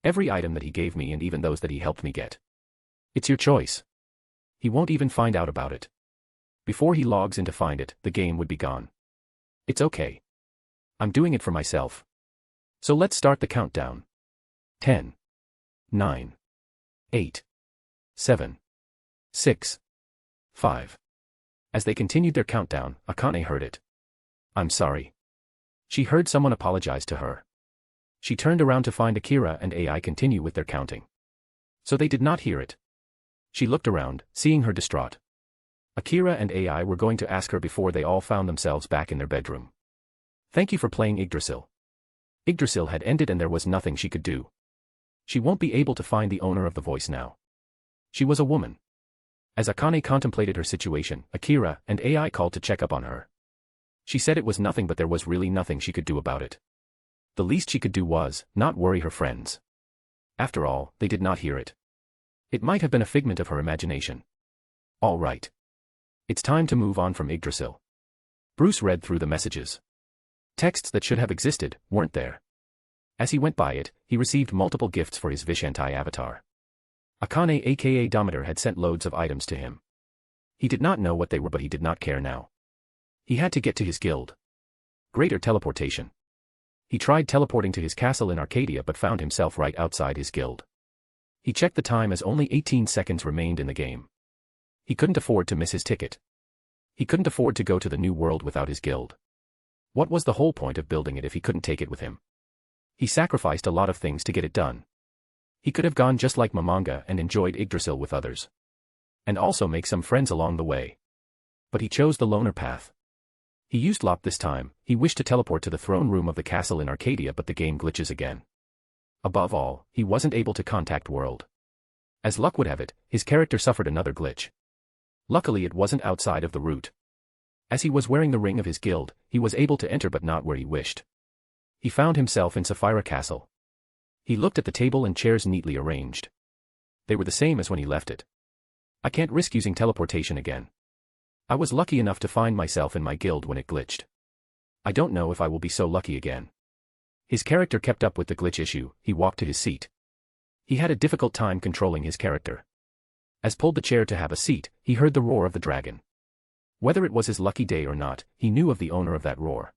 Every item that he gave me and even those that he helped me get. It's your choice. He won't even find out about it. Before he logs in to find it, the game would be gone. It's okay. I'm doing it for myself. So let's start the countdown. 10, 9, 8, 7, 6, 5. As they continued their countdown, Akane heard it. I'm sorry. She heard someone apologize to her. She turned around to find Akira and AI continue with their counting. So they did not hear it. She looked around, seeing her distraught. Akira and AI were going to ask her before they all found themselves back in their bedroom. Thank you for playing Yggdrasil. Yggdrasil had ended and there was nothing she could do. She won't be able to find the owner of the voice now. She was a woman. As Akane contemplated her situation, Akira and AI called to check up on her. She said it was nothing but there was really nothing she could do about it. The least she could do was, not worry her friends. After all, they did not hear it. It might have been a figment of her imagination. All right. It's time to move on from Yggdrasil. Bruce read through the messages. Texts that should have existed, weren't there. As he went by it, he received multiple gifts for his Vishanti avatar. Akane aka Dometer had sent loads of items to him. He did not know what they were but he did not care now. He had to get to his guild. Greater teleportation. He tried teleporting to his castle in Arcadia but found himself right outside his guild. He checked the time as only 18 seconds remained in the game. He couldn't afford to miss his ticket. He couldn't afford to go to the new world without his guild. What was the whole point of building it if he couldn't take it with him? He sacrificed a lot of things to get it done. He could have gone just like Momonga and enjoyed Yggdrasil with others. And also make some friends along the way. But he chose the loner path. He used LOP this time. He wished to teleport to the throne room of the castle in Arcadia but the game glitches again. Above all, he wasn't able to contact World. As luck would have it, his character suffered another glitch. Luckily it wasn't outside of the route. As he was wearing the ring of his guild, he was able to enter but not where he wished. He found himself in Sapphira Castle. He looked at the table and chairs neatly arranged. They were the same as when he left it. I can't risk using teleportation again. I was lucky enough to find myself in my guild when it glitched. I don't know if I will be so lucky again. His character kept up with the glitch issue. He walked to his seat. He had a difficult time controlling his character. As pulled the chair to have a seat, he heard the roar of the dragon. Whether it was his lucky day or not, he knew of the owner of that roar.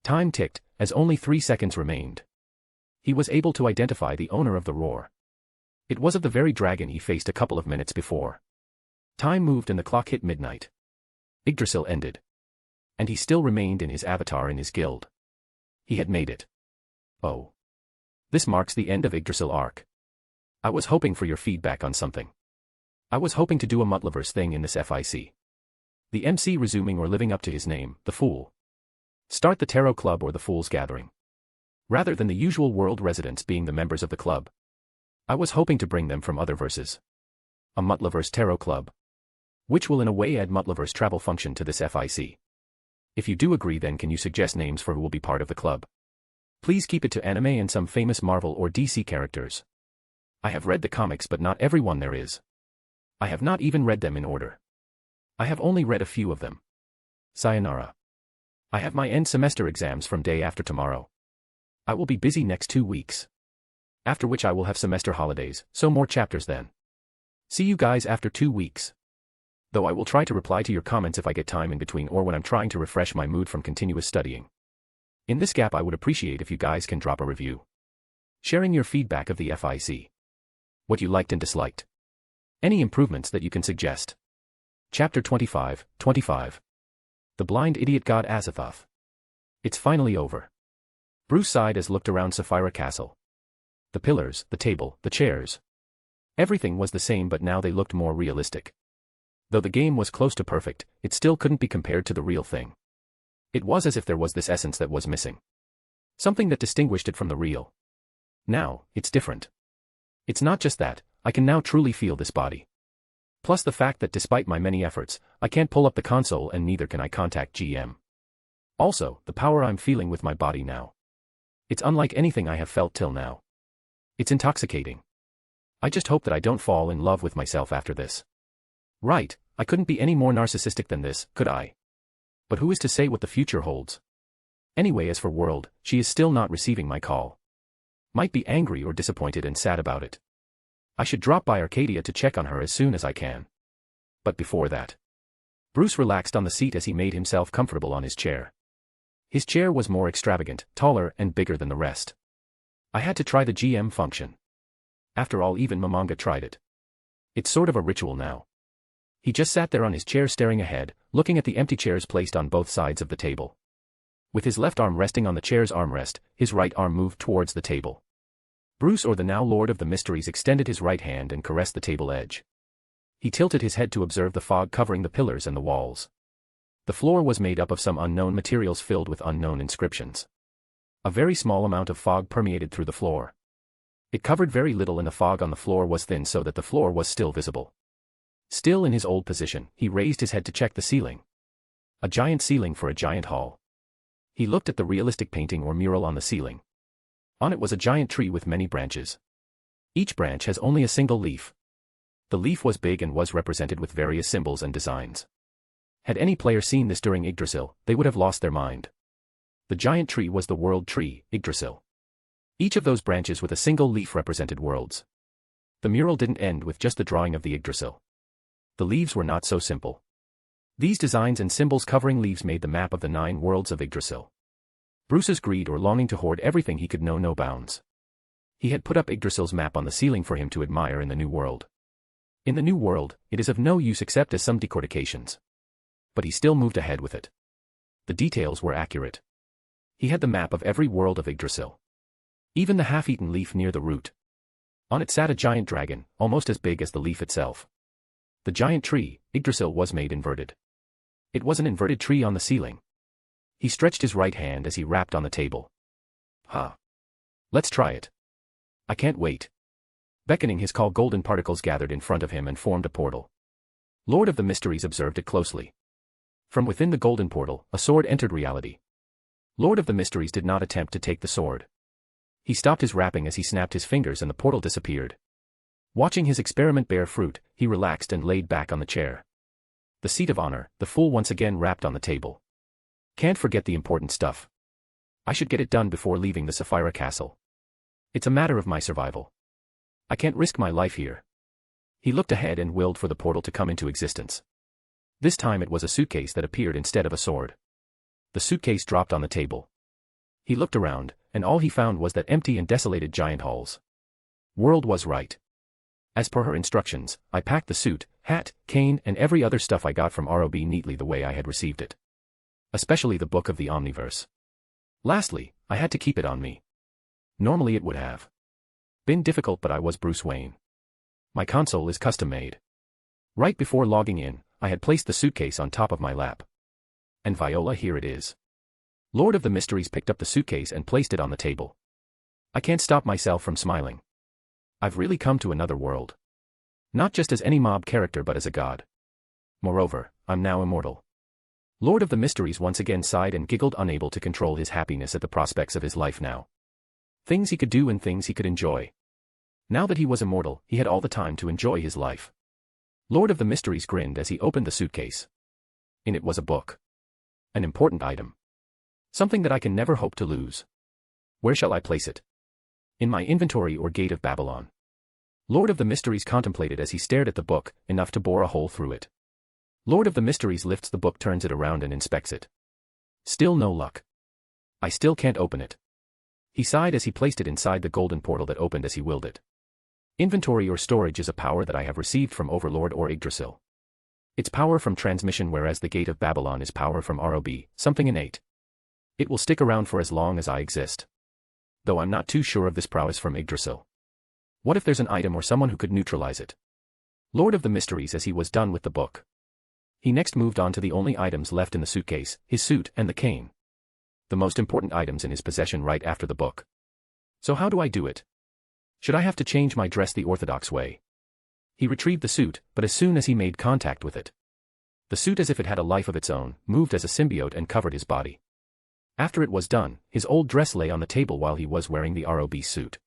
Time ticked, as only 3 seconds remained. He was able to identify the owner of the roar. It was of the very dragon he faced a couple of minutes before. Time moved and the clock hit midnight. Yggdrasil ended. And he still remained in his avatar in his guild. He had made it. Oh. This marks the end of Yggdrasil arc. I was hoping for your feedback on something. I was hoping to do a Machiavelliverse thing in this FIC. The MC resuming or living up to his name, the Fool. Start the Tarot Club or the Fool's Gathering. Rather than the usual world residents being the members of the club. I was hoping to bring them from other verses. A Machiavelliverse Tarot Club. Which will in a way add Machiavelliverse travel function to this FIC. If you do agree then can you suggest names for who will be part of the club? Please keep it to anime and some famous Marvel or DC characters. I have read the comics but not everyone there is. I have not even read them in order. I have only read a few of them. Sayonara. I have my end semester exams from day after tomorrow. I will be busy next 2 weeks. After which I will have semester holidays, so more chapters then. See you guys after 2 weeks. Though I will try to reply to your comments if I get time in between or when I'm trying to refresh my mood from continuous studying. In this gap I would appreciate if you guys can drop a review. Sharing your feedback of the FIC. What you liked and disliked. Any improvements that you can suggest. Chapter 25. The Blind Idiot God Azathoth. It's finally over. Bruce sighed as looked around Sapphira Castle. The pillars, the table, the chairs. Everything was the same but now they looked more realistic. Though the game was close to perfect, it still couldn't be compared to the real thing. It was as if there was this essence that was missing. Something that distinguished it from the real. Now, it's different. It's not just that, I can now truly feel this body. Plus the fact that despite my many efforts, I can't pull up the console and neither can I contact GM. Also, the power I'm feeling with my body now. It's unlike anything I have felt till now. It's intoxicating. I just hope that I don't fall in love with myself after this. Right, I couldn't be any more narcissistic than this, could I? But who is to say what the future holds? Anyway, as for World, she is still not receiving my call. Might be angry or disappointed and sad about it. I should drop by Arcadia to check on her as soon as I can. But before that. Bruce relaxed on the seat as he made himself comfortable on his chair. His chair was more extravagant, taller and bigger than the rest. I had to try the GM function. After all, even Momonga tried it. It's sort of a ritual now. He just sat there on his chair staring ahead, looking at the empty chairs placed on both sides of the table. With his left arm resting on the chair's armrest, his right arm moved towards the table. Bruce, or the now Lord of the Mysteries, extended his right hand and caressed the table edge. He tilted his head to observe the fog covering the pillars and the walls. The floor was made up of some unknown materials filled with unknown inscriptions. A very small amount of fog permeated through the floor. It covered very little and the fog on the floor was thin so that the floor was still visible. Still in his old position, he raised his head to check the ceiling. A giant ceiling for a giant hall. He looked at the realistic painting or mural on the ceiling. On it was a giant tree with many branches. Each branch has only a single leaf. The leaf was big and was represented with various symbols and designs. Had any player seen this during Idrasil, they would have lost their mind. The giant tree was the world tree, Idrasil. Each of those branches with a single leaf represented worlds. The mural didn't end with just the drawing of the Idrasil. The leaves were not so simple. These designs and symbols covering leaves made the map of the 9 worlds of Idrasil. Bruce's greed or longing to hoard everything he could know no bounds. He had put up Yggdrasil's map on the ceiling for him to admire in the new world. In the new world, it is of no use except as some decortications. But he still moved ahead with it. The details were accurate. He had the map of every world of Yggdrasil. Even the half-eaten leaf near the root. On it sat a giant dragon, almost as big as the leaf itself. The giant tree, Yggdrasil, was made inverted. It was an inverted tree on the ceiling. He stretched his right hand as he rapped on the table. Let's try it. I can't wait. Beckoning his call, golden particles gathered in front of him and formed a portal. Lord of the Mysteries observed it closely. From within the golden portal, a sword entered reality. Lord of the Mysteries did not attempt to take the sword. He stopped his rapping as he snapped his fingers and the portal disappeared. Watching his experiment bear fruit, he relaxed and laid back on the chair. The seat of honor, the fool once again rapped on the table. Can't forget the important stuff. I should get it done before leaving the Sapphira Castle. It's a matter of my survival. I can't risk my life here. He looked ahead and willed for the portal to come into existence. This time it was a suitcase that appeared instead of a sword. The suitcase dropped on the table. He looked around, and all he found was that empty and desolated giant halls. World was right. As per her instructions, I packed the suit, hat, cane, and every other stuff I got from ROB neatly the way I had received it. Especially the book of the Omniverse. Lastly, I had to keep it on me. Normally it would have been difficult, but I was Bruce Wayne. My console is custom-made. Right before logging in, I had placed the suitcase on top of my lap. And Viola, here it is. Lord of the Mysteries picked up the suitcase and placed it on the table. I can't stop myself from smiling. I've really come to another world. Not just as any mob character but as a god. Moreover, I'm now immortal. Lord of the Mysteries once again sighed and giggled, unable to control his happiness at the prospects of his life now. Things he could do and things he could enjoy. Now that he was immortal, he had all the time to enjoy his life. Lord of the Mysteries grinned as he opened the suitcase. In it was a book. An important item. Something that I can never hope to lose. Where shall I place it? In my inventory or Gate of Babylon? Lord of the Mysteries contemplated as he stared at the book, enough to bore a hole through it. Lord of the Mysteries lifts the book, turns it around and inspects it. Still no luck. I still can't open it. He sighed as he placed it inside the golden portal that opened as he willed it. Inventory or storage is a power that I have received from Overlord or Yggdrasil. It's power from transmission, whereas the Gate of Babylon is power from ROB, something innate. It will stick around for as long as I exist. Though I'm not too sure of this prowess from Yggdrasil. What if there's an item or someone who could neutralize it? Lord of the Mysteries as he was done with the book. He next moved on to the only items left in the suitcase, his suit and the cane. The most important items in his possession right after the book. So how do I do it? Should I have to change my dress the orthodox way? He retrieved the suit, but as soon as he made contact with it, the suit, as if it had a life of its own, moved as a symbiote and covered his body. After it was done, his old dress lay on the table while he was wearing the ROB suit.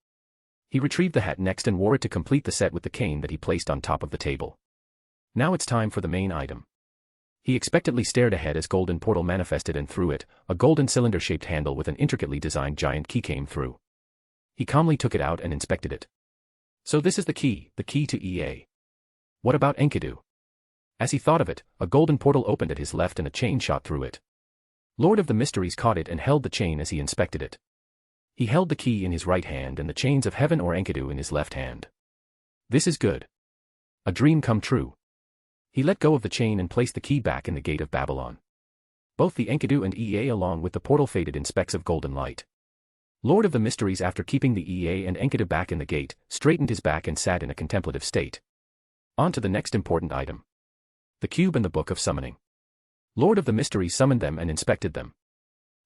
He retrieved the hat next and wore it to complete the set with the cane that he placed on top of the table. Now it's time for the main item. He expectantly stared ahead as golden portal manifested, and through it, a golden cylinder-shaped handle with an intricately designed giant key came through. He calmly took it out and inspected it. So this is the key to EA. What about Enkidu? As he thought of it, a golden portal opened at his left and a chain shot through it. Lord of the Mysteries caught it and held the chain as he inspected it. He held the key in his right hand and the chains of heaven or Enkidu in his left hand. This is good. A dream come true. He let go of the chain and placed the key back in the gate of Babylon. Both the Enkidu and EA along with the portal faded in specks of golden light. Lord of the Mysteries, after keeping the EA and Enkidu back in the gate, straightened his back and sat in a contemplative state. On to the next important item. The cube and the Book of Summoning. Lord of the Mysteries summoned them and inspected them.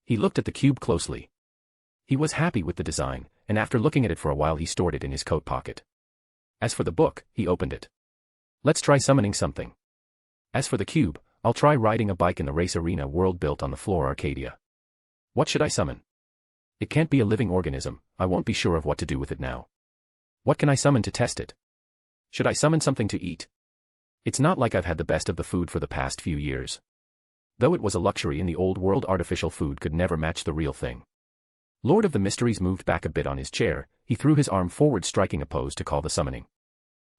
He looked at the cube closely. He was happy with the design, and after looking at it for a while he stored it in his coat pocket. As for the book, he opened it. Let's try summoning something. As for the cube, I'll try riding a bike in the race arena world built on the floor Arcadia. What should I summon? It can't be a living organism, I won't be sure of what to do with it now. What can I summon to test it? Should I summon something to eat? It's not like I've had the best of the food for the past few years. Though it was a luxury in the old world, artificial food could never match the real thing. Lord of the Mysteries moved back a bit on his chair, he threw his arm forward striking a pose to call the summoning.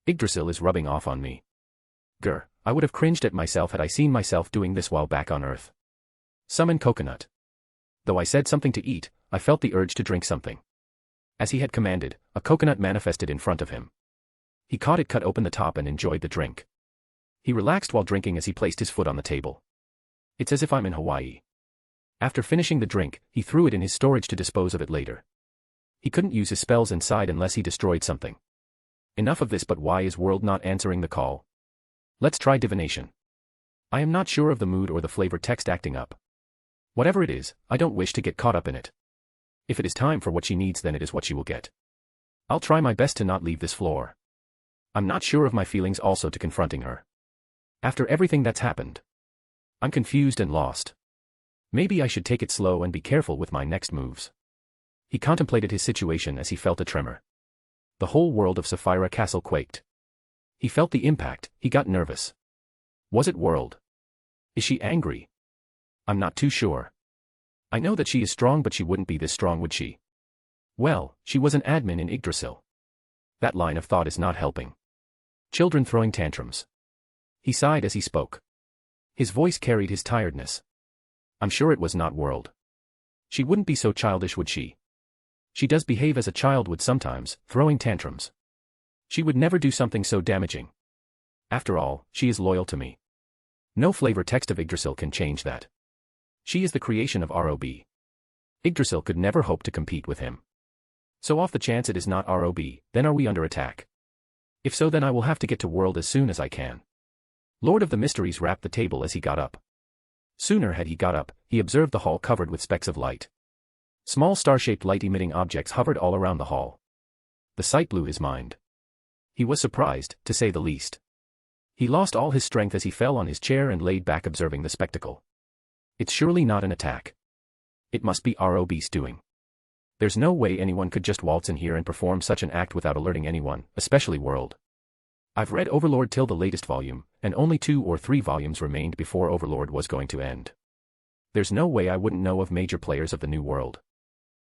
Idrasil is rubbing off on me. Grr, I would have cringed at myself had I seen myself doing this while back on Earth. Summon coconut. Though I said something to eat, I felt the urge to drink something. As he had commanded, a coconut manifested in front of him. He caught it, cut open the top and enjoyed the drink. He relaxed while drinking as he placed his foot on the table. It's as if I'm in Hawaii. After finishing the drink, he threw it in his storage to dispose of it later. He couldn't use his spells inside unless he destroyed something. Enough of this, but why is world not answering the call? Let's try divination. I am not sure of the mood or the flavor text acting up. Whatever it is, I don't wish to get caught up in it. If it is time for what she needs, then it is what she will get. I'll try my best to not leave this floor. I'm not sure of my feelings also to confronting her. After everything that's happened, I'm confused and lost. Maybe I should take it slow and be careful with my next moves. He contemplated his situation as he felt a tremor. The whole world of Sapphira Castle quaked. He felt the impact, he got nervous. Was it world? Is she angry? I'm not too sure. I know that she is strong, but she wouldn't be this strong, would she? Well, she was an admin in Idrasil. That line of thought is not helping. Children throwing tantrums. He sighed as he spoke. His voice carried his tiredness. I'm sure it was not world. She wouldn't be so childish, would she? She does behave as a child would sometimes, throwing tantrums. She would never do something so damaging. After all, she is loyal to me. No flavor text of Idrasil can change that. She is the creation of ROB. Idrasil could never hope to compete with him. So off the chance it is not ROB, then are we under attack? If so, then I will have to get to world as soon as I can. Lord of the Mysteries rapped the table as he got up. Sooner had he got up, he observed the hall covered with specks of light. Small star-shaped light-emitting objects hovered all around the hall. The sight blew his mind. He was surprised, to say the least. He lost all his strength as he fell on his chair and laid back observing the spectacle. It's surely not an attack. It must be ROB's doing. There's no way anyone could just waltz in here and perform such an act without alerting anyone, especially world. I've read Overlord till the latest volume, and only 2 or 3 volumes remained before Overlord was going to end. There's no way I wouldn't know of major players of the new world.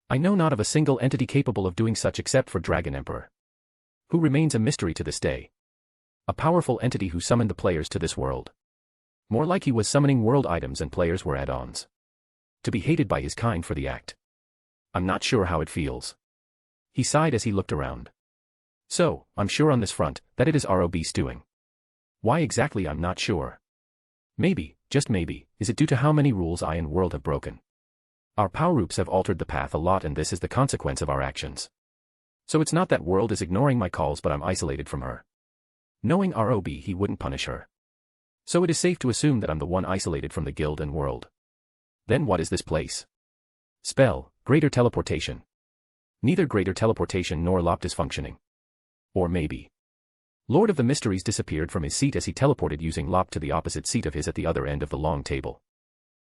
I know not of a single entity capable of doing such except for Dragon Emperor, who remains a mystery to this day. A powerful entity who summoned the players to this world. More like he was summoning world items and players were add-ons. To be hated by his kind for the act. I'm not sure how it feels. He sighed as he looked around. So, I'm sure on this front, that it is ROB's doing. Why exactly I'm not sure. Maybe, just maybe, is it due to how many rules I and world have broken. Our power groups have altered the path a lot and this is the consequence of our actions. So it's not that world is ignoring my calls but I'm isolated from her. Knowing ROB he wouldn't punish her. So it is safe to assume that I'm the one isolated from the guild and world. Then what is this place? Spell, greater teleportation. Neither greater teleportation nor LOTM is functioning. Or maybe. Lord of the Mysteries disappeared from his seat as he teleported using LOTM to the opposite seat of his at the other end of the long table.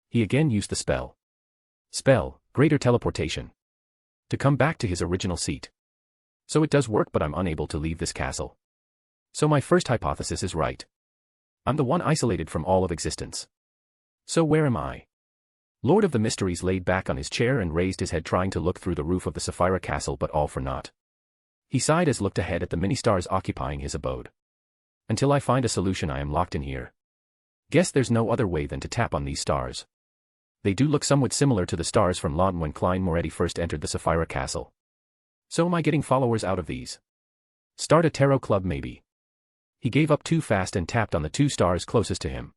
He again used the spell. Spell, greater teleportation. To come back to his original seat. So it does work, but I'm unable to leave this castle. So my first hypothesis is right. I'm the one isolated from all of existence. So where am I? Lord of the Mysteries laid back on his chair and raised his head, trying to look through the roof of the Sapphire Castle, but all for naught. He sighed as looked ahead at the many stars occupying his abode. Until I find a solution, I am locked in here. Guess there's no other way than to tap on these stars. They do look somewhat similar to the stars from LOTM when Klein Moretti first entered the Sapphire Castle. So am I getting followers out of these? Start a tarot club maybe. He gave up too fast and tapped on the 2 stars closest to him.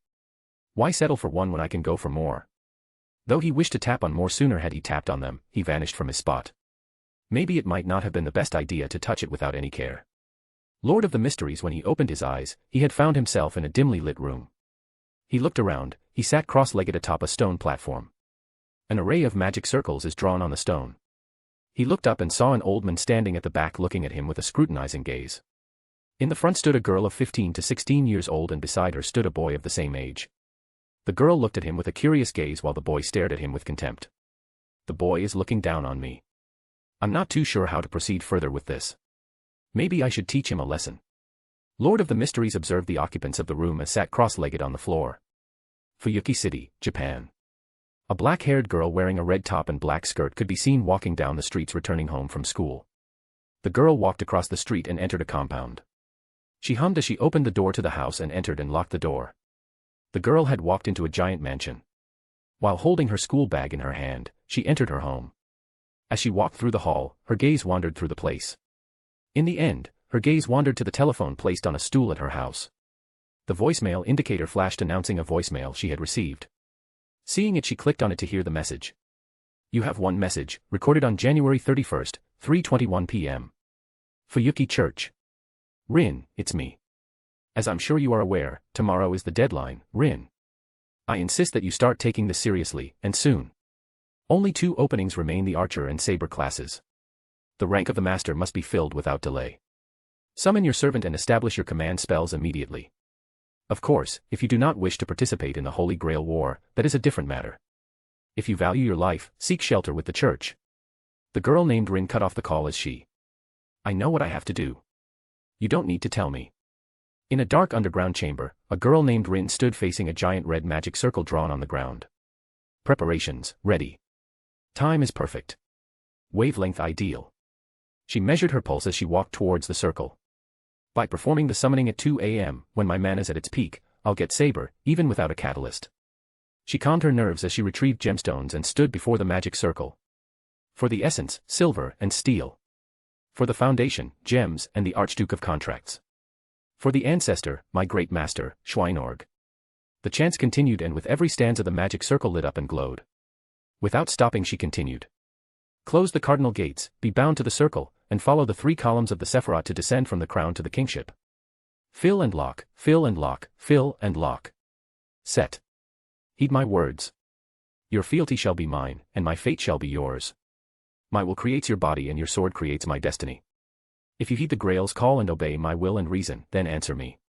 Why settle for one when I can go for more? Though he wished to tap on more sooner, had he tapped on them, he vanished from his spot. Maybe it might not have been the best idea to touch it without any care. Lord of the Mysteries, when he opened his eyes, he had found himself in a dimly lit room. He looked around. He sat cross-legged atop a stone platform. An array of magic circles is drawn on the stone. He looked up and saw an old man standing at the back looking at him with a scrutinizing gaze. In the front stood a girl of 15 to 16 years old, and beside her stood a boy of the same age. The girl looked at him with a curious gaze while the boy stared at him with contempt. The boy is looking down on me. I'm not too sure how to proceed further with this. Maybe I should teach him a lesson. Lord of the Mysteries observed the occupants of the room as sat cross-legged on the floor. Fuyuki City, Japan. A black-haired girl wearing a red top and black skirt could be seen walking down the streets returning home from school. The girl walked across the street and entered a compound. She hummed as she opened the door to the house and entered and locked the door. The girl had walked into a giant mansion. While holding her school bag in her hand, she entered her home. As she walked through the hall, her gaze wandered through the place. In the end, her gaze wandered to the telephone placed on a stool at her house. The voicemail indicator flashed announcing a voicemail she had received. Seeing it, she clicked on it to hear the message. You have one message, recorded on January 31st, 3:21 p.m. Fuyuki Church. Rin, it's me. As I'm sure you are aware, tomorrow is the deadline, Rin. I insist that you start taking this seriously, and soon. Only 2 openings remain: the Archer and Saber classes. The rank of the Master must be filled without delay. Summon your servant and establish your command spells immediately. Of course, if you do not wish to participate in the Holy Grail War, that is a different matter. If you value your life, seek shelter with the church. The girl named Rin cut off the call as she. I know what I have to do. You don't need to tell me. In a dark underground chamber, a girl named Rin stood facing a giant red magic circle drawn on the ground. Preparations, ready. Time is perfect. Wavelength ideal. She measured her pulse as she walked towards the circle. By performing the summoning at 2 a.m., when my mana's at its peak, I'll get Saber, even without a catalyst. She calmed her nerves as she retrieved gemstones and stood before the magic circle. For the essence, silver and steel. For the foundation, gems and the Archduke of Contracts. For the ancestor, my great master, Schweinorg. The chants continued, and with every stanza the magic circle lit up and glowed. Without stopping, she continued. Close the cardinal gates, be bound to the circle, and follow the 3 columns of the Sephiroth to descend from the crown to the kingship. Fill and lock, fill and lock, fill and lock. Set. Heed my words. Your fealty shall be mine, and my fate shall be yours. My will creates your body and your sword creates my destiny. If you heed the Grail's call and obey my will and reason, then answer me.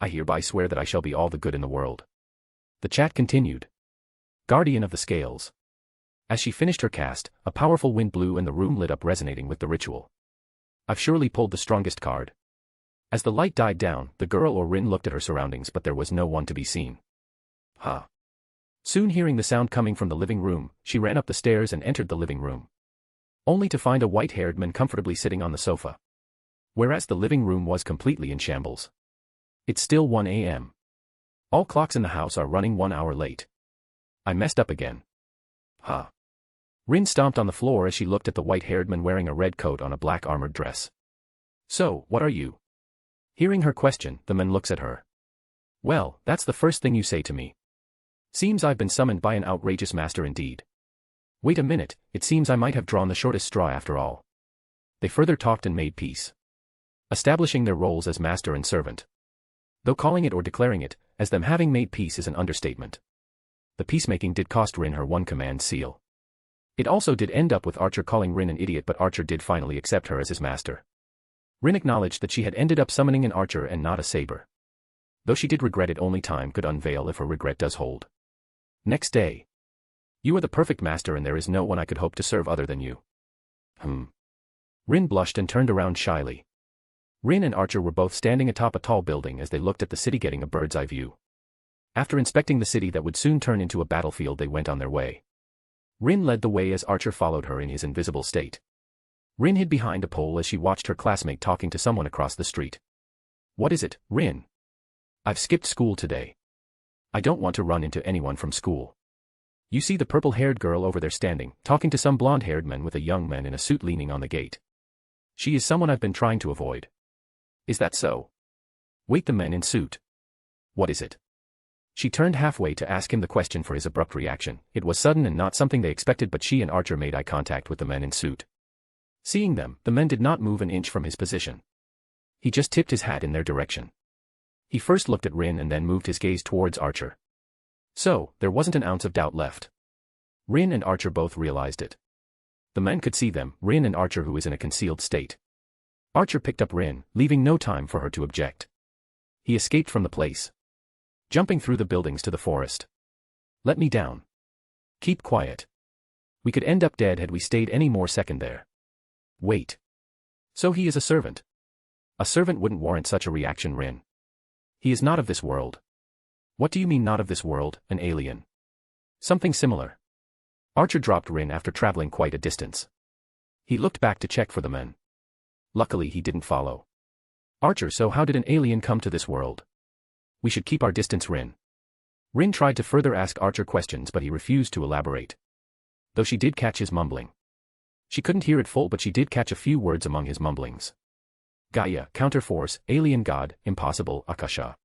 I hereby swear that I shall be all the good in the world. The chat continued. Guardian of the Scales. As she finished her cast, a powerful wind blew and the room lit up, resonating with the ritual. I've surely pulled the strongest card. As the light died down, the girl or Rin looked at her surroundings, but there was no one to be seen. Soon, hearing the sound coming from the living room, she ran up the stairs and entered the living room. Only to find a white-haired man comfortably sitting on the sofa. Whereas the living room was completely in shambles. It's still 1 a.m. All clocks in the house are running 1 hour late. I messed up again. Rin stomped on the floor as she looked at the white-haired man wearing a red coat on a black armored dress. So, what are you? Hearing her question, the man looks at her. Well, that's the first thing you say to me. Seems I've been summoned by an outrageous master indeed. Wait a minute, it seems I might have drawn the shortest straw after all. They further talked and made peace. Establishing their roles as master and servant. Though calling it or declaring it, as them having made peace is an understatement. The peacemaking did cost Rin her one command seal. It also did end up with Archer calling Rin an idiot, but Archer did finally accept her as his master. Rin acknowledged that she had ended up summoning an archer and not a saber. Though she did regret it, only time could unveil if her regret does hold. Next day. You are the perfect master and there is no one I could hope to serve other than you. Rin blushed and turned around shyly. Rin and Archer were both standing atop a tall building as they looked at the city, getting a bird's eye view. After inspecting the city that would soon turn into a battlefield, they went on their way. Rin led the way as Archer followed her in his invisible state. Rin hid behind a pole as she watched her classmate talking to someone across the street. What is it, Rin? I've skipped school today. I don't want to run into anyone from school. You see the purple-haired girl over there standing, talking to some blonde-haired man with a young man in a suit leaning on the gate. She is someone I've been trying to avoid. Is that so? Wait, the man in suit. What is it? She turned halfway to ask him the question for his abrupt reaction. It was sudden and not something they expected, but she and Archer made eye contact with the men in suit. Seeing them, the man did not move an inch from his position. He just tipped his hat in their direction. He first looked at Rin and then moved his gaze towards Archer. So, there wasn't an ounce of doubt left. Rin and Archer both realized it. The men could see them, Rin and Archer, who is in a concealed state. Archer picked up Rin, leaving no time for her to object. He escaped from the place, jumping through the buildings to the forest. Let me down. Keep quiet. We could end up dead had we stayed any more second there. Wait. So he is a servant? A servant wouldn't warrant such a reaction, Rin. He is not of this world. What do you mean not of this world, an alien? Something similar. Archer dropped Rin after traveling quite a distance. He looked back to check for the men. Luckily he didn't follow. Archer, so how did an alien come to this world? We should keep our distance, Rin. Rin tried to further ask Archer questions, but he refused to elaborate. Though she did catch his mumbling. She couldn't hear it full, but she did catch a few words among his mumblings. Gaia, counterforce, alien god, impossible, Akasha.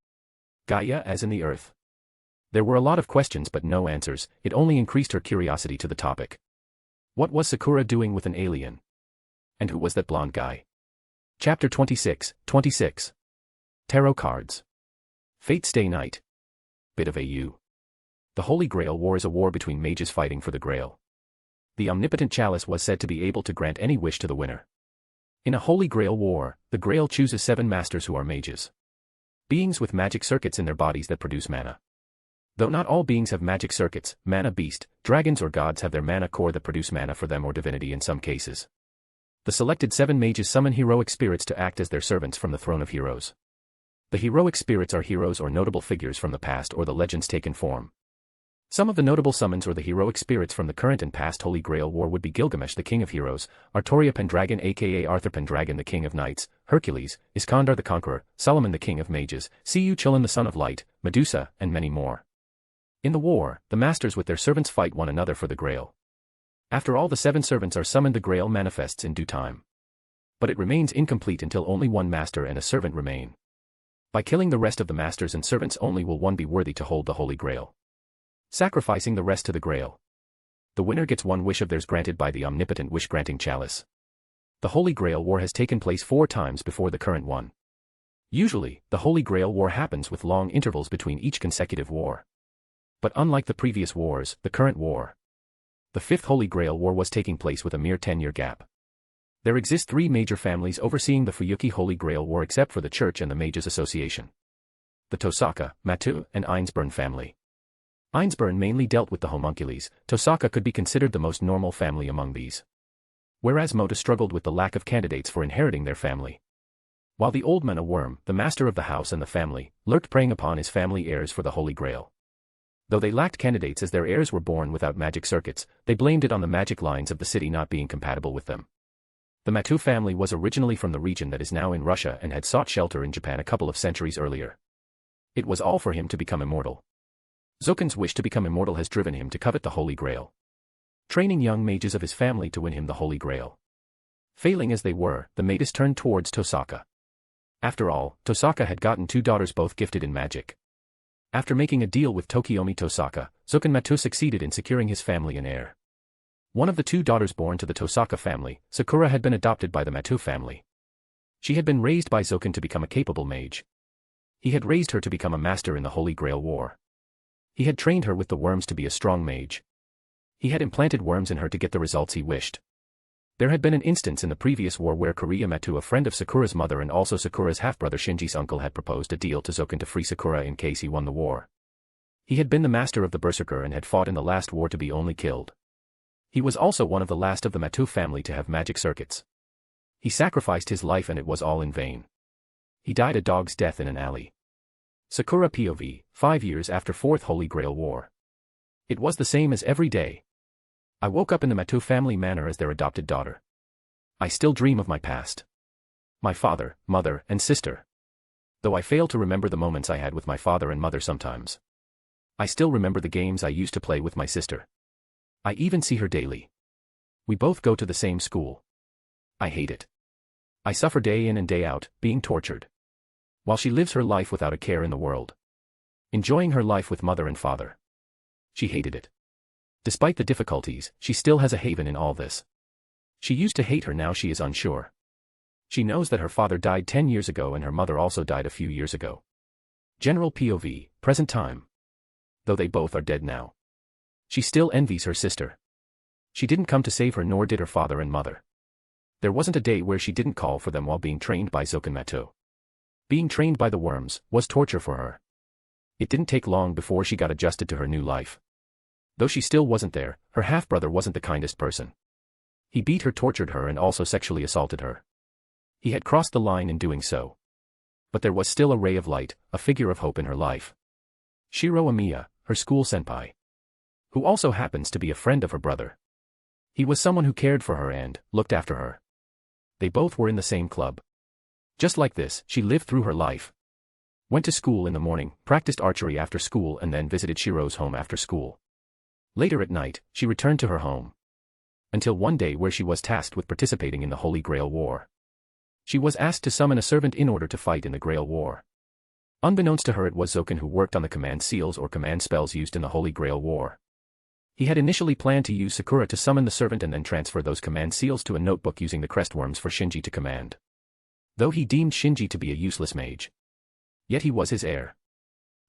Gaia as in the earth. There were a lot of questions but no answers. It only increased her curiosity to the topic. What was Sakura doing with an alien? And who was that blonde guy? Chapter 26. Tarot cards. Fate's Day Night. Bit of AU. The Holy Grail War is a war between mages fighting for the Grail. The omnipotent chalice was said to be able to grant any wish to the winner. In a Holy Grail War, the Grail chooses 7 masters who are mages. Beings with magic circuits in their bodies that produce mana. Though not all beings have magic circuits, mana beast, dragons or gods have their mana core that produce mana for them, or divinity in some cases. The selected 7 mages summon heroic spirits to act as their servants from the throne of heroes. The heroic spirits are heroes or notable figures from the past or the legends taken form. Some of the notable summons or the heroic spirits from the current and past Holy Grail War would be Gilgamesh, the King of Heroes, Artoria Pendragon aka Arthur Pendragon, the King of Knights, Hercules, Iskandar the Conqueror, Solomon the King of Mages, Siu Chilin the Son of Light, Medusa, and many more. In the war, the masters with their servants fight one another for the Grail. After all the 7 servants are summoned, the Grail manifests in due time. But it remains incomplete until only one master and a servant remain. By killing the rest of the masters and servants only will one be worthy to hold the Holy Grail. Sacrificing the rest to the Grail. The winner gets one wish of theirs granted by the omnipotent wish-granting chalice. The Holy Grail War has taken place 4 times before the current one. Usually, the Holy Grail War happens with long intervals between each consecutive war. But unlike the previous wars, the current war, the 5th Holy Grail War, was taking place with a mere 10-year gap. There exist 3 major families overseeing the Fuyuki Holy Grail War except for the Church and the Mages Association. The Tosaka, Matu, and Einsburn family. Einsburn mainly dealt with the homuncules. Tosaka could be considered the most normal family among these. Whereas Mota struggled with the lack of candidates for inheriting their family. While the old man, a worm, the master of the house and the family, lurked preying upon his family heirs for the Holy Grail. Though they lacked candidates as their heirs were born without magic circuits, they blamed it on the magic lines of the city not being compatible with them. The Matu family was originally from the region that is now in Russia and had sought shelter in Japan a couple of centuries earlier. It was all for him to become immortal. Zokan's wish to become immortal has driven him to covet the Holy Grail, training young mages of his family to win him the Holy Grail. Failing as they were, the mages turned towards Tosaka. After all, Tosaka had gotten 2 daughters both gifted in magic. After making a deal with Tokiomi Tosaka, Zokan Matu succeeded in securing his family an heir. One of the 2 daughters born to the Tosaka family, Sakura, had been adopted by the Matu family. She had been raised by Zokan to become a capable mage. He had raised her to become a master in the Holy Grail War. He had trained her with the worms to be a strong mage. He had implanted worms in her to get the results he wished. There had been an instance in the previous war where Kuriyamato, a friend of Sakura's mother and also Sakura's half-brother Shinji's uncle, had proposed a deal to Zoken to free Sakura in case he won the war. He had been the master of the Berserker and had fought in the last war to be only killed. He was also one of the last of the Matsu family to have magic circuits. He sacrificed his life and it was all in vain. He died a dog's death in an alley. Sakura POV, 5 years after 4th Holy Grail War. It was the same as every day. I woke up in the Matsu family manor as their adopted daughter. I still dream of my past. My father, mother, and sister. Though I fail to remember the moments I had with my father and mother sometimes. I still remember the games I used to play with my sister. I even see her daily. We both go to the same school. I hate it. I suffer day in and day out, being tortured. While she lives her life without a care in the world. Enjoying her life with mother and father. She hated it. Despite the difficulties, she still has a haven in all this. She used to hate her, now she is unsure. She knows that her father died 10 years ago and her mother also died a few years ago. General POV, present time. Though they both are dead now. She still envies her sister. She didn't come to save her, nor did her father and mother. There wasn't a day where she didn't call for them while being trained by Zokenmato. Being trained by the worms was torture for her. It didn't take long before she got adjusted to her new life. Though she still wasn't there, her half-brother wasn't the kindest person. He beat her, tortured her, and also sexually assaulted her. He had crossed the line in doing so. But there was still a ray of light, a figure of hope in her life. Shiro Amiya, her school senpai. Who also happens to be a friend of her brother. He was someone who cared for her and looked after her. They both were in the same club. Just like this, she lived through her life. Went to school in the morning, practiced archery after school, and then visited Shiro's home after school. Later at night, she returned to her home. Until one day where she was tasked with participating in the Holy Grail War. She was asked to summon a servant in order to fight in the Grail War. Unbeknownst to her, it was Zoken who worked on the command seals or command spells used in the Holy Grail War. He had initially planned to use Sakura to summon the servant and then transfer those command seals to a notebook using the crest worms for Shinji to command. Though he deemed Shinji to be a useless mage. Yet he was his heir.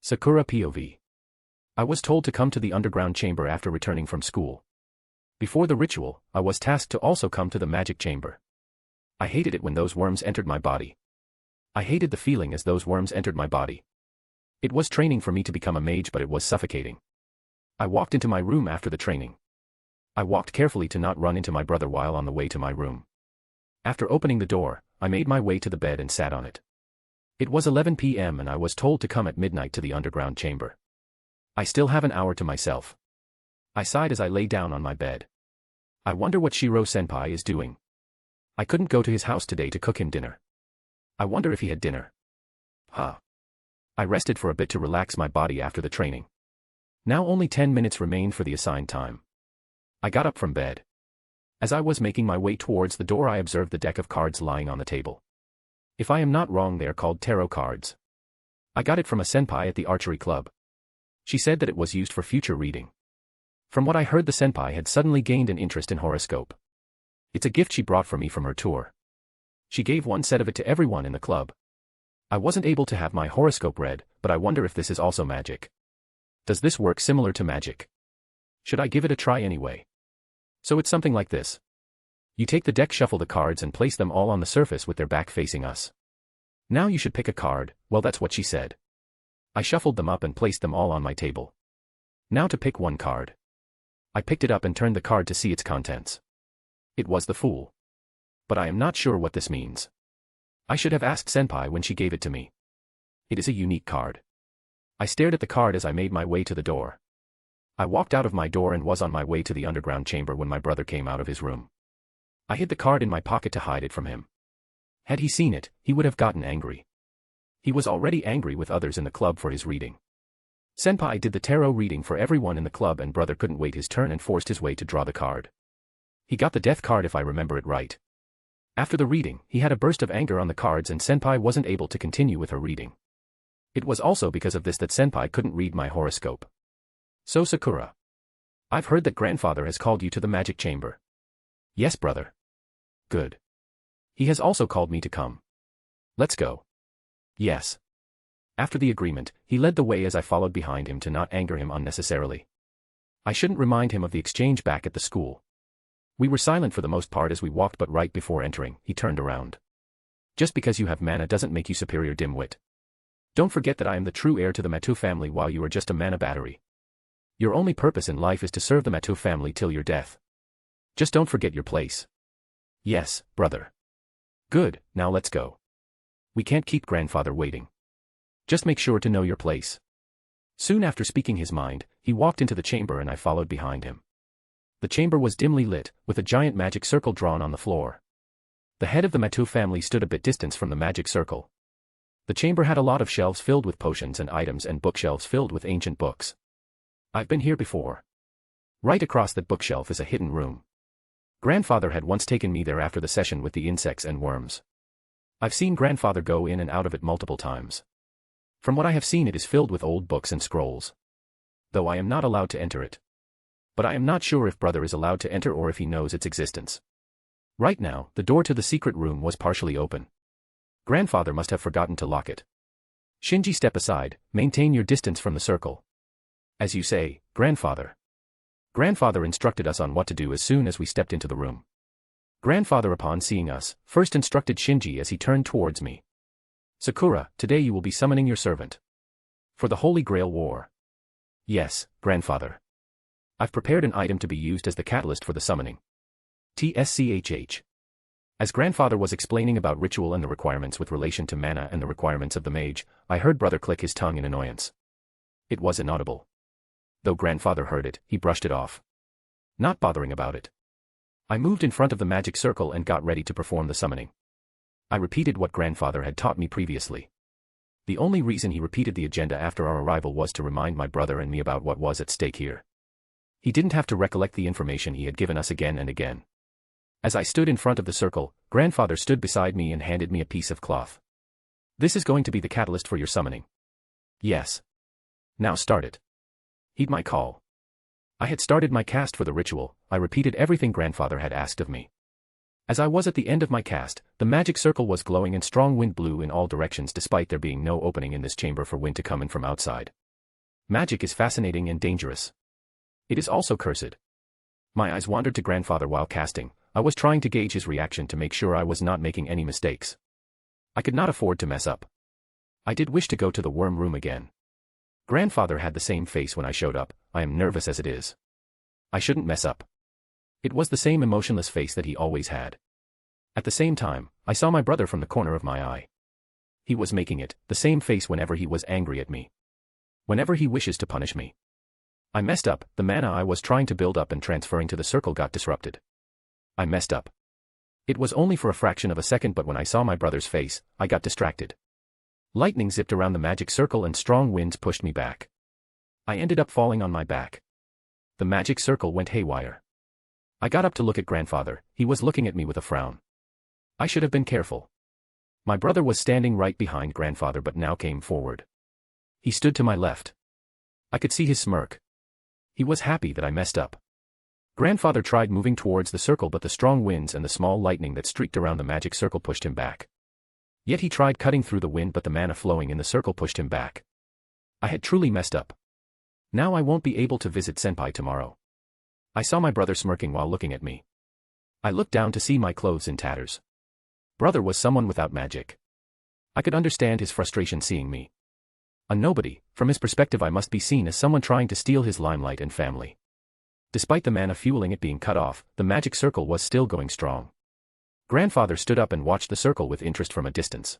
Sakura POV. I was told to come to the underground chamber after returning from school. Before the ritual, I was tasked to also come to the magic chamber. I hated it when those worms entered my body. I hated the feeling as those worms entered my body. It was training for me to become a mage, but it was suffocating. I walked into my room after the training. I walked carefully to not run into my brother while on the way to my room. After opening the door, I made my way to the bed and sat on it. It was 11 p.m. and I was told to come at midnight to the underground chamber. I still have an hour to myself. I sighed as I lay down on my bed. I wonder what Shiro-senpai is doing. I couldn't go to his house today to cook him dinner. I wonder if he had dinner. I rested for a bit to relax my body after the training. Now only 10 minutes remained for the assigned time. I got up from bed. As I was making my way towards the door, I observed the deck of cards lying on the table. If I am not wrong, they are called tarot cards. I got it from a senpai at the archery club. She said that it was used for future reading. From what I heard, the senpai had suddenly gained an interest in horoscope. It's a gift she brought for me from her tour. She gave one set of it to everyone in the club. I wasn't able to have my horoscope read, but I wonder if this is also magic. Does this work similar to magic? Should I give it a try anyway? So it's something like this. You take the deck, shuffle the cards, and place them all on the surface with their back facing us. Now you should pick a card. Well, that's what she said. I shuffled them up and placed them all on my table. Now to pick one card. I picked it up and turned the card to see its contents. It was the Fool. But I am not sure what this means. I should have asked senpai when she gave it to me. It is a unique card. I stared at the card as I made my way to the door. I walked out of my door and was on my way to the underground chamber when my brother came out of his room. I hid the card in my pocket to hide it from him. Had he seen it, he would have gotten angry. He was already angry with others in the club for his reading. Senpai did the tarot reading for everyone in the club and brother couldn't wait his turn and forced his way to draw the card. He got the death card if I remember it right. After the reading, he had a burst of anger on the cards and senpai wasn't able to continue with her reading. It was also because of this that senpai couldn't read my horoscope. So Sakura. I've heard that grandfather has called you to the magic chamber. Yes, brother. Good. He has also called me to come. Let's go. Yes. After the agreement, he led the way as I followed behind him to not anger him unnecessarily. I shouldn't remind him of the exchange back at the school. We were silent for the most part as we walked, but right before entering, he turned around. Just because you have mana doesn't make you superior, dimwit. Don't forget that I am the true heir to the Matu family while you are just a mana battery. Your only purpose in life is to serve the Matu family till your death. Just don't forget your place. Yes, brother. Good, now let's go. We can't keep grandfather waiting. Just make sure to know your place. Soon after speaking his mind, he walked into the chamber and I followed behind him. The chamber was dimly lit, with a giant magic circle drawn on the floor. The head of the Matu family stood a bit distance from the magic circle. The chamber had a lot of shelves filled with potions and items and bookshelves filled with ancient books. I've been here before. Right across that bookshelf is a hidden room. Grandfather had once taken me there after the session with the insects and worms. I've seen grandfather go in and out of it multiple times. From what I have seen, it is filled with old books and scrolls. Though I am not allowed to enter it. But I am not sure if brother is allowed to enter or if he knows its existence. Right now, the door to the secret room was partially open. Grandfather must have forgotten to lock it. Shinji, step aside, maintain your distance from the circle. As you say, grandfather. Grandfather instructed us on what to do as soon as we stepped into the room. Grandfather, upon seeing us, first instructed Shinji as he turned towards me. Sakura, today you will be summoning your servant. For the Holy Grail War. Yes, grandfather. I've prepared an item to be used as the catalyst for the summoning. TSCHH. As grandfather was explaining about ritual and the requirements with relation to mana and the requirements of the mage, I heard brother click his tongue in annoyance. It was inaudible. Though grandfather heard it, he brushed it off. Not bothering about it. I moved in front of the magic circle and got ready to perform the summoning. I repeated what grandfather had taught me previously. The only reason he repeated the agenda after our arrival was to remind my brother and me about what was at stake here. He didn't have to recollect the information he had given us again and again. As I stood in front of the circle, grandfather stood beside me and handed me a piece of cloth. This is going to be the catalyst for your summoning. Yes. Now start it. Heed my call. I had started my cast for the ritual. I repeated everything grandfather had asked of me. As I was at the end of my cast, the magic circle was glowing and strong wind blew in all directions despite there being no opening in this chamber for wind to come in from outside. Magic is fascinating and dangerous. It is also cursed. My eyes wandered to grandfather while casting. I was trying to gauge his reaction to make sure I was not making any mistakes. I could not afford to mess up. I did wish to go to the worm room again. Grandfather had the same face when I showed up. I am nervous as it is. I shouldn't mess up. It was the same emotionless face that he always had. At the same time, I saw my brother from the corner of my eye. He was making it, the same face whenever he was angry at me. Whenever he wishes to punish me. I messed up. The mana I was trying to build up and transferring to the circle got disrupted. I messed up. It was only for a fraction of a second, but when I saw my brother's face, I got distracted. Lightning zipped around the magic circle and strong winds pushed me back. I ended up falling on my back. The magic circle went haywire. I got up to look at grandfather. He was looking at me with a frown. I should have been careful. My brother was standing right behind grandfather but now came forward. He stood to my left. I could see his smirk. He was happy that I messed up. Grandfather tried moving towards the circle but the strong winds and the small lightning that streaked around the magic circle pushed him back. Yet he tried cutting through the wind but the mana flowing in the circle pushed him back. I had truly messed up. Now I won't be able to visit senpai tomorrow. I saw my brother smirking while looking at me. I looked down to see my clothes in tatters. Brother was someone without magic. I could understand his frustration seeing me. A nobody, from his perspective I must be seen as someone trying to steal his limelight and family. Despite the mana fueling it being cut off, the magic circle was still going strong. Grandfather stood up and watched the circle with interest from a distance.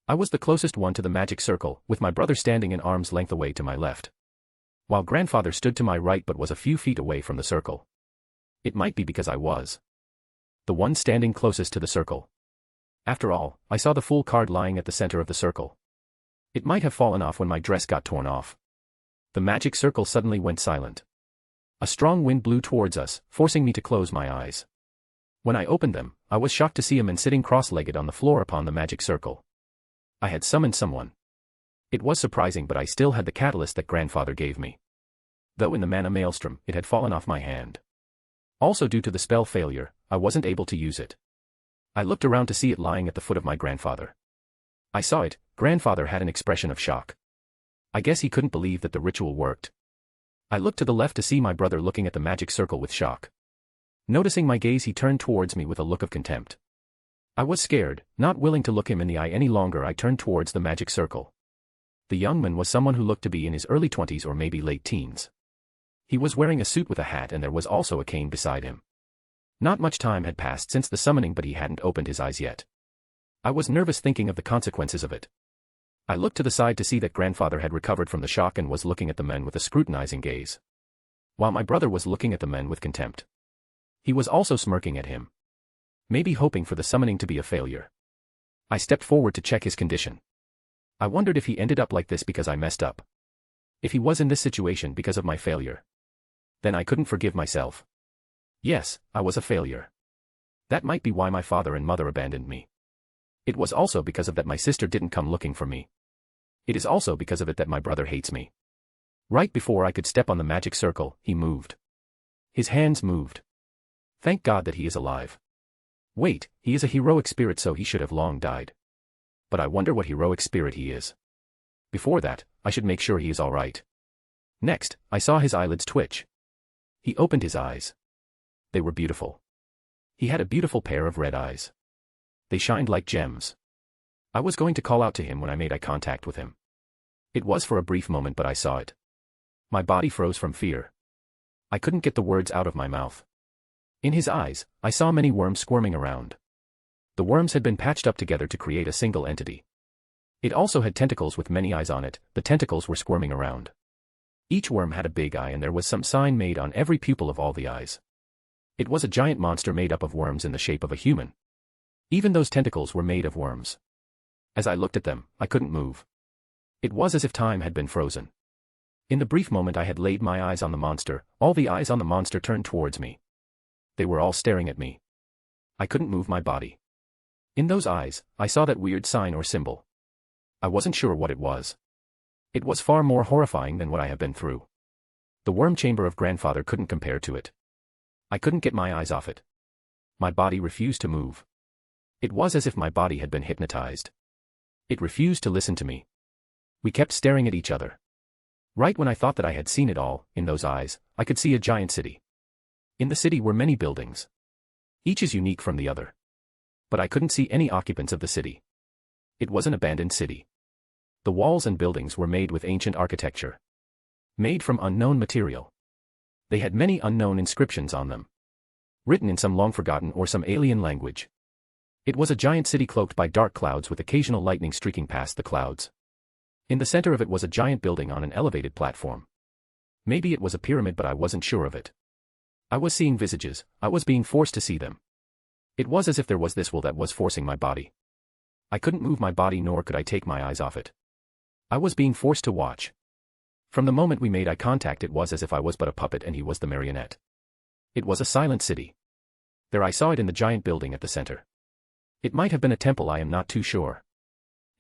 I was the closest one to the magic circle, with my brother standing an arm's length away to my left. While grandfather stood to my right but was a few feet away from the circle. It might be because I was the one standing closest to the circle. After all, I saw the Fool card lying at the center of the circle. It might have fallen off when my dress got torn off. The magic circle suddenly went silent. A strong wind blew towards us, forcing me to close my eyes. When I opened them, I was shocked to see a man sitting cross-legged on the floor upon the magic circle. I had summoned someone. It was surprising but I still had the catalyst that grandfather gave me. Though in the mana maelstrom, it had fallen off my hand. Also due to the spell failure, I wasn't able to use it. I looked around to see it lying at the foot of my grandfather. I saw it. Grandfather had an expression of shock. I guess he couldn't believe that the ritual worked. I looked to the left to see my brother looking at the magic circle with shock. Noticing my gaze, he turned towards me with a look of contempt. I was scared, not willing to look him in the eye any longer. I turned towards the magic circle. The young man was someone who looked to be in his early 20s or maybe late teens. He was wearing a suit with a hat, and there was also a cane beside him. Not much time had passed since the summoning, but he hadn't opened his eyes yet. I was nervous, thinking of the consequences of it. I looked to the side to see that grandfather had recovered from the shock and was looking at the men with a scrutinizing gaze, while my brother was looking at the men with contempt. He was also smirking at him, maybe hoping for the summoning to be a failure. I stepped forward to check his condition. I wondered if he ended up like this because I messed up. If he was in this situation because of my failure, then I couldn't forgive myself. Yes, I was a failure. That might be why my father and mother abandoned me. It was also because of that my sister didn't come looking for me. It is also because of it that my brother hates me. Right before I could step on the magic circle, he moved. His hands moved. Thank God that he is alive. Wait, he is a heroic spirit, so he should have long died. But I wonder what heroic spirit he is. Before that, I should make sure he is all right. Next, I saw his eyelids twitch. He opened his eyes. They were beautiful. He had a beautiful pair of red eyes. They shined like gems. I was going to call out to him when I made eye contact with him. It was for a brief moment, but I saw it. My body froze from fear. I couldn't get the words out of my mouth. In his eyes, I saw many worms squirming around. The worms had been patched up together to create a single entity. It also had tentacles with many eyes on it. The tentacles were squirming around. Each worm had a big eye, and there was some sign made on every pupil of all the eyes. It was a giant monster made up of worms in the shape of a human. Even those tentacles were made of worms. As I looked at them, I couldn't move. It was as if time had been frozen. In the brief moment I had laid my eyes on the monster, all the eyes on the monster turned towards me. They were all staring at me. I couldn't move my body. In those eyes, I saw that weird sign or symbol. I wasn't sure what it was. It was far more horrifying than what I have been through. The worm chamber of grandfather couldn't compare to it. I couldn't get my eyes off it. My body refused to move. It was as if my body had been hypnotized. It refused to listen to me. We kept staring at each other. Right when I thought that I had seen it all, in those eyes, I could see a giant city. In the city were many buildings. Each is unique from the other. But I couldn't see any occupants of the city. It was an abandoned city. The walls and buildings were made with ancient architecture. Made from unknown material. They had many unknown inscriptions on them. Written in some long-forgotten or some alien language. It was a giant city cloaked by dark clouds with occasional lightning streaking past the clouds. In the center of it was a giant building on an elevated platform. Maybe it was a pyramid, but I wasn't sure of it. I was seeing visages. I was being forced to see them. It was as if there was this will that was forcing my body. I couldn't move my body, nor could I take my eyes off it. I was being forced to watch. From the moment we made eye contact, it was as if I was but a puppet and he was the marionette. It was a silent city. There I saw it in the giant building at the center. It might have been a temple, I am not too sure.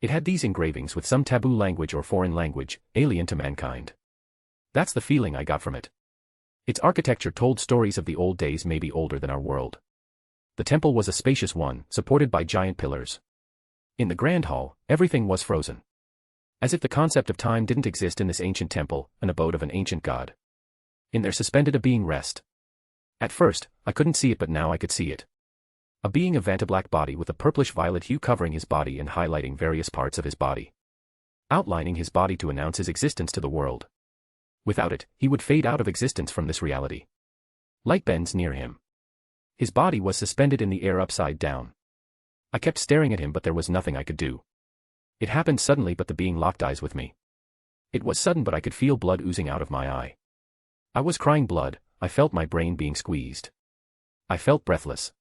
It had these engravings with some taboo language or foreign language, alien to mankind. That's the feeling I got from it. Its architecture told stories of the old days, maybe older than our world. The temple was a spacious one, supported by giant pillars. In the grand hall, everything was frozen. As if the concept of time didn't exist in this ancient temple, an abode of an ancient god. In there suspended a being rest. At first, I couldn't see it, but now I could see it. A being of vantablack body with a purplish-violet hue covering his body and highlighting various parts of his body. Outlining his body to announce his existence to the world. Without it, he would fade out of existence from this reality. Light bends near him. His body was suspended in the air upside down. I kept staring at him, but there was nothing I could do. It happened suddenly, but the being locked eyes with me. It was sudden, but I could feel blood oozing out of my eye. I was crying blood. I felt my brain being squeezed. I felt breathless.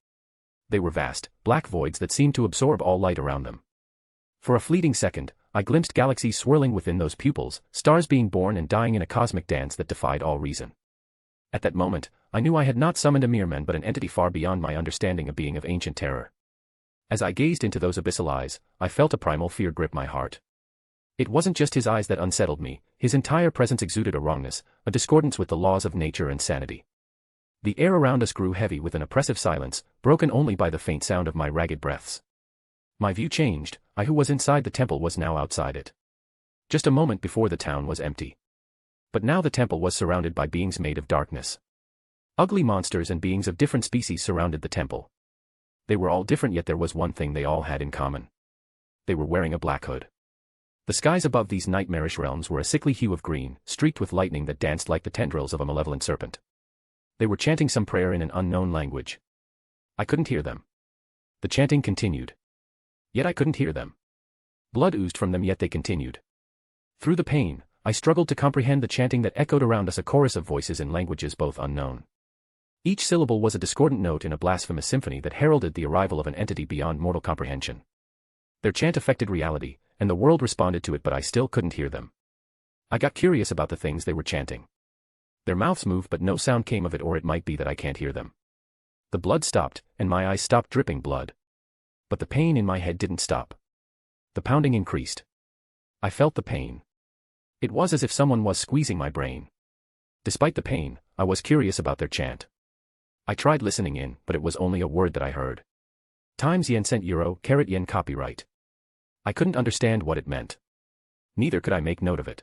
They were vast, black voids that seemed to absorb all light around them. For a fleeting second, I glimpsed galaxies swirling within those pupils, stars being born and dying in a cosmic dance that defied all reason. At that moment, I knew I had not summoned a mere man but an entity far beyond my understanding, a being of ancient terror. As I gazed into those abyssal eyes, I felt a primal fear grip my heart. It wasn't just his eyes that unsettled me, his entire presence exuded a wrongness, a discordance with the laws of nature and sanity. The air around us grew heavy with an oppressive silence, broken only by the faint sound of my ragged breaths. My view changed. I who was inside the temple was now outside it. Just a moment before the town was empty. But now the temple was surrounded by beings made of darkness. Ugly monsters and beings of different species surrounded the temple. They were all different, yet there was one thing they all had in common. They were wearing a black hood. The skies above these nightmarish realms were a sickly hue of green, streaked with lightning that danced like the tendrils of a malevolent serpent. They were chanting some prayer in an unknown language. I couldn't hear them. The chanting continued. Yet I couldn't hear them. Blood oozed from them, yet they continued. Through the pain, I struggled to comprehend the chanting that echoed around us, a chorus of voices in languages both unknown. Each syllable was a discordant note in a blasphemous symphony that heralded the arrival of an entity beyond mortal comprehension. Their chant affected reality, and the world responded to it, but I still couldn't hear them. I got curious about the things they were chanting. Their mouths moved, but no sound came of it, or it might be that I can't hear them. The blood stopped, and my eyes stopped dripping blood. But the pain in my head didn't stop. The pounding increased. I felt the pain. It was as if someone was squeezing my brain. Despite the pain, I was curious about their chant. I tried listening in, but it was only a word that I heard. Times yen cent euro, carat yen copyright. I couldn't understand what it meant. Neither could I make note of it.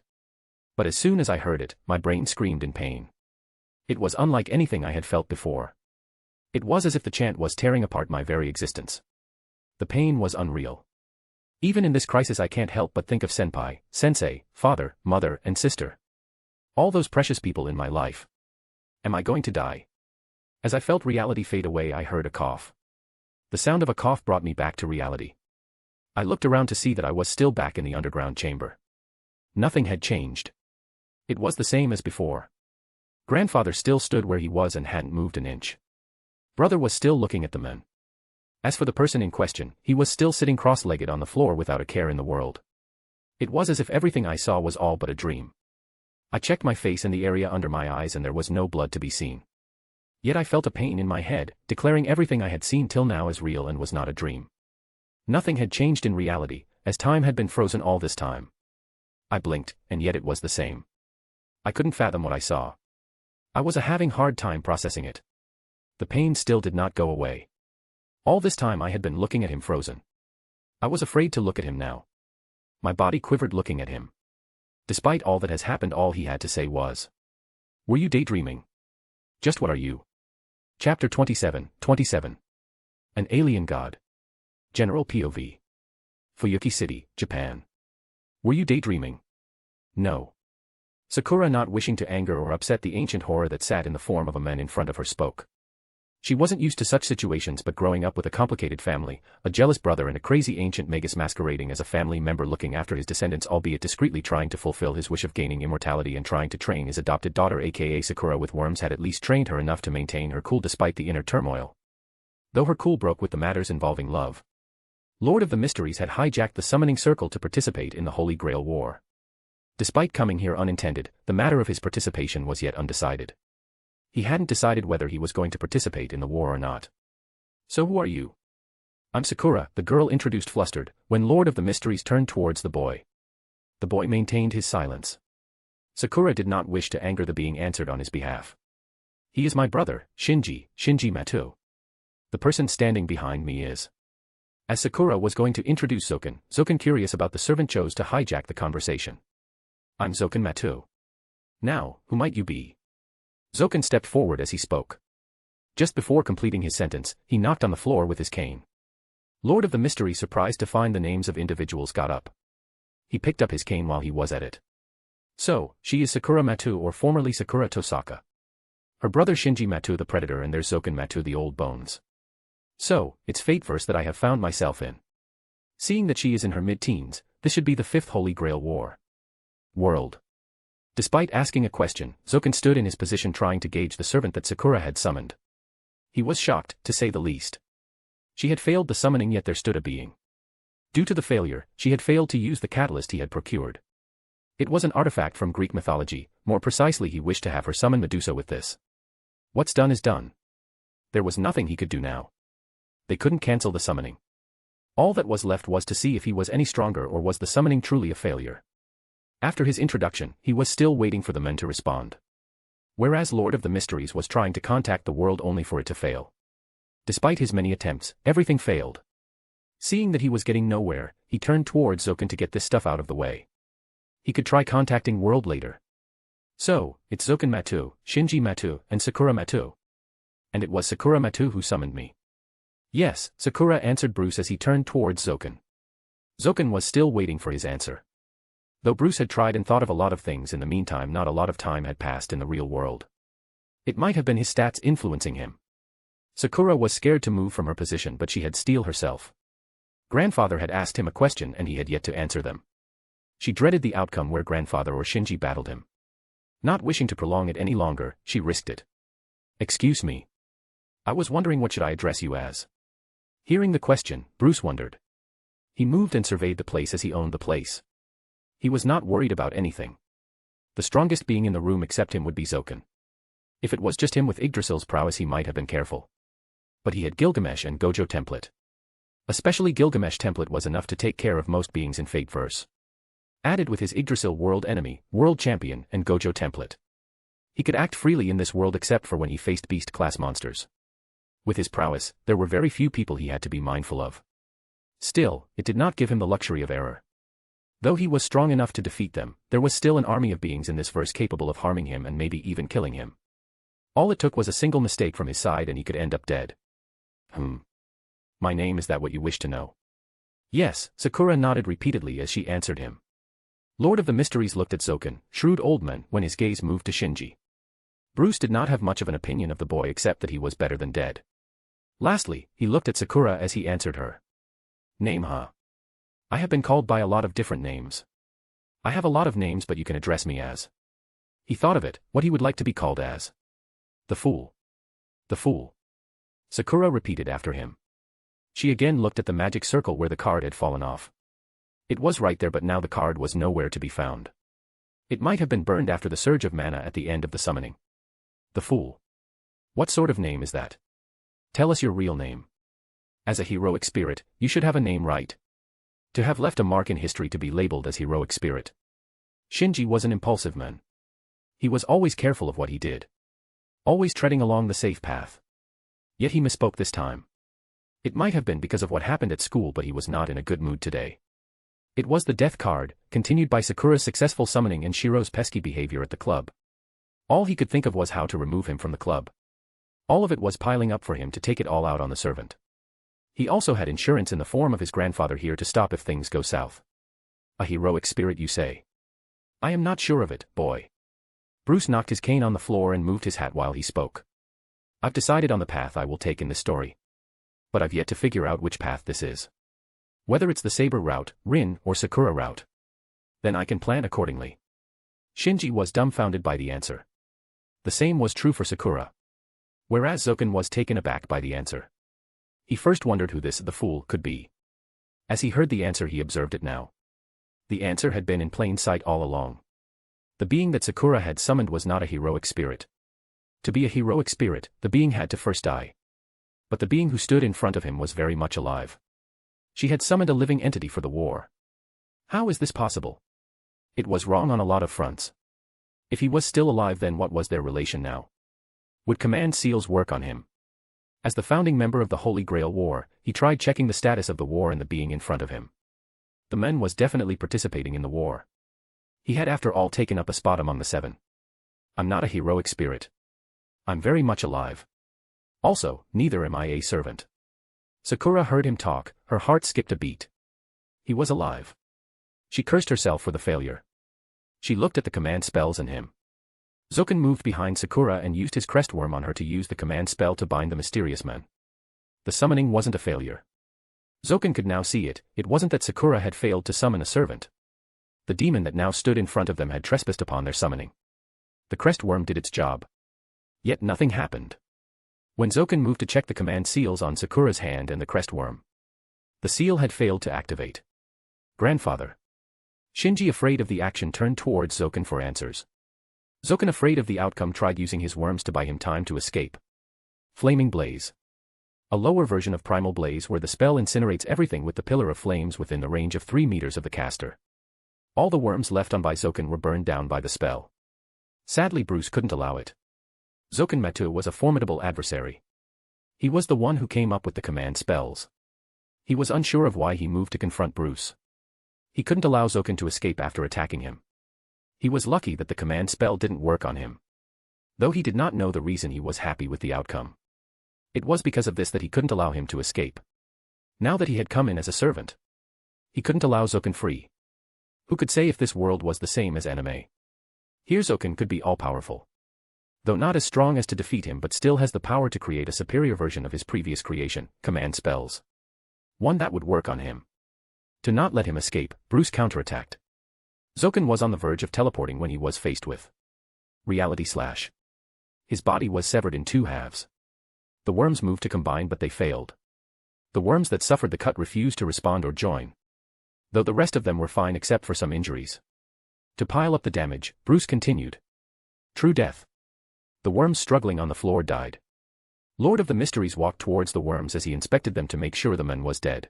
But as soon as I heard it, my brain screamed in pain. It was unlike anything I had felt before. It was as if the chant was tearing apart my very existence. The pain was unreal. Even in this crisis I can't help but think of senpai, sensei, father, mother, and sister. All those precious people in my life. Am I going to die? As I felt reality fade away, I heard a cough. The sound of a cough brought me back to reality. I looked around to see that I was still back in the underground chamber. Nothing had changed. It was the same as before. Grandfather still stood where he was and hadn't moved an inch. Brother was still looking at the men. As for the person in question, he was still sitting cross-legged on the floor without a care in the world. It was as if everything I saw was all but a dream. I checked my face and the area under my eyes, and there was no blood to be seen. Yet I felt a pain in my head, declaring everything I had seen till now as real and was not a dream. Nothing had changed in reality, as time had been frozen all this time. I blinked, and yet it was the same. I couldn't fathom what I saw. I was having hard time processing it. The pain still did not go away. All this time I had been looking at him frozen. I was afraid to look at him now. My body quivered looking at him. Despite all that has happened, all he had to say was, "Were you daydreaming? Just what are you?" Chapter 27. An Alien God. General POV. Fuyuki City, Japan. Were you daydreaming? No. Sakura, not wishing to anger or upset the ancient horror that sat in the form of a man in front of her, spoke. She wasn't used to such situations, but growing up with a complicated family, a jealous brother and a crazy ancient magus masquerading as a family member looking after his descendants, albeit discreetly trying to fulfill his wish of gaining immortality and trying to train his adopted daughter aka Sakura with worms, had at least trained her enough to maintain her cool despite the inner turmoil. Though her cool broke with the matters involving love. Lord of the Mysteries had hijacked the summoning circle to participate in the Holy Grail War. Despite coming here unintended, the matter of his participation was yet undecided. He hadn't decided whether he was going to participate in the war or not. "So who are you?" "I'm Sakura," the girl introduced, flustered, when Lord of the Mysteries turned towards the boy. The boy maintained his silence. Sakura did not wish to anger the being answered on his behalf. "He is my brother, Shinji Mato. The person standing behind me is..." As Sakura was going to introduce Zoken, curious about the servant, chose to hijack the conversation. "I'm Zoken Mato. Now, who might you be?" Zoken stepped forward as he spoke. Just before completing his sentence, he knocked on the floor with his cane. Lord of the Mystery, surprised to find the names of individuals, got up. He picked up his cane while he was at it. "So, she is Sakura Mato, or formerly Sakura Tosaka. Her brother Shinji Mato the Predator, and there's Zoken Mato the Old Bones. So, it's fate-verse that I have found myself in. Seeing that she is in her mid-teens, this should be the 5th Holy Grail War. World." Despite asking a question, Zoken stood in his position trying to gauge the servant that Sakura had summoned. He was shocked, to say the least. She had failed the summoning, yet there stood a being. Due to the failure, she had failed to use the catalyst he had procured. It was an artifact from Greek mythology, more precisely he wished to have her summon Medusa with this. What's done is done. There was nothing he could do now. They couldn't cancel the summoning. All that was left was to see if he was any stronger, or was the summoning truly a failure. After his introduction, he was still waiting for the men to respond. Whereas Lord of the Mysteries was trying to contact the world only for it to fail. Despite his many attempts, everything failed. Seeing that he was getting nowhere, he turned towards Zoken to get this stuff out of the way. He could try contacting World later. So, it's Zoken Matu, Shinji Matu, and Sakura Matu. And it was Sakura Matu who summoned me. Yes, Sakura answered Bruce as he turned towards Zoken. Zoken was still waiting for his answer. Though Bruce had tried and thought of a lot of things in the meantime, not a lot of time had passed in the real world. It might have been his stats influencing him. Sakura was scared to move from her position, but she had steeled herself. Grandfather had asked him a question and he had yet to answer them. She dreaded the outcome where grandfather or Shinji battled him. Not wishing to prolong it any longer, she risked it. Excuse me. I was wondering what should I address you as? Hearing the question, Bruce wondered. He moved and surveyed the place as he owned the place. He was not worried about anything. The strongest being in the room except him would be Zoken. If it was just him with Yggdrasil's prowess he might have been careful. But he had Gilgamesh and Gojo template. Especially Gilgamesh template was enough to take care of most beings in Fateverse. Added with his Yggdrasil world enemy, world champion, and Gojo template. He could act freely in this world except for when he faced beast-class monsters. With his prowess, there were very few people he had to be mindful of. Still, it did not give him the luxury of error. Though he was strong enough to defeat them, there was still an army of beings in this verse capable of harming him and maybe even killing him. All it took was a single mistake from his side and he could end up dead. My name, is that what you wish to know? Yes, Sakura nodded repeatedly as she answered him. Lord of the Mysteries looked at Zoken, shrewd old man, when his gaze moved to Shinji. Bruce did not have much of an opinion of the boy except that he was better than dead. Lastly, he looked at Sakura as he answered her. Name, huh? I have been called by a lot of different names. I have a lot of names, but you can address me as. He thought of it, what he would like to be called as. The Fool. The Fool. Sakura repeated after him. She again looked at the magic circle where the card had fallen off. It was right there, but now the card was nowhere to be found. It might have been burned after the surge of mana at the end of the summoning. The Fool. What sort of name is that? Tell us your real name. As a heroic spirit, you should have a name, right? To have left a mark in history to be labeled as heroic spirit. Shinji was an impulsive man. He was always careful of what he did. Always treading along the safe path. Yet he misspoke this time. It might have been because of what happened at school, but he was not in a good mood today. It was the death card, continued by Sakura's successful summoning and Shiro's pesky behavior at the club. All he could think of was how to remove him from the club. All of it was piling up for him to take it all out on the servant. He also had insurance in the form of his grandfather here to stop if things go south. A heroic spirit, you say? I am not sure of it, boy. Bruce knocked his cane on the floor and moved his hat while he spoke. I've decided on the path I will take in this story. But I've yet to figure out which path this is. Whether it's the Saber route, Rin, or Sakura route. Then I can plan accordingly. Shinji was dumbfounded by the answer. The same was true for Sakura. Whereas Zoken was taken aback by the answer. He first wondered who the fool could be. As he heard the answer, he observed it now. The answer had been in plain sight all along. The being that Sakura had summoned was not a heroic spirit. To be a heroic spirit, the being had to first die. But the being who stood in front of him was very much alive. She had summoned a living entity for the war. How is this possible? It was wrong on a lot of fronts. If he was still alive, then what was their relation now? Would command seals work on him? As the founding member of the Holy Grail War, he tried checking the status of the war and the being in front of him. The man was definitely participating in the war. He had after all taken up a spot among the seven. I'm not a heroic spirit. I'm very much alive. Also, neither am I a servant. Sakura heard him talk, her heart skipped a beat. He was alive. She cursed herself for the failure. She looked at the command spells and him. Zoken moved behind Sakura and used his crest worm on her to use the command spell to bind the mysterious man. The summoning wasn't a failure. Zoken could now see it, it wasn't that Sakura had failed to summon a servant. The demon that now stood in front of them had trespassed upon their summoning. The crest worm did its job. Yet nothing happened. When Zoken moved to check the command seals on Sakura's hand and the crest worm, the seal had failed to activate. Grandfather. Shinji, afraid of the action, turned towards Zoken for answers. Zoken, afraid of the outcome, tried using his worms to buy him time to escape. Flaming Blaze. A lower version of Primal Blaze where the spell incinerates everything with the pillar of flames within the range of 3 meters of the caster. All the worms left on by Zoken were burned down by the spell. Sadly, Bruce couldn't allow it. Zoken Matu was a formidable adversary. He was the one who came up with the command spells. He was unsure of why he moved to confront Bruce. He couldn't allow Zoken to escape after attacking him. He was lucky that the command spell didn't work on him. Though he did not know the reason, he was happy with the outcome. It was because of this that he couldn't allow him to escape. Now that he had come in as a servant, he couldn't allow Zoken free. Who could say if this world was the same as anime? Here Zoken could be all-powerful. Though not as strong as to defeat him, but still has the power to create a superior version of his previous creation, command spells. One that would work on him. To not let him escape, Bruce counterattacked. Zoken was on the verge of teleporting when he was faced with reality slash. His body was severed in two halves. The worms moved to combine, but they failed. The worms that suffered the cut refused to respond or join, though the rest of them were fine except for some injuries. To pile up the damage, Bruce continued. True death. The worms struggling on the floor died. Lord of the Mysteries walked towards the worms as he inspected them to make sure the man was dead.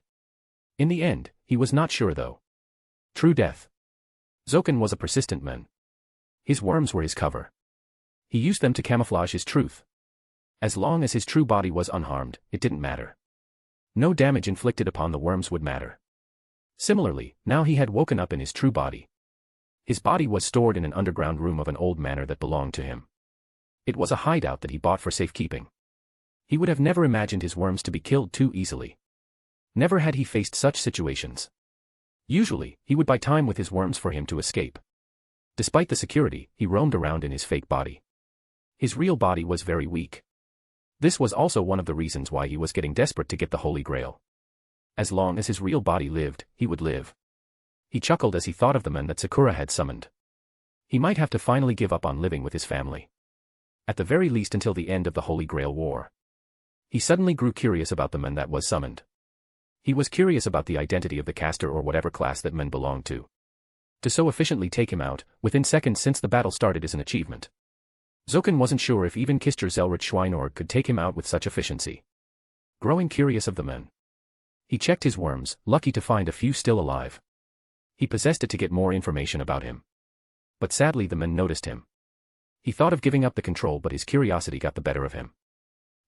In the end, he was not sure though. True death. Zoken was a persistent man. His worms were his cover. He used them to camouflage his truth. As long as his true body was unharmed, it didn't matter. No damage inflicted upon the worms would matter. Similarly, now he had woken up in his true body. His body was stored in an underground room of an old manor that belonged to him. It was a hideout that he bought for safekeeping. He would have never imagined his worms to be killed too easily. Never had he faced such situations. Usually, he would buy time with his worms for him to escape. Despite the security, he roamed around in his fake body. His real body was very weak. This was also one of the reasons why he was getting desperate to get the Holy Grail. As long as his real body lived, he would live. He chuckled as he thought of the men that Sakura had summoned. He might have to finally give up on living with his family. At the very least until the end of the Holy Grail War. He suddenly grew curious about the men that was summoned. He was curious about the identity of the caster or whatever class that men belonged to. To so efficiently take him out, within seconds since the battle started, is an achievement. Zoken wasn't sure if even Kister Zelrich Schweinorg could take him out with such efficiency. Growing curious of the men, he checked his worms, lucky to find a few still alive. He possessed it to get more information about him. But sadly the men noticed him. He thought of giving up the control, but his curiosity got the better of him.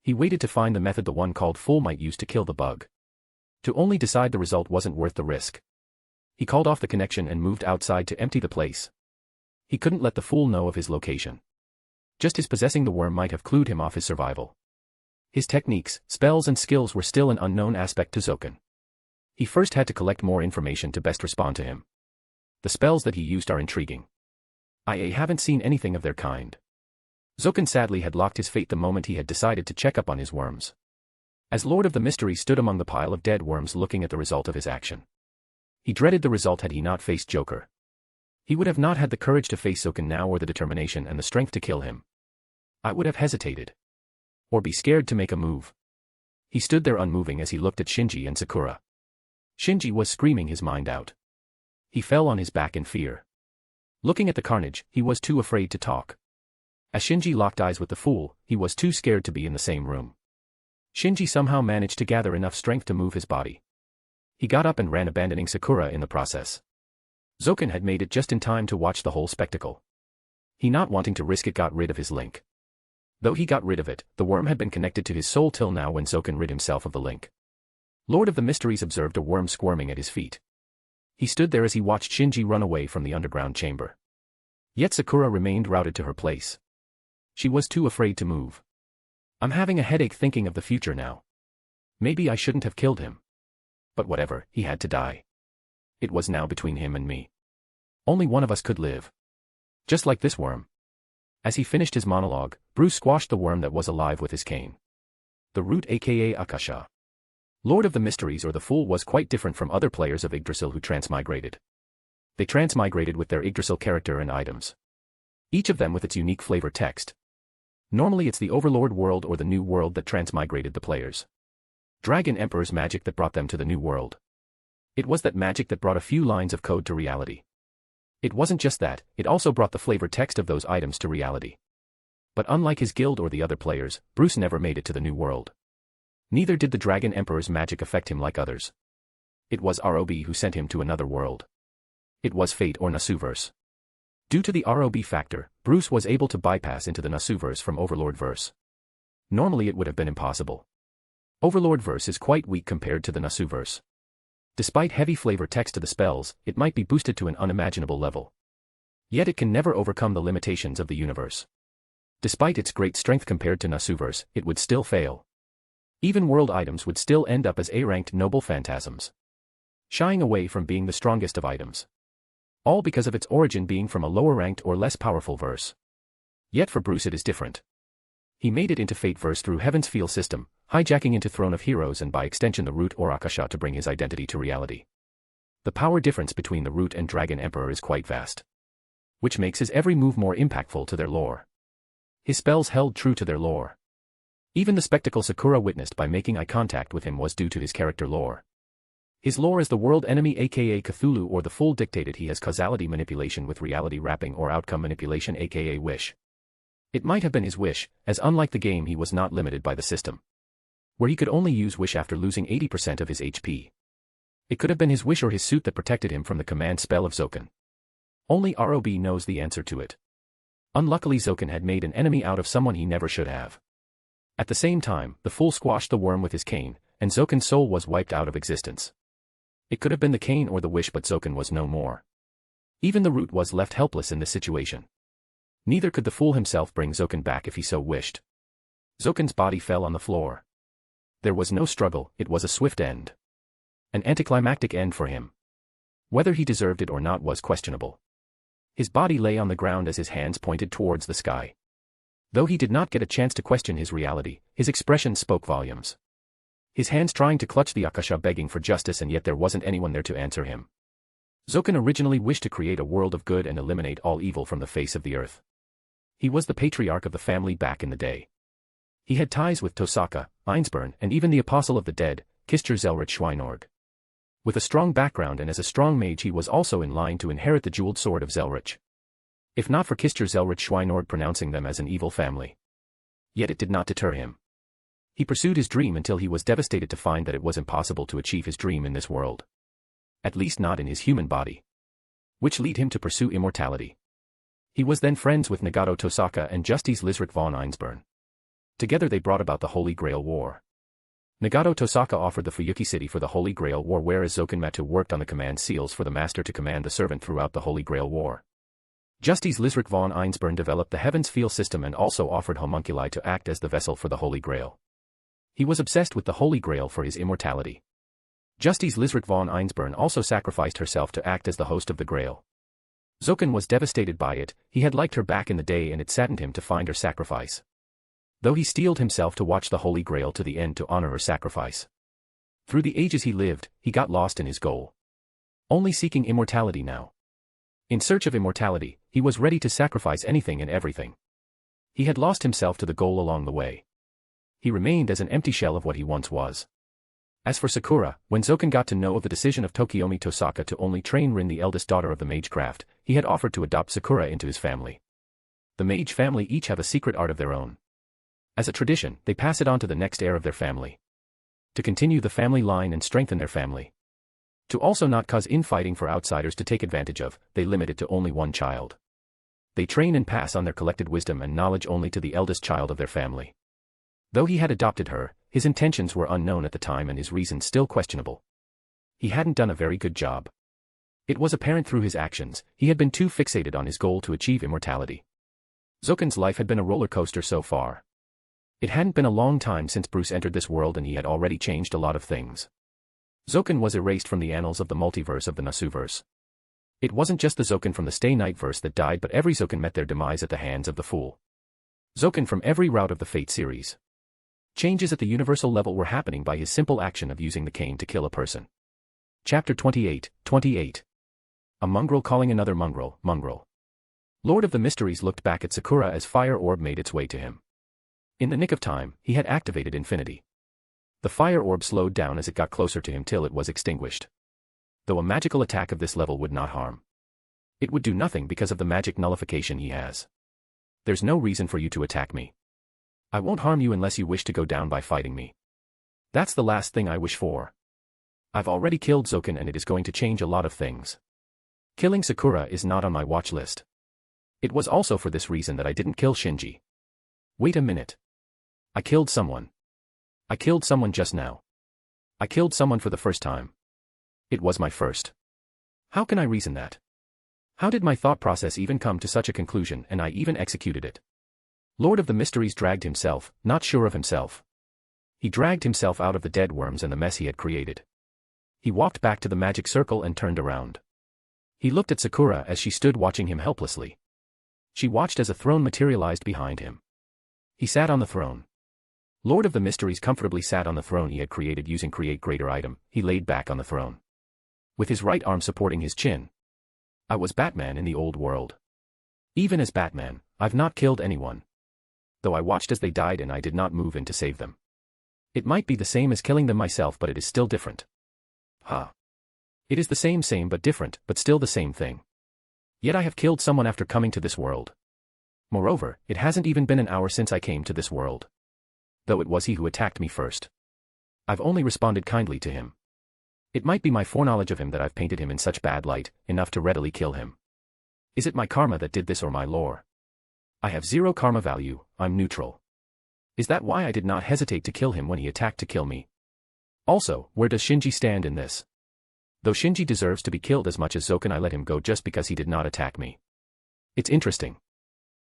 He waited to find the method the one called Full might use to kill the bug. To only decide the result wasn't worth the risk. He called off the connection and moved outside to empty the place. He couldn't let the Fool know of his location. Just his possessing the worm might have clued him off his survival. His techniques, spells and skills were still an unknown aspect to Zoken. He first had to collect more information to best respond to him. The spells that he used are intriguing. I haven't seen anything of their kind. Zoken sadly had locked his fate the moment he had decided to check up on his worms. As Lord of the Mysteries stood among the pile of dead worms looking at the result of his action. He dreaded the result had he not faced Joker. He would have not had the courage to face Zoken now or the determination and the strength to kill him. I would have hesitated. Or be scared to make a move. He stood there unmoving as he looked at Shinji and Sakura. Shinji was screaming his mind out. He fell on his back in fear. Looking at the carnage, he was too afraid to talk. As Shinji locked eyes with the Fool, he was too scared to be in the same room. Shinji somehow managed to gather enough strength to move his body. He got up and ran, abandoning Sakura in the process. Zoken had made it just in time to watch the whole spectacle. He, not wanting to risk it, got rid of his link. Though he got rid of it, the worm had been connected to his soul till now when Zoken rid himself of the link. Lord of the Mysteries observed a worm squirming at his feet. He stood there as he watched Shinji run away from the underground chamber. Yet Sakura remained rooted to her place. She was too afraid to move. I'm having a headache thinking of the future now. Maybe I shouldn't have killed him. But whatever, he had to die. It was now between him and me. Only one of us could live. Just like this worm. As he finished his monologue, Bruce squashed the worm that was alive with his cane. The root, aka Akasha. Lord of the Mysteries or the Fool, was quite different from other players of Idrasil who transmigrated. They transmigrated with their Idrasil character and items. Each of them with its unique flavor text. Normally it's the Overlord world or the New World that transmigrated the players. Dragon Emperor's magic that brought them to the New World. It was that magic that brought a few lines of code to reality. It wasn't just that, it also brought the flavor text of those items to reality. But unlike his guild or the other players, Bruce never made it to the New World. Neither did the Dragon Emperor's magic affect him like others. It was ROB who sent him to another world. It was fate or Nasuverse. Due to the ROB factor, Bruce was able to bypass into the Nasuverse from Overlord verse. Normally it would have been impossible. Overlord verse is quite weak compared to the Nasuverse. Despite heavy flavor text to the spells, it might be boosted to an unimaginable level. Yet it can never overcome the limitations of the universe. Despite its great strength compared to Nasuverse, it would still fail. Even world items would still end up as A-ranked noble phantasms, shying away from being the strongest of items. All because of its origin being from a lower-ranked or less powerful verse. Yet for Bruce it is different. He made it into Fate verse through Heaven's Feel system, hijacking into Throne of Heroes and by extension the Root or Akasha to bring his identity to reality. The power difference between the Root and Dragon Emperor is quite vast, which makes his every move more impactful to their lore. His spells held true to their lore. Even the spectacle Sakura witnessed by making eye contact with him was due to his character lore. His lore is the world enemy aka Cthulhu, or the Fool dictated he has causality manipulation with reality wrapping or outcome manipulation aka wish. It might have been his wish, as unlike the game he was not limited by the system, where he could only use wish after losing 80% of his HP. It could have been his wish or his suit that protected him from the command spell of Zoken. Only ROB knows the answer to it. Unluckily Zoken had made an enemy out of someone he never should have. At the same time, the Fool squashed the worm with his cane, and Zoken's soul was wiped out of existence. It could have been the cane or the wish, but Zoken was no more. Even the Root was left helpless in this situation. Neither could the Fool himself bring Zoken back if he so wished. Zoken's body fell on the floor. There was no struggle, it was a swift end. An anticlimactic end for him. Whether he deserved it or not was questionable. His body lay on the ground as his hands pointed towards the sky. Though he did not get a chance to question his reality, his expression spoke volumes. His hands trying to clutch the Akasha, begging for justice, and yet there wasn't anyone there to answer him. Zoken originally wished to create a world of good and eliminate all evil from the face of the earth. He was the patriarch of the family back in the day. He had ties with Tosaka, Einsburn, and even the Apostle of the Dead, Kistjer Zelrich Schweinord. With a strong background and as a strong mage, he was also in line to inherit the jeweled sword of Zelrich. If not for Kistjer Zelrich Schweinord pronouncing them as an evil family. Yet it did not deter him. He pursued his dream until he was devastated to find that it was impossible to achieve his dream in this world. At least not in his human body. Which led him to pursue immortality. He was then friends with Nagato Tosaka and Justice Lizric von Einsburn. Together they brought about the Holy Grail War. Nagato Tosaka offered the Fuyuki city for the Holy Grail War, whereas Zoken Matu worked on the command seals for the master to command the servant throughout the Holy Grail War. Justice Lizric von Einsburn developed the Heaven's Feel system and also offered homunculi to act as the vessel for the Holy Grail. He was obsessed with the Holy Grail for his immortality. Justice Lizric von Einsburn also sacrificed herself to act as the host of the Grail. Zoken was devastated by it. He had liked her back in the day and it saddened him to find her sacrifice. Though he steeled himself to watch the Holy Grail to the end to honor her sacrifice. Through the ages he lived, he got lost in his goal. Only seeking immortality now. In search of immortality, he was ready to sacrifice anything and everything. He had lost himself to the goal along the way. He remained as an empty shell of what he once was. As for Sakura, when Zoken got to know of the decision of Tokiomi Tosaka to only train Rin, the eldest daughter of the magecraft, he had offered to adopt Sakura into his family. The mage family each have a secret art of their own. As a tradition, they pass it on to the next heir of their family. To continue the family line and strengthen their family. To also not cause infighting for outsiders to take advantage of, they limit it to only one child. They train and pass on their collected wisdom and knowledge only to the eldest child of their family. Though he had adopted her, his intentions were unknown at the time and his reasons still questionable. He hadn't done a very good job. It was apparent through his actions, he had been too fixated on his goal to achieve immortality. Zoken's life had been a roller coaster so far. It hadn't been a long time since Bruce entered this world and he had already changed a lot of things. Zoken was erased from the annals of the multiverse of the Nasuverse. It wasn't just the Zoken from the Stay Night verse that died, but every Zoken met their demise at the hands of the Fool. Zoken from every route of the Fate series. Changes at the universal level were happening by his simple action of using the cane to kill a person. Chapter 28, 28. A mongrel calling another mongrel, mongrel. Lord of the Mysteries looked back at Sakura as Fire Orb made its way to him. In the nick of time, he had activated Infinity. The Fire Orb slowed down as it got closer to him till it was extinguished. Though a magical attack of this level would not harm. It would do nothing because of the magic nullification he has. There's no reason for you to attack me. I won't harm you unless you wish to go down by fighting me. That's the last thing I wish for. I've already killed Zoken and it is going to change a lot of things. Killing Sakura is not on my watch list. It was also for this reason that I didn't kill Shinji. Wait a minute. I killed someone. I killed someone just now. I killed someone for the first time. It was my first. How can I reason that? How did my thought process even come to such a conclusion, and I even executed it? Lord of the Mysteries dragged himself, not sure of himself. He dragged himself out of the dead worms and the mess he had created. He walked back to the magic circle and turned around. He looked at Sakura as she stood watching him helplessly. She watched as a throne materialized behind him. He sat on the throne. Lord of the Mysteries comfortably sat on the throne he had created using Create Greater item. He laid back on the throne, with his right arm supporting his chin. I was Batman in the old world. Even as Batman, I've not killed anyone. Though I watched as they died and I did not move in to save them. It might be the same as killing them myself, but it is still different. It is the same but different, but still the same thing. Yet I have killed someone after coming to this world. Moreover, it hasn't even been an hour since I came to this world. Though it was he who attacked me first. I've only responded kindly to him. It might be my foreknowledge of him that I've painted him in such bad light, enough to readily kill him. Is it my karma that did this or my lore? I have zero karma value, I'm neutral. Is that why I did not hesitate to kill him when he attacked to kill me? Also, where does Shinji stand in this? Though Shinji deserves to be killed as much as Zoken, I let him go just because he did not attack me. It's interesting.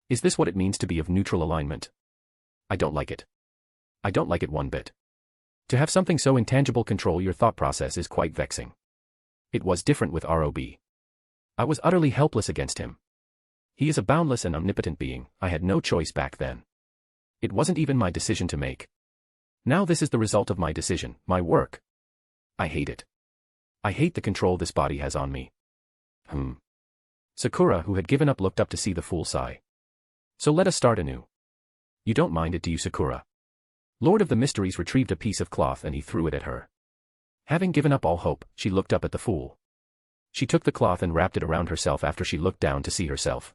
Is this what it means to be of neutral alignment? I don't like it. I don't like it one bit. To have something so intangible control your thought process is quite vexing. It was different with ROB. I was utterly helpless against him. He is a boundless and omnipotent being. I had no choice back then. It wasn't even my decision to make. Now this is the result of my decision, my work. I hate it. I hate the control this body has on me. Sakura, who had given up, looked up to see the fool sigh. So let us start anew. You don't mind it, do you, Sakura? Lord of the Mysteries retrieved a piece of cloth and he threw it at her. Having given up all hope, she looked up at the fool. She took the cloth and wrapped it around herself after she looked down to see herself.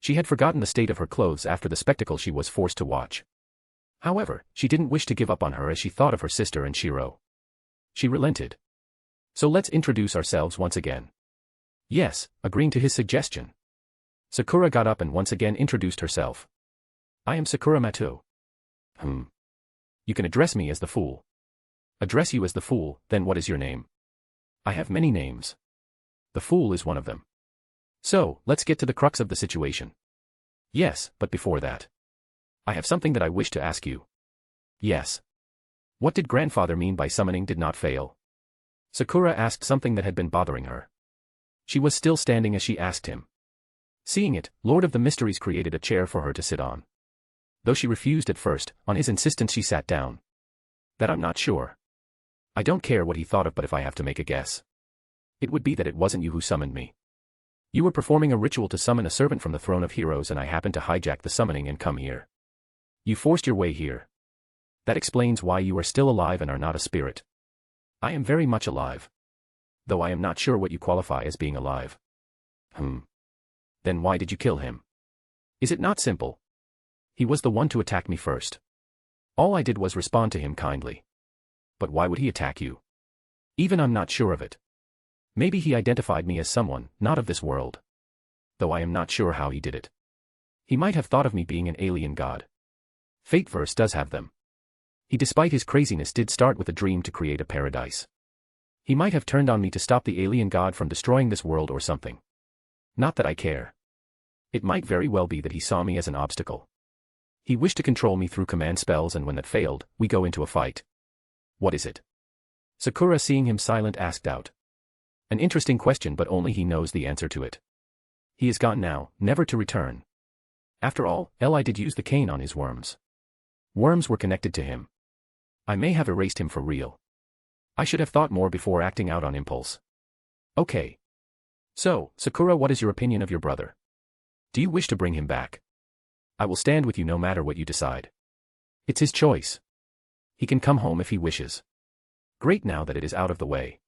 She had forgotten the state of her clothes after the spectacle she was forced to watch. However, she didn't wish to give up on her as she thought of her sister and Shiro. She relented. So let's introduce ourselves once again. Yes, agreeing to his suggestion. Sakura got up and once again introduced herself. I am Sakura Mato. You can address me as the fool. Address you as the fool, then what is your name? I have many names. The fool is one of them. So, let's get to the crux of the situation. Yes, but before that. I have something that I wish to ask you. Yes. What did grandfather mean by summoning did not fail? Sakura asked something that had been bothering her. She was still standing as she asked him. Seeing it, Lord of the Mysteries created a chair for her to sit on. Though she refused at first, on his insistence she sat down. That I'm not sure. I don't care what he thought of, but if I have to make a guess, it would be that it wasn't you who summoned me. You were performing a ritual to summon a servant from the throne of heroes and I happened to hijack the summoning and come here. You forced your way here. That explains why you are still alive and are not a spirit. I am very much alive. Though I am not sure what you qualify as being alive. Then why did you kill him? Is it not simple? He was the one to attack me first. All I did was respond to him kindly. But why would he attack you? Even I'm not sure of it. Maybe he identified me as someone, not of this world. Though I am not sure how he did it. He might have thought of me being an alien god. Fateverse does have them. He, despite his craziness, did start with a dream to create a paradise. He might have turned on me to stop the alien god from destroying this world or something. Not that I care. It might very well be that he saw me as an obstacle. He wished to control me through command spells, and when that failed, we go into a fight. What is it? Sakura, seeing him silent, asked out. An interesting question, but only he knows the answer to it. He is gone now, never to return. After all, Li did use the cane on his worms. Worms were connected to him. I may have erased him for real. I should have thought more before acting out on impulse. Okay. So, Sakura, what is your opinion of your brother? Do you wish to bring him back? I will stand with you no matter what you decide. It's his choice. He can come home if he wishes. Great, now that it is out of the way.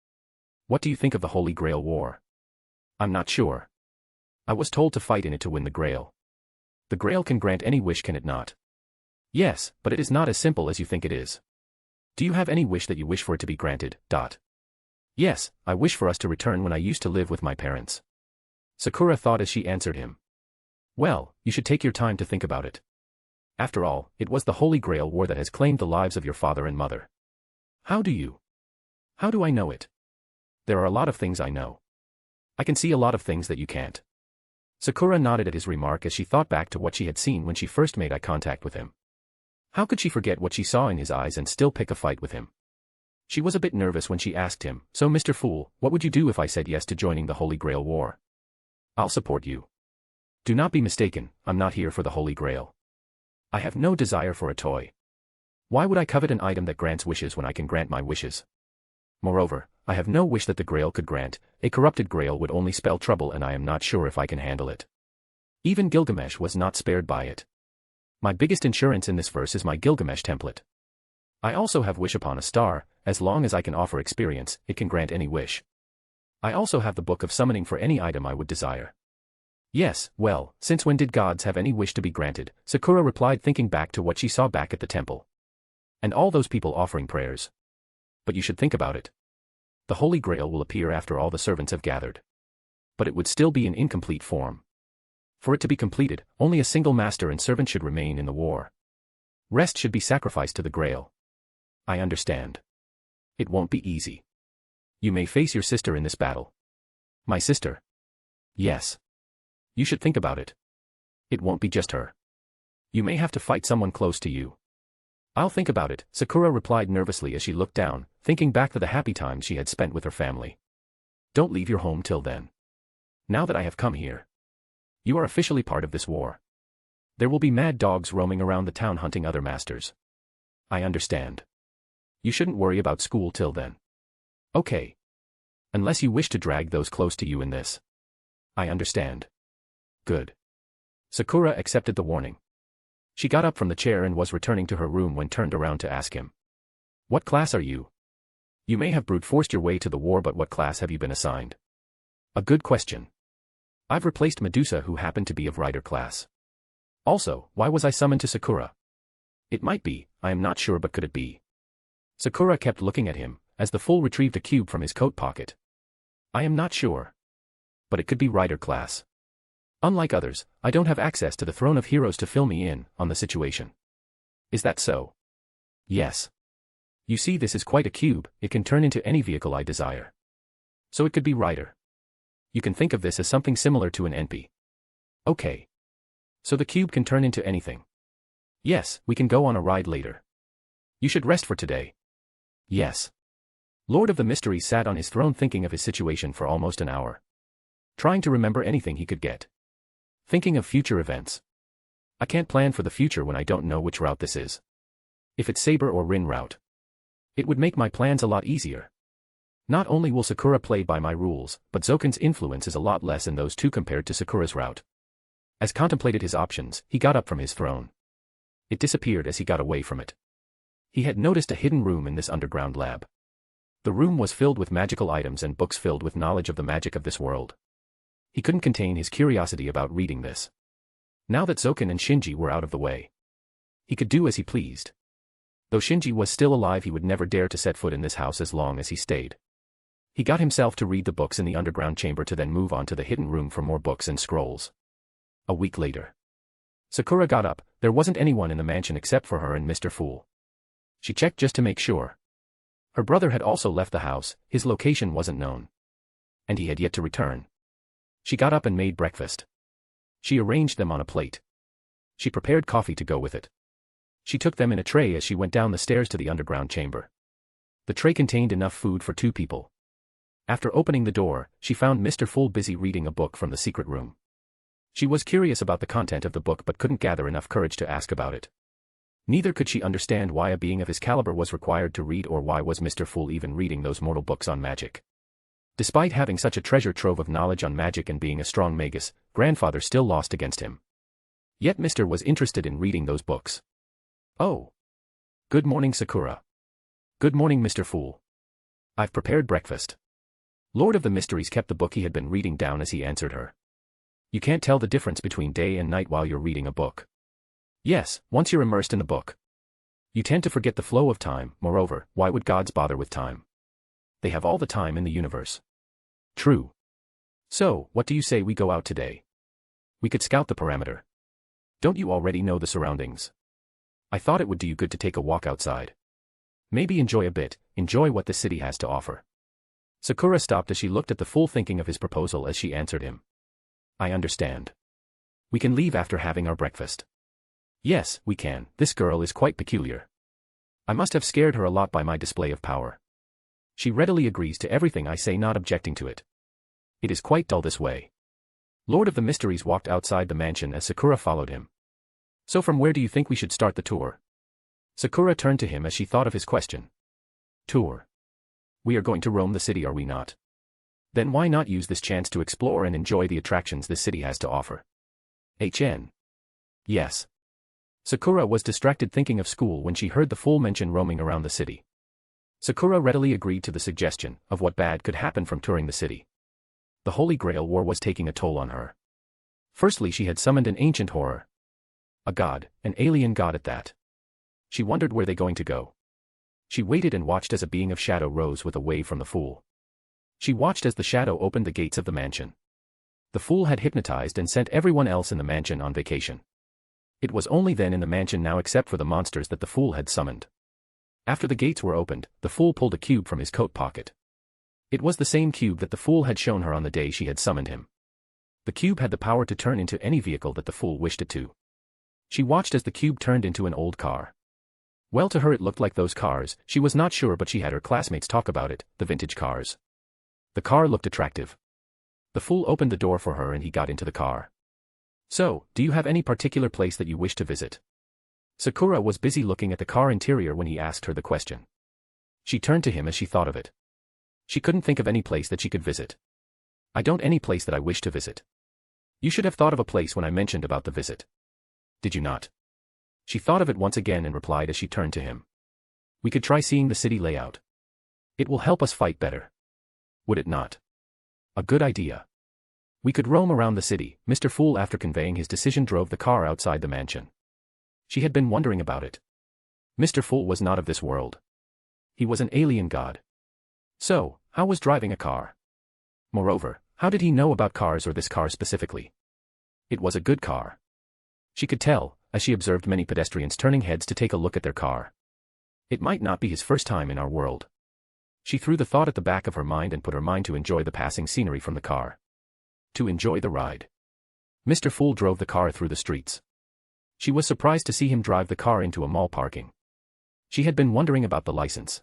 What do you think of the Holy Grail War? I'm not sure. I was told to fight in it to win the Grail. The Grail can grant any wish, can it not? Yes, but it is not as simple as you think it is. Do you have any wish that you wish for it to be granted? Yes, I wish for us to return when I used to live with my parents. Sakura thought as she answered him. Well, you should take your time to think about it. After all, it was the Holy Grail war that has claimed the lives of your father and mother. How do I know it? There are a lot of things I know. I can see a lot of things that you can't. Sakura nodded at his remark as she thought back to what she had seen when she first made eye contact with him. How could she forget what she saw in his eyes and still pick a fight with him? She was a bit nervous when she asked him, "So Mr. Fool, what would you do if I said yes to joining the Holy Grail war?" "I'll support you. Do not be mistaken, I'm not here for the Holy Grail. I have no desire for a toy. Why would I covet an item that grants wishes when I can grant my wishes? Moreover, I have no wish that the Grail could grant. A corrupted Grail would only spell trouble and I am not sure if I can handle it." Even Gilgamesh was not spared by it. "My biggest insurance in this verse is my Gilgamesh template. I also have Wish Upon a Star. As long as I can offer experience, it can grant any wish. I also have the Book of Summoning for any item I would desire." "Yes, well, since when did gods have any wish to be granted?" Sakura replied, thinking back to what she saw back at the temple. And all those people offering prayers. But you should think about it. The Holy Grail will appear after all the servants have gathered. But it would still be in incomplete form. For it to be completed, only a single master and servant should remain in the war. Rest should be sacrificed to the Grail. I understand. It won't be easy. You may face your sister in this battle. My sister? Yes. You should think about it. It won't be just her. You may have to fight someone close to you. I'll think about it, Sakura replied nervously as she looked down, thinking back to the happy times she had spent with her family. Don't leave your home till then. Now that I have come here, you are officially part of this war. There will be mad dogs roaming around the town hunting other masters. I understand. You shouldn't worry about school till then. Okay. Unless you wish to drag those close to you in this. I understand. Good. Sakura accepted the warning. She got up from the chair and was returning to her room when turned around to ask him. What class are you? You may have brute forced your way to the war, but what class have you been assigned? A good question. I've replaced Medusa, who happened to be of Rider class. Also, why was I summoned to Sakura? It might be, I am not sure, but could it be? Sakura kept looking at him, as the fool retrieved a cube from his coat pocket. I am not sure. But it could be Rider class. Unlike others, I don't have access to the throne of heroes to fill me in on the situation. Is that so? Yes. You see, this is quite a cube, it can turn into any vehicle I desire. So it could be Rider. You can think of this as something similar to an NP. Okay. So the cube can turn into anything. Yes, we can go on a ride later. You should rest for today. Yes. Lord of the Mysteries sat on his throne thinking of his situation for almost an hour. Trying to remember anything he could get. Thinking of future events. I can't plan for the future when I don't know which route this is. If it's Saber or Rin route, it would make my plans a lot easier. Not only will Sakura play by my rules, but Zoken's influence is a lot less in those two compared to Sakura's route. As contemplated his options, he got up from his throne. It disappeared as he got away from it. He had noticed a hidden room in this underground lab. The room was filled with magical items and books filled with knowledge of the magic of this world. He couldn't contain his curiosity about reading this. Now that Zoken and Shinji were out of the way, he could do as he pleased. Though Shinji was still alive, he would never dare to set foot in this house as long as he stayed. He got himself to read the books in the underground chamber to then move on to the hidden room for more books and scrolls. A week later, Sakura got up. There wasn't anyone in the mansion except for her and Mr. Fool. She checked just to make sure. Her brother had also left the house, his location wasn't known. And he had yet to return. She got up and made breakfast. She arranged them on a plate. She prepared coffee to go with it. She took them in a tray as she went down the stairs to the underground chamber. The tray contained enough food for 2 people. After opening the door, she found Mr. Fool busy reading a book from the secret room. She was curious about the content of the book but couldn't gather enough courage to ask about it. Neither could she understand why a being of his caliber was required to read, or why was Mr. Fool even reading those mortal books on magic. Despite having such a treasure trove of knowledge on magic and being a strong magus, grandfather still lost against him. Yet Mr. was interested in reading those books. Oh. Good morning, Sakura. Good morning, Mr. Fool. I've prepared breakfast. Lord of the Mysteries kept the book he had been reading down as he answered her. You can't tell the difference between day and night while you're reading a book. Yes, once you're immersed in the book, you tend to forget the flow of time. Moreover, why would gods bother with time? They have all the time in the universe. True. So, what do you say we go out today? We could scout the perimeter. Don't you already know the surroundings? I thought it would do you good to take a walk outside. Maybe enjoy what this city has to offer. Sakura stopped as she looked at the fool, thinking of his proposal as she answered him. I understand. We can leave after having our breakfast. Yes, we can. This girl is quite peculiar. I must have scared her a lot by my display of power. She readily agrees to everything I say, not objecting to it. It is quite dull this way. Lord of the Mysteries walked outside the mansion as Sakura followed him. So from where do you think we should start the tour? Sakura turned to him as she thought of his question. Tour. We are going to roam the city, are we not? Then why not use this chance to explore and enjoy the attractions this city has to offer? Yes. Sakura was distracted thinking of school when she heard the fool mention roaming around the city. Sakura readily agreed to the suggestion of what bad could happen from touring the city. The Holy Grail War was taking a toll on her. Firstly, she had summoned an ancient horror. A god, an alien god at that. She wondered where they going to go. She waited and watched as a being of shadow rose with a wave from the fool. She watched as the shadow opened the gates of the mansion. The fool had hypnotized and sent everyone else in the mansion on vacation. It was only then in the mansion now, except for the monsters that the fool had summoned. After the gates were opened, the fool pulled a cube from his coat pocket. It was the same cube that the fool had shown her on the day she had summoned him. The cube had the power to turn into any vehicle that the fool wished it to. She watched as the cube turned into an old car. Well, to her it looked like those cars, she was not sure, but she had her classmates talk about it, the vintage cars. The car looked attractive. The fool opened the door for her and he got into the car. So, do you have any particular place that you wish to visit? Sakura was busy looking at the car interior when he asked her the question. She turned to him as she thought of it. She couldn't think of any place that she could visit. I don't any place that I wish to visit. You should have thought of a place when I mentioned about the visit. Did you not? She thought of it once again and replied as she turned to him. We could try seeing the city layout. It will help us fight better. Would it not? A good idea. We could roam around the city. Mr. Fool, after conveying his decision, drove the car outside the mansion. She had been wondering about it. Mr. Fool was not of this world. He was an alien god. So, how was driving a car? Moreover, how did he know about cars, or this car specifically? It was a good car. She could tell, as she observed many pedestrians turning heads to take a look at their car. It might not be his first time in our world. She threw the thought at the back of her mind and put her mind to enjoy the passing scenery from the car. To enjoy the ride. Mr. Fool drove the car through the streets. She was surprised to see him drive the car into a mall parking. She had been wondering about the license.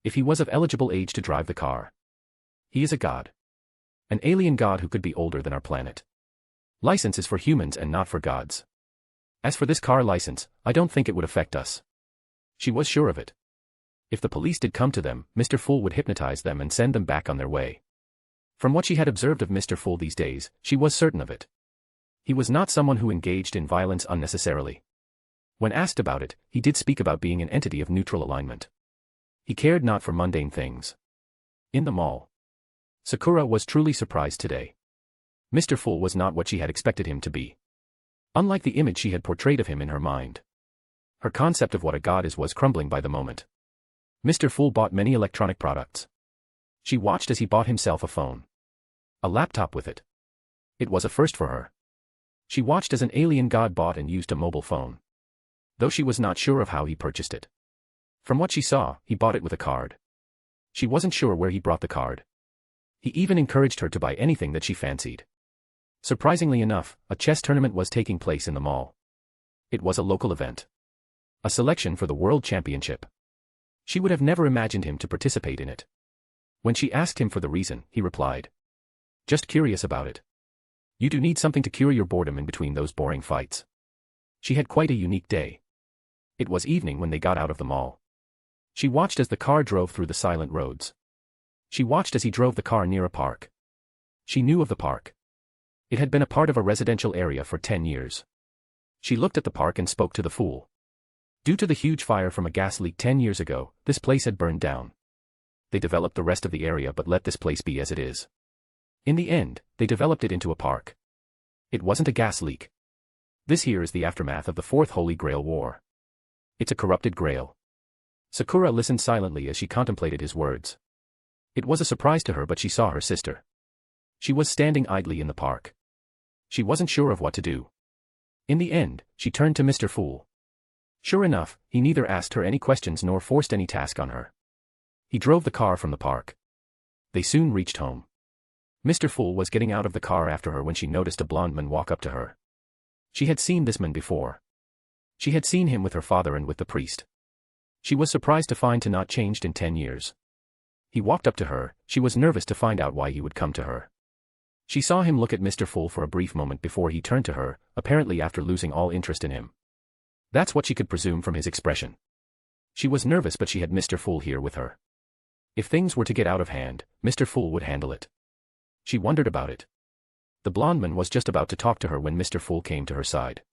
If he was of eligible age to drive the car. He is a god. An alien god who could be older than our planet. License is for humans and not for gods. As for this car license, I don't think it would affect us. She was sure of it. If the police did come to them, Mr. Fool would hypnotize them and send them back on their way. From what she had observed of Mr. Fool these days, she was certain of it. He was not someone who engaged in violence unnecessarily. When asked about it, he did speak about being an entity of neutral alignment. He cared not for mundane things. In the mall. Sakura was truly surprised today. Mr. Fool was not what she had expected him to be. Unlike the image she had portrayed of him in her mind. Her concept of what a god is was crumbling by the moment. Mr. Fool bought many electronic products. She watched as he bought himself a phone. A laptop with it. It was a first for her. She watched as an alien god bought and used a mobile phone. Though she was not sure of how he purchased it. From what she saw, he bought it with a card. She wasn't sure where he brought the card. He even encouraged her to buy anything that she fancied. Surprisingly enough, a chess tournament was taking place in the mall. It was a local event. A selection for the World Championship. She would have never imagined him to participate in it. When she asked him for the reason, he replied. Just curious about it. You do need something to cure your boredom in between those boring fights. She had quite a unique day. It was evening when they got out of the mall. She watched as the car drove through the silent roads. She watched as he drove the car near a park. She knew of the park. It had been a part of a residential area for 10 years. She looked at the park and spoke to the fool. Due to the huge fire from a gas leak 10 years ago, this place had burned down. They developed the rest of the area but let this place be as it is. In the end, they developed it into a park. It wasn't a gas leak. This here is the aftermath of the Fourth Holy Grail War. It's a corrupted grail. Sakura listened silently as she contemplated his words. It was a surprise to her, but she saw her sister. She was standing idly in the park. She wasn't sure of what to do. In the end, she turned to Mr. Fool. Sure enough, he neither asked her any questions nor forced any task on her. He drove the car from the park. They soon reached home. Mr. Fool was getting out of the car after her when she noticed a blonde man walk up to her. She had seen this man before. She had seen him with her father and with the priest. She was surprised to find he not changed in 10 years. He walked up to her. She was nervous to find out why he would come to her. She saw him look at Mr. Fool for a brief moment before he turned to her, apparently after losing all interest in him. That's what she could presume from his expression. She was nervous, but she had Mr. Fool here with her. If things were to get out of hand, Mr. Fool would handle it. She wondered about it. The blonde man was just about to talk to her when Mr. Fool came to her side.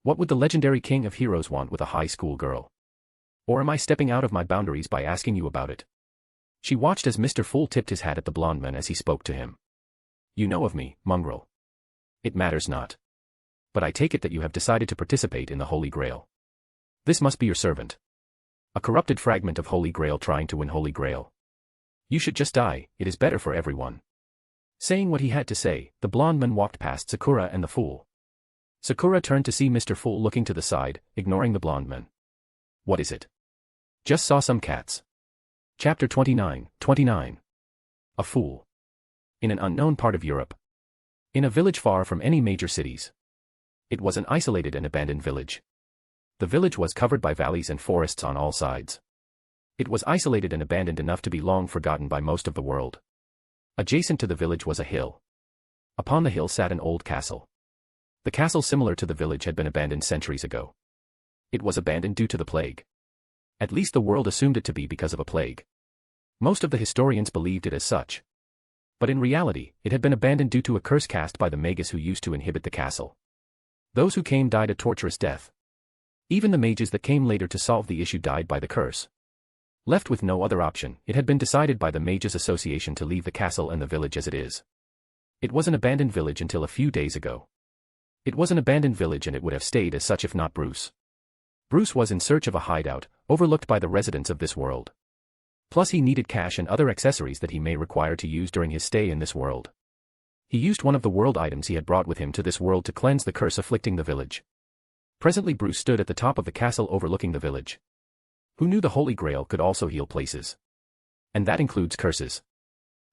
What would the legendary king of heroes want with a high school girl? Or am I stepping out of my boundaries by asking you about it? She watched as Mr. Fool tipped his hat at the blonde man as he spoke to him. You know of me, mongrel. It matters not. But I take it that you have decided to participate in the Holy Grail. This must be your servant. A corrupted fragment of Holy Grail trying to win Holy Grail. You should just die, it is better for everyone. Saying what he had to say, the blonde man walked past Sakura and the fool. Sakura turned to see Mr. Fool looking to the side, ignoring the blonde man. What is it? Just saw some cats. Chapter 29. A fool. In an unknown part of Europe. In a village far from any major cities. It was an isolated and abandoned village. The village was covered by valleys and forests on all sides. It was isolated and abandoned enough to be long forgotten by most of the world. Adjacent to the village was a hill. Upon the hill sat an old castle. The castle, similar to the village, had been abandoned centuries ago. It was abandoned due to the plague. At least the world assumed it to be because of a plague. Most of the historians believed it as such. But in reality, it had been abandoned due to a curse cast by the mages who used to inhabit the castle. Those who came died a torturous death. Even the mages that came later to solve the issue died by the curse. Left with no other option, it had been decided by the Mages Association to leave the castle and the village as it is. It was an abandoned village until a few days ago. It was an abandoned village, and it would have stayed as such if not Bruce. Bruce was in search of a hideout, overlooked by the residents of this world. Plus he needed cash and other accessories that he may require to use during his stay in this world. He used one of the world items he had brought with him to this world to cleanse the curse afflicting the village. Presently Bruce stood at the top of the castle overlooking the village. Who knew the Holy Grail could also heal places? And that includes curses.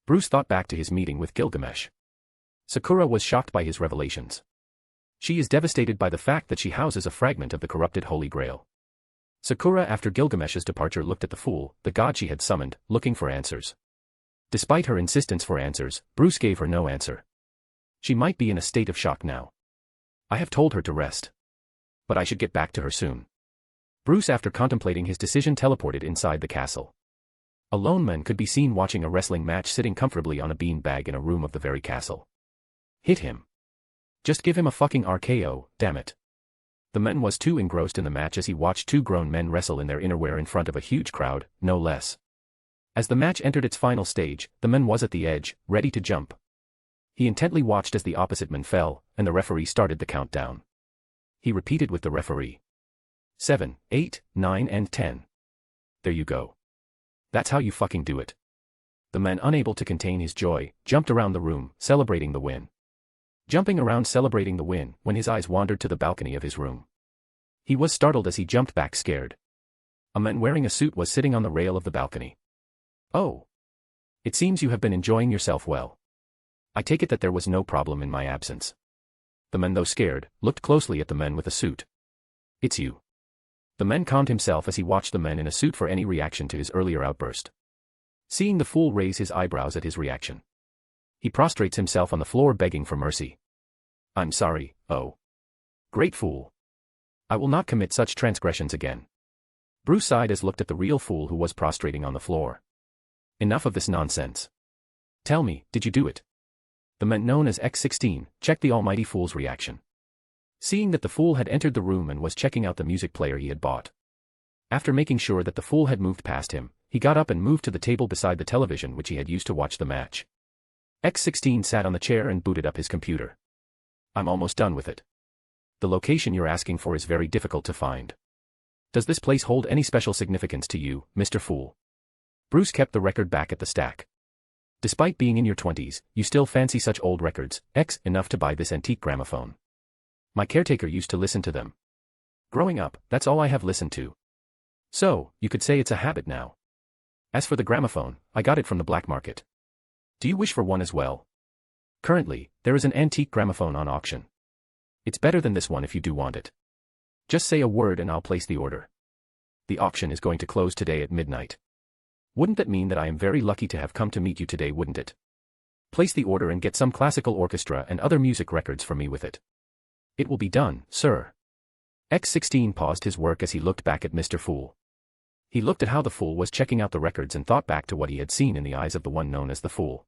Bruce thought back to his meeting with Gilgamesh. Sakura was shocked by his revelations. She is devastated by the fact that she houses a fragment of the corrupted Holy Grail. Sakura, after Gilgamesh's departure, looked at the fool, the god she had summoned, looking for answers. Despite her insistence for answers, Bruce gave her no answer. She might be in a state of shock now. I have told her to rest. But I should get back to her soon. Bruce, after contemplating his decision, teleported inside the castle. A lone man could be seen watching a wrestling match sitting comfortably on a bean bag in a room of the very castle. Hit him. Just give him a fucking RKO, damn it. The man was too engrossed in the match as he watched two grown men wrestle in their innerwear in front of a huge crowd, no less. As the match entered its final stage, the man was at the edge, ready to jump. He intently watched as the opposite man fell, and the referee started the countdown. He repeated with the referee. 7, 8, 9 and 10. There you go. That's how you fucking do it. The man, unable to contain his joy, jumped around the room, celebrating the win. Jumping around celebrating the win, when his eyes wandered to the balcony of his room. He was startled as he jumped back scared. A man wearing a suit was sitting on the rail of the balcony. Oh. It seems you have been enjoying yourself well. I take it that there was no problem in my absence. The man, though scared, looked closely at the man with a suit. It's you. The man calmed himself as he watched the man in a suit for any reaction to his earlier outburst. Seeing the fool raise his eyebrows at his reaction, he prostrates himself on the floor begging for mercy. I'm sorry, oh. Great fool. I will not commit such transgressions again. Bruce sighed as looked at the real fool who was prostrating on the floor. Enough of this nonsense. Tell me, did you do it? The man known as X16 checked the almighty fool's reaction. Seeing that the fool had entered the room and was checking out the music player he had bought. After making sure that the fool had moved past him, he got up and moved to the table beside the television which he had used to watch the match. X16 sat on the chair and booted up his computer. I'm almost done with it. The location you're asking for is very difficult to find. Does this place hold any special significance to you, Mr. Fool? Bruce kept the record back at the stack. Despite being in your 20s, you still fancy such old records, enough to buy this antique gramophone. My caretaker used to listen to them. Growing up, that's all I have listened to. So, you could say it's a habit now. As for the gramophone, I got it from the black market. Do you wish for one as well? Currently, there is an antique gramophone on auction. It's better than this one if you do want it. Just say a word and I'll place the order. The auction is going to close today at midnight. Wouldn't that mean that I am very lucky to have come to meet you today, wouldn't it? Place the order and get some classical orchestra and other music records for me with it. It will be done, sir. X16 paused his work as he looked back at Mr. Fool. He looked at how the Fool was checking out the records and thought back to what he had seen in the eyes of the one known as the Fool.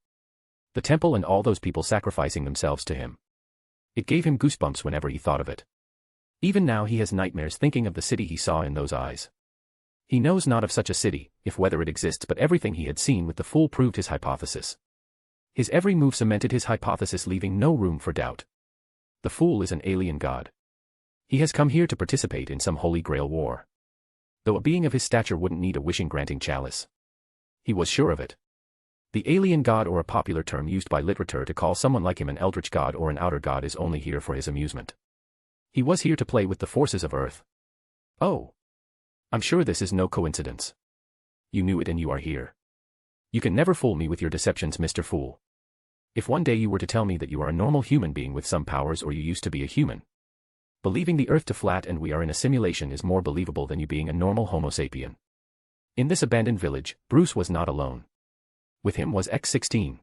The temple and all those people sacrificing themselves to him. It gave him goosebumps whenever he thought of it. Even now he has nightmares thinking of the city he saw in those eyes. He knows not of such a city, if whether it exists, but everything he had seen with the Fool proved his hypothesis. His every move cemented his hypothesis, leaving no room for doubt. The Fool is an alien god. He has come here to participate in some holy grail war. Though a being of his stature wouldn't need a wishing-granting chalice. He was sure of it. The alien god, or a popular term used by literature to call someone like him an eldritch god or an outer god, is only here for his amusement. He was here to play with the forces of Earth. Oh. I'm sure this is no coincidence. You knew it and you are here. You can never fool me with your deceptions, Mr. Fool. If one day you were to tell me that you are a normal human being with some powers, or you used to be a human, believing the Earth to flat and we are in a simulation is more believable than you being a normal Homo sapien. In this abandoned village, Bruce was not alone. With him was X16.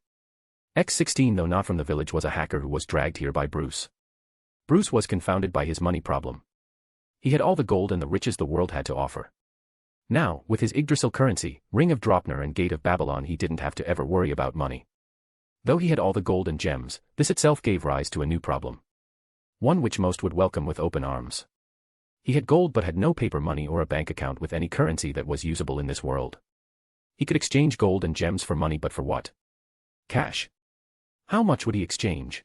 X16, though not from the village, was a hacker who was dragged here by Bruce. Bruce was confounded by his money problem. He had all the gold and the riches the world had to offer. Now, with his Idrasil currency, Ring of Dropner and Gate of Babylon, he didn't have to ever worry about money. Though he had all the gold and gems, this itself gave rise to a new problem. One which most would welcome with open arms. He had gold but had no paper money or a bank account with any currency that was usable in this world. He could exchange gold and gems for money, but for what? Cash. How much would he exchange?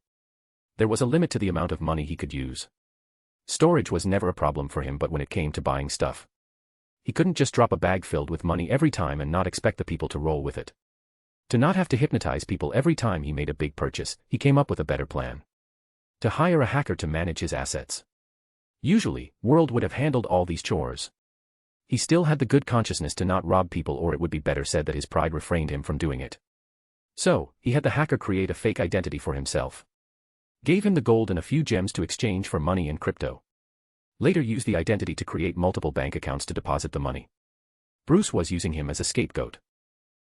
There was a limit to the amount of money he could use. Storage was never a problem for him, but when it came to buying stuff, he couldn't just drop a bag filled with money every time and not expect the people to roll with it. To not have to hypnotize people every time he made a big purchase, he came up with a better plan. To hire a hacker to manage his assets. Usually, World would have handled all these chores. He still had the good consciousness to not rob people, or it would be better said that his pride refrained him from doing it. So, he had the hacker create a fake identity for himself. Gave him the gold and a few gems to exchange for money and crypto. Later used the identity to create multiple bank accounts to deposit the money. Bruce was using him as a scapegoat.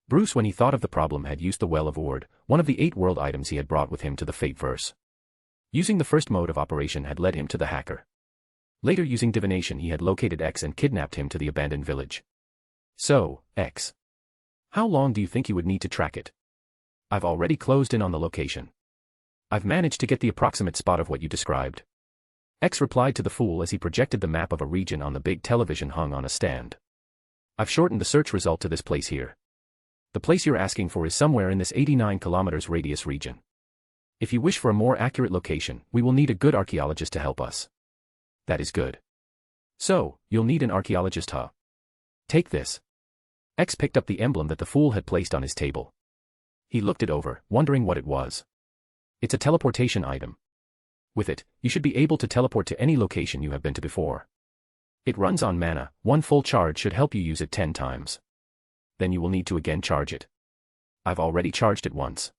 Bruce, when he thought of the problem, had used the Well of Ord, one of the 8 world items he had brought with him to the Fate-verse. Using the first mode of operation had led him to the hacker. Later, using divination, he had located X and kidnapped him to the abandoned village. So, X. How long do you think you would need to track it? I've already closed in on the location. I've managed to get the approximate spot of what you described. X replied to the Fool as he projected the map of a region on the big television hung on a stand. I've shortened the search result to this place here. The place you're asking for is somewhere in this 89 kilometers radius region. If you wish for a more accurate location, we will need a good archaeologist to help us. That is good. So, you'll need an archaeologist, huh? Take this. X picked up the emblem that the Fool had placed on his table. He looked it over, wondering what it was. It's a teleportation item. With it, you should be able to teleport to any location you have been to before. It runs on mana, 1 full charge should help you use it 10 times. Then you will need to again charge it. I've already charged it once.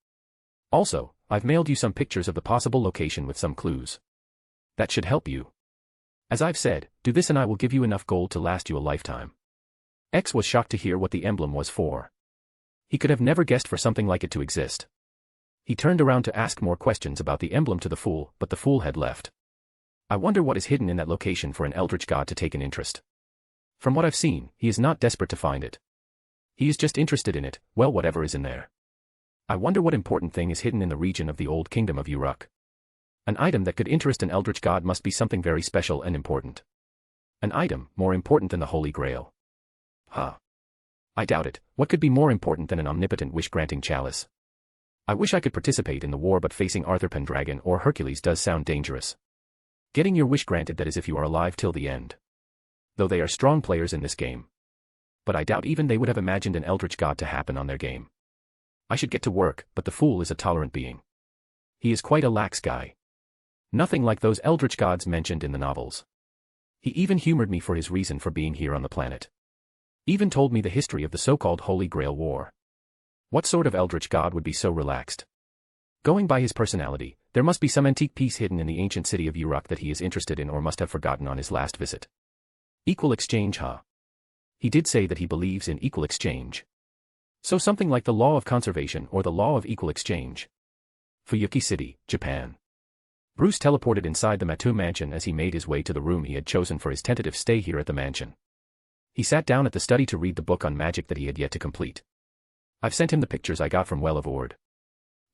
Also, I've mailed you some pictures of the possible location with some clues. That should help you. As I've said, do this and I will give you enough gold to last you a lifetime. X was shocked to hear what the emblem was for. He could have never guessed for something like it to exist. He turned around to ask more questions about the emblem to the Fool, but the Fool had left. I wonder what is hidden in that location for an eldritch god to take an interest. From what I've seen, he is not desperate to find it. He is just interested in it, well, whatever is in there. I wonder what important thing is hidden in the region of the old kingdom of Uruk. An item that could interest an eldritch god must be something very special and important. An item more important than the Holy Grail. Huh. I doubt it. What could be more important than an omnipotent wish-granting chalice? I wish I could participate in the war, but facing Arthur Pendragon or Hercules does sound dangerous. Getting your wish granted, that is if you are alive till the end. Though they are strong players in this game. But I doubt even they would have imagined an eldritch god to happen on their game. I should get to work, but the Fool is a tolerant being. He is quite a lax guy. Nothing like those eldritch gods mentioned in the novels. He even humored me for his reason for being here on the planet. Even told me the history of the so-called Holy Grail War. What sort of eldritch god would be so relaxed? Going by his personality, there must be some antique piece hidden in the ancient city of Uruk that he is interested in or must have forgotten on his last visit. Equal exchange, huh? He did say that he believes in equal exchange. So something like the law of conservation or the law of equal exchange. Fuyuki City, Japan. Bruce teleported inside the Matsu mansion as he made his way to the room he had chosen for his tentative stay here at the mansion. He sat down at the study to read the book on magic that he had yet to complete. I've sent him the pictures I got from Well of Ord.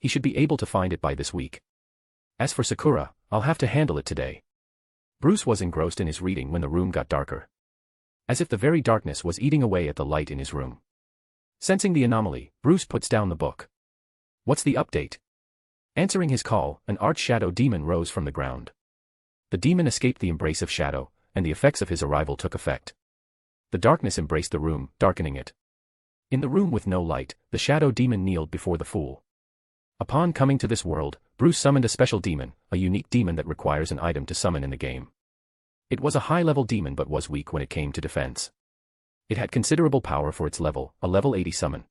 He should be able to find it by this week. As for Sakura, I'll have to handle it today. Bruce was engrossed in his reading when the room got darker. As if the very darkness was eating away at the light in his room. Sensing the anomaly, Bruce puts down the book. What's the update? Answering his call, an arch-shadow demon rose from the ground. The demon escaped the embrace of shadow, and the effects of his arrival took effect. The darkness embraced the room, darkening it. In the room with no light, the shadow demon kneeled before the fool. Upon coming to this world, Bruce summoned a special demon, a unique demon that requires an item to summon in the game. It was a high-level demon but was weak when it came to defense. It had considerable power for its level, a level 80 summon.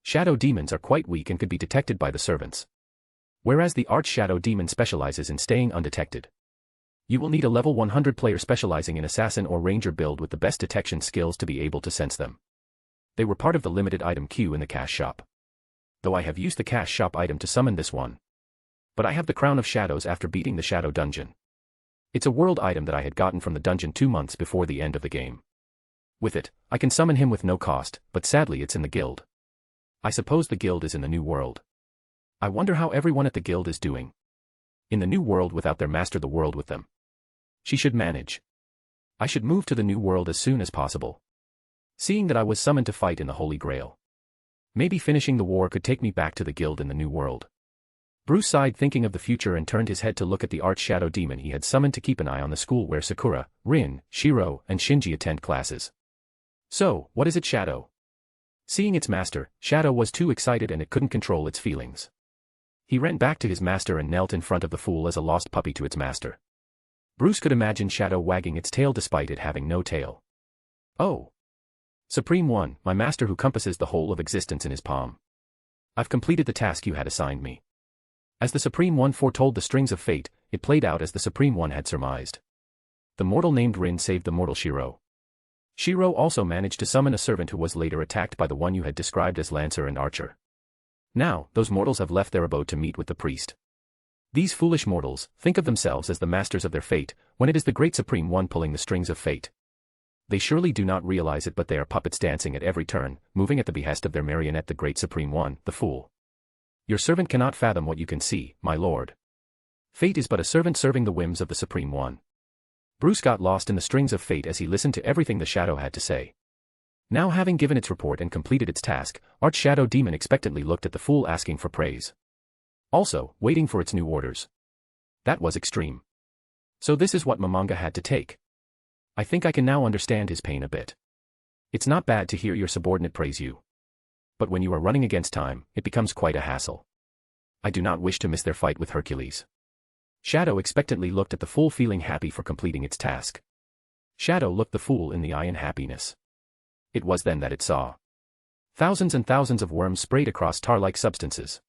Shadow demons are quite weak and could be detected by the servants. Whereas the Arch-Shadow Demon specializes in staying undetected. You will need a level 100 player specializing in Assassin or Ranger build with the best detection skills to be able to sense them. They were part of the limited item queue in the cash shop. Though I have used the cash shop item to summon this one. But I have the Crown of Shadows after beating the Shadow Dungeon. It's a world item that I had gotten from the dungeon 2 months before the end of the game. With it, I can summon him with no cost, but sadly it's in the guild. I suppose the guild is in the new world. I wonder how everyone at the guild is doing. In the new world without their master the world with them. She should manage. I should move to the new world as soon as possible. Seeing that I was summoned to fight in the Holy Grail. Maybe finishing the war could take me back to the guild in the new world. Bruce sighed thinking of the future and turned his head to look at the Arch-Shadow Demon he had summoned to keep an eye on the school where Sakura, Rin, Shiro, and Shinji attend classes. So, what is it, Shadow? Seeing its master, Shadow was too excited and it couldn't control its feelings. He ran back to his master and knelt in front of the fool as a lost puppy to its master. Bruce could imagine Shadow wagging its tail despite it having no tail. Oh! Supreme One, my master who compasses the whole of existence in his palm. I've completed the task you had assigned me. As the Supreme One foretold the strings of fate, it played out as the Supreme One had surmised. The mortal named Rin saved the mortal Shiro. Shiro also managed to summon a servant who was later attacked by the one you had described as Lancer and Archer. Now, those mortals have left their abode to meet with the priest. These foolish mortals think of themselves as the masters of their fate, when it is the great Supreme One pulling the strings of fate. They surely do not realize it, but they are puppets dancing at every turn, moving at the behest of their marionette the great Supreme One, the fool. Your servant cannot fathom what you can see, my lord. Fate is but a servant serving the whims of the Supreme One. Bruce got lost in the strings of fate as he listened to everything the shadow had to say. Now having given its report and completed its task, Arch-Shadow Demon expectantly looked at the fool asking for praise. Also, waiting for its new orders. That was extreme. So this is what Momonga had to take. I think I can now understand his pain a bit. It's not bad to hear your subordinate praise you. But when you are running against time, it becomes quite a hassle. I do not wish to miss their fight with Hercules. Shadow expectantly looked at the fool feeling happy for completing its task. Shadow looked the fool in the eye in happiness. It was then that it saw. Thousands and thousands of worms sprayed across tar-like substances.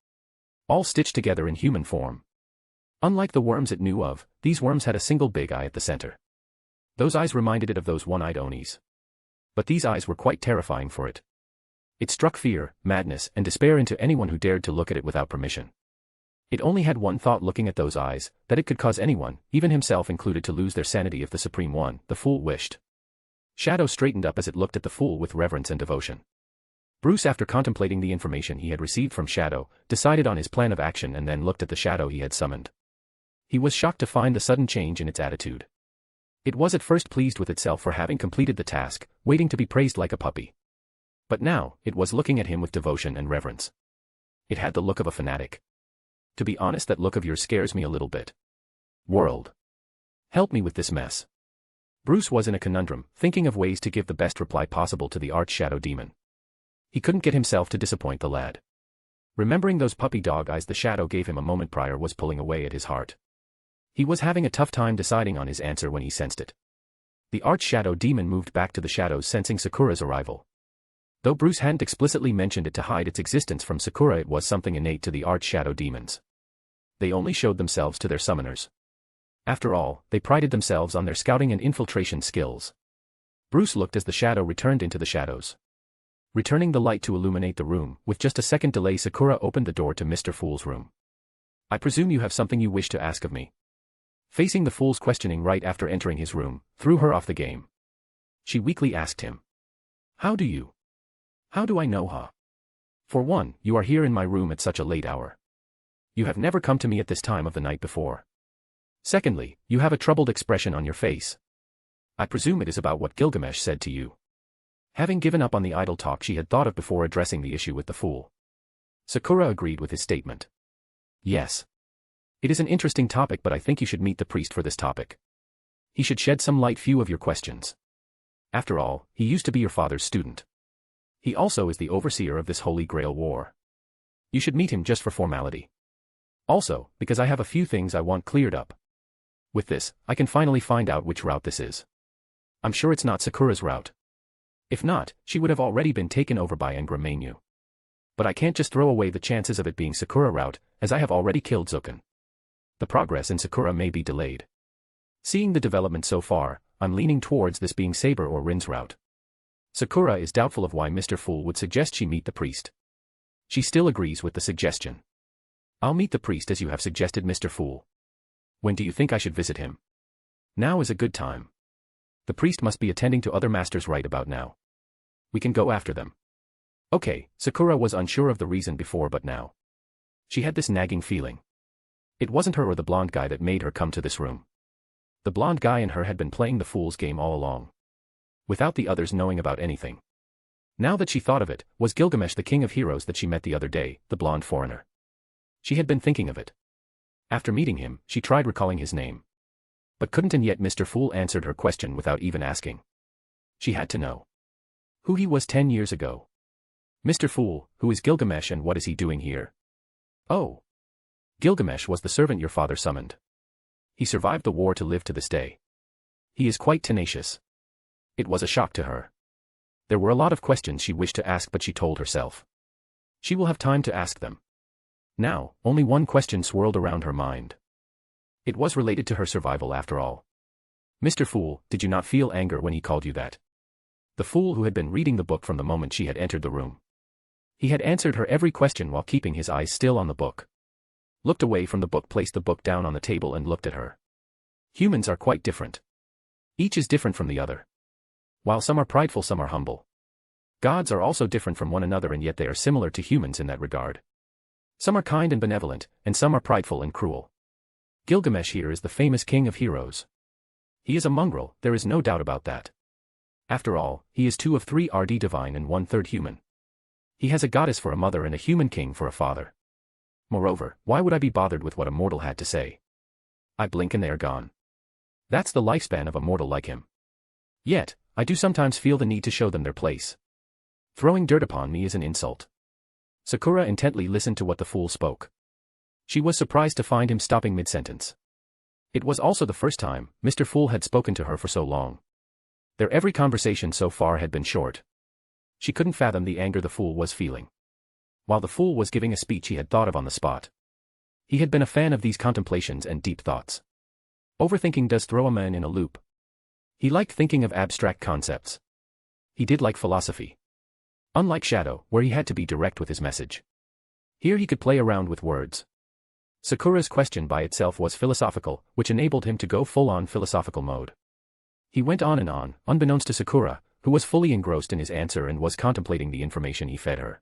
All stitched together in human form. Unlike the worms it knew of, these worms had a single big eye at the center. Those eyes reminded it of those one-eyed Onis. But these eyes were quite terrifying for it. It struck fear, madness, and despair into anyone who dared to look at it without permission. It only had one thought looking at those eyes, that it could cause anyone, even himself included, to lose their sanity if the Supreme One, the fool, wished. Shadow straightened up as it looked at the fool with reverence and devotion. Bruce, after contemplating the information he had received from Shadow, decided on his plan of action and then looked at the shadow he had summoned. He was shocked to find the sudden change in its attitude. It was at first pleased with itself for having completed the task, waiting to be praised like a puppy. But now, it was looking at him with devotion and reverence. It had the look of a fanatic. To be honest, that look of yours scares me a little bit. World. Help me with this mess. Bruce was in a conundrum, thinking of ways to give the best reply possible to the Arch-Shadow Demon. He couldn't get himself to disappoint the lad. Remembering those puppy dog eyes the shadow gave him a moment prior was pulling away at his heart. He was having a tough time deciding on his answer when he sensed it. The arch-shadow demon moved back to the shadows, sensing Sakura's arrival. Though Bruce hadn't explicitly mentioned it to hide its existence from Sakura, it was something innate to the arch-shadow demons. They only showed themselves to their summoners. After all, they prided themselves on their scouting and infiltration skills. Bruce looked as the shadow returned into the shadows, returning the light to illuminate the room. With just a second delay, Sakura opened the door to Mr. Fool's room. "I presume you have something you wish to ask of me?" Facing the fool's questioning right after entering his room, threw her off the game. She weakly asked him. How do I know, huh? For one, you are here in my room at such a late hour. You have never come to me at this time of the night before. Secondly, you have a troubled expression on your face. I presume it is about what Gilgamesh said to you." Having given up on the idle talk she had thought of before addressing the issue with the fool, Sakura agreed with his statement. "Yes. It is an interesting topic, but I think you should meet the priest for this topic. He should shed some light few of your questions. After all, he used to be your father's student. He also is the overseer of this Holy Grail war. You should meet him just for formality. Also, because I have a few things I want cleared up. With this, I can finally find out which route this is. I'm sure it's not Sakura's route. If not, she would have already been taken over by Ngramenu. But I can't just throw away the chances of it being Sakura route, as I have already killed Zuken. The progress in Sakura may be delayed. Seeing the development so far, I'm leaning towards this being Saber or Rin's route." Sakura is doubtful of why Mr. Fool would suggest she meet the priest. She still agrees with the suggestion. "I'll meet the priest as you have suggested, Mr. Fool. When do you think I should visit him?" "Now is a good time. The priest must be attending to other masters right about now. We can go after them." Okay, Sakura was unsure of the reason before, but now she had this nagging feeling. It wasn't her or the blonde guy that made her come to this room. The blonde guy and her had been playing the fool's game all along, without the others knowing about anything. Now that she thought of it, was Gilgamesh the king of heroes that she met the other day, the blonde foreigner? She had been thinking of it. After meeting him, she tried recalling his name, but couldn't, and yet Mr. Fool answered her question without even asking. She had to know who he was 10 years ago. "Mr. Fool, who is Gilgamesh and what is he doing here?" "Oh. Gilgamesh was the servant your father summoned. He survived the war to live to this day. He is quite tenacious." It was a shock to her. There were a lot of questions she wished to ask, but she told herself she will have time to ask them. Now, only one question swirled around her mind. It was related to her survival after all. "Mr. Fool, did you not feel anger when he called you that?" The fool, who had been reading the book from the moment she had entered the room. He had answered her every question while keeping his eyes still on the book. Looked away from the book, placed the book down on the table and looked at her. Humans are quite different. Each is different from the other. While some are prideful, some are humble. Gods are also different from one another, and yet they are similar to humans in that regard. Some are kind and benevolent, and some are prideful and cruel. Gilgamesh here is the famous king of heroes. He is a mongrel, there is no doubt about that. After all, he is 2 of 3 RD divine and 1/3 human. He has a goddess for a mother and a human king for a father. Moreover, why would I be bothered with what a mortal had to say? I blink and they are gone. That's the lifespan of a mortal like him. Yet, I do sometimes feel the need to show them their place. Throwing dirt upon me is an insult. Sakura intently listened to what the fool spoke. She was surprised to find him stopping mid-sentence. It was also the first time Mr. Fool had spoken to her for so long. Their every conversation so far had been short. She couldn't fathom the anger the fool was feeling. While the fool was giving a speech he had thought of on the spot. He had been a fan of these contemplations and deep thoughts. Overthinking does throw a man in a loop. He liked thinking of abstract concepts. He did like philosophy. Unlike Shadow, where he had to be direct with his message. Here he could play around with words. Sakura's question by itself was philosophical, which enabled him to go full-on philosophical mode. He went on and on, unbeknownst to Sakura, who was fully engrossed in his answer and was contemplating the information he fed her.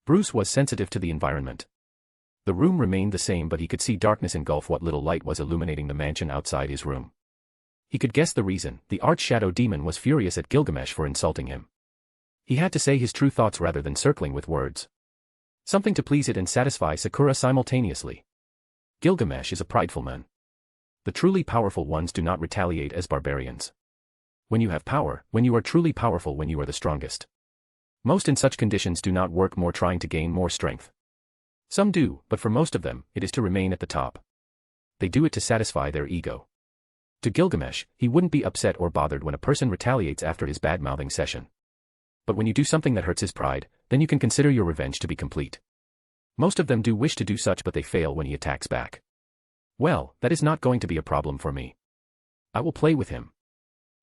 Bruce was sensitive to the environment. The room remained the same, but he could see darkness engulf what little light was illuminating the mansion outside his room. He could guess the reason. The arch-shadow demon was furious at Gilgamesh for insulting him. He had to say his true thoughts rather than circling with words. Something to please it and satisfy Sakura simultaneously. Gilgamesh is a prideful man. The truly powerful ones do not retaliate as barbarians. When you have power, when you are truly powerful, when you are the strongest. Most in such conditions do not work more trying to gain more strength. Some do, but for most of them, it is to remain at the top. They do it to satisfy their ego. To Gilgamesh, he wouldn't be upset or bothered when a person retaliates after his bad-mouthing session. But when you do something that hurts his pride, then you can consider your revenge to be complete. Most of them do wish to do such, but they fail when he attacks back. Well, that is not going to be a problem for me. I will play with him.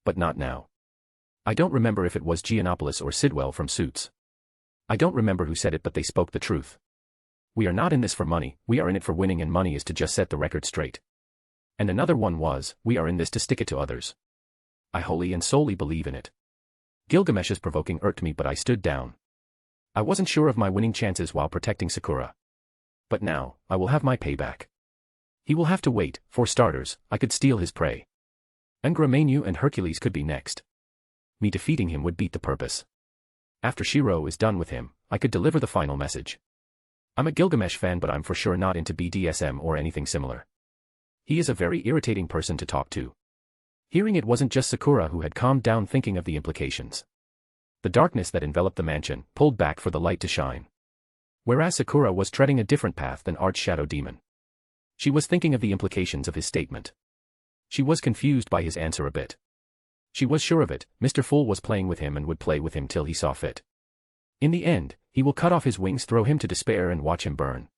But not now. I don't remember if it was Giannopoulos or Sidwell from Suits. I don't remember who said it, but they spoke the truth. We are not in this for money, we are in it for winning, and money is to just set the record straight. And another one was, we are in this to stick it to others. I wholly and solely believe in it. Gilgamesh's provoking irked me, but I stood down. I wasn't sure of my winning chances while protecting Sakura. But now, I will have my payback. He will have to wait. For starters, I could steal his prey. Ngramenu and Hercules could be next. Me defeating him would beat the purpose. After Shiro is done with him, I could deliver the final message. I'm a Gilgamesh fan, but I'm for sure not into BDSM or anything similar. He is a very irritating person to talk to. Hearing it wasn't just Sakura who had calmed down, thinking of the implications. The darkness that enveloped the mansion pulled back for the light to shine. Whereas Sakura was treading a different path than Arch-Shadow Demon. She was thinking of the implications of his statement. She was confused by his answer a bit. She was sure of it, Mr. Fool was playing with him and would play with him till he saw fit. In the end, he will cut off his wings, throw him to despair, and watch him burn.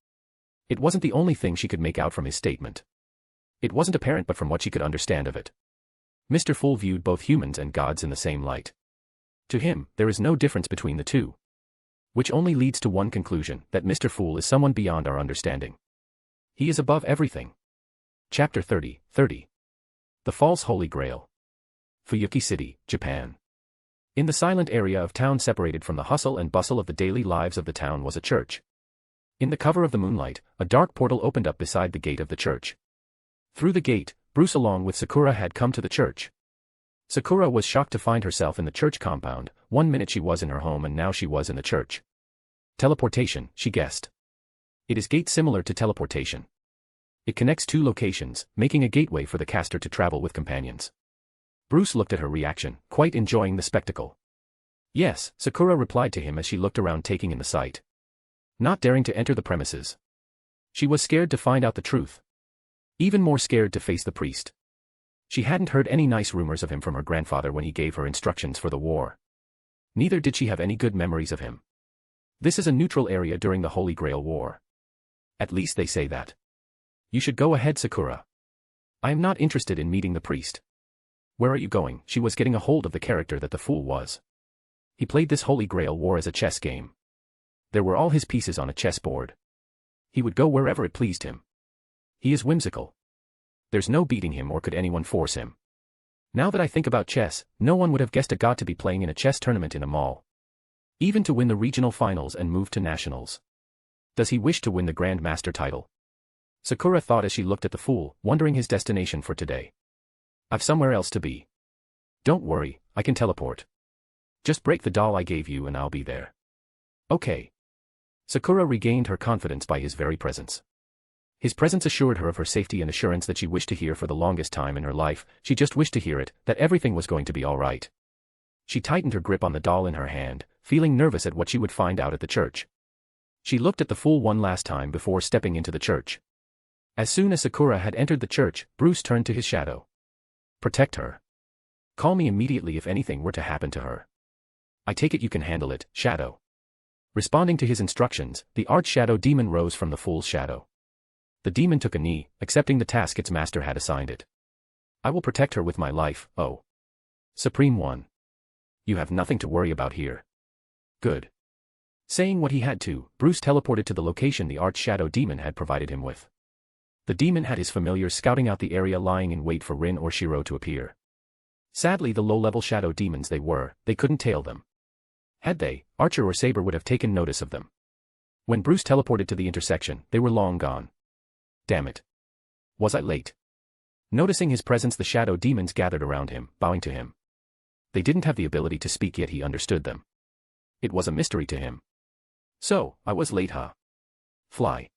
It wasn't the only thing she could make out from his statement. It wasn't apparent, but from what she could understand of it. Mr. Fool viewed both humans and gods in the same light. To him, there is no difference between the two. Which only leads to one conclusion, that Mr. Fool is someone beyond our understanding. He is above everything. Chapter 30. The False Holy Grail. Fuyuki City, Japan. In the silent area of town separated from the hustle and bustle of the daily lives of the town was a church. In the cover of the moonlight, a dark portal opened up beside the gate of the church. Through the gate, Bruce along with Sakura had come to the church. Sakura was shocked to find herself in the church compound. 1 minute she was in her home and now she was in the church. Teleportation, she guessed. It is gate similar to teleportation. It connects two locations, making a gateway for the caster to travel with companions. Bruce looked at her reaction, quite enjoying the spectacle. Yes, Sakura replied to him as she looked around, taking in the sight. Not daring to enter the premises. She was scared to find out the truth. Even more scared to face the priest. She hadn't heard any nice rumors of him from her grandfather when he gave her instructions for the war. Neither did she have any good memories of him. This is a neutral area during the Holy Grail War. At least they say that. You should go ahead, Sakura. I am not interested in meeting the priest. Where are you going? She was getting a hold of the character that the fool was. He played this Holy Grail War as a chess game. There were all his pieces on a chessboard. He would go wherever it pleased him. He is whimsical. There's no beating him, or could anyone force him. Now that I think about chess, no one would have guessed a god to be playing in a chess tournament in a mall. Even to win the regional finals and move to nationals. Does he wish to win the Grand Master title? Sakura thought as she looked at the fool, wondering his destination for today. I've somewhere else to be. Don't worry, I can teleport. Just break the doll I gave you and I'll be there. Okay. Sakura regained her confidence by his very presence. His presence assured her of her safety, and assurance that she wished to hear for the longest time in her life. She just wished to hear it, that everything was going to be all right. She tightened her grip on the doll in her hand, feeling nervous at what she would find out at the church. She looked at the fool one last time before stepping into the church. As soon as Sakura had entered the church, Bruce turned to his shadow. Protect her. Call me immediately if anything were to happen to her. I take it you can handle it, Shadow. Responding to his instructions, the Arch-Shadow Demon rose from the fool's shadow. The demon took a knee, accepting the task its master had assigned it. I will protect her with my life, oh. Supreme One. You have nothing to worry about here. Good. Saying what he had to, Bruce teleported to the location the Arch-Shadow Demon had provided him with. The demon had his familiars scouting out the area, lying in wait for Rin or Shiro to appear. Sadly, the low-level shadow demons they couldn't tail them. Had they, Archer or Saber would have taken notice of them. When Bruce teleported to the intersection, they were long gone. Damn it. Was I late? Noticing his presence, the shadow demons gathered around him, bowing to him. They didn't have the ability to speak, yet he understood them. It was a mystery to him. So, I was late, huh? Fly.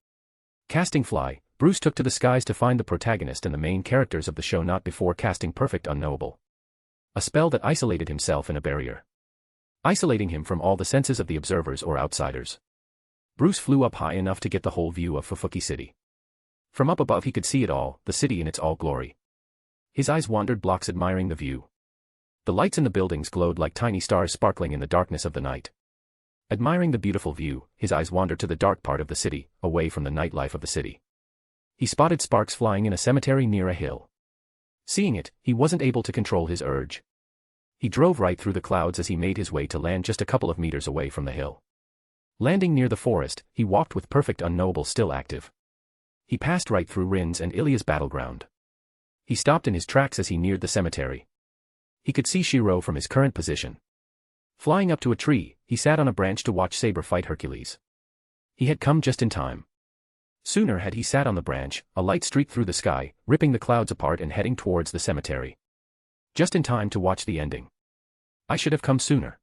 Casting Fly, Bruce took to the skies to find the protagonist and the main characters of the show, not before casting Perfect Unknowable. A spell that isolated himself in a barrier. Isolating him from all the senses of the observers or outsiders. Bruce flew up high enough to get the whole view of Fufuki City. From up above he could see it all, the city in its all glory. His eyes wandered blocks admiring the view. The lights in the buildings glowed like tiny stars sparkling in the darkness of the night. Admiring the beautiful view, his eyes wandered to the dark part of the city, away from the nightlife of the city. He spotted sparks flying in a cemetery near a hill. Seeing it, he wasn't able to control his urge. He drove right through the clouds as he made his way to land just a couple of meters away from the hill. Landing near the forest, he walked with perfect unknowable still active. He passed right through Rin's and Ilya's battleground. He stopped in his tracks as he neared the cemetery. He could see Shiro from his current position. Flying up to a tree, he sat on a branch to watch Saber fight Hercules. He had come just in time. Sooner had he sat on the branch, a light streaked through the sky, ripping the clouds apart and heading towards the cemetery. Just in time to watch the ending. I should have come sooner.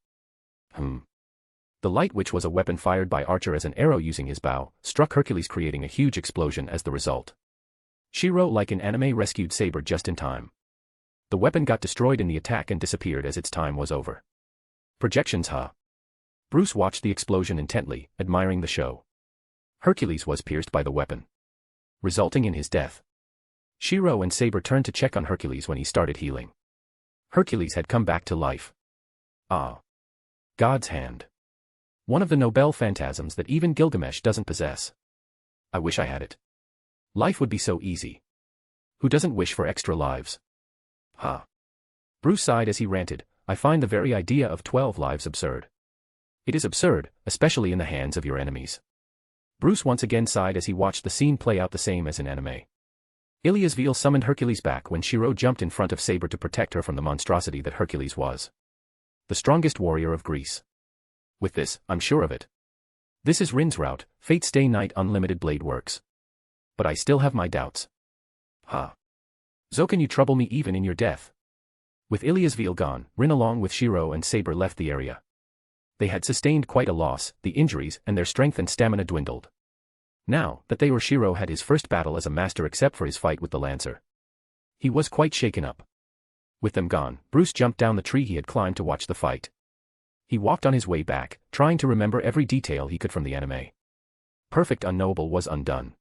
The light, which was a weapon fired by Archer as an arrow using his bow, struck Hercules, creating a huge explosion as the result. Shiro, like in anime, rescued Saber just in time. The weapon got destroyed in the attack and disappeared as its time was over. Projections, huh? Bruce watched the explosion intently, admiring the show. Hercules was pierced by the weapon, resulting in his death. Shiro and Saber turned to check on Hercules when he started healing. Hercules had come back to life. Ah. God's hand. One of the Nobel phantasms that even Gilgamesh doesn't possess. I wish I had it. Life would be so easy. Who doesn't wish for extra lives? Ha. Bruce sighed as he ranted, I find the very idea of 12 lives absurd. It is absurd, especially in the hands of your enemies. Bruce once again sighed as he watched the scene play out the same as in anime. Idrasil summoned Hercules back when Shiro jumped in front of Saber to protect her from the monstrosity that Hercules was. The strongest warrior of Greece. With this, I'm sure of it. This is Rin's route, Fate's Day Night Unlimited Blade Works. But I still have my doubts. Ha. So can you trouble me even in your death? With Idrasil gone, Rin along with Shiro and Saber left the area. They had sustained quite a loss, the injuries and their strength and stamina dwindled. Now that they were, Shiro had his first battle as a master except for his fight with the Lancer. He was quite shaken up. With them gone, Bruce jumped down the tree he had climbed to watch the fight. He walked on his way back, trying to remember every detail he could from the anime. Perfect unknowable was undone.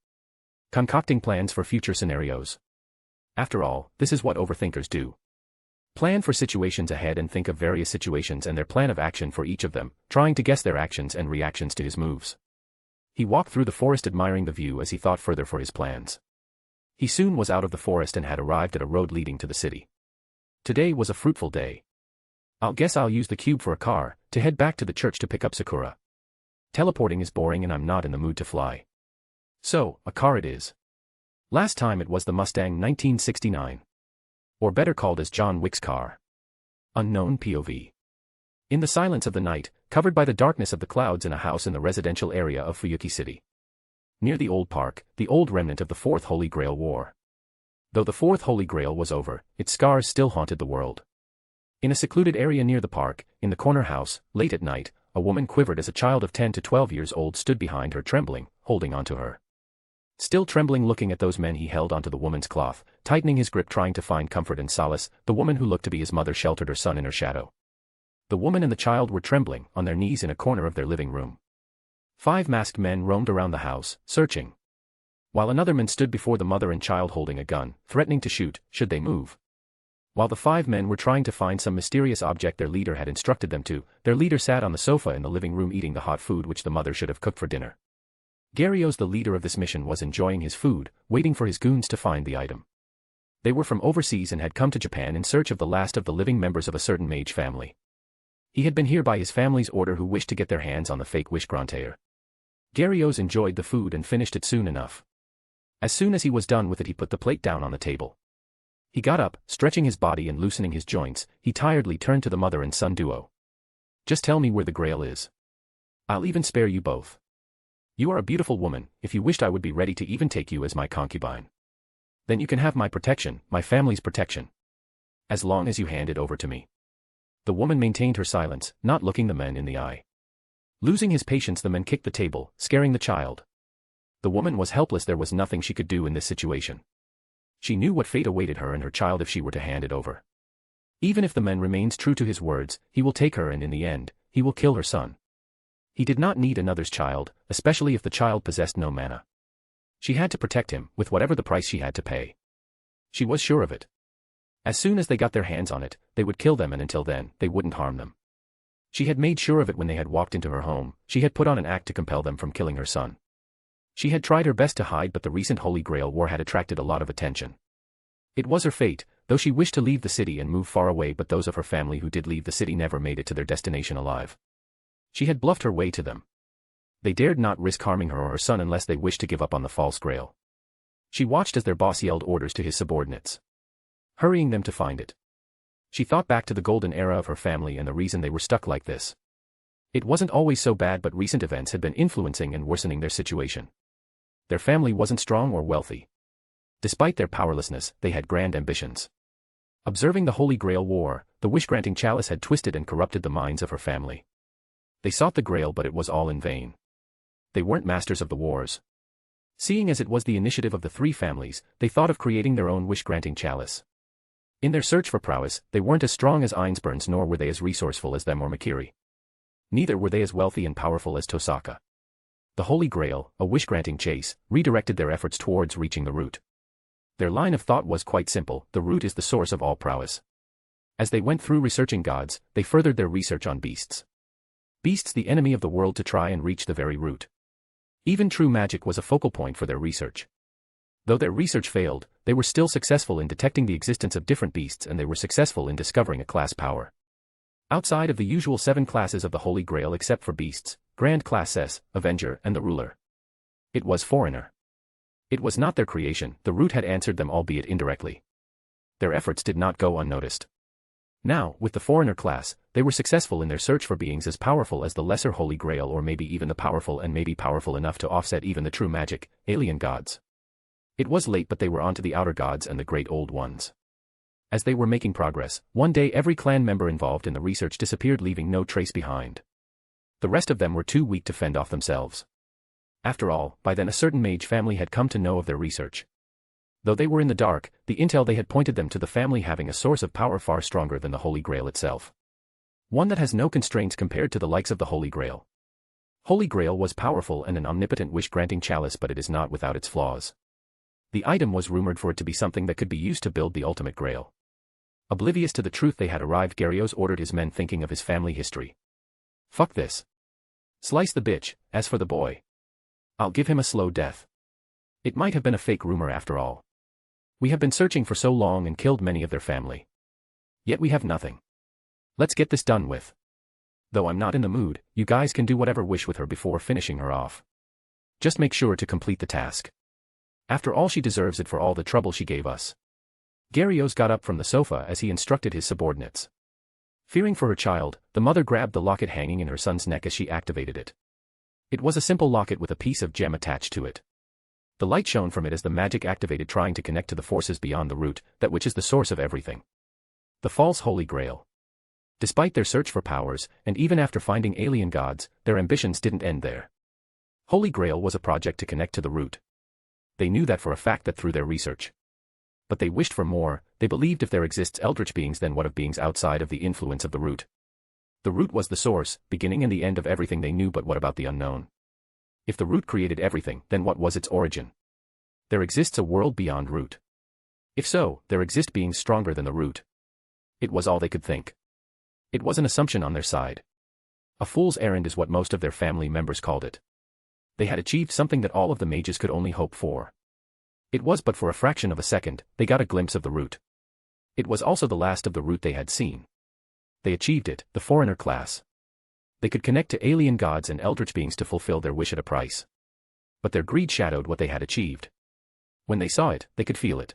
Concocting plans for future scenarios. After all, this is what overthinkers do. Plan for situations ahead and think of various situations and their plan of action for each of them, trying to guess their actions and reactions to his moves. He walked through the forest admiring the view as he thought further for his plans. He soon was out of the forest and had arrived at a road leading to the city. Today was a fruitful day. I'll guess I'll use the cube for a car, to head back to the church to pick up Sakura. Teleporting is boring and I'm not in the mood to fly. So, a car it is. Last time it was the Mustang 1969. Or better called as John Wick's car. Unknown POV. In the silence of the night, covered by the darkness of the clouds in a house in the residential area of Fuyuki City. Near the old park, the old remnant of the Fourth Holy Grail War. Though the Fourth Holy Grail was over, its scars still haunted the world. In a secluded area near the park, in the corner house, late at night, a woman quivered as a child of 10 to 12 years old stood behind her trembling, holding onto her. Still trembling, looking at those men, he held onto the woman's cloth, tightening his grip, trying to find comfort and solace. The woman who looked to be his mother sheltered her son in her shadow. The woman and the child were trembling, on their knees in a corner of their living room. 5 masked men roamed around the house, searching. While another man stood before the mother and child holding a gun, threatening to shoot, should they move. While the 5 men were trying to find some mysterious object their leader had instructed them to, their leader sat on the sofa in the living room eating the hot food which the mother should have cooked for dinner. Gyarios, the leader of this mission, was enjoying his food, waiting for his goons to find the item. They were from overseas and had come to Japan in search of the last of the living members of a certain mage family. He had been here by his family's order, who wished to get their hands on the fake Wish Grantaire. Gyarios enjoyed the food and finished it soon enough. As soon as he was done with it, he put the plate down on the table. He got up, stretching his body and loosening his joints. He tiredly turned to the mother and son duo. Just tell me where the grail is. I'll even spare you both. You are a beautiful woman. If you wished, I would be ready to even take you as my concubine. Then you can have my protection, my family's protection. As long as you hand it over to me. The woman maintained her silence, not looking the men in the eye. Losing his patience, the men kicked the table, scaring the child. The woman was helpless. There was nothing she could do in this situation. She knew what fate awaited her and her child if she were to hand it over. Even if the man remains true to his words, he will take her, and in the end, he will kill her son. He did not need another's child, especially if the child possessed no mana. She had to protect him, with whatever the price she had to pay. She was sure of it. As soon as they got their hands on it, they would kill them, and until then, they wouldn't harm them. She had made sure of it when they had walked into her home. She had put on an act to compel them from killing her son. She had tried her best to hide, but the recent Holy Grail war had attracted a lot of attention. It was her fate, though she wished to leave the city and move far away, but those of her family who did leave the city never made it to their destination alive. She had bluffed her way to them. They dared not risk harming her or her son unless they wished to give up on the false grail. She watched as their boss yelled orders to his subordinates, hurrying them to find it. She thought back to the golden era of her family and the reason they were stuck like this. It wasn't always so bad, but recent events had been influencing and worsening their situation. Their family wasn't strong or wealthy. Despite their powerlessness, they had grand ambitions. Observing the Holy Grail war, the wish-granting chalice had twisted and corrupted the minds of her family. They sought the Grail, but it was all in vain. They weren't masters of the wars. Seeing as it was the initiative of the three families, they thought of creating their own wish-granting chalice. In their search for prowess, they weren't as strong as Einsburns, nor were they as resourceful as them or Makiri. Neither were they as wealthy and powerful as Tosaka. The Holy Grail, a wish-granting chase, redirected their efforts towards reaching the root. Their line of thought was quite simple: the root is the source of all prowess. As they went through researching gods, they furthered their research on beasts. Beasts, the enemy of the world, to try and reach the very root. Even true magic was a focal point for their research. Though their research failed, they were still successful in detecting the existence of different beasts, and they were successful in discovering a class power outside of the usual 7 classes of the Holy Grail, except for beasts, Grand Class S, Avenger, and the Ruler. It was Foreigner. It was not their creation. The root had answered them, albeit indirectly. Their efforts did not go unnoticed. Now, with the Foreigner class, they were successful in their search for beings as powerful as the lesser Holy Grail, or maybe even the powerful, and maybe powerful enough to offset even the true magic, alien gods. It was late, but they were on to the outer gods and the great old ones. As they were making progress, one day every clan member involved in the research disappeared, leaving no trace behind. The rest of them were too weak to fend off themselves. After all, by then a certain mage family had come to know of their research. Though they were in the dark, the intel they had pointed them to the family having a source of power far stronger than the Holy Grail itself. One that has no constraints compared to the likes of the Holy Grail. Holy Grail was powerful and an omnipotent wish-granting chalice, but it is not without its flaws. The item was rumored for it to be something that could be used to build the ultimate Grail. Oblivious to the truth they had arrived, Gyarios ordered his men, thinking of his family history. Fuck this. Slice the bitch. As for the boy, I'll give him a slow death. It might have been a fake rumor after all. We have been searching for so long and killed many of their family. Yet we have nothing. Let's get this done with. Though I'm not in the mood, you guys can do whatever wish with her before finishing her off. Just make sure to complete the task. After all, she deserves it for all the trouble she gave us. Gyarios got up from the sofa as he instructed his subordinates. Fearing for her child, the mother grabbed the locket hanging in her son's neck as she activated it. It was a simple locket with a piece of gem attached to it. The light shone from it as the magic activated, trying to connect to the forces beyond the root, that which is the source of everything. The false Holy Grail. Despite their search for powers, and even after finding alien gods, their ambitions didn't end there. Holy Grail was a project to connect to the root. They knew that for a fact that through their research. But they wished for more. They believed if there exists eldritch beings, then what of beings outside of the influence of the root? The root was the source, beginning and the end of everything they knew, but what about the unknown? If the root created everything, then what was its origin? There exists a world beyond root. If so, there exist beings stronger than the root. It was all they could think. It was an assumption on their side. A fool's errand is what most of their family members called it. They had achieved something that all of the mages could only hope for. It was but for a fraction of a second, they got a glimpse of the root. It was also the last of the root they had seen. They achieved it, the Foreigner class. They could connect to alien gods and eldritch beings to fulfill their wish at a price. But their greed shadowed what they had achieved. When they saw it, they could feel it.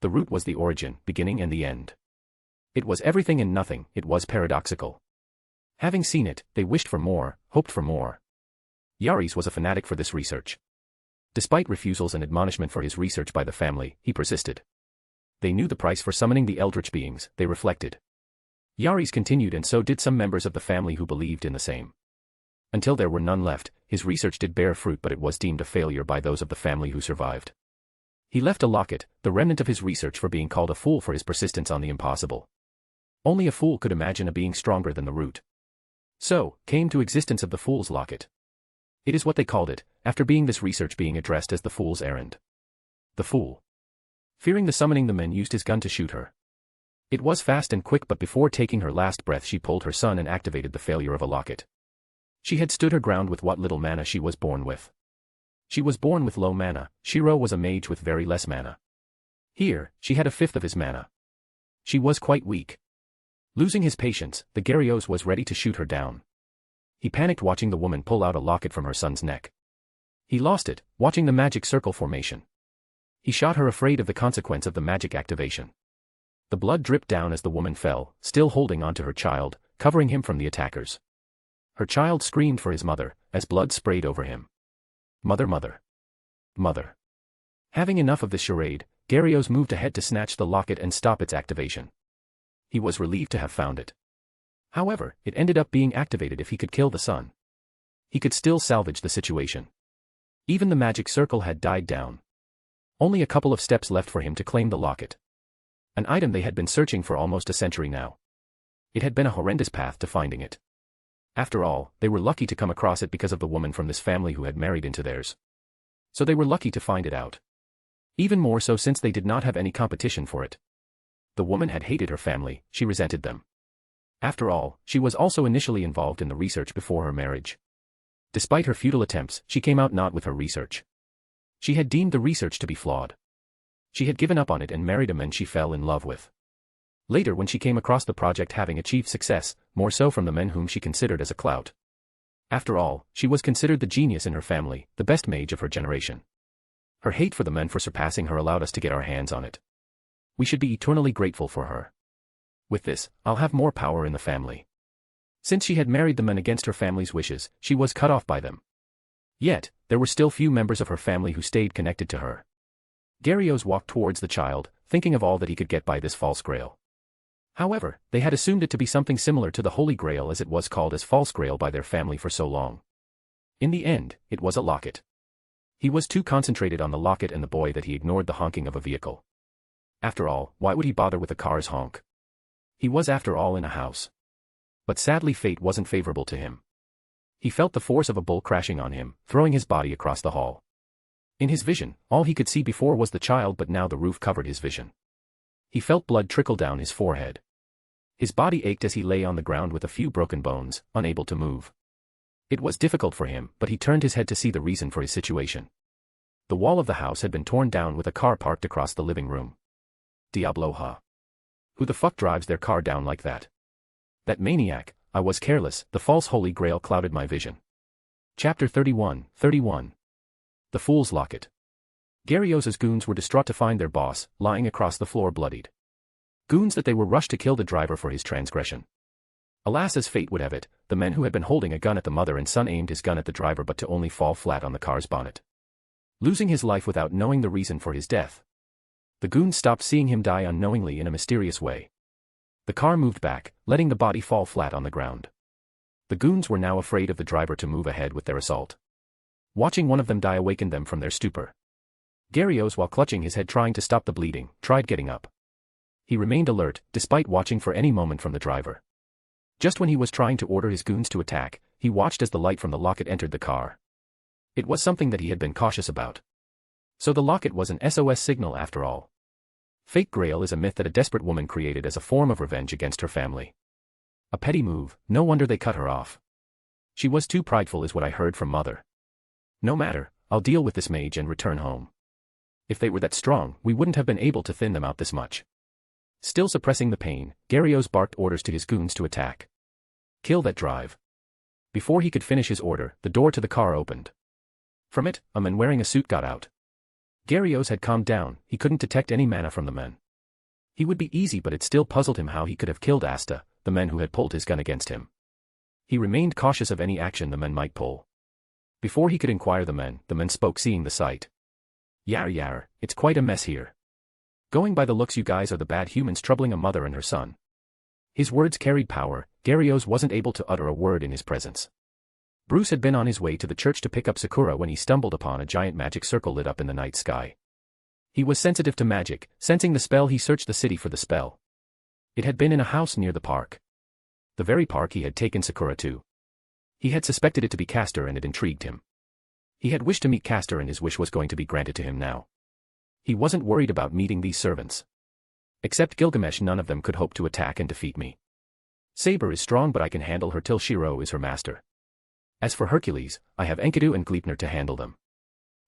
The root was the origin, beginning, and the end. It was everything and nothing. It was paradoxical. Having seen it, they wished for more, hoped for more. Yaris was a fanatic for this research. Despite refusals and admonishment for his research by the family, he persisted. They knew the price for summoning the eldritch beings, they reflected. Yaris continued, and so did some members of the family who believed in the same. Until there were none left, his research did bear fruit, but it was deemed a failure by those of the family who survived. He left a locket, the remnant of his research, for being called a fool for his persistence on the impossible. Only a fool could imagine a being stronger than the root. So, came to existence of the fool's locket. It is what they called it, after being this research being addressed as the fool's errand. The fool. Fearing the summoning, the men used his gun to shoot her. It was fast and quick, but before taking her last breath she pulled her son and activated the failure of a locket. She had stood her ground with what little mana she was born with. She was born with low mana. Shiro was a mage with very less mana. Here, she had a fifth of his mana. She was quite weak. Losing his patience, the Gyarados was ready to shoot her down. He panicked watching the woman pull out a locket from her son's neck. He lost it, watching the magic circle formation. He shot her afraid of the consequence of the magic activation. The blood dripped down as the woman fell, still holding onto her child, covering him from the attackers. Her child screamed for his mother, as blood sprayed over him. Mother, mother. Mother. Having enough of this charade, Gyarados moved ahead to snatch the locket and stop its activation. He was relieved to have found it. However, it ended up being activated if he could kill the son. He could still salvage the situation. Even the magic circle had died down. Only a couple of steps left for him to claim the locket. An item they had been searching for almost a century now. It had been a horrendous path to finding it. After all, they were lucky to come across it because of the woman from this family who had married into theirs. So they were lucky to find it out. Even more so since they did not have any competition for it. The woman had hated her family, she resented them. After all, she was also initially involved in the research before her marriage. Despite her futile attempts, she came out not with her research. She had deemed the research to be flawed. She had given up on it and married a man she fell in love with. Later when she came across the project having achieved success, more so from the men whom she considered as a clout. After all, she was considered the genius in her family, the best mage of her generation. Her hate for the men for surpassing her allowed us to get our hands on it. We should be eternally grateful for her. With this, I'll have more power in the family. Since she had married the men against her family's wishes, she was cut off by them. Yet, there were still few members of her family who stayed connected to her. Gyarados walked towards the child, thinking of all that he could get by this false grail. However, they had assumed it to be something similar to the Holy Grail as it was called as false grail by their family for so long. In the end, it was a locket. He was too concentrated on the locket and the boy that he ignored the honking of a vehicle. After all, why would he bother with a car's honk? He was after all in a house. But sadly fate wasn't favorable to him. He felt the force of a bull crashing on him, throwing his body across the hall. In his vision, all he could see before was the child, but now the roof covered his vision. He felt blood trickle down his forehead. His body ached as he lay on the ground with a few broken bones, unable to move. It was difficult for him, but he turned his head to see the reason for his situation. The wall of the house had been torn down with a car parked across the living room. Diablo ha. Who the fuck drives their car down like that? That maniac. I was careless, the false holy grail clouded my vision. Chapter 31. The Fool's Locket. Gyarados' goons were distraught to find their boss, lying across the floor bloodied. Goons that they were rushed to kill the driver for his transgression. Alas, as fate would have it, the men who had been holding a gun at the mother and son aimed his gun at the driver but to only fall flat on the car's bonnet. Losing his life without knowing the reason for his death. The goons stopped seeing him die unknowingly in a mysterious way. The car moved back, letting the body fall flat on the ground. The goons were now afraid of the driver to move ahead with their assault. Watching one of them die awakened them from their stupor. Gyarados, while clutching his head trying to stop the bleeding, tried getting up. He remained alert, despite watching for any moment from the driver. Just when he was trying to order his goons to attack, he watched as the light from the locket entered the car. It was something that he had been cautious about. So the locket was an SOS signal after all. Fake Grail is a myth that a desperate woman created as a form of revenge against her family. A petty move, no wonder they cut her off. She was too prideful is what I heard from Mother. No matter, I'll deal with this mage and return home. If they were that strong, we wouldn't have been able to thin them out this much. Still suppressing the pain, Gyarados barked orders to his goons to attack. Kill that drive. Before he could finish his order, the door to the car opened. From it, a man wearing a suit got out. Gyarados had calmed down, he couldn't detect any mana from the men. He would be easy, but it still puzzled him how he could have killed Asta, the men who had pulled his gun against him. He remained cautious of any action the men might pull. Before he could inquire the men spoke seeing the sight. Yar, it's quite a mess here. Going by the looks, you guys are the bad humans troubling a mother and her son. His words carried power. Gyarados wasn't able to utter a word in his presence. Bruce had been on his way to the church to pick up Sakura when he stumbled upon a giant magic circle lit up in the night sky. He was sensitive to magic, sensing the spell he searched the city for the spell. It had been in a house near the park. The very park he had taken Sakura to. He had suspected it to be Castor and it intrigued him. He had wished to meet Castor and his wish was going to be granted to him now. He wasn't worried about meeting these servants. Except Gilgamesh, none of them could hope to attack and defeat me. Saber is strong, but I can handle her till Shiro is her master. As for Hercules, I have Enkidu and Gleipnir to handle them.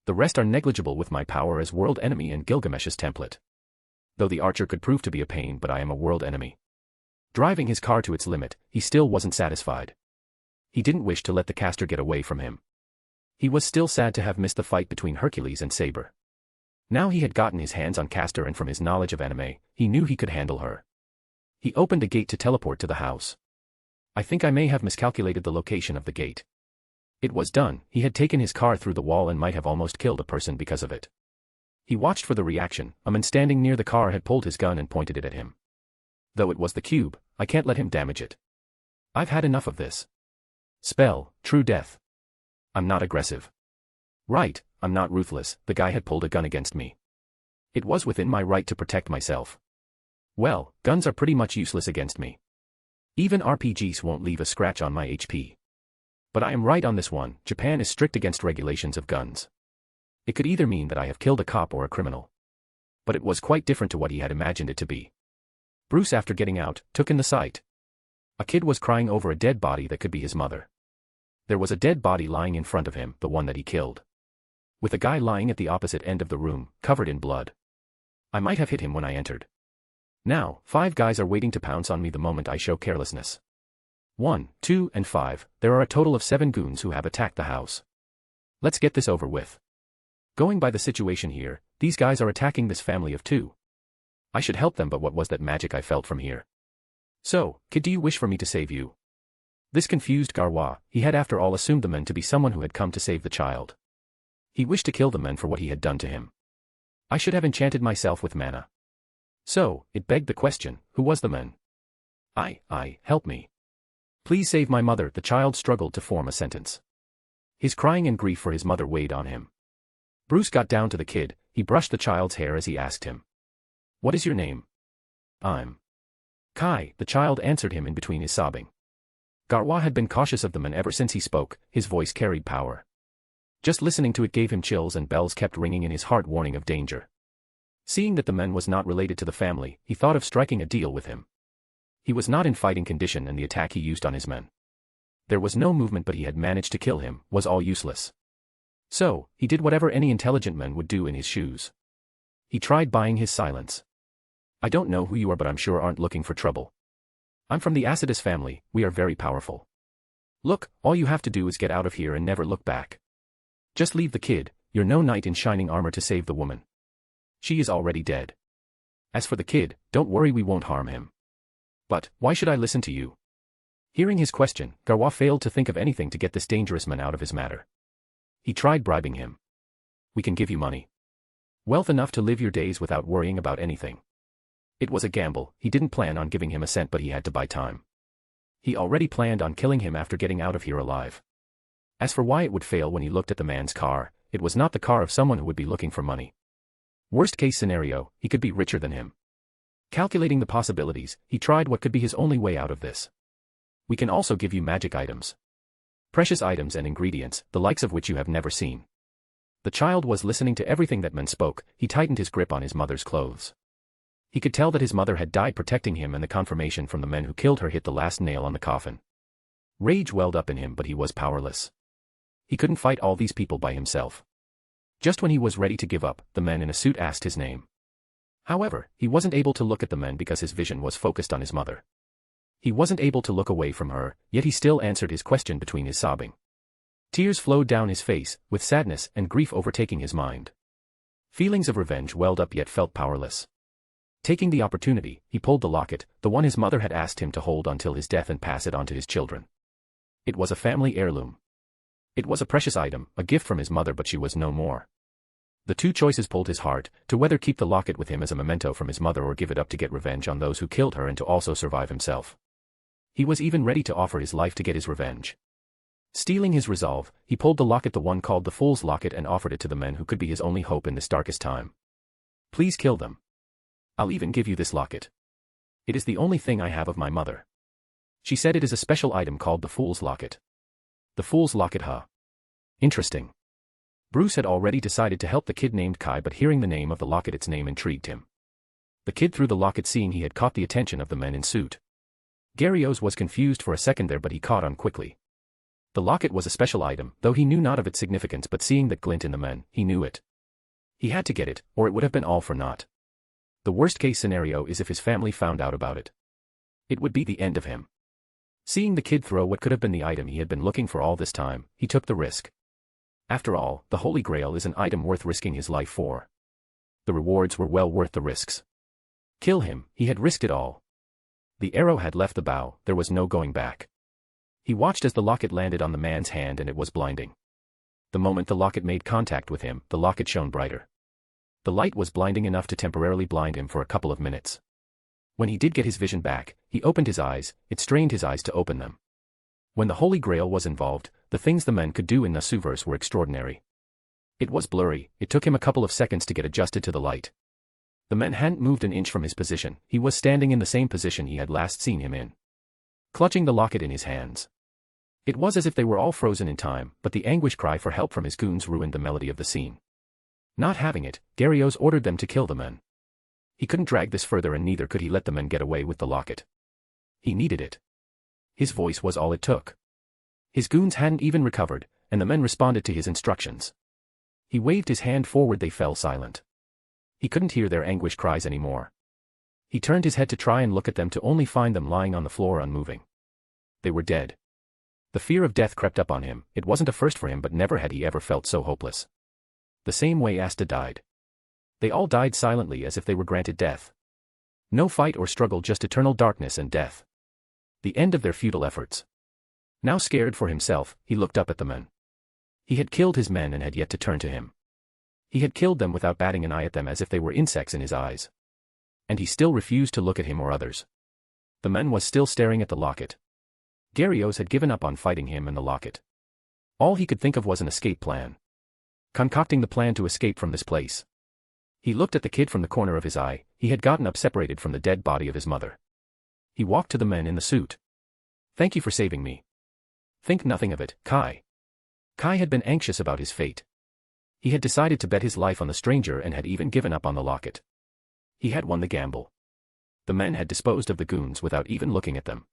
The rest are negligible with my power as world enemy and Gilgamesh's template. Though the archer could prove to be a pain, but I am a world enemy. Driving his car to its limit, he still wasn't satisfied. He didn't wish to let the caster get away from him. He was still sad to have missed the fight between Hercules and Saber. Now he had gotten his hands on Castor, and from his knowledge of anime, he knew he could handle her. He opened a gate to teleport to the house. I think I may have miscalculated the location of the gate. It was done. He had taken his car through the wall and might have almost killed a person because of it. He watched for the reaction. A man standing near the car had pulled his gun and pointed it at him. Though it was the cube, I can't let him damage it. I've had enough of this. Spell, true death. I'm not aggressive. Right, I'm not ruthless. The guy had pulled a gun against me. It was within my right to protect myself. Well, guns are pretty much useless against me. Even RPGs won't leave a scratch on my HP. But I am right on this one. Japan is strict against regulations of guns. It could either mean that I have killed a cop or a criminal. But it was quite different to what he had imagined it to be. Bruce, after getting out, took in the sight. A kid was crying over a dead body that could be his mother. There was a dead body lying in front of him, the one that he killed. With a guy lying at the opposite end of the room, covered in blood. I might have hit him when I entered. Now, 5 guys are waiting to pounce on me the moment I show carelessness. 1, 2, and 5, there are a total of 7 goons who have attacked the house. Let's get this over with. Going by the situation here, these guys are attacking this family of 2. I should help them, but what was that magic I felt from here? So, kid, do you wish for me to save you? This confused Garwa. He had after all assumed the men to be someone who had come to save the child. He wished to kill the men for what he had done to him. I should have enchanted myself with mana. So, it begged the question, who was the man? Help me. Please save my mother. The child struggled to form a sentence. His crying and grief for his mother weighed on him. Bruce got down to the kid. He brushed the child's hair as he asked him. What is your name? I'm Kai, the child answered him in between his sobbing. Garwa had been cautious of the man ever since he spoke. His voice carried power. Just listening to it gave him chills, and bells kept ringing in his heart, warning of danger. Seeing that the man was not related to the family, he thought of striking a deal with him. He was not in fighting condition, and the attack he used on his men. There was no movement, but he had managed to kill him, was all useless. So, he did whatever any intelligent man would do in his shoes. He tried buying his silence. I don't know who you are, but I'm sure aren't looking for trouble. I'm from the Acidus family. We are very powerful. Look, all you have to do is get out of here and never look back. Just leave the kid. You're no knight in shining armor to save the woman. She is already dead. As for the kid, don't worry, we won't harm him. But, why should I listen to you? Hearing his question, Garwa failed to think of anything to get this dangerous man out of his matter. He tried bribing him. We can give you money. Wealth enough to live your days without worrying about anything. It was a gamble. He didn't plan on giving him a cent, but he had to buy time. He already planned on killing him after getting out of here alive. As for why it would fail when he looked at the man's car, it was not the car of someone who would be looking for money. Worst case scenario, he could be richer than him. Calculating the possibilities, he tried what could be his only way out of this. We can also give you magic items. Precious items and ingredients, the likes of which you have never seen. The child was listening to everything that man spoke. He tightened his grip on his mother's clothes. He could tell that his mother had died protecting him, and the confirmation from the men who killed her hit the last nail on the coffin. Rage welled up in him, but he was powerless. He couldn't fight all these people by himself. Just when he was ready to give up, the man in a suit asked his name. However, he wasn't able to look at the man because his vision was focused on his mother. He wasn't able to look away from her, yet he still answered his question between his sobbing. Tears flowed down his face, with sadness and grief overtaking his mind. Feelings of revenge welled up, yet felt powerless. Taking the opportunity, he pulled the locket, the one his mother had asked him to hold until his death, and pass it on to his children. It was a family heirloom. It was a precious item, a gift from his mother, but she was no more. The 2 choices pulled his heart, to whether keep the locket with him as a memento from his mother or give it up to get revenge on those who killed her and to also survive himself. He was even ready to offer his life to get his revenge. Stealing his resolve, he pulled the locket, the one called the Fool's Locket, and offered it to the men who could be his only hope in this darkest time. Please kill them. I'll even give you this locket. It is the only thing I have of my mother. She said it is a special item called the Fool's Locket. The Fool's Locket, huh? Interesting. Bruce had already decided to help the kid named Kai, but hearing the name of the locket, its name intrigued him. The kid threw the locket, seeing he had caught the attention of the men in suit. Gyarios was confused for a second there, but he caught on quickly. The locket was a special item, though he knew not of its significance, but seeing that glint in the men, he knew it. He had to get it, or it would have been all for naught. The worst-case scenario is if his family found out about it. It would be the end of him. Seeing the kid throw what could have been the item he had been looking for all this time, he took the risk. After all, the Holy Grail is an item worth risking his life for. The rewards were well worth the risks. Kill him, he had risked it all. The arrow had left the bow, there was no going back. He watched as the locket landed on the man's hand, and it was blinding. The moment the locket made contact with him, the locket shone brighter. The light was blinding enough to temporarily blind him for a couple of minutes. When he did get his vision back, he opened his eyes, it strained his eyes to open them. When the Holy Grail was involved, the things the men could do in Nasuverse were extraordinary. It was blurry, it took him a couple of seconds to get adjusted to the light. The man hadn't moved an inch from his position, he was standing in the same position he had last seen him in. Clutching the locket in his hands. It was as if they were all frozen in time, but the anguish cry for help from his goons ruined the melody of the scene. Not having it, Gyarios ordered them to kill the men. He couldn't drag this further, and neither could he let the men get away with the locket. He needed it. His voice was all it took. His goons hadn't even recovered, and the men responded to his instructions. He waved his hand forward, they fell silent. He couldn't hear their anguish cries anymore. He turned his head to try and look at them, to only find them lying on the floor unmoving. They were dead. The fear of death crept up on him. It wasn't a first for him, but never had he ever felt so hopeless. The same way Asta died. They all died silently, as if they were granted death. No fight or struggle, just eternal darkness and death. The end of their futile efforts. Now scared for himself, he looked up at the men. He had killed his men and had yet to turn to him. He had killed them without batting an eye at them, as if they were insects in his eyes. And he still refused to look at him or others. The man was still staring at the locket. Gyarios had given up on fighting him and the locket. All he could think of was an escape plan. Concocting the plan to escape from this place. He looked at the kid from the corner of his eye. He had gotten up, separated from the dead body of his mother. He walked to the men in the suit. "Thank you for saving me." "Think nothing of it, Kai." Kai had been anxious about his fate. He had decided to bet his life on the stranger and had even given up on the locket. He had won the gamble. The men had disposed of the goons without even looking at them.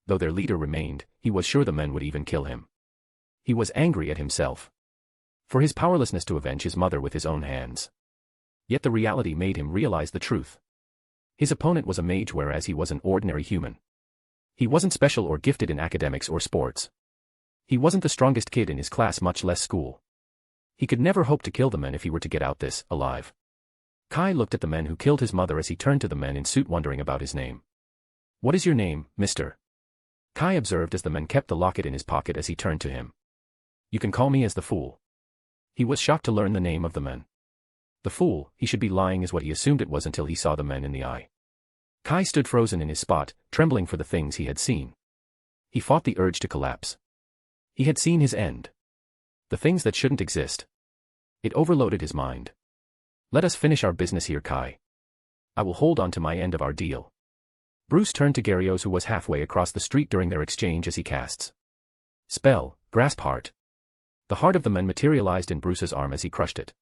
Though their leader remained, he was sure the men would even kill him. He was angry at himself for his powerlessness to avenge his mother with his own hands. Yet the reality made him realize the truth. His opponent was a mage, whereas he was an ordinary human. He wasn't special or gifted in academics or sports. He wasn't the strongest kid in his class, much less school. He could never hope to kill the men if he were to get out this alive. Kai looked at the men who killed his mother as he turned to the men in suit, wondering about his name. "What is your name, mister?" Kai observed as the man kept the locket in his pocket as he turned to him. "You can call me as the Fool." He was shocked to learn the name of the men. The Fool, he should be lying, is what he assumed it was until he saw the men in the eye. Kai stood frozen in his spot, trembling for the things he had seen. He fought the urge to collapse. He had seen his end. The things that shouldn't exist. It overloaded his mind. "Let us finish our business here, Kai. I will hold on to my end of our deal." Bruce turned to Gyarios, who was halfway across the street during their exchange, as he casts spell, grasp heart. The heart of the man materialized in Bruce's arm as he crushed it.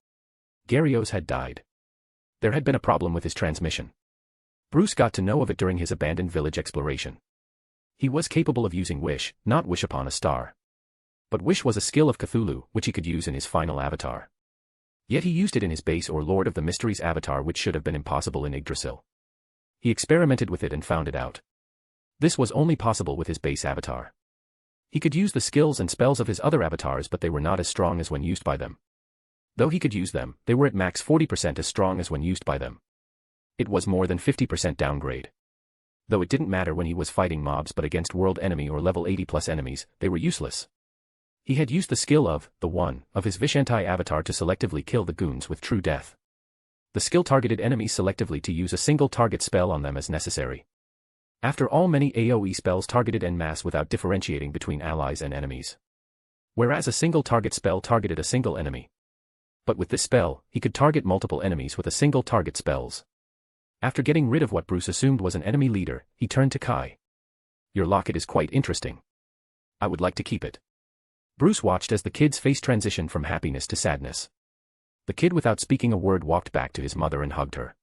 Gyarios had died. There had been a problem with his transmission. Bruce got to know of it during his abandoned village exploration. He was capable of using wish, not wish upon a star. But wish was a skill of Cthulhu, which he could use in his final avatar. Yet he used it in his base Overlord of the Mysteries avatar, which should have been impossible in Idrasil. He experimented with it and found it out. This was only possible with his base avatar. He could use the skills and spells of his other avatars, but they were not as strong as when used by them. Though he could use them, they were at max 40% as strong as when used by them. It was more than 50% downgrade. Though it didn't matter when he was fighting mobs, but against world enemy or level 80+ enemies, they were useless. He had used the skill of the one of his Vishanti avatar to selectively kill the goons with true death. The skill targeted enemies selectively to use a single target spell on them as necessary. After all, many AoE spells targeted en masse without differentiating between allies and enemies. Whereas a single target spell targeted a single enemy. But with this spell, he could target multiple enemies with a single target spells. After getting rid of what Bruce assumed was an enemy leader, he turned to Kai. "Your locket is quite interesting. I would like to keep it." Bruce watched as the kid's face transitioned from happiness to sadness. The kid, without speaking a word, walked back to his mother and hugged her.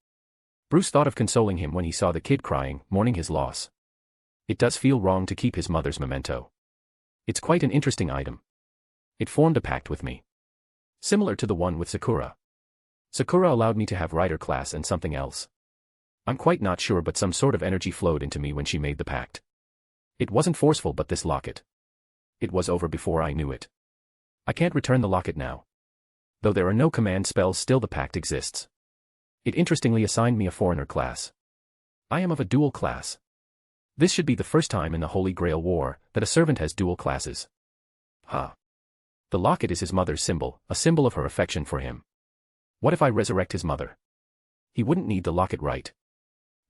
Bruce thought of consoling him when he saw the kid crying, mourning his loss. It does feel wrong to keep his mother's memento. It's quite an interesting item. It formed a pact with me. Similar to the one with Sakura. Sakura allowed me to have rider class and something else. I'm quite not sure, but some sort of energy flowed into me when she made the pact. It wasn't forceful, but this locket. It was over before I knew it. I can't return the locket now. Though there are no command spells, still the pact exists. It interestingly assigned me a foreigner class. I am of a dual class. This should be the first time in the Holy Grail War that a servant has dual classes. The locket is his mother's symbol, a symbol of her affection for him. What if I resurrect his mother? He wouldn't need the locket, right?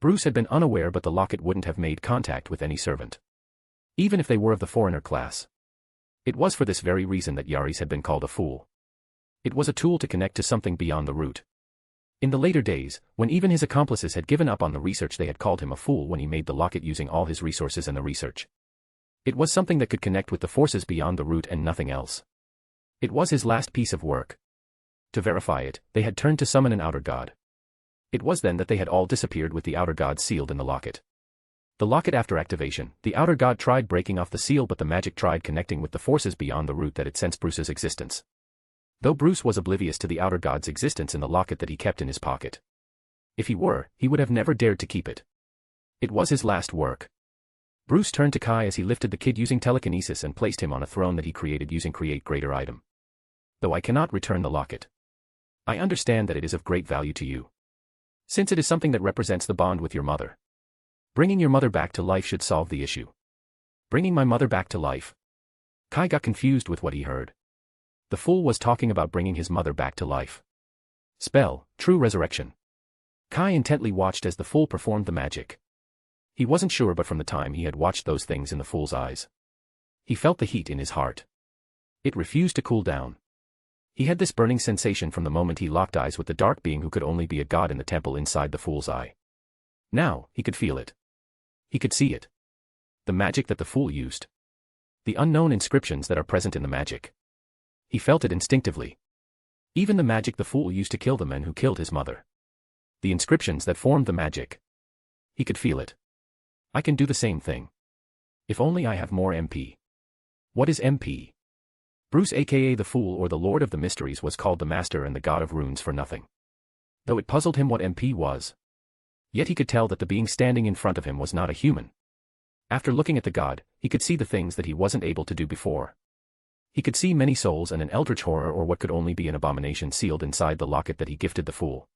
Bruce had been unaware, but the locket wouldn't have made contact with any servant. Even if they were of the foreigner class. It was for this very reason that Yaris had been called a fool. It was a tool to connect to something beyond the root. In the later days, when even his accomplices had given up on the research, they had called him a fool when he made the locket using all his resources and the research. It was something that could connect with the forces beyond the root and nothing else. It was his last piece of work. To verify it, they had turned to summon an outer god. It was then that they had all disappeared with the outer god sealed in the locket. The locket, after activation, the outer god tried breaking off the seal, but the magic tried connecting with the forces beyond the root that had sensed Bruce's existence. Though Bruce was oblivious to the outer god's existence in the locket that he kept in his pocket. If he were, he would have never dared to keep it. It was his last work. Bruce turned to Kai as he lifted the kid using telekinesis and placed him on a throne that he created using Create Greater Item. Though I cannot return the locket, I understand that it is of great value to you. Since it is something that represents the bond with your mother. Bringing your mother back to life should solve the issue. Bringing my mother back to life. Kai got confused with what he heard. The fool was talking about bringing his mother back to life. Spell, True Resurrection. Kai intently watched as the fool performed the magic. He wasn't sure, but from the time he had watched those things in the fool's eyes, he felt the heat in his heart. It refused to cool down. He had this burning sensation from the moment he locked eyes with the dark being who could only be a god in the temple inside the fool's eye. Now, he could feel it. He could see it. The magic that the fool used. The unknown inscriptions that are present in the magic. He felt it instinctively. Even the magic the fool used to kill the men who killed his mother. The inscriptions that formed the magic. He could feel it. I can do the same thing. If only I have more MP. What is MP? Bruce, aka the Fool or the Lord of the Mysteries, was called the Master and the God of Runes for nothing. Though it puzzled him what MP was. Yet he could tell that the being standing in front of him was not a human. After looking at the god, he could see the things that he wasn't able to do before. He could see many souls and an eldritch horror, or what could only be an abomination, sealed inside the locket that he gifted the fool.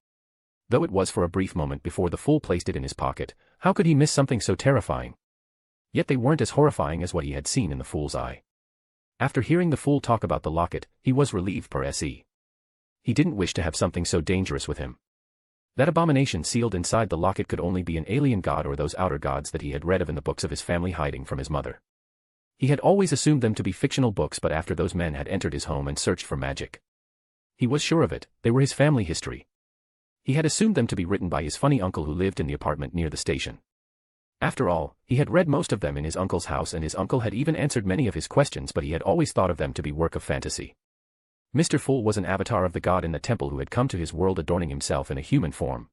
Though it was for a brief moment before the fool placed it in his pocket, how could he miss something so terrifying? Yet they weren't as horrifying as what he had seen in the fool's eye. After hearing the fool talk about the locket, he was relieved per se. He didn't wish to have something so dangerous with him. That abomination sealed inside the locket could only be an alien god or those outer gods that he had read of in the books of his family hiding from his mother. He had always assumed them to be fictional books, but after those men had entered his home and searched for magic, he was sure of it, they were his family history. He had assumed them to be written by his funny uncle who lived in the apartment near the station. After all, he had read most of them in his uncle's house, and his uncle had even answered many of his questions, but he had always thought of them to be work of fantasy. Mr. Fool was an avatar of the god in the temple who had come to his world adorning himself in a human form.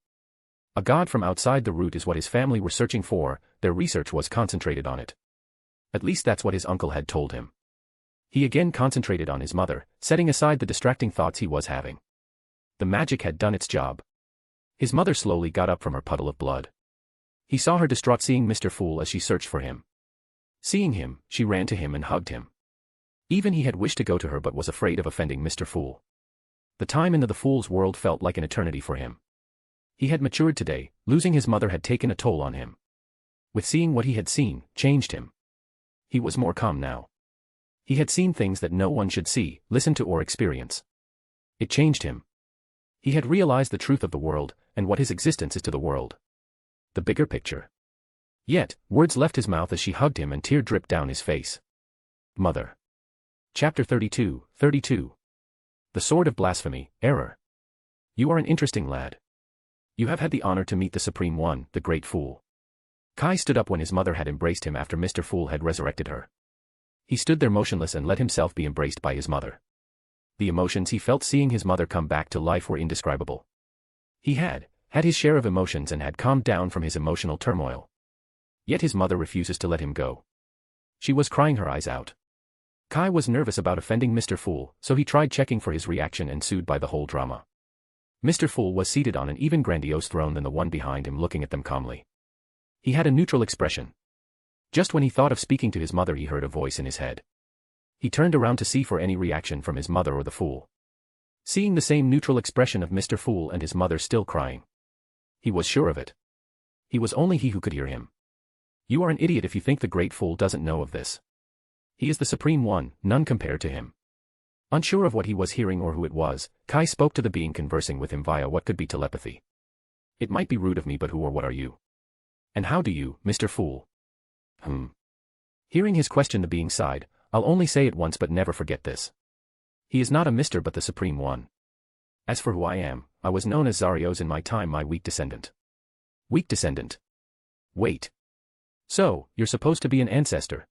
A god from outside the root is what his family were searching for, their research was concentrated on it. At least that's what his uncle had told him. He again concentrated on his mother, setting aside the distracting thoughts he was having. The magic had done its job. His mother slowly got up from her puddle of blood. He saw her distraught seeing Mr. Fool as she searched for him. Seeing him, she ran to him and hugged him. Even he had wished to go to her but was afraid of offending Mr. Fool. The time in the Fool's world felt like an eternity for him. He had matured today, losing his mother had taken a toll on him. With seeing what he had seen, changed him. He was more calm now. He had seen things that no one should see, listen to or experience. It changed him. He had realized the truth of the world, and what his existence is to the world. The bigger picture. Yet, words left his mouth as she hugged him and tear dripped down his face. Mother. Chapter 32, 32. The Sword of Blasphemy, Error. You are an interesting lad. You have had the honor to meet the Supreme One, the Great Fool. Kai stood up when his mother had embraced him after Mr. Fool had resurrected her. He stood there motionless and let himself be embraced by his mother. The emotions he felt seeing his mother come back to life were indescribable. He had had his share of emotions and had calmed down from his emotional turmoil. Yet his mother refuses to let him go. She was crying her eyes out. Kai was nervous about offending Mr. Fool, so he tried checking for his reaction ensued by the whole drama. Mr. Fool was seated on an even grandiose throne than the one behind him, looking at them calmly. He had a neutral expression. Just when he thought of speaking to his mother, he heard a voice in his head. He turned around to see for any reaction from his mother or the fool. Seeing the same neutral expression of Mr. Fool and his mother still crying, he was sure of it. He was only he who could hear him. You are an idiot if you think the great fool doesn't know of this. He is the supreme one, none compared to him. Unsure of what he was hearing or who it was, Kai spoke to the being conversing with him via what could be telepathy. It might be rude of me, but who or what are you? And how do you, Mr. Fool? Hearing his question, the being sighed. I'll only say it once but never forget this. He is not a Mr. but the Supreme One. As for who I am, I was known as Zarios in my time, my weak descendant. Weak descendant? Wait. So, you're supposed to be an ancestor.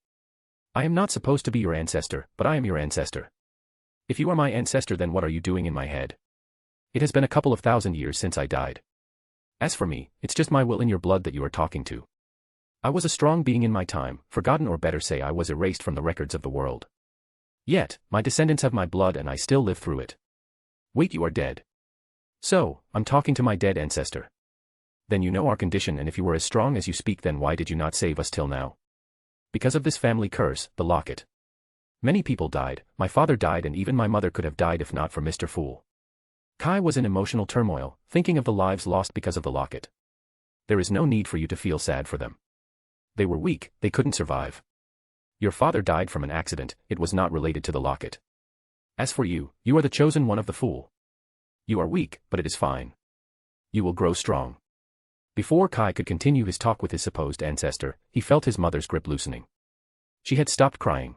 I am not supposed to be your ancestor, but I am your ancestor. If you are my ancestor, then what are you doing in my head? It has been a couple of thousand years since I died. As for me, it's just my will in your blood that you are talking to. I was a strong being in my time, forgotten, or better say I was erased from the records of the world. Yet, my descendants have my blood and I still live through it. Wait, you are dead. So, I'm talking to my dead ancestor. Then you know our condition, and if you were as strong as you speak, then why did you not save us till now? Because of this family curse, the locket. Many people died, my father died, and even my mother could have died if not for Mr. Fool. Kai was in emotional turmoil, thinking of the lives lost because of the locket. There is no need for you to feel sad for them. They were weak, they couldn't survive. Your father died from an accident, it was not related to the locket. As for you, you are the chosen one of the fool. You are weak, but it is fine. You will grow strong. Before Kai could continue his talk with his supposed ancestor, he felt his mother's grip loosening. She had stopped crying.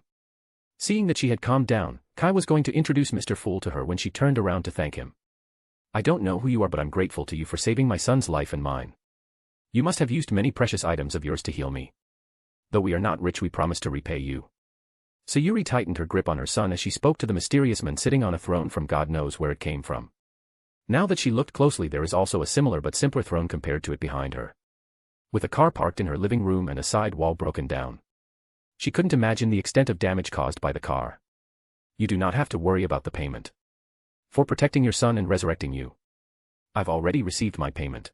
Seeing that she had calmed down, Kai was going to introduce Mr. Fool to her when she turned around to thank him. I don't know who you are, but I'm grateful to you for saving my son's life and mine. You must have used many precious items of yours to heal me. Though we are not rich, we promise to repay you. Sayuri tightened her grip on her son as she spoke to the mysterious man sitting on a throne from God knows where it came from. Now that she looked closely, there is also a similar but simpler throne compared to it behind her. With a car parked in her living room and a side wall broken down. She couldn't imagine the extent of damage caused by the car. You do not have to worry about the payment. For protecting your son and resurrecting you. I've already received my payment.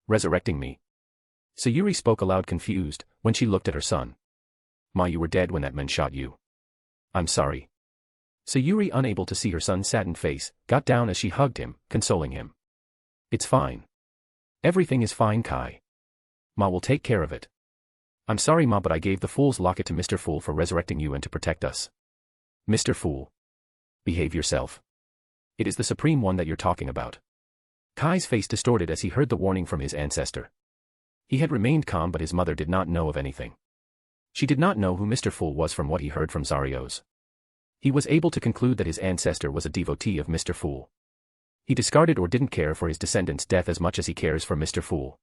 Resurrecting me? Sayuri spoke aloud, confused, when she looked at her son. Ma, you were dead when that man shot you. I'm sorry. Sayuri, unable to see her son's saddened face, got down as she hugged him, consoling him. It's fine. Everything is fine, Kai. Ma will take care of it. I'm sorry, Ma, but I gave the fool's locket to Mr. Fool for resurrecting you and to protect us. Mr. Fool. Behave yourself. It is the Supreme One that you're talking about. Kai's face distorted as he heard the warning from his ancestor. He had remained calm, but his mother did not know of anything. She did not know who Mr. Fool was from what he heard from Zarios. He was able to conclude that his ancestor was a devotee of Mr. Fool. He discarded or didn't care for his descendants' death as much as he cares for Mr. Fool.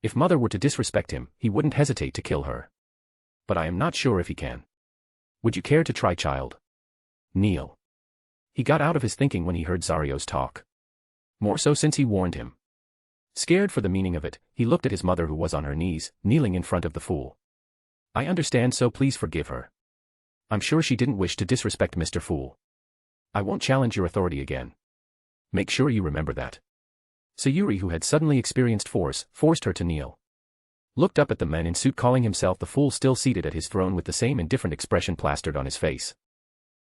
If mother were to disrespect him, he wouldn't hesitate to kill her. But I am not sure if he can. Would you care to try, child? Kneel. He got out of his thinking when he heard Zarios talk. More so since he warned him. Scared for the meaning of it, he looked at his mother, who was on her knees, kneeling in front of the fool. I understand, so please forgive her. I'm sure she didn't wish to disrespect Mr. Fool. I won't challenge your authority again. Make sure you remember that. Sayuri, who had suddenly experienced force, forced her to kneel. Looked up at the man in suit calling himself the fool, still seated at his throne with the same indifferent expression plastered on his face.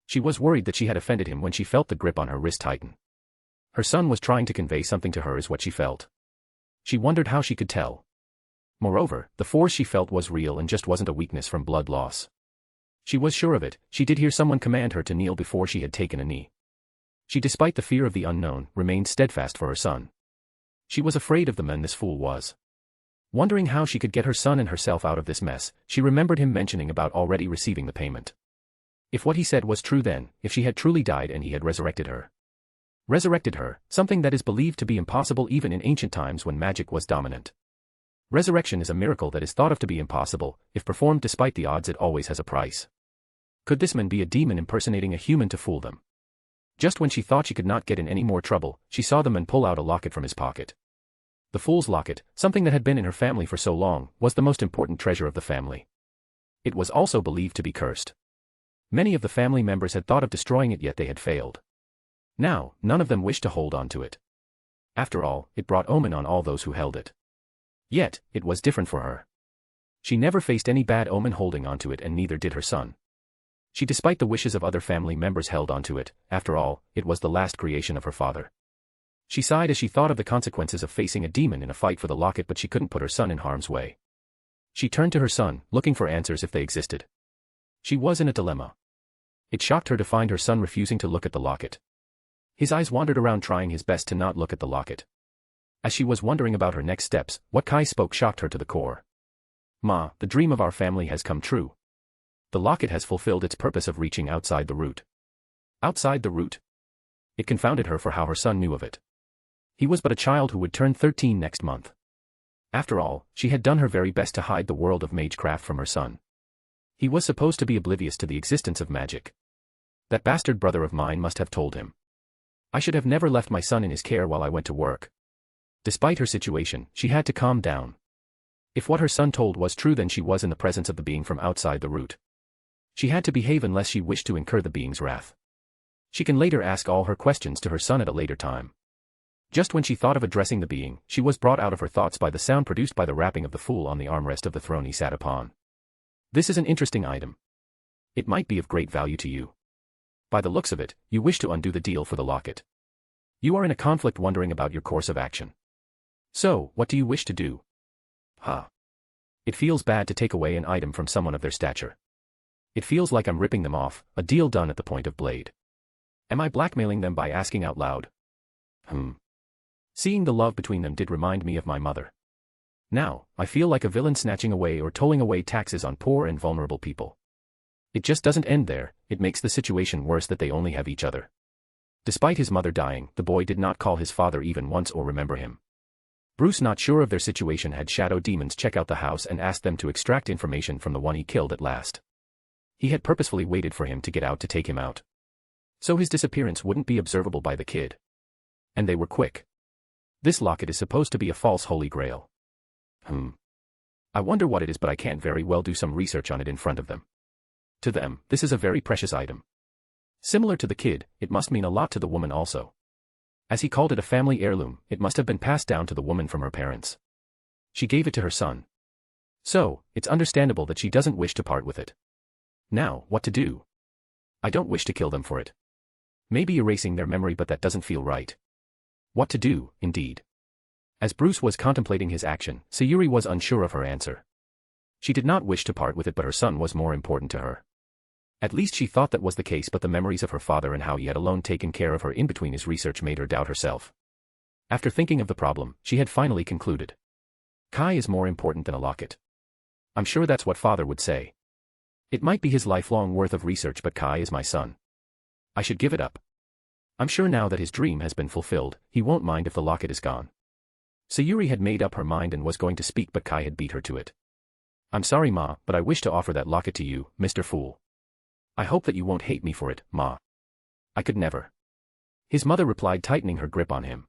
She was worried that she had offended him when she felt the grip on her wrist tighten. Her son was trying to convey something to her, is what she felt. She wondered how she could tell. Moreover, the force she felt was real and just wasn't a weakness from blood loss. She was sure of it. She did hear someone command her to kneel before she had taken a knee. She, despite the fear of the unknown, remained steadfast for her son. She was afraid of the man this fool was. Wondering how she could get her son and herself out of this mess, she remembered him mentioning about already receiving the payment. If what he said was true, then, if she had truly died and he had resurrected her. Resurrected her, something that is believed to be impossible even in ancient times when magic was dominant. Resurrection is a miracle that is thought of to be impossible. If performed despite the odds, it always has a price. Could this man be a demon impersonating a human to fool them? Just when she thought she could not get in any more trouble, she saw the man pull out a locket from his pocket. The Fool's Locket, something that had been in her family for so long, was the most important treasure of the family. It was also believed to be cursed. Many of the family members had thought of destroying it, yet they had failed. Now, none of them wished to hold on to it. After all, it brought omen on all those who held it. Yet, it was different for her. She never faced any bad omen holding onto it, and neither did her son. She, despite the wishes of other family members, held onto it. After all, it was the last creation of her father. She sighed as she thought of the consequences of facing a demon in a fight for the locket, but she couldn't put her son in harm's way. She turned to her son, looking for answers if they existed. She was in a dilemma. It shocked her to find her son refusing to look at the locket. His eyes wandered around, trying his best to not look at the locket. As she was wondering about her next steps, what Kai spoke shocked her to the core. "Ma, the dream of our family has come true. The locket has fulfilled its purpose of reaching outside the root." Outside the root? It confounded her for how her son knew of it. He was but a child who would turn 13 next month. After all, she had done her very best to hide the world of magecraft from her son. He was supposed to be oblivious to the existence of magic. That bastard brother of mine must have told him. I should have never left my son in his care while I went to work. Despite her situation, she had to calm down. If what her son told was true, then she was in the presence of the being from outside the root. She had to behave unless she wished to incur the being's wrath. She can later ask all her questions to her son at a later time. Just when she thought of addressing the being, she was brought out of her thoughts by the sound produced by the rapping of the fool on the armrest of the throne he sat upon. This is an interesting item. It might be of great value to you. By the looks of it, you wish to undo the deal for the locket. You are in a conflict, wondering about your course of action. So, what do you wish to do? It feels bad to take away an item from someone of their stature. It feels like I'm ripping them off, a deal done at the point of blade. Am I blackmailing them by asking out loud? Seeing the love between them did remind me of my mother. Now, I feel like a villain snatching away or tolling away taxes on poor and vulnerable people. It just doesn't end there. It makes the situation worse that they only have each other. Despite his mother dying, the boy did not call his father even once or remember him. Bruce, not sure of their situation, had shadow demons check out the house and asked them to extract information from the one he killed at last. He had purposefully waited for him to get out to take him out, so his disappearance wouldn't be observable by the kid. And they were quick. This locket is supposed to be a false holy grail. I wonder what it is, but I can't very well do some research on it in front of them. To them, this is a very precious item. Similar to the kid, it must mean a lot to the woman also. As he called it a family heirloom, it must have been passed down to the woman from her parents. She gave it to her son. So, it's understandable that she doesn't wish to part with it. Now, what to do? I don't wish to kill them for it. Maybe erasing their memory, but that doesn't feel right. What to do, indeed? As Bruce was contemplating his action, Sayuri was unsure of her answer. She did not wish to part with it, but her son was more important to her. At least she thought that was the case, but the memories of her father and how he had alone taken care of her in between his research made her doubt herself. After thinking of the problem, she had finally concluded. Kai is more important than a locket. I'm sure that's what father would say. It might be his lifelong worth of research, but Kai is my son. I should give it up. I'm sure now that his dream has been fulfilled, he won't mind if the locket is gone. Sayuri had made up her mind and was going to speak, but Kai had beat her to it. I'm sorry, Ma, but I wish to offer that locket to you, Mr. Fool. I hope that you won't hate me for it, Ma. I could never. His mother replied, tightening her grip on him.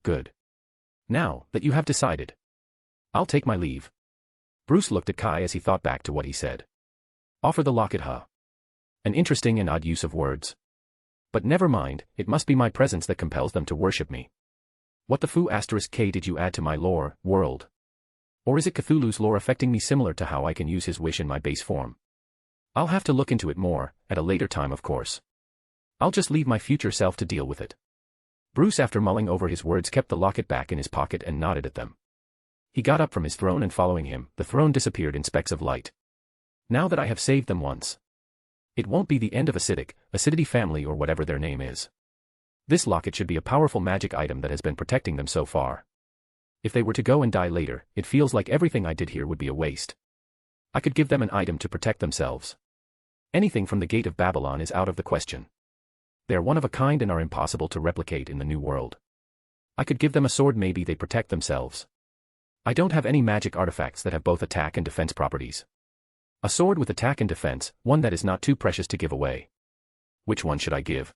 Good. Now that you have decided, I'll take my leave. Bruce looked at Kai as he thought back to what he said. Offer the locket, huh? An interesting and odd use of words. But never mind, it must be my presence that compels them to worship me. What the **k did you add to my lore, world? Or is it Cthulhu's lore affecting me, similar to how I can use his wish in my base form? I'll have to look into it more, at a later time of course. I'll just leave my future self to deal with it. Bruce, after mulling over his words, kept the locket back in his pocket and nodded at them. He got up from his throne, and following him, the throne disappeared in specks of light. Now that I have saved them once, it won't be the end of Acidity family, or whatever their name is. This locket should be a powerful magic item that has been protecting them so far. If they were to go and die later, it feels like everything I did here would be a waste. I could give them an item to protect themselves. Anything from the Gate of Babylon is out of the question. They are one of a kind and are impossible to replicate in the new world. I could give them a sword, maybe they protect themselves. I don't have any magic artifacts that have both attack and defense properties. A sword with attack and defense, one that is not too precious to give away. Which one should I give?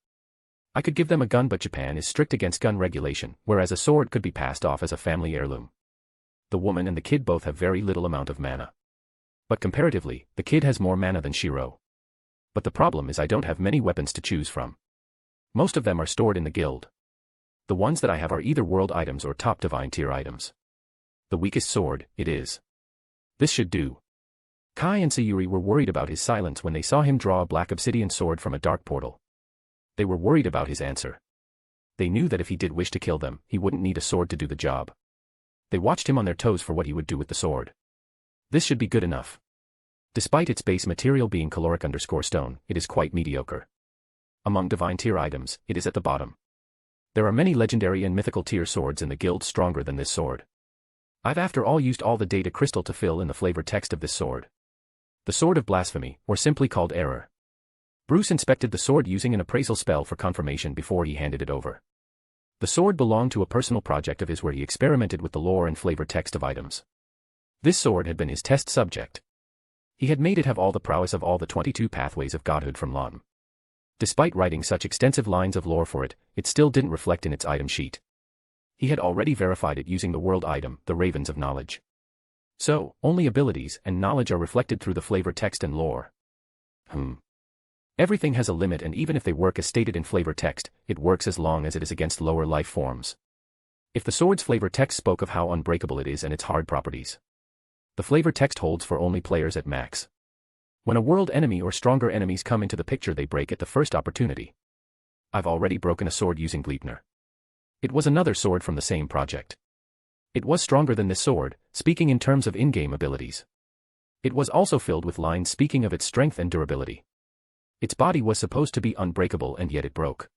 I could give them a gun, but Japan is strict against gun regulation, whereas a sword could be passed off as a family heirloom. The woman and the kid both have very little amount of mana. But comparatively, the kid has more mana than Shiro. But the problem is I don't have many weapons to choose from. Most of them are stored in the guild. The ones that I have are either world items or top divine tier items. The weakest sword, it is. This should do. Kai and Sayuri were worried about his silence when they saw him draw a black obsidian sword from a dark portal. They were worried about his answer. They knew that if he did wish to kill them, he wouldn't need a sword to do the job. They watched him on their toes for what he would do with the sword. This should be good enough. Despite its base material being caloric_stone, it is quite mediocre. Among divine tier items, it is at the bottom. There are many legendary and mythical tier swords in the guild stronger than this sword. I've after all used all the data crystal to fill in the flavor text of this sword. The Sword of Blasphemy, or simply called Error. Bruce inspected the sword using an appraisal spell for confirmation before he handed it over. The sword belonged to a personal project of his where he experimented with the lore and flavor text of items. This sword had been his test subject. He had made it have all the prowess of all the 22 pathways of godhood from LOTM. Despite writing such extensive lines of lore for it, it still didn't reflect in its item sheet. He had already verified it using the world item, the Ravens of Knowledge. So, only abilities and knowledge are reflected through the flavor text and lore. Everything has a limit, and even if they work as stated in flavor text, it works as long as it is against lower life forms. If the sword's flavor text spoke of how unbreakable it is and its hard properties, the flavor text holds for only players at max. When a world enemy or stronger enemies come into the picture, they break at the first opportunity. I've already broken a sword using Gleipnir. It was another sword from the same project. It was stronger than this sword, speaking in terms of in-game abilities. It was also filled with lines speaking of its strength and durability. Its body was supposed to be unbreakable, and yet it broke.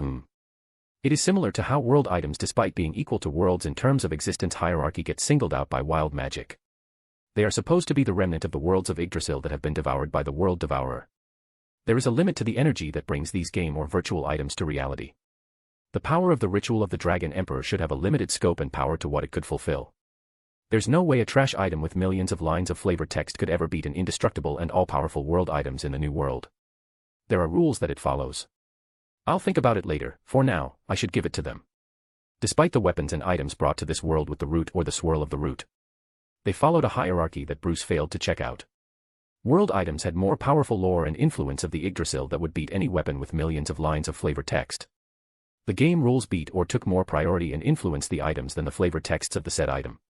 It is similar to how world items, despite being equal to worlds in terms of existence hierarchy, get singled out by wild magic. They are supposed to be the remnant of the worlds of Idrasil that have been devoured by the world devourer. There is a limit to the energy that brings these game or virtual items to reality. The power of the ritual of the Dragon Emperor should have a limited scope and power to what it could fulfill. There's no way a trash item with millions of lines of flavor text could ever beat an indestructible and all-powerful world items in the new world. There are rules that it follows. I'll think about it later. For now, I should give it to them. Despite the weapons and items brought to this world with the root or the swirl of the root, they followed a hierarchy that Bruce failed to check out. World items had more powerful lore and influence of the Yggdrasil that would beat any weapon with millions of lines of flavor text. The game rules beat or took more priority and influenced the items than the flavor texts of the said item.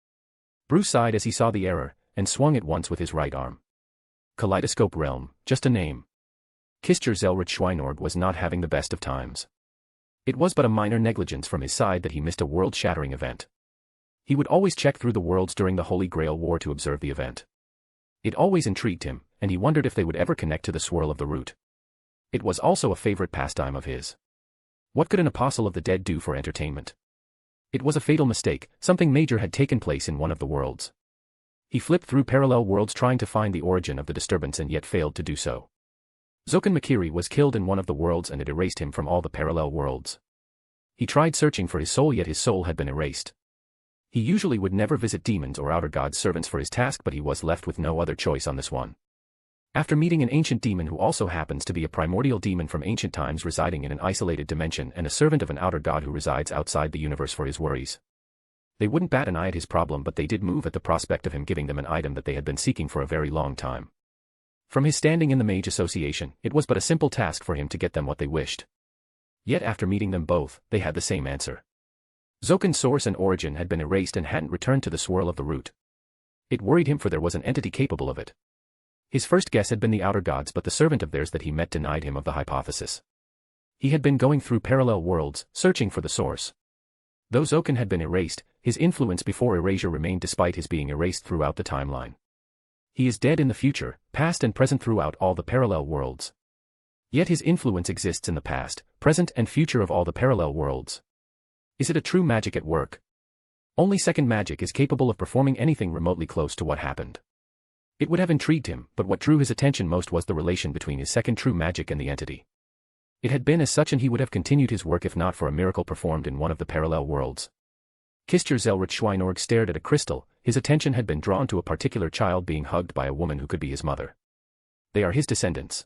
Bruce sighed as he saw the error, and swung it once with his right arm. Kaleidoscope Realm, just a name. Kistur Zelrich Schweinorg was not having the best of times. It was but a minor negligence from his side that he missed a world-shattering event. He would always check through the worlds during the Holy Grail War to observe the event. It always intrigued him, and he wondered if they would ever connect to the swirl of the root. It was also a favorite pastime of his. What could an apostle of the dead do for entertainment? It was a fatal mistake. Something major had taken place in one of the worlds. He flipped through parallel worlds trying to find the origin of the disturbance and yet failed to do so. Zokan Makiri was killed in one of the worlds and it erased him from all the parallel worlds. He tried searching for his soul, yet his soul had been erased. He usually would never visit demons or outer gods' servants for his task, but he was left with no other choice on this one. After meeting an ancient demon who also happens to be a primordial demon from ancient times residing in an isolated dimension and a servant of an outer god who resides outside the universe for his worries, they wouldn't bat an eye at his problem, but they did move at the prospect of him giving them an item that they had been seeking for a very long time. From his standing in the Mage Association, it was but a simple task for him to get them what they wished. Yet after meeting them both, they had the same answer. Zokan's source and origin had been erased and hadn't returned to the swirl of the root. It worried him, for there was an entity capable of it. His first guess had been the outer gods, but the servant of theirs that he met denied him of the hypothesis. He had been going through parallel worlds, searching for the source. Though Zokan had been erased, his influence before erasure remained despite his being erased throughout the timeline. He is dead in the future, past and present throughout all the parallel worlds. Yet his influence exists in the past, present and future of all the parallel worlds. Is it a true magic at work? Only second magic is capable of performing anything remotely close to what happened. It would have intrigued him, but what drew his attention most was the relation between his second true magic and the entity. It had been as such, and he would have continued his work if not for a miracle performed in one of the parallel worlds. Kistur Zelrich Schweinorg stared at a crystal. His attention had been drawn to a particular child being hugged by a woman who could be his mother. They are his descendants.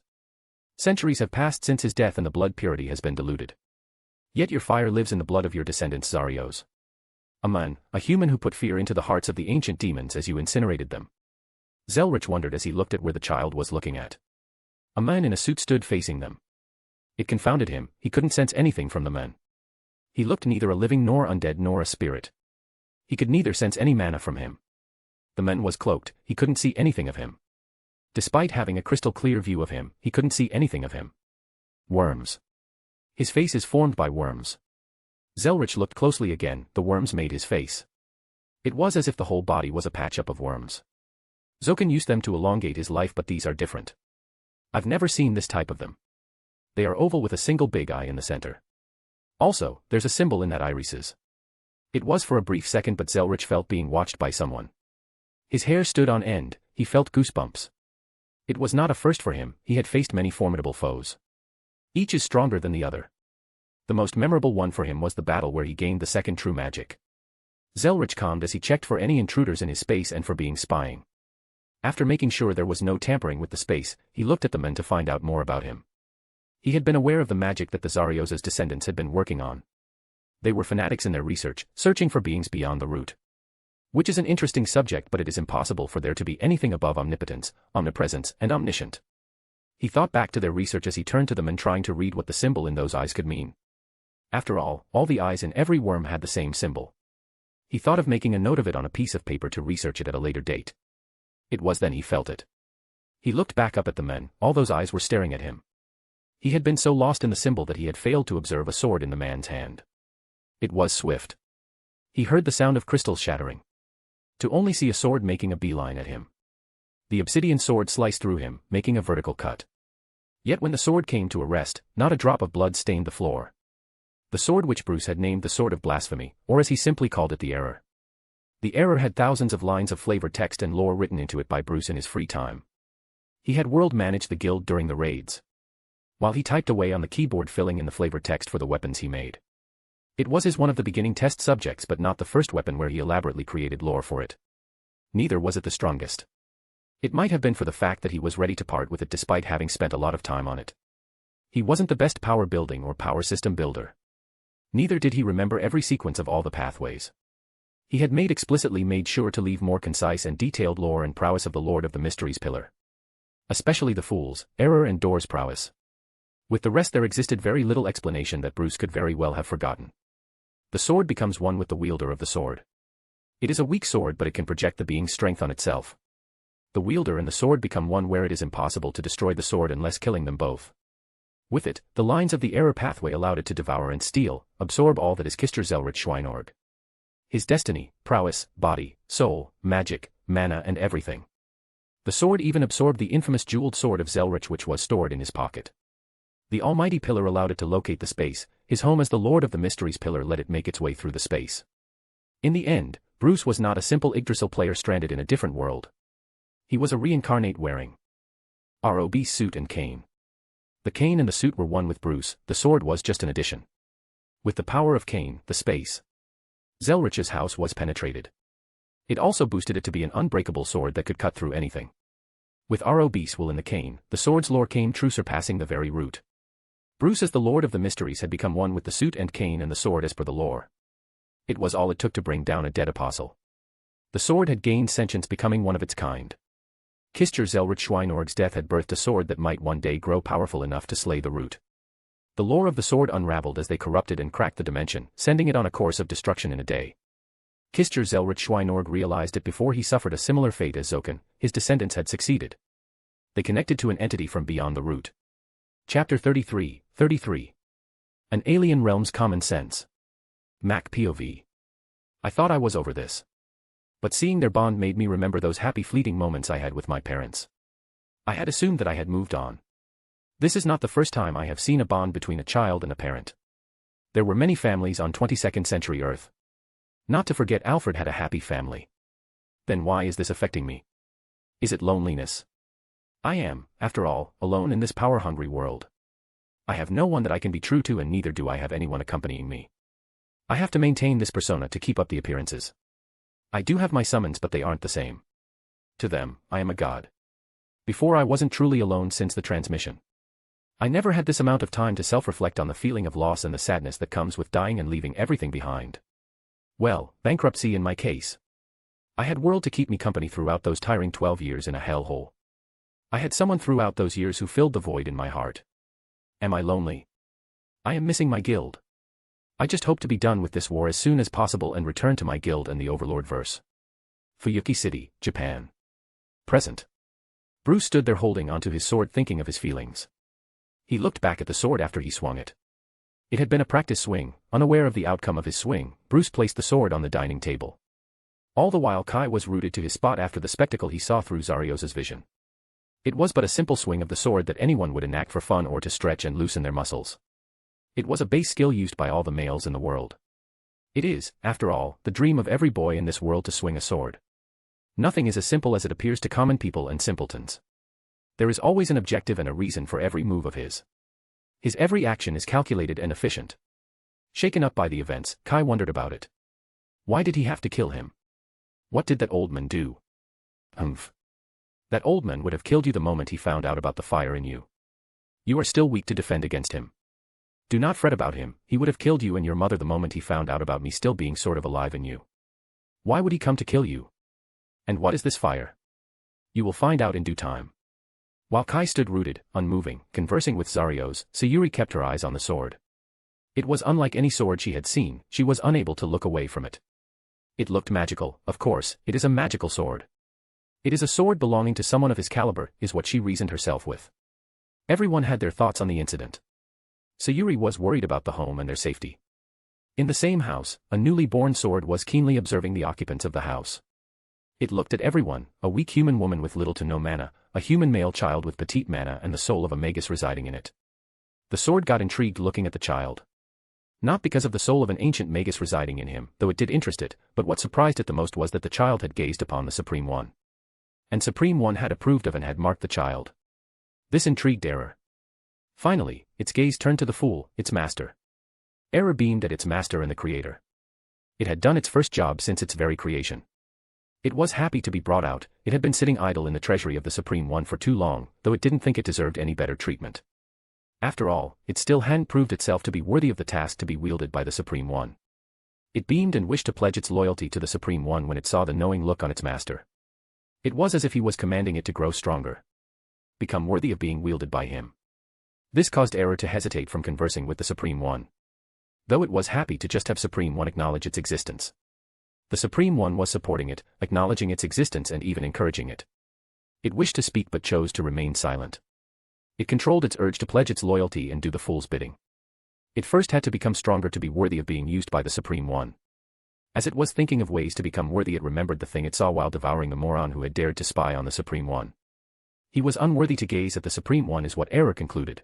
Centuries have passed since his death and the blood purity has been diluted. Yet your fire lives in the blood of your descendants Zarios. A man, a human who put fear into the hearts of the ancient demons as you incinerated them. Zelrich wondered as he looked at where the child was looking at. A man in a suit stood facing them. It confounded him, he couldn't sense anything from the man. He looked neither a living nor undead nor a spirit. He could neither sense any mana from him. The man was cloaked, he couldn't see anything of him. Despite having a crystal clear view of him, he couldn't see anything of him. Worms. His face is formed by worms. Zelrich looked closely again, the worms made his face. It was as if the whole body was a patch-up of worms. Zokan used them to elongate his life, but these are different. I've never seen this type of them. They are oval with a single big eye in the center. Also, there's a symbol in that irises. It was for a brief second, but Zelrich felt being watched by someone. His hair stood on end, he felt goosebumps. It was not a first for him, he had faced many formidable foes. Each is stronger than the other. The most memorable one for him was the battle where he gained the second true magic. Zelrich calmed as he checked for any intruders in his space and for being spying. After making sure there was no tampering with the space, he looked at the men to find out more about him. He had been aware of the magic that the Zarios' descendants had been working on. They were fanatics in their research, searching for beings beyond the root. Which is an interesting subject, but it is impossible for there to be anything above omnipotence, omnipresence, and omniscient. He thought back to their research as he turned to them and trying to read what the symbol in those eyes could mean. After all the eyes in every worm had the same symbol. He thought of making a note of it on a piece of paper to research it at a later date. It was then he felt it. He looked back up at the men, all those eyes were staring at him. He had been so lost in the symbol that he had failed to observe a sword in the man's hand. It was swift. He heard the sound of crystals shattering. To only see a sword making a beeline at him. The obsidian sword sliced through him, making a vertical cut. Yet when the sword came to a rest, not a drop of blood stained the floor. The sword which Bruce had named the Sword of Blasphemy, or as he simply called it, the Error. The Error had thousands of lines of flavored text and lore written into it by Bruce in his free time. He had world managed the guild during the raids. While he typed away on the keyboard filling in the flavored text for the weapons he made. It was his one of the beginning test subjects, but not the first weapon where he elaborately created lore for it. Neither was it the strongest. It might have been for the fact that he was ready to part with it despite having spent a lot of time on it. He wasn't the best power building or power system builder. Neither did he remember every sequence of all the pathways. He had explicitly made sure to leave more concise and detailed lore and prowess of the Lord of the Mysteries pillar. Especially the Fool's, Error and Door's prowess. With the rest there existed very little explanation that Bruce could very well have forgotten. The sword becomes one with the wielder of the sword. It is a weak sword, but it can project the being's strength on itself. The wielder and the sword become one where it is impossible to destroy the sword unless killing them both. With it, the lines of the Error pathway allowed it to devour and steal, absorb all that is Kistur Zelrich Schweinorg. His destiny, prowess, body, soul, magic, mana and everything. The sword even absorbed the infamous jeweled sword of Zelrich which was stored in his pocket. The almighty pillar allowed it to locate the space, his home as the Lord of the Mysteries pillar let it make its way through the space. In the end, Bruce was not a simple Idrasil player stranded in a different world. He was a reincarnate wearing ROB's suit and cane. The cane and the suit were one with Bruce, the sword was just an addition. With the power of cane, the space. Zelrich's house was penetrated. It also boosted it to be an unbreakable sword that could cut through anything. With ROB's will in the cane, the sword's lore came true, surpassing the very root. Bruce as the Lord of the Mysteries had become one with the suit and cane and the sword as per the lore. It was all it took to bring down a dead apostle. The sword had gained sentience, becoming one of its kind. Kistur Zelrich Schweinorg's death had birthed a sword that might one day grow powerful enough to slay the root. The lore of the sword unraveled as they corrupted and cracked the dimension, sending it on a course of destruction in a day. Kistur Zelrich Schweinorg realized it before he suffered a similar fate as Zokan. His descendants had succeeded. They connected to an entity from beyond the root. Chapter 33. An Alien Realm's Common Sense. Mac POV. I thought I was over this. But seeing their bond made me remember those happy fleeting moments I had with my parents. I had assumed that I had moved on. This is not the first time I have seen a bond between a child and a parent. There were many families on 22nd century Earth. Not to forget Alfred had a happy family. Then why is this affecting me? Is it loneliness? I am, after all, alone in this power-hungry world. I have no one that I can be true to, and neither do I have anyone accompanying me. I have to maintain this persona to keep up the appearances. I do have my summons, but they aren't the same. To them, I am a god. Before I wasn't truly alone since the transmission. I never had this amount of time to self-reflect on the feeling of loss and the sadness that comes with dying and leaving everything behind. Well, bankruptcy in my case. I had world to keep me company throughout those tiring 12 years in a hellhole. I had someone throughout those years who filled the void in my heart. Am I lonely? I am missing my guild. I just hope to be done with this war as soon as possible and return to my guild and the Overlord verse. Fuyuki City, Japan. Present. Bruce stood there holding onto his sword thinking of his feelings. He looked back at the sword after he swung it. It had been a practice swing. Unaware of the outcome of his swing, Bruce placed the sword on the dining table. All the while Kai was rooted to his spot after the spectacle he saw through Zario's vision. It was but a simple swing of the sword that anyone would enact for fun or to stretch and loosen their muscles. It was a base skill used by all the males in the world. It is, after all, the dream of every boy in this world to swing a sword. Nothing is as simple as it appears to common people and simpletons. There is always an objective and a reason for every move of his. His every action is calculated and efficient. Shaken up by the events, Kai wondered about it. Why did he have to kill him? What did that old man do? Humph. That old man would have killed you the moment he found out about the fire in you. You are still weak to defend against him. Do not fret about him, he would have killed you and your mother the moment he found out about me still being sort of alive in you. Why would he come to kill you? And what is this fire? You will find out in due time. While Kai stood rooted, unmoving, conversing with Zario's, Sayuri kept her eyes on the sword. It was unlike any sword she had seen, she was unable to look away from it. It looked magical, of course, it is a magical sword. It is a sword belonging to someone of his caliber, is what she reasoned herself with. Everyone had their thoughts on the incident. Sayuri was worried about the home and their safety. In the same house, a newly born sword was keenly observing the occupants of the house. It looked at everyone, a weak human woman with little to no mana, a human male child with petite mana and the soul of a magus residing in it. The sword got intrigued looking at the child. Not because of the soul of an ancient magus residing in him, though it did interest it, but what surprised it the most was that the child had gazed upon the Supreme One. And Supreme One had approved of and had marked the child. This intrigued Error. Finally, its gaze turned to the fool, its master. Error beamed at its master and the creator. It had done its first job since its very creation. It was happy to be brought out, it had been sitting idle in the treasury of the Supreme One for too long, though it didn't think it deserved any better treatment. After all, it still hadn't proved itself to be worthy of the task to be wielded by the Supreme One. It beamed and wished to pledge its loyalty to the Supreme One when it saw the knowing look on its master. It was as if he was commanding it to grow stronger. Become worthy of being wielded by him. This caused Error to hesitate from conversing with the Supreme One. Though it was happy to just have Supreme One acknowledge its existence. The Supreme One was supporting it, acknowledging its existence and even encouraging it. It wished to speak but chose to remain silent. It controlled its urge to pledge its loyalty and do the fool's bidding. It first had to become stronger to be worthy of being used by the Supreme One. As it was thinking of ways to become worthy, it remembered the thing it saw while devouring the moron who had dared to spy on the Supreme One. He was unworthy to gaze at the Supreme One is what Error concluded.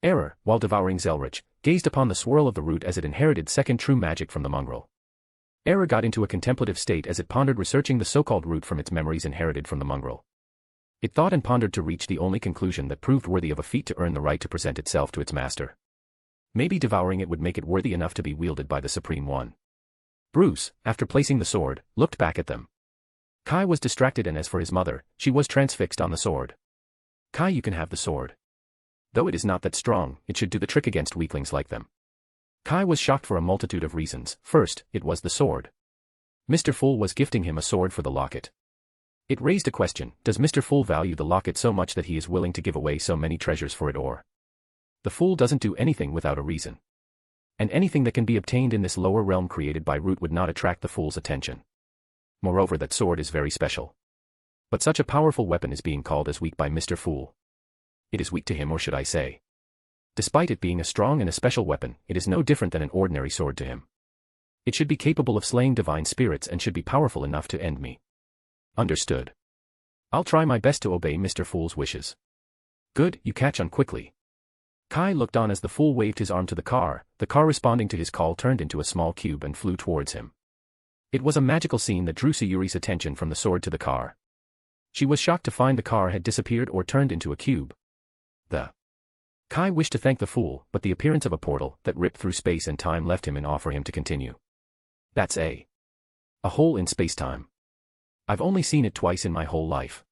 Error, while devouring Zelrich, gazed upon the swirl of the root as it inherited second true magic from the mongrel. Error got into a contemplative state as it pondered researching the so-called root from its memories inherited from the mongrel. It thought and pondered to reach the only conclusion that proved worthy of a feat to earn the right to present itself to its master. Maybe devouring it would make it worthy enough to be wielded by the Supreme One. Bruce, after placing the sword, looked back at them. Kai was distracted, and as for his mother, she was transfixed on the sword. Kai, you can have the sword. Though it is not that strong, it should do the trick against weaklings like them. Kai was shocked for a multitude of reasons. First, it was the sword. Mr. Fool was gifting him a sword for the locket. It raised a question, does Mr. Fool value the locket so much that he is willing to give away so many treasures for it, or? The fool doesn't do anything without a reason. And anything that can be obtained in this lower realm created by root would not attract the fool's attention. Moreover, that sword is very special. But such a powerful weapon is being called as weak by Mr. Fool. It is weak to him, or should I say. Despite it being a strong and a special weapon, it is no different than an ordinary sword to him. It should be capable of slaying divine spirits and should be powerful enough to end me. Understood. I'll try my best to obey Mr. Fool's wishes. Good, you catch on quickly. Kai looked on as the fool waved his arm to the car responding to his call turned into a small cube and flew towards him. It was a magical scene that drew Sayuri's attention from the sword to the car. She was shocked to find the car had disappeared or turned into a cube. Kai wished to thank the fool, but the appearance of a portal that ripped through space and time left him and offer him to continue. That's a hole in space-time. I've only seen it twice in my whole life.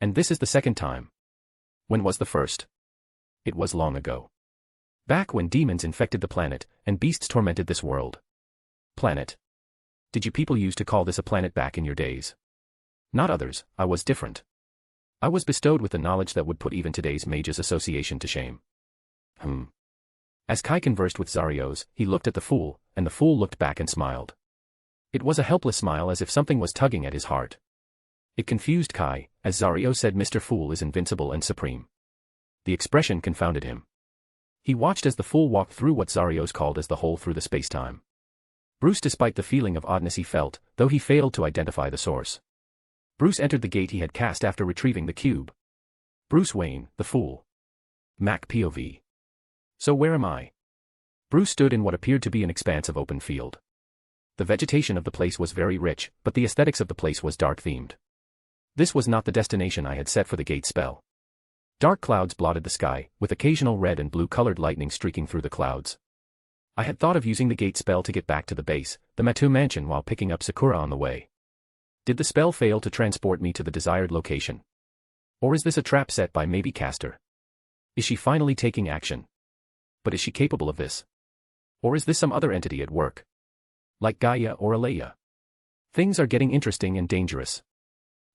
And this is the second time. When was the first? It was long ago. Back when demons infected the planet, and beasts tormented this world. Planet. Did you people used to call this a planet back in your days? Not others, I was different. I was bestowed with the knowledge that would put even today's mages' association to shame. As Kai conversed with Zarios, he looked at the fool, and the fool looked back and smiled. It was a helpless smile, as if something was tugging at his heart. It confused Kai, as Zarios said Mr. Fool is invincible and supreme. The expression confounded him. He watched as the fool walked through what Zarios called as the hole through the space-time. Bruce, despite the feeling of oddness he felt, though he failed to identify the source. Bruce entered the gate he had cast after retrieving the cube. Bruce Wayne, the fool. Mac POV. So where am I? Bruce stood in what appeared to be an expanse of open field. The vegetation of the place was very rich, but the aesthetics of the place was dark-themed. This was not the destination I had set for the gate spell. Dark clouds blotted the sky, with occasional red and blue-colored lightning streaking through the clouds. I had thought of using the gate spell to get back to the base, the Matu mansion, while picking up Sakura on the way. Did the spell fail to transport me to the desired location? Or is this a trap set by maybe Caster? Is she finally taking action? But is she capable of this? Or is this some other entity at work? Like Gaia or Alea? Things are getting interesting and dangerous.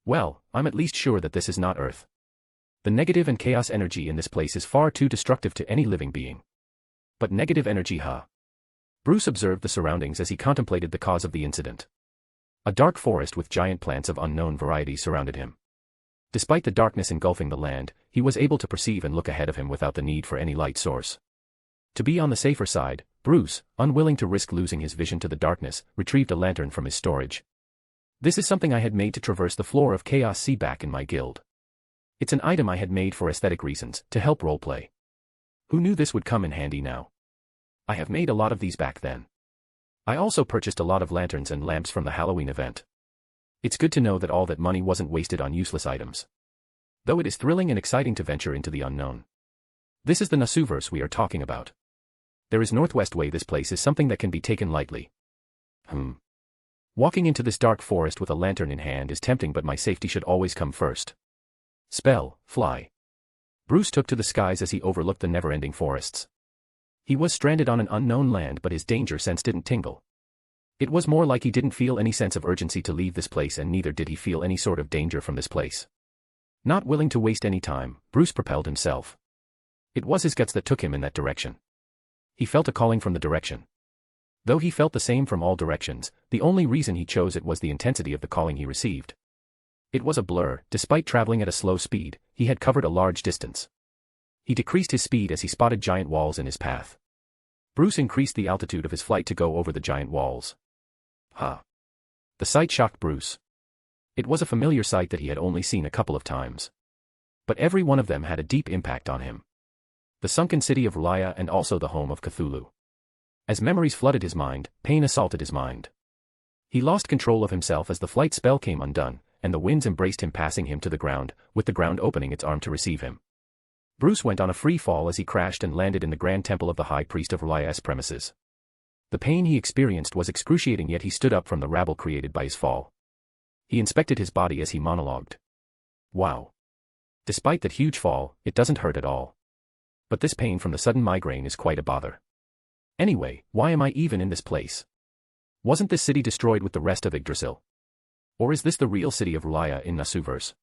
Well, I'm at least sure that this is not Earth. The negative and chaos energy in this place is far too destructive to any living being. But negative energy, huh? Bruce observed the surroundings as he contemplated the cause of the incident. A dark forest with giant plants of unknown variety surrounded him. Despite the darkness engulfing the land, he was able to perceive and look ahead of him without the need for any light source. To be on the safer side, Bruce, unwilling to risk losing his vision to the darkness, retrieved a lantern from his storage. This is something I had made to traverse the floor of Chaos Sea back in my guild. It's an item I had made for aesthetic reasons, to help roleplay. Who knew this would come in handy now? I have made a lot of these back then. I also purchased a lot of lanterns and lamps from the Halloween event. It's good to know that all that money wasn't wasted on useless items. Though it is thrilling and exciting to venture into the unknown. This is the Nasuverse we are talking about. There is Northwest Way. This place is something that can be taken lightly. Walking into this dark forest with a lantern in hand is tempting, but my safety should always come first. Spell, fly. Bruce took to the skies as he overlooked the never-ending forests. He was stranded on an unknown land, but his danger sense didn't tingle. It was more like he didn't feel any sense of urgency to leave this place, and neither did he feel any sort of danger from this place. Not willing to waste any time, Bruce propelled himself. It was his guts that took him in that direction. He felt a calling from the direction. Though he felt the same from all directions, the only reason he chose it was the intensity of the calling he received. It was a blur. Despite traveling at a slow speed, he had covered a large distance. He decreased his speed as he spotted giant walls in his path. Bruce increased the altitude of his flight to go over the giant walls. The sight shocked Bruce. It was a familiar sight that he had only seen a couple of times. But every one of them had a deep impact on him. The sunken city of R'lyeh, and also the home of Cthulhu. As memories flooded his mind, pain assaulted his mind. He lost control of himself as the flight spell came undone, and the winds embraced him, passing him to the ground, with the ground opening its arm to receive him. Bruce went on a free fall as he crashed and landed in the grand temple of the High Priest of R'lyeh's premises. The pain he experienced was excruciating, yet he stood up from the rabble created by his fall. He inspected his body as he monologued. Wow. Despite that huge fall, it doesn't hurt at all. But this pain from the sudden migraine is quite a bother. Anyway, why am I even in this place? Wasn't this city destroyed with the rest of Idrasil? Or is this the real city of R'lyeh in Nasuverse?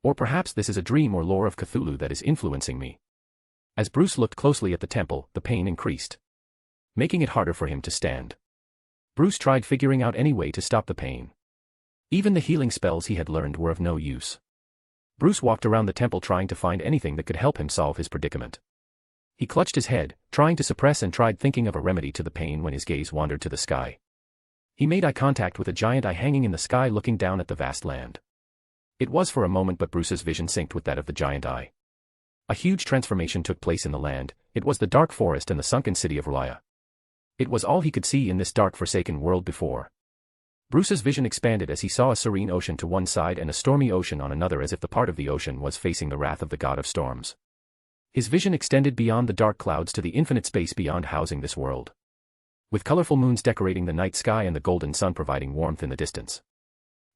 Or perhaps this is a dream or lore of Cthulhu that is influencing me. As Bruce looked closely at the temple, the pain increased, making it harder for him to stand. Bruce tried figuring out any way to stop the pain. Even the healing spells he had learned were of no use. Bruce walked around the temple trying to find anything that could help him solve his predicament. He clutched his head, trying to suppress, and tried thinking of a remedy to the pain when his gaze wandered to the sky. He made eye contact with a giant eye hanging in the sky, looking down at the vast land. It was for a moment, but Bruce's vision synced with that of the giant eye. A huge transformation took place in the land. It was the dark forest and the sunken city of R'lyeh. It was all he could see in this dark, forsaken world before. Bruce's vision expanded as he saw a serene ocean to one side and a stormy ocean on another, as if the part of the ocean was facing the wrath of the god of storms. His vision extended beyond the dark clouds to the infinite space beyond, housing this world, with colorful moons decorating the night sky and the golden sun providing warmth in the distance.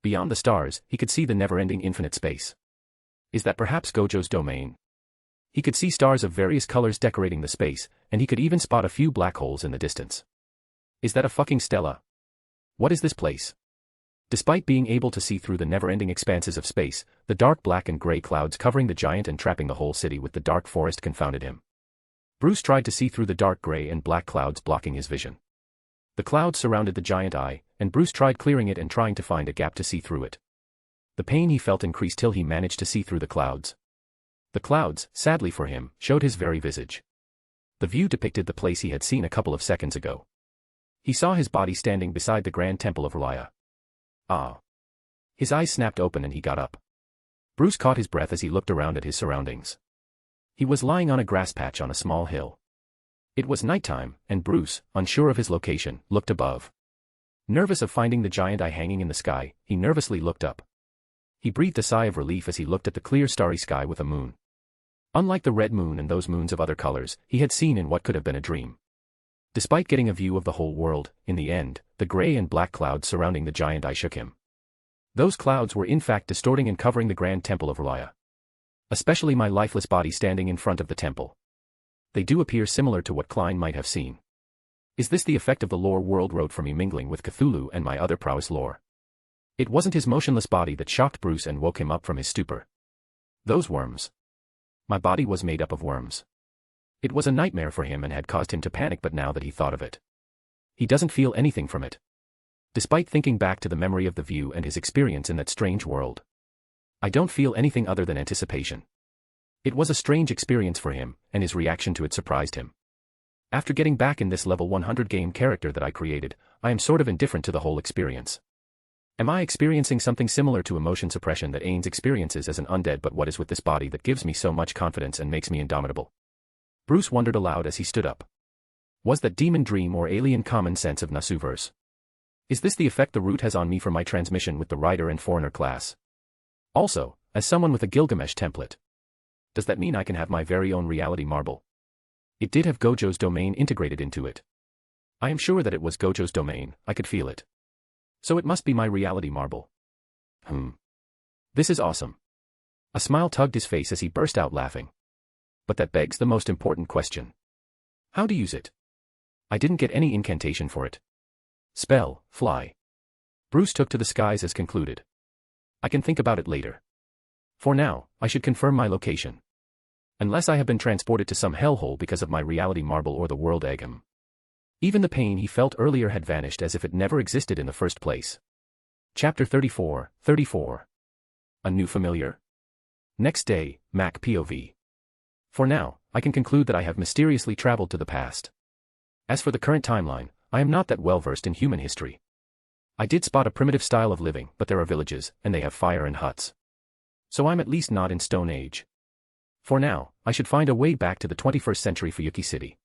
Beyond the stars, he could see the never-ending infinite space. Is that perhaps Gojo's domain? He could see stars of various colors decorating the space, and he could even spot a few black holes in the distance. Is that a fucking stella? What is this place? Despite being able to see through the never-ending expanses of space, the dark black and gray clouds covering the giant and trapping the whole city with the dark forest confounded him. Bruce tried to see through the dark gray and black clouds blocking his vision. The clouds surrounded the giant eye, and Bruce tried clearing it and trying to find a gap to see through it. The pain he felt increased till he managed to see through the clouds. The clouds, sadly for him, showed his very visage. The view depicted the place he had seen a couple of seconds ago. He saw his body standing beside the Grand Temple of Relaya. Ah. His eyes snapped open and he got up. Bruce caught his breath as he looked around at his surroundings. He was lying on a grass patch on a small hill. It was nighttime, and Bruce, unsure of his location, looked above. Nervous of finding the giant eye hanging in the sky, he nervously looked up. He breathed a sigh of relief as he looked at the clear starry sky with a moon. Unlike the red moon and those moons of other colors, he had seen in what could have been a dream. Despite getting a view of the whole world, in the end, the gray and black clouds surrounding the giant eye shook him. Those clouds were in fact distorting and covering the Grand Temple of Relaya. Especially my lifeless body standing in front of the temple. They do appear similar to what Klein might have seen. Is this the effect of the lore world wrote for me mingling with Cthulhu and my other prowess lore? It wasn't his motionless body that shocked Bruce and woke him up from his stupor. Those worms. My body was made up of worms. It was a nightmare for him and had caused him to panic, but now that he thought of it, he doesn't feel anything from it. Despite thinking back to the memory of the view and his experience in that strange world, I don't feel anything other than anticipation. It was a strange experience for him, and his reaction to it surprised him. After getting back in this level 100 game character that I created, I am sort of indifferent to the whole experience. Am I experiencing something similar to emotion suppression that Ains experiences as an undead? But what is with this body that gives me so much confidence and makes me indomitable? Bruce wondered aloud as he stood up. Was that demon dream or alien common sense of Nasuverse? Is this the effect the root has on me for my transmission with the Rider and Foreigner class? Also, as someone with a Gilgamesh template, does that mean I can have my very own reality marble? It did have Gojo's domain integrated into it. I am sure that it was Gojo's domain, I could feel it. So it must be my reality marble. This is awesome. A smile tugged his face as he burst out laughing. But that begs the most important question. How to use it? I didn't get any incantation for it. Spell, fly. Bruce took to the skies as concluded. I can think about it later. For now, I should confirm my location. Unless I have been transported to some hellhole because of my reality marble or the world egg. Even the pain he felt earlier had vanished as if it never existed in the first place. Chapter 34. A new familiar? Next day, Mac POV. For now, I can conclude that I have mysteriously traveled to the past. As for the current timeline, I am not that well versed in human history. I did spot a primitive style of living, but there are villages, and they have fire and huts. So I'm at least not in Stone Age. For now, I should find a way back to the 21st century Fuyuki City.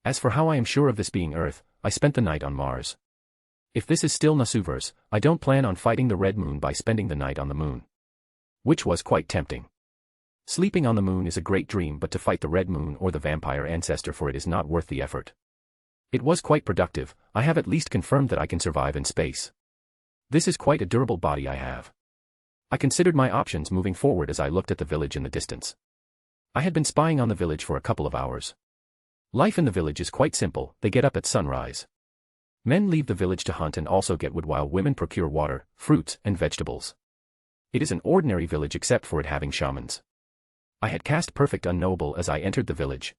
As for how I am sure of this being Earth, I spent the night on Mars. If this is still Nasuverse, I don't plan on fighting the Red Moon by spending the night on the moon. Which was quite tempting. Sleeping on the moon is a great dream, but to fight the Red Moon or the vampire ancestor for it is not worth the effort. It was quite productive. I have at least confirmed that I can survive in space. This is quite a durable body I have. I considered my options moving forward as I looked at the village in the distance. I had been spying on the village for a couple of hours. Life in the village is quite simple. They get up at sunrise. Men leave the village to hunt and also get wood while women procure water, fruits, and vegetables. It is an ordinary village except for it having shamans. I had cast Perfect Unknowable as I entered the village.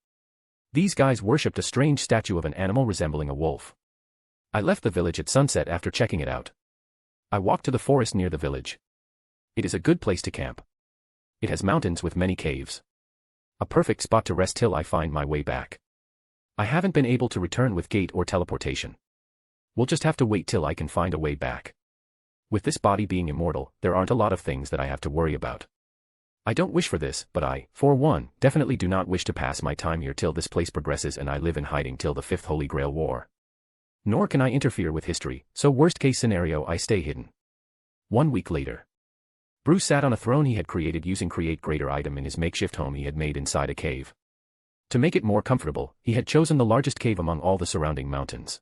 These guys worshipped a strange statue of an animal resembling a wolf. I left the village at sunset after checking it out. I walked to the forest near the village. It is a good place to camp. It has mountains with many caves. A perfect spot to rest till I find my way back. I haven't been able to return with gate or teleportation. We'll just have to wait till I can find a way back. With this body being immortal, there aren't a lot of things that I have to worry about. I don't wish for this, but I, for one, definitely do not wish to pass my time here till this place progresses and I live in hiding till the 5th Holy Grail War. Nor can I interfere with history, so worst case scenario I stay hidden. 1 week later. Bruce sat on a throne he had created using Create Greater item in his makeshift home he had made inside a cave. To make it more comfortable, he had chosen the largest cave among all the surrounding mountains.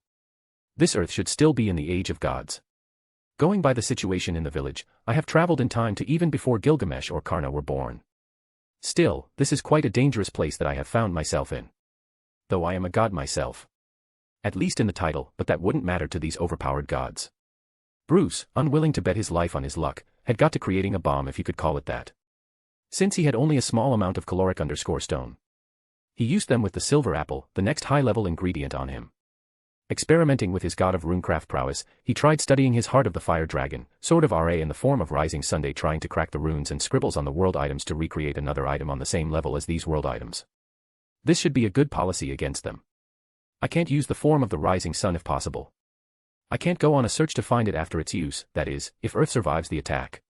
This earth should still be in the age of gods. Going by the situation in the village, I have traveled in time to even before Gilgamesh or Karna were born. Still, this is quite a dangerous place that I have found myself in. Though I am a god myself. At least in the title, but that wouldn't matter to these overpowered gods. Bruce, unwilling to bet his life on his luck, had got to creating a bomb if you could call it that. Since he had only a small amount of caloric_stone. He used them with the silver apple, the next high-level ingredient on him. Experimenting with his god of runecraft prowess, he tried studying his Heart of the Fire Dragon, Sword of Ra in the form of Rising Sunday, trying to crack the runes and scribbles on the world items to recreate another item on the same level as these world items. This should be a good policy against them. I can't use the form of the Rising Sun if possible. I can't go on a search to find it after its use, that is, if Earth survives the attack.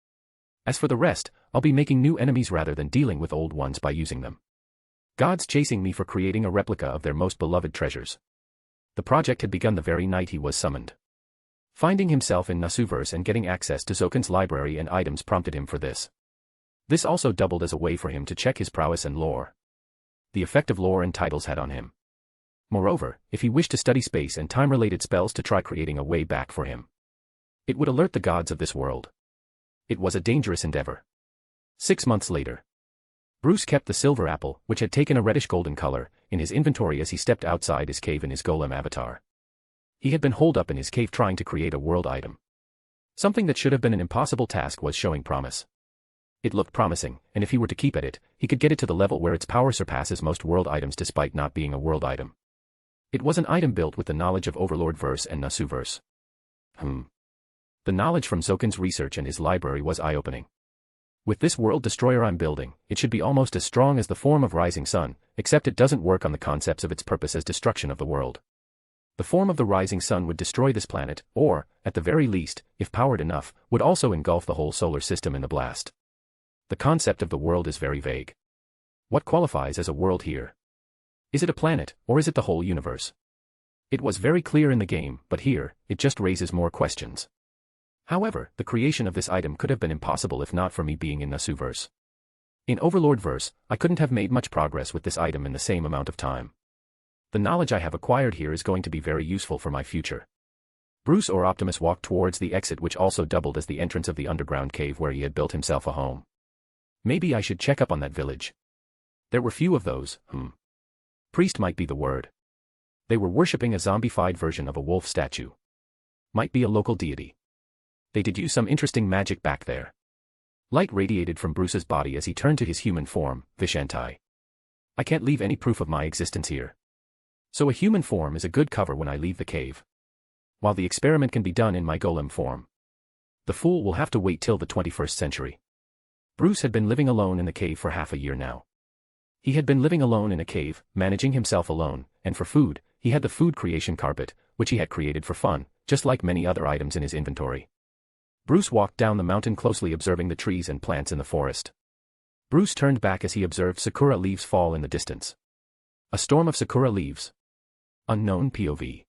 As for the rest, I'll be making new enemies rather than dealing with old ones by using them. Gods chasing me for creating a replica of their most beloved treasures. The project had begun the very night he was summoned. Finding himself in Nasuverse and getting access to Zokin's library and items prompted him for this. This also doubled as a way for him to check his prowess and lore. The effect of lore and titles had on him. Moreover, if he wished to study space and time-related spells to try creating a way back for him, it would alert the gods of this world. It was a dangerous endeavor. 6 months later. Bruce kept the silver apple, which had taken a reddish-golden color, in his inventory as he stepped outside his cave in his golem avatar. He had been holed up in his cave trying to create a world item. Something that should have been an impossible task was showing promise. It looked promising, and if he were to keep at it, he could get it to the level where its power surpasses most world items despite not being a world item. It was an item built with the knowledge of Overlord verse and Nasuverse. The knowledge from Zokin's research and his library was eye-opening. With this world destroyer I'm building, it should be almost as strong as the form of Rising Sun, except it doesn't work on the concepts of its purpose as destruction of the world. The form of the Rising Sun would destroy this planet, or, at the very least, if powered enough, would also engulf the whole solar system in the blast. The concept of the world is very vague. What qualifies as a world here? Is it a planet, or is it the whole universe? It was very clear in the game, but here, it just raises more questions. However, the creation of this item could have been impossible if not for me being in Nasuverse. In Overlord verse, I couldn't have made much progress with this item in the same amount of time. The knowledge I have acquired here is going to be very useful for my future. Bruce or Optimus walked towards the exit, which also doubled as the entrance of the underground cave where he had built himself a home. Maybe I should check up on that village. There were few of those. Priest might be the word. They were worshipping a zombified version of a wolf statue. Might be a local deity. They did use some interesting magic back there. Light radiated from Bruce's body as he turned to his human form, Vishantai. I can't leave any proof of my existence here. So a human form is a good cover when I leave the cave. While the experiment can be done in my golem form. The fool will have to wait till the 21st century. Bruce had been living alone in the cave for half a year now. He had been living alone in a cave, managing himself alone, and for food, he had the food creation carpet, which he had created for fun, just like many other items in his inventory. Bruce walked down the mountain closely observing the trees and plants in the forest. Bruce turned back as he observed sakura leaves fall in the distance. A storm of sakura leaves. Unknown POV.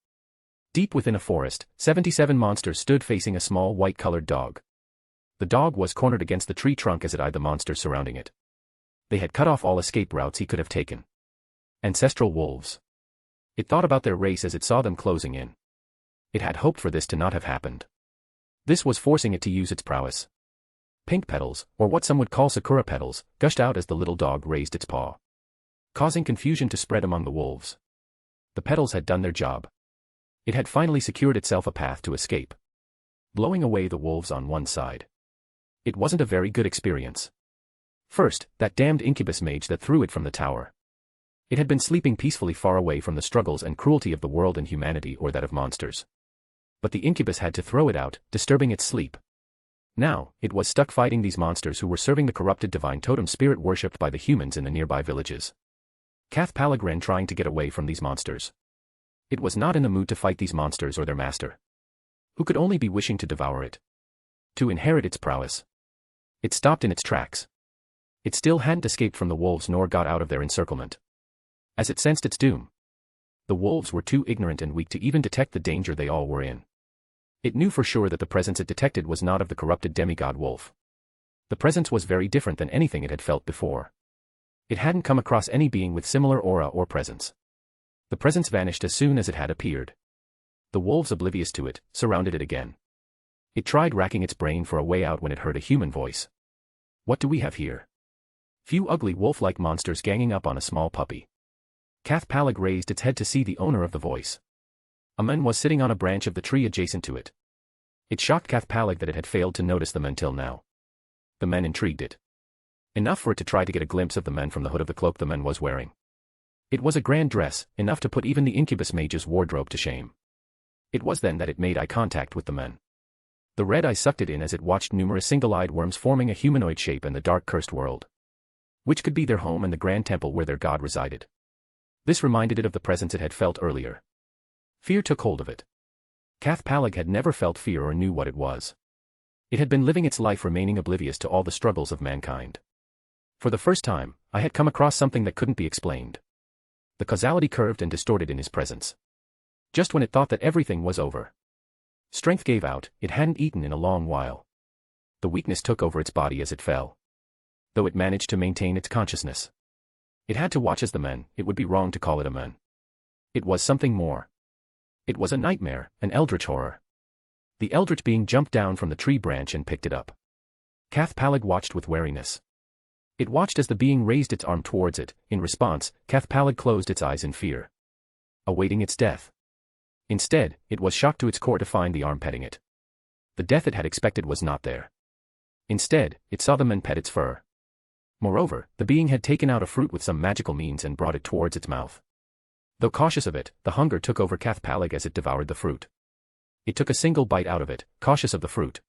Deep within a forest, 77 monsters stood facing a small white-colored dog. The dog was cornered against the tree trunk as it eyed the monsters surrounding it. They had cut off all escape routes he could have taken. Ancestral wolves. It thought about their race as it saw them closing in. It had hoped for this to not have happened. This was forcing it to use its prowess. Pink petals, or what some would call sakura petals, gushed out as the little dog raised its paw, causing confusion to spread among the wolves. The petals had done their job. It had finally secured itself a path to escape, blowing away the wolves on one side. It wasn't a very good experience. First, that damned incubus mage that threw it from the tower. It had been sleeping peacefully far away from the struggles and cruelty of the world and humanity or that of monsters. But the incubus had to throw it out, disturbing its sleep. Now, it was stuck fighting these monsters who were serving the corrupted divine totem spirit worshipped by the humans in the nearby villages. Kath Palagran trying to get away from these monsters. It was not in the mood to fight these monsters or their master, who could only be wishing to devour it, to inherit its prowess. It stopped in its tracks. It still hadn't escaped from the wolves nor got out of their encirclement. As it sensed its doom, the wolves were too ignorant and weak to even detect the danger they all were in. It knew for sure that the presence it detected was not of the corrupted demigod wolf. The presence was very different than anything it had felt before. It hadn't come across any being with similar aura or presence. The presence vanished as soon as it had appeared. The wolves, oblivious to it, surrounded it again. It tried racking its brain for a way out when it heard a human voice. What do we have here? Few ugly wolf-like monsters ganging up on a small puppy. Cathpalag raised its head to see the owner of the voice. A man was sitting on a branch of the tree adjacent to it. It shocked Cathpalag that it had failed to notice the man till now. The man intrigued it. Enough for it to try to get a glimpse of the man from the hood of the cloak the man was wearing. It was a grand dress, enough to put even the incubus mage's wardrobe to shame. It was then that it made eye contact with the man. The red eye sucked it in as it watched numerous single-eyed worms forming a humanoid shape in the dark cursed world, which could be their home and the grand temple where their god resided. This reminded it of the presence it had felt earlier. Fear took hold of it. Cathpalag had never felt fear or knew what it was. It had been living its life remaining oblivious to all the struggles of mankind. For the first time, I had come across something that couldn't be explained. The causality curved and distorted in his presence. Just when it thought that everything was over. Strength gave out, it hadn't eaten in a long while. The weakness took over its body as it fell. Though it managed to maintain its consciousness. It had to watch as the man, it would be wrong to call it a man. It was something more. It was a nightmare, an eldritch horror. The eldritch being jumped down from the tree branch and picked it up. Cathpalag watched with wariness. It watched as the being raised its arm towards it. In response, Cathpalag closed its eyes in fear, awaiting its death. Instead, it was shocked to its core to find the arm petting it. The death it had expected was not there. Instead, it saw the man pet its fur. Moreover, the being had taken out a fruit with some magical means and brought it towards its mouth. Though cautious of it, the hunger took over Cathpalag as it devoured the fruit. It took a single bite out of it, cautious of the fruit.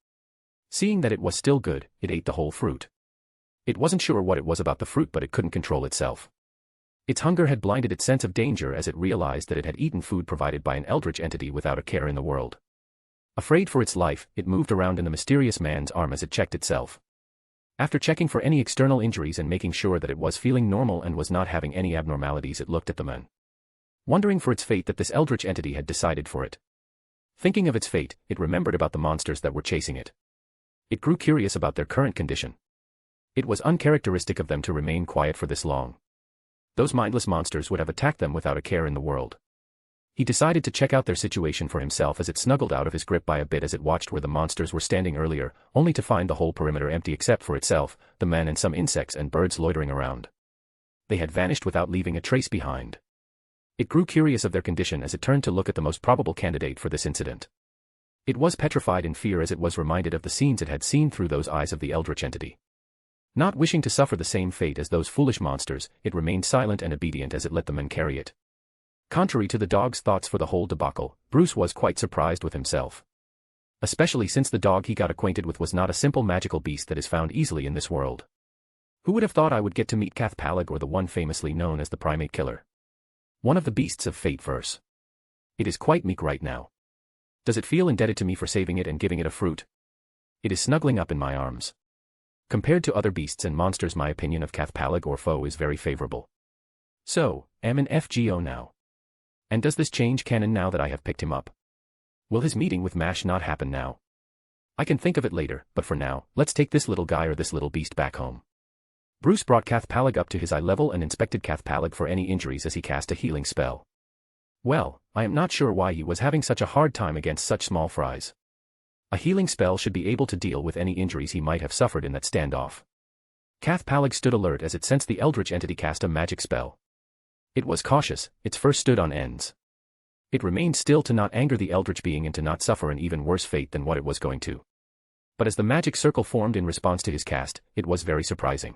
Seeing that it was still good, it ate the whole fruit. It wasn't sure what it was about the fruit, but it couldn't control itself. Its hunger had blinded its sense of danger as it realized that it had eaten food provided by an eldritch entity without a care in the world. Afraid for its life, it moved around in the mysterious man's arm as it checked itself. After checking for any external injuries and making sure that it was feeling normal and was not having any abnormalities, it looked at the man, wondering for its fate that this eldritch entity had decided for it. Thinking of its fate, it remembered about the monsters that were chasing it. It grew curious about their current condition. It was uncharacteristic of them to remain quiet for this long. Those mindless monsters would have attacked them without a care in the world. He decided to check out their situation for himself as it snuggled out of his grip by a bit as it watched where the monsters were standing earlier, only to find the whole perimeter empty except for itself, the man and some insects and birds loitering around. They had vanished without leaving a trace behind. It grew curious of their condition as it turned to look at the most probable candidate for this incident. It was petrified in fear as it was reminded of the scenes it had seen through those eyes of the eldritch entity. Not wishing to suffer the same fate as those foolish monsters, it remained silent and obedient as it let the men carry it. Contrary to the dog's thoughts for the whole debacle, Bruce was quite surprised with himself. Especially since the dog he got acquainted with was not a simple magical beast that is found easily in this world. Who would have thought I would get to meet Cathpalag, or the one famously known as the primate killer? One of the beasts of Fate-verse. It is quite meek right now. Does it feel indebted to me for saving it and giving it a fruit? It is snuggling up in my arms. Compared to other beasts and monsters, my opinion of Cathpalag or foe is very favorable. So, am an FGO now. And does this change canon now that I have picked him up? Will his meeting with Mash not happen now? I can think of it later, but for now, let's take this little guy or this little beast back home. Bruce brought Cathpalag up to his eye level and inspected Cathpalag for any injuries as he cast a healing spell. Well, I am not sure why he was having such a hard time against such small fries. A healing spell should be able to deal with any injuries he might have suffered in that standoff. Cathpalag stood alert as it sensed the eldritch entity cast a magic spell. It was cautious, its fur stood on ends. It remained still to not anger the eldritch being and to not suffer an even worse fate than what it was going to. But as the magic circle formed in response to his cast, it was very surprising.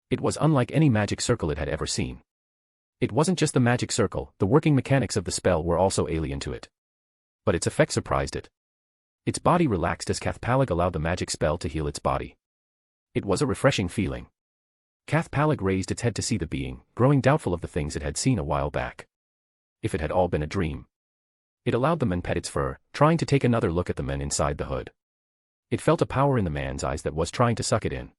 It was unlike any magic circle it had ever seen. It wasn't just the magic circle, the working mechanics of the spell were also alien to it. But its effect surprised it. Its body relaxed as Cathpalag allowed the magic spell to heal its body. It was a refreshing feeling. Cathpalag raised its head to see the being, growing doubtful of the things it had seen a while back. If it had all been a dream. It allowed the man pet its fur, trying to take another look at the man inside the hood. It felt a power in the man's eyes that was trying to suck it in,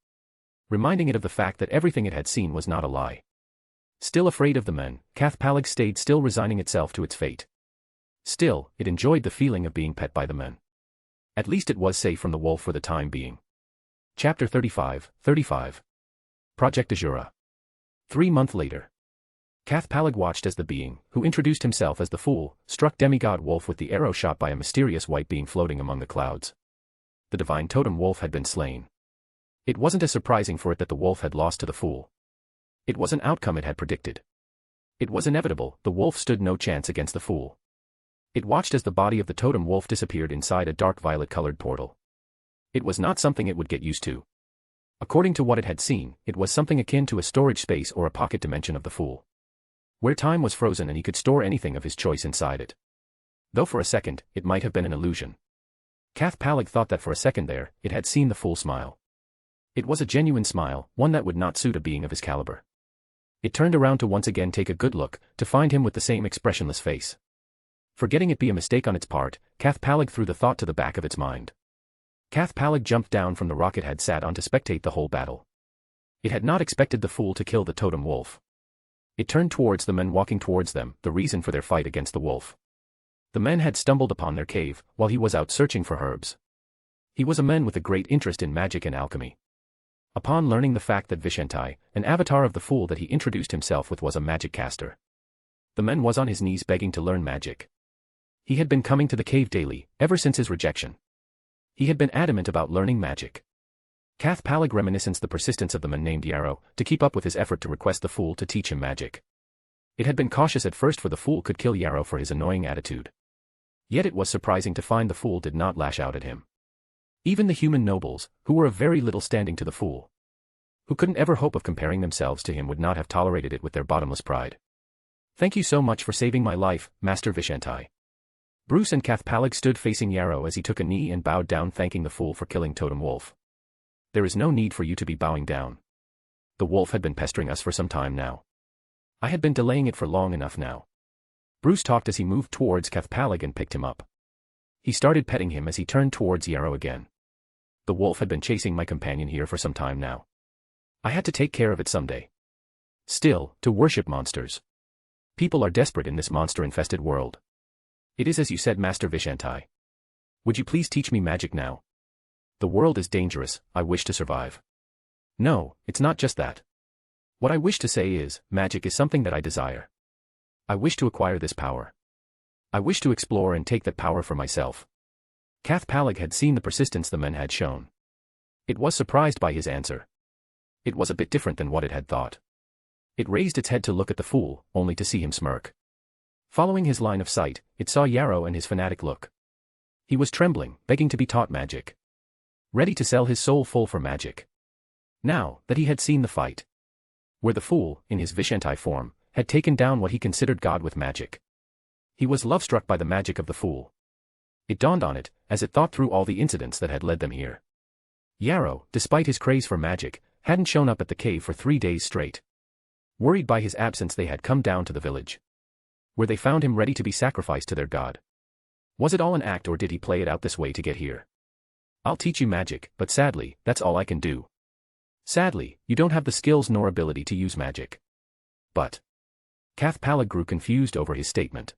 reminding it of the fact that everything it had seen was not a lie. Still afraid of the man, Cathpalag stayed still, resigning itself to its fate. Still, it enjoyed the feeling of being pet by the man. At least it was safe from the wolf for the time being. Chapter 35. Project Azura. 3 months later. Cathpalag watched as the being, who introduced himself as the Fool, struck demigod wolf with the arrow shot by a mysterious white being floating among the clouds. The divine totem wolf had been slain. It wasn't as surprising for it that the wolf had lost to the fool. It was an outcome it had predicted. It was inevitable, the wolf stood no chance against the fool. It watched as the body of the totem wolf disappeared inside a dark violet-colored portal. It was not something it would get used to. According to what it had seen, it was something akin to a storage space or a pocket dimension of the fool, where time was frozen and he could store anything of his choice inside it. Though for a second, it might have been an illusion. Cathpalig thought that for a second there, it had seen the fool smile. It was a genuine smile, one that would not suit a being of his caliber. It turned around to once again take a good look, to find him with the same expressionless face. Forgetting it be a mistake on its part, Cathpalig threw the thought to the back of its mind. Cathpalig jumped down from the rock it had sat on to spectate the whole battle. It had not expected the fool to kill the totem wolf. It turned towards the men walking towards them, the reason for their fight against the wolf. The men had stumbled upon their cave, while he was out searching for herbs. He was a man with a great interest in magic and alchemy. Upon learning the fact that Vishentai, an avatar of the fool that he introduced himself with, was a magic caster, the man was on his knees begging to learn magic. He had been coming to the cave daily, ever since his rejection. He had been adamant about learning magic. Cathpalig reminisced the persistence of the man named Yarrow, to keep up with his effort to request the fool to teach him magic. It had been cautious at first, for the fool could kill Yarrow for his annoying attitude. Yet it was surprising to find the fool did not lash out at him. Even the human nobles, who were of very little standing to the fool, who couldn't ever hope of comparing themselves to him, would not have tolerated it with their bottomless pride. "Thank you so much for saving my life, Master Vishentai." Bruce and Cathpalig stood facing Yarrow as he took a knee and bowed down, thanking the fool for killing Totem Wolf. "There is no need for you to be bowing down. The wolf had been pestering us for some time now. I had been delaying it for long enough now." Bruce talked as he moved towards Cathpalig and picked him up. He started petting him as he turned towards Yarrow again. "The wolf had been chasing my companion here for some time now. I had to take care of it someday. Still, to worship monsters. People are desperate in this monster-infested world. It is as you said, Master Vishentai. Would you please teach me magic now? The world is dangerous, I wish to survive." "No, it's not just that. What I wish to say is, magic is something that I desire. I wish to acquire this power. I wish to explore and take that power for myself." Cathpalig had seen the persistence the men had shown. It was surprised by his answer. It was a bit different than what it had thought. It raised its head to look at the fool, only to see him smirk. Following his line of sight, it saw Yarrow and his fanatic look. He was trembling, begging to be taught magic. Ready to sell his soul full for magic. Now that he had seen the fight, where the fool, in his Vishentai form, had taken down what he considered God with magic, he was love-struck by the magic of the fool. It dawned on it, as it thought through all the incidents that had led them here. Yarrow, despite his craze for magic, hadn't shown up at the cave for 3 days straight. Worried by his absence, they had come down to the village, where they found him ready to be sacrificed to their god. Was it all an act, or did he play it out this way to get here? "I'll teach you magic, but sadly, that's all I can do. Sadly, you don't have the skills nor ability to use magic." "But..." Cathpalig grew confused over his statement.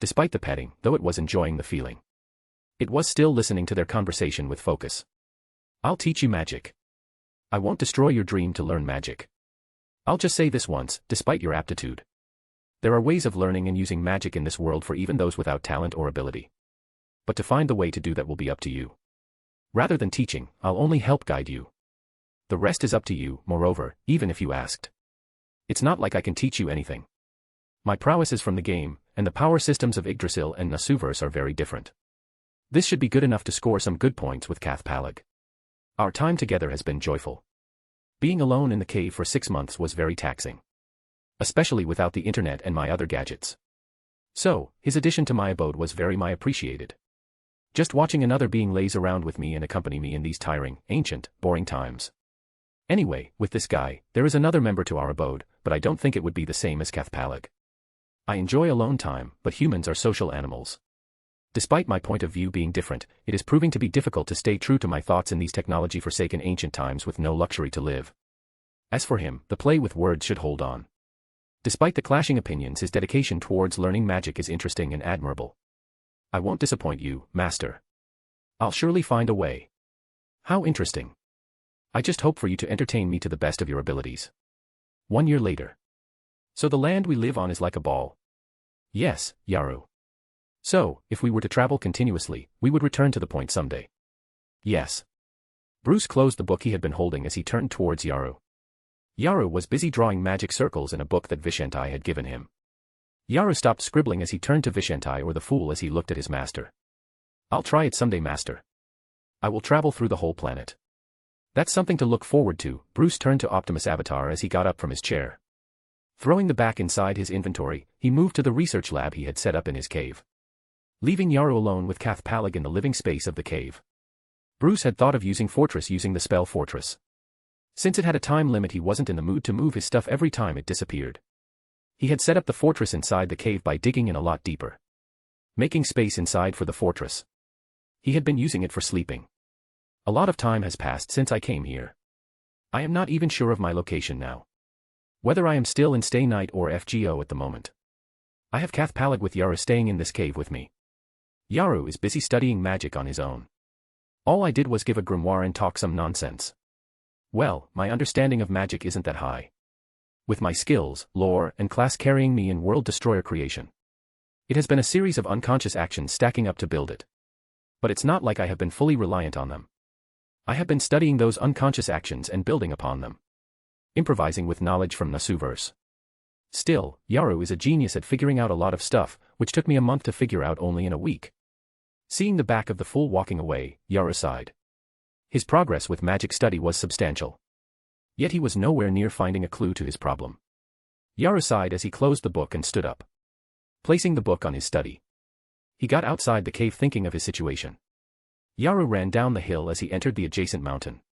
Despite the petting, though it was enjoying the feeling, it was still listening to their conversation with focus. "I'll teach you magic. I won't destroy your dream to learn magic. I'll just say this once, despite your aptitude, there are ways of learning and using magic in this world for even those without talent or ability. But to find the way to do that will be up to you. Rather than teaching, I'll only help guide you. The rest is up to you, moreover, even if you asked. It's not like I can teach you anything. My prowess is from the game, and the power systems of Idrasil and Nasuverse are very different. This should be good enough to score some good points with Cathpalig. Our time together has been joyful. Being alone in the cave for 6 months was very taxing, especially without the internet and my other gadgets. So, his addition to my abode was very much appreciated. Just watching another being laze around with me and accompany me in these tiring, ancient, boring times. Anyway, with this guy, there is another member to our abode, but I don't think it would be the same as Cathpalig. I enjoy alone time, but humans are social animals. Despite my point of view being different, it is proving to be difficult to stay true to my thoughts in these technology-forsaken ancient times with no luxury to live. As for him, the play with words should hold on. Despite the clashing opinions, his dedication towards learning magic is interesting and admirable. I won't disappoint you, Master. I'll surely find a way. How interesting. I just hope for you to entertain me to the best of your abilities. 1 year later. So the land we live on is like a ball. Yes, Yaru. So, if we were to travel continuously, we would return to the point someday. Yes. Bruce closed the book he had been holding as he turned towards Yaru. Yaru was busy drawing magic circles in a book that Vishentai had given him. Yaru stopped scribbling as he turned to Vishentai or the fool as he looked at his master. "I'll try it someday, master. I will travel through the whole planet." "That's something to look forward to." Bruce turned to Optimus Avatar as he got up from his chair. Throwing the back inside his inventory, he moved to the research lab he had set up in his cave. Leaving Yaru alone with Cathpalig in the living space of the cave. Bruce had thought of using the spell Fortress. Since it had a time limit, he wasn't in the mood to move his stuff every time it disappeared. He had set up the fortress inside the cave by digging in a lot deeper, making space inside for the fortress. He had been using it for sleeping. "A lot of time has passed since I came here. I am not even sure of my location now. Whether I am still in Stay Night or FGO at the moment. I have Cathpalig with Yaru staying in this cave with me. Yaru is busy studying magic on his own. All I did was give a grimoire and talk some nonsense. Well, my understanding of magic isn't that high. With my skills, lore, and class carrying me in World Destroyer creation. It has been a series of unconscious actions stacking up to build it. But it's not like I have been fully reliant on them. I have been studying those unconscious actions and building upon them. Improvising with knowledge from Nasuverse. Still, Yaru is a genius at figuring out a lot of stuff, which took me a month to figure out only in a week." Seeing the back of the fool walking away, Yaru sighed. His progress with magic study was substantial. Yet he was nowhere near finding a clue to his problem. Yaru sighed as he closed the book and stood up. Placing the book on his study. He got outside the cave thinking of his situation. Yaru ran down the hill as he entered the adjacent mountain.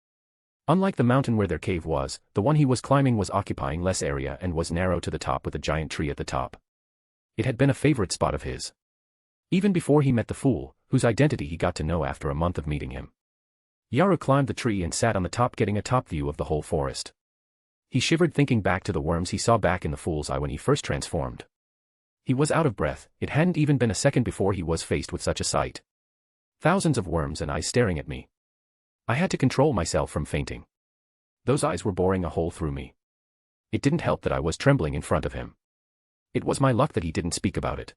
Unlike the mountain where their cave was, the one he was climbing was occupying less area and was narrow to the top with a giant tree at the top. It had been a favorite spot of his. Even before he met the fool, whose identity he got to know after a month of meeting him. Yaru climbed the tree and sat on the top, getting a top view of the whole forest. He shivered thinking back to the worms he saw back in the fool's eye when he first transformed. He was out of breath. It hadn't even been a second before he was faced with such a sight. Thousands of worms and eyes staring at me. I had to control myself from fainting. Those eyes were boring a hole through me. It didn't help that I was trembling in front of him. It was my luck that he didn't speak about it.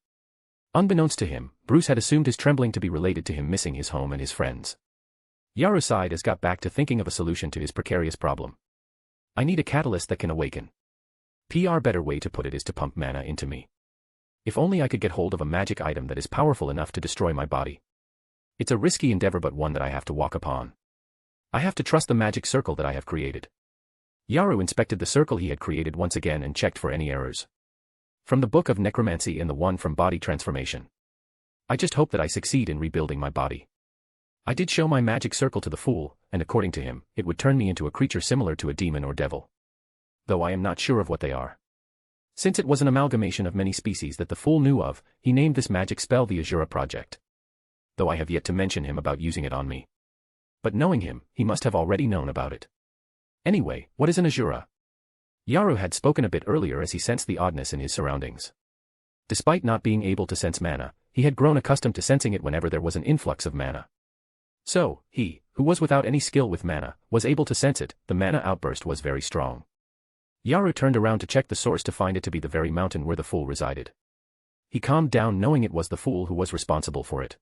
Unbeknownst to him, Bruce had assumed his trembling to be related to him missing his home and his friends. Yaru sighed as got back to thinking of a solution to his precarious problem. "I need a catalyst that can awaken. Better way to put it is to pump mana into me. If only I could get hold of a magic item that is powerful enough to destroy my body. It's a risky endeavor but one that I have to walk upon. I have to trust the magic circle that I have created." Yaru inspected the circle he had created once again and checked for any errors. From the Book of Necromancy and the one from Body Transformation. "I just hope that I succeed in rebuilding my body." I did show my magic circle to the fool, and according to him, it would turn me into a creature similar to a demon or devil. Though I am not sure of what they are. Since it was an amalgamation of many species that the fool knew of, he named this magic spell the Azura Project. Though I have yet to mention him about using it on me. But knowing him, he must have already known about it. Anyway, what is an Azura? Yaru had spoken a bit earlier as he sensed the oddness in his surroundings. Despite not being able to sense mana, he had grown accustomed to sensing it whenever there was an influx of mana. So, he, who was without any skill with mana, was able to sense it. The mana outburst was very strong. Yaru turned around to check the source to find it to be the very mountain where the fool resided. He calmed down knowing it was the fool who was responsible for it.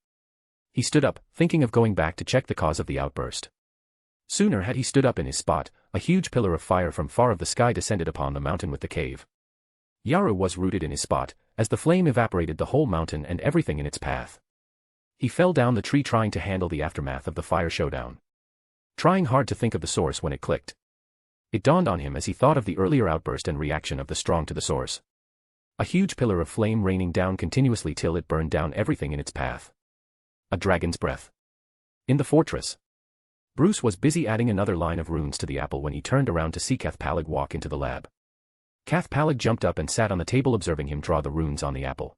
He stood up, thinking of going back to check the cause of the outburst. Sooner had he stood up in his spot, a huge pillar of fire from far of the sky descended upon the mountain with the cave. Yaru was rooted in his spot, as the flame evaporated the whole mountain and everything in its path. He fell down the tree trying to handle the aftermath of the fire showdown. Trying hard to think of the source when it clicked. It dawned on him as he thought of the earlier outburst and reaction of the strong to the source. A huge pillar of flame raining down continuously till it burned down everything in its path. A dragon's breath. In the fortress. Bruce was busy adding another line of runes to the apple when he turned around to see Cathpalig walk into the lab. Cathpalig jumped up and sat on the table observing him draw the runes on the apple.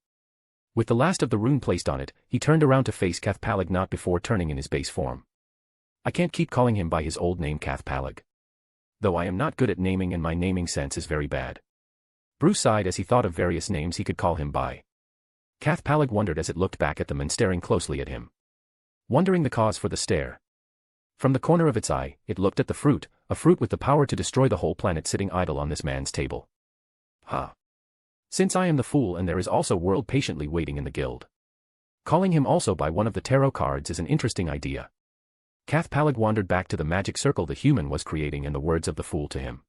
With the last of the rune placed on it, he turned around to face Cathpalig not before turning in his base form. I can't keep calling him by his old name Cathpalig. Though I am not good at naming and my naming sense is very bad. Bruce sighed as he thought of various names he could call him by. Cathpalig wondered as it looked back at them and staring closely at him. Wondering the cause for the stare. From the corner of its eye, it looked at the fruit, a fruit with the power to destroy the whole planet sitting idle on this man's table. Ha! Since I am the fool and there is also world patiently waiting in the guild. Calling him also by one of the tarot cards is an interesting idea. Cathpalig wandered back to the magic circle the human was creating and the words of the fool to him.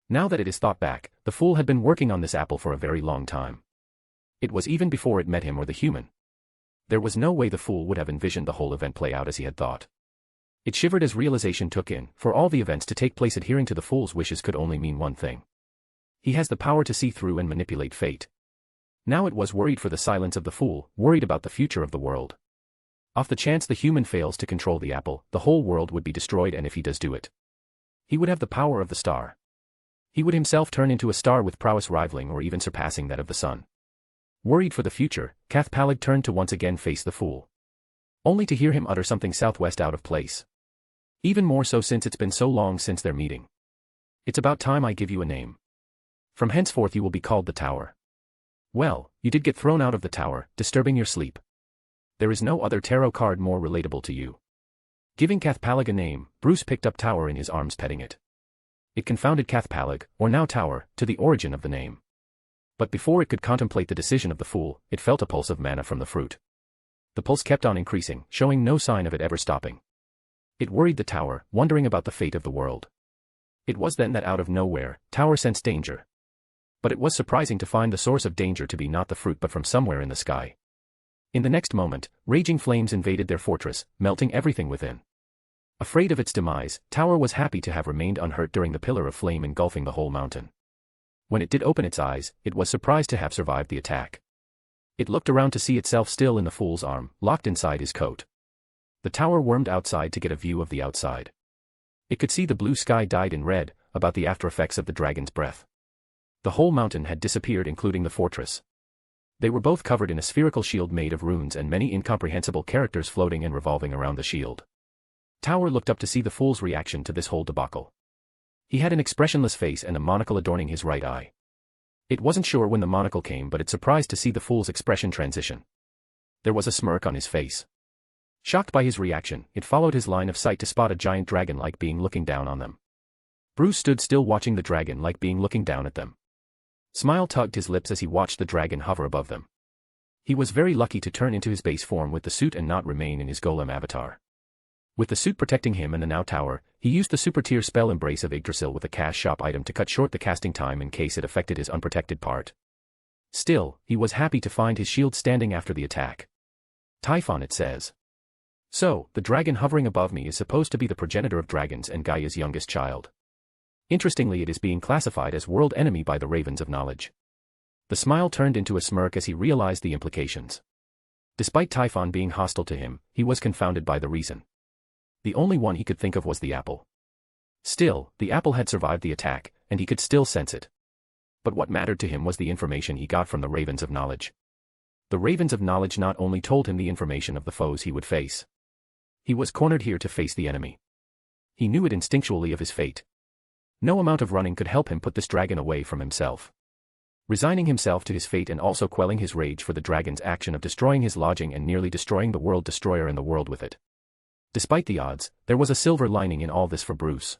Now that it is thought back, the fool had been working on this apple for a very long time. It was even before it met him or the human. There was no way the fool would have envisioned the whole event play out as he had thought. It shivered as realization took in, for all the events to take place adhering to the fool's wishes could only mean one thing. He has the power to see through and manipulate fate. Now it was worried for the silence of the fool, worried about the future of the world. Off the chance the human fails to control the apple, the whole world would be destroyed, and if he does do it, he would have the power of the star. He would himself turn into a star with prowess rivaling or even surpassing that of the sun. Worried for the future, Cathpalig turned to once again face the fool. Only to hear him utter something southwest out of place. Even more so since it's been so long since their meeting. It's about time I give you a name. From henceforth you will be called the Tower. Well, you did get thrown out of the tower, disturbing your sleep. There is no other tarot card more relatable to you. Giving Cathpalig a name, Bruce picked up Tower in his arms, petting it. It confounded Cathpalig, or now Tower, to the origin of the name. But before it could contemplate the decision of the fool, it felt a pulse of mana from the fruit. The pulse kept on increasing, showing no sign of it ever stopping. It worried the Tower, wondering about the fate of the world. It was then that out of nowhere, Tower sensed danger. But it was surprising to find the source of danger to be not the fruit but from somewhere in the sky. In the next moment, raging flames invaded their fortress, melting everything within. Afraid of its demise, Tower was happy to have remained unhurt during the pillar of flame engulfing the whole mountain. When it did open its eyes, it was surprised to have survived the attack. It looked around to see itself still in the fool's arm, locked inside his coat. The Tower wormed outside to get a view of the outside. It could see the blue sky dyed in red, about the after effects of the dragon's breath. The whole mountain had disappeared, including the fortress. They were both covered in a spherical shield made of runes and many incomprehensible characters floating and revolving around the shield. Tower looked up to see the fool's reaction to this whole debacle. He had an expressionless face and a monocle adorning his right eye. It wasn't sure when the monocle came, but it surprised to see the fool's expression transition. There was a smirk on his face. Shocked by his reaction, it followed his line of sight to spot a giant dragon-like being looking down on them. Bruce stood still watching the dragon-like being looking down at them. Smile tugged his lips as he watched the dragon hover above them. He was very lucky to turn into his base form with the suit and not remain in his golem avatar. With the suit protecting him and the now tower, he used the super tier spell Embrace of Idrasil with a cast shop item to cut short the casting time in case it affected his unprotected part. Still, he was happy to find his shield standing after the attack. Typhon, it says. So, the dragon hovering above me is supposed to be the progenitor of dragons and Gaia's youngest child. Interestingly, it is being classified as world enemy by the Ravens of Knowledge. The smile turned into a smirk as he realized the implications. Despite Typhon being hostile to him, he was confounded by the reason. The only one he could think of was the apple. Still, the apple had survived the attack, and he could still sense it. But what mattered to him was the information he got from the Ravens of Knowledge. The Ravens of Knowledge not only told him the information of the foes he would face. He was cornered here to face the enemy. He knew it instinctually of his fate. No amount of running could help him put this dragon away from himself. Resigning himself to his fate and also quelling his rage for the dragon's action of destroying his lodging and nearly destroying the world destroyer and the world with it. Despite the odds, there was a silver lining in all this for Bruce.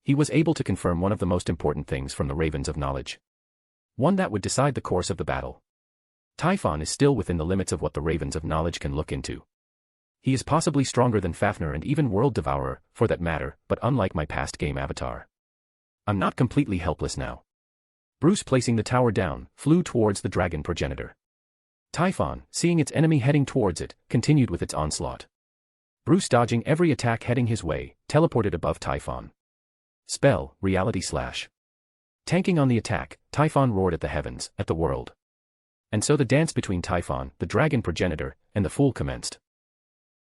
He was able to confirm one of the most important things from the Ravens of Knowledge. One that would decide the course of the battle. Typhon is still within the limits of what the Ravens of Knowledge can look into. He is possibly stronger than Fafnir and even World Devourer, for that matter, but unlike my past game avatar. I'm not completely helpless now. Bruce, placing the tower down, flew towards the dragon progenitor. Typhon, seeing its enemy heading towards it, continued with its onslaught. Bruce, dodging every attack heading his way, teleported above Typhon. Spell, Reality Slash. Tanking on the attack, Typhon roared at the heavens, at the world. And so the dance between Typhon, the dragon progenitor, and the fool commenced.